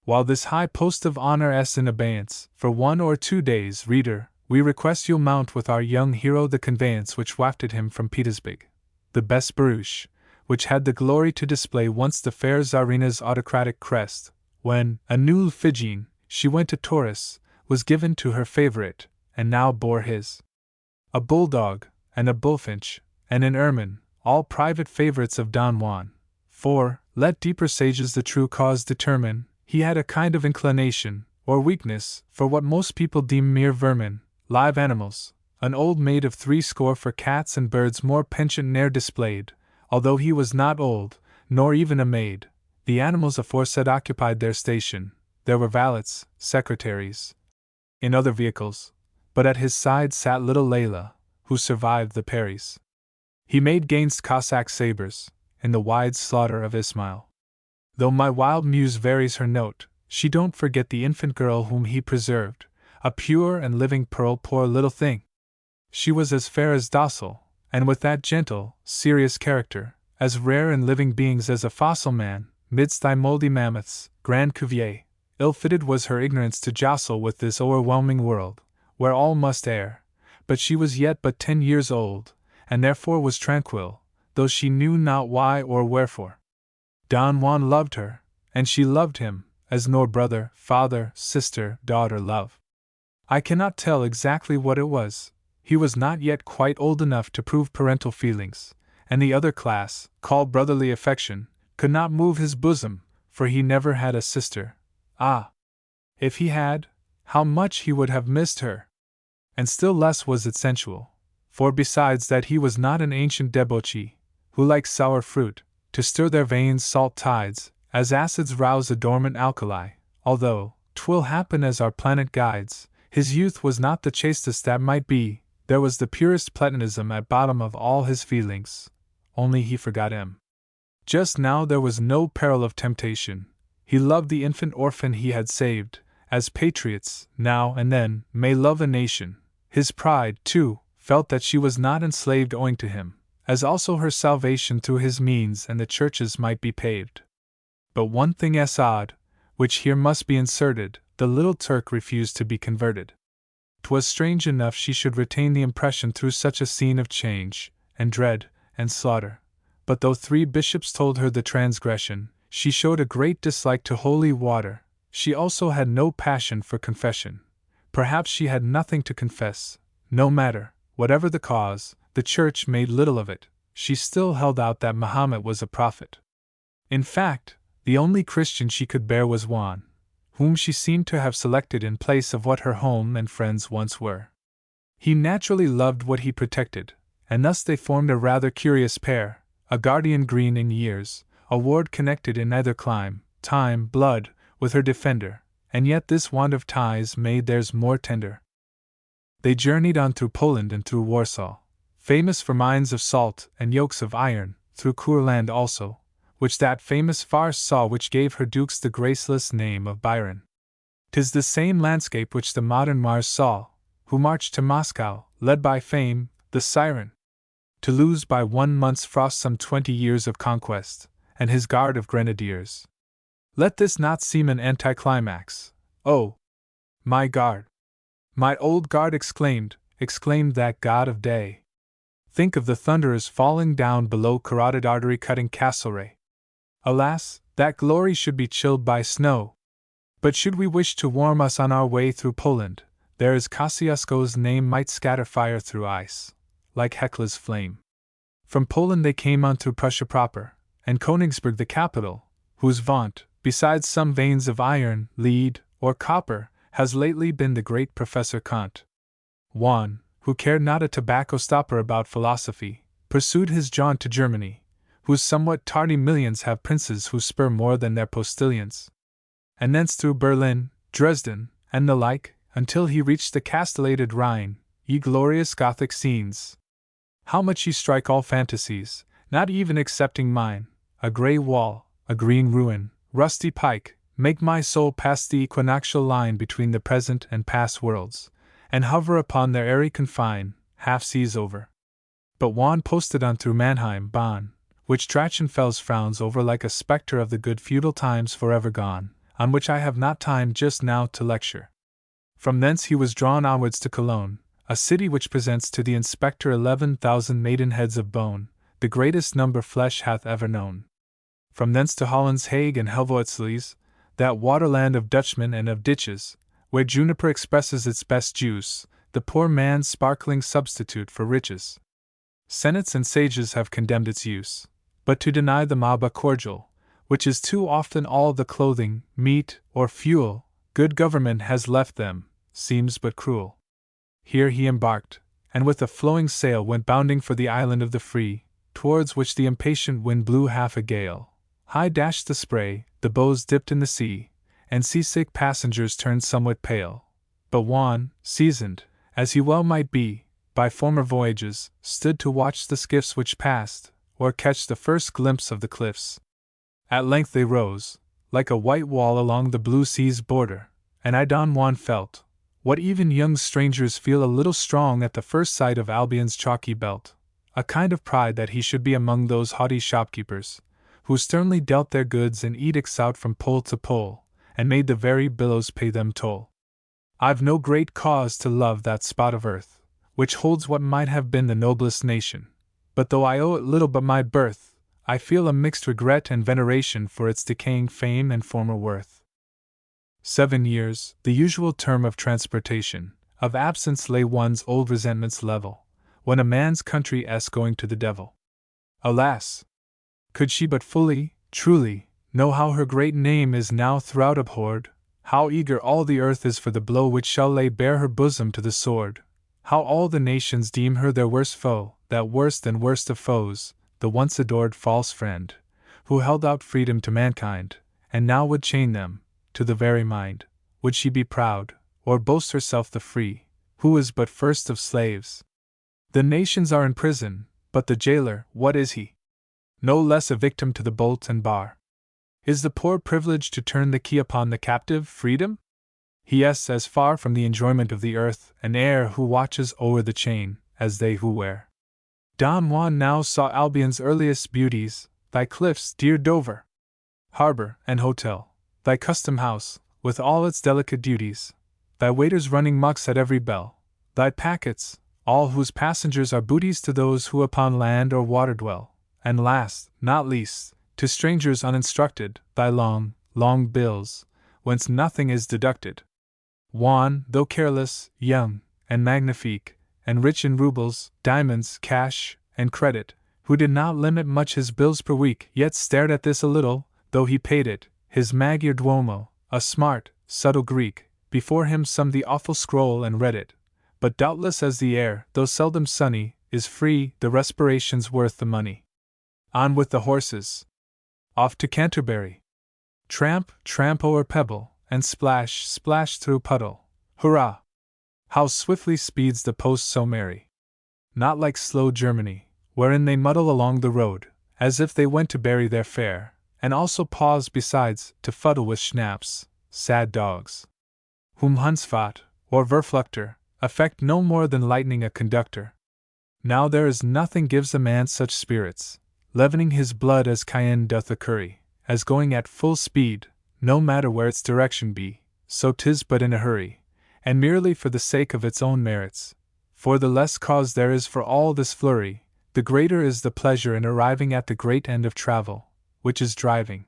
A: While this high post of honor is in abeyance, for 1 or 2 days, reader, we request you'll mount with our young hero the conveyance which wafted him from Petersburg, the best barouche, which had the glory to display once the fair Tsarina's autocratic crest, when, a new Phrygian, she went to Taurus, was given to her favorite, and now bore his. A bulldog, and a bullfinch, and an ermine, all private favorites of Don Juan. For, let deeper sages the true cause determine, he had a kind of inclination, or weakness, for what most people deem mere vermin, live animals, an old maid of 80 for cats and birds more penchant ne'er displayed, although he was not old, nor even a maid. The animals aforesaid occupied their station, there were valets, secretaries, in other vehicles, but at his side sat little Layla, who survived the Paris. He made gainst Cossack sabres, in the wide slaughter of Ismail. Though my wild muse varies her note, she don't forget the infant girl whom he preserved, a pure and living pearl, poor little thing. She was as fair as docile, and with that gentle, serious character, as rare in living beings as a fossil man, midst thy mouldy mammoths, grand Cuvier. Ill-fitted was her ignorance to jostle with this o'erwhelming world, where all must err, but she was yet but 10 years old, and therefore was tranquil, though she knew not why or wherefore. Don Juan loved her, and she loved him, as nor brother, father, sister, daughter love. I cannot tell exactly what it was. He was not yet quite old enough to prove parental feelings, and the other class, called brotherly affection, could not move his bosom, for he never had a sister, Ah! If he had, how much he would have missed her! And still less was it sensual, for besides that he was not an ancient debauchee, who likes sour fruit, to stir their veins salt tides, as acids rouse a dormant alkali, although, 'twill happen as our planet guides, his youth was not the chastest that might be, there was the purest platonism at bottom of all his feelings, only he forgot him. Just now there was no peril of temptation, he loved the infant orphan he had saved, as patriots, now and then, may love a nation. His pride, too, felt that she was not enslaved owing to him, as also her salvation through his means and the churches might be paved. But one thing is odd, which here must be inserted, the little Turk refused to be converted. 'Twas strange enough she should retain the impression through such a scene of change, and dread, and slaughter, but though 3 bishops told her the transgression, she showed a great dislike to holy water. She also had no passion for confession. Perhaps she had nothing to confess. No matter, whatever the cause, the church made little of it, she still held out that Mahomet was a prophet. In fact, the only Christian she could bear was Juan, whom she seemed to have selected in place of what her home and friends once were. He naturally loved what he protected, and thus they formed a rather curious pair, a guardian green in years, a ward connected in neither clime, time, blood, with her defender, and yet this want of ties made theirs more tender. They journeyed on through Poland and through Warsaw, famous for mines of salt and yokes of iron, through Courland also, which that famous farce saw which gave her dukes the graceless name of Byron. 'Tis the same landscape which the modern Mars saw, who marched to Moscow, led by Fame, the siren, to lose by 1 month's frost some 20 years of conquest, and his guard of grenadiers. Let this not seem an anticlimax. Oh! My guard! My old guard exclaimed that god of day. Think of the thunderers falling down below carotid artery cutting Castlereagh. Alas, that glory should be chilled by snow. But should we wish to warm us on our way through Poland, there is Kosciuszko's name might scatter fire through ice, like Hekla's flame. From Poland they came on through Prussia proper, and Königsberg the capital, whose vaunt, besides some veins of iron, lead, or copper, has lately been the great Professor Kant. Juan, who cared not a tobacco stopper about philosophy, pursued his jaunt to Germany, whose somewhat tardy millions have princes who spur more than their postilions, and thence through Berlin, Dresden, and the like, until he reached the castellated Rhine, ye glorious Gothic scenes. How much ye strike all fantasies, not even excepting mine, a grey wall, a green ruin, rusty pike, make my soul pass the equinoctial line between the present and past worlds, and hover upon their airy confine, half seas over. But Juan posted on through Mannheim, Bonn, which Drachenfels frowns over like a spectre of the good feudal times forever gone, on which I have not time just now to lecture. From thence he was drawn onwards to Cologne, a city which presents to the inspector 11,000 maidenheads of bone, the greatest number flesh hath ever known. From thence to Holland's Hague and Helvoetsluys, that waterland of Dutchmen and of ditches, where juniper expresses its best juice, the poor man's sparkling substitute for riches. Senates and sages have condemned its use, but to deny the mob a cordial, which is too often all the clothing, meat, or fuel, good government has left them, seems but cruel. Here he embarked, and with a flowing sail went bounding for the island of the free, towards which the impatient wind blew half a gale. High dashed the spray, the bows dipped in the sea, and seasick passengers turned somewhat pale. But Juan, seasoned, as he well might be, by former voyages, stood to watch the skiffs which passed, or catch the first glimpse of the cliffs. At length they rose, like a white wall along the blue sea's border, and Don Juan felt, what even young strangers feel a little strong at the first sight of Albion's chalky belt, a kind of pride that he should be among those haughty shopkeepers, who sternly dealt their goods and edicts out from pole to pole, and made the very billows pay them toll. I've no great cause to love that spot of earth, which holds what might have been the noblest nation, but though I owe it little but my birth, I feel a mixed regret and veneration for its decaying fame and former worth. 7 years, the usual term of transportation, of absence lay one's old resentments level, when a man's country is going to the devil. Alas! Could she but fully, truly, know how her great name is now throughout abhorred, How eager all the earth is for the blow which shall lay bare her bosom to the sword! How all the nations deem her their worst foe, that worst and worst of foes, the once adored false friend, who held out freedom to mankind, and now would chain them, to the very mind. Would she be proud, or boast herself the free, who is but first of slaves? The nations are in prison, but the jailer, what is he? No less a victim to the bolt and bar. Is the poor privileged to turn the key upon the captive, freedom? He is as far from the enjoyment of the earth and air who watches o'er the chain, as they who wear. Don Juan now saw Albion's earliest beauties, thy cliffs, dear Dover, harbor and hotel, thy custom house, with all its delicate duties, thy waiters running mucks at every bell, thy packets, all whose passengers are booties to those who upon land or water dwell, and last, not least, to strangers uninstructed, thy long, long bills, whence nothing is deducted. Juan, though careless, young, and magnifique, and rich in roubles, diamonds, cash, and credit, who did not limit much his bills per week, yet stared at this a little, though he paid it, his Magyar Duomo, a smart, subtle Greek, before him summed the awful scroll and read it. But doubtless as the air, though seldom sunny, is free, the respiration's worth the money. On with the horses. Off to Canterbury. Tramp, tramp o'er pebble, and splash, splash through puddle. Hurrah! How swiftly speeds the post so merry! Not like slow Germany, wherein they muddle along the road, as if they went to bury their fare, and also pause besides, to fuddle with schnapps, sad dogs, whom Hunsfat, or Verfluchter, affect no more than lightning a conductor. Now there is nothing gives a man such spirits, leavening his blood as cayenne doth a curry, as going at full speed, no matter where its direction be, so 'tis but in a hurry, and merely for the sake of its own merits. For the less cause there is for all this flurry, the greater is the pleasure in arriving at the great end of travel, which is driving.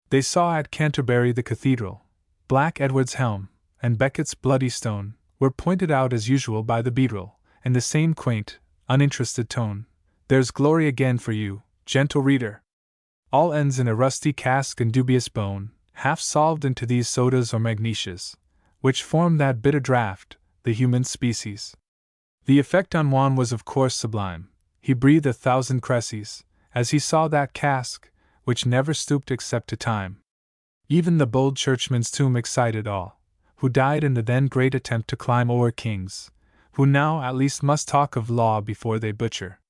A: They saw at Canterbury the cathedral, Black Edward's helm, and Becket's bloody stone, were pointed out as usual by the beadle, in the same quaint, uninterested tone. There's glory again for you, gentle reader. All ends in a rusty cask and dubious bone, half solved into these sodas or magnesias, which form that bitter draught, the human species. The effect on Juan was of course sublime. He breathed 1,000 cresses, as he saw that cask, which never stooped except to time. Even the bold churchman's tomb excited all, who died in the then great attempt to climb o'er kings, who now at least must talk of law before they butcher.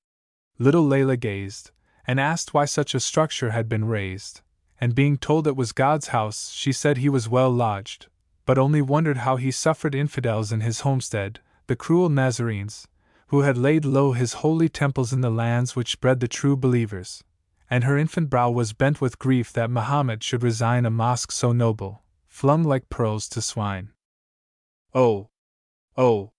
A: Little Layla gazed, and asked why such a structure had been raised, and being told it was God's house, she said he was well lodged, but only wondered how he suffered infidels in his homestead, the cruel Nazarenes, who had laid low his holy temples in the lands which bred the true believers, and her infant brow was bent with grief that Mahomet should resign a mosque so noble, flung like pearls to swine. Oh! Oh!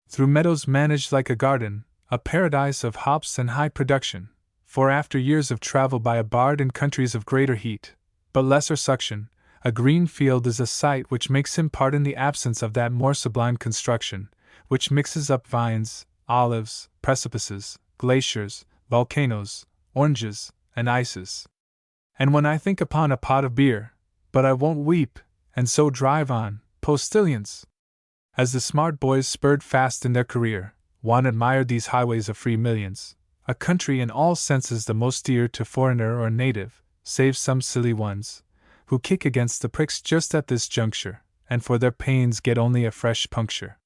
A: Through meadows managed like a garden, a paradise of hops and high production, for after years of travel by a bard in countries of greater heat, but lesser suction, a green field is a sight which makes him pardon the absence of that more sublime construction, which mixes up vines, olives, precipices, glaciers, volcanoes, oranges, and ices. And when I think upon a pot of beer, but I won't weep, and so drive on, postilions. As the smart boys spurred fast in their career, Juan admired these highways of free millions, a country in all senses the most dear to foreigner or native, save some silly ones, who kick against the pricks just at this juncture, and for their pains get only a fresh puncture.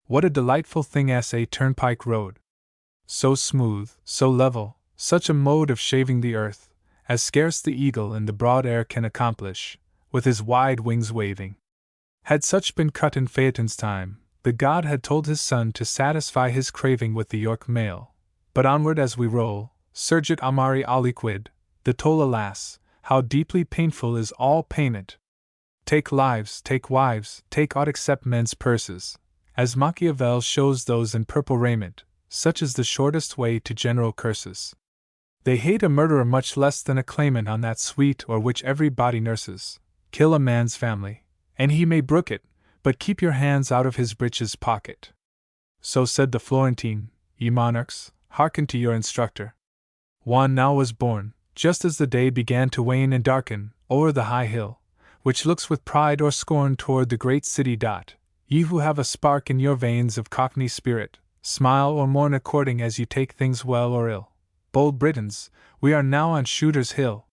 A: What a delightful thing is a turnpike road! So smooth, so level, such a mode of shaving the earth, as scarce the eagle in the broad air can accomplish, with his wide wings waving. Had such been cut in Phaeton's time, the god had told his son to satisfy his craving with the York mail. But onward as we roll, surgit amari aliquid, the toll alas, how deeply painful is all payment. Take lives, take wives, take aught except men's purses, as Machiavel shows those in purple raiment, such is the shortest way to general curses. They hate a murderer much less than a claimant on that sweet or which every body nurses. Kill a man's family, and he may brook it, but keep your hands out of his breeches pocket. So said the Florentine, ye monarchs, hearken to your instructor. Juan now was born, just as the day began to wane and darken, o'er the high hill, which looks with pride or scorn toward the great city. Ye who have a spark in your veins of Cockney spirit, smile or mourn according as you take things well or ill. Bold Britons, we are now on Shooter's Hill.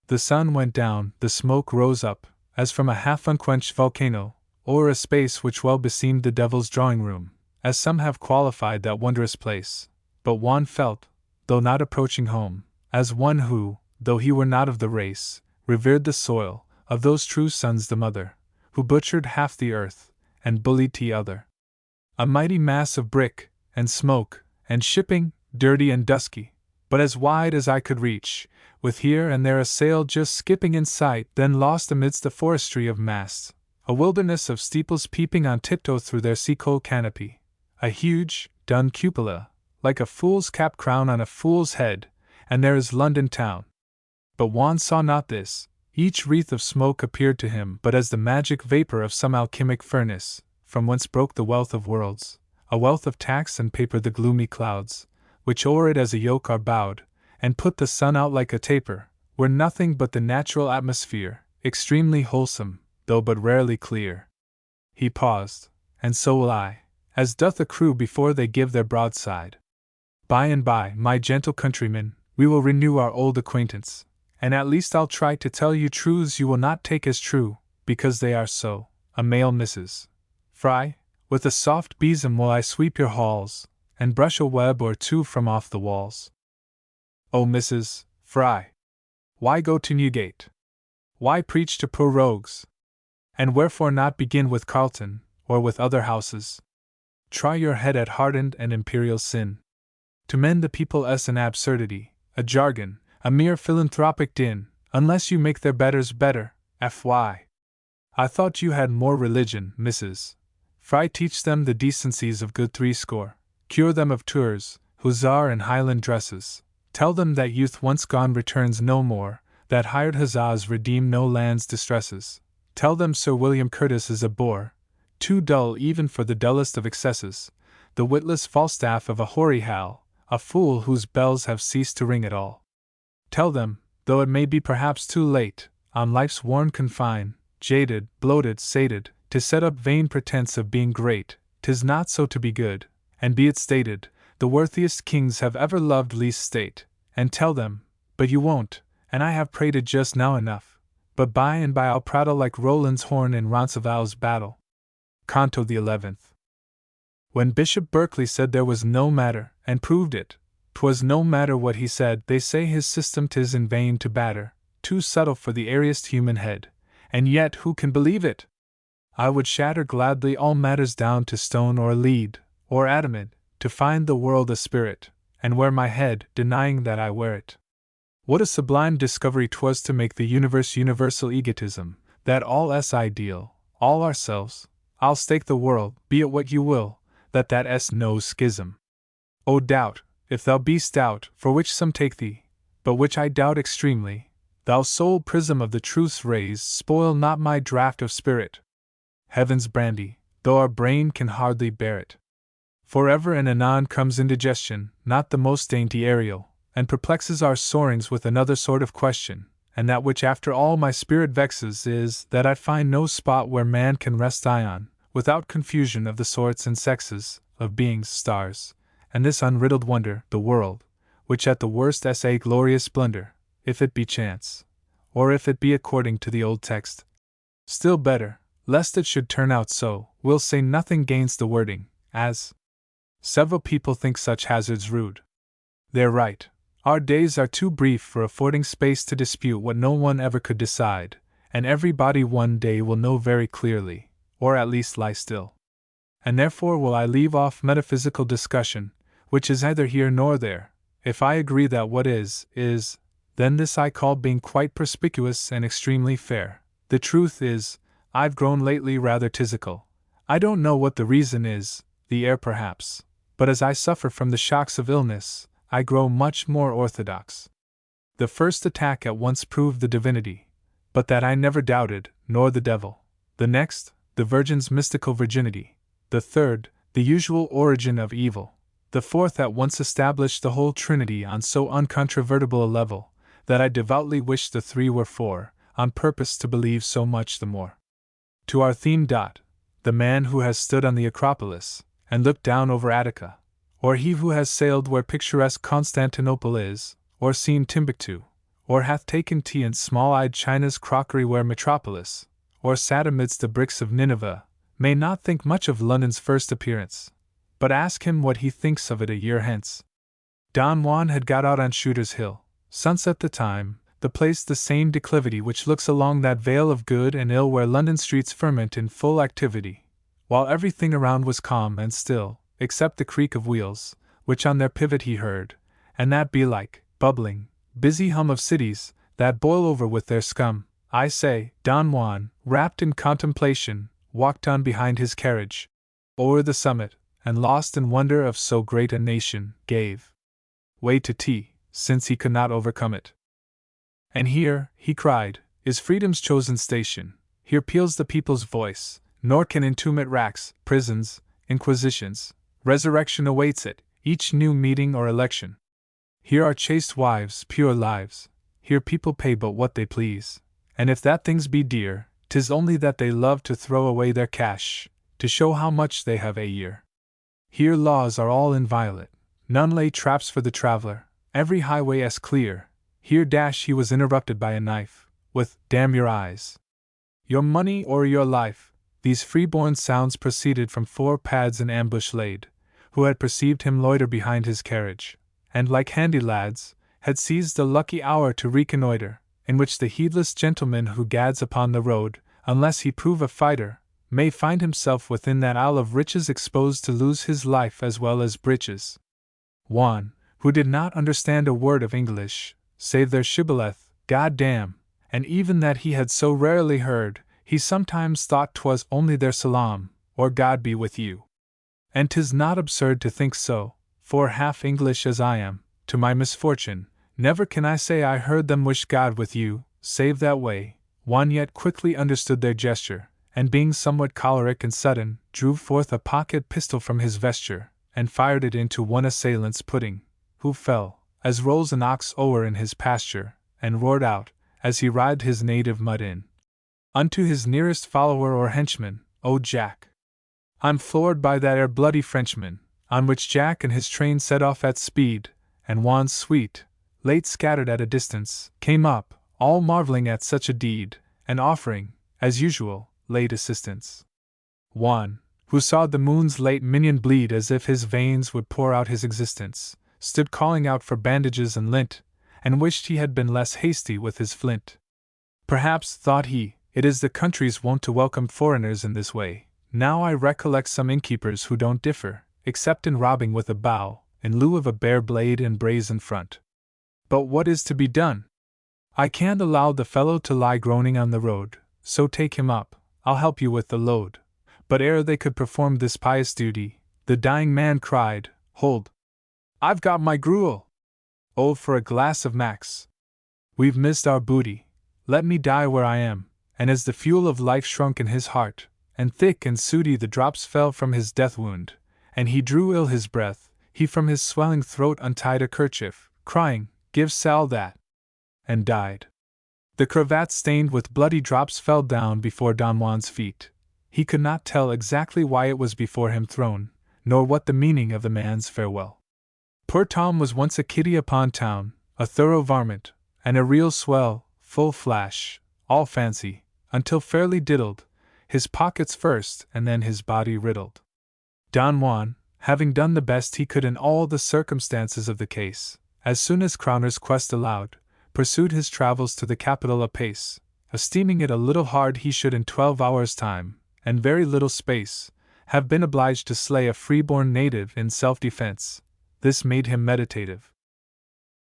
A: The sun went down, the smoke rose up, as from a half-unquenched volcano, o'er a space which well beseemed the devil's drawing-room, as some have qualified that wondrous place. But Juan felt, though not approaching home, as one who, though he were not of the race, revered the soil, of those true sons the mother, who butchered half the earth, and bullied the other. A mighty mass of brick, and smoke, and shipping, dirty and dusky, but as wide as I could reach, with here and there a sail just skipping in sight, then lost amidst the forestry of masts, a wilderness of steeples peeping on tiptoe through their sea-coal canopy, a huge, dun cupola, like a fool's cap crown on a fool's head, and there is London town. But Juan saw not this. Each wreath of smoke appeared to him but as the magic vapor of some alchemic furnace, from whence broke the wealth of worlds, a wealth of tax and paper, the gloomy clouds, which o'er it as a yoke are bowed, and put the sun out like a taper, were nothing but the natural atmosphere, extremely wholesome, though but rarely clear. He paused, and so will I, as doth a crew before they give their broadside. By and by, my gentle countrymen, we will renew our old acquaintance, and at least I'll try to tell you truths you will not take as true, because they are so. A male Mrs. Fry, with a soft besom will I sweep your halls, and brush a web or two from off the walls. O Mrs. Fry! Why go to Newgate? Why preach to poor rogues? And wherefore not begin with Carlton, or with other houses? Try your head at hardened and imperial sin. To mend the people's an absurdity, a jargon, a mere philanthropic din, unless you make their betters better. Fy. I thought you had more religion, Mrs. Fry. Teach them the decencies of good threescore, cure them of tours, hussar and highland dresses, tell them that youth once gone returns no more, that hired huzzas redeem no land's distresses, tell them Sir William Curtis is a bore, too dull even for the dullest of excesses, the witless Falstaff of a hoary Hal, a fool whose bells have ceased to ring at all. Tell them, though it may be perhaps too late, on life's worn confine, jaded, bloated, sated, to set up vain pretense of being great, 'tis not so to be good, and be it stated, the worthiest kings have ever loved least state, and tell them, but you won't, and I have prated just now enough, but by and by I'll prattle like Roland's horn in Roncesvalles battle. Canto the 11th. When Bishop Berkeley said there was no matter, and proved it, 'twas no matter what he said. They say his system 'tis in vain to batter, too subtle for the airiest human head, and yet who can believe it? I would shatter gladly all matters down to stone or lead, or adamant, to find the world a spirit, and wear my head, denying that I wear it. What a sublime discovery 'twas to make the universe universal egotism, that all s ideal, all ourselves. I'll stake the world, be it what you will, that s no schism. O doubt, if thou be stout, for which some take thee, but which I doubt extremely, thou sole prism of the truth's rays, spoil not my draught of spirit. Heaven's brandy, though our brain can hardly bear it. For ever and anon comes indigestion, not the most dainty aerial, and perplexes our soarings with another sort of question, and that which after all my spirit vexes is, that I find no spot where man can rest ion, without confusion of the sorts and sexes, of beings, stars, and this unriddled wonder, the world, which at the worst is a glorious splendor, if it be chance, or if it be according to the old text. Still better, lest it should turn out so, we'll say nothing gainst the wording, as several people think such hazards rude. They're right. Our days are too brief for affording space to dispute what no one ever could decide, and everybody one day will know very clearly, or at least lie still. And therefore will I leave off metaphysical discussion, which is neither here nor there. If I agree that what is, then this I call being quite perspicuous and extremely fair. The truth is, I've grown lately rather tizzical. I don't know what the reason is, the air perhaps, but as I suffer from the shocks of illness, I grow much more orthodox. The first attack at once proved the divinity, but that I never doubted, nor the devil. The next, the Virgin's mystical virginity. The third, the usual origin of evil. The fourth at once established the whole Trinity on so uncontrovertible a level, that I devoutly wished the three were four. on purpose to believe so much the more. To our theme. The man who has stood on the Acropolis, and looked down over Attica, or he who has sailed where picturesque Constantinople is, or seen Timbuktu, or hath taken tea in small-eyed China's crockery-ware metropolis, or sat amidst the bricks of Nineveh, may not think much of London's first appearance, but ask him what he thinks of it a year hence. Don Juan had got out on Shooter's Hill, sunset the time, the place the same declivity which looks along that vale of good and ill where London streets ferment in full activity, while everything around was calm and still, except the creak of wheels, which on their pivot he heard, and that belike, bubbling, busy hum of cities, that boil over with their scum. I say, Don Juan, wrapped in contemplation, walked on behind his carriage, o'er the summit, and lost in wonder of so great a nation, gave way to tea, since he could not overcome it. And here, he cried, is freedom's chosen station, here peals the people's voice, nor can entomb it racks, prisons, inquisitions, resurrection awaits it, each new meeting or election. Here are chaste wives, pure lives, here people pay but what they please, and if that things be dear, 'tis only that they love to throw away their cash, to show how much they have a year. Here laws are all inviolate, none lay traps for the traveler, every highway as clear. Here he was interrupted by a knife, with, damn your eyes, your money or your life. These freeborn sounds proceeded from 4 pads in ambush laid, who had perceived him loiter behind his carriage, and like handy lads, had seized the lucky hour to reconnoiter, in which the heedless gentleman who gads upon the road, unless he prove a fighter, may find himself within that isle of riches exposed to lose his life as well as breeches. Juan, who did not understand a word of English, save their shibboleth, God damn, and even that he had so rarely heard, he sometimes thought 'twas only their salaam, or God be with you. And 'tis not absurd to think so, for half English as I am, to my misfortune, never can I say I heard them wish God with you, save that way. Juan yet quickly understood their gesture, and being somewhat choleric and sudden, drew forth a pocket pistol from his vesture, and fired it into one assailant's pudding, who fell, as rolls an ox o'er in his pasture, and roared out, as he writhed his native mud in, unto his nearest follower or henchman, O Jack! I'm floored by that 'ere bloody Frenchman, on which Jack and his train set off at speed, and Juan's suite, late scattered at a distance, came up, all marveling at such a deed, and offering, as usual, late assistance. Juan, who saw the moon's late minion bleed as if his veins would pour out his existence, stood calling out for bandages and lint, and wished he had been less hasty with his flint. Perhaps, thought he, it is the country's wont to welcome foreigners in this way. Now I recollect some innkeepers who don't differ, except in robbing with a bow, in lieu of a bare blade and brazen front. But what is to be done? I can't allow the fellow to lie groaning on the road, so take him up, I'll help you with the load. But ere they could perform this pious duty, the dying man cried, Hold! I've got my gruel! Oh, for a glass of Max! We've missed our booty, let me die where I am. And as the fuel of life shrunk in his heart, and thick and sooty the drops fell from his death wound, and he drew ill his breath, he from his swelling throat untied a kerchief, crying, Give Sal that! And died. The cravat stained with bloody drops fell down before Don Juan's feet. He could not tell exactly why it was before him thrown, nor what the meaning of the man's farewell. Poor Tom was once a kiddy upon town, a thorough varmint, and a real swell, full flash, all fancy, until fairly diddled, his pockets first and then his body riddled. Don Juan, having done the best he could in all the circumstances of the case, as soon as Crowner's quest allowed, pursued his travels to the capital apace, esteeming it a little hard he should in 12 hours' time, and very little space, have been obliged to slay a freeborn native in self-defense. This made him meditative.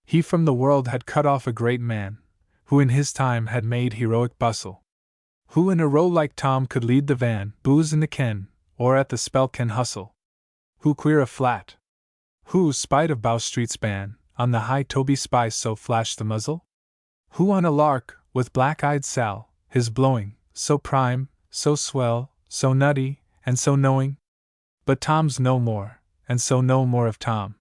A: He from the world had cut off a great man, who in his time had made heroic bustle. Who in a row like Tom could lead the van, booze in the ken, or at the spell can hustle? Who queer a flat? Who, spite of Bow Street's ban, on the high Toby spy so flashed the muzzle? Who on a lark, with black-eyed Sal, his blowing, so prime, so swell, so nutty, and so knowing? But Tom's no more, and so no more of Tom.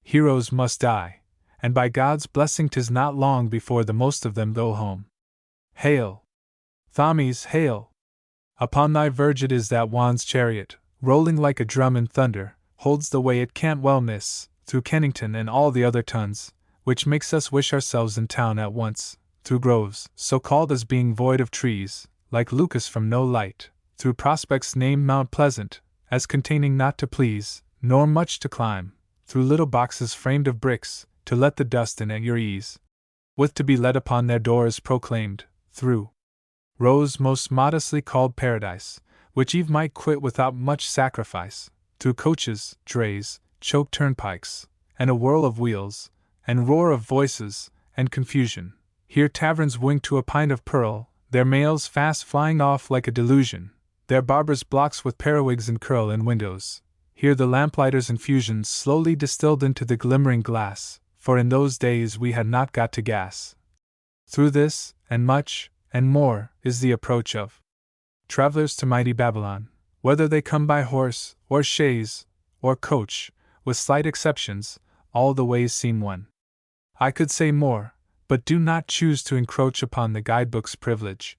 A: Heroes must die, and by God's blessing 'tis not long before the most of them go home. Hail! Thames, hail! Upon thy verge it is that Juan's chariot, rolling like a drum in thunder, holds the way it can't well miss, through Kennington and all the other tons, which makes us wish ourselves in town at once, through groves, so called as being void of trees, like Lucas from no light, through prospects named Mount Pleasant, as containing not to please, nor much to climb, through little boxes framed of bricks, to let the dust in at your ease, with to be let upon their doors proclaimed, through rows most modestly called paradise, which Eve might quit without much sacrifice, through coaches, drays, choked turnpikes, and a whirl of wheels, and roar of voices, and confusion. Here taverns wink to a pint of pearl, their mails fast flying off like a delusion, their barbers blocks with periwigs and curl in windows. Here the lamplighters' infusions slowly distilled into the glimmering glass, for in those days we had not got to gas. Through this, and much, and more, is the approach of travelers to mighty Babylon, whether they come by horse, or chaise, or coach, with slight exceptions, all the ways seem one. I could say more, but do not choose to encroach upon the guidebook's privilege.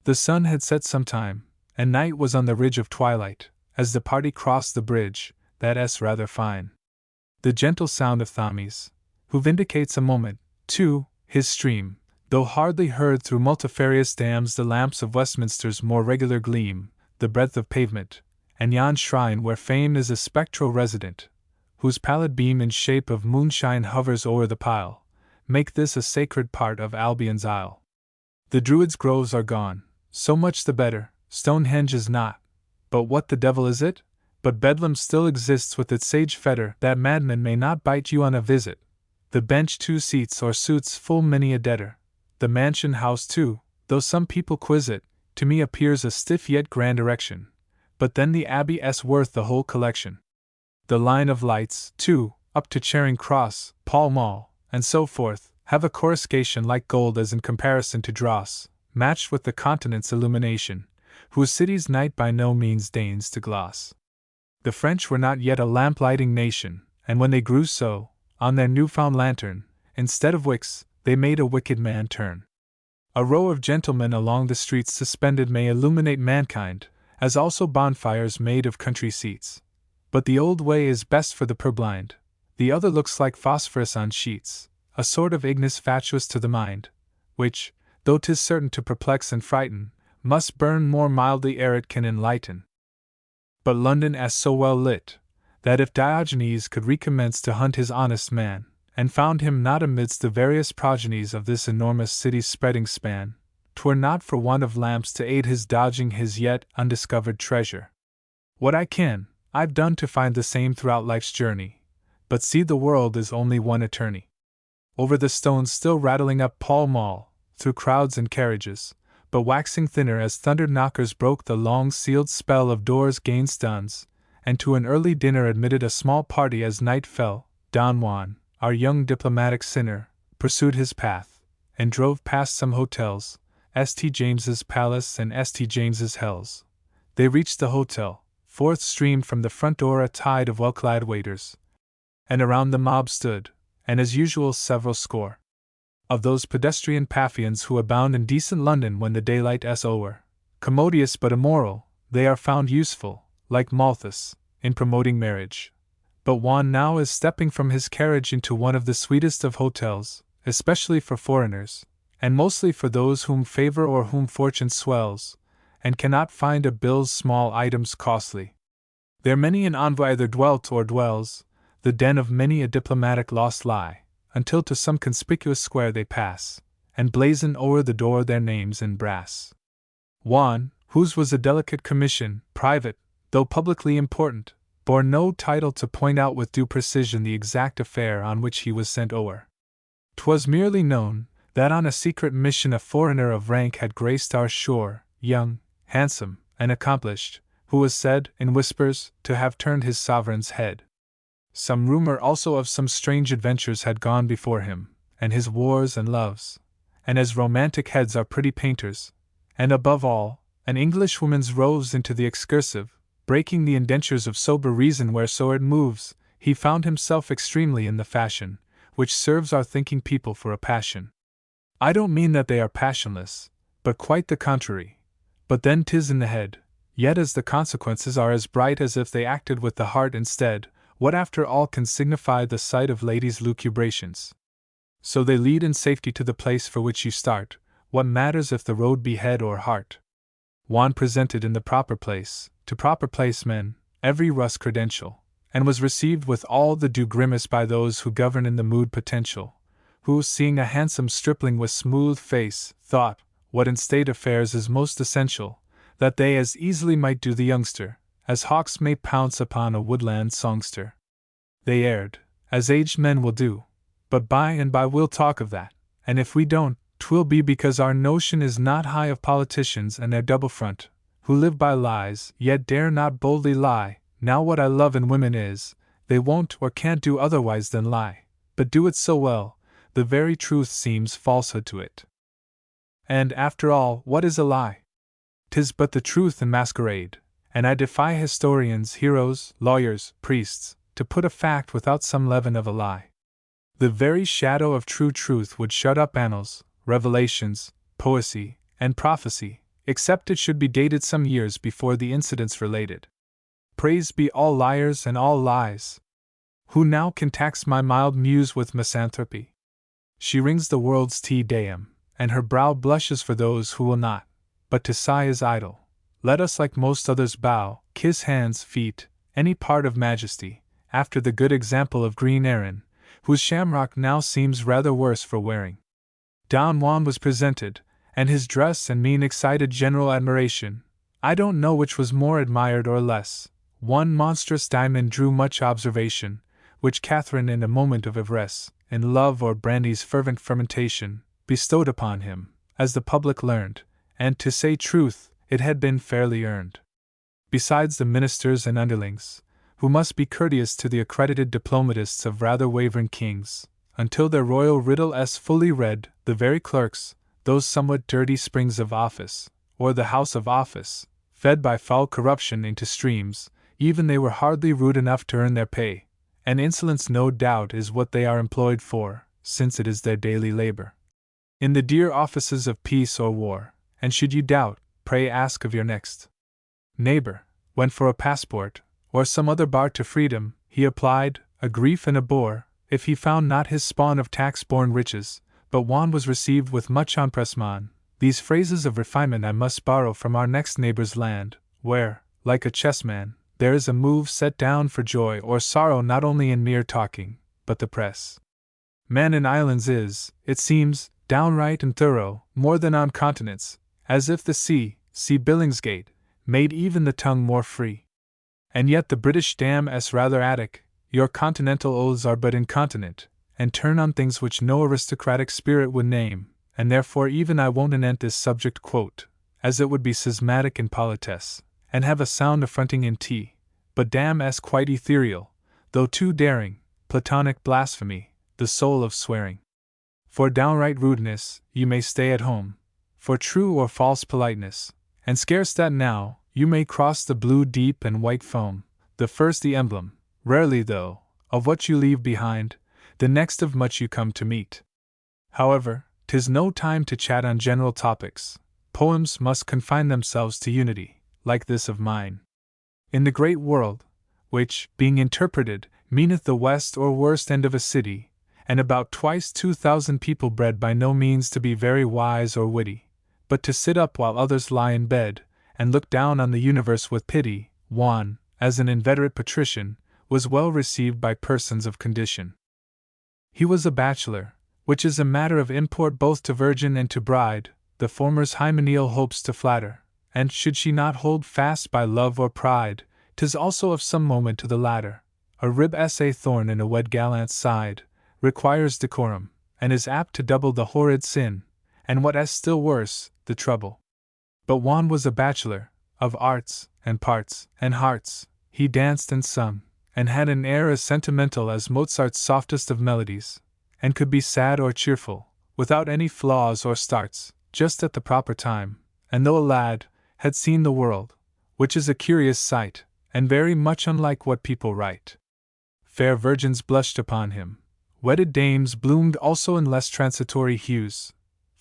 A: The sun had set some time, and night was on the ridge of twilight, as the party crossed the bridge, that's rather fine. The gentle sound of Thames, who vindicates a moment, too, his stream, though hardly heard through multifarious dams, the lamps of Westminster's more regular gleam, the breadth of pavement, and yon shrine where Fame is a spectral resident, whose pallid beam in shape of moonshine hovers o'er the pile, make this a sacred part of Albion's isle. The Druids' groves are gone, so much the better, Stonehenge is not, but what the devil is it? But Bedlam still exists with its sage fetter, that madman may not bite you on a visit. The bench 2 seats or suits full many a debtor. The mansion house too, though some people quiz it, to me appears a stiff yet grand erection, but then the Abbey worth the whole collection. The line of lights, too, up to Charing Cross, Pall Mall, and so forth, have a coruscation like gold as in comparison to dross, matched with the continent's illumination, whose city's night by no means deigns to gloss. The French were not yet a lamp-lighting nation, and when they grew so, on their newfound lantern, instead of wicks, they made a wicked man turn. A row of gentlemen along the streets suspended may illuminate mankind, as also bonfires made of country seats. But the old way is best for the purblind, the other looks like phosphorus on sheets, a sort of ignis fatuus to the mind, which, though 'tis certain to perplex and frighten, must burn more mildly ere it can enlighten. But London is so well lit, that if Diogenes could recommence to hunt his honest man, and found him not amidst the various progenies of this enormous city's spreading span, 'twere not for want of lamps to aid his dodging his yet undiscovered treasure. What I can, I've done to find the same throughout life's journey, but see the world is only one attorney. Over the stones still rattling up Pall Mall, through crowds and carriages, but waxing thinner as thunder knockers broke the long sealed spell of doors gainst duns, and to an early dinner admitted a small party as night fell, Don Juan, our young diplomatic sinner, pursued his path, and drove past some hotels, St. James's Palace and St. James's Hells. They reached the hotel, forth streamed from the front door a tide of well-clad waiters, and around the mob stood, and as usual several score of those pedestrian Paphians who abound in decent London when the daylight is o'er. Commodious but immoral, they are found useful, like Malthus, in promoting marriage. But Juan now is stepping from his carriage into one of the sweetest of hotels, especially for foreigners, and mostly for those whom favor or whom fortune swells, and cannot find a bill's small items costly. There many an envoy either dwelt or dwells, the den of many a diplomatic lost lie, until to some conspicuous square they pass, and blazon o'er the door their names in brass. Juan, whose was a delicate commission, private, though publicly important, bore no title to point out with due precision the exact affair on which he was sent o'er. 'Twas merely known that on a secret mission a foreigner of rank had graced our shore, young, handsome, and accomplished, who was said, in whispers, to have turned his sovereign's head. Some rumor also of some strange adventures had gone before him, and his wars and loves, and as romantic heads are pretty painters, and above all, an Englishwoman's roves into the excursive, breaking the indentures of sober reason whereso it moves, he found himself extremely in the fashion, which serves our thinking people for a passion. I don't mean that they are passionless, but quite the contrary. But then 'tis in the head, yet as the consequences are as bright as if they acted with the heart instead, what after all can signify the sight of ladies' lucubrations? So they lead in safety to the place for which you start, what matters if the road be head or heart? Juan presented in the proper place, to proper placemen, every Russ credential, and was received with all the due grimace by those who govern in the mood potential, who, seeing a handsome stripling with smooth face, thought, what in state affairs is most essential, that they as easily might do the youngster, as hawks may pounce upon a woodland songster. They erred, as aged men will do, but by and by we'll talk of that, and if we don't, 'twill be because our notion is not high of politicians and their double front, who live by lies, yet dare not boldly lie. Now what I love in women is, they won't or can't do otherwise than lie, but do it so well, the very truth seems falsehood to it. And after all, what is a lie? 'Tis but the truth in masquerade, and I defy historians, heroes, lawyers, priests, to put a fact without some leaven of a lie. The very shadow of true truth would shut up annals, revelations, poesy, and prophecy, except it should be dated some years before the incidents related. Praised be all liars and all lies! Who now can tax my mild muse with misanthropy? She rings the world's Te Deum, and her brow blushes for those who will not, but to sigh is idle. Let us like most others bow, kiss hands, feet, any part of majesty, after the good example of Green Aaron, whose shamrock now seems rather worse for wearing. Don Juan was presented, and his dress and mien excited general admiration. I don't know which was more admired or less. One monstrous diamond drew much observation, which Catherine, in a moment of ivresse, in love or brandy's fervent fermentation, bestowed upon him, as the public learned, and, to say truth, it had been fairly earned. Besides the ministers and underlings, who must be courteous to the accredited diplomatists of rather wavering kings, until their royal riddle is fully read, the very clerks, those somewhat dirty springs of office, or the house of office, fed by foul corruption into streams, even they were hardly rude enough to earn their pay, and insolence no doubt is what they are employed for, since it is their daily labor. In the dear offices of peace or war, and should you doubt, pray ask of your next neighbor, when for a passport, or some other bar to freedom, he applied, a grief and a bore, if he found not his spawn of tax-born riches, but Juan was received with much empressement. These phrases of refinement I must borrow from our next neighbor's land, where, like a chessman, there is a move set down for joy or sorrow not only in mere talking, but the press. Man in islands is, it seems, downright and thorough, more than on continents, as if the sea, see Billingsgate, made even the tongue more free. And yet the British dam s rather Attic, your continental oaths are but incontinent, and turn on things which no aristocratic spirit would name, and therefore even I won't anent this subject quote, as it would be schismatic in politesse, and have a sound affronting in tea, but dam s quite ethereal, though too daring, Platonic blasphemy, the soul of swearing. For downright rudeness, you may stay at home, for true or false politeness, and scarce that now, you may cross the blue deep and white foam, the first the emblem, rarely though, of what you leave behind, the next of much you come to meet. However, 'tis no time to chat on general topics. Poems must confine themselves to unity, like this of mine. In the great world, which, being interpreted, meaneth the west or worst end of a city, and about twice 2,000 people bred by no means to be very wise or witty, but to sit up while others lie in bed, and look down on the universe with pity, Juan, as an inveterate patrician, was well received by persons of condition. He was a bachelor, which is a matter of import both to virgin and to bride, the former's hymeneal hopes to flatter, and should she not hold fast by love or pride, 'tis also of some moment to the latter. A rib s a thorn in a wed gallant's side, requires decorum, and is apt to double the horrid sin, and what is still worse, the trouble. But Juan was a bachelor, of arts, and parts, and hearts. He danced and sung, and had an air as sentimental as Mozart's softest of melodies, and could be sad or cheerful, without any flaws or starts, just at the proper time, and though a lad, had seen the world, which is a curious sight, and very much unlike what people write. Fair virgins blushed upon him, wedded dames bloomed also in less transitory hues,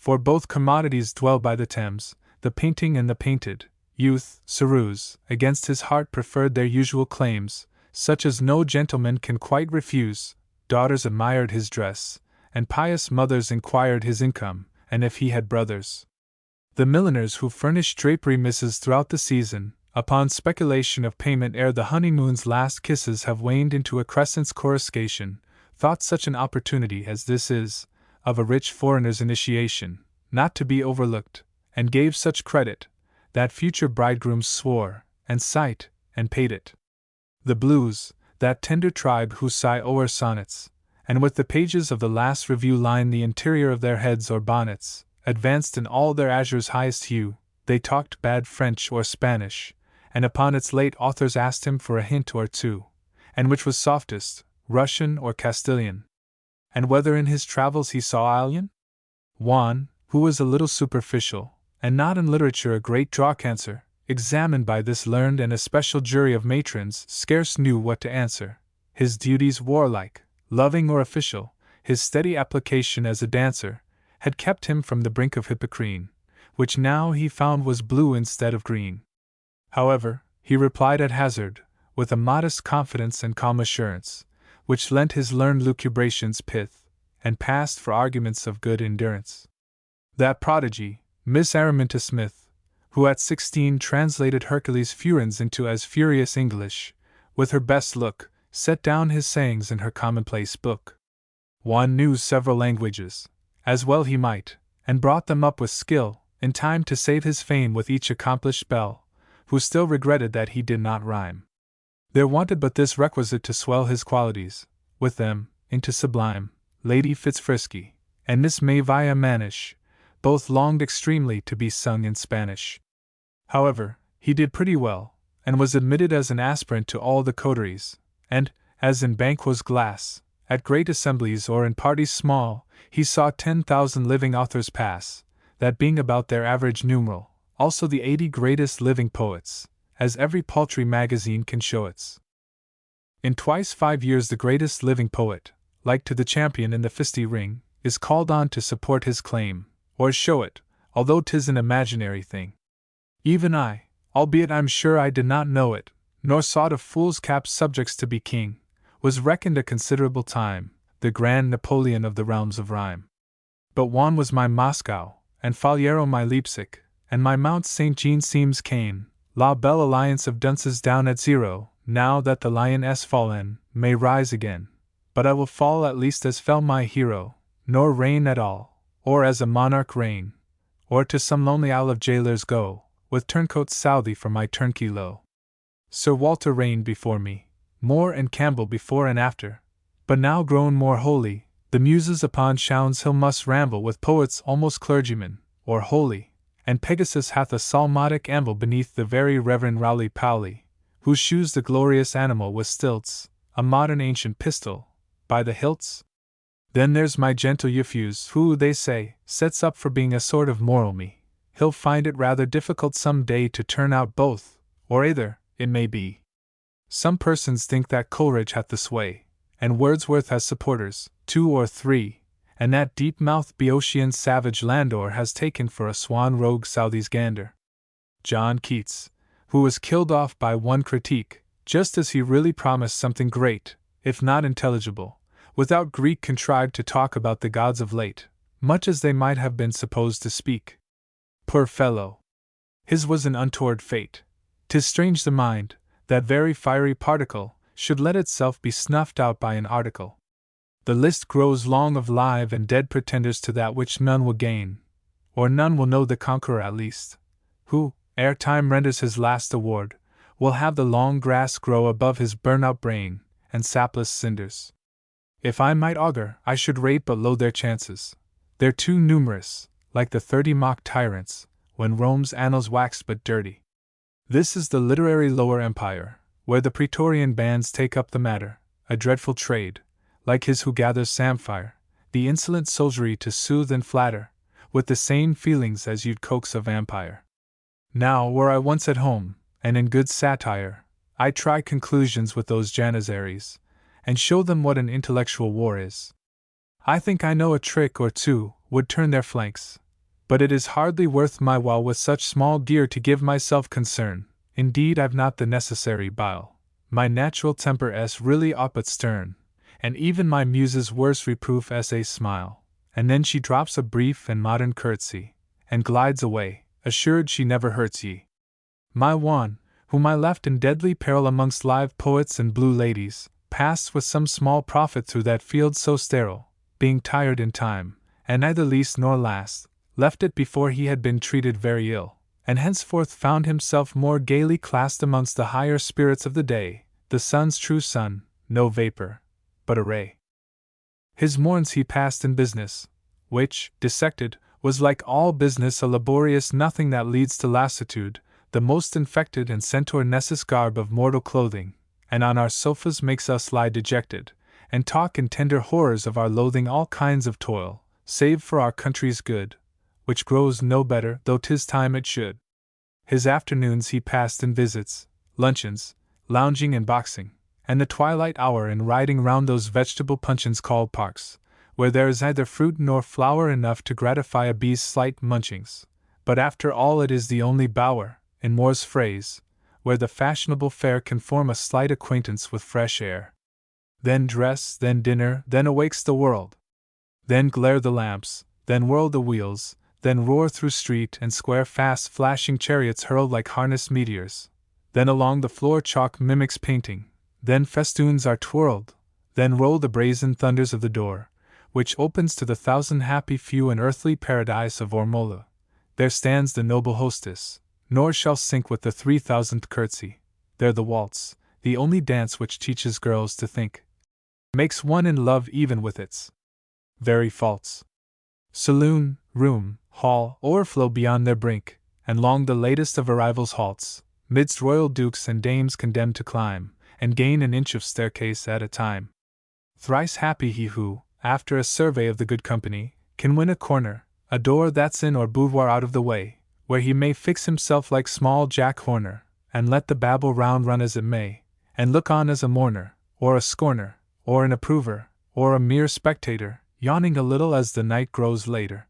A: for both commodities dwell by the Thames, the painting and the painted. Youth, ceruse, against his heart preferred their usual claims, such as no gentleman can quite refuse. Daughters admired his dress, and pious mothers inquired his income, and if he had brothers. The milliners who furnished drapery misses throughout the season, upon speculation of payment ere the honeymoon's last kisses have waned into a crescent's coruscation, thought such an opportunity as this is, of a rich foreigner's initiation, not to be overlooked, and gave such credit, that future bridegrooms swore, and sight, and paid it. The Blues, that tender tribe who sigh o'er sonnets, and with the pages of the last review line the interior of their heads or bonnets, advanced in all their azure's highest hue, they talked bad French or Spanish, and upon its late authors asked him for a hint or two, and which was softest, Russian or Castilian, and whether in his travels he saw Alien? Juan, who was a little superficial, and not in literature a great draw-cancer, examined by this learned and especial jury of matrons, scarce knew what to answer. His duties warlike, loving or official, his steady application as a dancer, had kept him from the brink of Hippocrene, which now he found was blue instead of green. However, he replied at hazard, with a modest confidence and calm assurance, which lent his learned lucubrations pith, and passed for arguments of good endurance. That prodigy, Miss Araminta Smith, who at 16 translated Hercules Furens into as furious English, with her best look, set down his sayings in her commonplace book. Juan knew several languages, as well he might, and brought them up with skill, in time to save his fame with each accomplished belle, who still regretted that he did not rhyme. There wanted but this requisite to swell his qualities, with them, into sublime. Lady Fitzfrisky, and Miss Mayvia Manish, both longed extremely to be sung in Spanish. However, he did pretty well, and was admitted as an aspirant to all the coteries, and, as in Banquo's glass, at great assemblies or in parties small, he saw 10,000 living authors pass, that being about their average numeral, also the 80 greatest living poets, as every paltry magazine can show its. In twice 5 years the greatest living poet, like to the champion in the fisty ring, is called on to support his claim, or show it, although 'tis an imaginary thing. Even I, albeit I'm sure I did not know it, nor sought of fool's cap subjects to be king, was reckoned a considerable time, the grand Napoleon of the realms of rhyme. But Juan was my Moscow, and Faliero my Leipzig, and my Mount St. Jean seems Cain, la belle alliance of dunces down at zero, now that the lion s fallen, may rise again, but I will fall at least as fell my hero, nor reign at all, or as a monarch reign, or to some lonely isle of jailers go, with turncoats Southey for my turnkey low. Sir Walter reigned before me, Moore and Campbell before and after, but now grown more holy, the muses upon Shounds Hill must ramble with poets almost clergymen, or holy, and Pegasus hath a psalmodic amble beneath the very Reverend Rowley Powley, who shoes the glorious animal with stilts, a modern ancient pistol, by the hilts. Then there's my gentle Euphuse, who, they say, sets up for being a sort of moral me. He'll find it rather difficult some day to turn out both, or either, it may be. Some persons think that Coleridge hath the sway, and Wordsworth has supporters, 2 or 3, and that deep-mouthed Boeotian savage Landor has taken for a swan rogue Southey's gander. John Keats, who was killed off by one critique, just as he really promised something great, if not intelligible, without Greek contrived to talk about the gods of late, much as they might have been supposed to speak. Poor fellow! His was an untoward fate. 'Tis strange the mind, that very fiery particle, should let itself be snuffed out by an article. The list grows long of live and dead pretenders to that which none will gain, or none will know the conqueror at least, who, ere time renders his last award, will have the long grass grow above his burn-out brain, and sapless cinders. If I might augur, I should rate but low their chances. They're too numerous, like the 30 mock tyrants, when Rome's annals waxed but dirty. This is the literary lower empire, where the praetorian bands take up the matter, a dreadful trade, like his who gathers samphire, the insolent soldiery to soothe and flatter, with the same feelings as you'd coax a vampire. Now, were I once at home, and in good satire, I'd try conclusions with those Janissaries, and show them what an intellectual war is. I think I know a trick or two would turn their flanks, But it is hardly worth my while with such small gear to give myself concern. Indeed, I've not the necessary bile. My natural temper is really aught but stern, and even my muse's worst reproof is a smile. And then she drops a brief and modern curtsy, and glides away, assured she never hurts ye. My Juan, whom I left in deadly peril amongst live poets and blue ladies, passed with some small profit through that field so sterile, being tired in time, and neither least nor last, left it before he had been treated very ill, and henceforth found himself more gaily classed amongst the higher spirits of the day, the sun's true sun, no vapor, but a ray. His morns he passed in business, which, dissected, was like all business a laborious nothing that leads to lassitude, the most infected and centaur nessus garb of mortal clothing, and on our sofas makes us lie dejected, and talk in tender horrors of our loathing all kinds of toil, save for our country's good, which grows no better, though 'tis time it should. His afternoons he passed in visits, luncheons, lounging and boxing, and the twilight hour in riding round those vegetable puncheons called parks, where there is neither fruit nor flower enough to gratify a bee's slight munchings, but after all it is the only bower, in Moore's phrase, where the fashionable fair can form a slight acquaintance with fresh air. Then dress, then dinner, then awakes the world. Then glare the lamps, then whirl the wheels, then roar through street and square fast flashing chariots hurled like harnessed meteors. Then along the floor chalk mimics painting, then festoons are twirled, then roll the brazen thunders of the door, which opens to the thousand happy few an earthly paradise of Ormola. There stands the noble hostess, nor shall sink with the 3000th curtsy. There the waltz, the only dance which teaches girls to think, makes one in love even with its very faults. Saloon, room, hall overflow beyond their brink, and long the latest of arrivals halts, midst royal dukes and dames condemned to climb, and gain an inch of staircase at a time. Thrice happy he who, after a survey of the good company, can win a corner, a door that's in or boudoir out of the way, where he may fix himself like small Jack Horner, and let the babble round run as it may, and look on as a mourner, or a scorner, or an approver, or a mere spectator, yawning a little as the night grows later.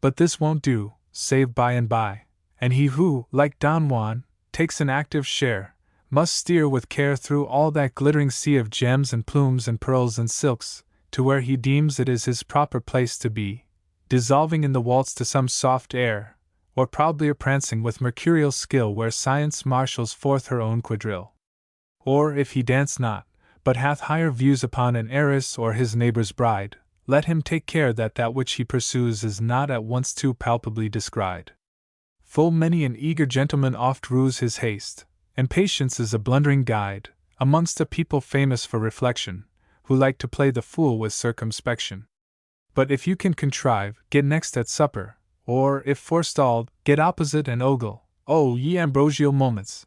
A: But this won't do, save by and by, and he who, like Don Juan, takes an active share, must steer with care through all that glittering sea of gems and plumes and pearls and silks, to where he deems it is his proper place to be, dissolving in the waltz to some soft air, or proudly prancing with mercurial skill where science marshals forth her own quadrille. Or if he dance not, but hath higher views upon an heiress or his neighbor's bride, let him take care that that which he pursues is not at once too palpably descried. Full many an eager gentleman oft rues his haste, and patience is a blundering guide, amongst a people famous for reflection, who like to play the fool with circumspection. But if you can contrive, get next at supper, or, if forestalled, get opposite and ogle, oh, ye ambrosial moments!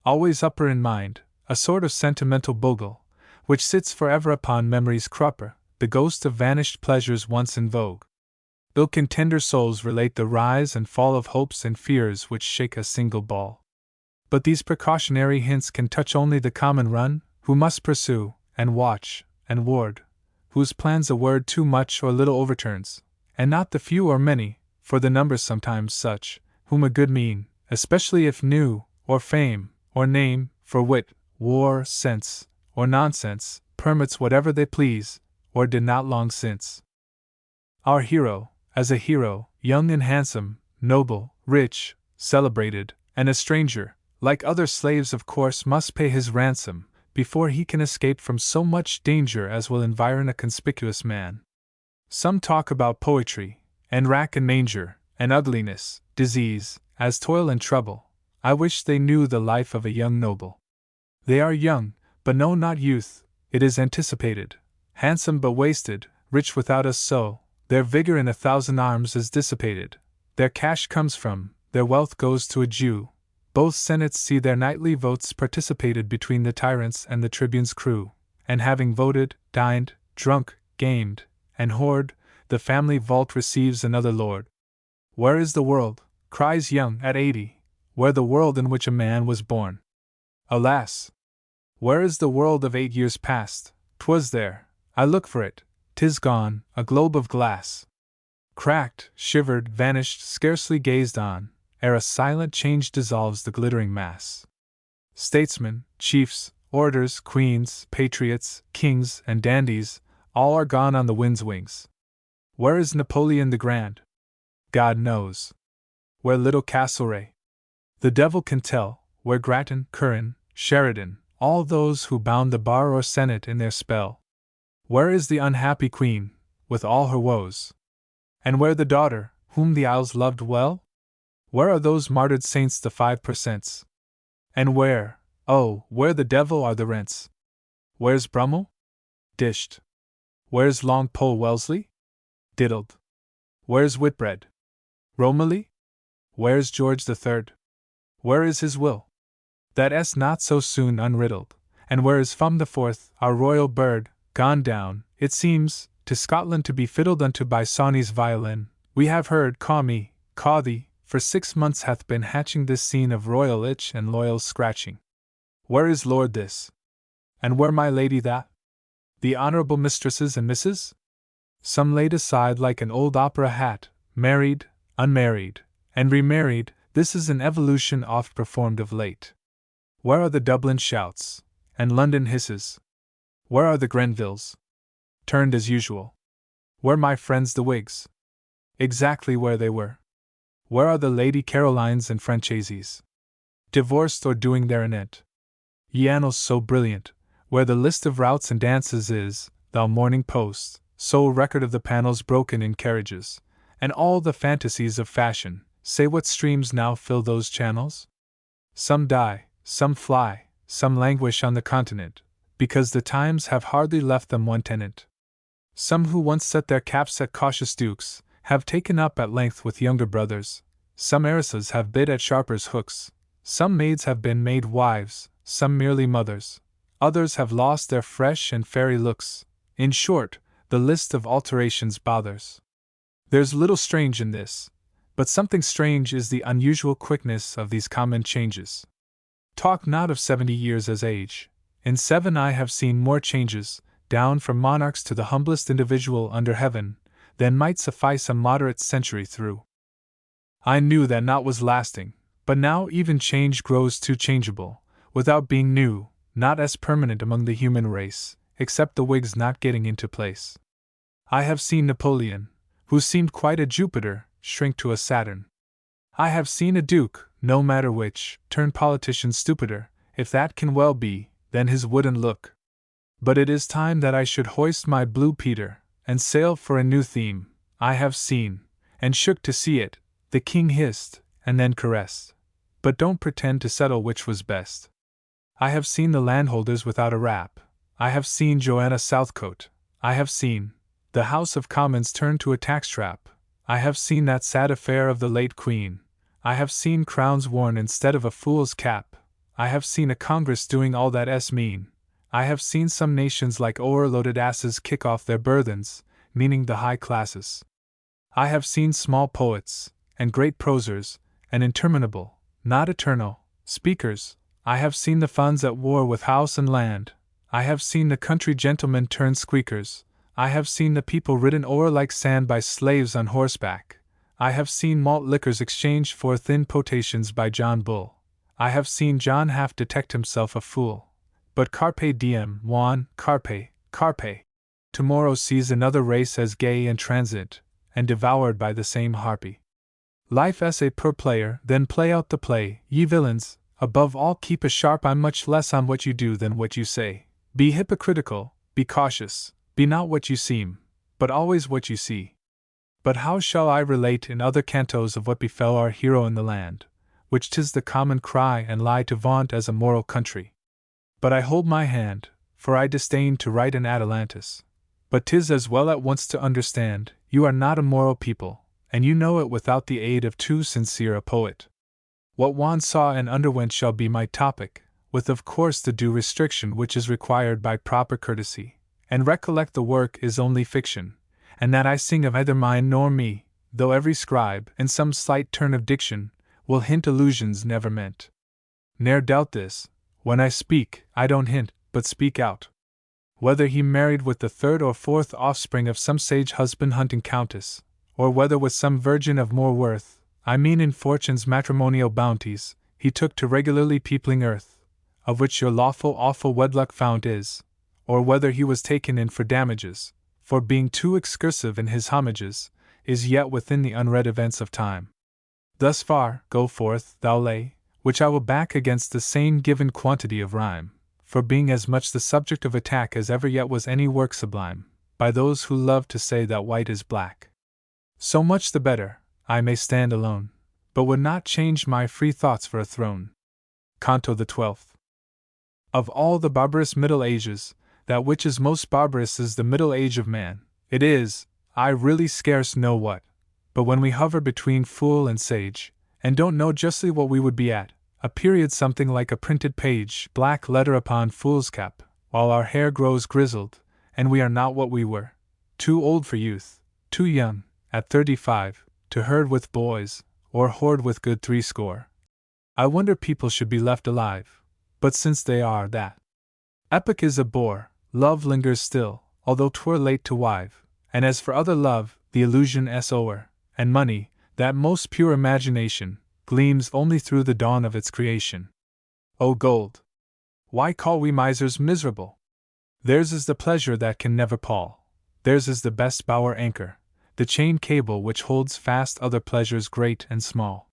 A: Always upper in mind, a sort of sentimental bogle, which sits forever upon memory's crupper, the ghost of vanished pleasures once in vogue. Ilk and tender souls relate the rise and fall of hopes and fears which shake a single ball. But these precautionary hints can touch only the common run, who must pursue, and watch, and ward, whose plans a word too much or little overturns, and not the few or many, for the number's sometimes such, whom a good mien, especially if new, or fame, or name, for wit, war, sense, or nonsense, permits whatever they please, or did not long since. Our hero, as a hero, young and handsome, noble, rich, celebrated, and a stranger, like other slaves of course must pay his ransom, before he can escape from so much danger as will environ a conspicuous man. Some talk about poetry, and rack and manger, and ugliness, disease, as toil and trouble. I wish they knew the life of a young noble. They are young, but know not youth, it is anticipated, handsome but wasted, rich without a soul, their vigor in 1,000 arms is dissipated, their cash comes from, their wealth goes to a Jew. Both senates see their nightly votes participated between the tyrants and the tribune's crew, and having voted, dined, drunk, gamed, and whored, the family vault receives another lord. Where is the world, cries young at 80, where the world in which a man was born? Alas! Where is the world of 8 years past? 'Twas there, I look for it, 'tis gone, a globe of glass. cracked, shivered, vanished, scarcely gazed on, ere a silent change dissolves the glittering mass. Statesmen, chiefs, orators, queens, patriots, kings, and dandies, all are gone on the wind's wings. Where is Napoleon the Grand? God knows. Where little Castlereagh? The devil can tell. Where Grattan, Curran, Sheridan, all those who bound the bar or senate in their spell? Where is the unhappy queen, with all her woes? And where the daughter, whom the Isles loved well? Where are those martyred saints, the 5%? And where, oh, where the devil are the rents? Where's Brummel? Dished. Where's Longpole Wellesley? Diddled. Where's Whitbread? Romilly? Where's George III? Where is his will? That's not so soon unriddled. And where is Fum the Fourth, our royal bird, gone down, it seems, to Scotland to be fiddled unto by Sawney's violin? We have heard, caw me, caw thee, for 6 months hath been hatching this scene of royal itch and loyal scratching. Where is Lord this? And where my lady that? The honourable mistresses and misses? Some laid aside like an old opera hat, married, unmarried, and remarried. This is an evolution oft performed of late. Where are the Dublin shouts, and London hisses? Where are the Grenvilles? Turned as usual. Where my friends the Whigs? Exactly where they were. Where are the Lady Carolines and Franchesies? Divorced or doing their innate? Ye annals so brilliant, where the list of routs and dances is, thou Morning Post, sole record of the panels broken in carriages, and all the fantasies of fashion, say what streams now fill those channels? Some die, some fly, some languish on the continent, because the times have hardly left them one tenant. Some who once set their caps at cautious dukes, have taken up at length with younger brothers, some heiresses have bid at sharpers' hooks, some maids have been made wives, some merely mothers, others have lost their fresh and fairy looks. In short, the list of alterations bothers. There's little strange in this, but something strange is the unusual quickness of these common changes. Talk not of 70 years as age. In 7 I have seen more changes, down from monarchs to the humblest individual under heaven, than might suffice a moderate century through. I knew that naught was lasting, but now even change grows too changeable, without being new, not as permanent among the human race, except the Whigs not getting into place. I have seen Napoleon, who seemed quite a Jupiter, shrink to a Saturn. I have seen a Duke, no matter which, turn politician stupider, if that can well be, than his wooden look. But it is time that I should hoist my blue Peter, and sail for a new theme. I have seen, and shook to see it, the king hissed, and then caressed. But don't pretend to settle which was best. I have seen the landholders without a rap. I have seen Joanna Southcote. I have seen the House of Commons turn to a tax trap. I have seen that sad affair of the late Queen. I have seen crowns worn instead of a fool's cap. I have seen a Congress doing all that's mean. I have seen some nations like overloaded asses kick off their burthens, meaning the high classes. I have seen small poets, and great prosers, and interminable, not eternal, speakers. I have seen the funds at war with house and land. I have seen the country gentlemen turn squeakers. I have seen the people ridden o'er like sand by slaves on horseback. I have seen malt liquors exchanged for thin potations by John Bull. I have seen John half detect himself a fool. But carpe diem, Juan, carpe, carpe. Tomorrow sees another race as gay and transient, and devoured by the same harpy. Life essay per player, then play out the play, ye villains. Above all, keep a sharp eye much less on what you do than what you say. Be hypocritical, be cautious, be not what you seem, but always what you see. But how shall I relate in other cantos of what befell our hero in the land, which 'tis the common cry and lie to vaunt as a moral country? But I hold my hand, for I disdain to write an Atalantis. But 'tis as well at once to understand, you are not a moral people, and you know it without the aid of too sincere a poet. What Juan saw and underwent shall be my topic, with of course the due restriction which is required by proper courtesy, and recollect the work is only fiction, and that I sing of either mine nor me, though every scribe, in some slight turn of diction, will hint allusions never meant. Ne'er doubt this, when I speak, I don't hint, but speak out. Whether he married with the 3rd or 4th offspring of some sage husband-hunting countess, or whether with some virgin of more worth, I mean in fortune's matrimonial bounties, he took to regularly peopling earth, of which your lawful awful wedlock fount is, or whether he was taken in for damages, for being too excursive in his homages, is yet within the unread events of time. Thus far, go forth, thou lay, which I will back against the same given quantity of rhyme, for being as much the subject of attack as ever yet was any work sublime, by those who love to say that white is black. So much the better, I may stand alone, but would not change my free thoughts for a throne. Canto the 12th. Of all the barbarous Middle Ages, that which is most barbarous is the middle age of man. It is, I really scarce know what, but when we hover between fool and sage, and don't know justly what we would be at, a period something like a printed page, black letter upon foolscap, while our hair grows grizzled, and we are not what we were, too old for youth, too young, at 35, to herd with boys, or hoard with good 60. I wonder people should be left alive, but since they are that epoch is a bore, love lingers still, although 'twere late to wive, and as for other love, the illusion is o'er, and money, that most pure imagination, gleams only through the dawn of its creation. O gold! Why call we misers miserable? Theirs is the pleasure that can never pall, theirs is the best bower anchor, the chain cable which holds fast other pleasures great and small.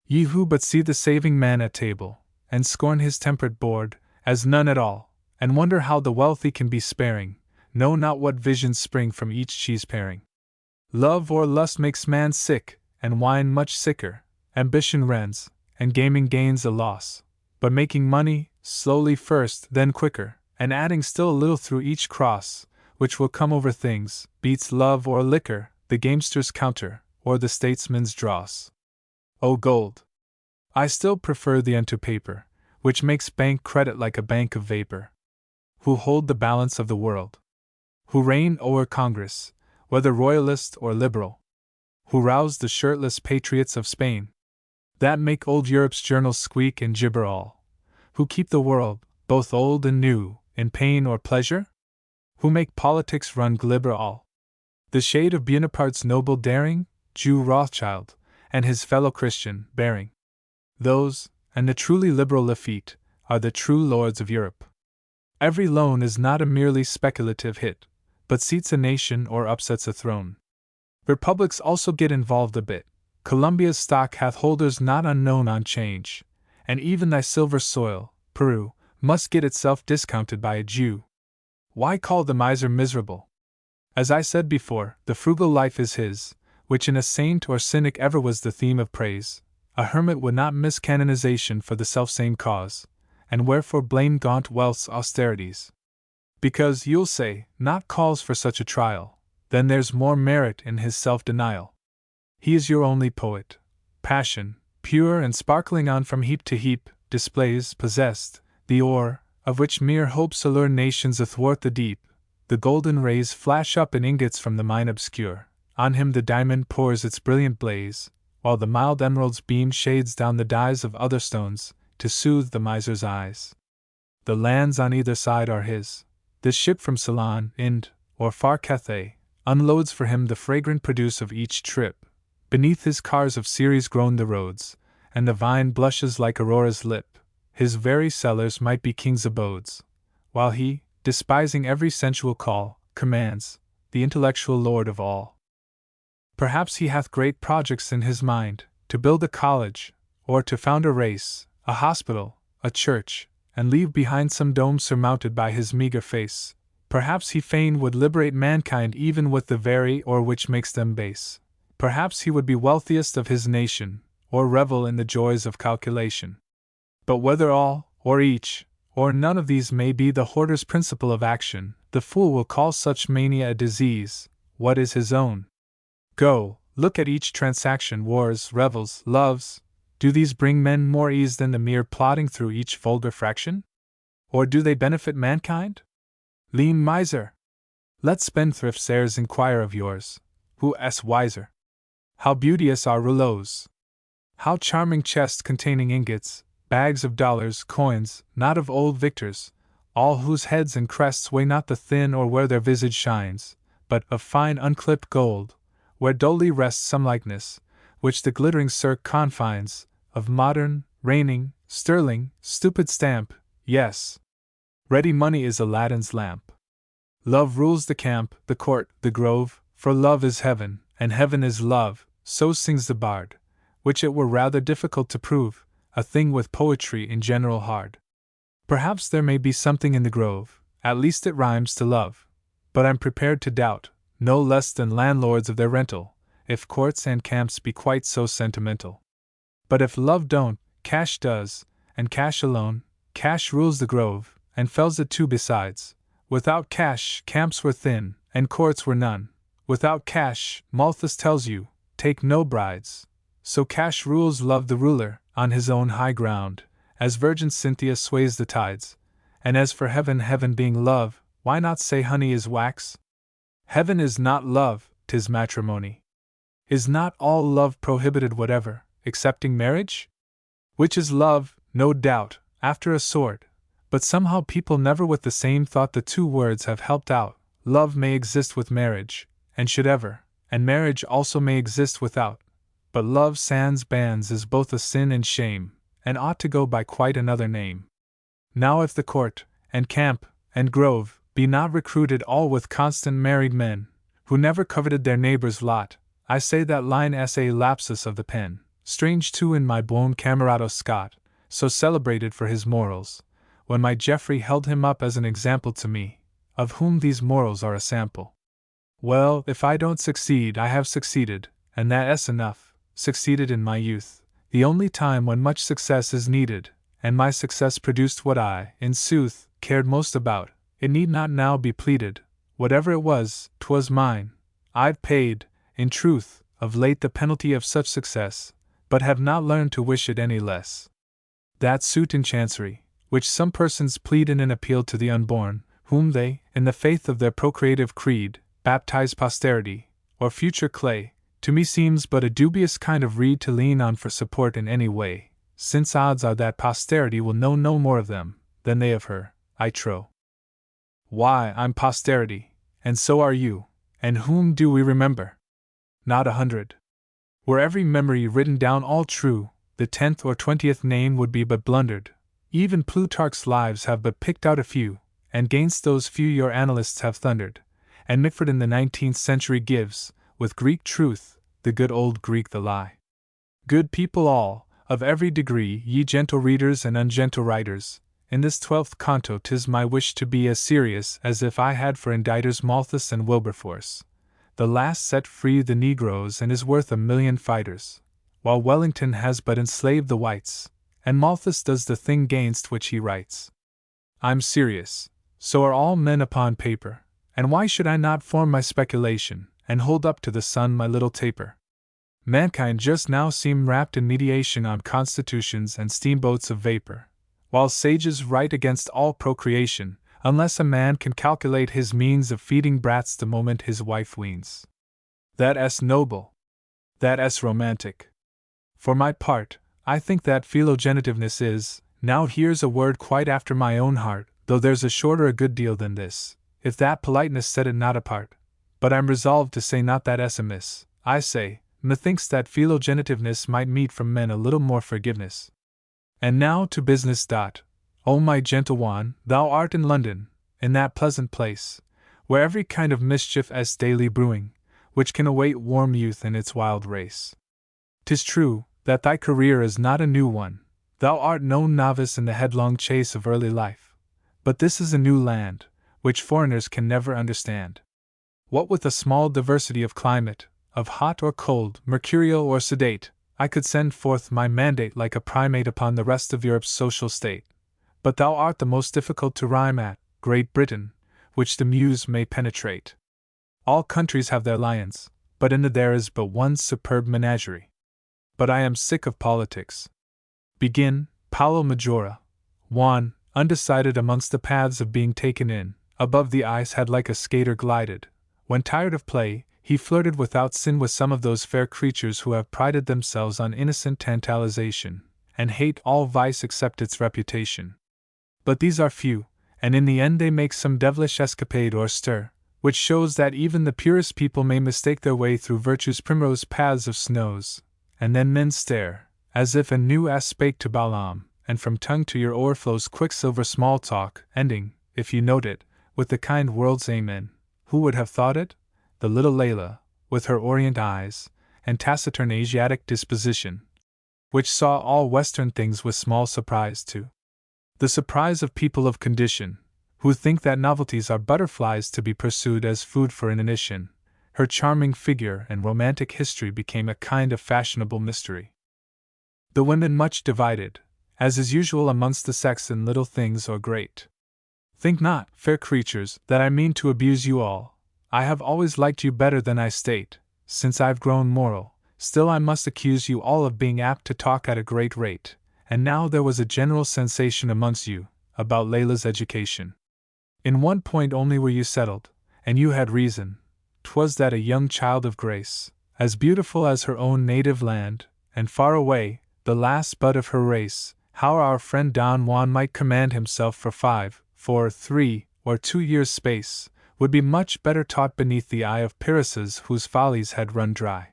A: Ye who but see the saving man at table, and scorn his temperate board, as none at all, and wonder how the wealthy can be sparing, know not what visions spring from each cheese paring. Love or lust makes man sick, and wine much sicker, ambition rends, and gaming gains a loss, but making money, slowly first, then quicker, and adding still a little through each cross, which will come over things, beats love or liquor, the gamester's counter, or the statesman's dross. O gold! I still prefer the unto paper, which makes bank credit like a bank of vapor. Who hold the balance of the world? Who reign o'er Congress, whether royalist or liberal? Who rouse the shirtless patriots of Spain? That make old Europe's journals squeak and gibber all? Who keep the world, both old and new, in pain or pleasure? Who make politics run glibber all? The shade of Buonaparte's noble daring, Jew Rothschild, and his fellow Christian, Baring. Those, and the truly liberal Lafitte, are the true lords of Europe. Every loan is not a merely speculative hit, but seats a nation or upsets a throne. Republics also get involved a bit. Colombia's stock hath holders not unknown on change, and even thy silver soil, Peru, must get itself discounted by a Jew. Why call the miser miserable? As I said before, the frugal life is his, which in a saint or cynic ever was the theme of praise. A hermit would not miss canonization for the selfsame cause, and wherefore blame gaunt wealth's austerities? Because, you'll say, not calls for such a trial, then there's more merit in his self-denial. He is your only poet. Passion, pure and sparkling on from heap to heap, displays, possessed, the ore, of which mere hopes allure nations athwart the deep. The golden rays flash up in ingots from the mine obscure, on him the diamond pours its brilliant blaze, while the mild emerald's beam shades down the dyes of other stones, to soothe the miser's eyes. The lands on either side are his. This ship from Ceylon, Ind, or far Cathay, unloads for him the fragrant produce of each trip. Beneath his cars of Ceres groan the roads, and the vine blushes like Aurora's lip. His very cellars might be kings' abodes, while he, despising every sensual call, commands, the intellectual lord of all. Perhaps he hath great projects in his mind, to build a college, or to found a race, a hospital, a church, and leave behind some dome surmounted by his meager face. Perhaps he fain would liberate mankind even with the very or which makes them base. Perhaps he would be wealthiest of his nation, or revel in the joys of calculation. But whether all, or each, or none of these may be the hoarder's principle of action, the fool will call such mania a disease. What is his own? Go, look at each transaction, wars, revels, loves. Do these bring men more ease than the mere plodding through each vulgar fraction? Or do they benefit mankind? Lean miser! Let spendthrift heirs inquire of yours, who is wiser? How beauteous are rouleaus! How charming chests containing ingots, bags of dollars, coins, not of old victors, all whose heads and crests weigh not the thin or where their visage shines, but of fine unclipped gold, where dully rests some likeness, which the glittering cirque confines, of modern, reigning, sterling, stupid stamp, yes. Ready money is Aladdin's lamp. Love rules the camp, the court, the grove, for love is heaven, and heaven is love, so sings the bard, which it were rather difficult to prove, a thing with poetry in general hard. Perhaps there may be something in the grove, at least it rhymes to love, but I'm prepared to doubt, no less than landlords of their rental, if courts and camps be quite so sentimental. But if love don't, cash does, and cash alone, cash rules the grove, and fells it too besides. Without cash, camps were thin, and courts were none. Without cash, Malthus tells you, take no brides. So cash rules love the ruler, on his own high ground, as Virgin Cynthia sways the tides. And as for heaven, heaven being love, why not say honey is wax? Heaven is not love, 'tis matrimony. Is not all love prohibited whatever, excepting marriage? Which is love, no doubt, after a sort, but somehow people never with the same thought the two words have helped out. Love may exist with marriage, and should ever, and marriage also may exist without, but love sans bands is both a sin and shame, and ought to go by quite another name. Now if the court, and camp, and grove, be not recruited all with constant married men, who never coveted their neighbor's lot, I say that line is a lapsus of the pen, strange too in my buon camarado Scott, so celebrated for his morals, when my Geoffrey held him up as an example to me, of whom these morals are a sample. Well, if I don't succeed, I have succeeded, and that's enough, succeeded in my youth, the only time when much success is needed, and my success produced what I, in sooth, cared most about. It need not now be pleaded, whatever it was, 'twas mine. I've paid, in truth, of late the penalty of such success, but have not learned to wish it any less. That suit in chancery, which some persons plead in an appeal to the unborn, whom they, in the faith of their procreative creed, baptize posterity, or future clay, to me seems but a dubious kind of reed to lean on for support in any way, since odds are that posterity will know no more of them than they of her, I trow. Why, I'm posterity, and so are you, and whom do we remember? Not 100. Were every memory written down all true, the 10th or 20th name would be but blundered. Even Plutarch's lives have but picked out a few, and gainst those few your annalists have thundered, and Mitford in the 19th century gives, with Greek truth, the good old Greek the lie. Good people all, of every degree, ye gentle readers and ungentle writers, in this 12th canto 'tis my wish to be as serious as if I had for inditers Malthus and Wilberforce. The last set free the Negroes and is worth 1,000,000 fighters, while Wellington has but enslaved the whites, and Malthus does the thing gainst which he writes. I'm serious, so are all men upon paper, and why should I not form my speculation, and hold up to the sun my little taper? Mankind just now seem wrapped in mediation on constitutions and steamboats of vapor, while sages write against all procreation, unless a man can calculate his means of feeding brats the moment his wife weans. That's noble. That's romantic. For my part, I think that philogenitiveness is, now here's a word quite after my own heart, though there's a shorter a good deal than this, if that politeness set it not apart. But I'm resolved to say not that s amiss. I say, methinks that philogenitiveness might meet from men a little more forgiveness. And now to business. O my gentle Juan, thou art in London, in that pleasant place, where every kind of mischief is daily brewing, which can await warm youth in its wild race. 'Tis true, that thy career is not a new one, thou art no novice in the headlong chase of early life, but this is a new land, which foreigners can never understand. What with a small diversity of climate, of hot or cold, mercurial or sedate, I could send forth my mandate like a primate upon the rest of Europe's social state. But thou art the most difficult to rhyme at, Great Britain, which the muse may penetrate. All countries have their lions, but in there is but one superb menagerie. But I am sick of politics. Begin, Paulo Majora. Juan, undecided amongst the paths of being taken in, above the ice had like a skater glided. When tired of play, he flirted without sin with some of those fair creatures who have prided themselves on innocent tantalization, and hate all vice except its reputation. But these are few, and in the end they make some devilish escapade or stir, which shows that even the purest people may mistake their way through virtue's primrose paths of snows, and then men stare, as if a new ass spake to Balaam, and from tongue to ear o'erflows quicksilver small talk, ending, if you note it, with the kind world's amen. Who would have thought it? The little Layla, with her orient eyes, and taciturn Asiatic disposition, which saw all Western things with small surprise too. The surprise of people of condition, who think that novelties are butterflies to be pursued as food for inanition. Her charming figure and romantic history became a kind of fashionable mystery. The women much divided, as is usual amongst the sex in little things or great. Think not, fair creatures, that I mean to abuse you all. I have always liked you better than I state, since I've grown moral. Still I must accuse you all of being apt to talk at a great rate, and now there was a general sensation amongst you, about Layla's education. In one point only were you settled, and you had reason. 'Twas that a young child of grace, as beautiful as her own native land, and far away, the last bud of her race, how our friend Don Juan might command himself for 5, 4, 3, or 2 years' space, would be much better taught beneath the eye of peeresses whose follies had run dry.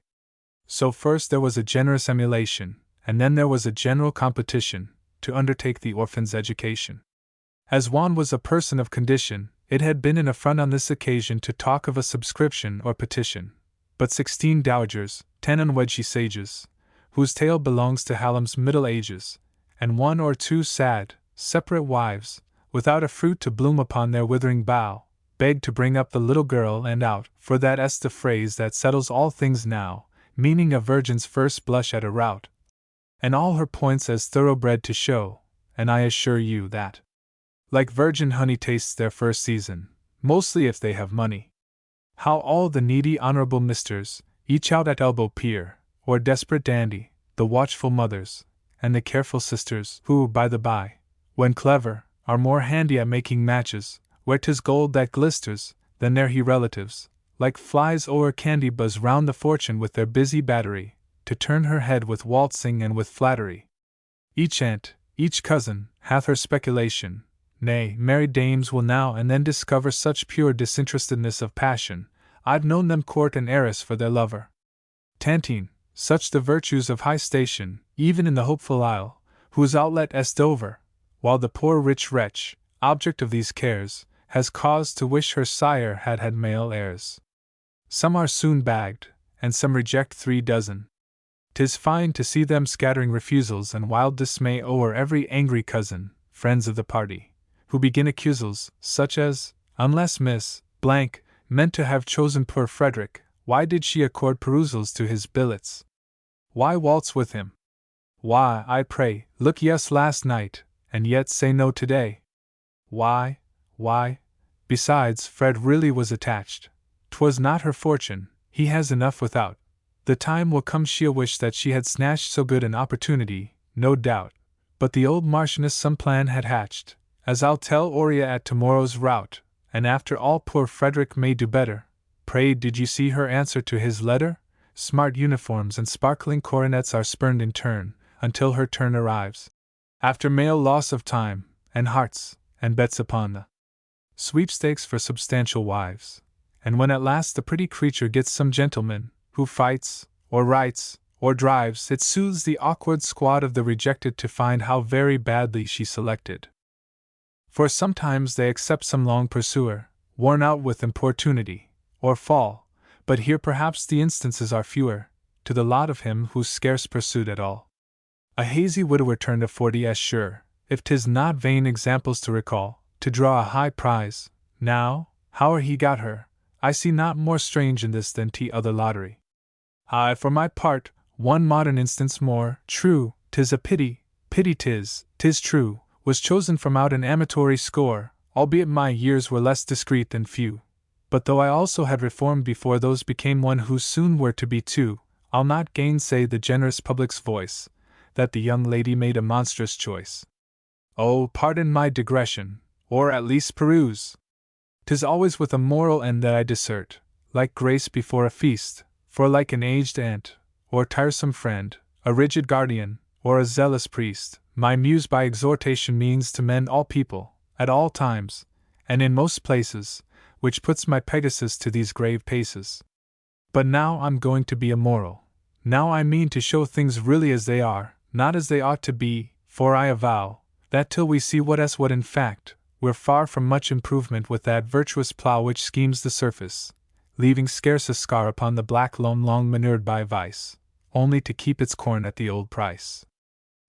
A: So first there was a generous emulation, and then there was a general competition, to undertake the orphan's education. As Juan was a person of condition, it had been an affront on this occasion to talk of a subscription or petition, but 16 dowagers, 10 unwed sages, whose tale belongs to Hallam's Middle Ages, and 1 or 2 sad, separate wives, without a fruit to bloom upon their withering bough, begged to bring up the little girl and out, for that est the phrase that settles all things now, meaning a virgin's first blush at a rout, and all her points as thoroughbred to show, and I assure you that, like virgin honey tastes their first season, mostly if they have money. How all the needy honorable misters, each out at elbow peer, or desperate dandy, the watchful mothers, and the careful sisters, who, by the by, when clever, are more handy at making matches, where 'tis gold that glisters, than their he relatives, like flies o'er candy buzz round the fortune with their busy battery, to turn her head with waltzing and with flattery. Each aunt, each cousin, hath her speculation. Nay, married dames will now and then discover such pure disinterestedness of passion, I've known them court an heiress for their lover. Tantine, such the virtues of high station, even in the hopeful isle, whose outlet est over, while the poor rich wretch, object of these cares, has cause to wish her sire had had male heirs. Some are soon bagged, and some reject 3 dozen. 'Tis fine to see them scattering refusals and wild dismay o'er every angry cousin, friends of the party, who begin accusals, such as, unless Miss Blank meant to have chosen poor Frederick, why did she accord perusals to his billets? Why waltz with him? Why, I pray, look yes last night, and yet say no today? Why? Besides, Fred really was attached. 'Twas not her fortune, he has enough without. The time will come she'll wish that she had snatched so good an opportunity, no doubt. But the old Marchioness some plan had hatched, as I'll tell Aurea at tomorrow's rout, and after all poor Frederick may do better. Pray, did you see her answer to his letter? Smart uniforms and sparkling coronets are spurned in turn, until her turn arrives. After male loss of time, and hearts, and bets upon the sweepstakes for substantial wives, and when at last the pretty creature gets some gentleman, who fights, or writes, or drives, it soothes the awkward squad of the rejected to find how very badly she selected. For sometimes they accept some long pursuer, worn out with importunity, or fall, but here perhaps the instances are fewer, to the lot of him who's scarce pursued at all. A hazy widower turned of 40 as sure, if 'tis not vain examples to recall, to draw a high prize. Now, how he got her, I see not more strange in this than other lottery. I, for my part, one modern instance more, true, 'tis a pity 'tis true, was chosen from out an amatory score, albeit my years were less discreet than few. But though I also had reformed before those became one who soon were to be 2, I'll not gainsay the generous public's voice, that the young lady made a monstrous choice. Oh, pardon my digression, or at least peruse. 'Tis always with a moral end that I dissert, like grace before a feast, for like an aged aunt, or tiresome friend, a rigid guardian, or a zealous priest, my muse by exhortation means to mend all people, at all times, and in most places, which puts my Pegasus to these grave paces. But now I'm going to be immoral. Now I mean to show things really as they are, not as they ought to be, for I avow that till we see what in fact, we're far from much improvement with that virtuous plough which schemes the surface, leaving scarce a scar upon the black loam long manured by vice, only to keep its corn at the old price.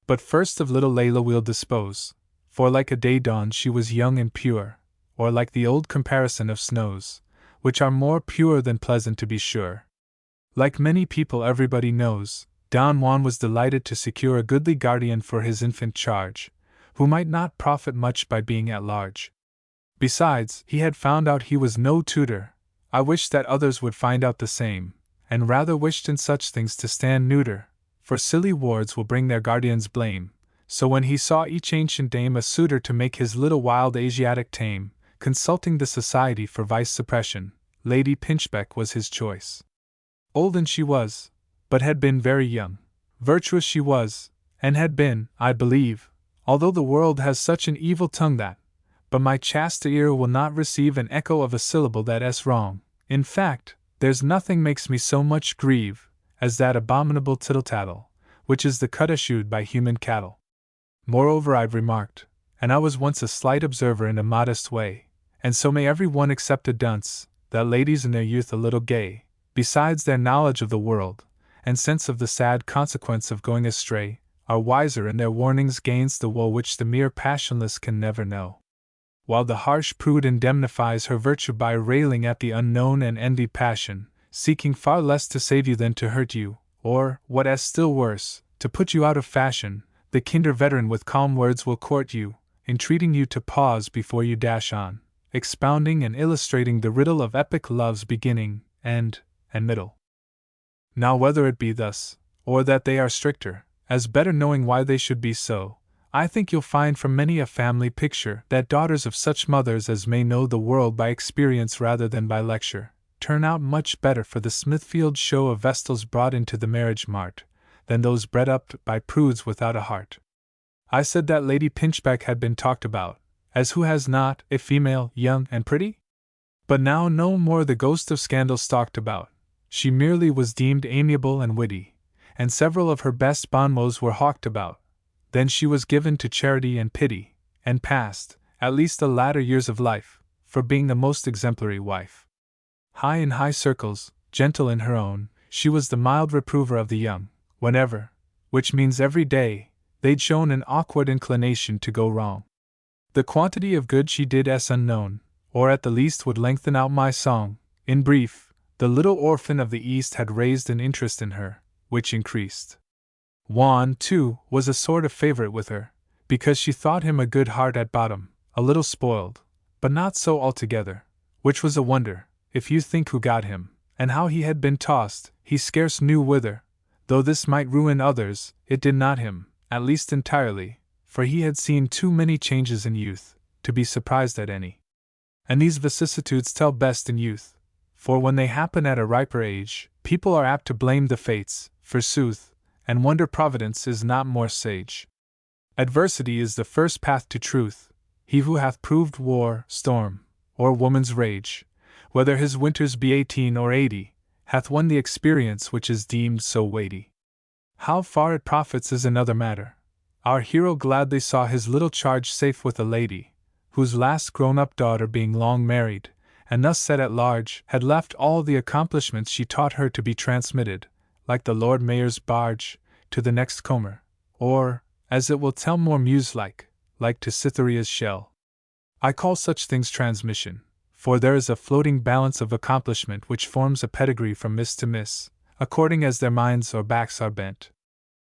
A: But first of little Layla we'll dispose, for like a day dawn she was young and pure, or like the old comparison of snows, which are more pure than pleasant to be sure. Like many people everybody knows, Don Juan was delighted to secure a goodly guardian for his infant charge, who might not profit much by being at large. Besides, he had found out he was no tutor. I wished that others would find out the same, and rather wished in such things to stand neuter, for silly wards will bring their guardians blame. So when he saw each ancient dame a suitor to make his little wild Asiatic tame, consulting the Society for Vice Suppression, Lady Pinchbeck was his choice. Olden she was, but had been very young. Virtuous she was, and had been, I believe, although the world has such an evil tongue that, but my chaste ear will not receive an echo of a syllable that's wrong. In fact, there's nothing makes me so much grieve, as that abominable tittle-tattle, which is the cut eschewed by human cattle. Moreover I've remarked, and I was once a slight observer in a modest way, and so may every one except a dunce, that ladies in their youth a little gay, besides their knowledge of the world, and sense of the sad consequence of going astray, are wiser in their warnings gainst the woe which the mere passionless can never know. While the harsh prude indemnifies her virtue by railing at the unknown and envied passion, seeking far less to save you than to hurt you, or, what is still worse, to put you out of fashion, the kinder veteran with calm words will court you, entreating you to pause before you dash on, expounding and illustrating the riddle of epic love's beginning, end, and middle. Now whether it be thus, or that they are stricter, as better knowing why they should be so, I think you'll find from many a family picture that daughters of such mothers as may know the world by experience rather than by lecture, turn out much better for the Smithfield show of vestals brought into the marriage mart, than those bred up by prudes without a heart. I said that Lady Pinchbeck had been talked about, as who has not, a female, young and pretty? But now no more the ghost of scandal stalked about. She merely was deemed amiable and witty, and several of her best bon mots were hawked about. Then she was given to charity and pity, and passed, at least the latter years of life, for being the most exemplary wife. High in high circles, gentle in her own, she was the mild reprover of the young, whenever, which means every day, they'd shown an awkward inclination to go wrong. The quantity of good she did is unknown, or at the least would lengthen out my song. In brief, the little orphan of the East had raised an interest in her, which increased. Juan, too, was a sort of favorite with her, because she thought him a good heart at bottom, a little spoiled, but not so altogether, which was a wonder, if you think who got him, and how he had been tossed, he scarce knew whither. Though this might ruin others, it did not him, at least entirely, for he had seen too many changes in youth, to be surprised at any. And these vicissitudes tell best in youth, for when they happen at a riper age, people are apt to blame the fates, forsooth, and wonder Providence is not more sage. Adversity is the first path to truth. He who hath proved war, storm, or woman's rage, whether his winters be 18 or 80, hath won the experience which is deemed so weighty. How far it profits is another matter. Our hero gladly saw his little charge safe with a lady, whose last grown-up daughter being long married, and thus set at large, had left all the accomplishments she taught her to be transmitted, like the Lord Mayor's barge, to the next comer, or, as it will tell more muse-like, like to Cytherea's shell. I call such things transmission, for there is a floating balance of accomplishment which forms a pedigree from miss to miss, according as their minds or backs are bent.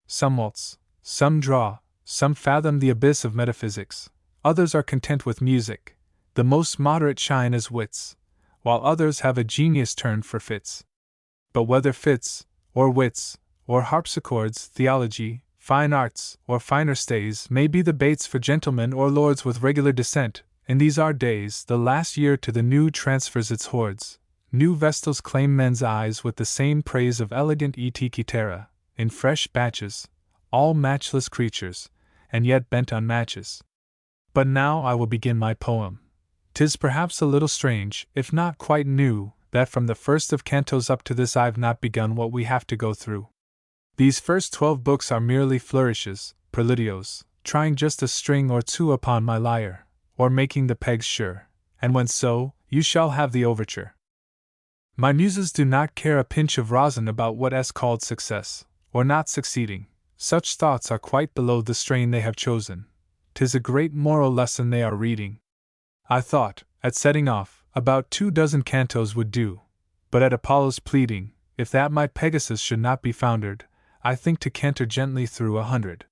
A: Some waltz, some draw, some fathom the abyss of metaphysics, others are content with music, the most moderate shine as wits, while others have a genius turned for fits. But whether fits, or wits, or harpsichords, theology, fine arts, or finer stays may be the baits for gentlemen or lords with regular descent, in these our days, the last year to the new transfers its hordes. New vestals claim men's eyes with the same praise of elegant etiquettera, in fresh batches, all matchless creatures, and yet bent on matches. But now I will begin my poem. 'Tis perhaps a little strange, if not quite new, that from the first of cantos up to this I've not begun what we have to go through. These first 12 books are merely flourishes, preludios, trying just a string or two upon my lyre, or making the pegs sure, and when so, you shall have the overture. My muses do not care a pinch of rosin about what is called success, or not succeeding. Such thoughts are quite below the strain they have chosen. 'Tis a great moral lesson they are reading. I thought, at setting off, about 24 cantos would do, but at Apollo's pleading, if that my Pegasus should not be foundered, I think to canter gently through 100.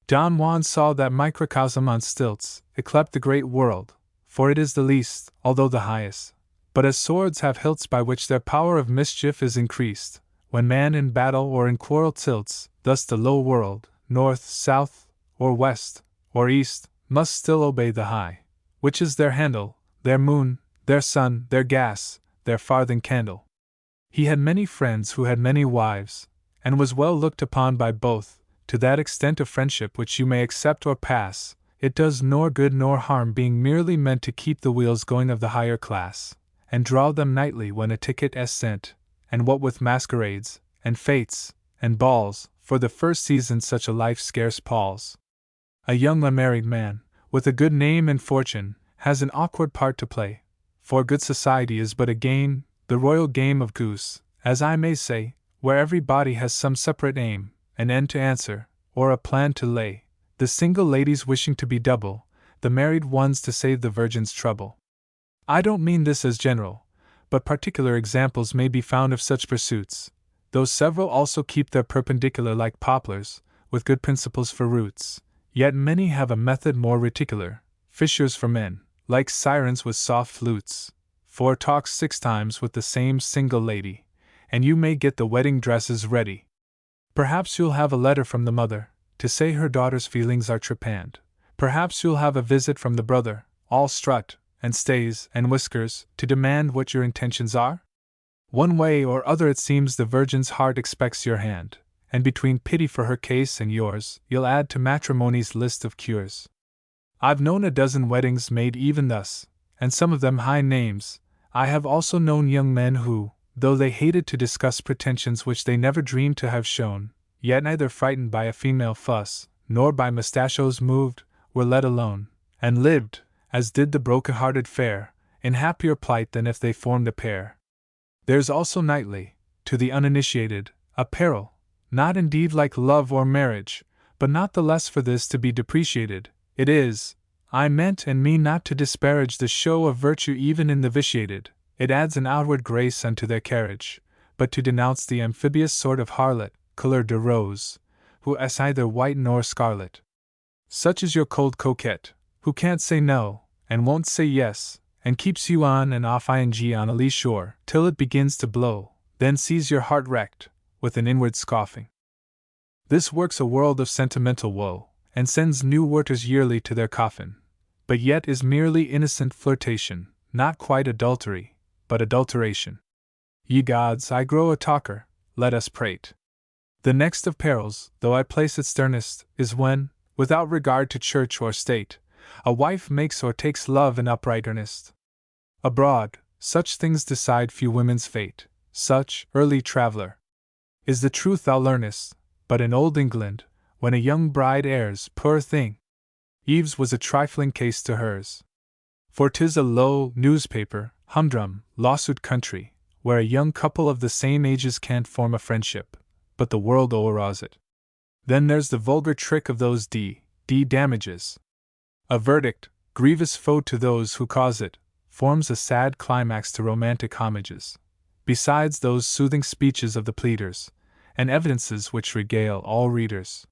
A: Don Juan saw that microcosm on stilts, yclept the great world, for it is the least, although the highest. But as swords have hilts by which their power of mischief is increased, when man in battle or in quarrel tilts, thus the low world, north, south, or west, or east, must still obey the high, which is their handle, their moon, their sun, their gas, their farthing candle. He had many friends who had many wives, and was well looked upon by both. To that extent of friendship which you may accept or pass, it does nor good nor harm, being merely meant to keep the wheels going of the higher class, and draw them nightly when a ticket is sent, and what with masquerades, and fêtes, and balls, for the first season such a life scarce palls. A young unmarried man, with a good name and fortune, has an awkward part to play, for good society is but a game, the royal game of goose, as I may say, where every body has some separate aim, an end to answer, or a plan to lay, the single ladies wishing to be double, the married ones to save the virgin's trouble. I don't mean this as general, but particular examples may be found of such pursuits, though several also keep their perpendicular like poplars, with good principles for roots, yet many have a method more reticular, fishers for men, like sirens with soft flutes, for talk 6 times with the same single lady, and you may get the wedding dresses ready. Perhaps you'll have a letter from the mother, to say her daughter's feelings are trepanned. Perhaps you'll have a visit from the brother, all strut, and stays, and whiskers, to demand what your intentions are? One way or other it seems the virgin's heart expects your hand, and between pity for her case and yours, you'll add to matrimony's list of cures. I've known a dozen weddings made even thus, and some of them high names. I have also known young men who, though they hated to discuss pretensions which they never dreamed to have shown, yet neither frightened by a female fuss, nor by mustachios moved, were let alone, and lived, as did the broken-hearted fair, in happier plight than if they formed a pair. There's also nightly, to the uninitiated, a peril, not indeed like love or marriage, but not the less for this to be depreciated. It is, I meant and mean not to disparage the show of virtue even in the vitiated, it adds an outward grace unto their carriage, but to denounce the amphibious sort of harlot, couleur de rose, who is neither white nor scarlet. Such is your cold coquette, who can't say no, and won't say yes, and keeps you on and off ing on a lee shore, till it begins to blow, then sees your heart wrecked, with an inward scoffing. This works a world of sentimental woe, and sends new worters yearly to their coffin, but yet is merely innocent flirtation, not quite adultery, but adulteration. Ye gods, I grow a talker, let us prate. The next of perils, though I place it sternest, is when, without regard to church or state, a wife makes or takes love in upright earnest. Abroad, such things decide few women's fate, such, early traveller, is the truth thou learnest, but in old England, when a young bride heirs, poor thing, Eve's was a trifling case to hers. For 'tis a low, newspaper, humdrum, lawsuit country, where a young couple of the same ages can't form a friendship, but the world o'eraws it. Then there's the vulgar trick of those D damages. A verdict, grievous foe to those who cause it, forms a sad climax to romantic homages, besides those soothing speeches of the pleaders, and evidences which regale all readers.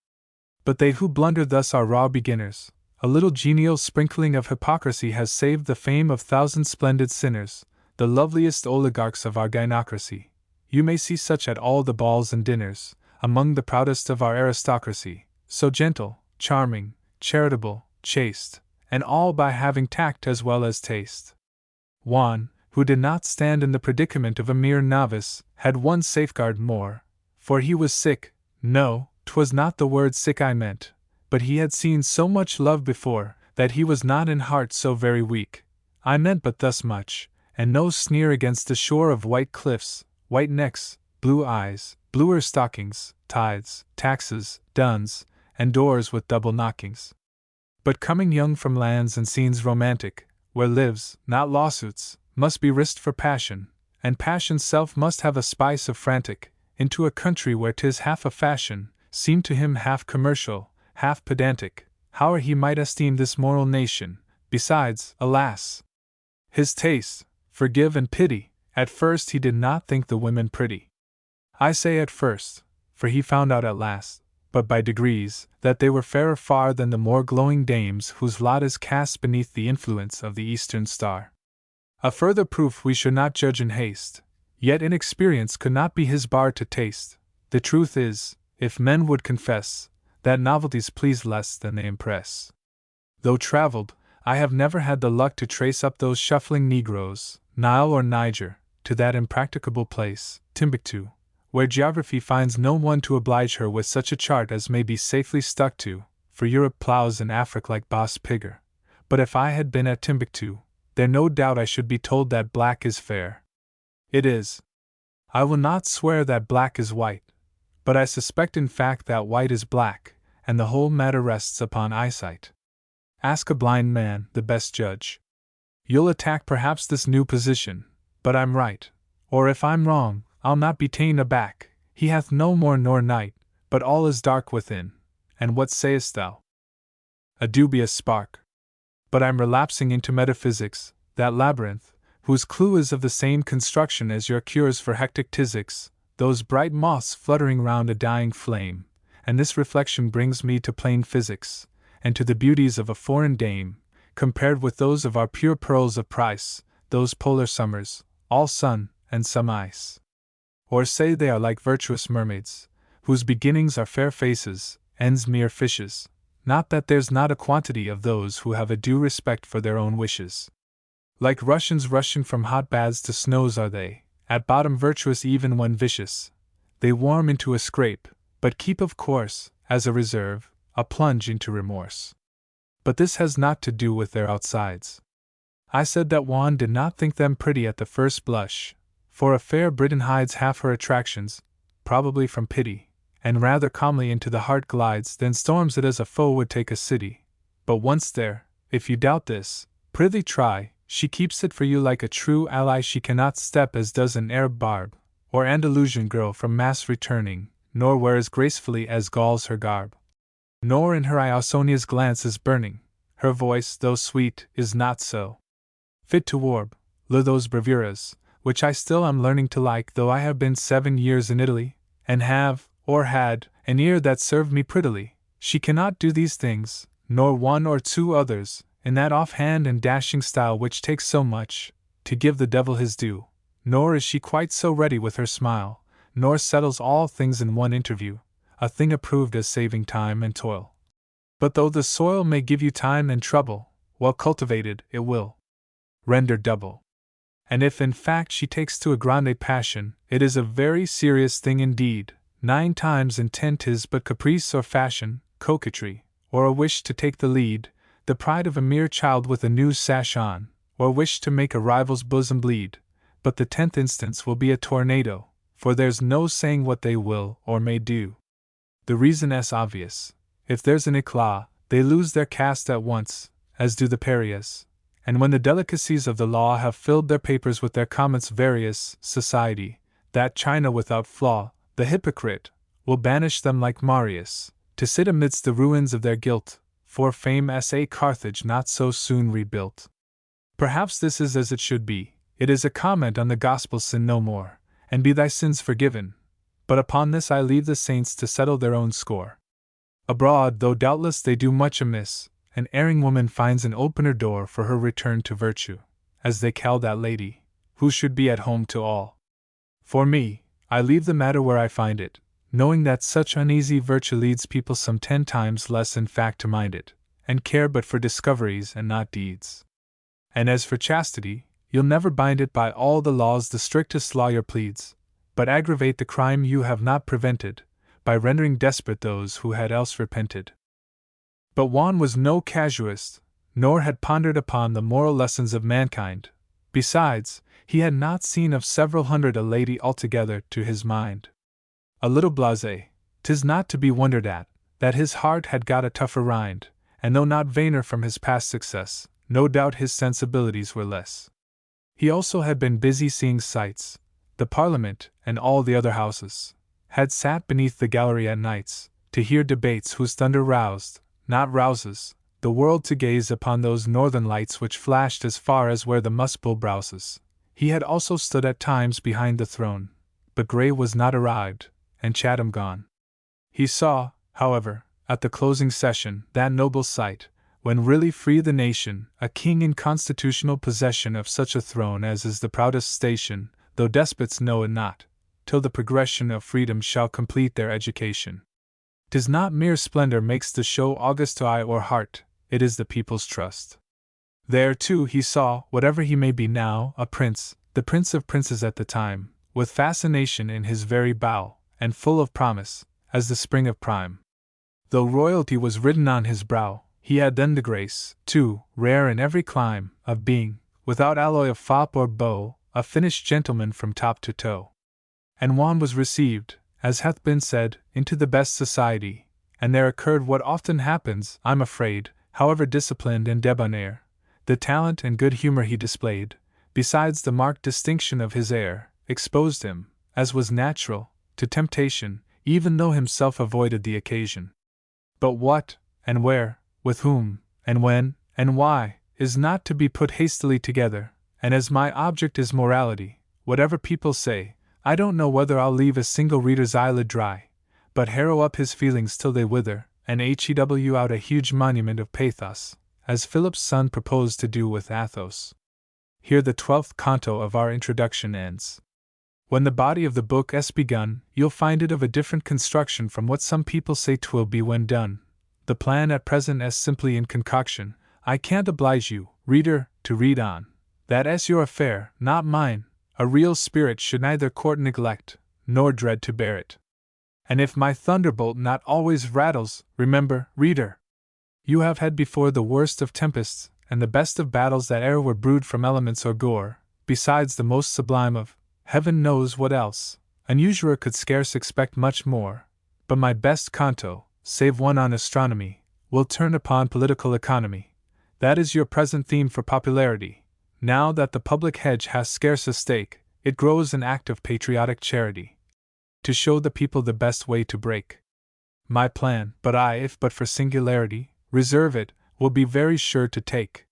A: But they who blunder thus are raw beginners. A little genial sprinkling of hypocrisy has saved the fame of 1,000 splendid sinners, the loveliest oligarchs of our gynocracy. You may see such at all the balls and dinners, among the proudest of our aristocracy, so gentle, charming, charitable, chaste, and all by having tact as well as taste. Juan, who did not stand in the predicament of a mere novice, had one safeguard more, for he was sick. No, 'twas not the word sick I meant, but he had seen so much love before, that he was not in heart so very weak. I meant but thus much, and no sneer against the shore of white cliffs, white necks, blue eyes, bluer stockings, tithes, taxes, duns, and doors with double knockings. But coming young from lands and scenes romantic, where lives, not lawsuits, must be risked for passion, and passion's self must have a spice of frantic, into a country where 'tis half a fashion, seemed to him half commercial, half pedantic, how he might esteem this moral nation. Besides, alas! His taste, forgive and pity, at first he did not think the women pretty. I say at first, for he found out at last, but by degrees, that they were fairer far than the more glowing dames whose lot is cast beneath the influence of the eastern star. A further proof we should not judge in haste, yet inexperience could not be his bar to taste. The truth is, if men would confess, that novelties please less than they impress. Though traveled, I have never had the luck to trace up those shuffling Negroes, Nile or Niger, to that impracticable place, Timbuktu, where geography finds no one to oblige her with such a chart as may be safely stuck to, for Europe ploughs in Africa like Boss Pigger. But if I had been at Timbuktu, there no doubt I should be told that black is fair. It is. I will not swear that black is white, but I suspect in fact that white is black, and the whole matter rests upon eyesight. Ask a blind man, the best judge. You'll attack perhaps this new position, but I'm right, or if I'm wrong, I'll not be ta'en aback. He hath no more nor night, but all is dark within. And what sayest thou? A dubious spark. But I'm relapsing into metaphysics, that labyrinth, whose clue is of the same construction as your cures for hectic tisics, those bright moths fluttering round a dying flame, and this reflection brings me to plain physics, and to the beauties of a foreign dame, compared with those of our pure pearls of price, those polar summers, all sun, and some ice. Or say they are like virtuous mermaids, whose beginnings are fair faces, ends mere fishes, not that there's not a quantity of those who have a due respect for their own wishes. Like Russians rushing from hot baths to snows are they, at bottom virtuous even when vicious. They warm into a scrape, but keep of course, as a reserve, a plunge into remorse. But this has not to do with their outsides. I said that Juan did not think them pretty at the first blush, for a fair Briton hides half her attractions, probably from pity, and rather calmly into the heart glides than storms it as a foe would take a city. But once there, if you doubt this, prithee try, she keeps it for you like a true ally. She cannot step as does an Arab barb, or Andalusian girl from mass returning, nor wear as gracefully as Gauls her garb. Nor in her eye Ausonia's glance is burning, her voice, though sweet, is not so fit to warb, lure those bravuras, which I still am learning to like, though I have been 7 years in Italy, and have, or had, an ear that served me prettily. She cannot do these things, nor one or two others, in that offhand and dashing style which takes so much, to give the devil his due, nor is she quite so ready with her smile, nor settles all things in one interview, a thing approved as saving time and toil. But though the soil may give you time and trouble, well cultivated, it will render double. And if in fact she takes to a grande passion, it is a very serious thing indeed. 9 times in 10 'tis but caprice or fashion, coquetry, or a wish to take the lead, the pride of a mere child with a new sash on, or wish to make a rival's bosom bleed. But the 10th instance will be a tornado, for there's no saying what they will or may do. The reason is obvious. If there's an éclat, they lose their caste at once, as do the parias. And when the delicacies of the law have filled their papers with their comments various, society, that China without flaw, the hypocrite, will banish them like Marius, to sit amidst the ruins of their guilt, for fame as a Carthage not so soon rebuilt. Perhaps this is as it should be, it is a comment on the gospel sin no more, and be thy sins forgiven, but upon this I leave the saints to settle their own score. Abroad, though doubtless they do much amiss, an erring woman finds an opener door for her return to virtue, as they call that lady, who should be at home to all. For me, I leave the matter where I find it, knowing that such uneasy virtue leads people some 10 times less in fact to mind it, and care but for discoveries and not deeds. And as for chastity, you'll never bind it by all the laws the strictest lawyer pleads, but aggravate the crime you have not prevented, by rendering desperate those who had else repented. But Juan was no casuist, nor had pondered upon the moral lessons of mankind. Besides, he had not seen of several hundred a lady altogether to his mind. A little blasé, 'tis not to be wondered at, that his heart had got a tougher rind, and though not vainer from his past success, no doubt his sensibilities were less. He also had been busy seeing sights, the Parliament, and all the other houses, had sat beneath the gallery at nights, to hear debates whose thunder roused, not rouses, the world to gaze upon those northern lights which flashed as far as where the musk-bull browses. He had also stood at times behind the throne, but Grey was not arrived, and Chatham gone. He saw, however, at the closing session, that noble sight, when really free the nation, a king in constitutional possession of such a throne as is the proudest station, though despots know it not, till the progression of freedom shall complete their education. 'Tis not mere splendor makes the show august to eye or heart, it is the people's trust. There, too, he saw, whatever he may be now, a prince, the prince of princes at the time, with fascination in his very bow, and full of promise, as the spring of prime. Though royalty was written on his brow, he had then the grace, too, rare in every clime, of being, without alloy of fop or bow, a finished gentleman from top to toe. And Juan was received, as hath been said, into the best society, and there occurred what often happens, I'm afraid, however disciplined and debonair, the talent and good humor he displayed, besides the marked distinction of his air, exposed him, as was natural, to temptation, even though himself avoided the occasion. But what, and where, with whom, and when, and why, is not to be put hastily together, and as my object is morality, whatever people say, I don't know whether I'll leave a single reader's eyelid dry, but harrow up his feelings till they wither, and hew out a huge monument of pathos, as Philip's son proposed to do with Athos. Here the 12th canto of our introduction ends. When the body of the book is begun, you'll find it of a different construction from what some people say 'twill be when done. The plan at present is simply in concoction. I can't oblige you, reader, to read on. That is your affair, not mine. A real spirit should neither court neglect, nor dread to bear it. And if my thunderbolt not always rattles, remember, reader, you have had before the worst of tempests, and the best of battles that e'er were brewed from elements or gore, besides the most sublime of, heaven knows what else. An usurer could scarce expect much more, but my best canto, save one on astronomy, will turn upon political economy. That is your present theme for popularity. Now that the public hedge has scarce a stake, it grows an act of patriotic charity, to show the people the best way to break my plan, but I, if but for singularity, reserve it, will be very sure to take.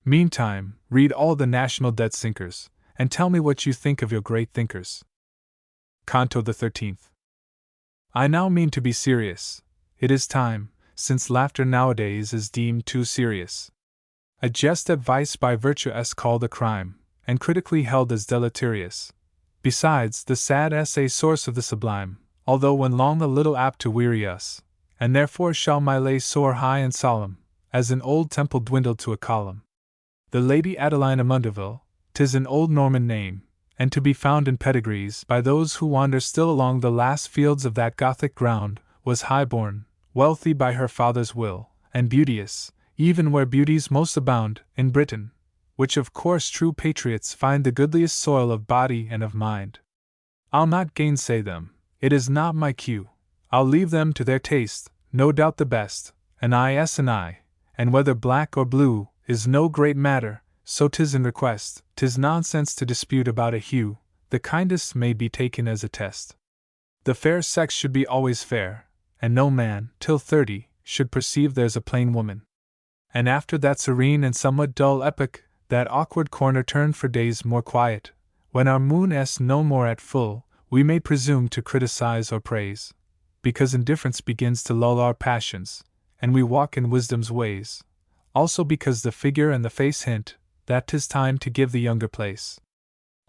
A: Meantime, read all the national debt sinkers, and tell me what you think of your great thinkers. Canto the 13th. I now mean to be serious. It is time, since laughter nowadays is deemed too serious. A jest at vice by virtue is called a crime, and critically held as deleterious. Besides, the sad is a source of the sublime, although when long a little apt to weary us, and therefore shall my lay soar high and solemn, as an old temple dwindled to a column. The Lady Adelina Mundeville, 'tis an old Norman name, and to be found in pedigrees by those who wander still along the last fields of that Gothic ground, was highborn, wealthy by her father's will, and beauteous, even where beauties most abound, in Britain, which of course true patriots find the goodliest soil of body and of mind. I'll not gainsay them, it is not my cue, I'll leave them to their taste, no doubt the best, an eye is an eye, and whether black or blue, is no great matter, so 'tis in request, 'tis nonsense to dispute about a hue, the kindest may be taken as a test. The fair sex should be always fair, and no man, till 30, should perceive there's a plain woman. And after that serene and somewhat dull epoch, that awkward corner turned for days more quiet, when our moon is no more at full, we may presume to criticize or praise, because indifference begins to lull our passions, and we walk in wisdom's ways, also because the figure and the face hint that 'tis time to give the younger place.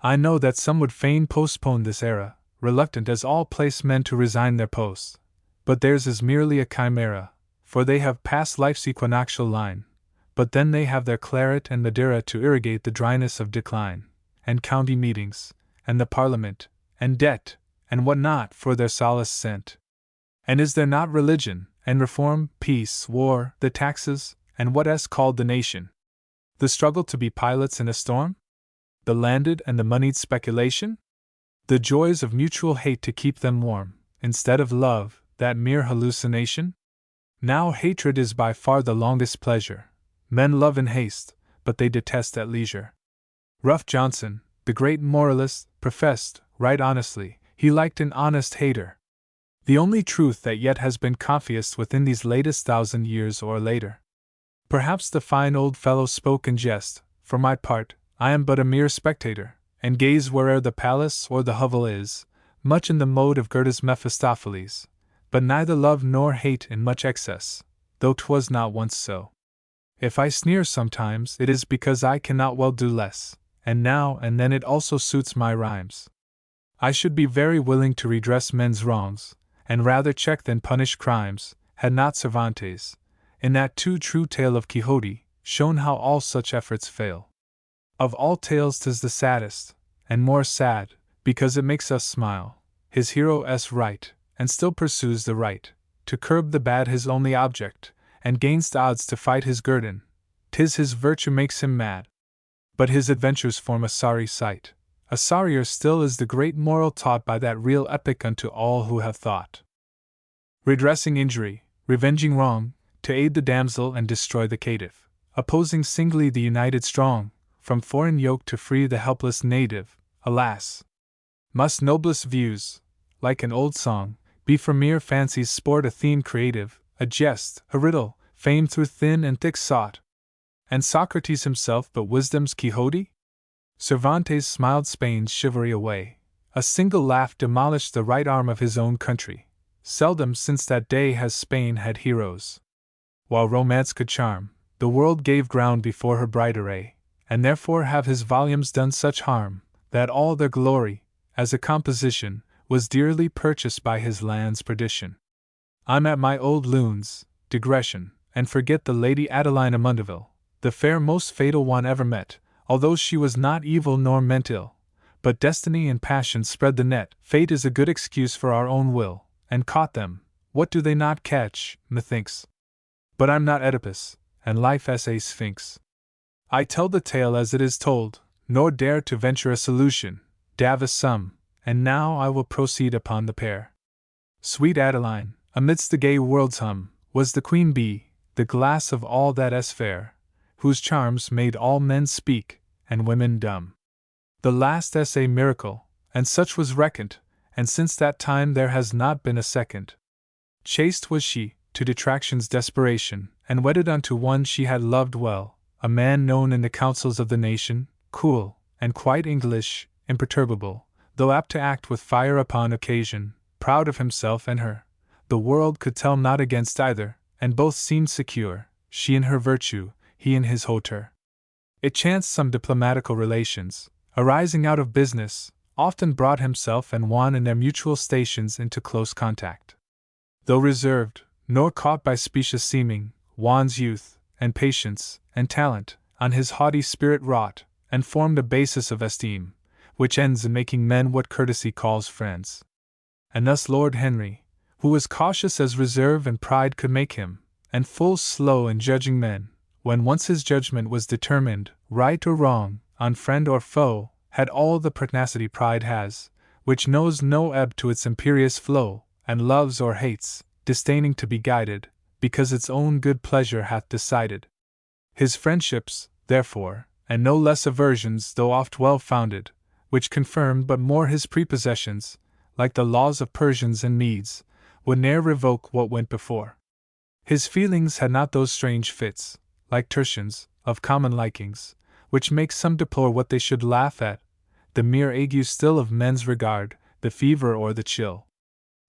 A: I know that some would fain postpone this era, reluctant as all place men to resign their posts, but theirs is merely a chimera, for they have passed life's equinoctial line, but then they have their claret and Madeira to irrigate the dryness of decline, and county meetings, and the Parliament, and debt, and what not for their solace sent. And is there not religion, and reform, peace, war, the taxes, and what S called the nation. The struggle to be pilots in a storm? The landed and the moneyed speculation? The joys of mutual hate to keep them warm, instead of love, that mere hallucination? Now hatred is by far the longest pleasure. Men love in haste, but they detest at leisure. Rough Johnson, the great moralist, professed, right honestly, he liked an honest hater. The only truth that yet has been confessed within these latest 1,000 years or later. Perhaps the fine old fellow spoke in jest. For my part, I am but a mere spectator, and gaze where'er the palace or the hovel is, much in the mode of Goethe's Mephistopheles, but neither love nor hate in much excess, though 'twas not once so. If I sneer sometimes, it is because I cannot well do less, and now and then it also suits my rhymes. I should be very willing to redress men's wrongs, and rather check than punish crimes, had not Cervantes, in that too true tale of Quixote, shown how all such efforts fail. Of all tales 'tis the saddest, and more sad, because it makes us smile. His hero is right, and still pursues the right, to curb the bad his only object, and gainst odds to fight his guerdon. 'Tis his virtue makes him mad. But his adventures form a sorry sight. A sorrier still is the great moral taught by that real epic unto all who have thought. Redressing injury, revenging wrong, to aid the damsel and destroy the caitiff, opposing singly the united strong, from foreign yoke to free the helpless native, alas! Must noblest views, like an old song, be for mere fancy's sport a theme creative, a jest, a riddle, fame through thin and thick sought? And Socrates himself but wisdom's Quixote? Cervantes smiled Spain's chivalry away. A single laugh demolished the right arm of his own country. Seldom since that day has Spain had heroes. While romance could charm, the world gave ground before her bright array, and therefore have his volumes done such harm, that all their glory, as a composition, was dearly purchased by his land's perdition. I'm at my old loon's digression, and forget the Lady Adelina Mundeville, the fair most fatal one ever met, although she was not evil nor meant ill. But destiny and passion spread the net. Fate is a good excuse for our own will, and caught them. What do they not catch, methinks? But I'm not Oedipus, and life as a sphinx. I tell the tale as it is told, nor dare to venture a solution, Davis sum, and now I will proceed upon the pair. Sweet Adeline, amidst the gay world's hum, was the queen bee, the glass of all that is fair, whose charms made all men speak, and women dumb. The last is a miracle, and such was reckoned, and since that time there has not been a second. Chaste was she, to detraction's desperation, and wedded unto one she had loved well, a man known in the councils of the nation, cool, and quite English, imperturbable, though apt to act with fire upon occasion, proud of himself and her. The world could tell not against either, and both seemed secure, she in her virtue, he in his hauteur. It chanced some diplomatical relations, arising out of business, often brought himself and Juan in their mutual stations into close contact. Though reserved, nor caught by specious seeming, Juan's youth, and patience, and talent, on his haughty spirit wrought, and formed a basis of esteem, which ends in making men what courtesy calls friends. And thus Lord Henry, who was cautious as reserve and pride could make him, and full slow in judging men, when once his judgment was determined, right or wrong, on friend or foe, had all the pertinacity pride has, which knows no ebb to its imperious flow, and loves or hates, disdaining to be guided, because its own good pleasure hath decided. His friendships, therefore, and no less aversions though oft well founded, which confirmed but more his prepossessions, like the laws of Persians and Medes, would ne'er revoke what went before. His feelings had not those strange fits, like tertians, of common likings, which make some deplore what they should laugh at, the mere ague still of men's regard, the fever or the chill.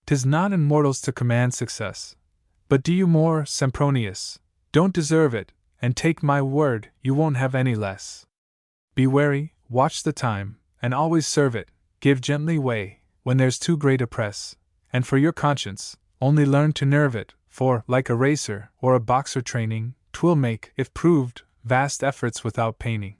A: 'Tis not in mortals to command success. But do you more, Sempronius, don't deserve it, and take my word, you won't have any less. Be wary, watch the time, and always serve it, give gently way, when there's too great a press, and for your conscience, only learn to nerve it, for, like a racer, or a boxer training, 'twill make, if proved, vast efforts without paining.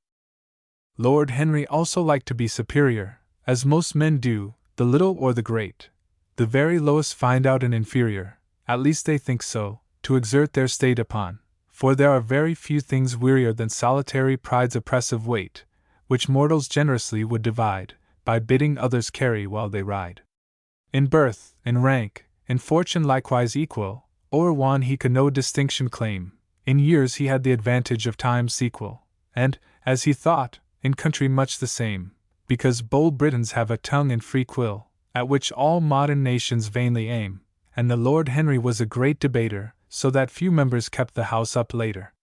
A: Lord Henry also liked to be superior, as most men do, the little or the great. The very lowest find out an inferior, at least they think so, to exert their state upon, For there are very few things wearier than solitary pride's oppressive weight, which mortals generously would divide, by bidding others carry while they ride. In birth, in rank, in fortune likewise equal, o'er Juan he could no distinction claim, in years he had the advantage of time's sequel, and, as he thought, in country much the same, because bold Britons have a tongue and free quill, at which all modern nations vainly aim, and the Lord Henry was a great debater, so that few members kept the House up later.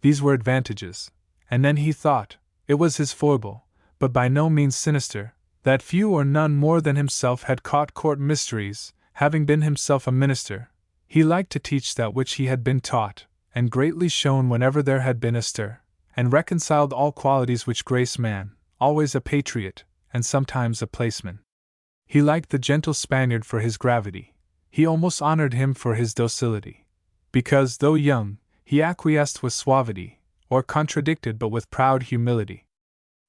A: These were advantages, and then he thought, it was his foible, but by no means sinister, that few or none more than himself had caught court mysteries, having been himself a minister. He liked to teach that which he had been taught, and greatly shone whenever there had been a stir, and reconciled all qualities which grace man, always a patriot, and sometimes a placeman. He liked the gentle Spaniard for his gravity, he almost honored him for his docility, because, though young, he acquiesced with suavity, or contradicted but with proud humility.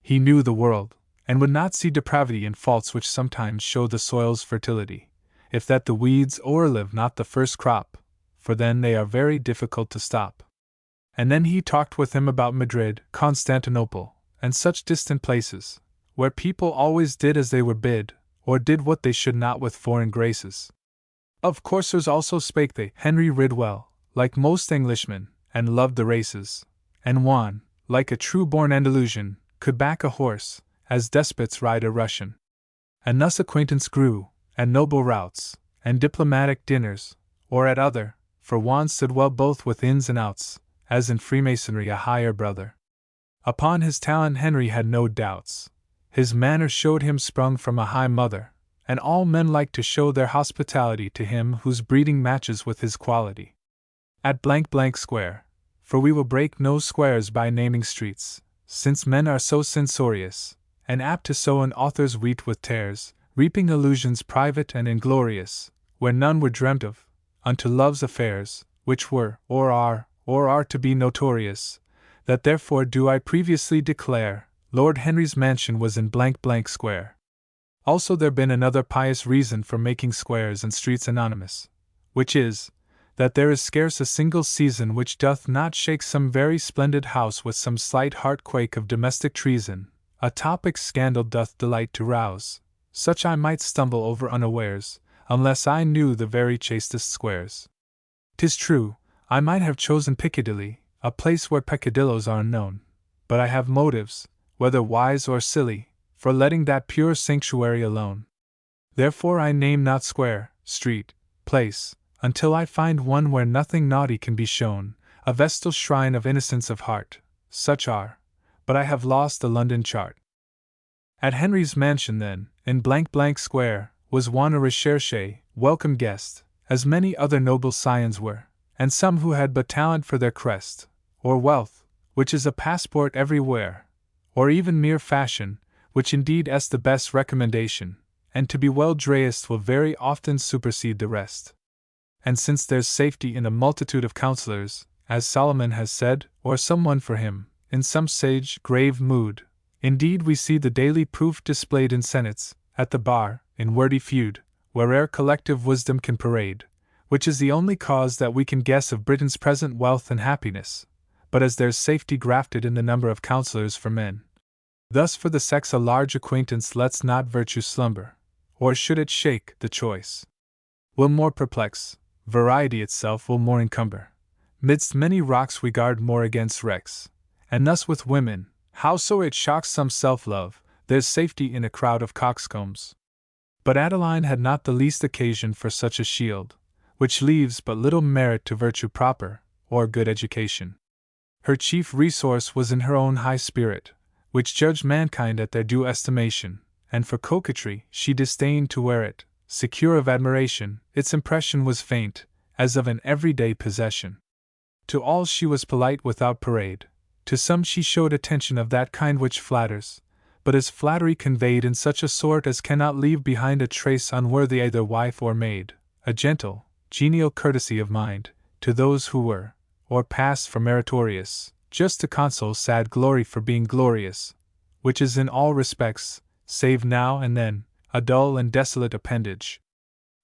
A: He knew the world, and would not see depravity in faults which sometimes show the soil's fertility, if that the weeds o'erlive not the first crop, for then they are very difficult to stop. And then he talked with him about Madrid, Constantinople, and such distant places, where people always did as they were bid, or did what they should not with foreign graces. Of coursers also spake they. Henry rid well, like most Englishmen, and loved the races, and Juan, like a true-born Andalusian, could back a horse, as despots ride a Russian. And thus acquaintance grew, at noble routs, and diplomatic dinners, or at other, for Juan stood well both with ins and outs, as in Freemasonry a higher brother. Upon his talent Henry had no doubts. His manner showed him sprung from a high mother, and all men like to show their hospitality to him whose breeding matches with his quality. At Square, for we will break no squares by naming streets, since men are so censorious, and apt to sow an author's wheat with tares, reaping illusions private and inglorious, where none were dreamt of, unto love's affairs, which were, or are to be notorious, that therefore do I previously declare, Lord Henry's mansion was in Square. Also there been another pious reason for making squares and streets anonymous, which is, that there is scarce a single season which doth not shake some very splendid house with some slight heartquake of domestic treason, a topic scandal doth delight to rouse, such I might stumble over unawares, unless I knew the very chastest squares. 'Tis true, I might have chosen Piccadilly, a place where peccadilloes are unknown, but I have motives, whether wise or silly, for letting that pure sanctuary alone. Therefore I name not square, street, place, until I find one where nothing naughty can be shown, a vestal shrine of innocence of heart. Such are, but I have lost the London chart. At Henry's mansion then, in Square, was Juan a recherche, welcome guest, as many other noble scions were, and some who had but talent for their crest, or wealth, which is a passport everywhere, or even mere fashion, which indeed is the best recommendation, and to be well dressed will very often supersede the rest. And since there's safety in a multitude of counselors, as Solomon has said, or someone for him, in some sage, grave mood, indeed we see the daily proof displayed in senates, at the bar, in wordy feud, where'er collective wisdom can parade, which is the only cause that we can guess of Britain's present wealth and happiness, but as there's safety grafted in the number of counselors for men. Thus for the sex a large acquaintance lets not virtue slumber, or should it shake, the choice will more perplex, variety itself will more encumber. Midst many rocks we guard more against wrecks, and thus with women, howso it shocks some self-love, there's safety in a crowd of coxcombs. But Adeline had not the least occasion for such a shield, which leaves but little merit to virtue proper, or good education. Her chief resource was in her own high spirit, which judged mankind at their due estimation, and for coquetry she disdained to wear it. Secure of admiration, its impression was faint, as of an everyday possession. To all she was polite without parade, to some she showed attention of that kind which flatters, but is flattery conveyed in such a sort as cannot leave behind a trace unworthy either wife or maid, a gentle, genial courtesy of mind, to those who were, or passed for meritorious, just to console sad glory for being glorious, which is in all respects, save now and then, a dull and desolate appendage.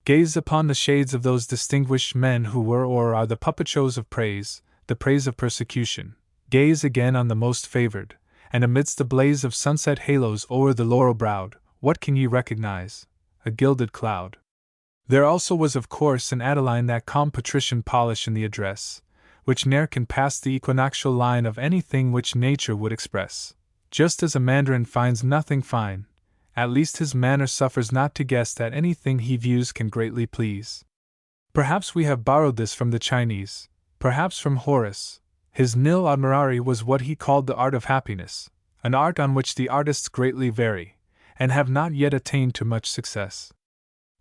A: Gaze upon the shades of those distinguished men who were or are the puppet shows of praise, the praise of persecution, gaze again on the most favored, and amidst the blaze of sunset halos o'er the laurel-browed, what can ye recognize? A gilded cloud. There also was of course in Adeline that calm patrician polish in the address, which ne'er can pass the equinoctial line of anything which nature would express. Just as a mandarin finds nothing fine, at least his manner suffers not to guess that anything he views can greatly please. Perhaps we have borrowed this from the Chinese, perhaps from Horace. His nil admirari was what he called the art of happiness, an art on which the artists greatly vary, and have not yet attained to much success.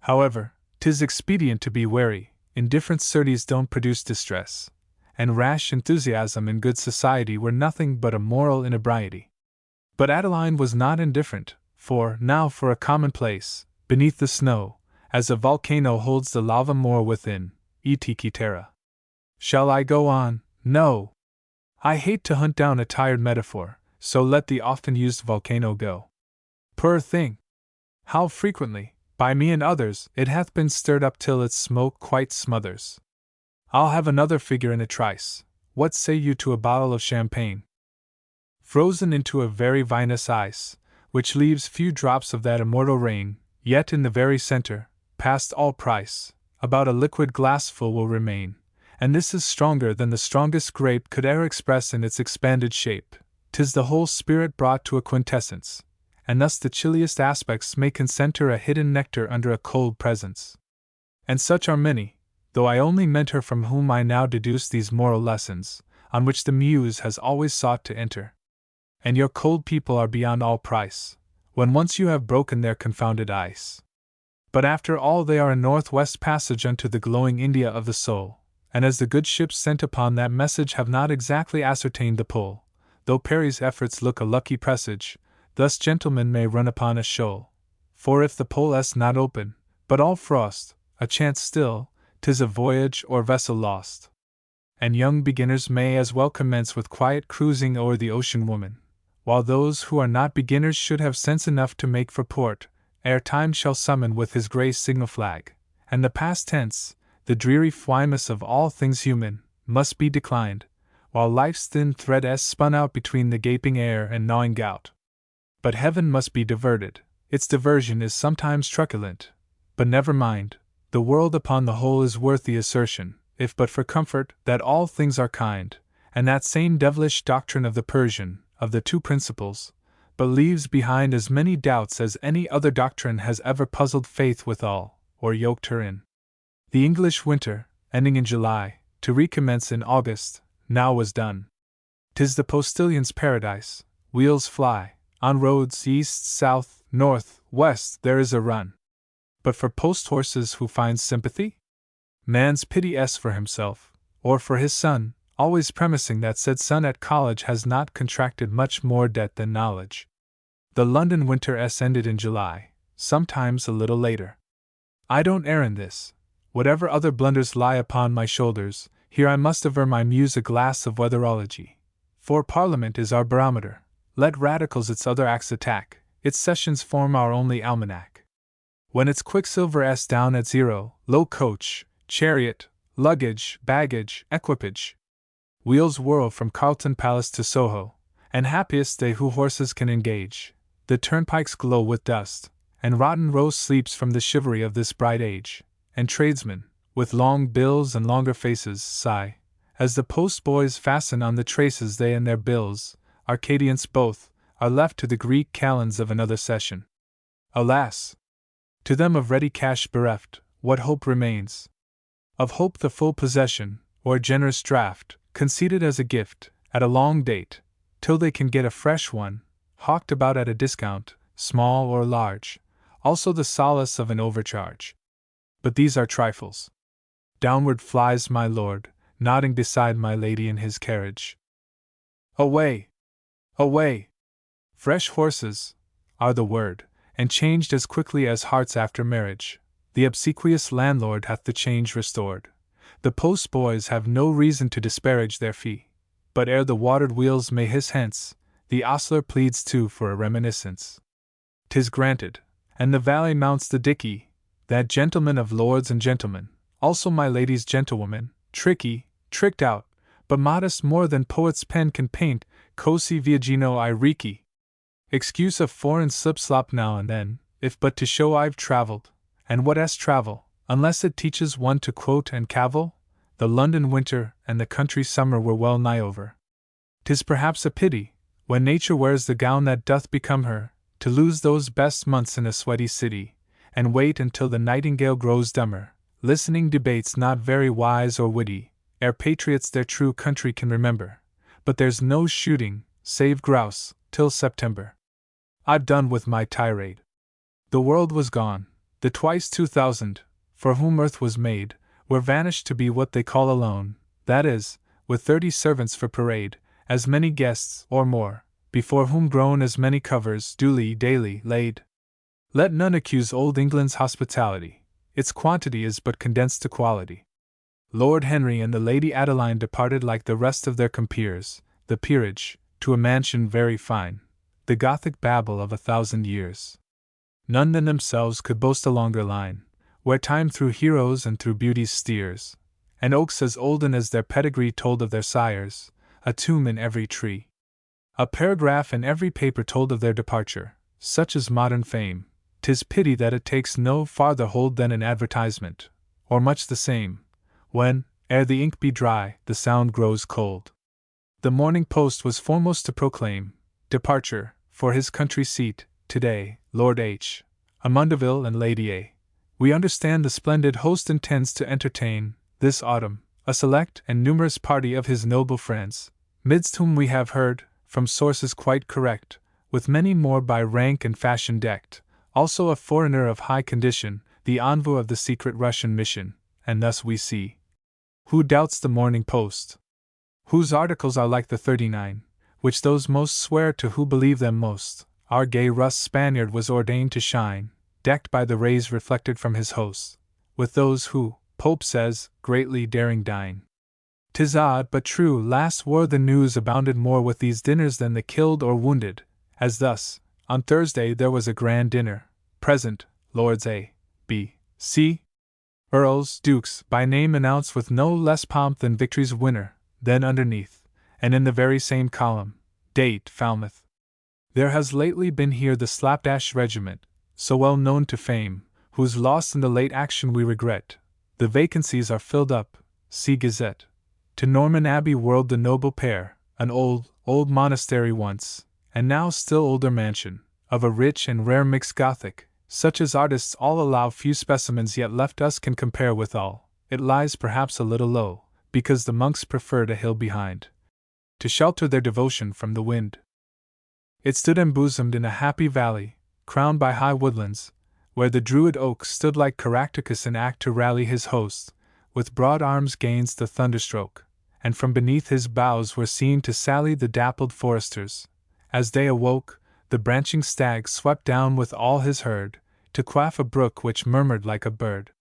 A: However, 'tis expedient to be wary, indifferent certes don't produce distress, and rash enthusiasm in good society were nothing but a moral inebriety. But Adeline was not indifferent, for, now for a commonplace, beneath the snow, as a volcano holds the lava more within, et terra. Shall I go on? No! I hate to hunt down a tired metaphor, so let the often used volcano go. Poor thing! How frequently, by me and others, it hath been stirred up till its smoke quite smothers. I'll have another figure in a trice. What say you to a bottle of champagne? Frozen into a very vinous ice, which leaves few drops of that immortal rain, yet in the very centre, past all price, about a liquid glassful will remain, and this is stronger than the strongest grape could e'er express in its expanded shape. 'Tis the whole spirit brought to a quintessence, and thus the chilliest aspects may concenter a hidden nectar under a cold presence. And such are many, though I only meant her from whom I now deduce these moral lessons, on which the muse has always sought to enter. And your cold people are beyond all price, when once you have broken their confounded ice. But after all they are a northwest passage unto the glowing India of the soul, and as the good ships sent upon that message have not exactly ascertained the pole, though Perry's efforts look a lucky presage, thus gentlemen may run upon a shoal. For if the pole is not open, but all frost, a chance still, 'tis a voyage or vessel lost. And young beginners may as well commence with quiet cruising o'er the ocean woman, while those who are not beginners should have sense enough to make for port, ere time shall summon with his grey signal flag, and the past tense, the dreary fwymus of all things human, must be declined, while life's thin thread is spun out between the gaping air and gnawing gout. But heaven must be diverted, its diversion is sometimes truculent, but never mind, the world upon the whole is worth the assertion, if but for comfort, that all things are kind, and that same devilish doctrine of the Persian, of the two principles, but leaves behind as many doubts as any other doctrine has ever puzzled faith withal, or yoked her in. The English winter, ending in July, to recommence in August, now was done. 'Tis the postillion's paradise, wheels fly, on roads east, south, north, west there is a run. But for post-horses who finds sympathy? Man's pity is for himself, or for his son, always premising that said son at college has not contracted much more debt than knowledge. The London winter ended in July, sometimes a little later. I don't err in this. Whatever other blunders lie upon my shoulders, here I must aver my muse a glass of weatherology. For Parliament is our barometer, let radicals its other acts attack, its sessions form our only almanac. When its quicksilver is down at zero, low coach, chariot, luggage, baggage, equipage, wheels whirl from Carlton Palace to Soho, and happiest they who horses can engage. The turnpikes glow with dust, and Rotten Row sleeps from the chivalry of this bright age, and tradesmen, with long bills and longer faces, sigh, as the post-boys fasten on the traces they and their bills, Arcadians both, are left to the Greek calends of another session. Alas! To them of ready cash bereft, what hope remains? Of hope the full possession, or generous draught, conceded as a gift, at a long date, till they can get a fresh one, hawked about at a discount, small or large, also the solace of an overcharge. But these are trifles. Downward flies my lord, nodding beside my lady in his carriage. Away! Away! Fresh horses, are the word, and changed as quickly as hearts after marriage. The obsequious landlord hath the change restored. The post-boys have no reason to disparage their fee, but ere the watered wheels may hiss hence, the ostler pleads too for a reminiscence. 'Tis granted, and the valet mounts the dickey, that gentleman of lords and gentlemen, also my lady's gentlewoman, tricky, tricked out, but modest more than poet's pen can paint, cosi viagino I ricci. Excuse a foreign slip-slop now and then, if but to show I've travelled, and what as travel, unless it teaches one to quote and cavil? The London winter and the country summer were well nigh over. 'Tis perhaps a pity, when nature wears the gown that doth become her, to lose those best months in a sweaty city, and wait until the nightingale grows dumber, listening debates not very wise or witty, ere patriots their true country can remember. But there's no shooting, save grouse, till September. I've done with my tirade. The world was gone, the twice 2,000, for whom earth was made, were vanished to be what they call alone, that is, with 30 servants for parade, as many guests, or more, before whom groan as many covers duly daily laid. Let none accuse old England's hospitality, its quantity is but condensed to quality. Lord Henry and the Lady Adeline departed like the rest of their compeers, the peerage, to a mansion very fine, the Gothic Babel of 1,000 years. None than themselves could boast a longer line, where time through heroes and through beauties steers, and oaks as olden as their pedigree told of their sires, a tomb in every tree. A paragraph in every paper told of their departure, such is modern fame. 'Tis pity that it takes no farther hold than an advertisement, or much the same, when, ere the ink be dry, the sound grows cold. The Morning Post was foremost to proclaim departure, for his country seat, today, Lord H. Amundeville and Lady A. We understand the splendid host intends to entertain, this autumn, a select and numerous party of his noble friends, midst whom we have heard, from sources quite correct, with many more by rank and fashion decked, also a foreigner of high condition, the envoy of the secret Russian mission, and thus we see. Who doubts the Morning Post? Whose articles are like the 39, which those most swear to who believe them most. Our gay Russ Spaniard was ordained to shine, decked by the rays reflected from his hosts, with those who, Pope says, greatly daring dine. 'Tis odd but true, last war the news abounded more with these dinners than the killed or wounded, as thus, on Thursday there was a grand dinner, present, Lords A, B, C, Earls, Dukes, by name announced with no less pomp than victory's winner, then underneath, and in the very same column, date Falmouth. There has lately been here the Slapdash Regiment, so well known to fame, whose loss in the late action we regret. The vacancies are filled up, see Gazette. To Norman Abbey whirled the noble pair, an old monastery once, and now still older mansion, of a rich and rare mixed Gothic, such as artists all allow few specimens yet left us can compare withal. It lies perhaps a little low, because the monks preferred a hill behind, to shelter their devotion from the wind. It stood embosomed in a happy valley, crowned by high woodlands, where the druid oak stood like Caractacus in act to rally his hosts, with broad arms gainst the thunderstroke, and from beneath his boughs were seen to sally the dappled foresters. As they awoke, the branching stag swept down with all his herd, to quaff a brook which murmured like a bird.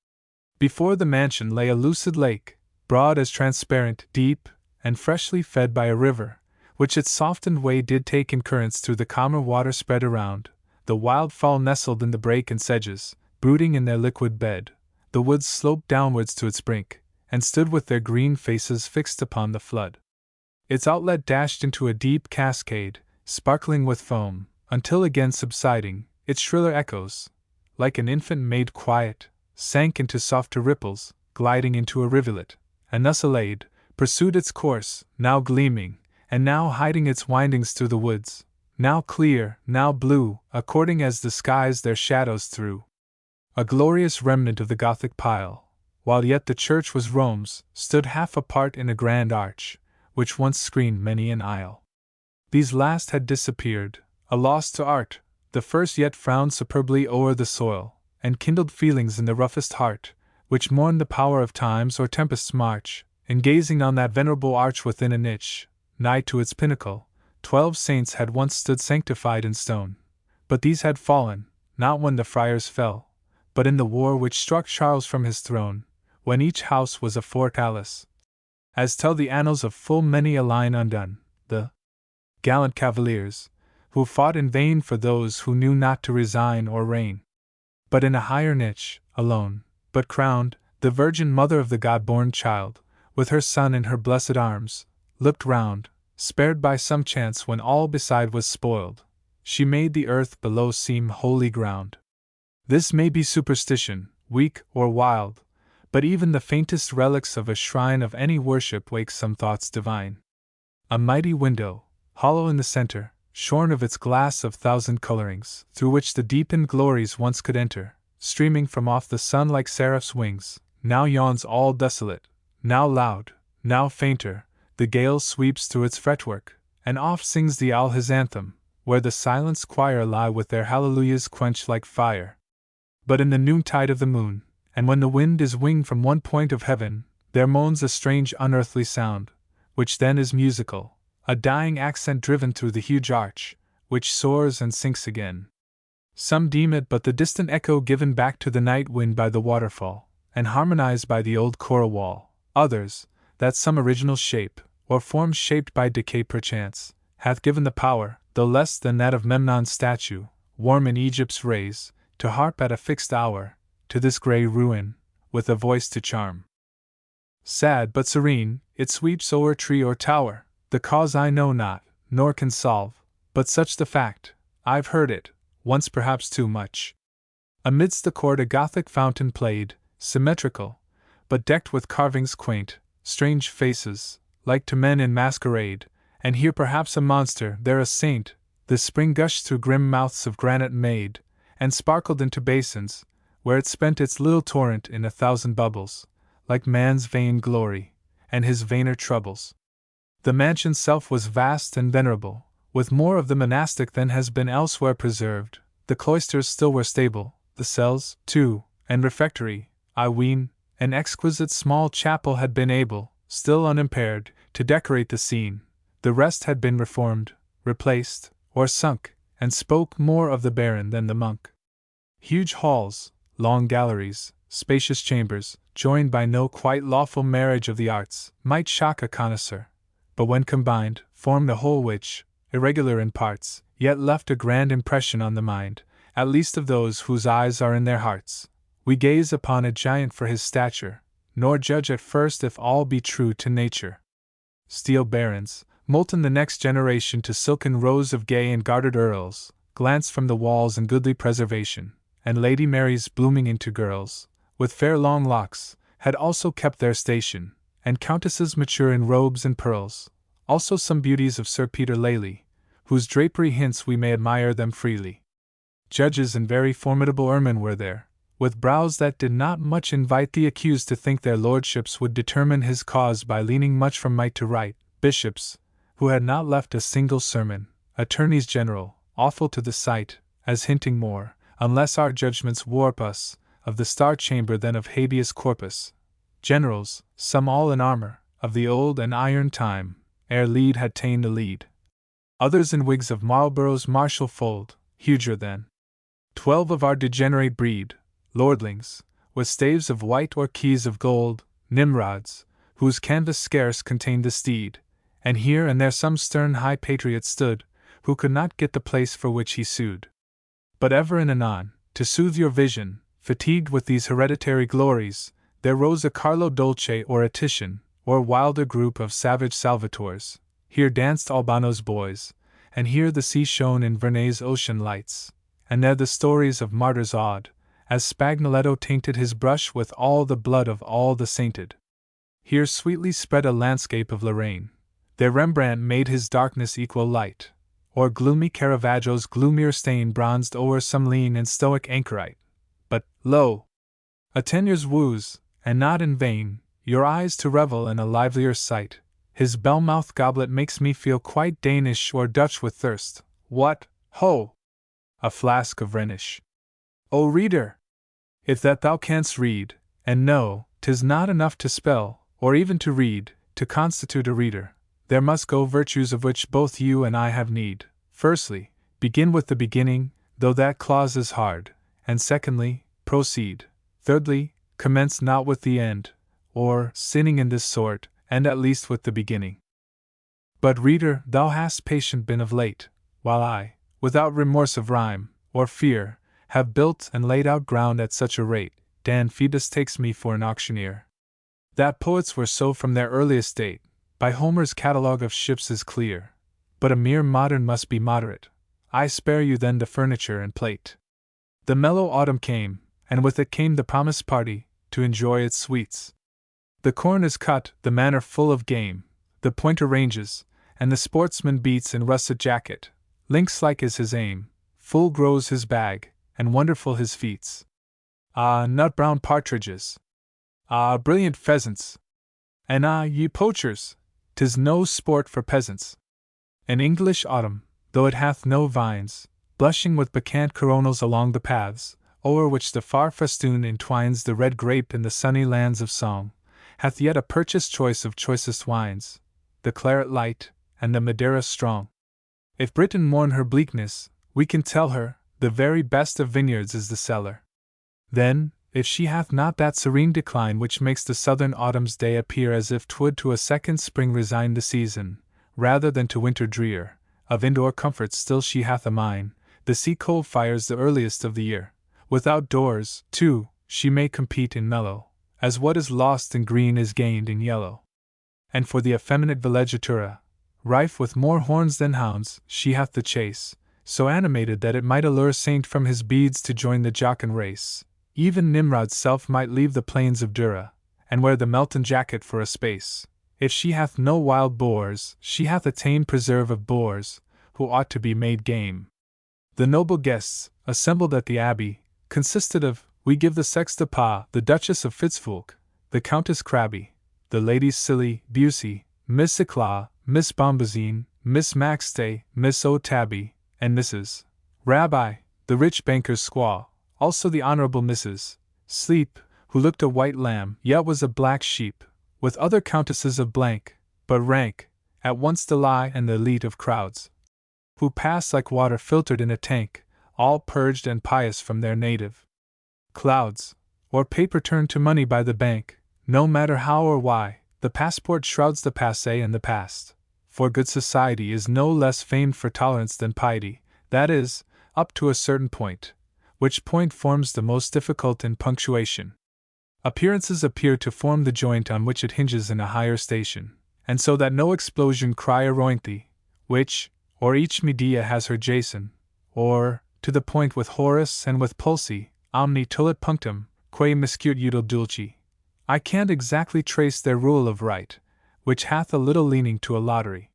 A: Before the mansion lay a lucid lake, broad as transparent, deep, and freshly fed by a river, which its softened way did take in currents through the calmer water spread around. The wild fowl nestled in the brake and sedges, brooding in their liquid bed. The woods sloped downwards to its brink, and stood with their green faces fixed upon the flood. Its outlet dashed into a deep cascade, sparkling with foam, until again subsiding, its shriller echoes, like an infant made quiet, sank into softer ripples, gliding into a rivulet, and thus allayed, pursued its course, now gleaming, and now hiding its windings through the woods, now clear, now blue, according as the skies their shadows threw. A glorious remnant of the Gothic pile, while yet the church was Rome's, stood half apart in a grand arch, which once screened many an aisle. These last had disappeared, a loss to art. The first yet frowned superbly o'er the soil, and kindled feelings in the roughest heart, which mourned the power of times or tempest's march. In gazing on that venerable arch within a niche, nigh to its pinnacle, 12 saints had once stood sanctified in stone. But these had fallen, not when the friars fell, but in the war which struck Charles from his throne, when each house was a fortalice. As tell the annals of full many a line undone, the gallant cavaliers, who fought in vain for those who knew not to resign or reign. But in a higher niche, alone, but crowned, the Virgin Mother of the God-born Child, with her Son in her blessed arms, looked round, spared by some chance when all beside was spoiled, she made the earth below seem holy ground. This may be superstition, weak or wild, but even the faintest relics of a shrine of any worship wake some thoughts divine. A mighty window, hollow in the center, shorn of its glass of thousand colorings, through which the deepened glories once could enter, streaming from off the sun like seraphs' wings, now yawns all desolate, now loud, now fainter, the gale sweeps through its fretwork, and oft sings the owl his anthem, where the silenced choir lie with their hallelujahs quenched like fire. But in the noontide of the moon, and when the wind is winged from one point of heaven, there moans a strange unearthly sound, which then is musical, a dying accent driven through the huge arch, which soars and sinks again. Some deem it but the distant echo given back to the night wind by the waterfall, and harmonized by the old choral wall. Others, that some original shape, or form shaped by decay perchance, hath given the power, though less than that of Memnon's statue, warm in Egypt's rays, to harp at a fixed hour, to this grey ruin, with a voice to charm. Sad but serene, it sweeps o'er tree or tower, the cause I know not, nor can solve, but such the fact, I've heard it, once perhaps too much. Amidst the court a Gothic fountain played, symmetrical, but decked with carvings quaint, strange faces, like to men in masquerade, and here perhaps a monster, there a saint. The spring gushed through grim mouths of granite made, and sparkled into basins, where it spent its little torrent in a thousand bubbles, like man's vain glory, and his vainer troubles. The mansion's self was vast and venerable, with more of the monastic than has been elsewhere preserved. The cloisters still were stable, the cells, too, and refectory. I ween, an exquisite small chapel had been able, still unimpaired, to decorate the scene. The rest had been reformed, replaced, or sunk, and spoke more of the baron than the monk. Huge halls, long galleries, spacious chambers, joined by no quite lawful marriage of the arts, might shock a connoisseur, but when combined, formed a whole which, irregular in parts, yet left a grand impression on the mind, at least of those whose eyes are in their hearts. We gaze upon a giant for his stature, nor judge at first if all be true to nature. Steel barons, molten the next generation to silken rows of gay and gartered earls, glance from the walls in goodly preservation, and Lady Marys blooming into girls, with fair long locks, had also kept their station, and countesses mature in robes and pearls, also some beauties of Sir Peter Lely, whose drapery hints we may admire them freely. Judges in very formidable ermine were there, with brows that did not much invite the accused to think their lordships would determine his cause by leaning much from might to right, bishops, who had not left a single sermon, attorneys general, awful to the sight, as hinting more, unless our judgments warp us, of the Star Chamber than of habeas corpus. Generals, some all in armor, of the old and iron time, ere lead had ta'en the lead. Others in wigs of Marlborough's martial fold, huger than 12 of our degenerate breed, lordlings, with staves of white or keys of gold, Nimrods, whose canvas scarce contained the steed, and here and there some stern high patriot stood, who could not get the place for which he sued. But ever and anon, to soothe your vision, fatigued with these hereditary glories, there rose a Carlo Dolce or a Titian, or wilder group of savage Salvatores. Here danced Albano's boys, and here the sea shone in Vernet's ocean lights, and there the stories of martyrs awed, as Spagnoletto tainted his brush with all the blood of all the sainted. Here sweetly spread a landscape of Lorraine, there Rembrandt made his darkness equal light, or gloomy Caravaggio's gloomier stain bronzed o'er some lean and stoic anchorite. But, lo! a Teniers woos, and not in vain, your eyes to revel in a livelier sight. His bell-mouthed goblet makes me feel quite Danish or Dutch with thirst. What, ho! A flask of Rhenish. O reader! If that thou canst read, and know, 'tis not enough to spell, or even to read, to constitute a reader. There must go virtues of which both you and I have need. Firstly, begin with the beginning, though that clause is hard, and secondly, proceed. Thirdly, commence not with the end, or, sinning in this sort, end at least with the beginning. But, reader, thou hast patient been of late, while I, without remorse of rhyme, or fear, have built and laid out ground at such a rate, Dan Phoebus takes me for an auctioneer. That poets were so from their earliest date, by Homer's catalogue of ships is clear, but a mere modern must be moderate. I spare you then the furniture and plate. The mellow autumn came, and with it came the promised party, to enjoy its sweets. The corn is cut, the manor full of game, the pointer ranges, and the sportsman beats in russet jacket. Lynx-like is his aim, full grows his bag, and wonderful his feats. Ah, nut-brown partridges! Ah, brilliant pheasants! And ah, ye poachers! 'Tis no sport for peasants. An English autumn, though it hath no vines, blushing with bacchant coronals along the paths, o'er which the far festoon entwines the red grape in the sunny lands of song, hath yet a purchased choice of choicest wines, the claret light, and the Madeira strong. If Britain mourn her bleakness, we can tell her, the very best of vineyards is the cellar. Then, if she hath not that serene decline which makes the southern autumn's day appear as if 'twould to a second spring resign the season, rather than to winter drear, of indoor comforts still she hath a mine, the sea-coal fire's the earliest of the year. Without doors, too, she may compete in mellow, as what is lost in green is gained in yellow. And for the effeminate villeggiatura, rife with more horns than hounds, she hath the chase, so animated that it might allure saint from his beads to join the jocund race. Even Nimrod's self might leave the plains of Dura, and wear the Melton jacket for a space. If she hath no wild boars, she hath a tame preserve of boars, who ought to be made game. The noble guests, assembled at the abbey, consisted of, we give the sexta-pa, the Duchess of Fitzfulk, the Countess Crabby, the Ladies Silly, Busey, Miss Eclat, Miss Bombazine, Miss Maxstay, Miss O'Tabby, and Mrs. Rabbi, the rich banker's squaw, also the Honourable Mrs. Sleep, who looked a white lamb, yet was a black sheep, with other countesses of blank, but rank, at once the lie and the elite of crowds, who pass like water filtered in a tank, all purged and pious from their native clouds, or paper turned to money by the bank, no matter how or why. The passport shrouds the passé and the past, for good society is no less famed for tolerance than piety, that is, up to a certain point, which point forms the most difficult in punctuation. Appearances appear to form the joint on which it hinges in a higher station, and so that no explosion cry arointhe, which, or each Medea has her Jason, or, to the point with Horace and with Pulci, omni tulit punctum, quae miscut udil dulci. I can't exactly trace their rule of right, which hath a little leaning to a lottery.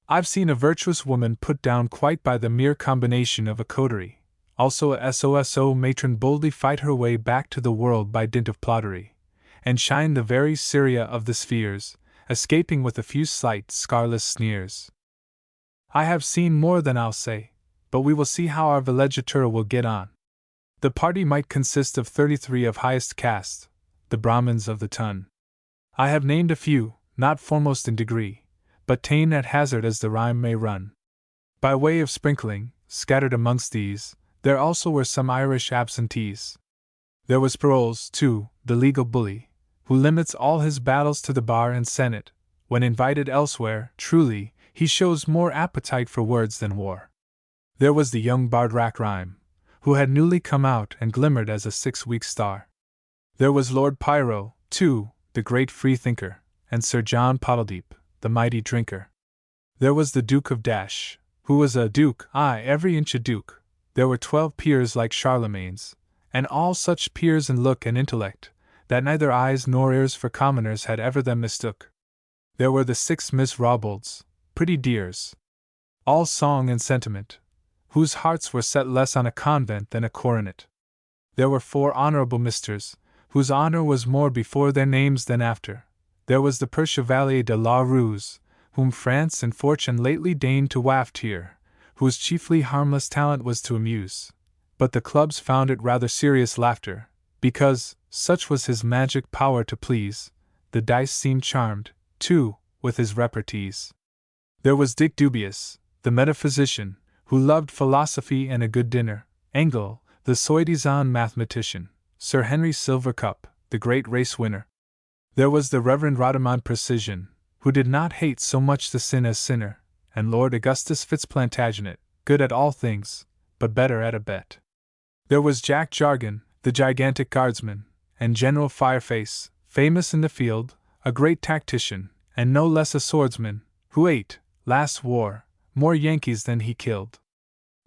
A: I've seen a virtuous woman put down quite by the mere combination of a coterie, also a SOSO matron boldly fight her way back to the world by dint of plottery, and shine the very Syria of the spheres, escaping with a few slight scarless sneers. I have seen more than I'll say, but we will see how our villeggiatura will get on. The party might consist of 33 of highest caste, the Brahmins of the ton. I have named a few, not foremost in degree, but ta'en at hazard as the rhyme may run. By way of sprinkling, scattered amongst these, there also were some Irish absentees. There was Paroles, too, the legal bully, who limits all his battles to the bar and senate. When invited elsewhere, truly, he shows more appetite for words than war. There was the young bard Rackrhyme, who had newly come out and glimmered as a 6-week star. There was Lord Pyro, too, the great freethinker, and Sir John Pottledeep, the mighty drinker. There was the Duke of Dash, who was a duke, aye, every inch a duke. There were 12 peers like Charlemagne's, and all such peers in look and intellect, that neither eyes nor ears for commoners had ever them mistook. There were the 6 Miss Rawbolds, pretty dears, all song and sentiment, whose hearts were set less on a convent than a coronet. There were 4 honourable misters, whose honour was more before their names than after. There was the Per Chevalier de la Ruse, whom France and fortune lately deigned to waft here, whose chiefly harmless talent was to amuse, but the clubs found it rather serious laughter, because, such was his magic power to please, the dice seemed charmed, too, with his repartees. There was Dick Dubious, the metaphysician, who loved philosophy and a good dinner, Engel, the soi-disant mathematician, Sir Henry Silvercup, the great race winner. There was the Reverend Rhodomond Precision, who did not hate so much the sin as sinner, and Lord Augustus Fitzplantagenet, good at all things, but better at a bet. There was Jack Jargon, the gigantic guardsman, and General Fireface, famous in the field, a great tactician, and no less a swordsman, who ate, last war, more Yankees than he killed.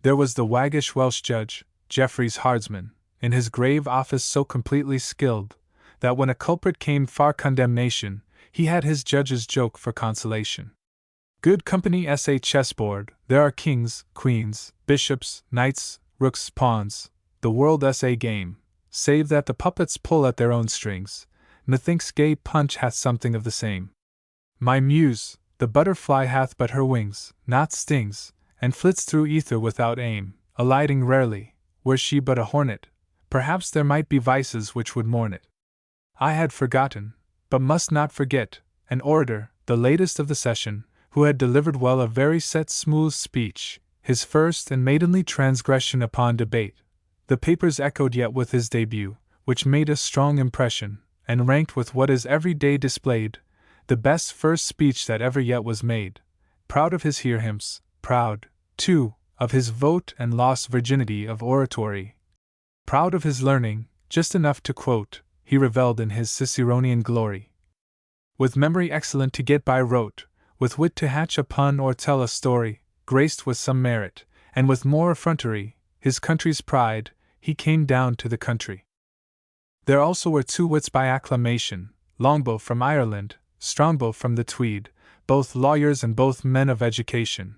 A: There was the waggish Welsh judge, Jeffreys Hardsman, in his grave office so completely skilled, that when a culprit came far condemnation, he had his judge's joke for consolation. Good company S.A. chessboard, there are kings, queens, bishops, knights, rooks, pawns, the world S.A. game, save that the puppets pull at their own strings. Methinks gay punch hath something of the same. My muse, the butterfly hath but her wings, not stings, and flits through ether without aim, alighting rarely. Were she but a hornet, perhaps there might be vices which would mourn it. I had forgotten, but must not forget, an orator, the latest of the session, who had delivered well a very set smooth speech, his first and maidenly transgression upon debate. The papers echoed yet with his debut, which made a strong impression, and ranked with what is every day displayed, the best first speech that ever yet was made. Proud of his hear-hims, proud, too, of his vote and lost virginity of oratory. Proud of his learning, just enough to quote, he revelled in his Ciceronian glory. With memory excellent to get by rote, with wit to hatch a pun or tell a story, graced with some merit, and with more effrontery, his country's pride, he came down to the country. There also were two wits by acclamation, Longbow from Ireland, Strongbow from the Tweed, both lawyers and both men of education.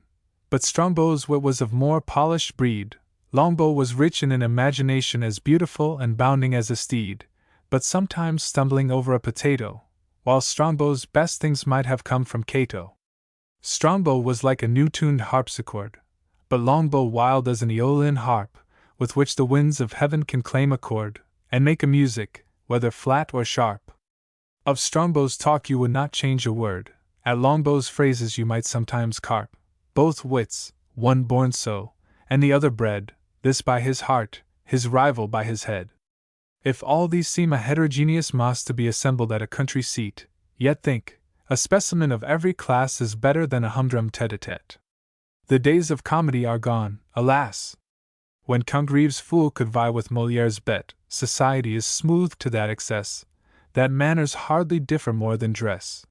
A: But Strongbow's wit was of more polished breed. Longbow was rich in an imagination as beautiful and bounding as a steed, but sometimes stumbling over a potato, while Strongbow's best things might have come from Cato. Strongbow was like a new-tuned harpsichord, but Longbow wild as an Aeolian harp, with which the winds of heaven can claim accord, and make a music, whether flat or sharp. Of Strongbow's talk you would not change a word, at Longbow's phrases you might sometimes carp. Both wits, one born so, and the other bred, this by his heart, his rival by his head. If all these seem a heterogeneous mass to be assembled at a country seat, yet think, a specimen of every class is better than a humdrum tete-a-tete. The days of comedy are gone, alas! When Congreve's fool could vie with Moliere's bet, society is smoothed to that excess, that manners hardly differ more than dress.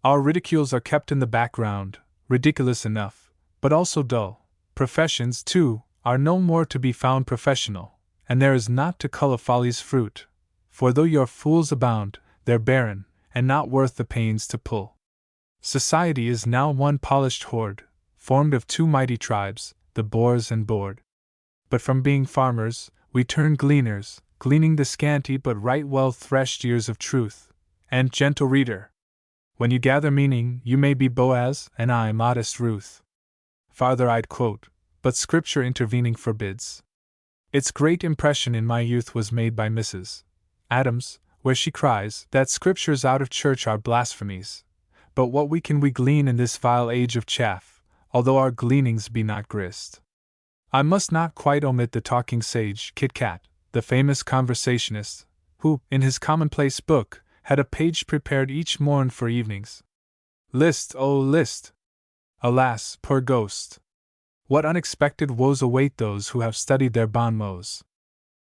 A: Our ridicules are kept in the background, ridiculous enough, but also dull. Professions, too, are no more to be found professional, and there is not to cull a folly's fruit, for though your fools abound, they're barren, and not worth the pains to pull. Society is now one polished horde, formed of two mighty tribes, the boors and bored. But from being farmers, we turn gleaners, gleaning the scanty but right well threshed ears of truth. And, gentle reader, when you gather meaning, you may be Boaz, and I modest Ruth. Farther I'd quote, but Scripture intervening forbids. Its great impression in my youth was made by Mrs. Adams, where she cries that Scriptures out of church are blasphemies. But what can we glean in this vile age of chaff, although our gleanings be not grist? I must not quite omit the talking sage, Kit Kat, the famous conversationist, who, in his commonplace book, had a page prepared each morn for evenings. List, oh list! Alas, poor ghost! What unexpected woes await those who have studied their bon mots!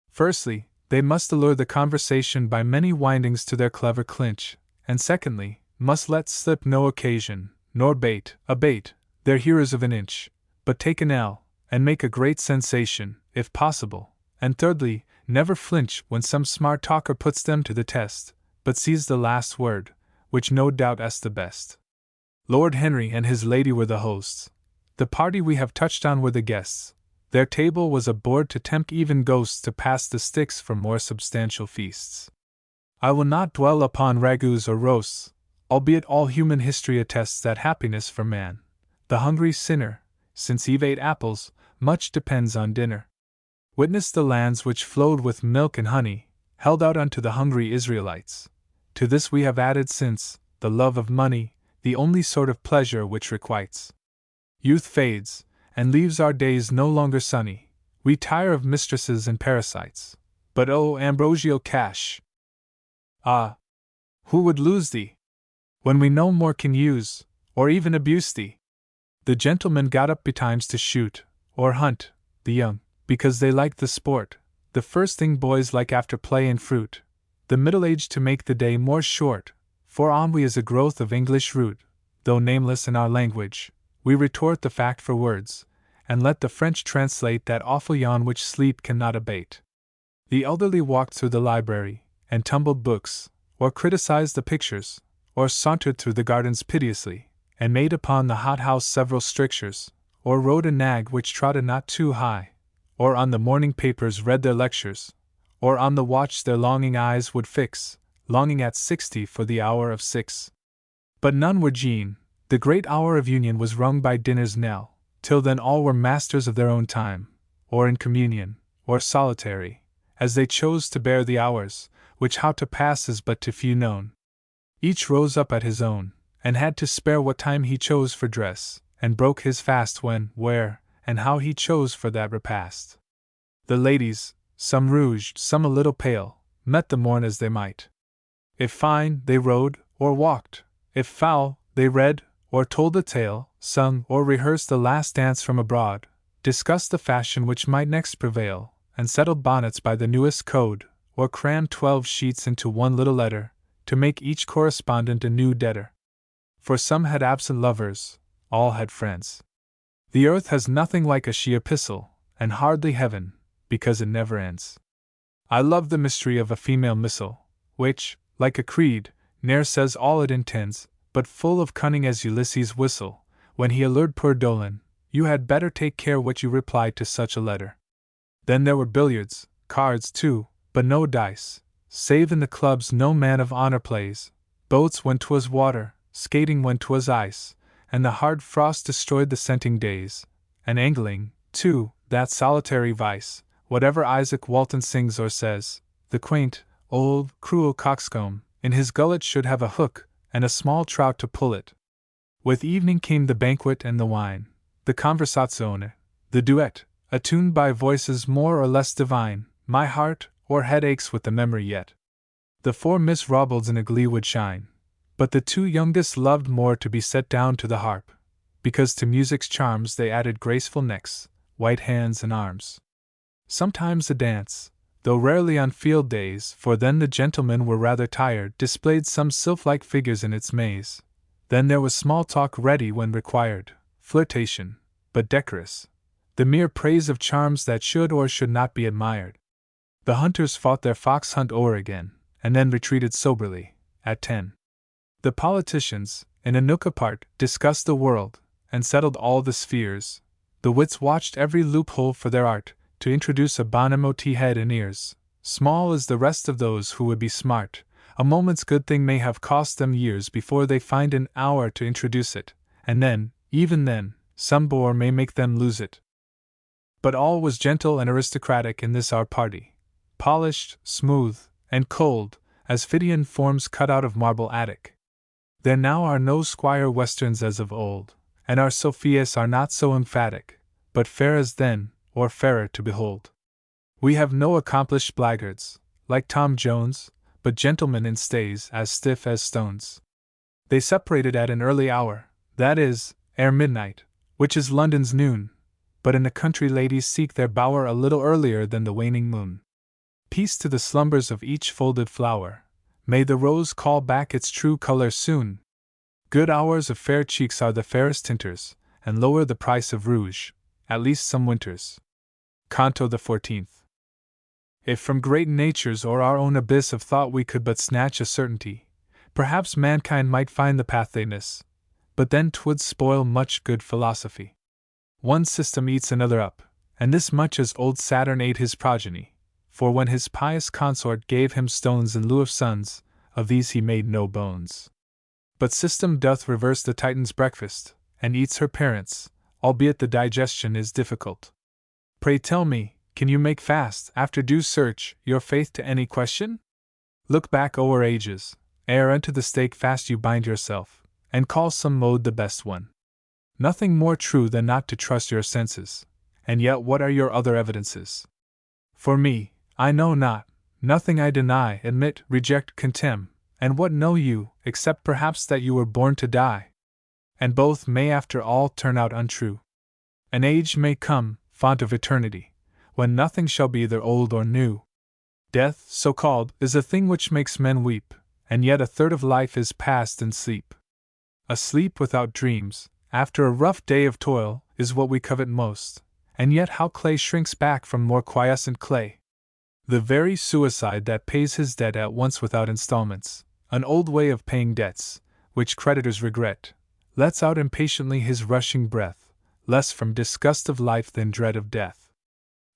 A: Firstly, they must allure the conversation by many windings to their clever clinch, and secondly, must let slip no occasion, nor abate, their hearers of an inch, but take an ell, and make a great sensation, if possible, and thirdly, never flinch when some smart talker puts them to the test, but sees the last word, which no doubt is the best. Lord Henry and his lady were the hosts. The party we have touched on were the guests. Their table was a board to tempt even ghosts to pass the sticks for more substantial feasts. I will not dwell upon ragouts or roasts, albeit all human history attests that happiness for man, the hungry sinner, since Eve ate apples, much depends on dinner. Witness the lands which flowed with milk and honey, held out unto the hungry Israelites. To this we have added since, the love of money, the only sort of pleasure which requites. Youth fades, and leaves our days no longer sunny. We tire of mistresses and parasites. But oh, ambrosial cash! Ah! Who would lose thee? When we no more can use, or even abuse thee. The gentlemen got up betimes to shoot, or hunt, the young, because they liked the sport, the first thing boys like after play and fruit, the middle-aged to make the day more short, For ennui is a growth of English root, though nameless in our language, we retort the fact for words, and let the French translate that awful yawn which sleep cannot abate. The elderly walked through the library, and tumbled books, or criticized the pictures, or sauntered through the gardens piteously, and made upon the hothouse several strictures, or rode a nag which trotted not too high, or on the morning papers read their lectures, or on the watch their longing eyes would fix, longing at 60 for the hour of 6. But none were Jean. The great hour of union was rung by dinner's knell. Till then all were masters of their own time, or in communion, or solitary, as they chose to bear the hours, which how to pass is but to few known. Each rose up at his own, and had to spare what time he chose for dress, and broke his fast when, where, and how he chose for that repast. The ladies, some rouged, some a little pale, met the morn as they might. If fine, they rode, or walked; if foul, they read, or told a tale, sung or rehearsed the last dance from abroad, discussed the fashion which might next prevail, and settled bonnets by the newest code, or crammed 12 sheets into one little letter, to make each correspondent a new debtor. For some had absent lovers, all had friends. The earth has nothing like a she epistle, and hardly heaven, because it never ends. I love the mystery of a female missile, which, like a creed, ne'er says all it intends, but full of cunning as Ulysses' whistle, when he allured poor Dolon, you had better take care what you replied to such a letter. Then there were billiards, cards too, but no dice, save in the clubs no man of honor plays, boats when 'twas water, skating when 'twas ice, and the hard frost destroyed the scenting days, and angling, too, that solitary vice, whatever Isaac Walton sings or says, the quaint, old, cruel coxcomb, in his gullet should have a hook, and a small trout to pull it. With evening came the banquet and the wine, the conversazione, the duet, attuned by voices more or less divine. My heart, or head aches with the memory yet. The 4 Miss Robalds in a glee would shine, but the 2 youngest loved more to be set down to the harp, because to music's charms they added graceful necks, white hands and arms. Sometimes a dance, though rarely on field days, for then the gentlemen were rather tired, displayed some sylph-like figures in its maze. Then there was small talk ready when required, flirtation, but decorous, the mere praise of charms that should or should not be admired. The hunters fought their fox hunt o'er again, and then retreated soberly, at 10. The politicians, in a nook apart, discussed the world, and settled all the spheres. The wits watched every loophole for their art, to introduce a bonamoti head and ears, small as the rest of those who would be smart. A moment's good thing may have cost them years before they find an hour to introduce it, and then, even then, some bore may make them lose it. But all was gentle and aristocratic in this our party, polished, smooth, and cold, as Phidian forms cut out of marble attic. There now are no squire westerns as of old, and our Sophias are not so emphatic, but fair as then, or fairer to behold. We have no accomplished blackguards, like Tom Jones, but gentlemen in stays as stiff as stones. They separated at an early hour, that is, ere midnight, which is London's noon, but in the country ladies seek their bower a little earlier than the waning moon. Peace to the slumbers of each folded flower, may the rose call back its true color soon. Good hours of fair cheeks are the fairest tinters, and lower the price of rouge, at least some winters. Canto the 14th. If from great natures or our own abyss of thought we could but snatch a certainty, perhaps mankind might find the path they miss, but then 'twould spoil much good philosophy. One system eats another up, and this much as old Saturn ate his progeny, for when his pious consort gave him stones in lieu of sons, of these he made no bones. But system doth reverse the Titan's breakfast, and eats her parents, albeit the digestion is difficult. Pray tell me, can you make fast, after due search, your faith to any question? Look back o'er ages, ere unto the stake fast you bind yourself, and call some mode the best one. Nothing more true than not to trust your senses, and yet what are your other evidences? For me, I know not, nothing I deny, admit, reject, contemn, and what know you, except perhaps that you were born to die? And both may after all turn out untrue. An age may come, font of eternity, when nothing shall be either old or new. Death, so called, is a thing which makes men weep, and yet a third of life is passed in sleep. A sleep without dreams, after a rough day of toil, is what we covet most, and yet how clay shrinks back from more quiescent clay. The very suicide that pays his debt at once without installments, an old way of paying debts, which creditors regret, lets out impatiently his rushing breath, less from disgust of life than dread of death.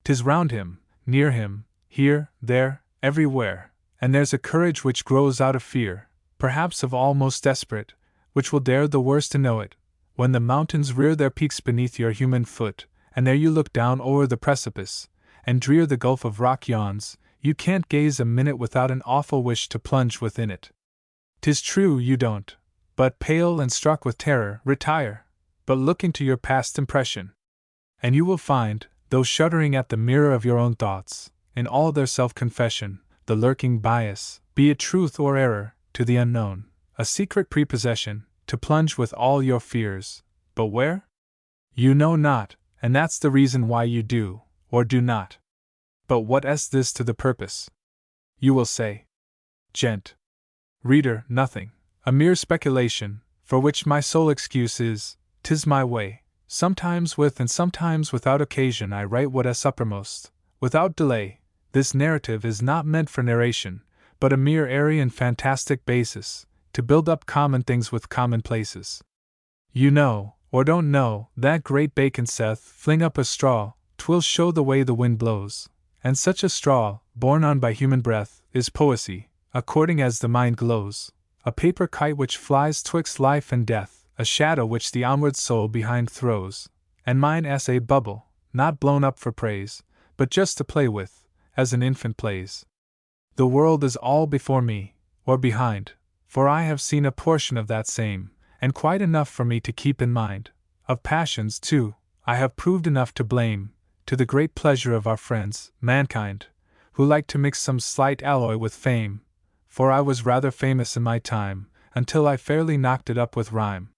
A: 'Tis round him, near him, here, there, everywhere, and there's a courage which grows out of fear, perhaps of all most desperate, which will dare the worst to know it, when the mountains rear their peaks beneath your human foot, and there you look down o'er the precipice, and drear the gulf of rock yawns, you can't gaze a minute without an awful wish to plunge within it. 'Tis true you don't, but pale and struck with terror, retire, but look into your past impression, and you will find, though shuddering at the mirror of your own thoughts, in all their self-confession, the lurking bias, be it truth or error, to the unknown, a secret prepossession, to plunge with all your fears, but where? You know not, and that's the reason why you do, or do not. But what is this to the purpose? You will say. Gent. Reader, nothing, a mere speculation, for which my sole excuse is, 'tis my way, sometimes with and sometimes without occasion I write what is uppermost, without delay. This narrative is not meant for narration, but a mere airy and fantastic basis, to build up common things with common places. You know, or don't know, that great Bacon saith, fling up a straw, 'twill show the way the wind blows, and such a straw, borne on by human breath, is poesy, according as the mind glows, a paper kite which flies twixt life and death, a shadow which the onward soul behind throws, and mine as a bubble, not blown up for praise, but just to play with, as an infant plays. The world is all before me, or behind, for I have seen a portion of that same, and quite enough for me to keep in mind. Of passions, too, I have proved enough to blame, to the great pleasure of our friends, mankind, who like to mix some slight alloy with fame, for I was rather famous in my time, until I fairly knocked it up with rhyme.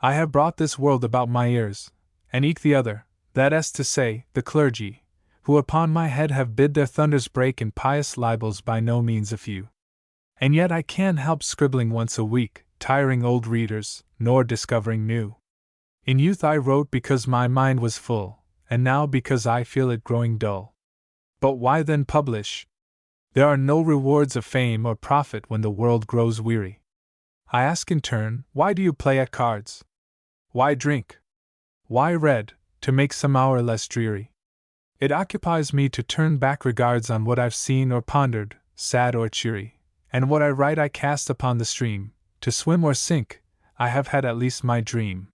A: I have brought this world about my ears, and eke the other, that is to say, the clergy, who upon my head have bid their thunders break in pious libels by no means a few. And yet I can't help scribbling once a week, tiring old readers, nor discovering new. In youth I wrote because my mind was full, and now because I feel it growing dull. But why then publish? There are no rewards of fame or profit when the world grows weary. I ask in turn, why do you play at cards? Why drink? Why read, to make some hour less dreary? It occupies me to turn back regards on what I've seen or pondered, sad or cheery, and what I write I cast upon the stream, to swim or sink, I have had at least my dream.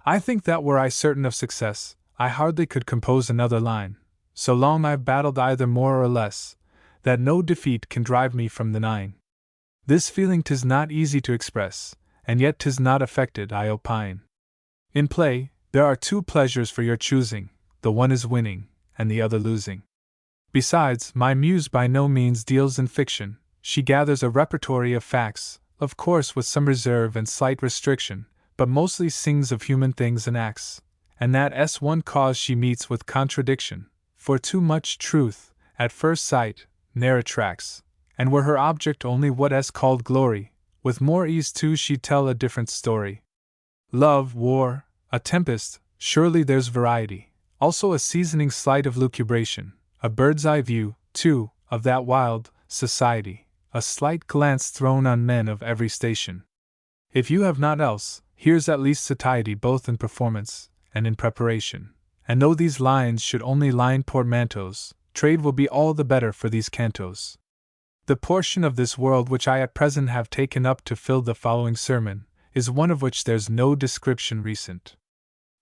A: I think that were I certain of success, I hardly could compose another line, so long I've battled either more or less, that no defeat can drive me from the nine. This feeling 'tis not easy to express, and yet 'tis not affected, I opine. In play, there are two pleasures for your choosing, the one is winning, and the other losing. Besides, my muse by no means deals in fiction, she gathers a repertory of facts, of course with some reserve and slight restriction, but mostly sings of human things and acts, and that's one cause she meets with contradiction, for too much truth, at first sight, ne'er attracts, and were her object only what is called glory, with more ease too she'd tell a different story. Love, war, a tempest, surely there's variety, also a seasoning slight of lucubration, a bird's eye view, too, of that wild society, a slight glance thrown on men of every station. If you have naught else, here's at least satiety both in performance and in preparation, and though these lines should only line portmanteaus, trade will be all the better for these cantos. The portion of this world which I at present have taken up to fill the following sermon, is one of which there's no description recent.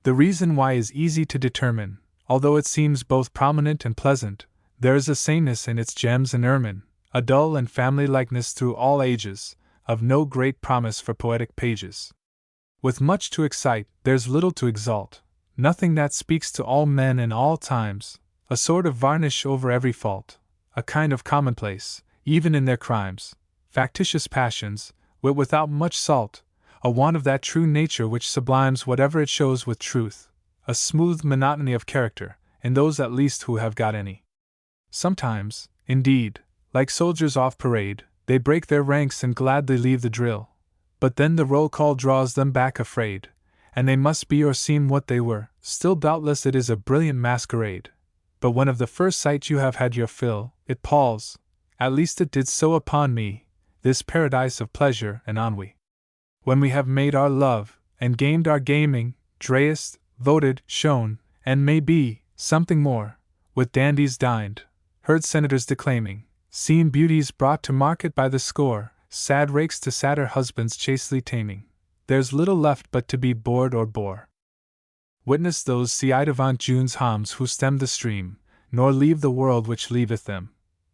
A: The reason why is easy to determine, although it seems both prominent and pleasant. There is a sameness in its gems and ermine, a dull and family likeness through all ages, of no great promise for poetic pages. With much to excite, there's little to exalt, nothing that speaks to all men and all times, a sort of varnish over every fault, a kind of commonplace, even in their crimes, factitious passions, wit without much salt, a want of that true nature which sublimes whatever it shows with truth, a smooth monotony of character, in those at least who have got any. Sometimes, indeed, like soldiers off parade, They break their ranks and gladly leave the drill, but then the roll call draws them back afraid, and they must be or seem what they were. Still doubtless it is a brilliant masquerade, but when of the first sight you have had your fill, it palls, at least it did so upon me, this paradise of pleasure and ennui. When we have made our love, and gamed our gaming, drayest, voted, shown, and may be, something more, with dandies dined, heard senators declaiming, seen beauties brought to market by the score, sad rakes to sadder husbands chastely taming, there's little left but to be bored or bore. Witness those ci-devant Junes hams who stem the stream, nor leave the world which leaveth them.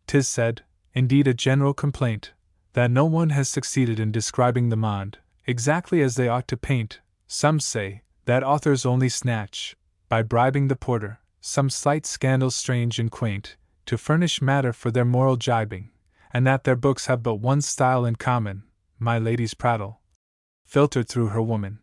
A: 'Tis said, indeed a general complaint, that no one has succeeded in describing the monde, exactly as they ought to paint. Some say, that authors only snatch, by bribing the porter, some slight scandal strange and quaint, to furnish matter for their moral gibing, and that their books have but one style in common, my lady's prattle, filtered through her woman.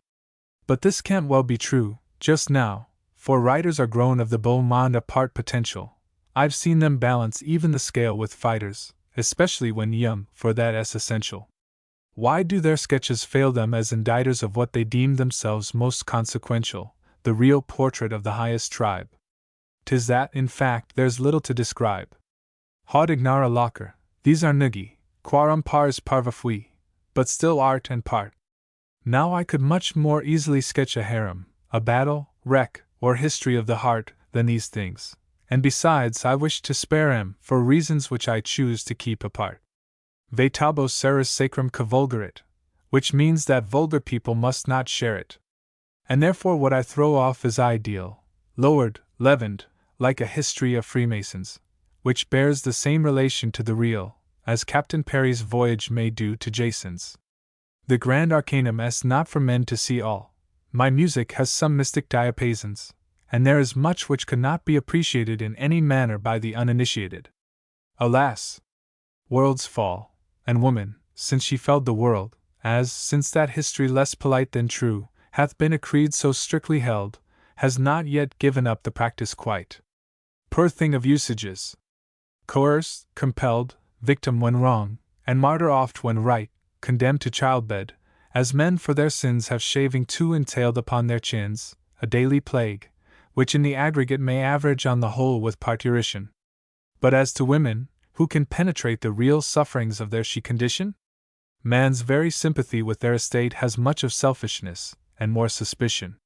A: But this can't well be true, just now, for writers are grown of the beau monde a part potential. I've seen them balance even the scale with fighters, especially when young, for that is essential. Why do their sketches fail them as indictors of what they deem themselves most consequential, the real portrait of the highest tribe? 'Tis that, in fact, there's little to describe. Haud ignara locker, these are nugi, quarum pars parva fui, but still art and part. Now I could much more easily sketch a harem, a battle, wreck, or history of the heart, than these things, and besides I wish to spare 'em for reasons which I choose to keep apart. Vetabo seris sacrum cavulgarit, which means that vulgar people must not share it. And therefore what I throw off is ideal, lowered, leavened, like a history of Freemasons, which bears the same relation to the real, as Captain Perry's voyage may do to Jason's. The grand arcanum is not for men to see all. My music has some mystic diapasons, and there is much which could not be appreciated in any manner by the uninitiated. Alas! Worlds fall, and woman, since she felled the world, as, since that history less polite than true, hath been a creed so strictly held, has not yet given up the practice quite. Poor thing of usages! Coerced, compelled, victim when wrong, and martyr oft when right, condemned to childbed, as men for their sins have shaving too entailed upon their chins, a daily plague, which in the aggregate may average on the whole with parturition. But as to women, who can penetrate the real sufferings of their she condition? Man's very sympathy with their estate has much of selfishness, and more suspicion.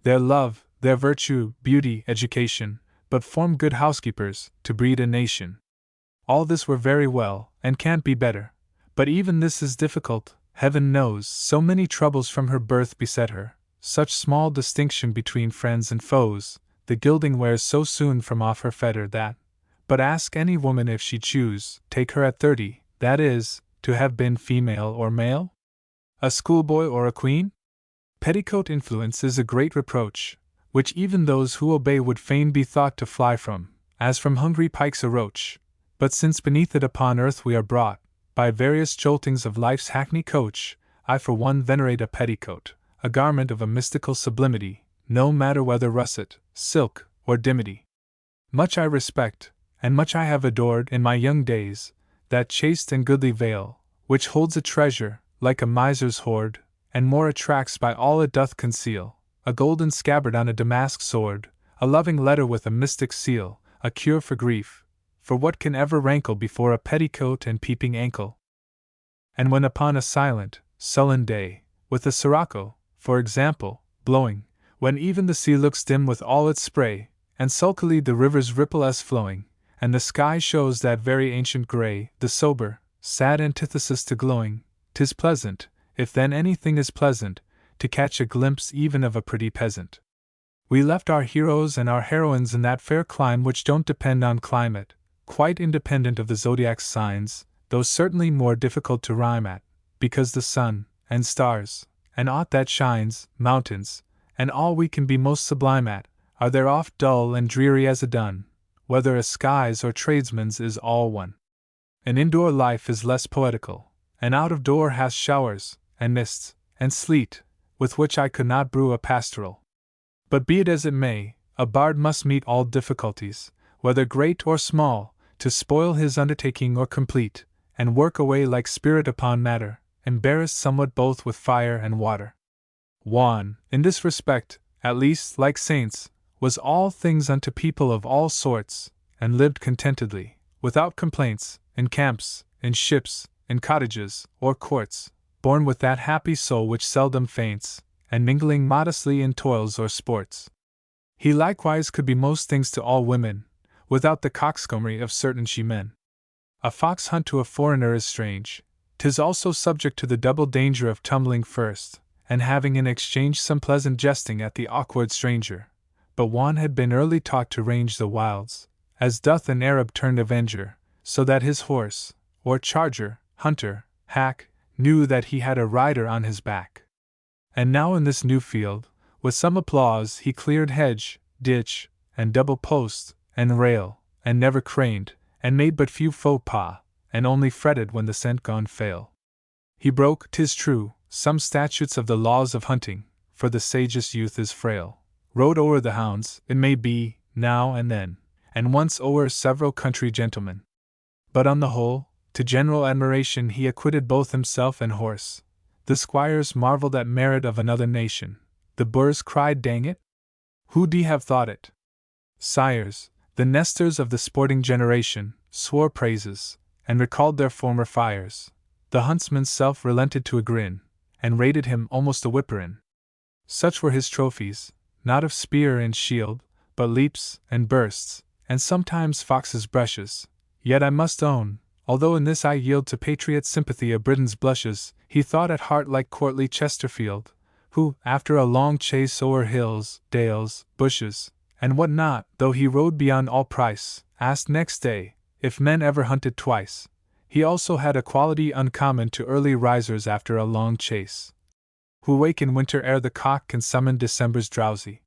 A: Their love, their virtue, beauty, education, but form good housekeepers, to breed a nation. All this were very well, and can't be better, but even this is difficult. Heaven knows, so many troubles from her birth beset her, such small distinction between friends and foes, the gilding wears so soon from off her fetter that, but ask any woman if she choose, take her at 30, that is, to have been female or male? A schoolboy or a queen? Petticoat influence is a great reproach, which even those who obey would fain be thought to fly from, as from hungry pikes a roach. But since beneath it upon earth we are brought, by various joltings of life's hackney coach, I for one venerate a petticoat, a garment of a mystical sublimity, no matter whether russet, silk, or dimity. Much I respect, and much I have adored in my young days, that chaste and goodly veil, which holds a treasure, like a miser's hoard, and more attracts by all it doth conceal, a golden scabbard on a damask sword, a loving letter with a mystic seal, a cure for grief, for what can ever rankle before a petticoat and peeping ankle? And when upon a silent, sullen day, with a sirocco, for example, blowing, when even the sea looks dim with all its spray, and sulkily the river's ripple is flowing, and the sky shows that very ancient grey, the sober, sad antithesis to glowing, 'tis pleasant, if then anything is pleasant, to catch a glimpse even of a pretty peasant. We left our heroes and our heroines in that fair clime which don't depend on climate, quite independent of the zodiac's signs, though certainly more difficult to rhyme at, because the sun, and stars, and aught that shines, mountains, and all we can be most sublime at, are there oft dull and dreary as a dun, whether a sky's or tradesman's is all one. An indoor life is less poetical, and out of door hath showers, and mists, and sleet, with which I could not brew a pastoral. But be it as it may, a bard must meet all difficulties, whether great or small, to spoil his undertaking or complete, and work away like spirit upon matter, embarrassed somewhat both with fire and water. Juan, in this respect, at least, like saints, was all things unto people of all sorts, and lived contentedly, without complaints, in camps, in ships, in cottages, or courts, born with that happy soul which seldom faints, and mingling modestly in toils or sports. He likewise could be most things to all women, without the coxcombry of certain she-men. A fox hunt to a foreigner is strange, 'tis also subject to the double danger of tumbling first, and having in exchange some pleasant jesting at the awkward stranger. But Juan had been early taught to range the wilds, as doth an Arab turned avenger, so that his horse, or charger, hunter, hack, knew that he had a rider on his back. And now in this new field, with some applause, he cleared hedge, ditch, and double post, and rail, and never craned, and made but few faux pas, and only fretted when the scent gone fail. He broke, 'tis true, some statutes of the laws of hunting, for the sagest youth is frail, rode o'er the hounds, it may be, now and then, and once o'er several country gentlemen. But on the whole, to general admiration he acquitted both himself and horse. The squires marveled at merit of another nation, the boors cried dang it! Who'd have thought it? Sires, the nestors of the sporting generation, swore praises, and recalled their former fires. The huntsman's self relented to a grin, and rated him almost a whipperin. Such were his trophies, not of spear and shield, but leaps and bursts, and sometimes fox's brushes. Yet I must own, although in this I yield to patriot sympathy a Briton's blushes, he thought at heart like courtly Chesterfield, who, after a long chase o'er hills, dales, bushes, and what not, though he rode beyond all price, asked next day, if men ever hunted twice. He also had a quality uncommon to early risers after a long chase, who wake in winter ere the cock can summon December's drowsy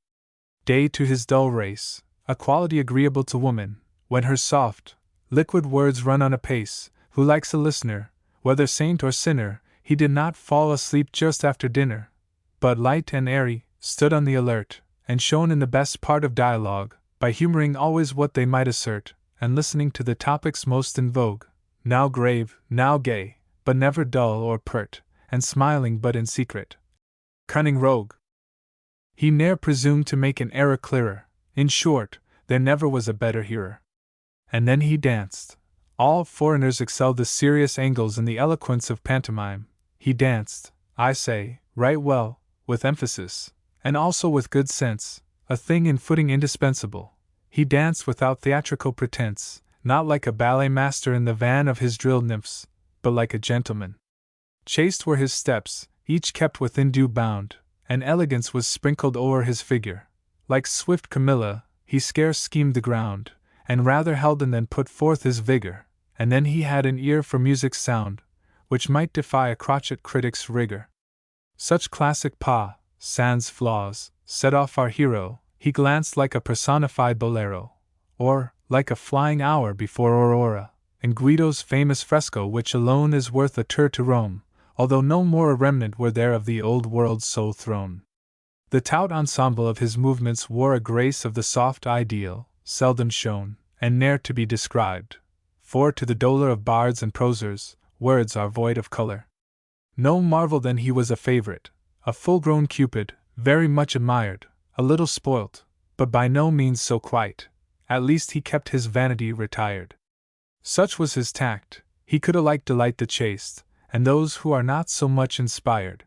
A: day to his dull race, a quality agreeable to woman, when her soft, liquid words run on apace, who likes a listener, whether saint or sinner. He did not fall asleep just after dinner, but light and airy, stood on the alert, and shone in the best part of dialogue, by humoring always what they might assert, and listening to the topics most in vogue, now grave, now gay, but never dull or pert, and smiling but in secret. Cunning rogue! He ne'er presumed to make an error clearer. In short, there never was a better hearer. And then he danced. All foreigners excelled the serious angles in the eloquence of pantomime. He danced, I say, right well, with emphasis, and also with good sense, a thing in footing indispensable. He danced without theatrical pretense, not like a ballet master in the van of his drilled nymphs, but like a gentleman. Chaste were his steps, each kept within due bound, and elegance was sprinkled o'er his figure. Like swift Camilla, he scarce schemed the ground, and rather held and then put forth his vigor, and then he had an ear for music's sound, which might defy a crotchet critic's rigor. Such classic pas, sans flaws, set off our hero. He glanced like a personified bolero, or, like a flying hour before Aurora, in Guido's famous fresco, which alone is worth a tour to Rome, although no more a remnant were there of the old world's sole throne. The tout ensemble of his movements wore a grace of the soft ideal, seldom shown, and ne'er to be described, for to the dolour of bards and prosers, words are void of colour. No marvel then he was a favourite, a full-grown Cupid, very much admired, a little spoilt, but by no means so quite. At least he kept his vanity retired. Such was his tact, he could alike delight the chaste, and those who are not so much inspired.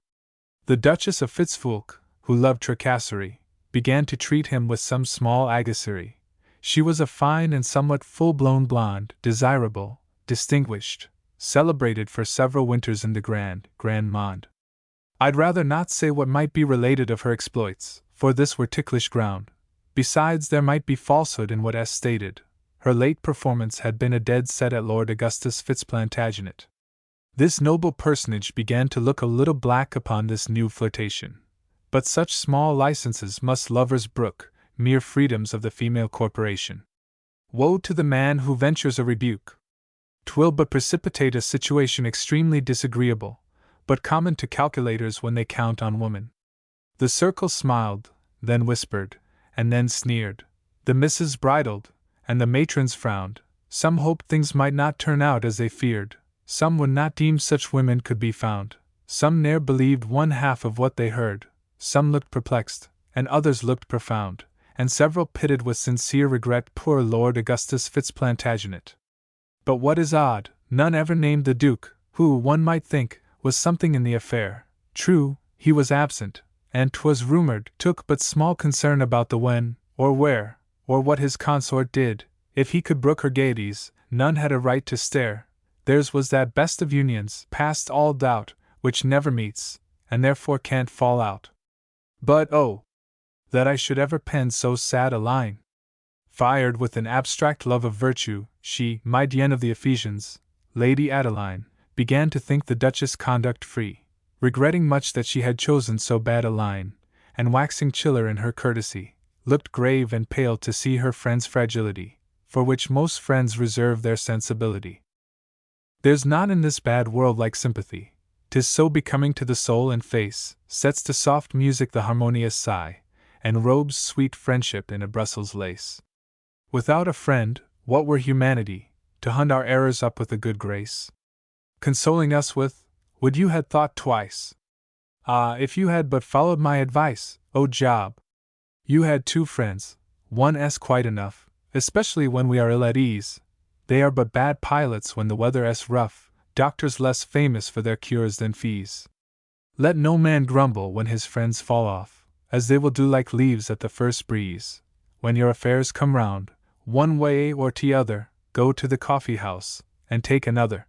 A: The Duchess of Fitzfulke, who loved tracasserie, began to treat him with some small agacery. She was a fine and somewhat full-blown blonde, desirable, distinguished, celebrated for several winters in the grand monde. I'd rather not say what might be related of her exploits, for this were ticklish ground. Besides, there might be falsehood in what S stated. Her late performance had been a dead set at Lord Augustus Fitzplantagenet. This noble personage began to look a little black upon this new flirtation. But such small licenses must lovers brook, mere freedoms of the female corporation. Woe to the man who ventures a rebuke! 'Twill but precipitate a situation extremely disagreeable, but common to calculators when they count on woman. The circle smiled, then whispered, and then sneered. The misses bridled, and the matrons frowned. Some hoped things might not turn out as they feared. some would not deem such women could be found, some ne'er believed one half of what they heard, some looked perplexed, and others looked profound, and several pitied with sincere regret poor Lord Augustus Fitzplantagenet. But what is odd, none ever named the Duke, who, one might think, was something in the affair. True, he was absent, and 'twas rumored took but small concern about the when, or where, or what his consort did. If he could brook her gaieties, none had a right to stare. Theirs was that best of unions, past all doubt, which never meets, and therefore can't fall out. But oh, that I should ever pen so sad a line! Fired with an abstract love of virtue, she, my Dian of the Ephesians, Lady Adeline, began to think the Duchess' conduct free, regretting much that she had chosen so bad a line, and waxing chiller in her courtesy, looked grave and pale to see her friend's fragility, for which most friends reserve their sensibility. There's not in this bad world like sympathy, 'tis so becoming to the soul and face, sets to soft music the harmonious sigh, and robes sweet friendship in a Brussels lace. Without a friend, what were humanity, to hunt our errors up with a good grace? Consoling us with, would you had thought twice? Ah, if you had but followed my advice, O Job! You had 2 friends, 1's quite enough, especially when we are ill at ease. They are but bad pilots when the weather's rough, doctors less famous for their cures than fees. Let no man grumble when his friends fall off, as they will do like leaves at the first breeze. When your affairs come round, one way or t'other, go to the coffee house, and take another.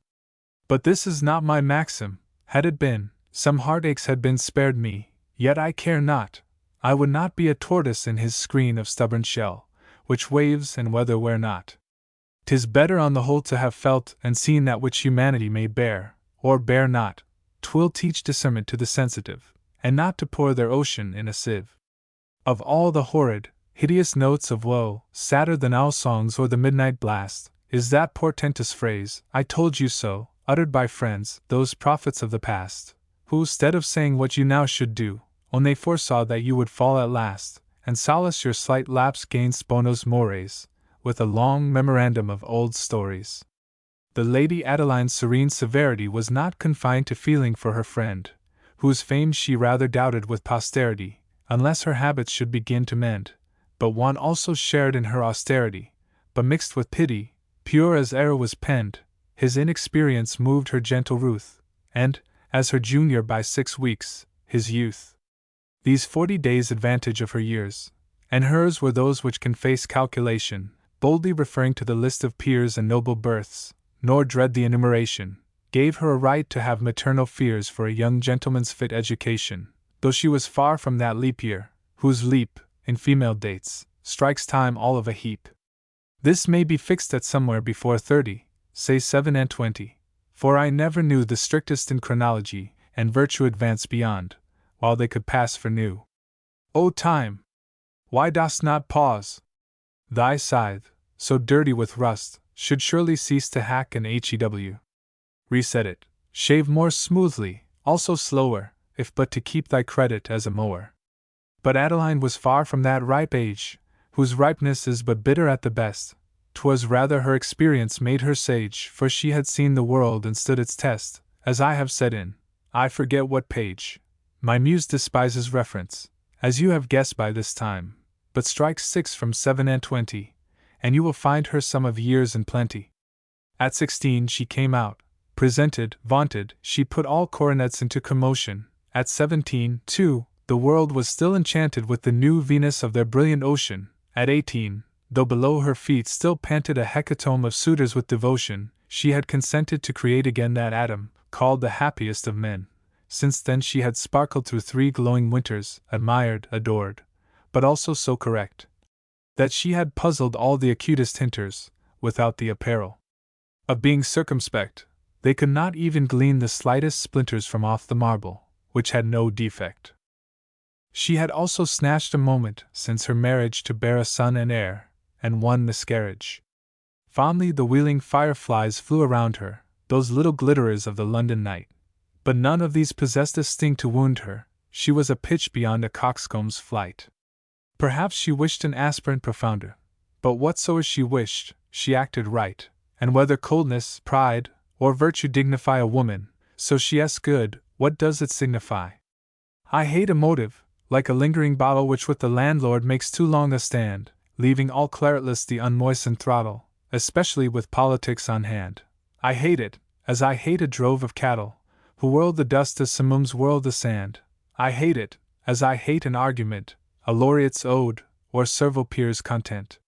A: But this is not my maxim. Had it been, some heartaches had been spared me, yet I care not. I would not be a tortoise in his screen of stubborn shell, which waves and weather wear not. 'Tis better on the whole to have felt and seen that which humanity may bear, or bear not. 'Twill teach discernment to the sensitive, and not to pour their ocean in a sieve. Of all the horrid, hideous notes of woe, sadder than owl songs or the midnight blast, is that portentous phrase, "I told you so," uttered by friends, those prophets of the past, who, instead of saying what you now should do, only foresaw that you would fall at last, and solace your slight lapse gainst bonos mores, with a long memorandum of old stories. The Lady Adeline's serene severity was not confined to feeling for her friend, whose fame she rather doubted with posterity, unless her habits should begin to mend, but Juan also shared in her austerity, but mixed with pity, pure as e'er was penned. His inexperience moved her gentle ruth, and, as her junior by 6 weeks, his youth. These 40 days' advantage of her years, and hers were those which can face calculation, boldly referring to the list of peers and noble births, nor dread the enumeration, gave her a right to have maternal fears for a young gentleman's fit education, though she was far from that leap year, whose leap, in female dates, strikes time all of a heap. This may be fixed at somewhere before 30, say 7 and 20, for I never knew the strictest in chronology, and virtue advance beyond, while they could pass for new. O time! Why dost not pause? Thy scythe, so dirty with rust, should surely cease to hack and hew. Reset it, shave more smoothly, also slower, if but to keep thy credit as a mower. But Adeline was far from that ripe age, whose ripeness is but bitter at the best. 'Twas rather her experience made her sage, for she had seen the world and stood its test, as I have said in, I forget what page. My muse despises reference, as you have guessed by this time, but strikes 6 from 7 and 20, and you will find her some of years in plenty. At 16 she came out, presented, vaunted, she put all coronets into commotion. At 17, too, the world was still enchanted with the new Venus of their brilliant ocean. At 18, though below her feet still panted a hecatomb of suitors with devotion, she had consented to create again that atom, called the happiest of men. Since then she had sparkled through 3 glowing winters, admired, adored, but also so correct, that she had puzzled all the acutest hinters, without the apparel of being circumspect. They could not even glean the slightest splinters from off the marble, which had no defect. She had also snatched a moment since her marriage to bear a son and heir, and one miscarriage. Fondly the wheeling fireflies flew around her, those little glitterers of the London night. But none of these possessed a sting to wound her. She was a pitch beyond a coxcomb's flight. Perhaps she wished an aspirant profounder, but whatsoever she wished, she acted right, and whether coldness, pride, or virtue dignify a woman, so she's good, what does it signify? I hate a motive, like a lingering bottle which with the landlord makes too long a stand, leaving all claretless the unmoistened throttle, especially with politics on hand. I hate it, as I hate a drove of cattle, who whirl the dust as simoons whirl the sand. I hate it, as I hate an argument, a laureate's ode, or servile peer's content.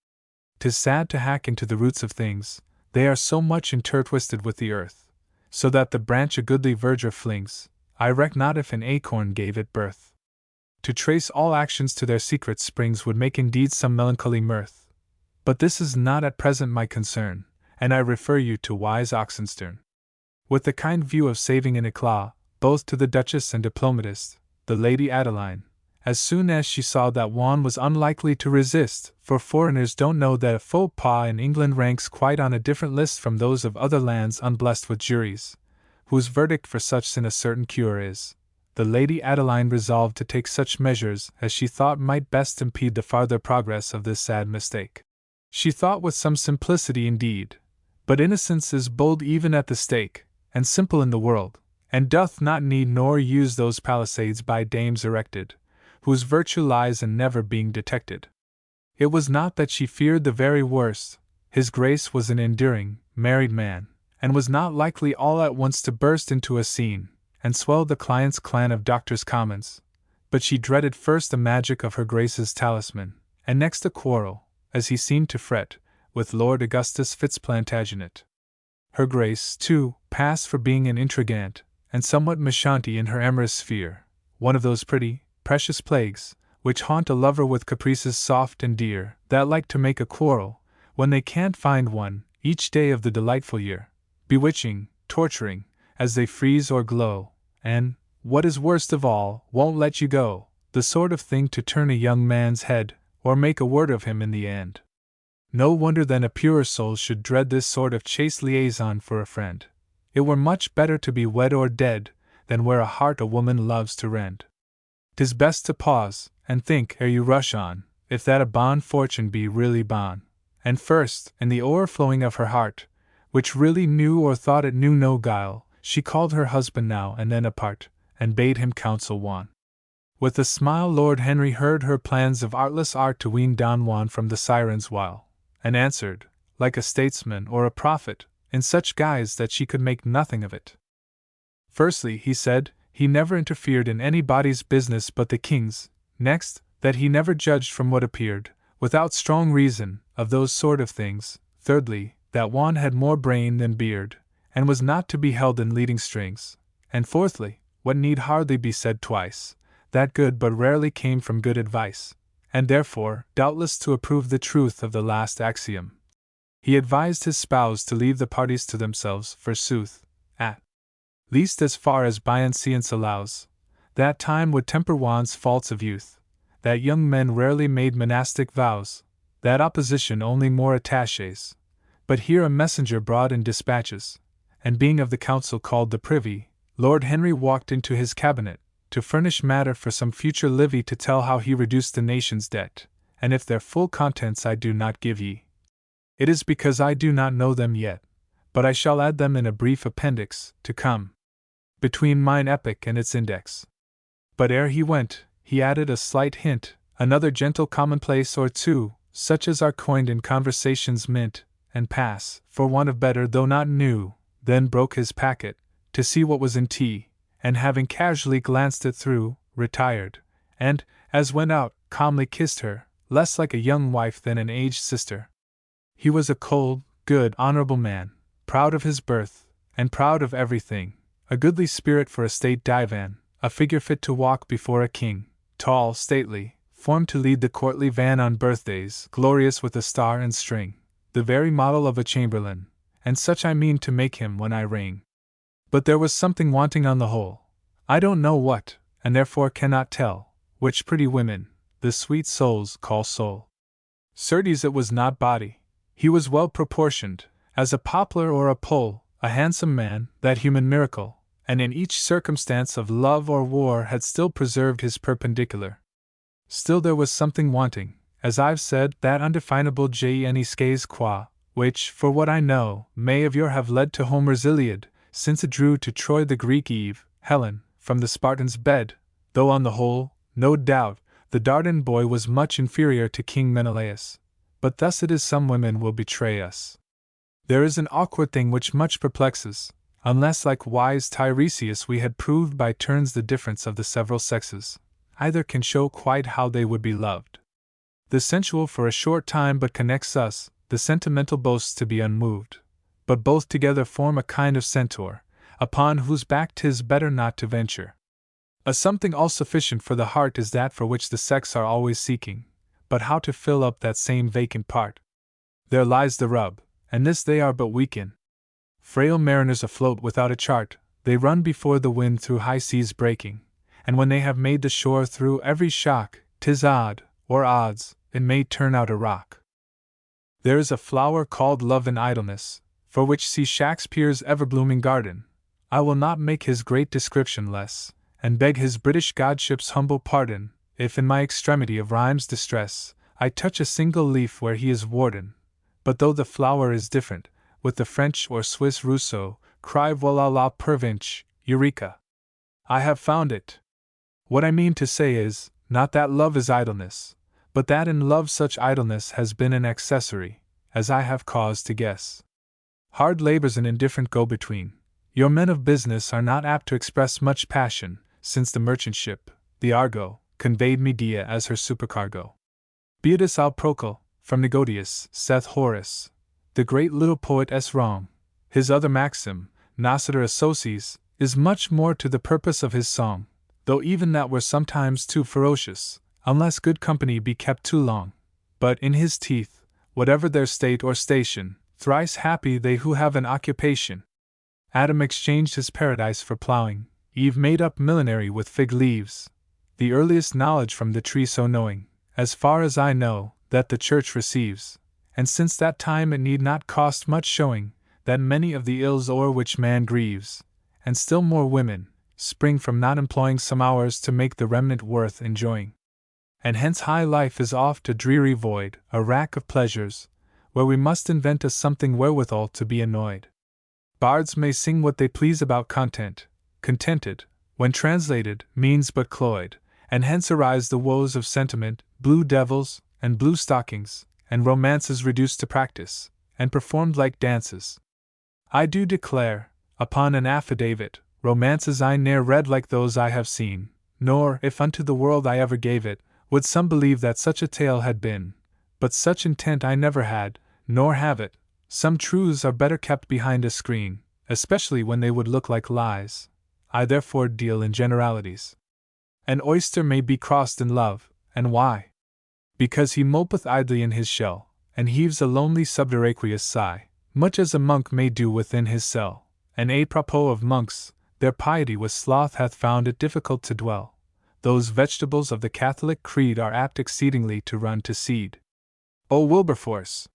A: 'Tis sad to hack into the roots of things, they are so much intertwisted with the earth, so that the branch a goodly verdure flings, I reck not if an acorn gave it birth. To trace all actions to their secret springs would make indeed some melancholy mirth. But this is not at present my concern, and I refer you to wise Oxenstiern. With the kind view of saving an eclat, both to the Duchess and diplomatist, the Lady Adeline, as soon as she saw that Juan was unlikely to resist, for foreigners don't know that a faux pas in England ranks quite on a different list from those of other lands unblessed with juries, whose verdict for such sin a certain cure is, the Lady Adeline resolved to take such measures as she thought might best impede the farther progress of this sad mistake. She thought with some simplicity indeed, but innocence is bold even at the stake, and simple in the world, and doth not need nor use those palisades by dames erected, whose virtue lies in never being detected. It was not that she feared the very worst, his Grace was an enduring, married man, and was not likely all at once to burst into a scene, and swell the client's clan of Doctors' Commons, but she dreaded first the magic of her Grace's talisman, and next a quarrel, as he seemed to fret, with Lord Augustus Fitzplantagenet. Her Grace, too, passed for being an intrigante, and somewhat machanty in her amorous sphere, one of those pretty, precious plagues, which haunt a lover with caprices soft and dear, that like to make a quarrel, when they can't find one, each day of the delightful year, bewitching, torturing, as they freeze or glow, and, what is worst of all, won't let you go, the sort of thing to turn a young man's head, or make a word of him in the end. No wonder then a purer soul should dread this sort of chaste liaison for a friend. It were much better to be wed or dead, than wear a heart a woman loves to rend. 'Tis best to pause, and think ere you rush on, if that a bonne fortune be really bonne. And first, in the o'erflowing of her heart, which really knew or thought it knew no guile, she called her husband now and then apart, and bade him counsel Juan. With a smile Lord Henry heard her plans of artless art to wean Don Juan from the siren's wile, and answered, like a statesman or a prophet, in such guise that she could make nothing of it. Firstly, he said, he never interfered in anybody's business but the king's. Next, that he never judged from what appeared, without strong reason, of those sort of things. Thirdly, that Juan had more brain than beard, and was not to be held in leading strings. And fourthly, what need hardly be said twice, that good but rarely came from good advice, and therefore, doubtless to approve the truth of the last axiom, he advised his spouse to leave the parties to themselves, forsooth, at least as far as bienseance allows. That time would temper Juan's faults of youth, that young men rarely made monastic vows, that opposition only more attaches. But here a messenger brought in dispatches, and being of the council called the privy, Lord Henry walked into his cabinet, to furnish matter for some future levy to tell how he reduced the nation's debt, and if their full contents I do not give ye, it is because I do not know them yet, but I shall add them in a brief appendix, to come, between mine epic and its index. But ere he went, he added a slight hint, another gentle commonplace or two, such as are coined in conversation's mint, and pass, for want of better though not new, then broke his packet, to see what was in tea, and having casually glanced it through, retired, and, as went out, calmly kissed her, less like a young wife than an aged sister. He was a cold, good, honorable man, proud of his birth, and proud of everything, a goodly spirit for a state divan, a figure fit to walk before a king, tall, stately, formed to lead the courtly van on birthdays, glorious with a star and string, the very model of a chamberlain, and such I mean to make him when I reign. But there was something wanting on the whole, I don't know what, and therefore cannot tell, which pretty women, the sweet souls, call soul. Certes it was not body. He was well proportioned, as a poplar or a pole, a handsome man, that human miracle, and in each circumstance of love or war had still preserved his perpendicular. Still there was something wanting, as I've said, that undefinable je ne sais quoi, which, for what I know, may of yore have led to Homer's Iliad, since it drew to Troy the Greek Eve, Helen, from the Spartan's bed, though on the whole, no doubt, the Dardan boy was much inferior to King Menelaus. But thus it is some women will betray us. There is an awkward thing which much perplexes, unless like wise Tiresias we had proved by turns the difference of the several sexes, either can show quite how they would be loved. The sensual for a short time but connects us, the sentimental boasts to be unmoved, but both together form a kind of centaur, upon whose back 'tis better not to venture. A something all sufficient for the heart is that for which the sex are always seeking, but how to fill up that same vacant part? There lies the rub, and this they are but weak in. Frail mariners afloat without a chart, they run before the wind through high seas breaking, and when they have made the shore through every shock, 'tis odd, or odds, it may turn out a rock. There is a flower called love and idleness, for which see Shakespeare's ever-blooming garden. I will not make his great description less, and beg his British godship's humble pardon, if in my extremity of rhyme's distress, I touch a single leaf where he is warden. But though the flower is different, with the French or Swiss Rousseau, cry voilà la pervenche, Eureka! I have found it. What I mean to say is, not that love is idleness, but that in love such idleness has been an accessory, as I have cause to guess. Hard labor's an indifferent go-between. Your men of business are not apt to express much passion, since the merchant ship, the Argo, conveyed Medea as her supercargo. Beatus al Procul, from Negotius, saith Horace, the great little poet is wrong. His other maxim, Nascitur associes, is much more to the purpose of his song, though even that were sometimes too ferocious, unless good company be kept too long. But in his teeth, whatever their state or station, thrice happy they who have an occupation. Adam exchanged his paradise for plowing, Eve made up millinery with fig leaves. The earliest knowledge from the tree so knowing, as far as I know, that the church receives, and since that time it need not cost much showing, that many of the ills o'er which man grieves, and still more women, spring from not employing some hours to make the remnant worth enjoying. And hence high life is oft a dreary void, a rack of pleasures, where we must invent a something wherewithal to be annoyed. Bards may sing what they please about content, contented, when translated, means but cloyed, and hence arise the woes of sentiment, blue devils, and blue stockings, and romances reduced to practice, and performed like dances. I do declare, upon an affidavit, romances I ne'er read like those I have seen, nor, if unto the world I ever gave it, would some believe that such a tale had been, but such intent I never had, nor have it. Some truths are better kept behind a screen, especially when they would look like lies. I therefore deal in generalities. An oyster may be crossed in love, and why? Because he mopeth idly in his shell, and heaves a lonely subterraqueous sigh, much as a monk may do within his cell. And a propos of monks, their piety with sloth hath found it difficult to dwell. Those vegetables of the Catholic creed are apt exceedingly to run to seed. O Wilberforce!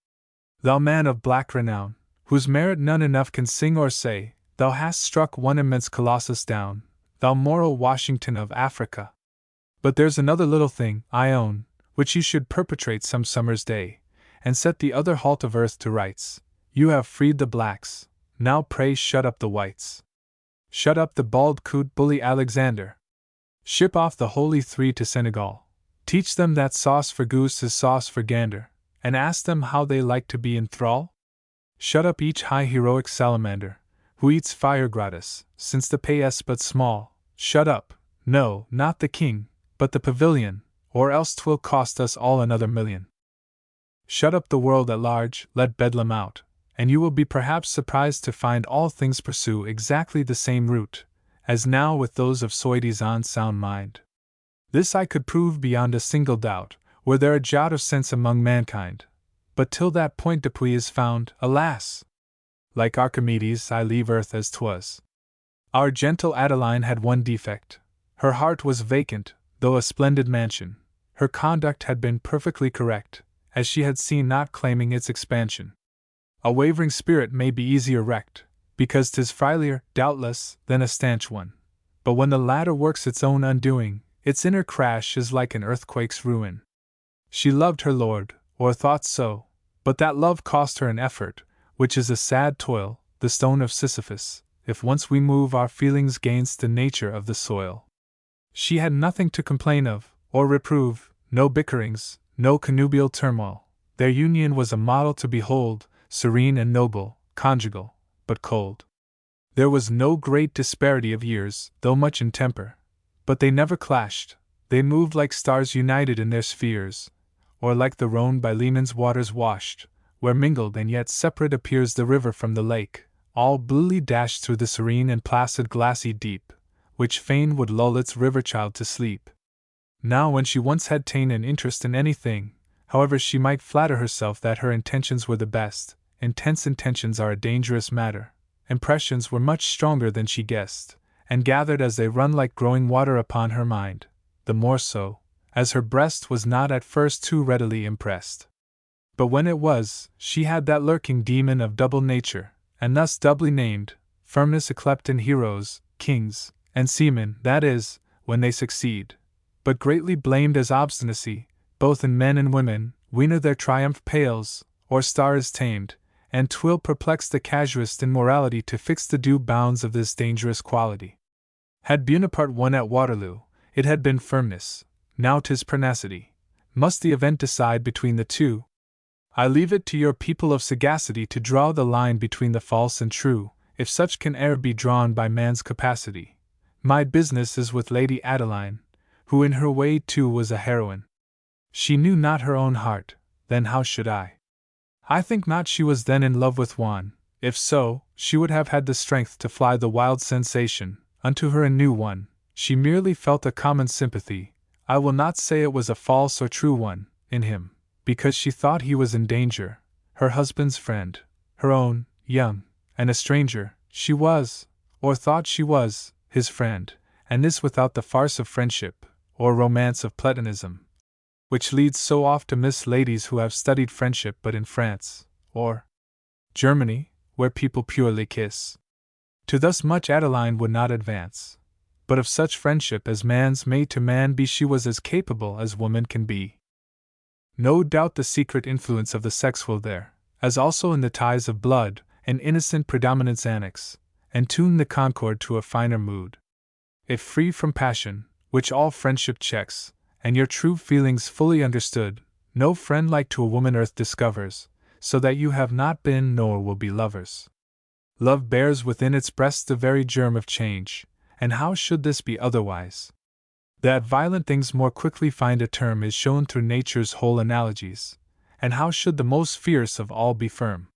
A: Thou man of black renown, whose merit none enough can sing or say, thou hast struck one immense colossus down, thou moral Washington of Africa. But there's another little thing, I own, which you should perpetrate some summer's day, and set the other halt of earth to rights. You have freed the blacks, now pray shut up the whites. Shut up the bald coot bully Alexander. Ship off the holy three to Senegal. Teach them that sauce for goose is sauce for gander, and ask them how they like to be in thrall? Shut up each high heroic salamander, who eats fire gratis, since the pay is but small. Shut up, no, not the king, but the pavilion, or else 'twill cost us all another million. Shut up the world at large, let Bedlam out, and you will be perhaps surprised to find all things pursue exactly the same route, as now with those of soi-disant sound mind. This I could prove beyond a single doubt, were there a jot of sense among mankind. But till that point d'appui is found, alas! Like Archimedes, I leave earth as 'twas. Our gentle Adeline had one defect. Her heart was vacant, though a splendid mansion. Her conduct had been perfectly correct, as she had seen not claiming its expansion. A wavering spirit may be easier wrecked, because 'tis frilier, doubtless, than a stanch one. But when the latter works its own undoing, its inner crash is like an earthquake's ruin. She loved her lord, or thought so, But that love cost her an effort, which is a sad toil, the stone of Sisyphus, if once we move our feelings gainst the nature of the soil. She had nothing to complain of, or reprove, no bickerings, no connubial turmoil. Their union was a model to behold, serene and noble, conjugal, but cold. There was no great disparity of years, though much in temper. But they never clashed, they moved like stars united in their spheres, or like the Rhone by Leman's waters washed, where mingled and yet separate appears the river from the lake, all bluely dashed through the serene and placid glassy deep, which fain would lull its river-child to sleep. Now when she once had ta'en an interest in anything, however she might flatter herself that her intentions were the best, intense intentions are a dangerous matter, impressions were much stronger than she guessed, and gathered as they run like growing water upon her mind, the more so, as her breast was not at first too readily impressed. But when it was, she had that lurking demon of double nature, and thus doubly named, firmness yclept in heroes, kings, and seamen, that is, when they succeed, but greatly blamed as obstinacy, both in men and women, whene'er their triumph pales, or star is tamed, and 'twill perplex the casuist in morality to fix the due bounds of this dangerous quality. Had Buonaparte won at Waterloo, it had been firmness, now 'tis pertinacity. Must the event decide between the two? I leave it to your people of sagacity to draw the line between the false and true, if such can e'er be drawn by man's capacity. My business is with Lady Adeline, who in her way too was a heroine. She knew not her own heart, then how should I? I think not she was then in love with Juan. If so, she would have had the strength to fly the wild sensation, unto her a new one. She merely felt a common sympathy, I will not say it was a false or true one, in him, because she thought he was in danger, her husband's friend, her own, young, and a stranger. She was, or thought she was, his friend, and this without the farce of friendship, or romance of platonism, which leads so oft to miss ladies who have studied friendship but in France, or Germany, where people purely kiss. To thus much Adeline would not advance, but of such friendship as man's may to man be she was as capable as woman can be. No doubt the secret influence of the sex will there, as also in the ties of blood, an innocent predominance annex, and tune the concord to a finer mood. If free from passion, which all friendship checks, and your true feelings fully understood, no friend like to a woman earth discovers, so that you have not been nor will be lovers. Love bears within its breast the very germ of change, and how should this be otherwise? That violent things more quickly find a term is shown through nature's whole analogies, and how should the most fierce of all be firm?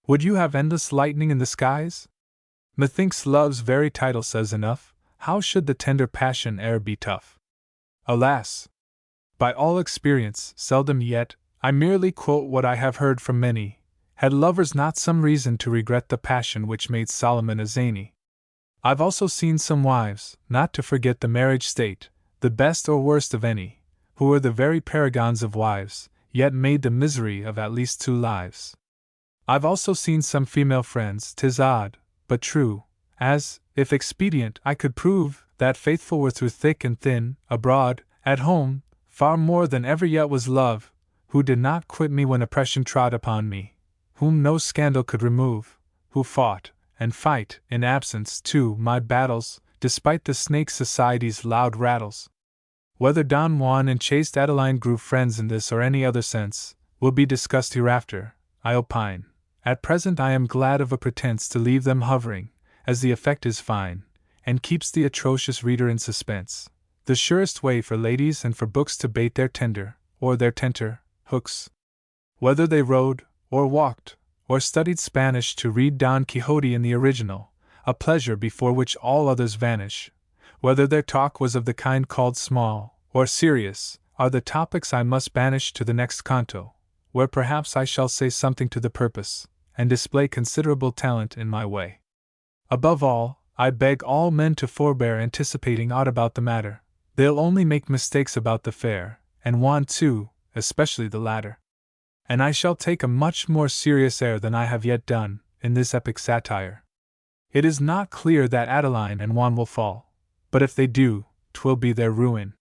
A: Would you have endless lightning in the skies? Methinks love's very title says enough, how should the tender passion e'er be tough? Alas! By all experience, seldom yet, I merely quote what I have heard from many, had lovers not some reason to regret the passion which made Solomon a zany. I've also seen some wives, not to forget the marriage state, the best or worst of any, who were the very paragons of wives, yet made the misery of at least 2 lives. I've also seen some female friends, 'tis odd, but true, as, if expedient, I could prove, that faithful were through thick and thin, abroad, at home, far more than ever yet was love, who did not quit me when oppression trod upon me, whom no scandal could remove, who fought, and fight, in absence, too, my battles, despite the snake society's loud rattles. Whether Don Juan and chaste Adeline grew friends in this or any other sense, will be discussed hereafter, I opine. At present I am glad of a pretense to leave them hovering, as the effect is fine, and keeps the atrocious reader in suspense. The surest way for ladies and for books to bait their tender, or their tenter, hooks. Whether they rode, or walked, or studied Spanish to read Don Quixote in the original, a pleasure before which all others vanish, whether their talk was of the kind called small, or serious, are the topics I must banish to the next canto, where perhaps I shall say something to the purpose, and display considerable talent in my way. Above all, I beg all men to forbear anticipating aught about the matter. They'll only make mistakes about the fair, and Juan too, especially the latter. And I shall take a much more serious air than I have yet done, in this epic satire. It is not clear that Adeline and Juan will fall, but if they do, 'twill be their ruin.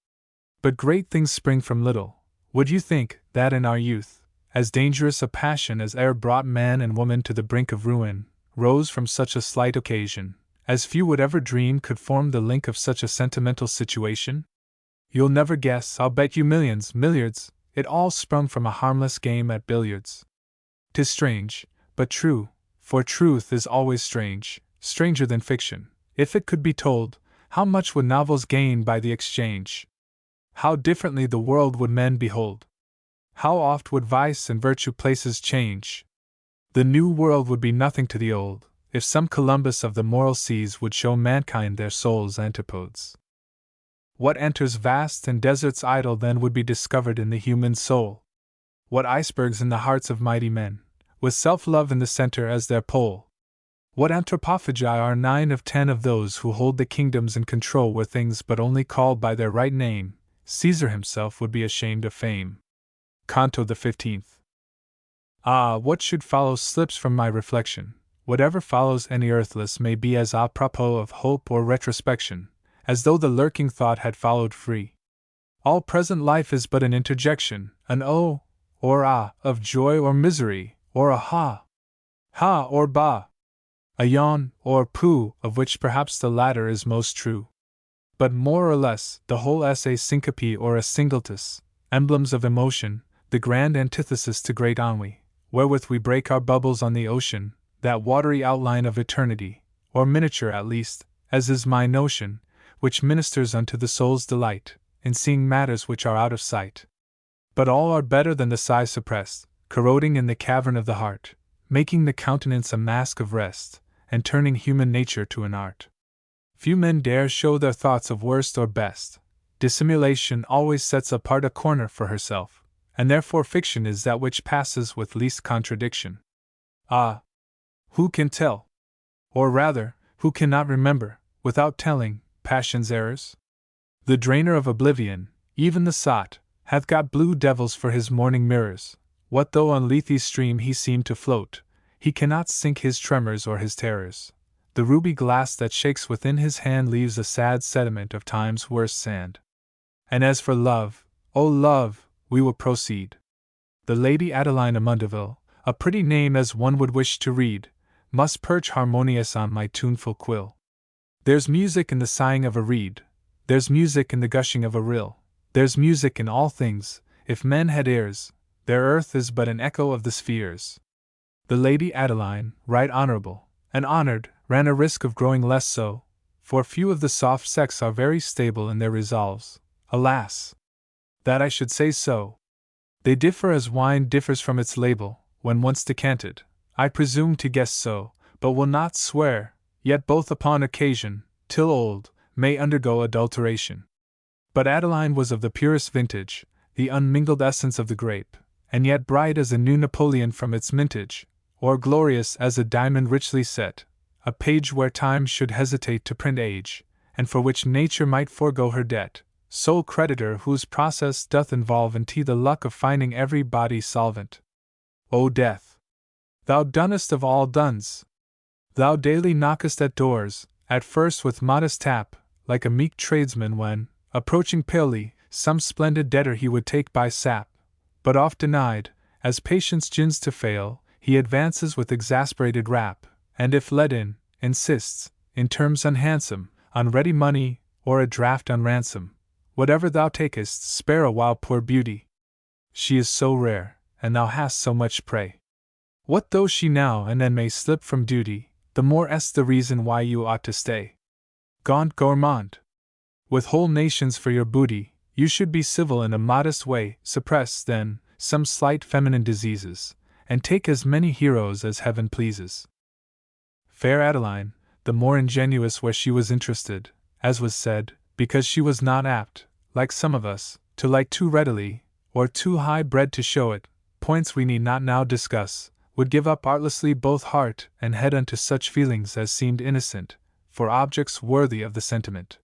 A: But great things spring from little. Would you think, that in our youth, as dangerous a passion as e'er brought man and woman to the brink of ruin, rose from such a slight occasion, as few would ever dream could form the link of such a sentimental situation? You'll never guess, I'll bet you millions, milliards, it all sprung from a harmless game at billiards. 'Tis strange, but true, for truth is always strange, stranger than fiction. If it could be told, how much would novels gain by the exchange? How differently the world would men behold! How oft would vice and virtue places change! The new world would be nothing to the old, if some Columbus of the moral seas would show mankind their souls' antipodes. What enters vast and deserts idle then would be discovered in the human soul. What icebergs in the hearts of mighty men, with self-love in the center as their pole. What anthropophagi are 9 of 10 of those who hold the kingdoms and control were things but only called by their right name. Caesar himself would be ashamed of fame. Canto the 15th. Ah, what should follow slips from my reflection. Whatever follows any earthless may be as a propos of hope or retrospection, as though the lurking thought had followed free. All present life is but an interjection, an oh, or ah, of joy or misery, or a ha, ha or bah, a yawn or pooh, of which perhaps the latter is most true. But more or less, the whole essay syncope or a singletus, emblems of emotion, the grand antithesis to great ennui, wherewith we break our bubbles on the ocean, that watery outline of eternity, or miniature at least, as is my notion, which ministers unto the soul's delight, in seeing matters which are out of sight. But all are better than the sigh suppressed, corroding in the cavern of the heart, making the countenance a mask of rest, and turning human nature to an art. Few men dare show their thoughts of worst or best. Dissimulation always sets apart a corner for herself, and therefore fiction is that which passes with least contradiction. Ah! Who can tell? Or rather, who cannot remember, without telling, passion's errors? The drainer of oblivion, even the sot, hath got blue devils for his morning mirrors. What though on Lethe's stream he seem to float, he cannot sink his tremors or his terrors. The ruby glass that shakes within his hand leaves a sad sediment of time's worst sand. And as for love, oh love, we will proceed. The Lady Adeline Amundeville, a pretty name as one would wish to read, must perch harmonious on my tuneful quill. There's music in the sighing of a reed, there's music in the gushing of a rill, there's music in all things. If men had ears, their earth is but an echo of the spheres. The Lady Adeline, right honorable, and honored, ran a risk of growing less so, for few of the soft sex are very stable in their resolves. Alas! That I should say so. They differ as wine differs from its label, when once decanted. I presume to guess so, but will not swear, yet both upon occasion, till old, may undergo adulteration. But Adeline was of the purest vintage, the unmingled essence of the grape, and yet bright as a new Napoleon from its mintage, or glorious as a diamond richly set, a page where time should hesitate to print age, and for which nature might forego her debt, sole creditor whose process doth involve in tea the luck of finding every body solvent. O death! Thou dunnest of all duns! Thou daily knockest at doors, at first with modest tap, like a meek tradesman when, approaching palely, some splendid debtor he would take by sap, but oft denied, as patience gins to fail, he advances with exasperated rap, and if let in, insists, in terms unhandsome, on ready money, or a draft on ransom. Whatever thou takest, spare a while poor beauty. She is so rare, and thou hast so much prey. What though she now and then may slip from duty, the more est the reason why you ought to stay. Gaunt gourmand! With whole nations for your booty, you should be civil in a modest way, suppress, then, some slight feminine diseases, and take as many heroes as heaven pleases. Fair Adeline, the more ingenuous where she was interested, as was said, because she was not apt, like some of us, to like too readily, or too high bred to show it, points we need not now discuss, would give up artlessly both heart and head unto such feelings as seemed innocent, for objects worthy of the sentiment.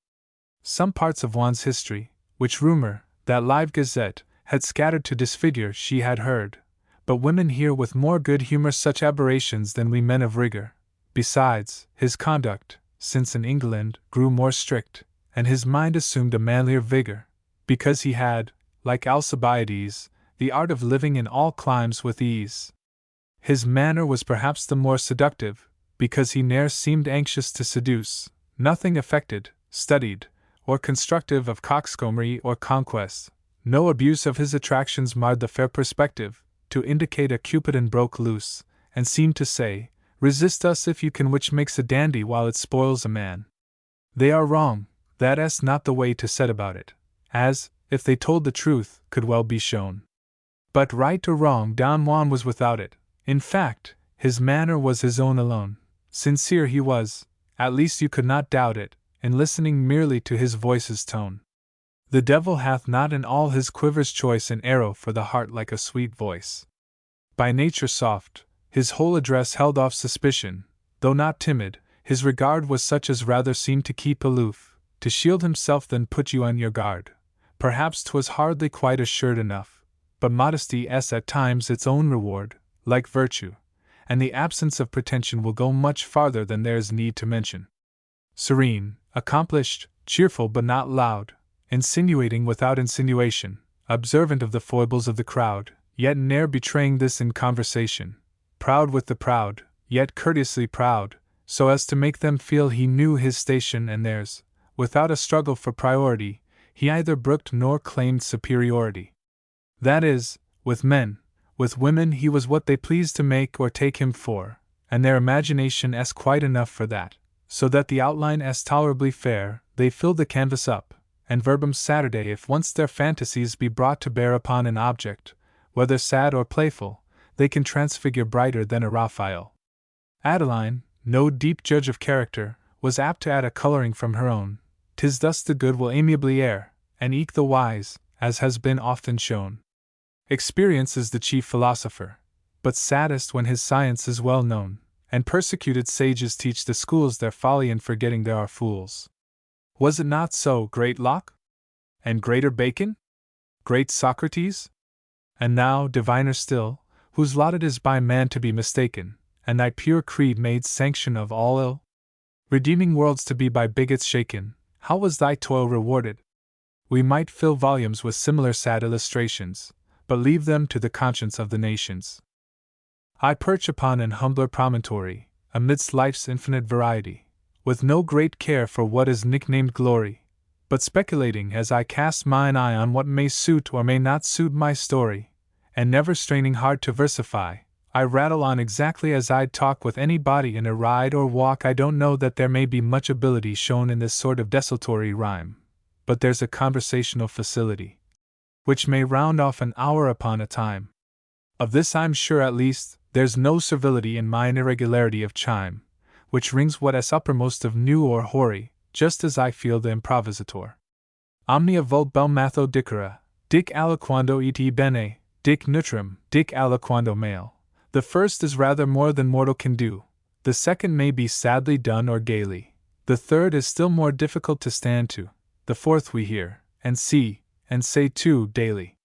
A: Some parts of Juan's history, which rumor, that live gazette, had scattered to disfigure, she had heard, but women hear with more good humor such aberrations than we men of rigor. Besides, his conduct, since in England, grew more strict, and his mind assumed a manlier vigor, because he had, like Alcibiades, the art of living in all climes with ease. His manner was perhaps the more seductive, because he ne'er seemed anxious to seduce, nothing affected, studied, or constructive of coxcombry or conquest. No abuse of his attractions marred the fair perspective, to indicate a Cupidon broke loose, and seemed to say, "Resist us if you can," which makes a dandy while it spoils a man. They are wrong, that's not the way to set about it, as, if they told the truth, could well be shown. But right or wrong, Don Juan was without it. In fact, his manner was his own alone. Sincere he was, at least you could not doubt it, in listening merely to his voice's tone. The devil hath not in all his quivers choice an arrow for the heart like a sweet voice. By nature soft, his whole address held off suspicion, though not timid. His regard was such as rather seemed to keep aloof, to shield himself than put you on your guard. Perhaps 'twas hardly quite assured enough, but modesty is at times its own reward, like virtue, and the absence of pretension will go much farther than there is need to mention. Serene, accomplished, cheerful but not loud, insinuating without insinuation, observant of the foibles of the crowd, yet ne'er betraying this in conversation, proud with the proud, yet courteously proud, so as to make them feel he knew his station and theirs. Without a struggle for priority, he either brooked nor claimed superiority. That is, with men. With women he was what they pleased to make or take him for, and their imagination is quite enough for that, so that the outline is tolerably fair. They fill the canvas up, and verbum Saturday if once their fantasies be brought to bear upon an object, whether sad or playful, they can transfigure brighter than a Raphael. Adeline, no deep judge of character, was apt to add a coloring from her own. 'Tis thus the good will amiably err, and eke the wise, as has been often shown. Experience is the chief philosopher, but saddest when his science is well known, and persecuted sages teach the schools their folly in forgetting there are fools. Was it not so, great Locke? And greater Bacon? Great Socrates? And now, diviner still, whose lot it is by man to be mistaken, and thy pure creed made sanction of all ill? Redeeming worlds to be by bigots shaken, how was thy toil rewarded? We might fill volumes with similar sad illustrations, but leave them to the conscience of the nations. I perch upon an humbler promontory, amidst life's infinite variety, with no great care for what is nicknamed glory, but speculating as I cast mine eye on what may suit or may not suit my story, and never straining hard to versify, I rattle on exactly as I'd talk with anybody in a ride or walk. I don't know that there may be much ability shown in this sort of desultory rhyme, but there's a conversational facility which may round off an hour upon a time. Of this I'm sure at least, there's no servility in mine irregularity of chime, which rings what is uppermost of new or hoary, just as I feel the improvisator. Omnia vult bel matho dicere, dic aliquando et bene, dic nutrim, dic aliquando male. The first is rather more than mortal can do, the second may be sadly done or gaily, the third is still more difficult to stand to, the fourth we hear, and see, and say too, daily.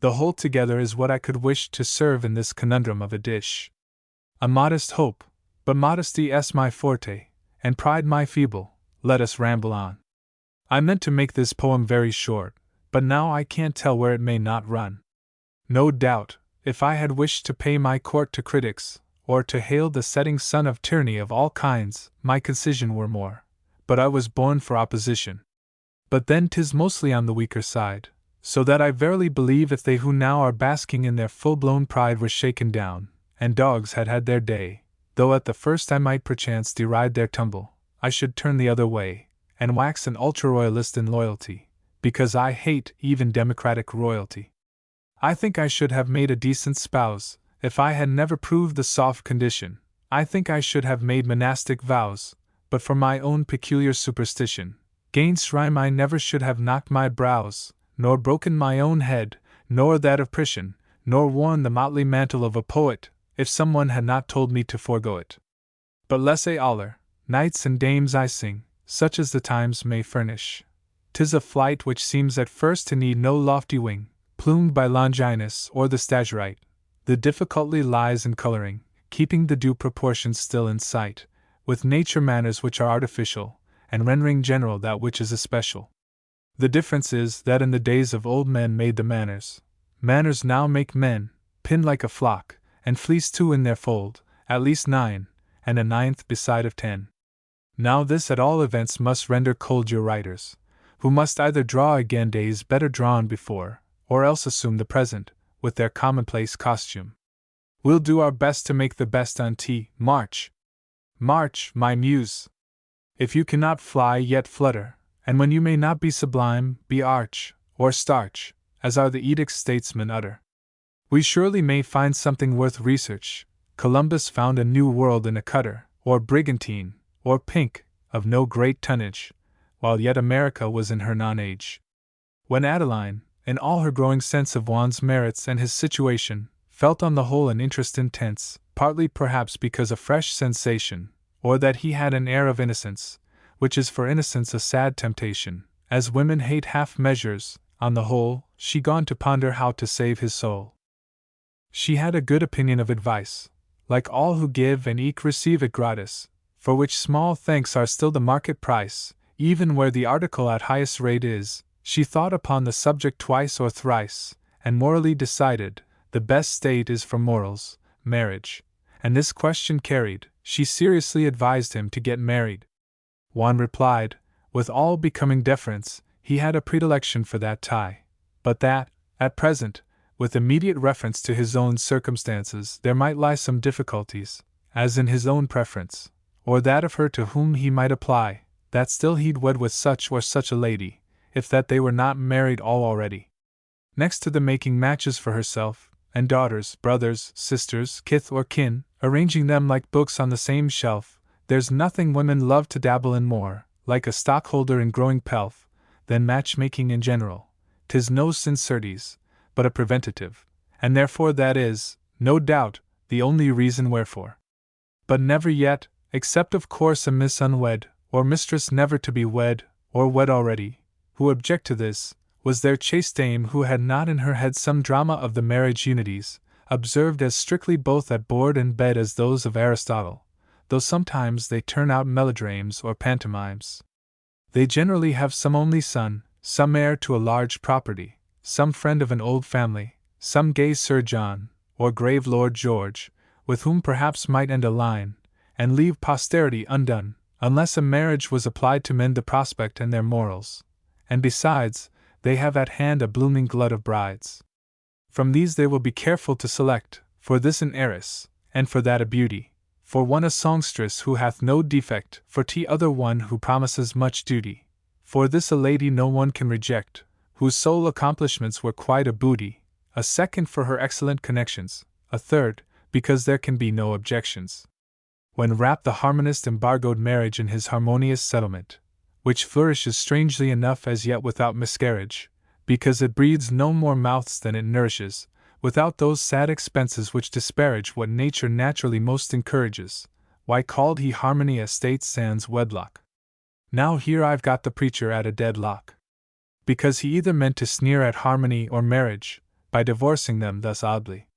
A: The whole together is what I could wish to serve in this conundrum of a dish. A modest hope, but modesty is my forte, and pride my feeble. Let us ramble on. I meant to make this poem very short, but now I can't tell where it may not run. No doubt, if I had wished to pay my court to critics, or to hail the setting sun of tyranny of all kinds, my concision were more. But I was born for opposition. But then 'tis mostly on the weaker side, so that I verily believe if they who now are basking in their full-blown pride were shaken down, and dogs had had their day, though at the first I might perchance deride their tumble, I should turn the other way, and wax an ultra-royalist in loyalty, because I hate even democratic royalty. I think I should have made a decent spouse, if I had never proved the soft condition. I think I should have made monastic vows, but for my own peculiar superstition. 'Gainst rhyme I never should have knocked my brows, nor broken my own head, nor that of Priscian, nor worn the motley mantle of a poet, if someone had not told me to forego it. But laissez aller, knights and dames I sing, such as the times may furnish. 'Tis a flight which seems at first to need no lofty wing, plumed by Longinus or the Stagirite. The difficulty lies in coloring, keeping the due proportions still in sight, with nature manners which are artificial, and rendering general that which is especial. The difference is that in the days of old men made the manners, manners now make men, pin like a flock, and fleece two in their fold, at least 9, and a 9th beside of 10. Now this at all events must render cold your writers, who must either draw again days better drawn before, or else assume the present, with their commonplace costume. We'll do our best to make the best on tea. March! March, my muse! If you cannot fly yet flutter, and when you may not be sublime, be arch, or starch, as are the edicts statesmen utter. We surely may find something worth research. Columbus found a new world in a cutter, or brigantine, or pink, of no great tonnage, while yet America was in her non-age. When Adeline, in all her growing sense of Juan's merits and his situation, felt on the whole an interest intense, partly perhaps because a fresh sensation, or that he had an air of innocence, which is for innocence a sad temptation, as women hate half measures, on the whole, she gone to ponder how to save his soul. She had a good opinion of advice, like all who give and eke receive it gratis, for which small thanks are still the market price, even where the article at highest rate is. She thought upon the subject twice or thrice, and morally decided, the best state is for morals, marriage, and this question carried, she seriously advised him to get married. Juan replied, with all becoming deference, he had a predilection for that tie, but that, at present, with immediate reference to his own circumstances, there might lie some difficulties, as in his own preference, or that of her to whom he might apply, that still he'd wed with such or such a lady, if that they were not married all already. Next to the making matches for herself, and daughters, brothers, sisters, kith or kin, arranging them like books on the same shelf, there's nothing women love to dabble in more, like a stockholder in growing pelf, than matchmaking in general. 'Tis no sin certes, but a preventative, and therefore that is, no doubt, the only reason wherefore. But never yet, except of course a miss unwed, or mistress never to be wed, or wed already, who object to this, was there chaste dame who had not in her head some drama of the marriage unities, observed as strictly both at board and bed as those of Aristotle, though sometimes they turn out melodrames or pantomimes. They generally have some only son, some heir to a large property, some friend of an old family, some gay Sir John, or grave Lord George, with whom perhaps might end a line, and leave posterity undone, unless a marriage was applied to mend the prospect and their morals. And besides, they have at hand a blooming glut of brides. From these they will be careful to select, for this an heiress, and for that a beauty, for one a songstress who hath no defect, for other one who promises much duty, for this a lady no one can reject, whose sole accomplishments were quite a booty, a second for her excellent connections, a third, because there can be no objections. When Rapp the harmonist embargoed marriage in his harmonious settlement, which flourishes strangely enough as yet without miscarriage, because it breeds no more mouths than it nourishes, without those sad expenses which disparage what nature naturally most encourages, why called he harmony a state sans wedlock? Now here I've got the preacher at a deadlock. Because he either meant to sneer at harmony or marriage, by divorcing them thus oddly.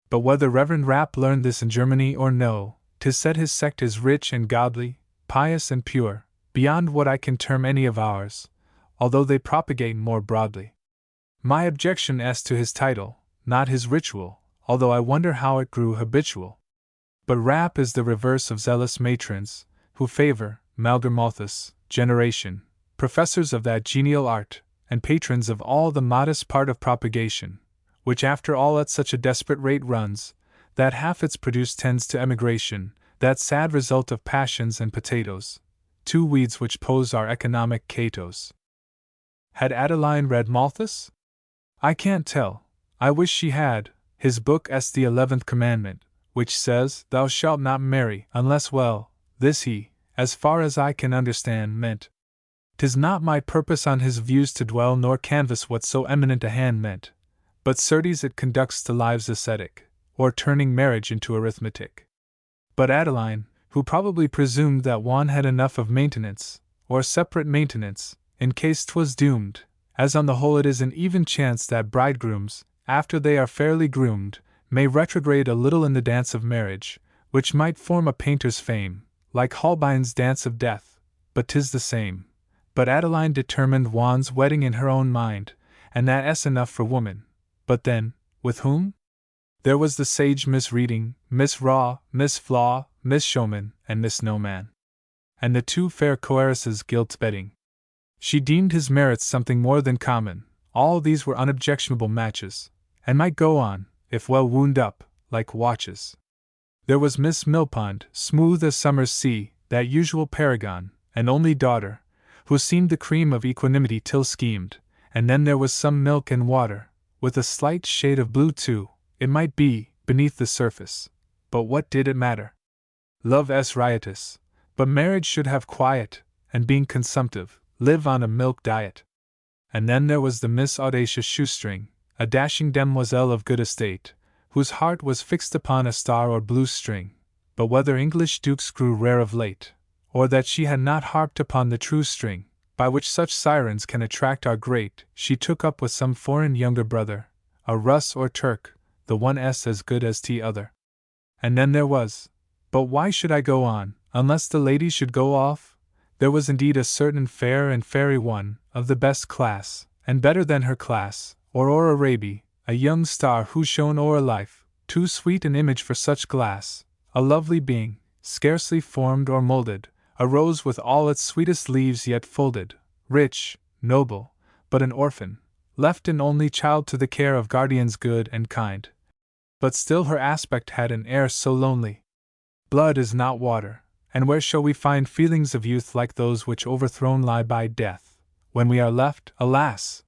A: But whether Reverend Rapp learned this in Germany or no, 'tis said his sect is rich and godly, pious and pure, beyond what I can term any of ours, although they propagate more broadly. My objection as to his title, not his ritual, although I wonder how it grew habitual. But Rapp is the reverse of zealous matrons, who favor, Malger Malthus, generation, professors of that genial art, and patrons of all the modest part of propagation, which after all at such a desperate rate runs, that half its produce tends to emigration, that sad result of passions and potatoes, two weeds which pose our economic Catos. Had Adeline read Malthus? I can't tell. I wish she had. His book as the 11th Commandment, which says, "Thou shalt not marry, unless well," this he, as far as I can understand, meant. 'Tis not my purpose on his views to dwell nor canvass what so eminent a hand meant, but certes it conducts to lives ascetic, or turning marriage into arithmetic. But Adeline, who probably presumed that Juan had enough of maintenance, or separate maintenance, in case 'twas doomed, as on the whole it is an even chance that bridegrooms, after they are fairly groomed, may retrograde a little in the dance of marriage, which might form a painter's fame, like Holbein's dance of death, but 'tis the same. But Adeline determined Juan's wedding in her own mind, and that 's enough for woman. But then, with whom? There was the sage Miss Reading, Miss Raw, Miss Flaw, Miss Showman, and Miss No Man. And the two fair coeresses gilt bedding. She deemed his merits something more than common. All these were unobjectionable matches, and might go on, if well wound up, like watches. There was Miss Millpond, smooth as summer's sea, that usual paragon, and only daughter, who seemed the cream of equanimity till schemed, and then there was some milk and water, with a slight shade of blue too, it might be, beneath the surface. But what did it matter? Love is riotous, but marriage should have quiet, and being consumptive, live on a milk diet. And then there was the Miss Audacious Shoestring, a dashing demoiselle of good estate, whose heart was fixed upon a star or blue string, but whether English dukes grew rare of late, or that she had not harped upon the true string, by which such sirens can attract our great, she took up with some foreign younger brother, a Russ or Turk, the one as good as t'other. And then there was, but why should I go on, unless the ladies should go off? There was indeed a certain fair and fairy one, of the best class, and better than her class, Aurora Raby, a young star who shone o'er life, too sweet an image for such glass, a lovely being, scarcely formed or moulded, a rose with all its sweetest leaves yet folded, rich, noble, but an orphan, left an only child to the care of guardians good and kind. But still her aspect had an air so lonely. Blood is not water, and where shall we find feelings of youth like those which overthrown lie by death, when we are left, alas!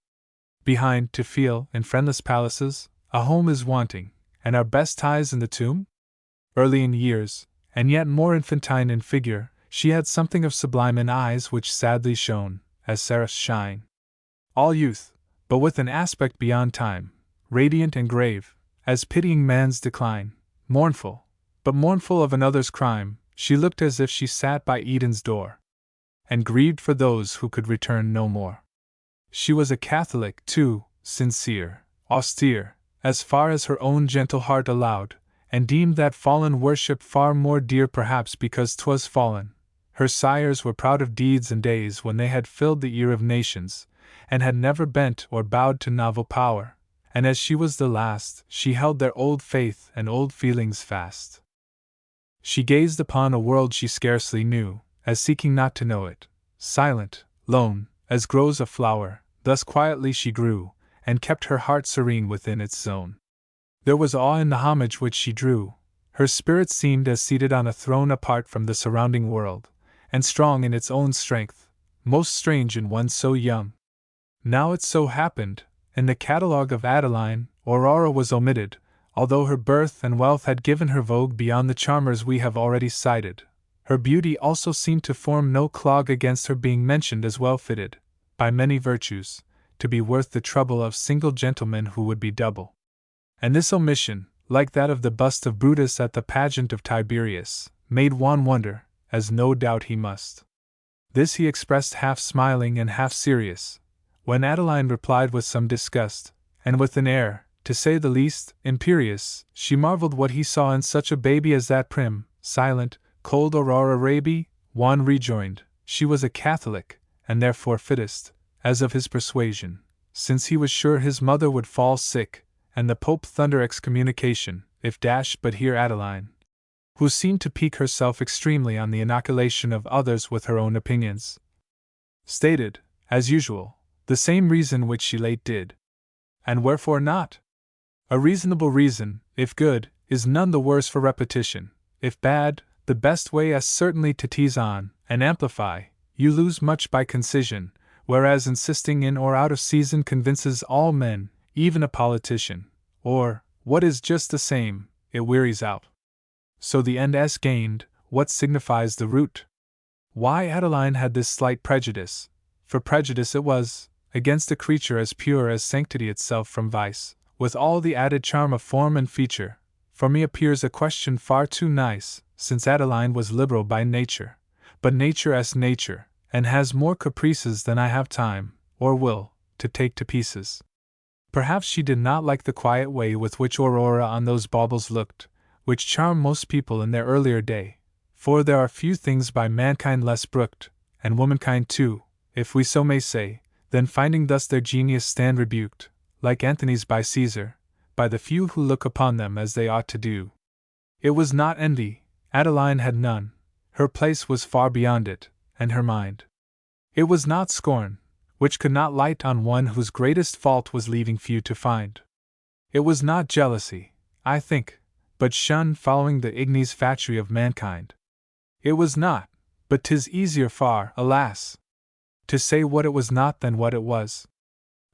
A: Behind, to feel, in friendless palaces, a home is wanting, and our best ties in the tomb? Early in years, and yet more infantine in figure, she had something of sublime in eyes which sadly shone, as seraphs shine. All youth, but with an aspect beyond time, radiant and grave, as pitying man's decline, mournful, but mournful of another's crime, she looked as if she sat by Eden's door, and grieved for those who could return no more. She was a Catholic, too, sincere, austere, as far as her own gentle heart allowed, and deemed that fallen worship far more dear perhaps because 'twas fallen. Her sires were proud of deeds and days when they had filled the ear of nations, and had never bent or bowed to novel power, and as she was the last, she held their old faith and old feelings fast. She gazed upon a world she scarcely knew, as seeking not to know it, silent, lone, as grows a flower, thus quietly she grew, and kept her heart serene within its zone. There was awe in the homage which she drew, her spirit seemed as seated on a throne apart from the surrounding world, and strong in its own strength, most strange in one so young. Now it so happened, in the catalogue of Adeline, Aurora was omitted, although her birth and wealth had given her vogue beyond the charmers we have already cited. Her beauty also seemed to form no clog against her being mentioned as well fitted, by many virtues, to be worth the trouble of single gentlemen who would be double. And this omission, like that of the bust of Brutus at the pageant of Tiberius, made Juan wonder, as no doubt he must. This he expressed half smiling and half serious, when Adeline replied with some disgust, and with an air, to say the least, imperious. She marveled what he saw in such a baby as that prim, silent, cold Aurora Raby. Juan rejoined, she was a Catholic, and therefore fittest, as of his persuasion, since he was sure his mother would fall sick, and the Pope thunder excommunication, if but here Adeline, who seemed to pique herself extremely on the inoculation of others with her own opinions, stated, as usual, the same reason which she late did. And wherefore not? A reasonable reason, if good, is none the worse for repetition; if bad, the best way as certainly to tease on, and amplify, you lose much by concision, whereas insisting in or out of season convinces all men, even a politician, or, what is just the same, it wearies out. So the end as gained, what signifies the root? Why Adeline had this slight prejudice, for prejudice it was, against a creature as pure as sanctity itself from vice, with all the added charm of form and feature, for me appears a question far too nice, since Adeline was liberal by nature, but nature as nature, and has more caprices than I have time, or will, to take to pieces. Perhaps she did not like the quiet way with which Aurora on those baubles looked, which charm most people in their earlier day, for there are few things by mankind less brooked, and womankind too, if we so may say, than finding thus their genius stand rebuked, like Antony's by Caesar, by the few who look upon them as they ought to do. It was not envy, Adeline had none, her place was far beyond it, and her mind. It was not scorn, which could not light on one whose greatest fault was leaving few to find. It was not jealousy, I think, but shun following the ignes fatui of mankind. It was not, but 'tis easier far, alas, to say what it was not than what it was.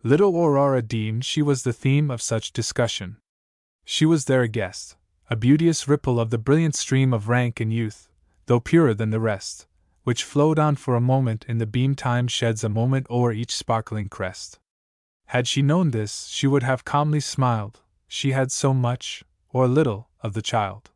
A: Little Aurora deemed she was the theme of such discussion. She was there a guest, a beauteous ripple of the brilliant stream of rank and youth, though purer than the rest, which flowed on for a moment in the beam time sheds a moment o'er each sparkling crest. Had she known this, she would have calmly smiled, she had so much, or little, of the child.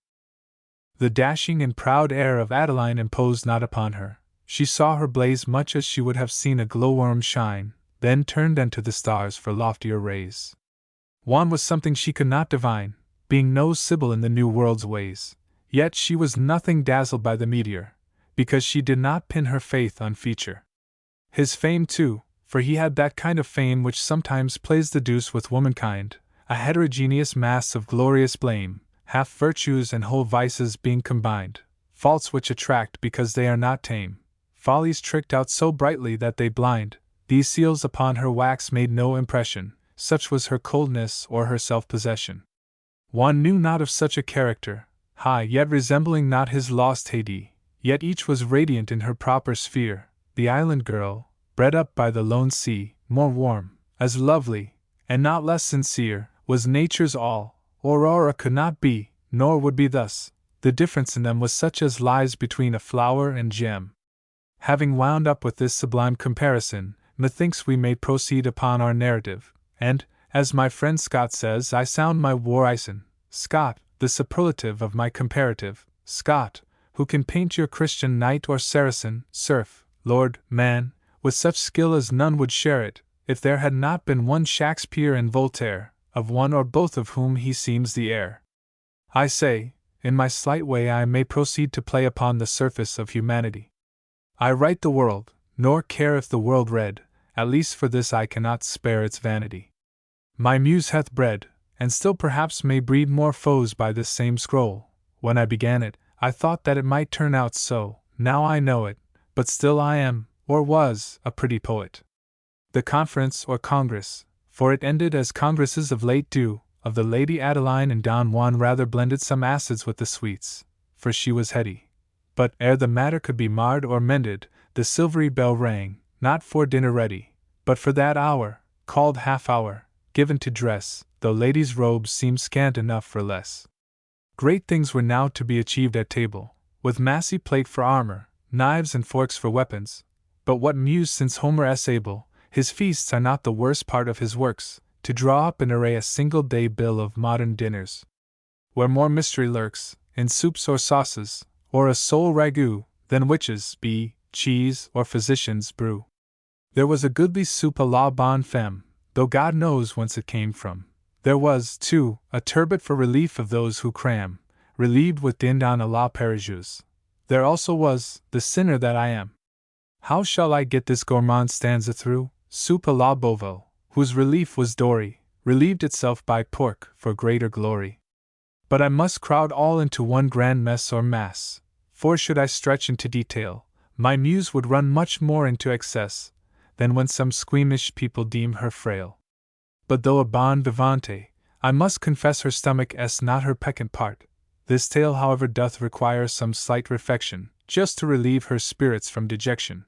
A: The dashing and proud air of Adeline imposed not upon her. She saw her blaze much as she would have seen a glowworm shine, then turned unto the stars for loftier rays. Juan was something she could not divine, being no Sibyl in the new world's ways, yet she was nothing dazzled by the meteor, because she did not pin her faith on feature. His fame too, for he had that kind of fame which sometimes plays the deuce with womankind, a heterogeneous mass of glorious blame, half virtues and whole vices being combined, faults which attract because they are not tame, follies tricked out so brightly that they blind. These seals upon her wax made no impression, such was her coldness or her self-possession. One knew not of such a character, high yet resembling not his lost Haidee, yet each was radiant in her proper sphere, the island girl, bred up by the lone sea, more warm, as lovely, and not less sincere, was nature's all. Aurora could not be, nor would be thus, the difference in them was such as lies between a flower and gem. Having wound up with this sublime comparison, methinks we may proceed upon our narrative, and, as my friend Scott says, I sound my warison, Scott, the superlative of my comparative, Scott, who can paint your Christian knight or Saracen, serf, lord, man, with such skill as none would share it, if there had not been one Shakespeare and Voltaire, of one or both of whom he seems the heir. I say, in my slight way I may proceed to play upon the surface of humanity. I write the world, nor care if the world read, at least for this I cannot spare its vanity. My muse hath bred, and still perhaps may breed more foes by this same scroll. When I began it, I thought that it might turn out so, now I know it, but still I am, or was, a pretty poet. The conference or congress, for it ended as congresses of late do, of the Lady Adeline and Don Juan rather blended some acids with the sweets, for she was heady. But, ere the matter could be marred or mended, the silvery bell rang, not for dinner ready, but for that hour, called half-hour, given to dress, though ladies' robes seemed scant enough for less. Great things were now to be achieved at table, with massy plate for armor, knives and forks for weapons. But what muse since Homer is able, his feasts are not the worst part of his works, to draw up and array a single-day bill of modern dinners. Where more mystery lurks, in soups or sauces, or a sole ragout, than witches, bee, cheese, or physicians brew. There was a goodly soup à la bonne femme, though God knows whence it came from. There was, too, a turbot for relief of those who cram, relieved with dindon à la Parigeuse. There also was, the sinner that I am. How shall I get this gourmand stanza through? Soup à la Beauveau, whose relief was dory, relieved itself by pork for greater glory. But I must crowd all into one grand mess or mass, for should I stretch into detail, my muse would run much more into excess than when some squeamish people deem her frail. But though a bon vivante, I must confess her stomach is not her peccant part. This tale, however, doth require some slight refection, just to relieve her spirits from dejection.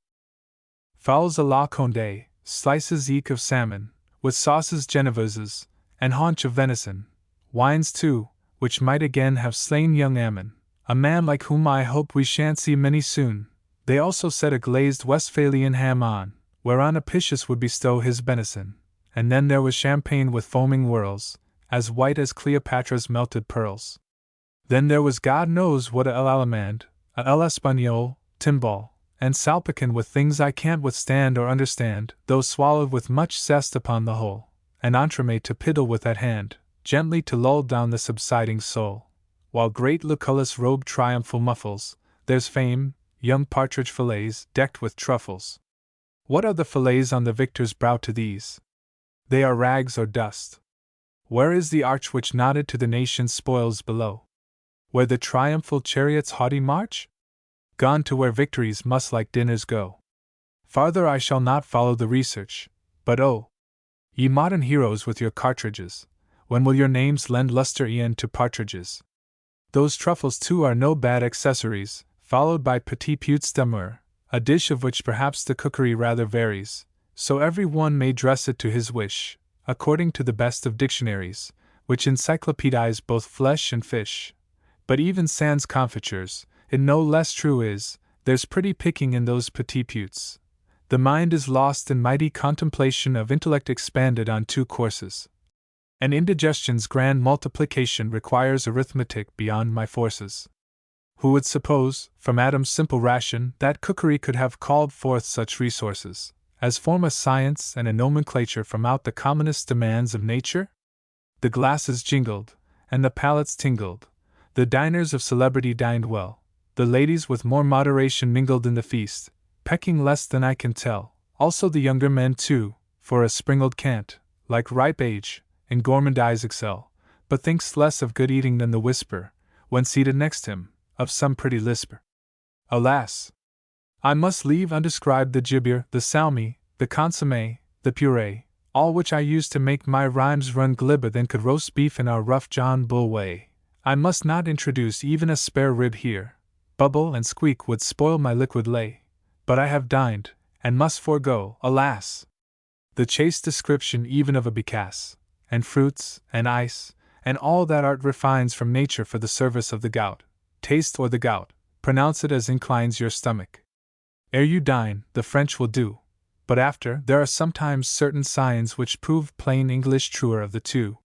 A: Fowls à la Condé, slices eke of salmon, with sauces Genevieses, and haunch of venison, wines too, which might again have slain young Ammon, a man like whom I hope we shan't see many soon. They also set a glazed Westphalian ham on, whereon Apicius would bestow his benison, and then there was champagne with foaming whirls, as white as Cleopatra's melted pearls. Then there was God knows what a l'Allemande, a l'Espagnole, timbale, and salpicon with things I can't withstand or understand, though swallowed with much zest upon the whole, an entremet to piddle with at hand, gently to lull down the subsiding soul, while great Lucullus robed triumphal muffles, there's fame, young partridge fillets decked with truffles. What are the fillets on the victor's brow to these? They are rags or dust. Where is the arch which nodded to the nation's spoils below? Where the triumphal chariot's haughty march? Gone to where victories must like dinners go. Farther I shall not follow the research, but oh, ye modern heroes with your cartridges, when will your names lend lustre e'en to partridges? Those truffles too are no bad accessories, followed by petit putes d'amour, a dish of which perhaps the cookery rather varies, so every one may dress it to his wish, according to the best of dictionaries, which encyclopedize both flesh and fish. But even sans confitures, it no less true is, there's pretty picking in those petit putes. The mind is lost in mighty contemplation of intellect expanded on two courses. And indigestion's grand multiplication requires arithmetic beyond my forces. Who would suppose, from Adam's simple ration, that cookery could have called forth such resources, as form a science and a nomenclature from out the commonest demands of nature? The glasses jingled, and the palates tingled. The diners of celebrity dined well. The ladies with more moderation mingled in the feast, pecking less than I can tell. Also the younger men too, for a sprinkled can't, like ripe age, in gourmandize excel, but thinks less of good eating than the whisper, when seated next him, of some pretty lisper. Alas! I must leave undescribed the gibier, the salmi, the consommé, the purée, all which I used to make my rhymes run glibber than could roast beef in our rough John Bull way. I must not introduce even a spare rib here. Bubble and squeak would spoil my liquid lay. But I have dined, and must forego, alas! the chaste description even of a becasse, and fruits, and ice, and all that art refines from nature for the service of the gout. Taste or the gout, pronounce it as inclines your stomach. Ere you dine, the French will do, but after, there are sometimes certain signs which prove plain English truer of the two.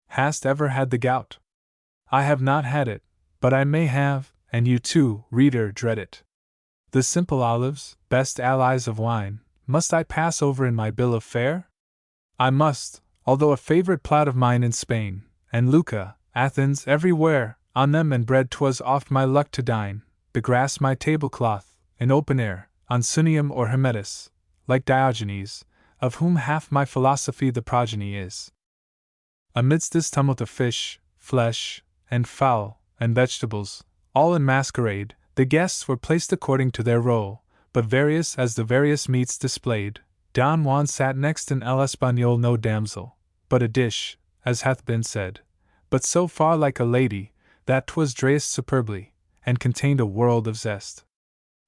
A: Hast ever had the gout? I have not had it, but I may have, and you too, reader, dread it. The simple olives, best allies of wine, must I pass over in my bill of fare? I must, although a favorite plot of mine in Spain, and Lucca, Athens, everywhere, on them and bread 'twas oft my luck to dine, begrass my tablecloth, in open air, on Sunium or Hymettus, like Diogenes, of whom half my philosophy the progeny is. Amidst this tumult of fish, flesh, and fowl, and vegetables, all in masquerade, the guests were placed according to their role, but various as the various meats displayed. Don Juan sat next in El Español, no damsel, but a dish, as hath been said, but so far like a lady, that 'twas dressed superbly, and contained a world of zest.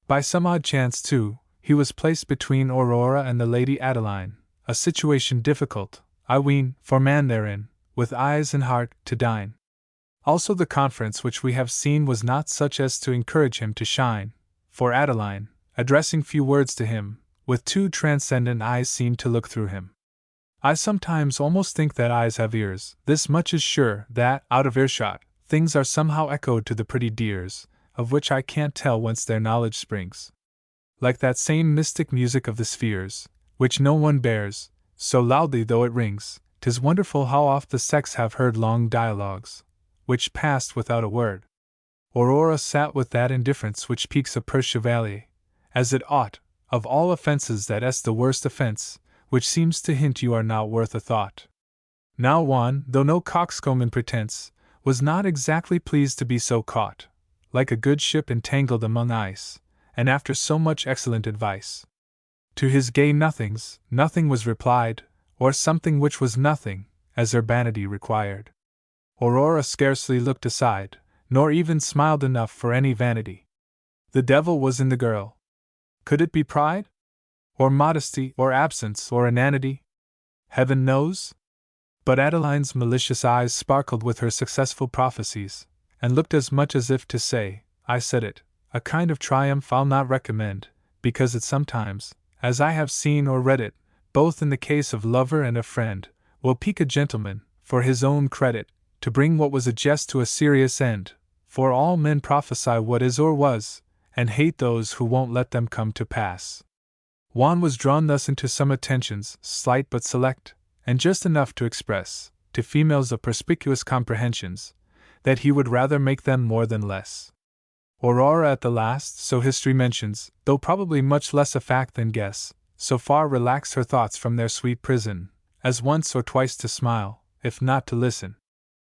A: By some odd chance, too, he was placed between Aurora and the Lady Adeline, a situation difficult, I ween, for man therein, with eyes and heart, to dine. Also the conference which we have seen was not such as to encourage him to shine, for Adeline, addressing few words to him, with two transcendent eyes seemed to look through him. I sometimes almost think that eyes have ears. This much is sure, that, out of earshot, things are somehow echoed to the pretty dears, of which I can't tell whence their knowledge springs. Like that same mystic music of the spheres, which no one bears, so loudly though it rings, 'tis wonderful how oft the sex have heard long dialogues, which passed without a word. Aurora sat with that indifference which piques a purse chevalier, as it ought, of all offences that is the worst offence, which seems to hint you are not worth a thought. Now Juan, though no coxcomb in pretence, was not exactly pleased to be so caught, like a good ship entangled among ice, and after so much excellent advice. To his gay nothings, nothing was replied, or something which was nothing, as urbanity required. Aurora scarcely looked aside, nor even smiled enough for any vanity. The devil was in the girl. Could it be pride? Or modesty, or absence, or inanity? Heaven knows? But Adeline's malicious eyes sparkled with her successful prophecies, and looked as much as if to say, I said it, a kind of triumph I'll not recommend, because it sometimes, as I have seen or read it, both in the case of lover and of friend, will pique a gentleman, for his own credit, to bring what was a jest to a serious end, for all men prophesy what is or was, and hate those who won't let them come to pass. Juan was drawn thus into some attentions, slight but select, and just enough to express, to females of perspicuous comprehensions, that he would rather make them more than less. Aurora at the last, so history mentions, though probably much less a fact than guess, so far relaxed her thoughts from their sweet prison, as once or twice to smile, if not to listen.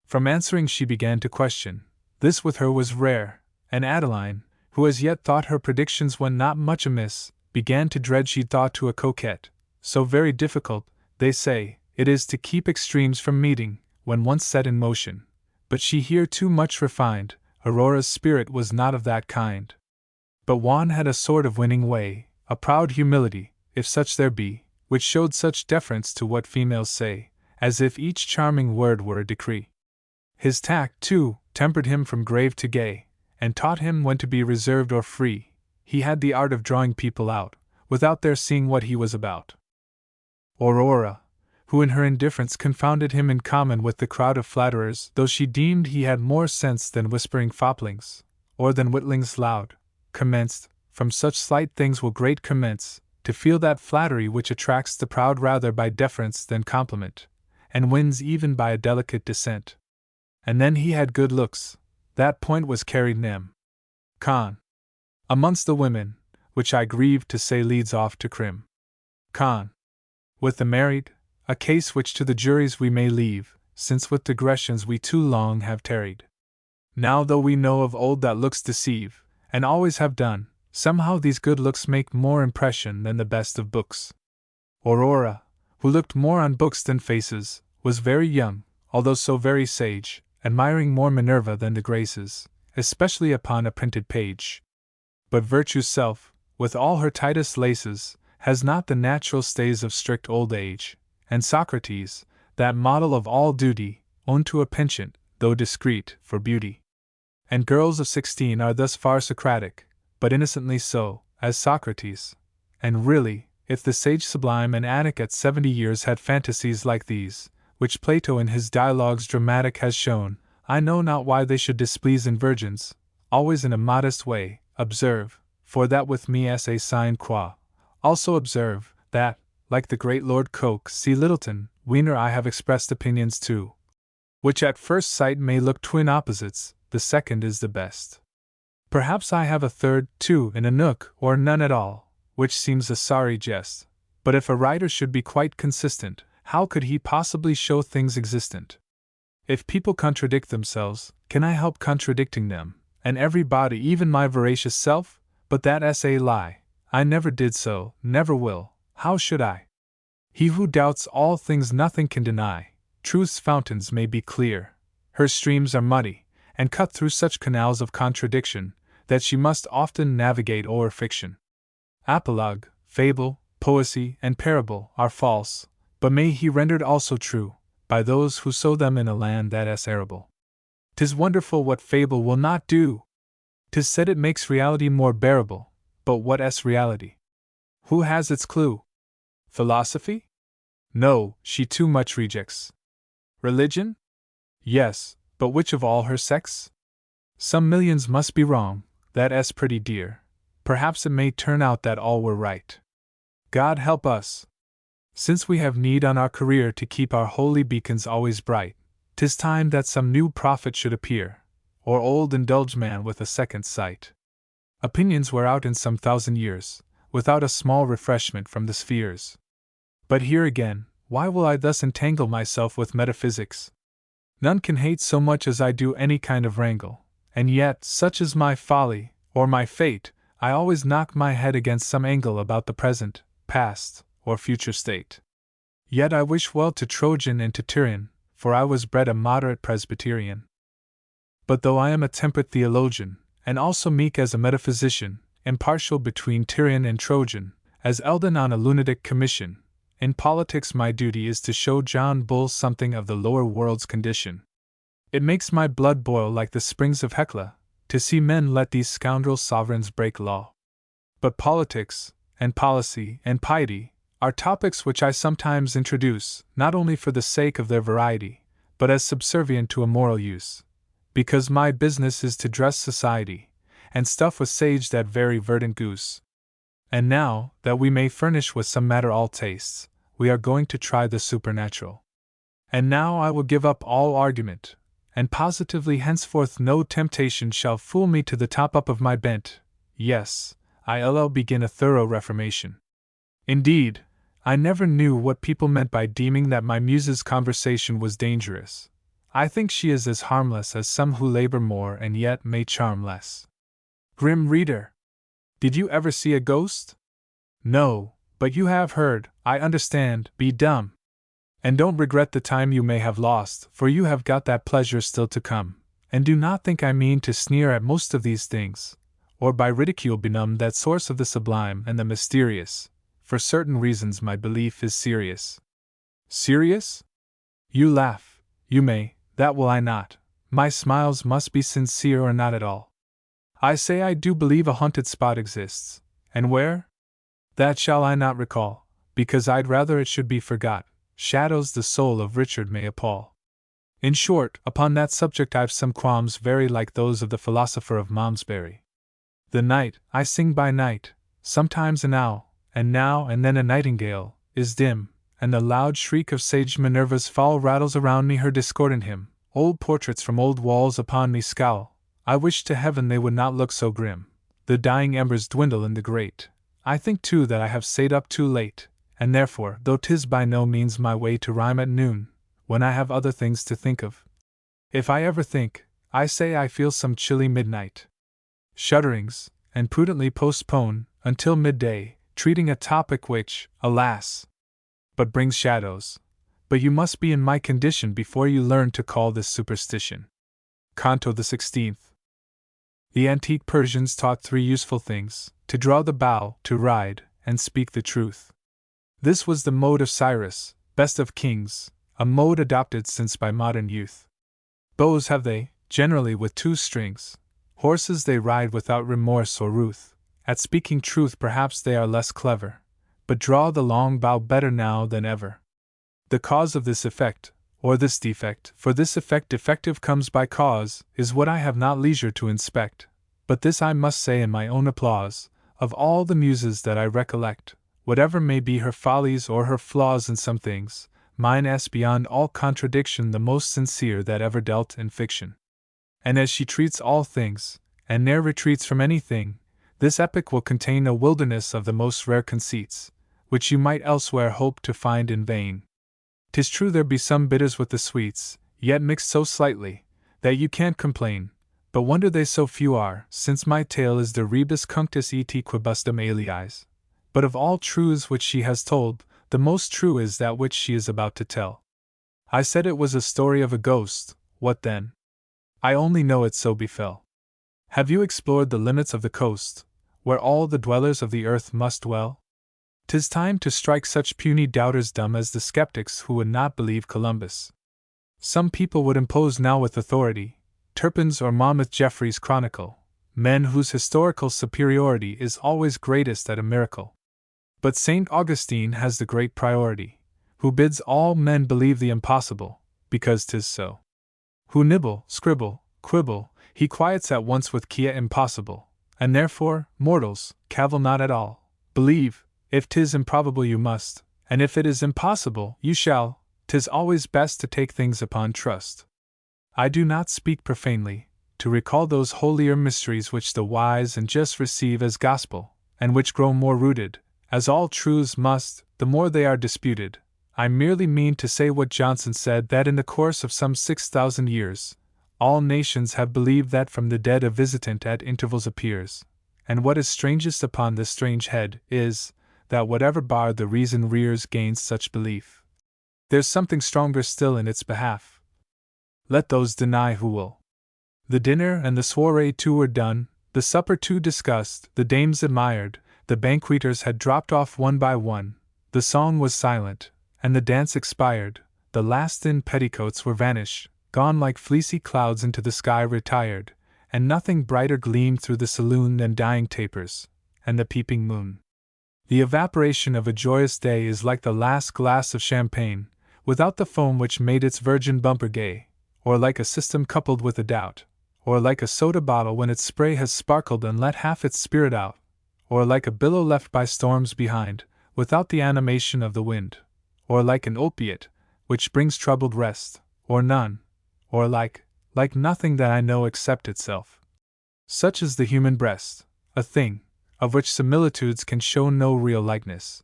A: From answering she began to question. This with her was rare, and Adeline, who as yet thought her predictions went not much amiss, began to dread she'd thought to a coquette. So very difficult, they say, it is to keep extremes from meeting, when once set in motion. But she here too much refined, Aurora's spirit was not of that kind. But Juan had a sort of winning way, a proud humility, if such there be, which showed such deference to what females say, as if each charming word were a decree. His tact, too, tempered him from grave to gay, and taught him when to be reserved or free. He had the art of drawing people out, without their seeing what he was about. Aurora, who in her indifference confounded him in common with the crowd of flatterers, though she deemed he had more sense than whispering foplings, or than witlings loud, commenced, from such slight things will great commence, to feel that flattery which attracts the proud rather by deference than compliment, and wins even by a delicate descent. And then he had good looks, that point was carried nem. Con. Amongst the women, which I grieve to say leads off to crim. Con. With the married, a case which to the juries we may leave, since with digressions we too long have tarried. Now though we know of old that looks deceive, and always have done, somehow these good looks make more impression than the best of books. Aurora, who looked more on books than faces, was very young, although so very sage, admiring more Minerva than the Graces, especially upon a printed page. But virtue's self, with all her tightest laces, has not the natural stays of strict old age, and Socrates, that model of all duty, owned to a penchant, though discreet, for beauty. And girls of 16 are thus far Socratic, but innocently so, as Socrates. And really, if the sage sublime and Attic at 70 years had fantasies like these, which Plato in his dialogues dramatic has shown, I know not why they should displease in virgins, always in a modest way. Observe, for that with me est a sine qua. Also observe, that, like the great Lord Coke C. Littleton, Wiener, I have expressed opinions too, which at first sight may look twin opposites, the second is the best. Perhaps I have a third, too, in a nook, or none at all, which seems a sorry jest. But if a writer should be quite consistent, how could he possibly show things existent? If people contradict themselves, can I help contradicting them, and everybody, even my voracious self? But that essay lie. I never did so, never will, how should I? He who doubts all things nothing can deny. Truth's fountains may be clear, her streams are muddy, and cut through such canals of contradiction, that she must often navigate o'er fiction. Apologue, fable, poesy, and parable are false, but may he rendered also true, by those who sow them in a land that is arable. 'Tis wonderful what fable will not do! 'Tis said it makes reality more bearable, but what is reality? Who has its clue? Philosophy? No, she too much rejects. Religion? Yes, but which of all her sex? Some millions must be wrong, that is pretty dear. Perhaps it may turn out that all were right. God help us! Since we have need on our career to keep our holy beacons always bright, 'tis time that some new prophet should appear, or old indulged man with a second sight. Opinions wear out in some 1,000 years, without a small refreshment from the spheres. But here again, why will I thus entangle myself with metaphysics? None can hate so much as I do any kind of wrangle, and yet, such is my folly, or my fate, I always knock my head against some angle about the present, past, or future state. Yet I wish well to Trojan and to Tyrian, for I was bred a moderate Presbyterian. But though I am a temperate theologian, and also meek as a metaphysician, impartial between Tyrian and Trojan, as Eldon on a lunatic commission, in politics my duty is to show John Bull something of the lower world's condition. It makes my blood boil like the springs of Hecla, to see men let these scoundrel sovereigns break law. But politics, and policy, and piety, are topics which I sometimes introduce, not only for the sake of their variety, but as subservient to a moral use, because my business is to dress society, and stuff with sage that very verdant goose. And now, that we may furnish with some matter all tastes, we are going to try the supernatural. And now I will give up all argument, and positively henceforth no temptation shall fool me to the top up of my bent. Yes, I'll begin a thorough reformation. Indeed, I never knew what people meant by deeming that my muse's conversation was dangerous. I think she is as harmless as some who labor more and yet may charm less. Grim reader! Did you ever see a ghost? No, but you have heard, I understand, be dumb. And don't regret the time you may have lost, for you have got that pleasure still to come. And do not think I mean to sneer at most of these things, or by ridicule benumb that source of the sublime and the mysterious. For certain reasons my belief is serious. Serious? You laugh, you may, that will I not. My smiles must be sincere or not at all. I say I do believe a haunted spot exists. And where? That shall I not recall, because I'd rather it should be forgot. Shadows the soul of Richard may appall. In short, upon that subject I've some qualms very like those of the philosopher of Malmesbury. The night, I sing by night, sometimes an owl, and now and then a nightingale, is dim, and the loud shriek of sage Minerva's fowl rattles around me her discordant hymn. Old portraits from old walls upon me scowl. I wish to heaven they would not look so grim. The dying embers dwindle in the grate. I think too that I have stayed up too late, and therefore, though 'tis by no means my way to rhyme at noon, when I have other things to think of, if I ever think, I say I feel some chilly midnight shudderings, and prudently postpone, until midday, treating a topic which, alas, but brings shadows. But you must be in my condition before you learn to call this superstition. Canto the 16th. The antique Persians taught 3 useful things: to draw the bow, to ride, and speak the truth. This was the mode of Cyrus, best of kings, a mode adopted since by modern youth. Bows have they, generally with 2 strings. Horses they ride without remorse or ruth. At speaking truth perhaps they are less clever, but draw the long bow better now than ever. The cause of this effect, or this defect, for this effect defective comes by cause, is what I have not leisure to inspect. But this I must say in my own applause: of all the muses that I recollect, whatever may be her follies or her flaws in some things, mine is beyond all contradiction the most sincere that ever dealt in fiction. And as she treats all things, and ne'er retreats from anything, this epic will contain a wilderness of the most rare conceits, which you might elsewhere hope to find in vain. 'Tis true there be some bitters with the sweets, yet mixed so slightly, that you can't complain, but wonder they so few are, since my tale is de rebus cunctus et quibusdum aliis. But of all truths which she has told, the most true is that which she is about to tell. I said it was a story of a ghost. What then? I only know it so befell. Have you explored the limits of the coast, where all the dwellers of the earth must dwell? 'Tis time to strike such puny doubters dumb as the skeptics who would not believe Columbus. Some people would impose now with authority, Turpin's or Monmouth Jeffrey's chronicle, men whose historical superiority is always greatest at a miracle. But St. Augustine has the great priority, who bids all men believe the impossible, because 'tis so. Who nibble, scribble, quibble, he quiets at once with quia impossible, and therefore, mortals, cavil not at all, believe. If 'tis improbable you must, and if it is impossible you shall. 'Tis always best to take things upon trust. I do not speak profanely, to recall those holier mysteries which the wise and just receive as gospel, and which grow more rooted, as all truths must, the more they are disputed. I merely mean to say what Johnson said, that in the course of some 6,000 years, all nations have believed that from the dead a visitant at intervals appears, and what is strangest upon this strange head is, that whatever bar the reason rears gains such belief. There's something stronger still in its behalf. Let those deny who will. The dinner and the soiree too were done, the supper too discussed, the dames admired, the banqueters had dropped off one by one, the song was silent, and the dance expired, the last in petticoats were vanished, gone like fleecy clouds into the sky retired, and nothing brighter gleamed through the saloon than dying tapers, and the peeping moon. The evaporation of a joyous day is like the last glass of champagne, without the foam which made its virgin bumper gay, or like a system coupled with a doubt, or like a soda bottle when its spray has sparkled and let half its spirit out, or like a billow left by storms behind, without the animation of the wind, or like an opiate, which brings troubled rest, or none, or like nothing that I know except itself. Such is the human breast, a thing, of which similitudes can show no real likeness.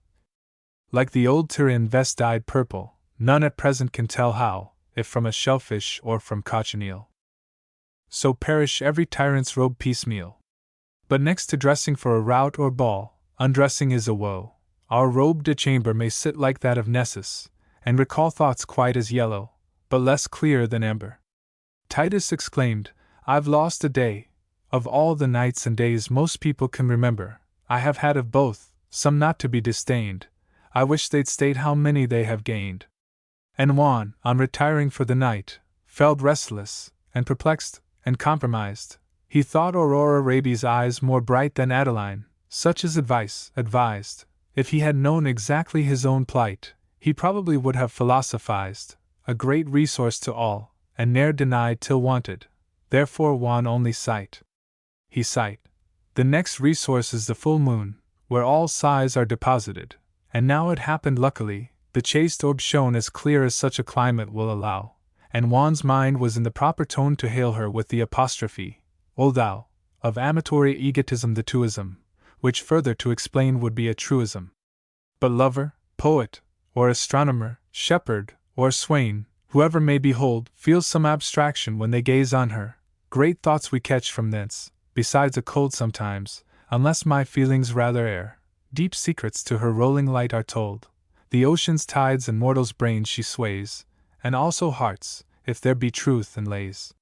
A: Like the old Tyrian vest dyed purple, none at present can tell how, if from a shellfish or from cochineal. So perish every tyrant's robe piecemeal. But next to dressing for a rout or ball, undressing is a woe. Our robe de chamber may sit like that of Nessus, and recall thoughts quite as yellow, but less clear than amber. Titus exclaimed, I've lost a day. Of all the nights and days most people can remember, I have had of both, some not to be disdained. I wish they'd state how many they have gained. And Juan, on retiring for the night, felt restless, and perplexed, and compromised. He thought Aurora Raby's eyes more bright than Adeline, such as advice advised. If he had known exactly his own plight, he probably would have philosophized, a great resource to all, and ne'er denied till wanted. Therefore Juan only sight. He sight. The next resource is the full moon, where all sighs are deposited, and now it happened luckily, the chaste orb shone as clear as such a climate will allow, and Juan's mind was in the proper tone to hail her with the apostrophe, O thou, of amatory egotism the truism, which further to explain would be a truism. But lover, poet, or astronomer, shepherd, or swain, whoever may behold, feels some abstraction when they gaze on her. Great thoughts we catch from thence, besides a cold sometimes, unless my feelings rather err. Deep secrets to her rolling light are told. The ocean's tides and mortals' brains she sways, and also hearts, if there be truth and lays.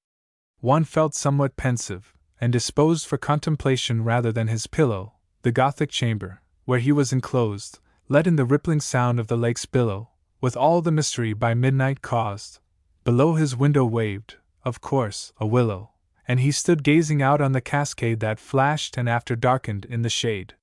A: One felt somewhat pensive, and disposed for contemplation rather than his pillow. The Gothic chamber, where he was enclosed, let in the rippling sound of the lake's billow, with all the mystery by midnight caused. Below his window waved, of course, a willow, and he stood gazing out on the cascade that flashed and after darkened in the shade.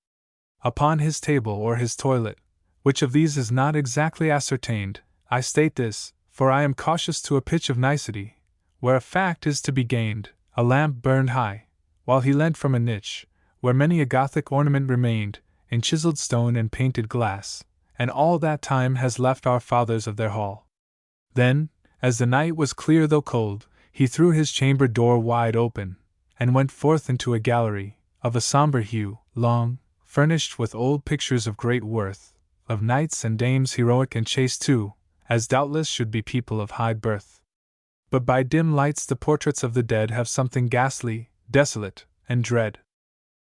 A: Upon his table or his toilet, which of these is not exactly ascertained, I state this, for I am cautious to a pitch of nicety, where a fact is to be gained, a lamp burned high, while he leant from a niche, where many a Gothic ornament remained, in chiseled stone and painted glass, and all that time has left our fathers of their hall. Then, as the night was clear though cold, he threw his chamber door wide open, and went forth into a gallery, of a sombre hue, long, furnished with old pictures of great worth, of knights and dames heroic and chaste too, as doubtless should be people of high birth. But by dim lights the portraits of the dead have something ghastly, desolate, and dread.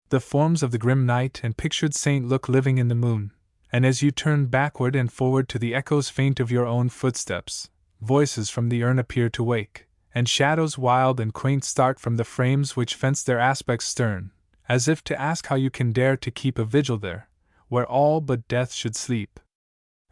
A: The forms of the grim knight and pictured saint look living in the moon, and as you turn backward and forward to the echoes faint of your own footsteps, voices from the urn appear to wake, and shadows wild and quaint start from the frames which fence their aspects stern, as if to ask how you can dare to keep a vigil there, where all but death should sleep.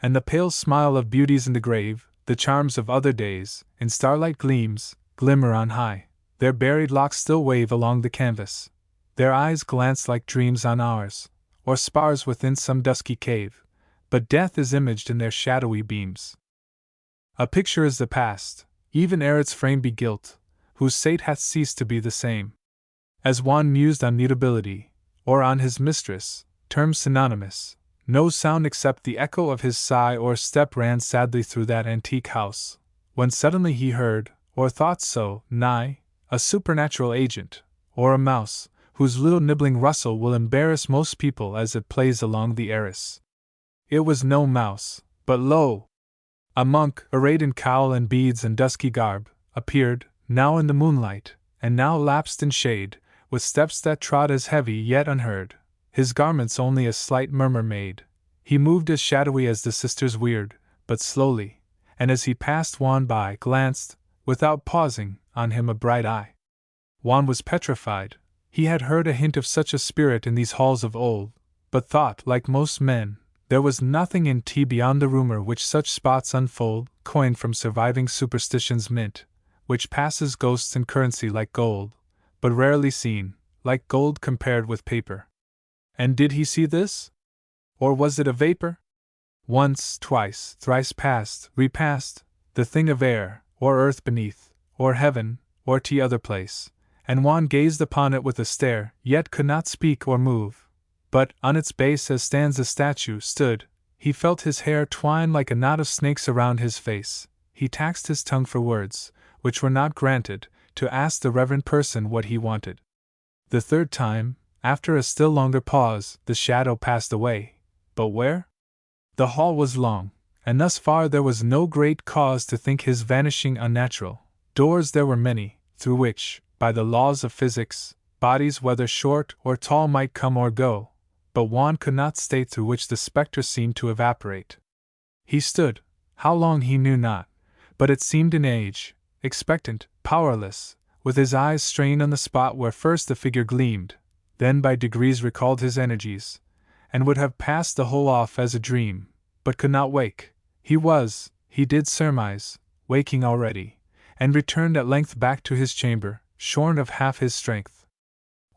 A: And the pale smile of beauties in the grave, the charms of other days, in starlight gleams, glimmer on high, their buried locks still wave along the canvas, their eyes glance like dreams on ours, or spars within some dusky cave, but death is imaged in their shadowy beams. A picture is the past, even ere its frame be gilt, whose sate hath ceased to be the same. As Juan mused on mutability, or on his mistress, terms synonymous, no sound except the echo of his sigh or step ran sadly through that antique house, when suddenly he heard, or thought so, nigh, a supernatural agent, or a mouse, whose little nibbling rustle will embarrass most people as it plays along the arras. It was no mouse, but lo! A monk, arrayed in cowl and beads and dusky garb, appeared, now in the moonlight, and now lapsed in shade, with steps that trod as heavy yet unheard, his garments only a slight murmur made. He moved as shadowy as the sisters weird, but slowly, and as he passed Juan by, glanced, without pausing, on him a bright eye. Juan was petrified. He had heard a hint of such a spirit in these halls of old, but thought, like most men, there was nothing in tea beyond the rumor which such spots unfold, coined from surviving superstition's mint, which passes ghosts in currency like gold, but rarely seen, like gold compared with paper. And did he see this? Or was it a vapor? Once, twice, thrice passed, repassed, the thing of air, or earth beneath, or heaven, or t other place, and Juan gazed upon it with a stare, yet could not speak or move. But, on its base as stands a statue, stood. He felt his hair twine like a knot of snakes around his face. He taxed his tongue for words, which were not granted, to ask the reverend person what he wanted. The third time, after a still longer pause, the shadow passed away. But where? The hall was long, and thus far there was no great cause to think his vanishing unnatural. Doors there were many, through which, by the laws of physics, bodies whether short or tall might come or go, but Juan could not state through which the spectre seemed to evaporate. He stood, how long he knew not, but it seemed an age, expectant, powerless, with his eyes strained on the spot where first the figure gleamed, then by degrees recalled his energies, and would have passed the whole off as a dream, but could not wake. He was, he did surmise, waking already, and returned at length back to his chamber, shorn of half his strength.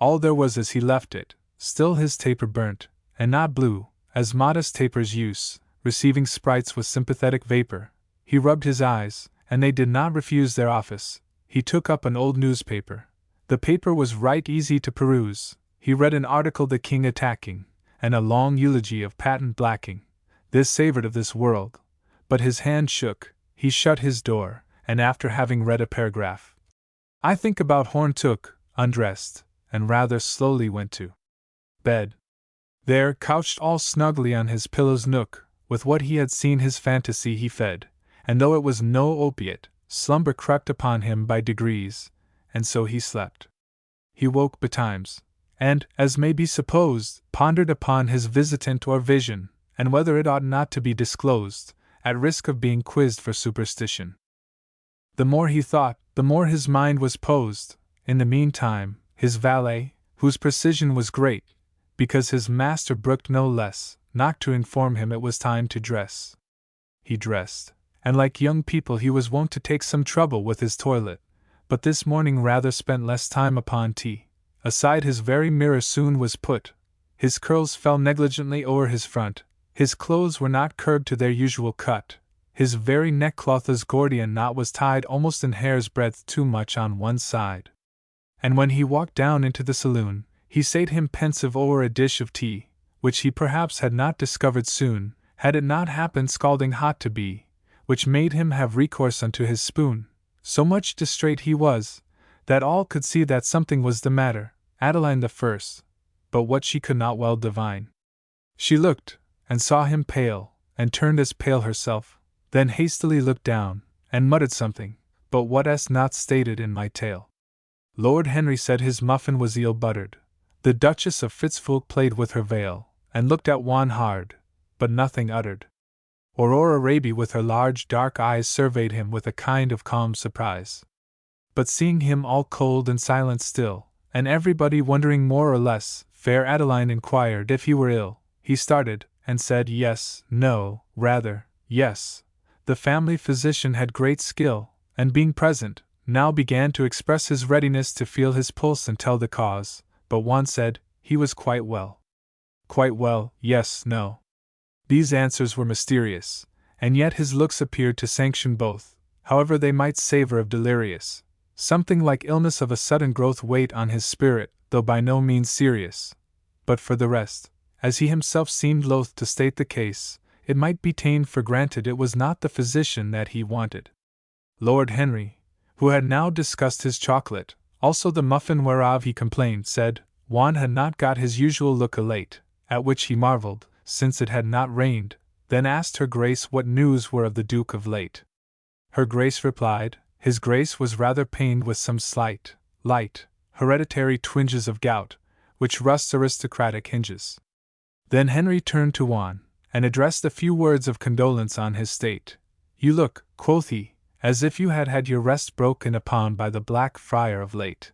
A: All there was as he left it, still his taper burnt, and not blew, as modest tapers use, receiving sprites with sympathetic vapor. He rubbed his eyes, and they did not refuse their office. He took up an old newspaper. The paper was right easy to peruse. He read an article the king attacking, and a long eulogy of patent blacking. This savored of this world. But his hand shook, he shut his door, and after having read a paragraph, I think about Horn took, undressed, and rather slowly went to bed. There, couched all snugly on his pillow's nook, with what he had seen his fantasy he fed, and though it was no opiate, slumber crept upon him by degrees, and so he slept. He woke betimes, and, as may be supposed, pondered upon his visitant or vision, and whether it ought not to be disclosed, at risk of being quizzed for superstition. The more he thought, the more his mind was posed. In the meantime, his valet, whose precision was great, because his master brooked no less, knocked to inform him it was time to dress. He dressed, and like young people he was wont to take some trouble with his toilet, but this morning rather spent less time upon tea. Aside his very mirror soon was put. His curls fell negligently o'er his front, his clothes were not curbed to their usual cut, his very neckcloth's Gordian knot was tied almost an hair's breadth too much on one side. And when he walked down into the saloon, he sate him pensive o'er a dish of tea, which he perhaps had not discovered soon, had it not happened scalding hot to be, which made him have recourse unto his spoon. So much distrait he was, that all could see that something was the matter, Adeline the first, but what she could not well divine. She looked, and saw him pale, and turned as pale herself, then hastily looked down, and muttered something, but what is not stated in my tale. Lord Henry said his muffin was eel buttered. The Duchess of Fitzfulke played with her veil, and looked at Juan hard, but nothing uttered. Aurora Raby with her large dark eyes surveyed him with a kind of calm surprise. But seeing him all cold and silent still, and everybody wondering more or less, fair Adeline inquired if he were ill. He started, and said yes, no, rather, yes. The family physician had great skill, and being present, now began to express his readiness to feel his pulse and tell the cause, but Juan said he was quite well. Quite well, yes, no. These answers were mysterious, and yet his looks appeared to sanction both, however they might savor of delirious. Something like illness of a sudden growth weighed on his spirit, though by no means serious. But for the rest, as he himself seemed loath to state the case, it might be ta'en for granted it was not the physician that he wanted. Lord Henry, who had now discussed his chocolate, also the muffin whereof he complained, said Juan had not got his usual look elate, at which he marvelled, since it had not rained, then asked her Grace what news were of the Duke of late. Her Grace replied, his Grace was rather pained with some light, hereditary twinges of gout, which rusts aristocratic hinges. Then Henry turned to Juan, and addressed a few words of condolence on his state. You look, quoth he, as if you had had your rest broken upon by the Black Friar of late.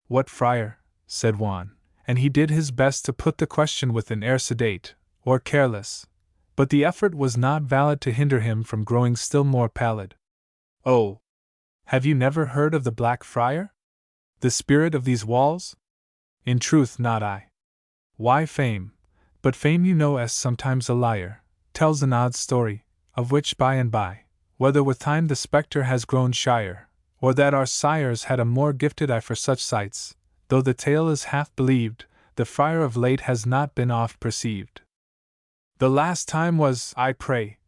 A: What friar? Said Juan, and he did his best to put the question with an air sedate, or careless, but the effort was not valid to hinder him from growing still more pallid. Oh! Have you never heard of the Black Friar? The spirit of these walls? In truth not I. Why fame, but fame you know as sometimes a liar, tells an odd story, of which by and by, whether with time the spectre has grown shyer, or that our sires had a more gifted eye for such sights, though the tale is half believed, the friar of late has not been oft perceived. The last time was, I pray,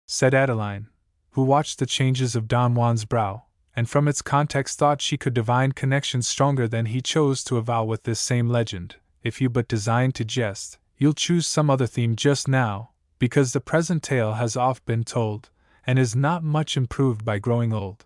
A: said Adeline, who watched the changes of Don Juan's brow, and from its context thought she could divine connections stronger than he chose to avow with this same legend. If you but design to jest, you'll choose some other theme just now, because the present tale has oft been told, and is not much improved by growing old.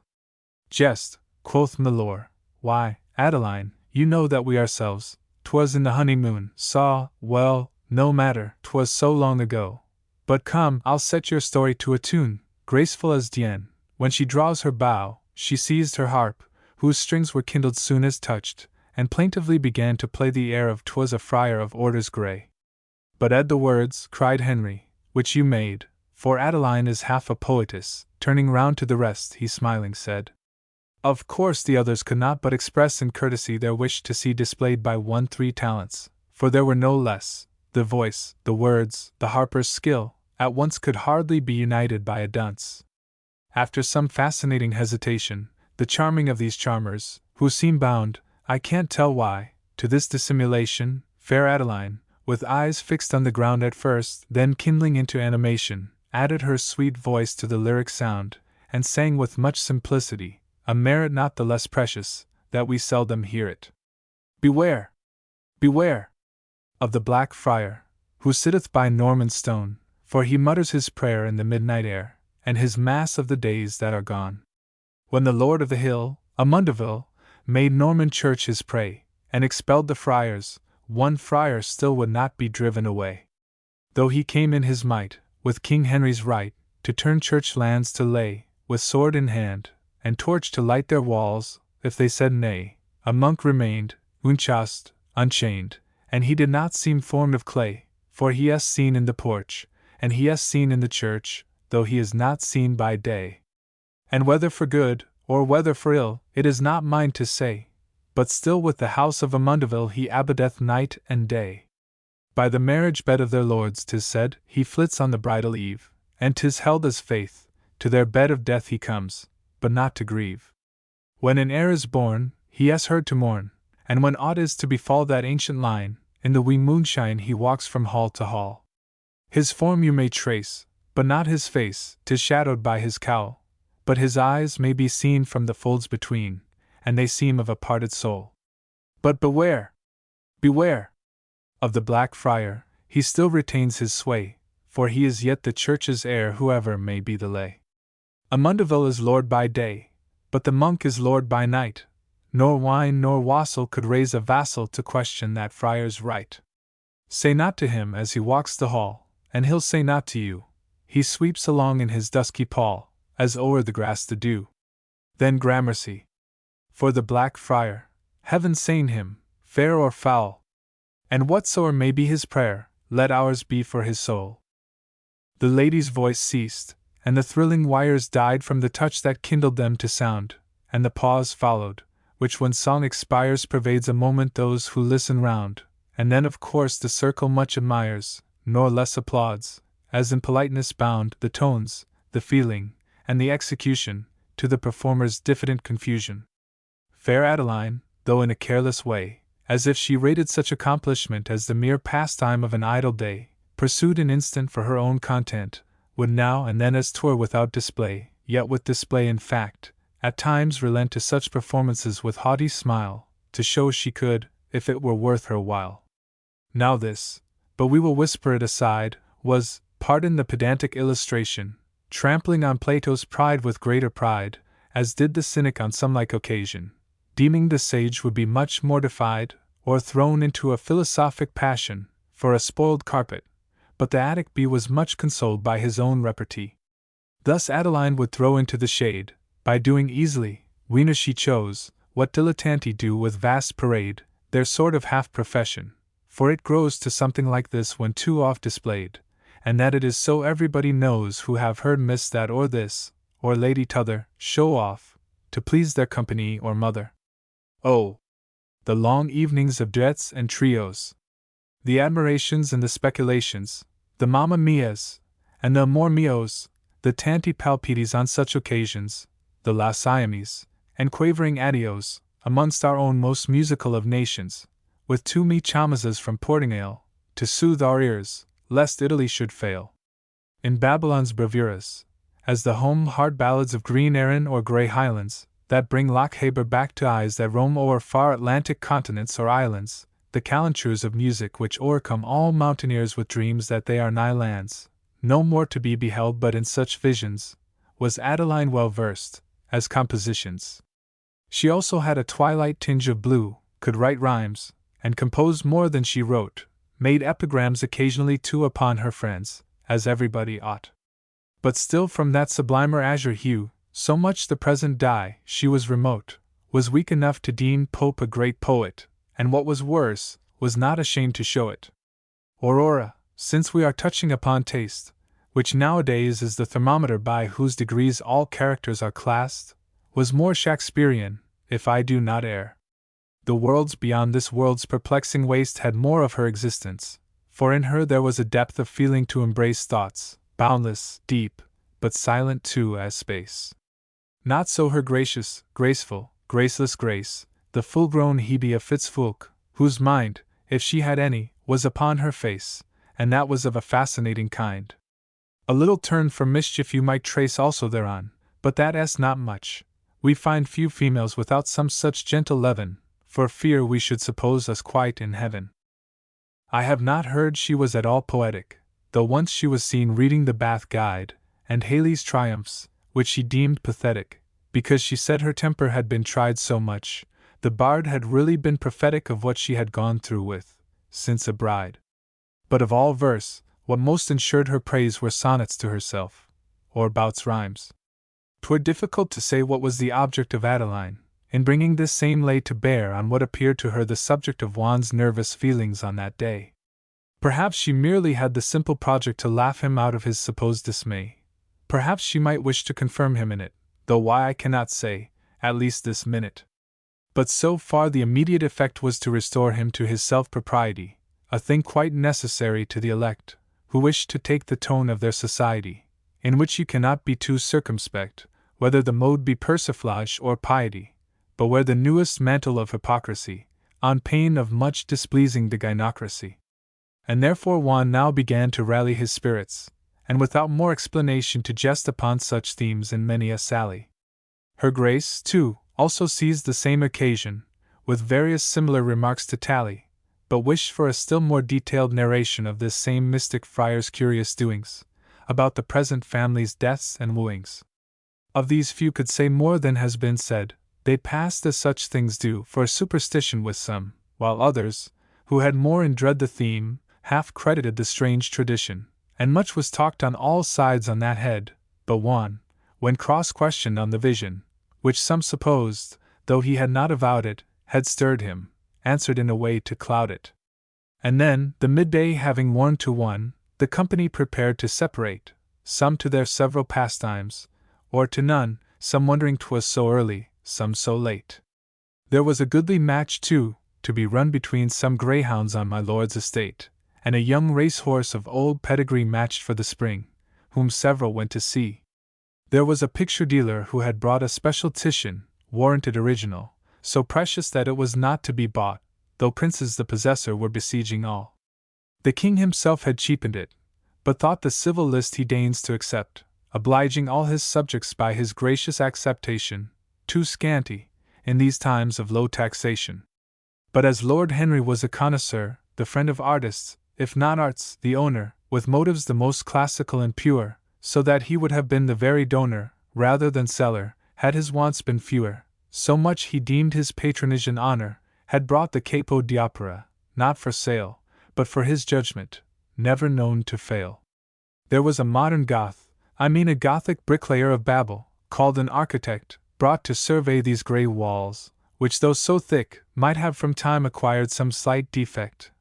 A: Jest, quoth milor, why, Adeline, you know that we ourselves, 'twas in the honeymoon, saw, well, no matter, 'twas so long ago. But come, I'll set your story to a tune, graceful as Diane. When she draws her bow, she seized her harp, whose strings were kindled soon as touched, and plaintively began to play the air of 'Twas a Friar of Orders Grey. But add the words, cried Henry, which you made, for Adeline is half a poetess. Turning round to the rest, he smiling said. Of course the others could not but express in courtesy their wish to see displayed by one 3 talents, for there were no less. The voice, the words, the harper's skill, at once could hardly be united by a dunce. After some fascinating hesitation, the charming of these charmers, who seem bound, I can't tell why, to this dissimulation, fair Adeline, with eyes fixed on the ground at first, then kindling into animation, added her sweet voice to the lyric sound, and sang with much simplicity, a merit not the less precious, that we seldom hear it. Beware! Beware! Of the Black Friar, who sitteth by Norman Stone, for he mutters his prayer in the midnight air, and his mass of the days that are gone. When the Lord of the Hill, Amundeville, made Norman Church his prey, and expelled the friars, one friar still would not be driven away. Though he came in his might, with King Henry's right, to turn church lands to lay, with sword in hand, and torch to light their walls, if they said nay, a monk remained, unchaste, unchained, and he did not seem formed of clay, for he is seen in the porch, and he is seen in the church, though he is not seen by day. And whether for good, or whether for ill, it is not mine to say, but still with the house of Amundeville he abideth night and day. By the marriage bed of their lords 'tis said, he flits on the bridal eve, and 'tis held as faith, to their bed of death he comes, but not to grieve. When an heir is born, he has heard to mourn, and when aught is to befall that ancient line, in the wee moonshine he walks from hall to hall. His form you may trace, but not his face, 'tis shadowed by his cowl, but his eyes may be seen from the folds between, and they seem of a parted soul. But beware! Beware! Of the Black Friar, he still retains his sway, for he is yet the church's heir whoever may be the lay. Amundeville is lord by day, but the monk is lord by night, nor wine nor wassail could raise a vassal to question that friar's right. Say not to him as he walks the hall, and he'll say not to you, he sweeps along in his dusky pall, as o'er the grass the dew. Then gramercy. For the Black Friar, heaven sain him, fair or foul, and whatsoe'er may be his prayer, let ours be for his soul. The lady's voice ceased, and the thrilling wires died from the touch that kindled them to sound, and the pause followed, which when song expires pervades a moment those who listen round, and then of course the circle much admires, nor less applauds, as in politeness bound, the tones, the feeling, and the execution, to the performer's diffident confusion. Fair Adeline, though in a careless way, as if she rated such accomplishment as the mere pastime of an idle day, pursued an instant for her own content, would now and then as 'twere without display, yet with display in fact, at times relent to such performances with haughty smile, to show she could, if it were worth her while. Now this, but we will whisper it aside, was, pardon the pedantic illustration, trampling on Plato's pride with greater pride, as did the cynic on some like occasion, deeming the sage would be much mortified, or thrown into a philosophic passion, for a spoiled carpet, but the Attic bee was much consoled by his own repartee. Thus Adeline would throw into the shade, by doing easily, ween as she chose, what dilettanti do with vast parade, their sort of half-profession, for it grows to something like this when too oft displayed, and that it is so everybody knows who have heard Miss that or this, or Lady t'other, show off, to please their company or mother. Oh! The long evenings of duets and trios! The admirations and the speculations, the mamma mias, and the amor mios, the tanti palpites on such occasions, the la Siamese, and quavering adios, amongst our own most musical of nations, with 2 me chamazes from Portingale, to soothe our ears, lest Italy should fail. In Babylon's bravuras, as the home-hard ballads of Green Erin or Grey Highlands, that bring Lochaber back to eyes that roam o'er far Atlantic continents or islands, the calentures of music which o'ercome all mountaineers with dreams that they are nigh lands, no more to be beheld but in such visions, was Adeline well versed, as compositions. She also had a twilight tinge of blue, could write rhymes, and composed more than she wrote, made epigrams occasionally too upon her friends, as everybody ought. But still from that sublimer azure hue, so much the present dye, she was remote, was weak enough to deem Pope a great poet, and what was worse, was not ashamed to show it. Aurora, since we are touching upon taste, which nowadays is the thermometer by whose degrees all characters are classed, was more Shakespearean, if I do not err. The worlds beyond this world's perplexing waste had more of her existence, for in her there was a depth of feeling to embrace thoughts, boundless, deep, but silent too as space. Not so her gracious, graceful, graceless grace, the full-grown Hebe of Fitzfulke, whose mind, if she had any, was upon her face, and that was of a fascinating kind. A little turn for mischief you might trace also thereon, but that asks not much. We find few females without some such gentle leaven, for fear we should suppose us quite in heaven. I have not heard she was at all poetic, though once she was seen reading the Bath Guide, and Halley's Triumphs, which she deemed pathetic, because she said her temper had been tried so much. The bard had really been prophetic of what she had gone through with, since a bride. But of all verse, what most ensured her praise were sonnets to herself, or bouts rhymes. 'Twere difficult to say what was the object of Adeline, in bringing this same lay to bear on what appeared to her the subject of Juan's nervous feelings on that day. Perhaps she merely had the simple project to laugh him out of his supposed dismay. Perhaps she might wish to confirm him in it, though why I cannot say, at least this minute. But so far the immediate effect was to restore him to his self-propriety, a thing quite necessary to the elect, who wish to take the tone of their society, in which you cannot be too circumspect, whether the mode be persiflage or piety, but wear the newest mantle of hypocrisy, on pain of much displeasing the gynocracy. And therefore Juan now began to rally his spirits, and without more explanation to jest upon such themes in many a sally. Her Grace, too, also seized the same occasion, with various similar remarks to tally, but wished for a still more detailed narration of this same mystic friar's curious doings, about the present family's deaths and wooings. Of these few could say more than has been said. They passed as such things do for a superstition with some, while others, who had more in dread the theme, half credited the strange tradition, and much was talked on all sides on that head, but Juan, when cross-questioned on the vision, which some supposed, though he had not avowed it, had stirred him, answered in a way to cloud it. And then, the midday having worn to one, the company prepared to separate, some to their several pastimes, or to none, some wondering 'twas so early, some so late. There was a goodly match, too, to be run between some greyhounds on my lord's estate, and a young racehorse of old pedigree matched for the spring, whom several went to see. There was a picture dealer who had brought a special Titian, warranted original, so precious that it was not to be bought, though princes the possessor were besieging all. The king himself had cheapened it, but thought the civil list he deigns to accept, obliging all his subjects by his gracious acceptation, too scanty, in these times of low taxation. But as Lord Henry was a connoisseur, the friend of artists, if not arts, the owner, with motives the most classical and pure, so that he would have been the very donor, rather than seller, had his wants been fewer, so much he deemed his patronage an honor, had brought the capo d'opera, not for sale, but for his judgment, never known to fail. There was a modern Goth, I mean a Gothic bricklayer of Babel, called an architect, brought to survey these grey walls, which though so thick, might have from time acquired some slight defect,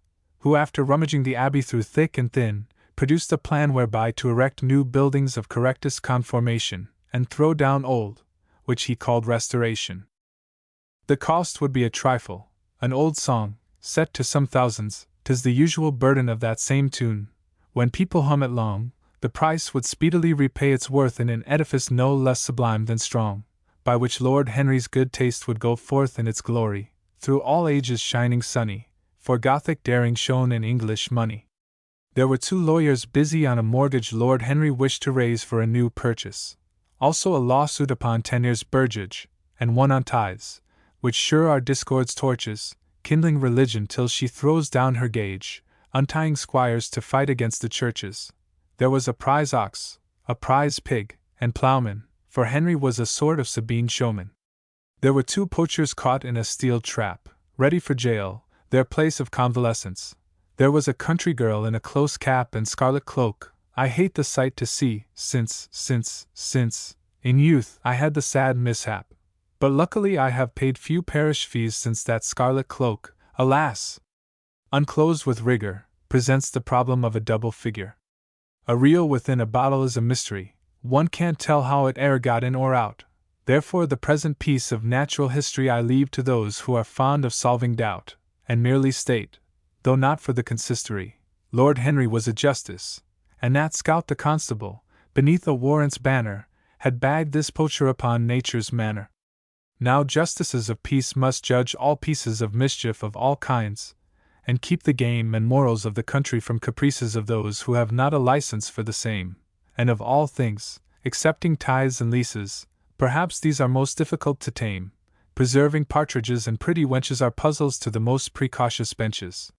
A: who after rummaging the abbey through thick and thin, produced a plan whereby to erect new buildings of correctest conformation, and throw down old, which he called restoration. The cost would be a trifle, an old song, set to some thousands, 'tis the usual burden of that same tune. When people hum it long, the price would speedily repay its worth in an edifice no less sublime than strong, by which Lord Henry's good taste would go forth in its glory, through all ages shining sunny, for Gothic daring shone in English money. There were 2 lawyers busy on a mortgage Lord Henry wished to raise for a new purchase, also a lawsuit upon tenures burgage, and one on tithes, which sure are discord's torches, kindling religion till she throws down her gauge, untying squires to fight against the churches. There was a prize ox, a prize pig, and plowman, for Henry was a sort of Sabine showman. There were 2 poachers caught in a steel trap, ready for jail, their place of convalescence. There was a country girl in a close cap and scarlet cloak. I hate the sight to see, since, in youth, I had the sad mishap. But luckily I have paid few parish fees since that scarlet cloak, alas! Unclosed with rigor, presents the problem of a double figure. A reel within a bottle is a mystery, one can't tell how it e'er got in or out. Therefore the present piece of natural history I leave to those who are fond of solving doubt, and merely state, though not for the consistory, Lord Henry was a justice, and Nat Scout the constable, beneath a warrant's banner, had bagged this poacher upon nature's manor. Now justices of peace must judge all pieces of mischief of all kinds, and keep the game and morals of the country from caprices of those who have not a license for the same, and of all things, excepting tithes and leases, perhaps these are most difficult to tame. Preserving partridges and pretty wenches are puzzles to the most precautious benches.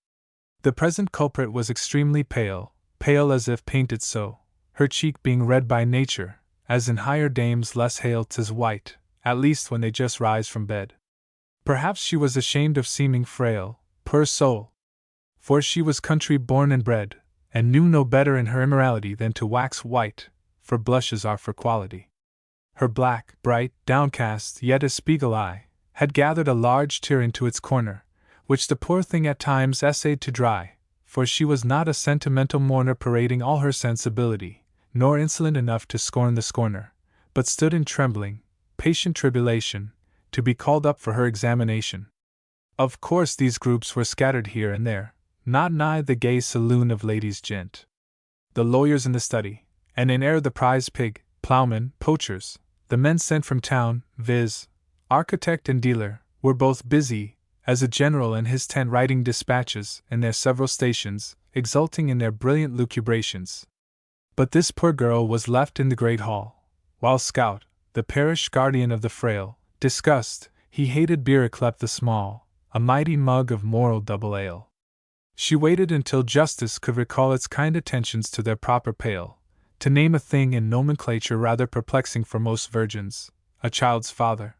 A: The present culprit was extremely pale, pale as if painted so, her cheek being red by nature, as in higher dames less hale 'tis white, at least when they just rise from bed. Perhaps she was ashamed of seeming frail, poor soul! For she was country born and bred, and knew no better in her immorality than to wax white, for blushes are for quality. Her black, bright, downcast, yet a spiegel eye, had gathered a large tear into its corner, which the poor thing at times essayed to dry, for she was not a sentimental mourner parading all her sensibility, nor insolent enough to scorn the scorner, but stood in trembling, patient tribulation, to be called up for her examination. Of course these groups were scattered here and there, not nigh the gay saloon of ladies gent. The lawyers in the study, and in air the prize pig, plowmen, poachers, the men sent from town, viz., architect and dealer, were both busy, as a general and his 10 writing dispatches, in their several stations, exulting in their brilliant lucubrations. But this poor girl was left in the great hall, while Scout, the parish guardian of the frail, discussed, he hated beer yclept the small, a mighty mug of moral double ale. She waited until justice could recall its kind attentions to their proper pail, to name a thing in nomenclature rather perplexing for most virgins, a child's father.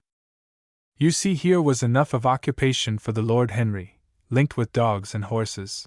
A: You see, here was enough of occupation for the Lord Henry, linked with dogs and horses.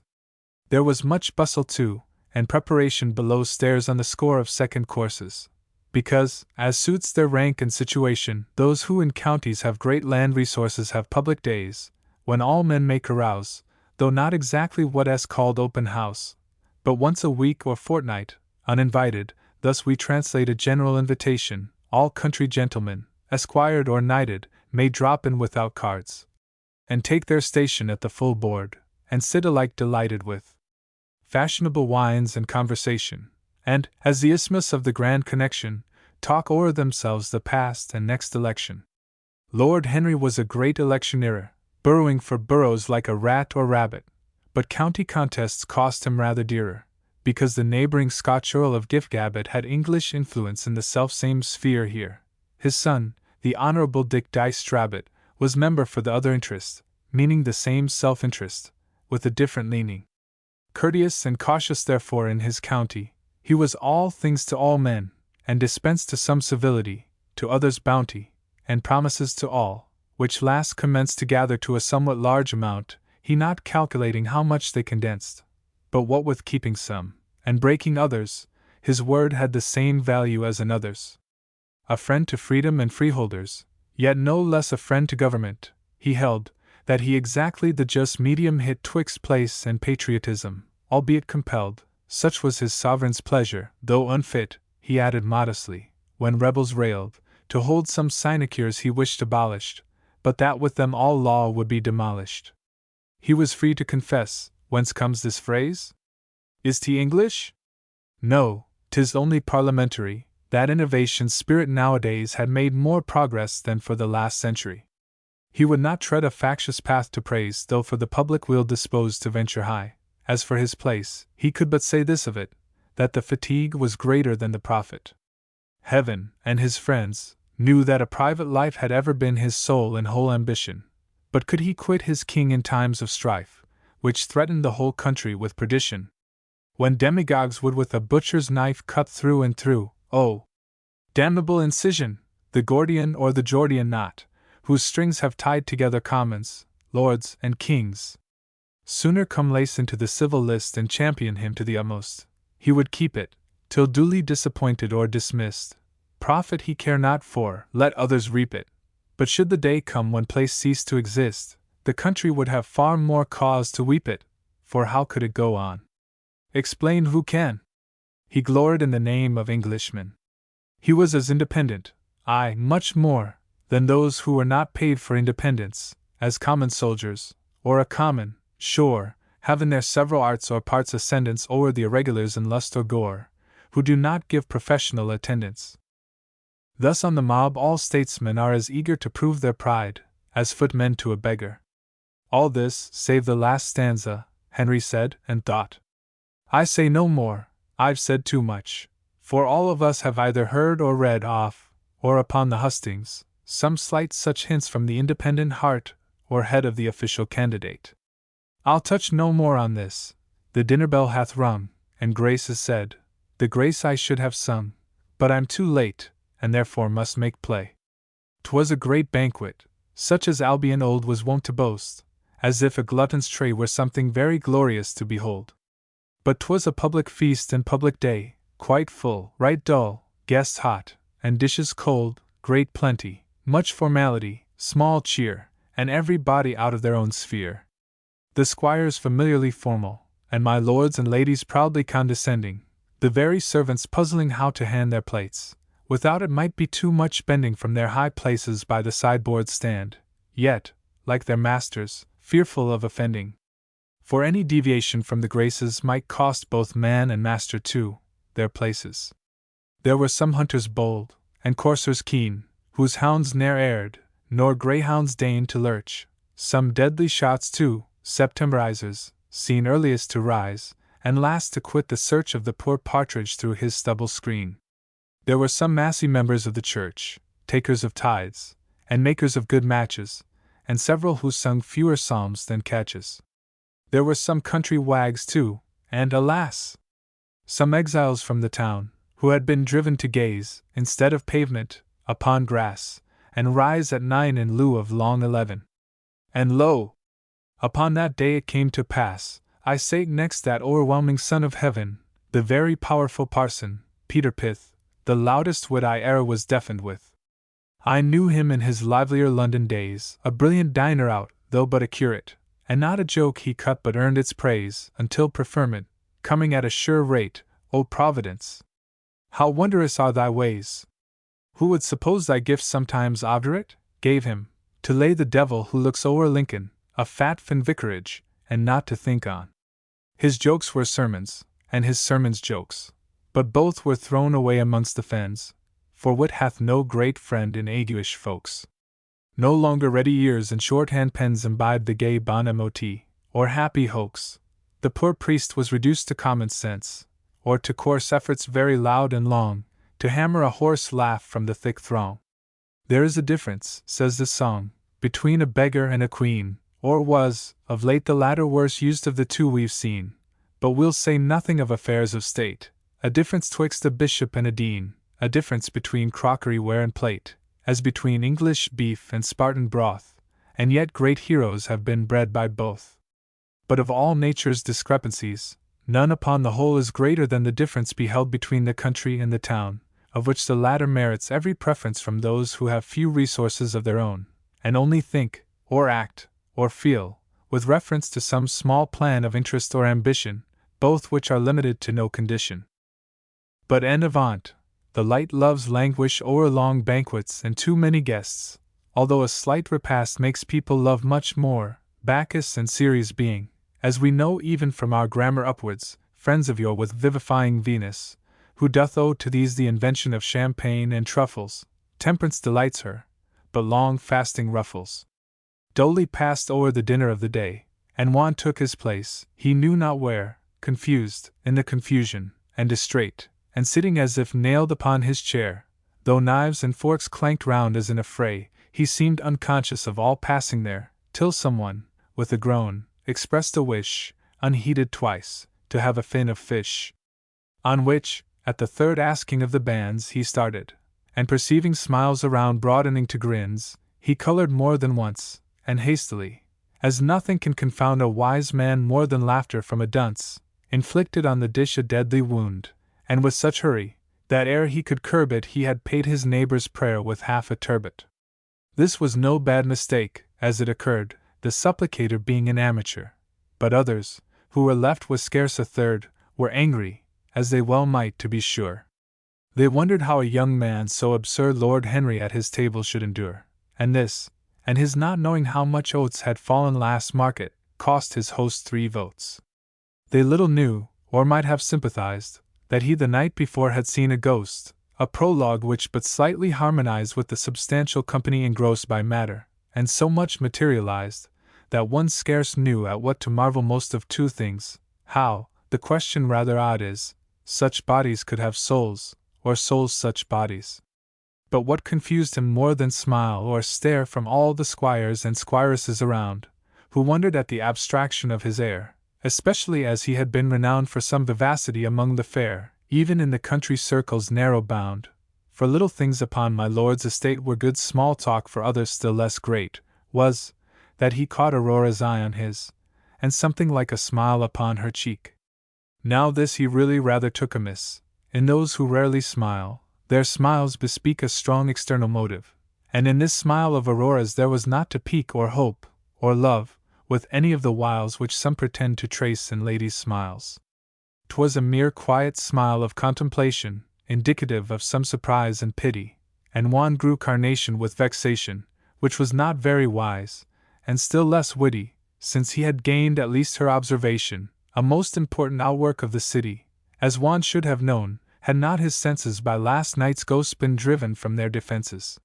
A: There was much bustle too, and preparation below stairs on the score of second courses, because, as suits their rank and situation, those who in counties have great land resources have public days, when all men may carouse, though not exactly what is called open house, but once a week or fortnight, uninvited. Thus we translate a general invitation. All country gentlemen, esquired or knighted, may drop in without cards, and take their station at the full board, and sit alike delighted with fashionable wines and conversation, and, as the isthmus of the grand connection, talk o'er themselves the past and next election. Lord Henry was a great electioneer, burrowing for boroughs like a rat or rabbit, but county contests cost him rather dearer, because the neighbouring Scotch Earl of Gifgabbet had English influence in the self-same sphere here. His son, the Honourable Dick Dyce-Strabbit, was member for the other interest, meaning the same self-interest, with a different leaning. Courteous and cautious therefore in his county, he was all things to all men, and dispensed to some civility, to others bounty, and promises to all, which last commenced to gather to a somewhat large amount, he not calculating how much they condensed, but what with keeping some, and breaking others, his word had the same value as another's. A friend to freedom and freeholders, yet no less a friend to government, he held, that he exactly the just medium hit twixt place and patriotism, albeit compelled, such was his sovereign's pleasure, though unfit, he added modestly, when rebels railed, to hold some sinecures he wished abolished, but that with them all law would be demolished. He was free to confess. Whence comes this phrase? Is 't English? No, 'tis only parliamentary. That innovation spirit nowadays had made more progress than for the last century. He would not tread a factious path to praise, though for the public weal disposed to venture high. As for his place, he could but say this of it, that the fatigue was greater than the profit. Heaven, and his friends, knew that a private life had ever been his sole and whole ambition, but could he quit his king in times of strife, which threatened the whole country with perdition? when demagogues would with a butcher's knife cut through and through, oh, damnable incision, the Gordian or the Geordian knot, whose strings have tied together commons, lords, and kings. Sooner come lace into the civil list and champion him to the utmost, he would keep it, till duly disappointed or dismissed. Profit he care not for, let others reap it. But should the day come when place cease to exist, the country would have far more cause to weep it, for how could it go on? Explain who can? He gloried in the name of Englishman. He was as independent, aye, much more, than those who were not paid for independence, as common soldiers, or a common, sure, have in their several arts or parts ascendance o'er the irregulars in lust or gore, who do not give professional attendance. Thus on the mob all statesmen are as eager to prove their pride, as footmen to a beggar. All this, save the last stanza, Henry said and thought. I say no more, I've said too much, for all of us have either heard or read off, or upon the hustings, some slight such hints from the independent heart or head of the official candidate. I'll touch no more on this. The dinner bell hath rung, and grace is said, the grace I should have sung, but I'm too late, and therefore must make play. 'Twas a great banquet, such as Albion old was wont to boast, as if a glutton's tray were something very glorious to behold. But 'twas a public feast and public day, quite full, right dull, guests hot, and dishes cold, great plenty, much formality, small cheer, and every body out of their own sphere. The squires familiarly formal, and my lords and ladies proudly condescending, the very servants puzzling how to hand their plates. Without it might be too much bending from their high places by the sideboard stand, yet, like their masters, fearful of offending. For any deviation from the graces might cost both man and master too, their places. There were some hunters bold, and coursers keen, whose hounds ne'er erred, nor greyhounds deigned to lurch, some deadly shots too, Septemberizers, seen earliest to rise, and last to quit the search of the poor partridge through his stubble screen. There were some massy members of the church, takers of tithes, and makers of good matches, and several who sung fewer psalms than catches. There were some country wags too, and, alas! some exiles from the town, who had been driven to gaze, instead of pavement, upon grass, and rise at 9 in lieu of long 11. And lo! Upon that day it came to pass, I sate next that o'erwhelming Son of Heaven, the very powerful parson, Peter Pith, the loudest wit I e'er was deafened with. I knew him in his livelier London days, a brilliant diner out, though but a curate, and not a joke he cut but earned its praise, until preferment, coming at a sure rate, O Providence! How wondrous are thy ways! Who would suppose thy gifts sometimes obdurate, gave him, to lay the devil who looks o'er Lincoln, a fat fin vicarage, and not to think on. His jokes were sermons, and his sermons jokes, but both were thrown away amongst the fens, for wit hath no great friend in aguish folks. No longer ready ears and shorthand pens imbibed the gay bon mot, or happy hoax. The poor priest was reduced to common sense, or to coarse efforts very loud and long, to hammer a hoarse laugh from the thick throng. There is a difference, says the song, between a beggar and a queen, or was, of late the latter worse used of the two we've seen, but we'll say nothing of affairs of state, a difference twixt a bishop and a dean, a difference between crockery ware and plate, as between English beef and Spartan broth, and yet great heroes have been bred by both. But of all nature's discrepancies, none upon the whole is greater than the difference beheld between the country and the town, of which the latter merits every preference from those who have few resources of their own, and only think, or act, or feel, with reference to some small plan of interest or ambition, both which are limited to no condition. But en avant, the light loves languish o'er long banquets and too many guests, although a slight repast makes people love much more, Bacchus and Ceres being, as we know even from our grammar upwards, friends of yore with vivifying Venus, who doth owe to these the invention of champagne and truffles. Temperance delights her, but long fasting ruffles. Dully passed o'er the dinner of the day, and Juan took his place, he knew not where, confused, in the confusion, and distrait, and sitting as if nailed upon his chair, though knives and forks clanked round as in a fray, he seemed unconscious of all passing there, till someone, with a groan, expressed a wish, unheeded twice, to have a fin of fish. On which, at the third asking of the banns, he started, and perceiving smiles around broadening to grins, he colored more than once, and hastily, as nothing can confound a wise man more than laughter from a dunce, inflicted on the dish a deadly wound, and with such hurry, that ere he could curb it he had paid his neighbor's prayer with half a turbot. This was no bad mistake, as it occurred, the supplicator being an amateur, but others, who were left with scarce a third, were angry, as they well might, to be sure. They wondered how a young man so absurd Lord Henry at his table should endure, and this, and his not knowing how much oats had fallen last market, cost his host 3 votes. They little knew, or might have sympathized, that he the night before had seen a ghost, a prologue which but slightly harmonized with the substantial company engrossed by matter, and so much materialized, that one scarce knew at what to marvel most of 2 things, how, the question rather odd is, such bodies could have souls, or souls such bodies. But what confused him more than smile or stare from all the squires and squiresses around, who wondered at the abstraction of his air, especially as he had been renowned for some vivacity among the fair, even in the country circles narrow bound, for little things upon my lord's estate were good small talk for others still less great, was, that he caught Aurora's eye on his, and something like a smile upon her cheek. Now this he really rather took amiss. In those who rarely smile, their smiles bespeak a strong external motive, and in this smile of Aurora's there was not to pique or hope, or love, with any of the wiles which some pretend to trace in ladies' smiles. 'Twas a mere quiet smile of contemplation, indicative of some surprise and pity, and Juan grew carnation with vexation, which was not very wise, and still less witty, since he had gained at least her observation, a most important outwork of the city, as Juan should have known, had not his senses by last night's ghost been driven from their defenses.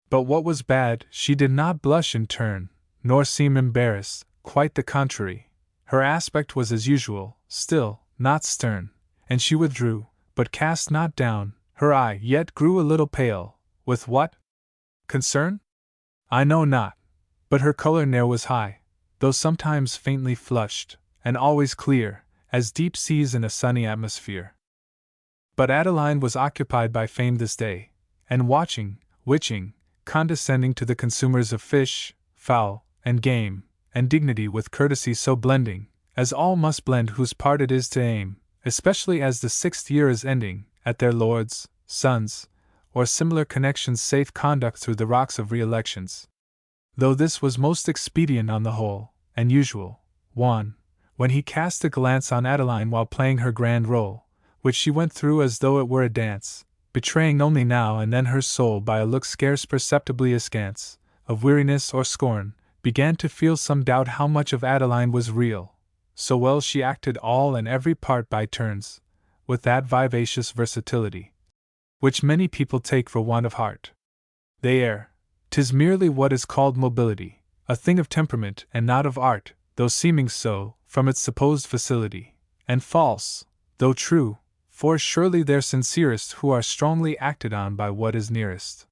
A: But what was bad, she did not blush in turn, nor seem embarrassed, quite the contrary. Her aspect was as usual, still, not stern, and she withdrew, but cast not down, her eye yet grew a little pale. With what concern? I know not, but her color ne'er was high, though sometimes faintly flushed, and always clear, as deep seas in a sunny atmosphere. But Adeline was occupied by fame this day, and watching, witching, condescending to the consumers of fish, fowl, and game, and dignity with courtesy so blending, as all must blend whose part it is to aim, especially as the 6th year is ending, at their lords, sons, or similar connections safe conduct through the rocks of re-elections. Though this was most expedient on the whole, and usual, Juan, when he cast a glance on Adeline while playing her grand role, which she went through as though it were a dance, betraying only now and then her soul by a look scarce perceptibly askance, of weariness or scorn, began to feel some doubt how much of Adeline was real, so well she acted all and every part by turns, with that vivacious versatility, which many people take for want of heart. They err. 'Tis merely what is called mobility, a thing of temperament and not of art, though seeming so, from its supposed facility, and false, though true, for surely they're sincerest who are strongly acted on by what is nearest.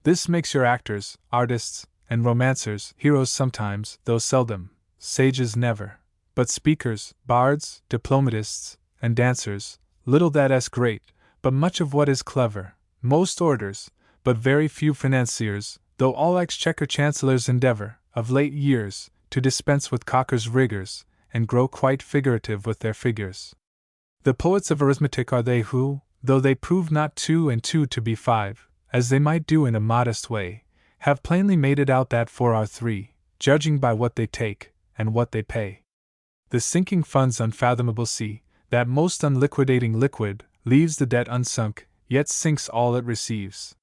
A: This makes your actors, artists, and romancers heroes sometimes, though seldom, sages never, but speakers, bards, diplomatists, and dancers, little that is great, but much of what is clever, most orators, but very few financiers, though all exchequer chancellors endeavor, of late years, to dispense with Cocker's rigors, and grow quite figurative with their figures. The poets of arithmetic are they who, though they prove not 2 and 2 to be 5, as they might do in a modest way, have plainly made it out that 4 are 3, judging by what they take, and what they pay. The sinking fund's unfathomable sea, that most unliquidating liquid, leaves the debt unsunk, yet sinks all it receives.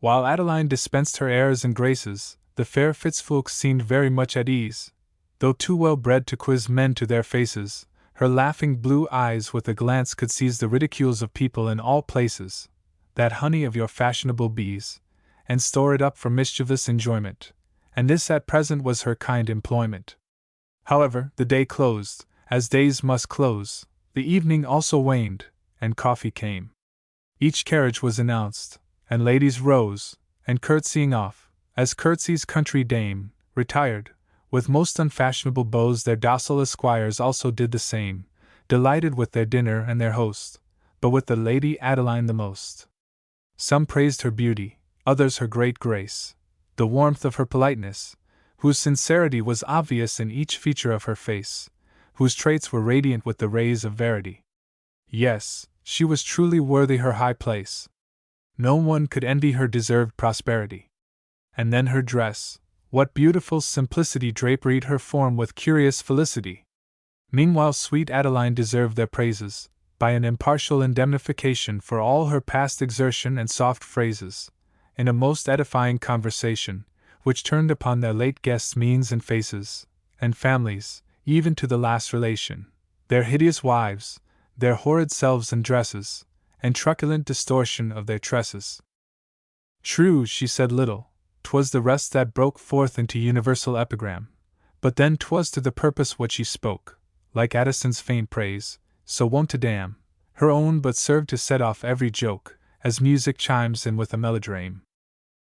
A: While Adeline dispensed her airs and graces, the fair Fitzfulke seemed very much at ease, though too well bred to quiz men to their faces. Her laughing blue eyes with a glance could seize the ridicules of people in all places, that honey of your fashionable bees, and store it up for mischievous enjoyment, and this at present was her kind employment. However, the day closed, as days must close, the evening also waned, and coffee came. Each carriage was announced, and ladies rose, and curtsying off, as curtsies country dame, retired. With most unfashionable bows their docile esquires also did the same, delighted with their dinner and their host, but with the Lady Adeline the most. Some praised her beauty, others her great grace, the warmth of her politeness, whose sincerity was obvious in each feature of her face, whose traits were radiant with the rays of verity. Yes, she was truly worthy her high place. No one could envy her deserved prosperity. And then her dress, what beautiful simplicity draperied her form with curious felicity. Meanwhile sweet Adeline deserved their praises, by an impartial indemnification for all her past exertion and soft phrases, in a most edifying conversation, which turned upon their late guests' means and faces, and families, even to the last relation, their hideous wives, their horrid selves and dresses, and truculent distortion of their tresses. True, she said little, 'twas the rest that broke forth into universal epigram, but then 'twas to the purpose what she spoke, like Addison's faint praise, so wont to damn, her own but served to set off every joke, as music chimes in with a melodrame.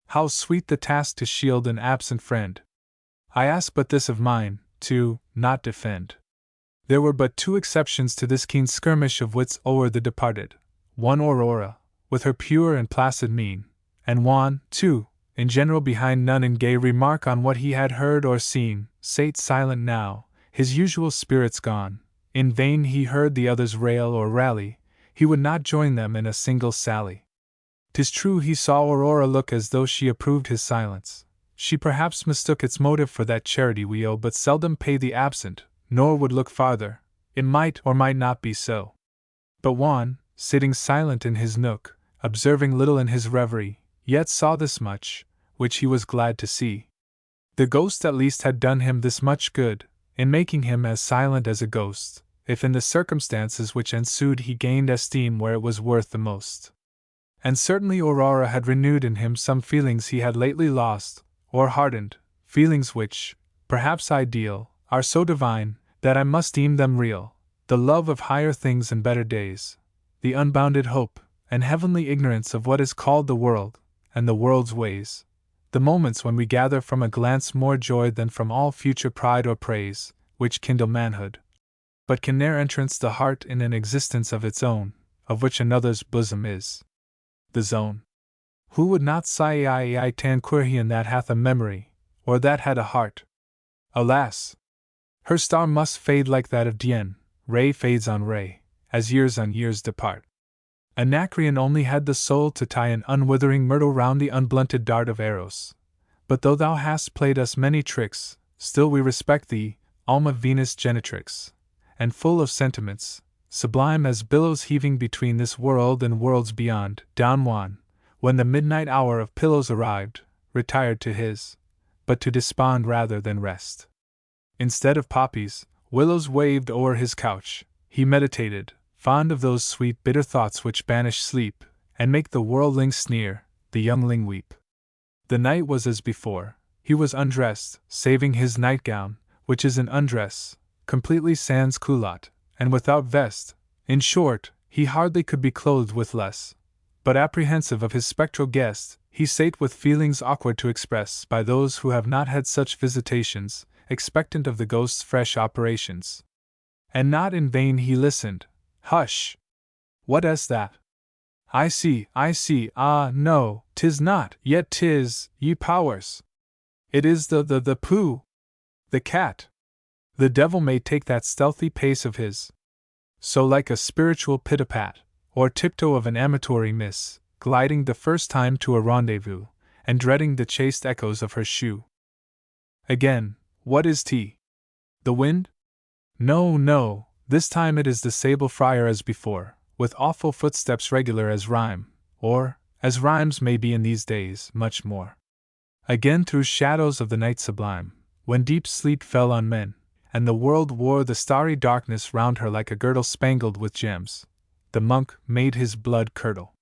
A: How sweet the task to shield an absent friend! I ask but this of mine, to not defend. There were but two exceptions to this keen skirmish of wits o'er the departed, one Aurora, with her pure and placid mien, and Juan, too, in general behind none in gay remark on what he had heard or seen, sate silent now, his usual spirits gone. In vain he heard the others rail or rally, he would not join them in a single sally. 'Tis true he saw Aurora look as though she approved his silence. She perhaps mistook its motive for that charity we owe but seldom pay the absent, nor would look farther. It might or might not be so. But Juan, sitting silent in his nook, observing little in his reverie, yet saw this much, which he was glad to see. The ghost at least had done him this much good, in making him as silent as a ghost, if in the circumstances which ensued he gained esteem where it was worth the most. And certainly Aurora had renewed in him some feelings he had lately lost, or hardened, feelings which, perhaps ideal, are so divine, that I must deem them real, the love of higher things and better days, the unbounded hope, and heavenly ignorance of what is called the world, and the world's ways, the moments when we gather from a glance more joy than from all future pride or praise, which kindle manhood, but can ne'er entrance the heart in an existence of its own, of which another's bosom is the zone. Who would not sigh I tan quirhian that hath a memory, or that had a heart? Alas! Her star must fade like that of Dian, ray fades on ray, as years on years depart. Anacreon only had the soul to tie an unwithering myrtle round the unblunted dart of Eros. But though thou hast played us many tricks, still we respect thee, Alma Venus Genitrix, and full of sentiments, sublime as billows heaving between this world and worlds beyond. Don Juan, when the midnight hour of pillows arrived, retired to his, but to despond rather than rest. Instead of poppies, willows waved o'er his couch. He meditated, fond of those sweet bitter thoughts which banish sleep, and make the worldling sneer, the youngling weep. The night was as before. He was undressed, saving his nightgown, which is an undress, completely sans culotte, and without vest. In short, he hardly could be clothed with less. But apprehensive of his spectral guest, he sate with feelings awkward to express by those who have not had such visitations, expectant of the ghost's fresh operations. And not in vain he listened. Hush! What is that? I see, ah, no, 'tis not, yet 'tis, ye powers! It is the pooh! The cat! The devil may take that stealthy pace of his. So like a spiritual pit-a-pat, or tiptoe of an amatory miss, gliding the first time to a rendezvous, and dreading the chaste echoes of her shoe. Again, what is tea? The wind? No, this time it is the sable friar as before, with awful footsteps regular as rhyme, or, as rhymes may be in these days, much more. Again through shadows of the night sublime, when deep sleep fell on men, and the world wore the starry darkness round her like a girdle spangled with gems, the monk made his blood curdle.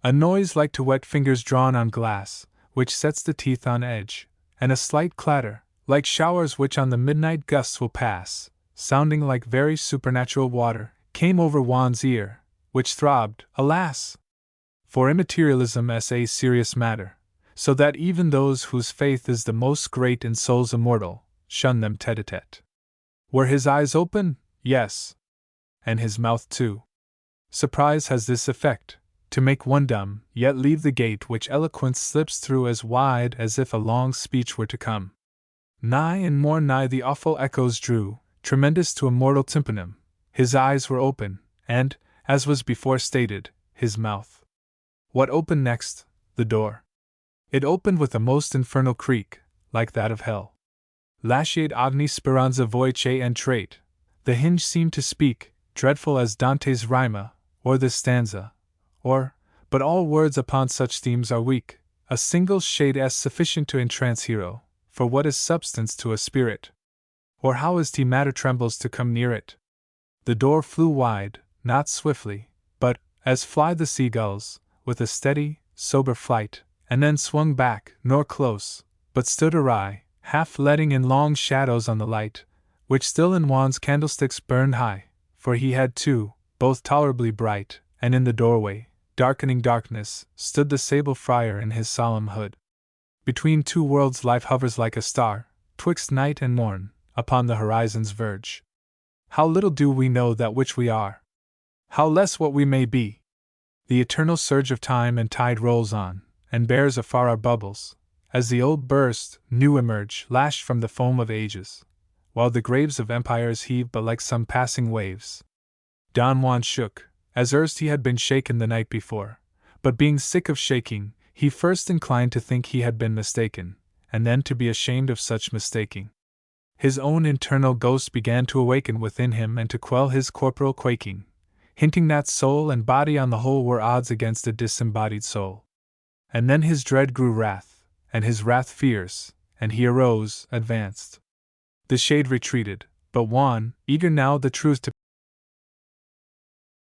A: A noise like to wet fingers drawn on glass, which sets the teeth on edge, and a slight clatter, like showers which on the midnight gusts will pass, sounding like very supernatural water, came over Juan's ear, which throbbed, alas! For immaterialism is a serious matter, so that even those whose faith is the most great in souls immortal, shun them tete-a-tete. Were his eyes open? Yes. and his mouth too. Surprise has this effect, to make one dumb, yet leave the gate which eloquence slips through as wide as if a long speech were to come. Nigh and more nigh the awful echoes drew, tremendous to a mortal tympanum. His eyes were open, and, as was before stated, his mouth. What opened next? The door. It opened with a most infernal creak, like that of hell. Lasciate ogni speranza voce entrate. The hinge seemed to speak, dreadful as Dante's rima, or this stanza, but all words upon such themes are weak. A single shade is sufficient to entrance hero, for what is substance to a spirit? Or how is matter trembles to come near it? The door flew wide, not swiftly, but, as fly the seagulls, with a steady, sober flight, and then swung back, nor close, but stood awry, half letting in long shadows on the light, which still in Juan's candlesticks burned high, for he had two, both tolerably bright, and in the doorway, darkening darkness, stood the sable friar in his solemn hood. Between two worlds life hovers like a star, twixt night and morn, upon the horizon's verge. How little do we know that which we are! How less what we may be! The eternal surge of time and tide rolls on, and bears afar our bubbles, as the old burst, new emerge, lashed from the foam of ages, while the graves of empires heave but like some passing waves. Don Juan shook, as erst he had been shaken the night before, but being sick of shaking, he first inclined to think he had been mistaken, and then to be ashamed of such mistaking. His own internal ghost began to awaken within him and to quell his corporal quaking, hinting that soul and body on the whole were odds against a disembodied soul. And then his dread grew wrath, and his wrath fierce, and he arose, advanced. The shade retreated, but Juan, eager now the truth to